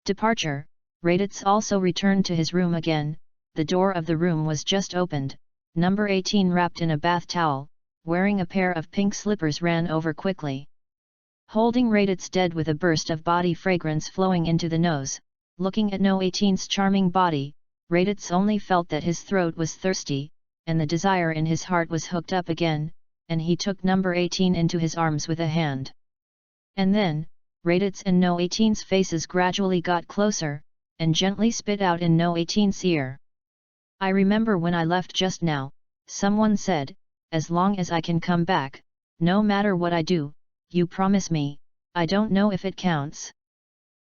departure. RADITZ also returned to his room again. The door of the room was just opened. Number 18, wrapped in a bath towel, wearing a pair of pink slippers, ran over quickly. Holding RADITZ dead with a burst of body fragrance flowing into the nose, looking at No 18's charming body, RADITZ only felt that his throat was thirsty, and the desire in his heart was hooked up again, and he took number 18 into his arms with a hand. And then, RADITZ and No 18's faces gradually got closer, and gently spit out in No 18's ear. I remember when I left just now, someone said, as long as I can come back, no matter what I do, you promise me. I don't know if it counts.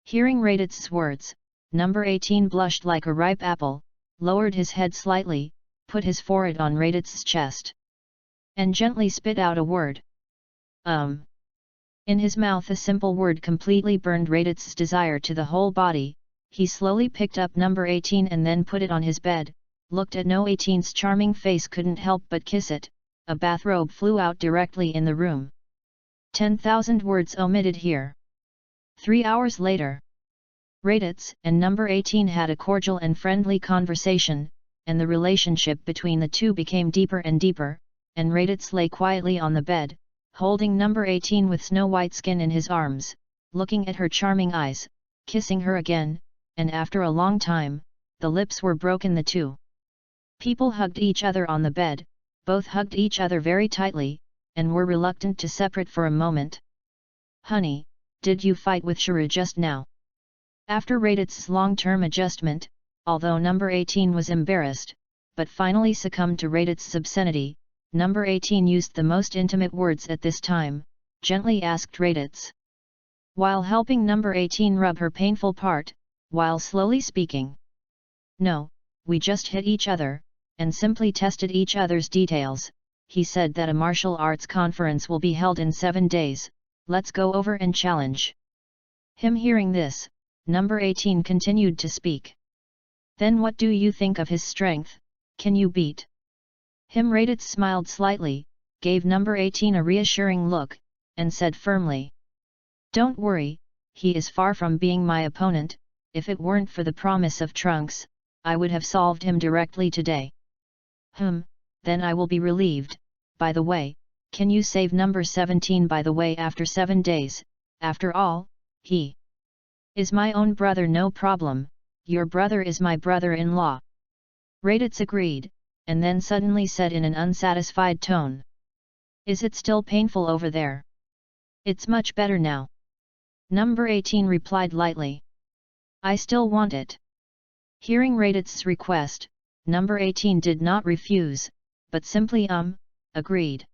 Hearing RADITZ's words, number 18 blushed like a ripe apple, lowered his head slightly, put his forehead on RADITZ's chest, and gently spit out a word. In his mouth a simple word completely burned RADITZ's desire to the whole body. He slowly picked up number 18 and then put it on his bed, looked at No 18's charming face, couldn't help but kiss it. A bathrobe flew out directly in the room. 10,000 words omitted here. 3 hours later, RADITZ and number 18 had a cordial and friendly conversation, and the relationship between the two became deeper and deeper, and RADITZ lay quietly on the bed, holding number 18 with snow-white skin in his arms, looking at her charming eyes, kissing her again, and after a long time, the lips were broken. The two people hugged each other on the bed, both hugged each other very tightly, and were reluctant to separate for a moment. Honey, did you fight with Shuru just now? After RADITZ's long-term adjustment, although number 18 was embarrassed, but finally succumbed to RADITZ's obscenity, number 18 used the most intimate words at this time, gently asked RADITZ, while helping number 18 rub her painful part, while slowly speaking. No, we just hit each other, and simply tested each other's details. He said that a martial arts conference will be held in 7 days, let's go over and challenge him. Hearing this, number 18 continued to speak. Then what do you think of his strength? Can you beat him? RADITZ smiled slightly, gave number 18 a reassuring look, and said firmly, don't worry, he is far from being my opponent. If it weren't for the promise of Trunks, I would have solved him directly today. Then I will be relieved. By the way, can you save number 17 by the way after 7 days? After all, he is my own brother. No problem, your brother is my brother-in-law. RADITZ agreed, and then suddenly said in an unsatisfied tone, is it still painful over there? It's much better now. Number 18 replied lightly, I still want it. Hearing RADITZ's request, number 18 did not refuse, but simply agreed.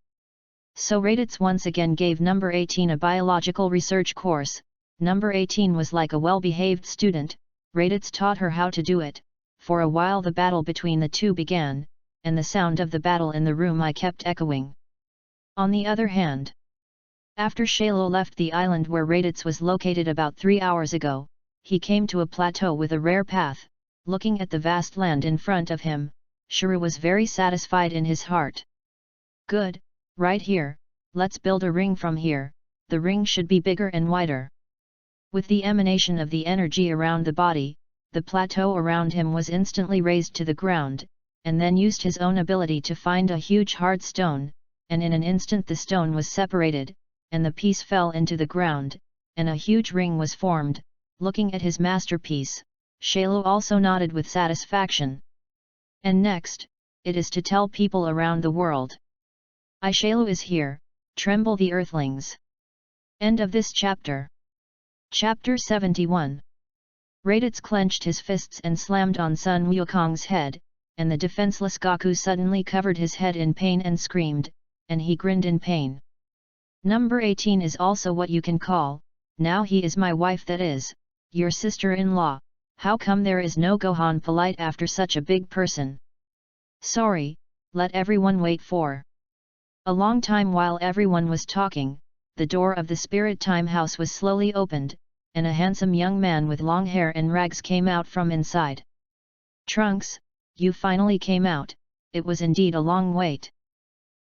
So RADITZ once again gave number 18 a biological research course. Number 18 was like a well-behaved student. RADITZ taught her how to do it, For a while the battle between the two began, and the sound of the battle in the room I kept echoing. On the other hand, after Shalo left the island where RADITZ was located about 3 hours ago, he came to a plateau with a rare path. Looking at the vast land in front of him, Shuru was very satisfied in his heart. Good, right here, let's build a ring from here, the ring should be bigger and wider. With the emanation of the energy around the body, the plateau around him was instantly raised to the ground, and then used his own ability to find a huge hard stone, and in an instant the stone was separated, and the piece fell into the ground, and a huge ring was formed. Looking at his masterpiece, Shalo also nodded with satisfaction. And next, it is to tell people around the world. Shalo is here, tremble the earthlings. End of this chapter. Chapter 71. RADITZ clenched his fists and slammed on Sun Wukong's head, and the defenseless Gaku suddenly covered his head in pain and screamed, and he grinned in pain. Number 18 is also what you can call, now he is my wife, that is, your sister-in-law. How come there is no Gohan polite after such a big person? Sorry, let everyone wait for a long time. While everyone was talking, the door of the Spirit Time House was slowly opened, and a handsome young man with long hair and rags came out from inside. Trunks, you finally came out, it was indeed a long wait.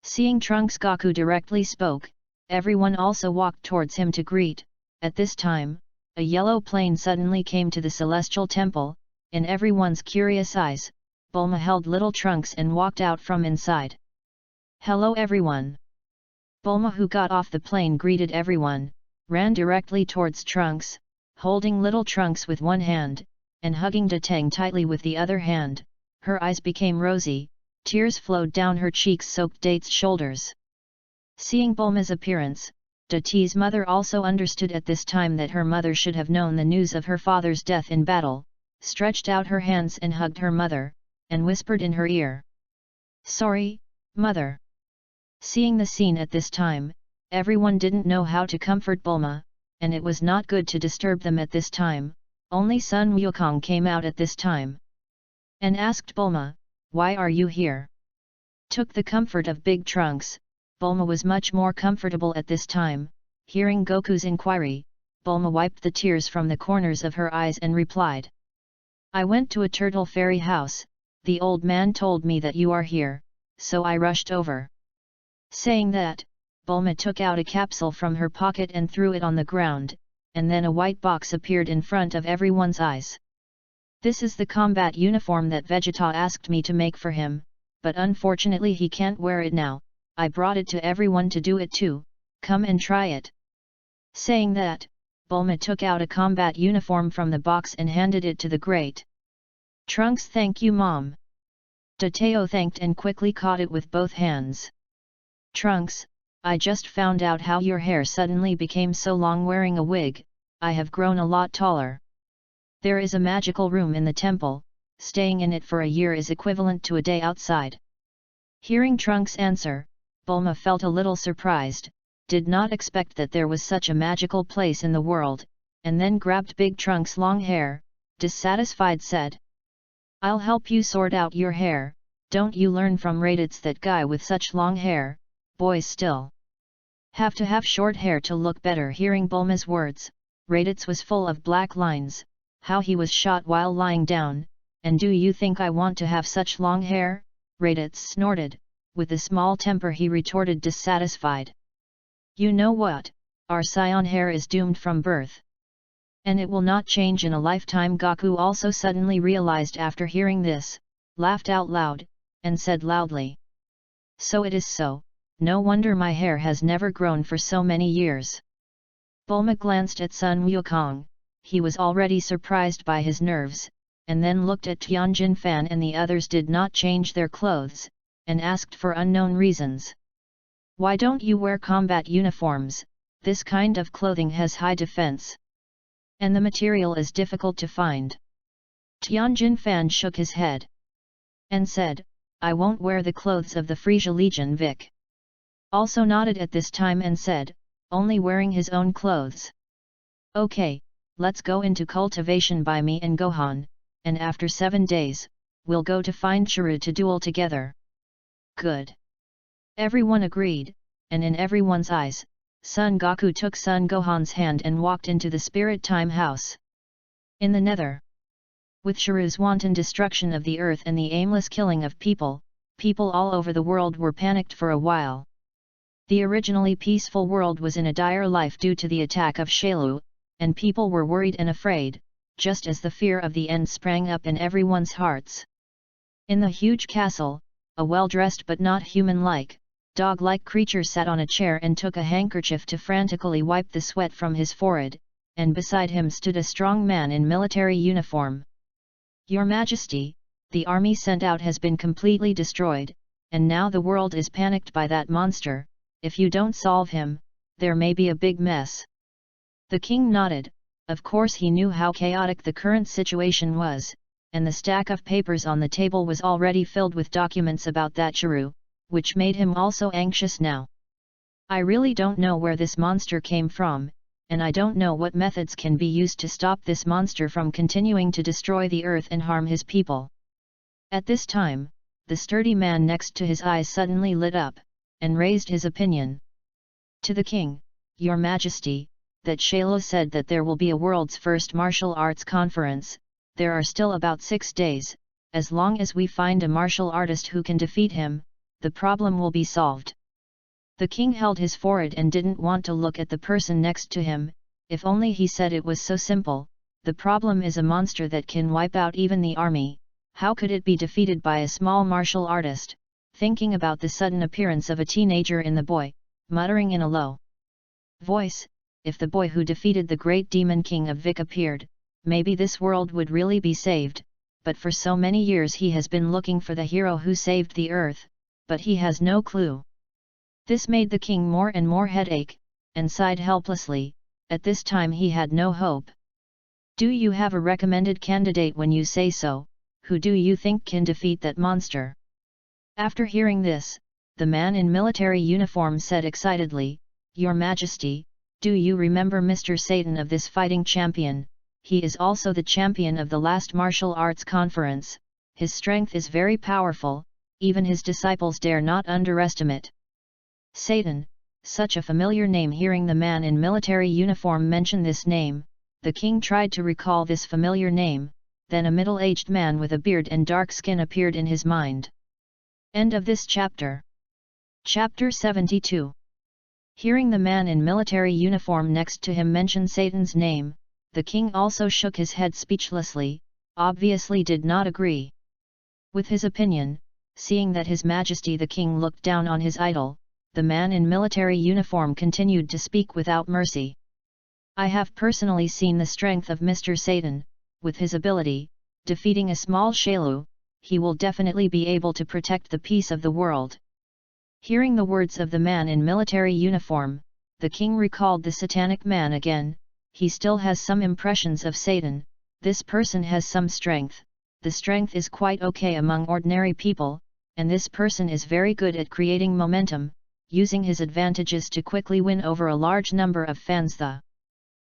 Seeing Trunks, Gaku directly spoke, everyone also walked towards him to greet. At this time, a yellow plane suddenly came to the celestial temple. In everyone's curious eyes, Bulma held little Trunks and walked out from inside. Hello everyone! Bulma, who got off the plane, greeted everyone, ran directly towards Trunks, holding little Trunks with one hand, and hugging Datang tightly with the other hand. Her eyes became rosy, tears flowed down her cheeks, soaked Date's shoulders. Seeing Bulma's appearance, Date's mother also understood at this time that her mother should have known the news of her father's death in battle, stretched out her hands and hugged her mother, and whispered in her ear. Sorry, mother. Seeing the scene at this time, everyone didn't know how to comfort Bulma, and it was not good to disturb them at this time. Only Sun Wukong came out at this time, and asked Bulma, why are you here? Took the comfort of big Trunks. Bulma was much more comfortable at this time. Hearing Goku's inquiry, Bulma wiped the tears from the corners of her eyes and replied. I went to a turtle fairy house, the old man told me that you are here, so I rushed over. Saying that, Bulma took out a capsule from her pocket and threw it on the ground, and then a white box appeared in front of everyone's eyes. This is the combat uniform that Vegeta asked me to make for him, but unfortunately he can't wear it now. I brought it to everyone to do it too, come and try it. Saying that, Bulma took out a combat uniform from the box and handed it to the great Trunks. Thank you, Mom. Dateo thanked and quickly caught it with both hands. Trunks, I just found out how your hair suddenly became so long wearing a wig. I have grown a lot taller. There is a magical room in the temple, staying in it for a year is equivalent to a day outside. Hearing Trunks' answer, Bulma felt a little surprised, did not expect that there was such a magical place in the world, and then grabbed big Trunks' long hair, dissatisfied said. I'll help you sort out your hair, don't you learn from RADITZ that guy with such long hair, boys still have to have short hair to look better. Hearing Bulma's words, RADITZ was full of black lines, how he was shot while lying down, and do you think I want to have such long hair? RADITZ snorted. With a small temper he retorted, dissatisfied. You know what, our scion hair is doomed from birth. And it will not change in a lifetime. Gaku also suddenly realized after hearing this, laughed out loud, and said loudly. So it is so, no wonder my hair has never grown for so many years. Bulma glanced at Sun Wukong, he was already surprised by his nerves, and then looked at Tianjin Fan and the others did not change their clothes, and asked for unknown reasons. Why don't you wear combat uniforms? This kind of clothing has high defense, and the material is difficult to find. Tianjin Fan shook his head, and said, I won't wear the clothes of the Frisia Legion. Vic also nodded at this time and said, only wearing his own clothes. Okay, let's go into cultivation by me and Gohan, and after 7 days, we'll go to find Chiru to duel together. Good. Everyone agreed, and in everyone's eyes, Son Goku took Son Gohan's hand and walked into the Spirit Time House. In the Nether. With Chiru's wanton destruction of the earth and the aimless killing of people, people all over the world were panicked for a while. The originally peaceful world was in a dire life due to the attack of Shailu, and people were worried and afraid, just as the fear of the end sprang up in everyone's hearts. In the huge castle, a well-dressed but not human-like, dog-like creature sat on a chair and took a handkerchief to frantically wipe the sweat from his forehead, and beside him stood a strong man in military uniform. Your Majesty, the army sent out has been completely destroyed, and now the world is panicked by that monster. If you don't solve him, there may be a big mess. The king nodded. Of course he knew how chaotic the current situation was, and the stack of papers on the table was already filled with documents about that Chiru, which made him also anxious now. I really don't know where this monster came from, and I don't know what methods can be used to stop this monster from continuing to destroy the earth and harm his people. At this time, the sturdy man next to his eyes suddenly lit up, and raised his opinion. To the king, Your Majesty, that Shailu said that there will be a world's first martial arts conference. There are still about 6 days, as long as we find a martial artist who can defeat him, the problem will be solved. The king held his forehead and didn't want to look at the person next to him. If only he said it was so simple. The problem is a monster that can wipe out even the army. How could it be defeated by a small martial artist? Thinking about the sudden appearance of a teenager in the boy, muttering in a low voice, if the boy who defeated the great demon king of Vic appeared, maybe this world would really be saved. But for so many years he has been looking for the hero who saved the earth, but he has no clue. This made the king more and more headache, and sighed helplessly. At this time he had no hope. Do you have a recommended candidate? When you say so, who do you think can defeat that monster? After hearing this, the man in military uniform said excitedly, Your Majesty, do you remember Mr. Satan of this fighting champion? He is also the champion of the last martial arts conference. His strength is very powerful, even his disciples dare not underestimate. Satan, such a familiar name. Hearing the man in military uniform mention this name, the king tried to recall this familiar name, then a middle-aged man with a beard and dark skin appeared in his mind. End of this chapter. Chapter 72. Hearing the man in military uniform next to him mention Satan's name, the king also shook his head speechlessly, obviously did not agree with his opinion. Seeing that His Majesty the king looked down on his idol, the man in military uniform continued to speak without mercy. I have personally seen the strength of Mr. Satan. With his ability, defeating a small Shailu, he will definitely be able to protect the peace of the world. Hearing the words of the man in military uniform, the king recalled the satanic man again. He still has some impressions of Satan. This person has some strength. The strength is quite okay among ordinary people, and this person is very good at creating momentum, using his advantages to quickly win over a large number of fans. The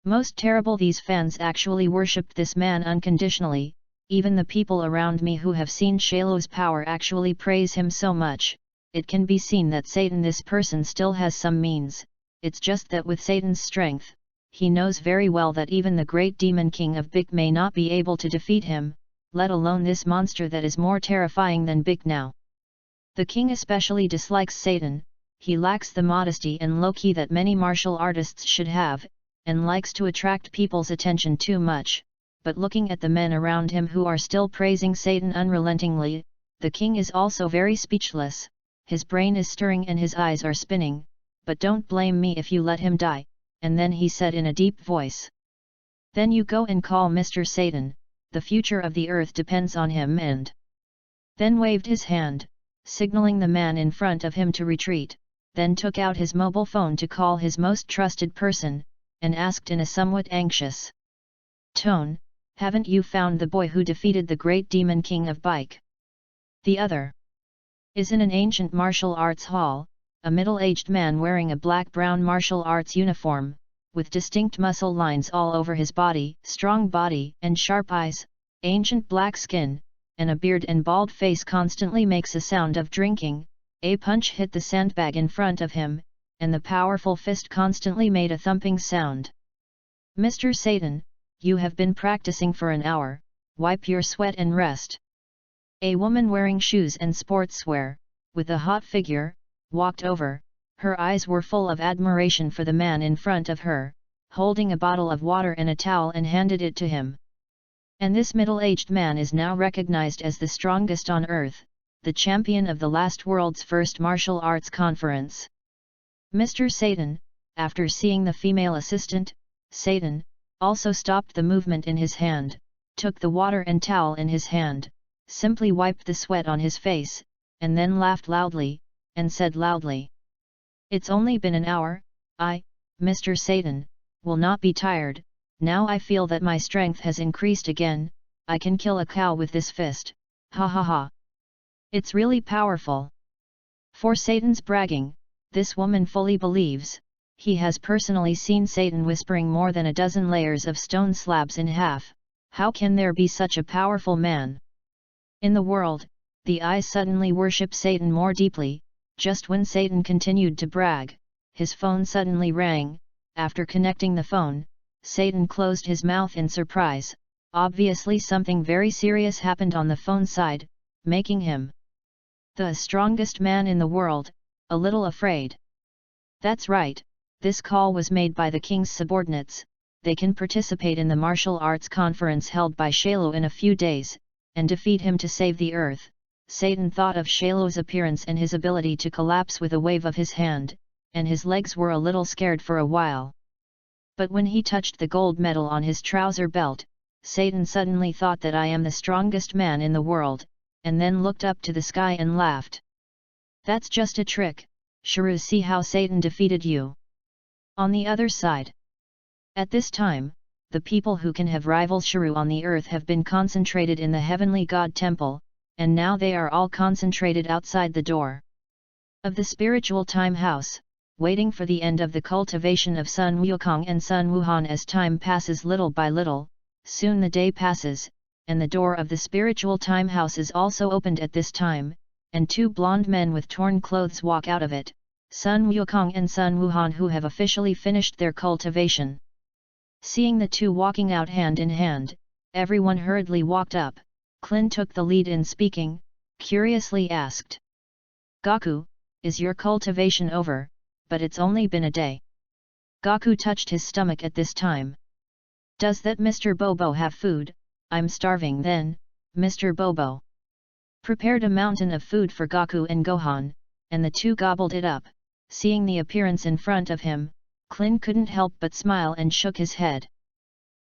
most terrible, these fans actually worshipped this man unconditionally. Even the people around me who have seen Shailu's power actually praise him so much. It can be seen that Satan, this person, still has some means. It's just that with Satan's strength, he knows very well that even the great demon king of Big may not be able to defeat him, let alone this monster that is more terrifying than Big now. The king especially dislikes Satan. He lacks the modesty and low-key that many martial artists should have, and likes to attract people's attention too much. But looking at the men around him who are still praising Satan unrelentingly, the king is also very speechless. His brain is stirring and his eyes are spinning. But don't blame me if you let him die. And then he said in a deep voice, then you go and call Mr. Satan. The future of the earth depends on him. And then waved his hand, signaling the man in front of him to retreat, then took out his mobile phone to call his most trusted person, and asked in a somewhat anxious tone, haven't you found the boy who defeated the great demon king of Bike? The other is in an ancient martial arts hall, a middle-aged man wearing a black-brown martial arts uniform, with distinct muscle lines all over his body, strong body and sharp eyes, ancient black skin, and a beard and bald face constantly makes a sound of drinking. A punch hit the sandbag in front of him, and the powerful fist constantly made a thumping sound. Mr. Satan, you have been practicing for an hour, wipe your sweat and rest. A woman wearing shoes and sportswear, with a hot figure, walked over. Her eyes were full of admiration for the man in front of her, holding a bottle of water and a towel, and handed it to him. And this middle-aged man is now recognized as the strongest on earth, the champion of the last world's first martial arts conference. Mr. Satan, after seeing the female assistant, Satan, also stopped the movement in his hand, took the water and towel in his hand, simply wiped the sweat on his face, and then laughed loudly, and said loudly, "It's only been an hour, I, Mr. Satan, will not be tired. Now I feel that my strength has increased again. I can kill a cow with this fist, ha ha ha. It's really powerful." For Satan's bragging, this woman fully believes. He has personally seen Satan whispering more than a dozen layers of stone slabs in half. How can there be such a powerful man in the world? The eyes suddenly worship Satan more deeply. Just when Satan continued to brag, his phone suddenly rang. After connecting the phone, Satan closed his mouth in surprise. Obviously something very serious happened on the phone side, making him the strongest man in the world, a little afraid. That's right, this call was made by the king's subordinates. They can participate in the martial arts conference held by Shalo in a few days, and defeat him to save the earth. Satan thought of Shalo's appearance and his ability to collapse with a wave of his hand, and his legs were a little scared for a while. But when he touched the gold medal on his trouser belt, Satan suddenly thought that I am the strongest man in the world, and then looked up to the sky and laughed. That's just a trick, Sharu. See how Satan defeated you. On the other side. At this time, the people who can have rival Sharu on the earth have been concentrated in the heavenly god temple, and now they are all concentrated outside the door of the spiritual time house, waiting for the end of the cultivation of Sun Wukong and Sun Wuhan. As time passes little by little, soon the day passes, and the door of the spiritual time house is also opened at this time, and two blonde men with torn clothes walk out of it, Sun Wukong and Sun Wuhan, who have officially finished their cultivation. Seeing the two walking out hand in hand, everyone hurriedly walked up. Klin took the lead in speaking, curiously asked, "Gaku, is your cultivation over? But it's only been a day." Gaku touched his stomach at this time. "Does that Mr. Bobo have food? I'm starving." Then, Mr. Bobo prepared a mountain of food for Gaku and Gohan, and the two gobbled it up. Seeing the appearance in front of him, Klin couldn't help but smile and shook his head.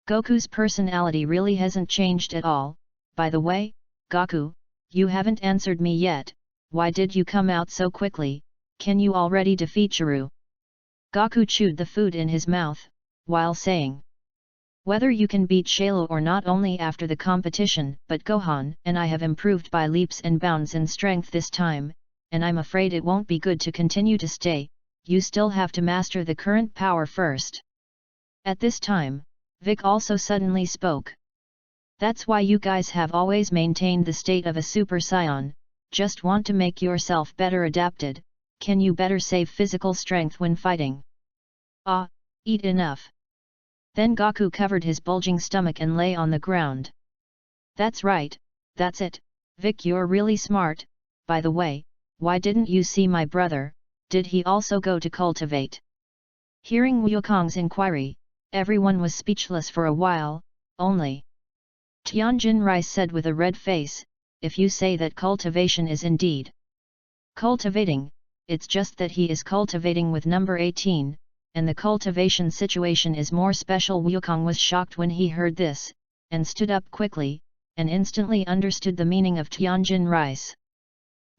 Goku's personality really hasn't changed at all. By the way, Gaku, you haven't answered me yet. Why did you come out so quickly? Can you already defeat Sharu? Gaku chewed the food in his mouth, while saying, "Whether you can beat Shalo or not only after the competition, but Gohan and I have improved by leaps and bounds in strength this time, and I'm afraid it won't be good to continue to stay. You still have to master the current power first." At this time, Vic also suddenly spoke. "That's why you guys have always maintained the state of a Super Saiyan, just want to make yourself better adapted. Can you better save physical strength when fighting? Ah, eat enough." Then Gaku covered his bulging stomach and lay on the ground. "That's right, that's it, Vic, you're really smart. By the way, why didn't you see my brother? Did he also go to cultivate?" Hearing Wukong's inquiry, everyone was speechless for a while. Only Tianjin Rice said with a red face, "If you say that cultivation is indeed cultivating, it's just that he is cultivating with number 18, and the cultivation situation is more special." Wukong was shocked when he heard this, and stood up quickly, and instantly understood the meaning of Tianjin Rice.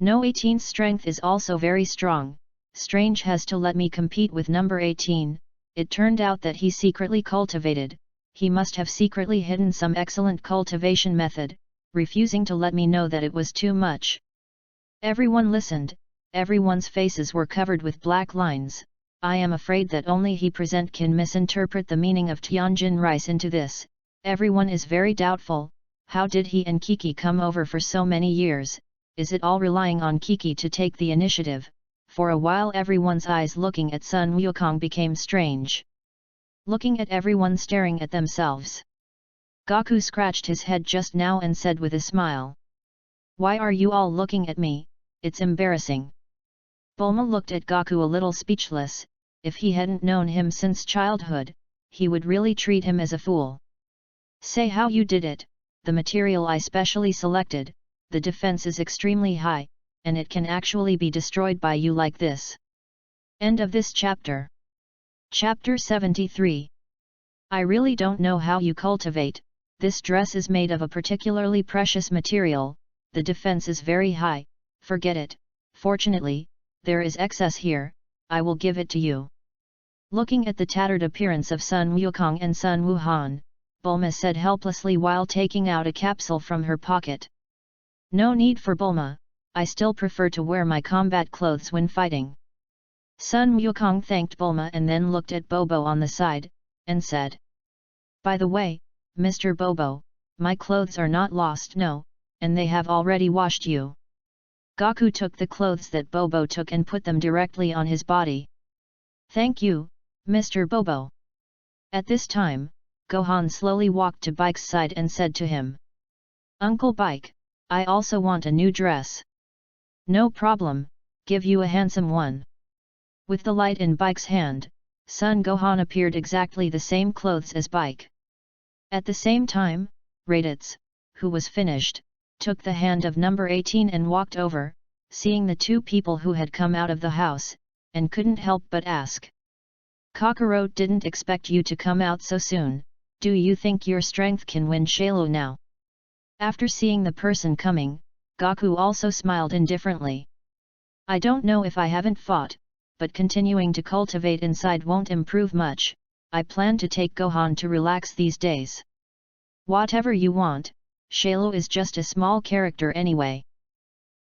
"No, 18's strength is also very strong. Strange has to let me compete with number 18. It turned out that he secretly cultivated. He must have secretly hidden some excellent cultivation method, refusing to let me know that it was too much." Everyone listened. Everyone's faces were covered with black lines. I am afraid that only he present can misinterpret the meaning of Tianjin Rice into this. Everyone is very doubtful. How did he and Kiki come over for so many years? Is it all relying on Kiki to take the initiative? For a while everyone's eyes looking at Sun Wukong became strange. Looking at everyone staring at themselves. Gaku scratched his head just now and said with a smile. Why are you all looking at me? It's embarrassing. Bulma looked at Gaku a little speechless. If he hadn't known him since childhood, he would really treat him as a fool. Say how you did it. The material I specially selected, the defense is extremely high, and it can actually be destroyed by you like this. End of this chapter. Chapter 73. I really don't know how you cultivate. This dress is made of a particularly precious material, the defense is very high, forget it. Fortunately, there is excess here, I will give it to you. Looking at the tattered appearance of Sun Wukong and Sun Wuhan, Bulma said helplessly while taking out a capsule from her pocket. No need for Bulma, I still prefer to wear my combat clothes when fighting. Sun Wukong thanked Bulma and then looked at Bobo on the side, and said. By the way, Mr. Bobo, my clothes are not lost no, and they have already washed you. Gaku took the clothes that Bobo took and put them directly on his body. Thank you, Mr. Bobo. At this time, Gohan slowly walked to Bike's side and said to him. Uncle Bike, I also want a new dress. No problem, give you a handsome one. With the light in Bike's hand, Son Gohan appeared exactly the same clothes as Bike. At the same time, Raditz, who was finished, took the hand of number 18 and walked over, seeing the two people who had come out of the house, and couldn't help but ask. Kakarot didn't expect you to come out so soon. Do you think your strength can win Shailu now? After seeing the person coming, Gaku also smiled indifferently. I don't know if I haven't fought, but continuing to cultivate inside won't improve much. I plan to take Gohan to relax these days. Whatever you want, Shailu is just a small character anyway.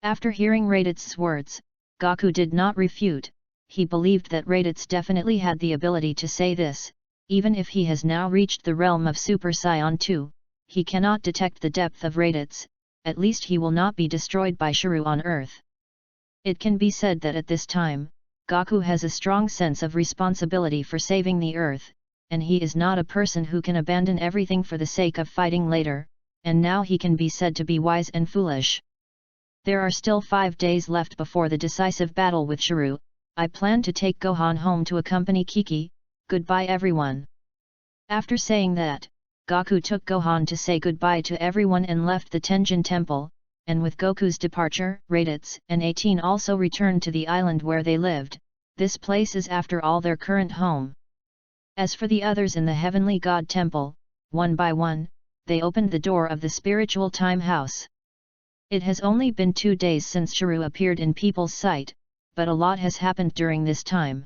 After hearing Raditz's words, Gaku did not refute. He believed that Raditz definitely had the ability to say this. Even if he has now reached the realm of Super Saiyan 2, he cannot detect the depth of Raditz, at least he will not be destroyed by Shuru on Earth. It can be said that at this time, Gaku has a strong sense of responsibility for saving the Earth, and he is not a person who can abandon everything for the sake of fighting later, and now he can be said to be wise and foolish. There are still 5 days left before the decisive battle with Shuru. I plan to take Gohan home to accompany Kiki. Goodbye everyone. After saying that, Gaku took Gohan to say goodbye to everyone and left the Tenjin Temple, and with Goku's departure, Raditz and 18 also returned to the island where they lived. This place is after all their current home. As for the others in the Heavenly God Temple, one by one, they opened the door of the spiritual time house. It has only been 2 days since Shuru appeared in people's sight, but a lot has happened during this time.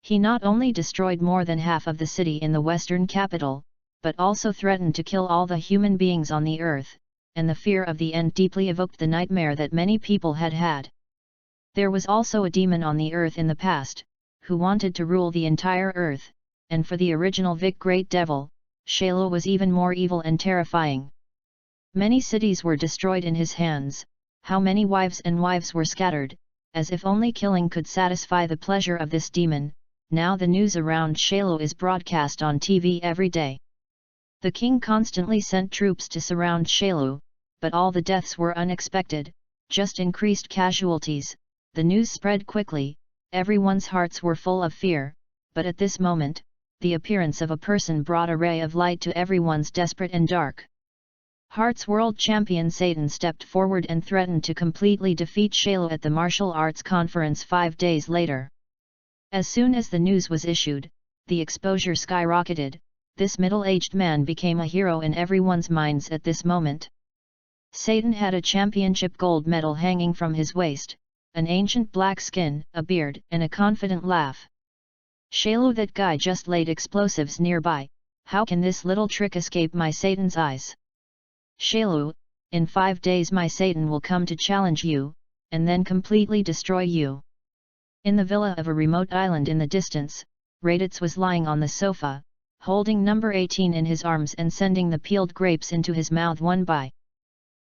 He not only destroyed more than half of the city in the western capital, but also threatened to kill all the human beings on the earth, and the fear of the end deeply evoked the nightmare that many people had had. There was also a demon on the earth in the past, who wanted to rule the entire earth, and for the original Vic Great Devil, Shailu was even more evil and terrifying. Many cities were destroyed in his hands, how many wives were scattered, as if only killing could satisfy the pleasure of this demon. Now the news around Shailu is broadcast on TV every day. The king constantly sent troops to surround Shailu, but all the deaths were unexpected, just increased casualties. The news spread quickly, everyone's hearts were full of fear, but at this moment, the appearance of a person brought a ray of light to everyone's desperate and dark. Hearts World Champion Satan stepped forward and threatened to completely defeat Shailu at the martial arts conference 5 days later. As soon as the news was issued, the exposure skyrocketed. This middle-aged man became a hero in everyone's minds at this moment. Satan had a championship gold medal hanging from his waist, an ancient black skin, a beard, and a confident laugh. Shailu, that guy just laid explosives nearby. How can this little trick escape my Satan's eyes? Shailu, in 5 days my Satan will come to challenge you, and then completely destroy you. In the villa of a remote island in the distance, Raditz was lying on the sofa, holding number 18 in his arms and sending the peeled grapes into his mouth one by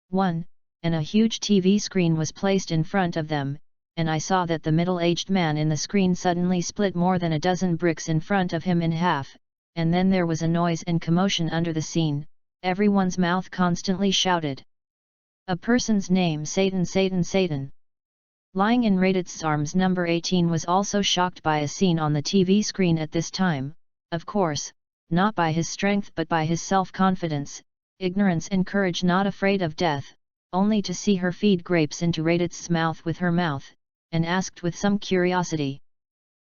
one, and a huge TV screen was placed in front of them, and I saw that the middle-aged man in the screen suddenly split more than a dozen bricks in front of him in half, and then there was a noise and commotion under the scene. Everyone's mouth constantly shouted a person's name, Satan, Satan, Satan. Lying in RADITZ's arms, number 18 was also shocked by a scene on the TV screen at this time, of course, not by his strength but by his self-confidence, ignorance and courage, not afraid of death, only to see her feed grapes into RADITZ's mouth with her mouth, and asked with some curiosity,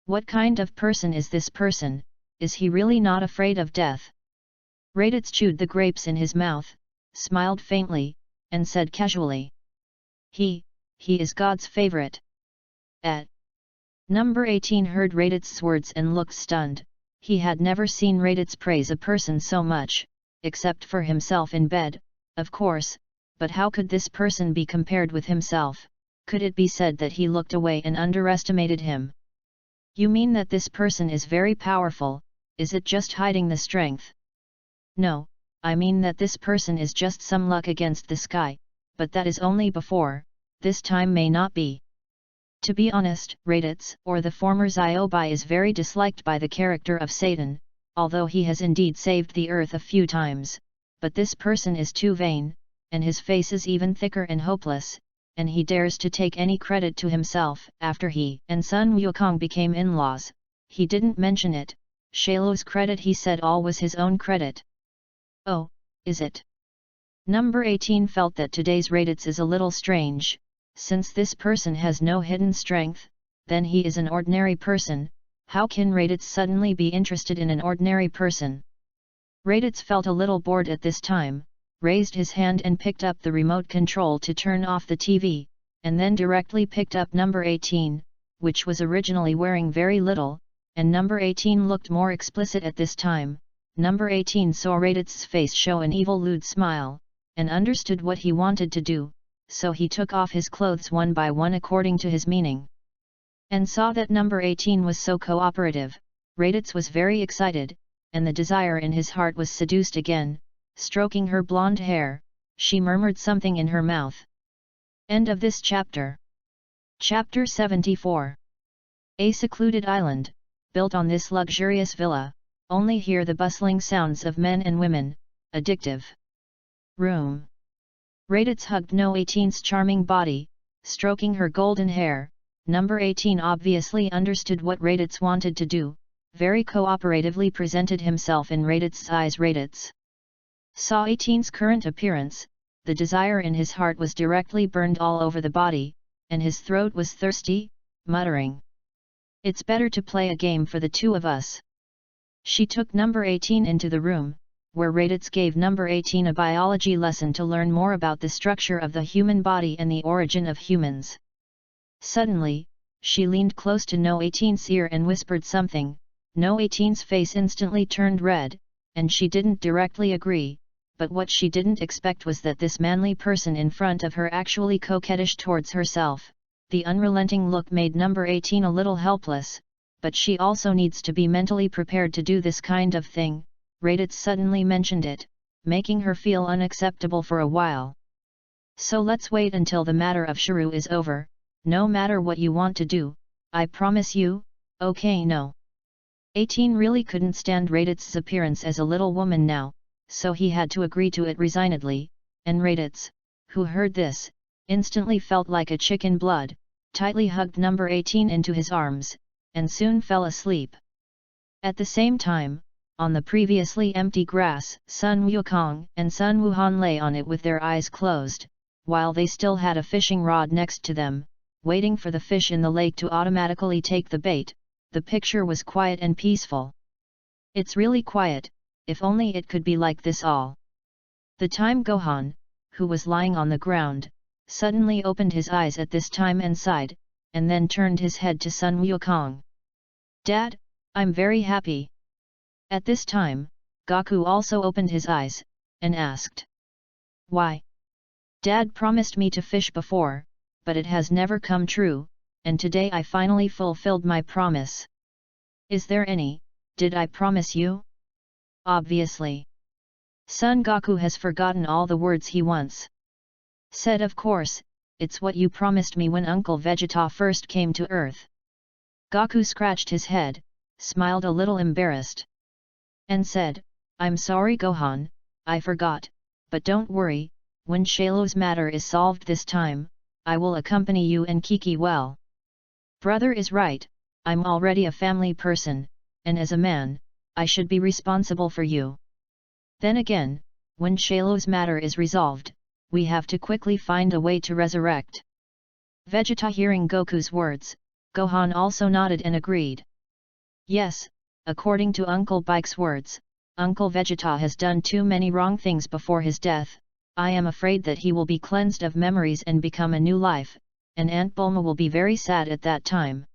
"What kind of person is this person? Is he really not afraid of death?" RADITZ chewed the grapes in his mouth, smiled faintly, and said casually, He is God's favorite." Number 18 heard RADITZ's words and looked stunned. He had never seen RADITZ praise a person so much, except for himself in bed, of course, but how could this person be compared with himself? Could it be said that he looked away and underestimated him? "You mean that this person is very powerful, is it just hiding the strength?" "No, I mean that this person is just some luck against the sky, but that is only before, this time may not be." To be honest, RADITZ, or the former Ziobai, is very disliked by the character of Satan, although he has indeed saved the earth a few times, but this person is too vain, and his face is even thicker and hopeless, and he dares to take any credit to himself. After he and Sun Wukong became in-laws, he didn't mention it. Shailu's credit, he said, all was his own credit. "Oh, is it?" Number 18 felt that today's RADITZ is a little strange. Since this person has no hidden strength, then he is an ordinary person. How can RADITZ suddenly be interested in an ordinary person? RADITZ felt a little bored at this time, raised his hand and picked up the remote control to turn off the TV, and then directly picked up number 18, which was originally wearing very little, and number 18 looked more explicit at this time. Number 18 saw RADITZ's face show an evil lewd smile, and understood what he wanted to do, so he took off his clothes one by one according to his meaning. And saw that number 18 was so cooperative. RADITZ was very excited, and the desire in his heart was seduced again. Stroking her blonde hair, she murmured something in her mouth. End of this chapter. Chapter 74. A secluded island, built on this luxurious villa, only hear the bustling sounds of men and women, addictive. Room. RADITZ hugged No 18's charming body, stroking her golden hair. Number 18 obviously understood what RADITZ wanted to do, very cooperatively presented himself in RADITZ's eyes. RADITZ saw 18's current appearance, the desire in his heart was directly burned all over the body, and his throat was thirsty, muttering, "It's better to play a game for the two of us." She took number 18 into the room, where RADITZ gave number 18 a biology lesson to learn more about the structure of the human body and the origin of humans. Suddenly, she leaned close to No 18's ear and whispered something. No 18's face instantly turned red, and she didn't directly agree, but what she didn't expect was that this manly person in front of her actually coquettish towards herself. The unrelenting look made number 18 a little helpless, but she also needs to be mentally prepared to do this kind of thing. RADITZ suddenly mentioned it, making her feel unacceptable for a while. "So let's wait until the matter of Shiru is over, no matter what you want to do, I promise you, okay?" No. 18 really couldn't stand RADITZ's appearance as a little woman now, so he had to agree to it resignedly, and RADITZ, who heard this, instantly felt like a chicken blood, tightly hugged number 18 into his arms, and soon fell asleep. At the same time, on the previously empty grass, Sun Wukong and Sun Wuhan lay on it with their eyes closed, while they still had a fishing rod next to them, waiting for the fish in the lake to automatically take the bait. The picture was quiet and peaceful. "It's really quiet, if only it could be like this all the time." Gohan, who was lying on the ground, suddenly opened his eyes at this time and sighed, and then turned his head to Sun Wukong. "Dad, I'm very happy." At this time, Goku also opened his eyes, and asked, "Why?" "Dad promised me to fish before, but it has never come true, and today I finally fulfilled my promise." "Is there any, did I promise you?" obviously. Son Goku has forgotten all the words he once said. Of course, it's what you promised me when Uncle Vegeta first came to Earth. Goku scratched his head, smiled a little embarrassed, and said, I'm sorry Gohan, I forgot, but don't worry, when Shailo's matter is solved this time, I will accompany you and Kiki. Well, brother is right, I'm already a family person, and as a man, I should be responsible for you. Then again, when Shailo's matter is resolved, we have to quickly find a way to resurrect. Vegeta hearing Goku's words, Gohan also nodded and agreed. Yes, according to Uncle Bike's words, Uncle Vegeta has done too many wrong things before his death. I am afraid that he will be cleansed of memories and become a new life, and Aunt Bulma will be very sad at that time.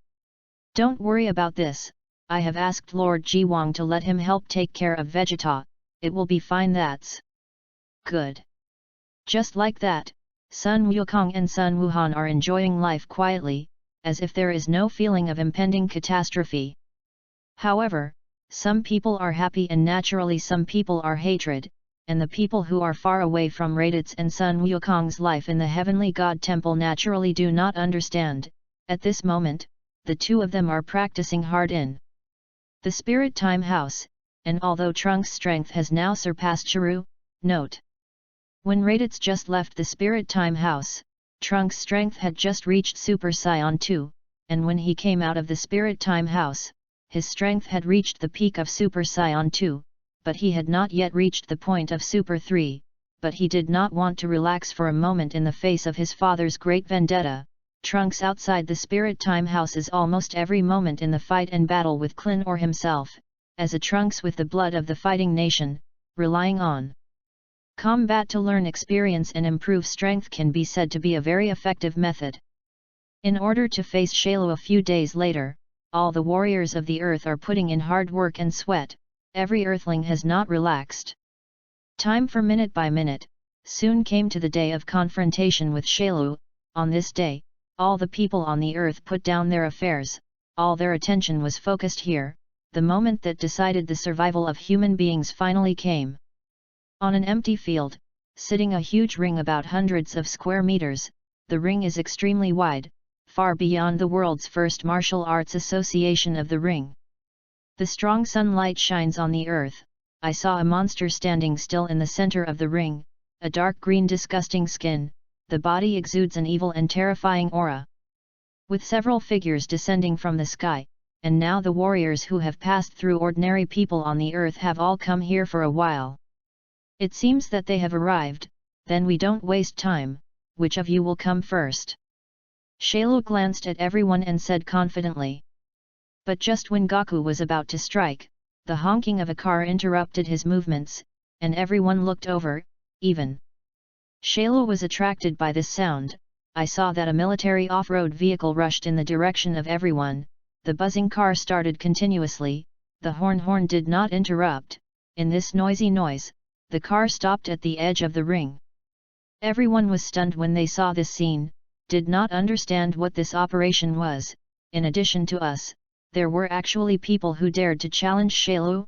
Don't worry about this, I have asked Lord Jiwang to let him help take care of Vegeta, it will be fine. That's good. Just like that, Sun Wukong and Sun Wuhan are enjoying life quietly, as if there is no feeling of impending catastrophe. However, some people are happy and naturally some people are hatred, and the people who are far away from RADITZ and Sun Wukong's life in the Heavenly God Temple naturally do not understand. At this moment, the two of them are practicing hard in the Spirit Time House, and although Trunks' strength has now surpassed Chiru, note. When RADITZ just left the Spirit Time House, Trunks' strength had just reached Super Saiyan 2, and when he came out of the Spirit Time House, his strength had reached the peak of Super Saiyan 2, but he had not yet reached the point of Super 3, but he did not want to relax for a moment in the face of his father's great vendetta. Trunks outside the Spirit Time House is almost every moment in the fight and battle with Klin or himself, as a Trunks with the blood of the fighting nation, relying on combat to learn experience and improve strength can be said to be a very effective method. In order to face Shailo a few days later, all the warriors of the earth are putting in hard work and sweat, every earthling has not relaxed. Time for minute by minute, soon came to the day of confrontation with Shailo. On this day, all the people on the earth put down their affairs, all their attention was focused here. The moment that decided the survival of human beings finally came. On an empty field, sitting a huge ring about hundreds of square meters, the ring is extremely wide, far beyond the world's first martial arts association of the ring. The strong sunlight shines on the earth. I saw a monster standing still in the center of the ring, a dark green disgusting skin, the body exudes an evil and terrifying aura. With several figures descending from the sky, and now the warriors who have passed through ordinary people on the earth have all come here for a while. It seems that they have arrived, then we don't waste time, which of you will come first? Shailo glanced at everyone and said confidently. But just when Goku was about to strike, the honking of a car interrupted his movements, and everyone looked over, even Shailo was attracted by this sound. I saw that a military off-road vehicle rushed in the direction of everyone. The buzzing car started continuously, the horn did not interrupt. In this noisy noise, the car stopped at the edge of the ring. Everyone was stunned when they saw this scene, did not understand what this operation was. In addition to us, there were actually people who dared to challenge Shailo.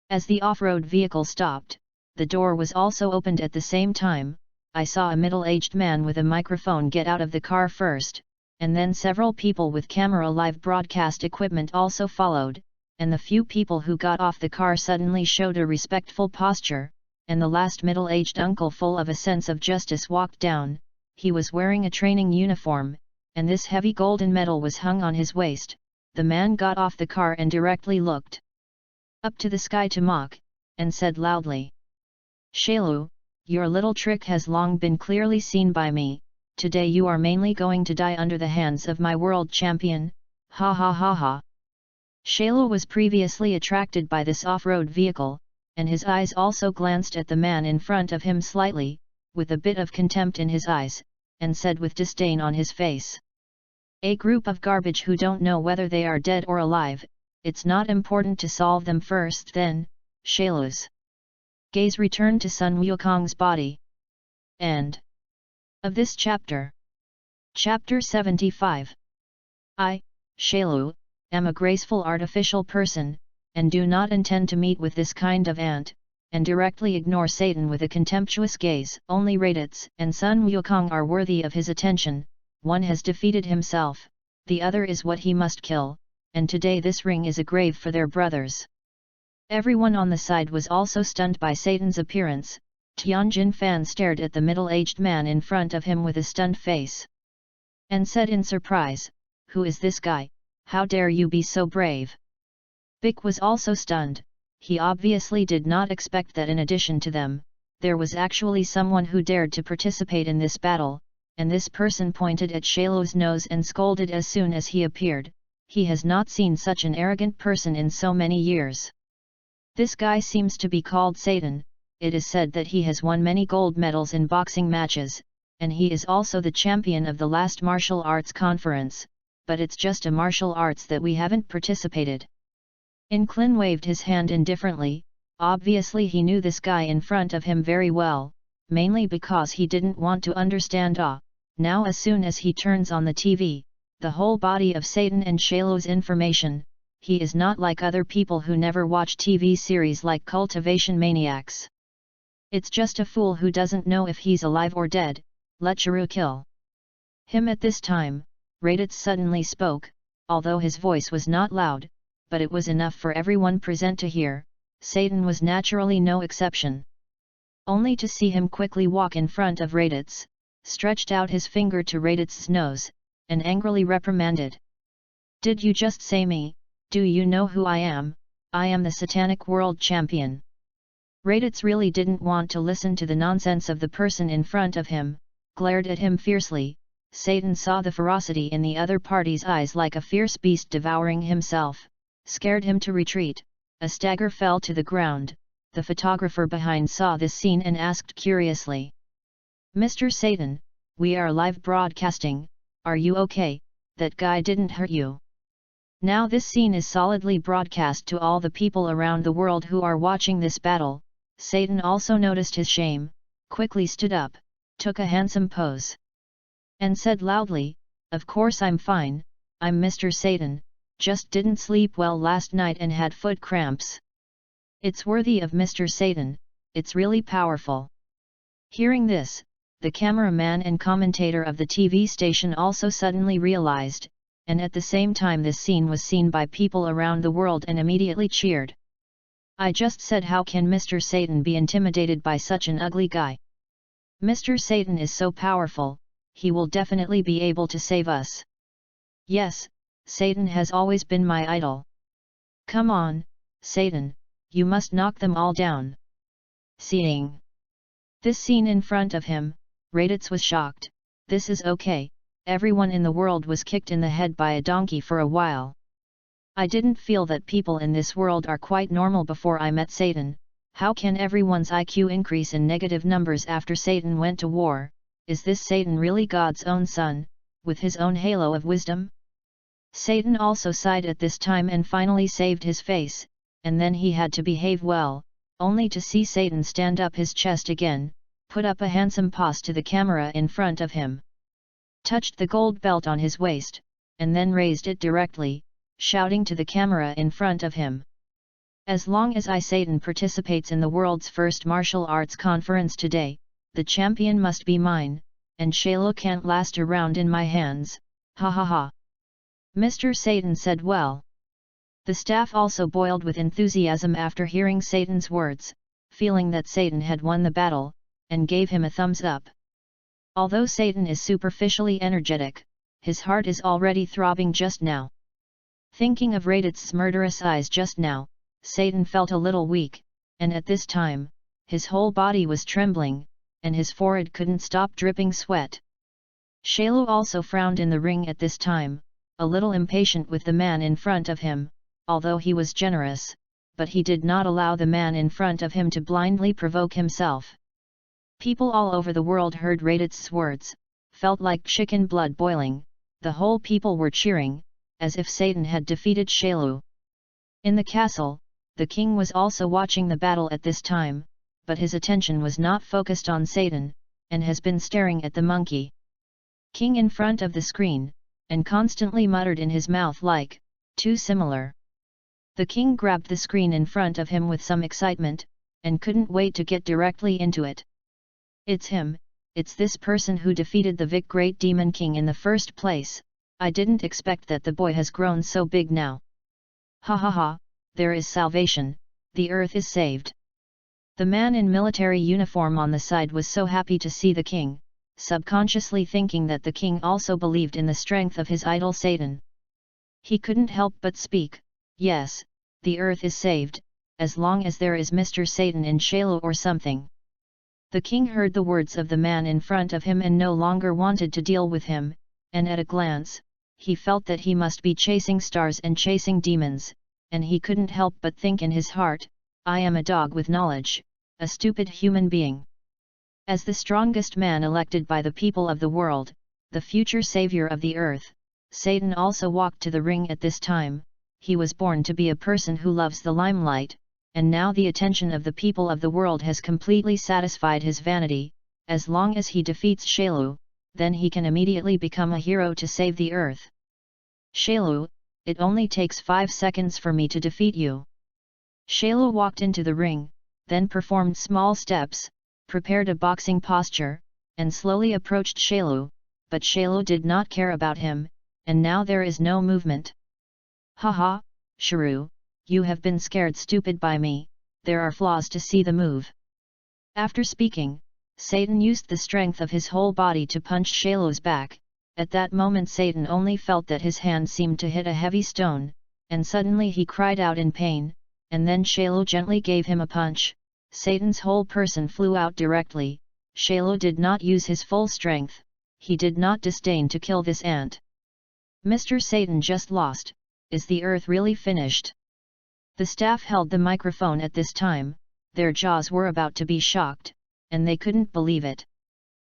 As the off-road vehicle stopped, the door was also opened at the same time. I saw a middle-aged man with a microphone get out of the car first, and then several people with camera live broadcast equipment also followed, and the few people who got off the car suddenly showed a respectful posture, and the last middle-aged uncle full of a sense of justice walked down. He was wearing a training uniform, and this heavy golden medal was hung on his waist. The man got off the car and directly looked up to the sky to mock, and said loudly, Shailo, your little trick has long been clearly seen by me. Today you are mainly going to die under the hands of my world champion, ha ha ha ha. Shailo was previously attracted by this off-road vehicle, and his eyes also glanced at the man in front of him slightly, with a bit of contempt in his eyes, and said with disdain on his face. A group of garbage who don't know whether they are dead or alive, it's not important to solve them first then. Shailo's gaze returned to Sun Wukong's body. End of this chapter. Chapter 75. I, Shailo, am a graceful artificial person, and do not intend to meet with this kind of ant, and directly ignore Satan with a contemptuous gaze. Only RADITZ and Sun Wukong are worthy of his attention. One has defeated himself, the other is what he must kill, and today this ring is a grave for their brothers. Everyone on the side was also stunned by Satan's appearance. Tianjin Fan stared at the middle-aged man in front of him with a stunned face, and said in surprise, "Who is this guy? How dare you be so brave?" Bick was also stunned. He obviously did not expect that in addition to them, there was actually someone who dared to participate in this battle, and this person pointed at Shailu's nose and scolded as soon as he appeared. He has not seen such an arrogant person in so many years. This guy seems to be called Satan. It is said that he has won many gold medals in boxing matches, and he is also the champion of the last martial arts conference, but it's just a martial arts that we haven't participated. Inclin waved his hand indifferently. Obviously he knew this guy in front of him very well, mainly because he didn't want to understand now as soon as he turns on the TV, the whole body of Satan and Shailu's information. He is not like other people who never watch TV series like Cultivation Maniacs. It's just a fool who doesn't know if he's alive or dead. Let Chiru kill him. At this time, RADITZ suddenly spoke, although his voice was not loud, but it was enough for everyone present to hear. Satan was naturally no exception. Only to see him quickly walk in front of RADITZ, stretched out his finger to RADITZ's nose, and angrily reprimanded. "Did you just say me? Do you know who I am? I am the Satanic World Champion." RADITZ really didn't want to listen to the nonsense of the person in front of him, glared at him fiercely. Satan saw the ferocity in the other party's eyes like a fierce beast devouring himself, scared him to retreat. A stagger fell to the ground. The photographer behind saw this scene and asked curiously, "Mr. Satan, we are live broadcasting, are you okay? That guy didn't hurt you?" Now this scene is solidly broadcast to all the people around the world who are watching this battle. Satan also noticed his shame, quickly stood up, took a handsome pose, and said loudly, "Of course I'm fine, I'm Mr. Satan, just didn't sleep well last night and had foot cramps." It's worthy of Mr. Satan, it's really powerful. Hearing this, the cameraman and commentator of the TV station also suddenly realized, and at the same time this scene was seen by people around the world and immediately cheered. "I just said, how can Mr. Satan be intimidated by such an ugly guy? Mr. Satan is so powerful, he will definitely be able to save us. Yes, Satan has always been my idol. Come on, Satan, you must knock them all down." Seeing this scene in front of him, RADITZ was shocked. This is okay, everyone in the world was kicked in the head by a donkey for a while. I didn't feel that people in this world are quite normal before I met Satan. How can everyone's IQ increase in negative numbers after Satan went to war? Is this Satan really God's own son, with his own halo of wisdom? Satan also sighed at this time and finally saved his face, and then he had to behave well, only to see Satan stand up his chest again, put up a handsome pose to the camera in front of him, touched the gold belt on his waist, and then raised it directly, shouting to the camera in front of him, "As long as Satan participates in the world's first martial arts conference today, the champion must be mine, and Shailu can't last around in my hands, ha ha ha." Mr. Satan said well. The staff also boiled with enthusiasm after hearing Satan's words, feeling that Satan had won the battle, and gave him a thumbs up. Although Satan is superficially energetic, his heart is already throbbing just now. Thinking of RADITZ's murderous eyes just now, Satan felt a little weak, and at this time, his whole body was trembling, and his forehead couldn't stop dripping sweat. Shailu also frowned in the ring at this time, a little impatient with the man in front of him, although he was generous, but he did not allow the man in front of him to blindly provoke himself. People all over the world heard RADITZ's words, felt like chicken blood boiling. The whole people were cheering, as if Satan had defeated Shailu. In the castle, the king was also watching the battle at this time, but his attention was not focused on Satan, and has been staring at the monkey king in front of the screen, and constantly muttered in his mouth like, "Too similar. The king grabbed the screen in front of him with some excitement, and couldn't wait to get directly into it. It's him, it's this person who defeated the great demon king in the first place. I didn't expect that the boy has grown so big now. Ha ha ha, there is salvation, the earth is saved. The man in military uniform on the side was so happy to see the king, subconsciously thinking that the king also believed in the strength of his idol Satan. He couldn't help but speak, yes, the earth is saved, as long as there is Mr. Satan in Shiloh or something. The king heard the words of the man in front of him and no longer wanted to deal with him, and at a glance, he felt that he must be chasing stars and chasing demons, and he couldn't help but think in his heart, I am a dog with knowledge, a stupid human being. As the strongest man elected by the people of the world, the future savior of the earth, Satan also walked to the ring at this time. He was born to be a person who loves the limelight, and now the attention of the people of the world has completely satisfied his vanity. As long as he defeats Shiloh, then he can immediately become a hero to save the earth. Shiloh, it only takes 5 seconds for me to defeat you. Shiloh walked into the ring, then performed small steps, prepared a boxing posture, and slowly approached Shiloh, but Shiloh did not care about him, and now there is no movement. Haha, Shrew, you have been scared stupid by me, there are flaws to see the move. After speaking, Satan used the strength of his whole body to punch Shiloh's back. At that moment Satan only felt that his hand seemed to hit a heavy stone, and suddenly he cried out in pain, and then Shiloh gently gave him a punch. Satan's whole person flew out directly. Shiloh did not use his full strength, he did not disdain to kill this ant. Mr. Satan just lost. Is the earth really finished? The staff held the microphone at this time, their jaws were about to be shocked, and they couldn't believe it.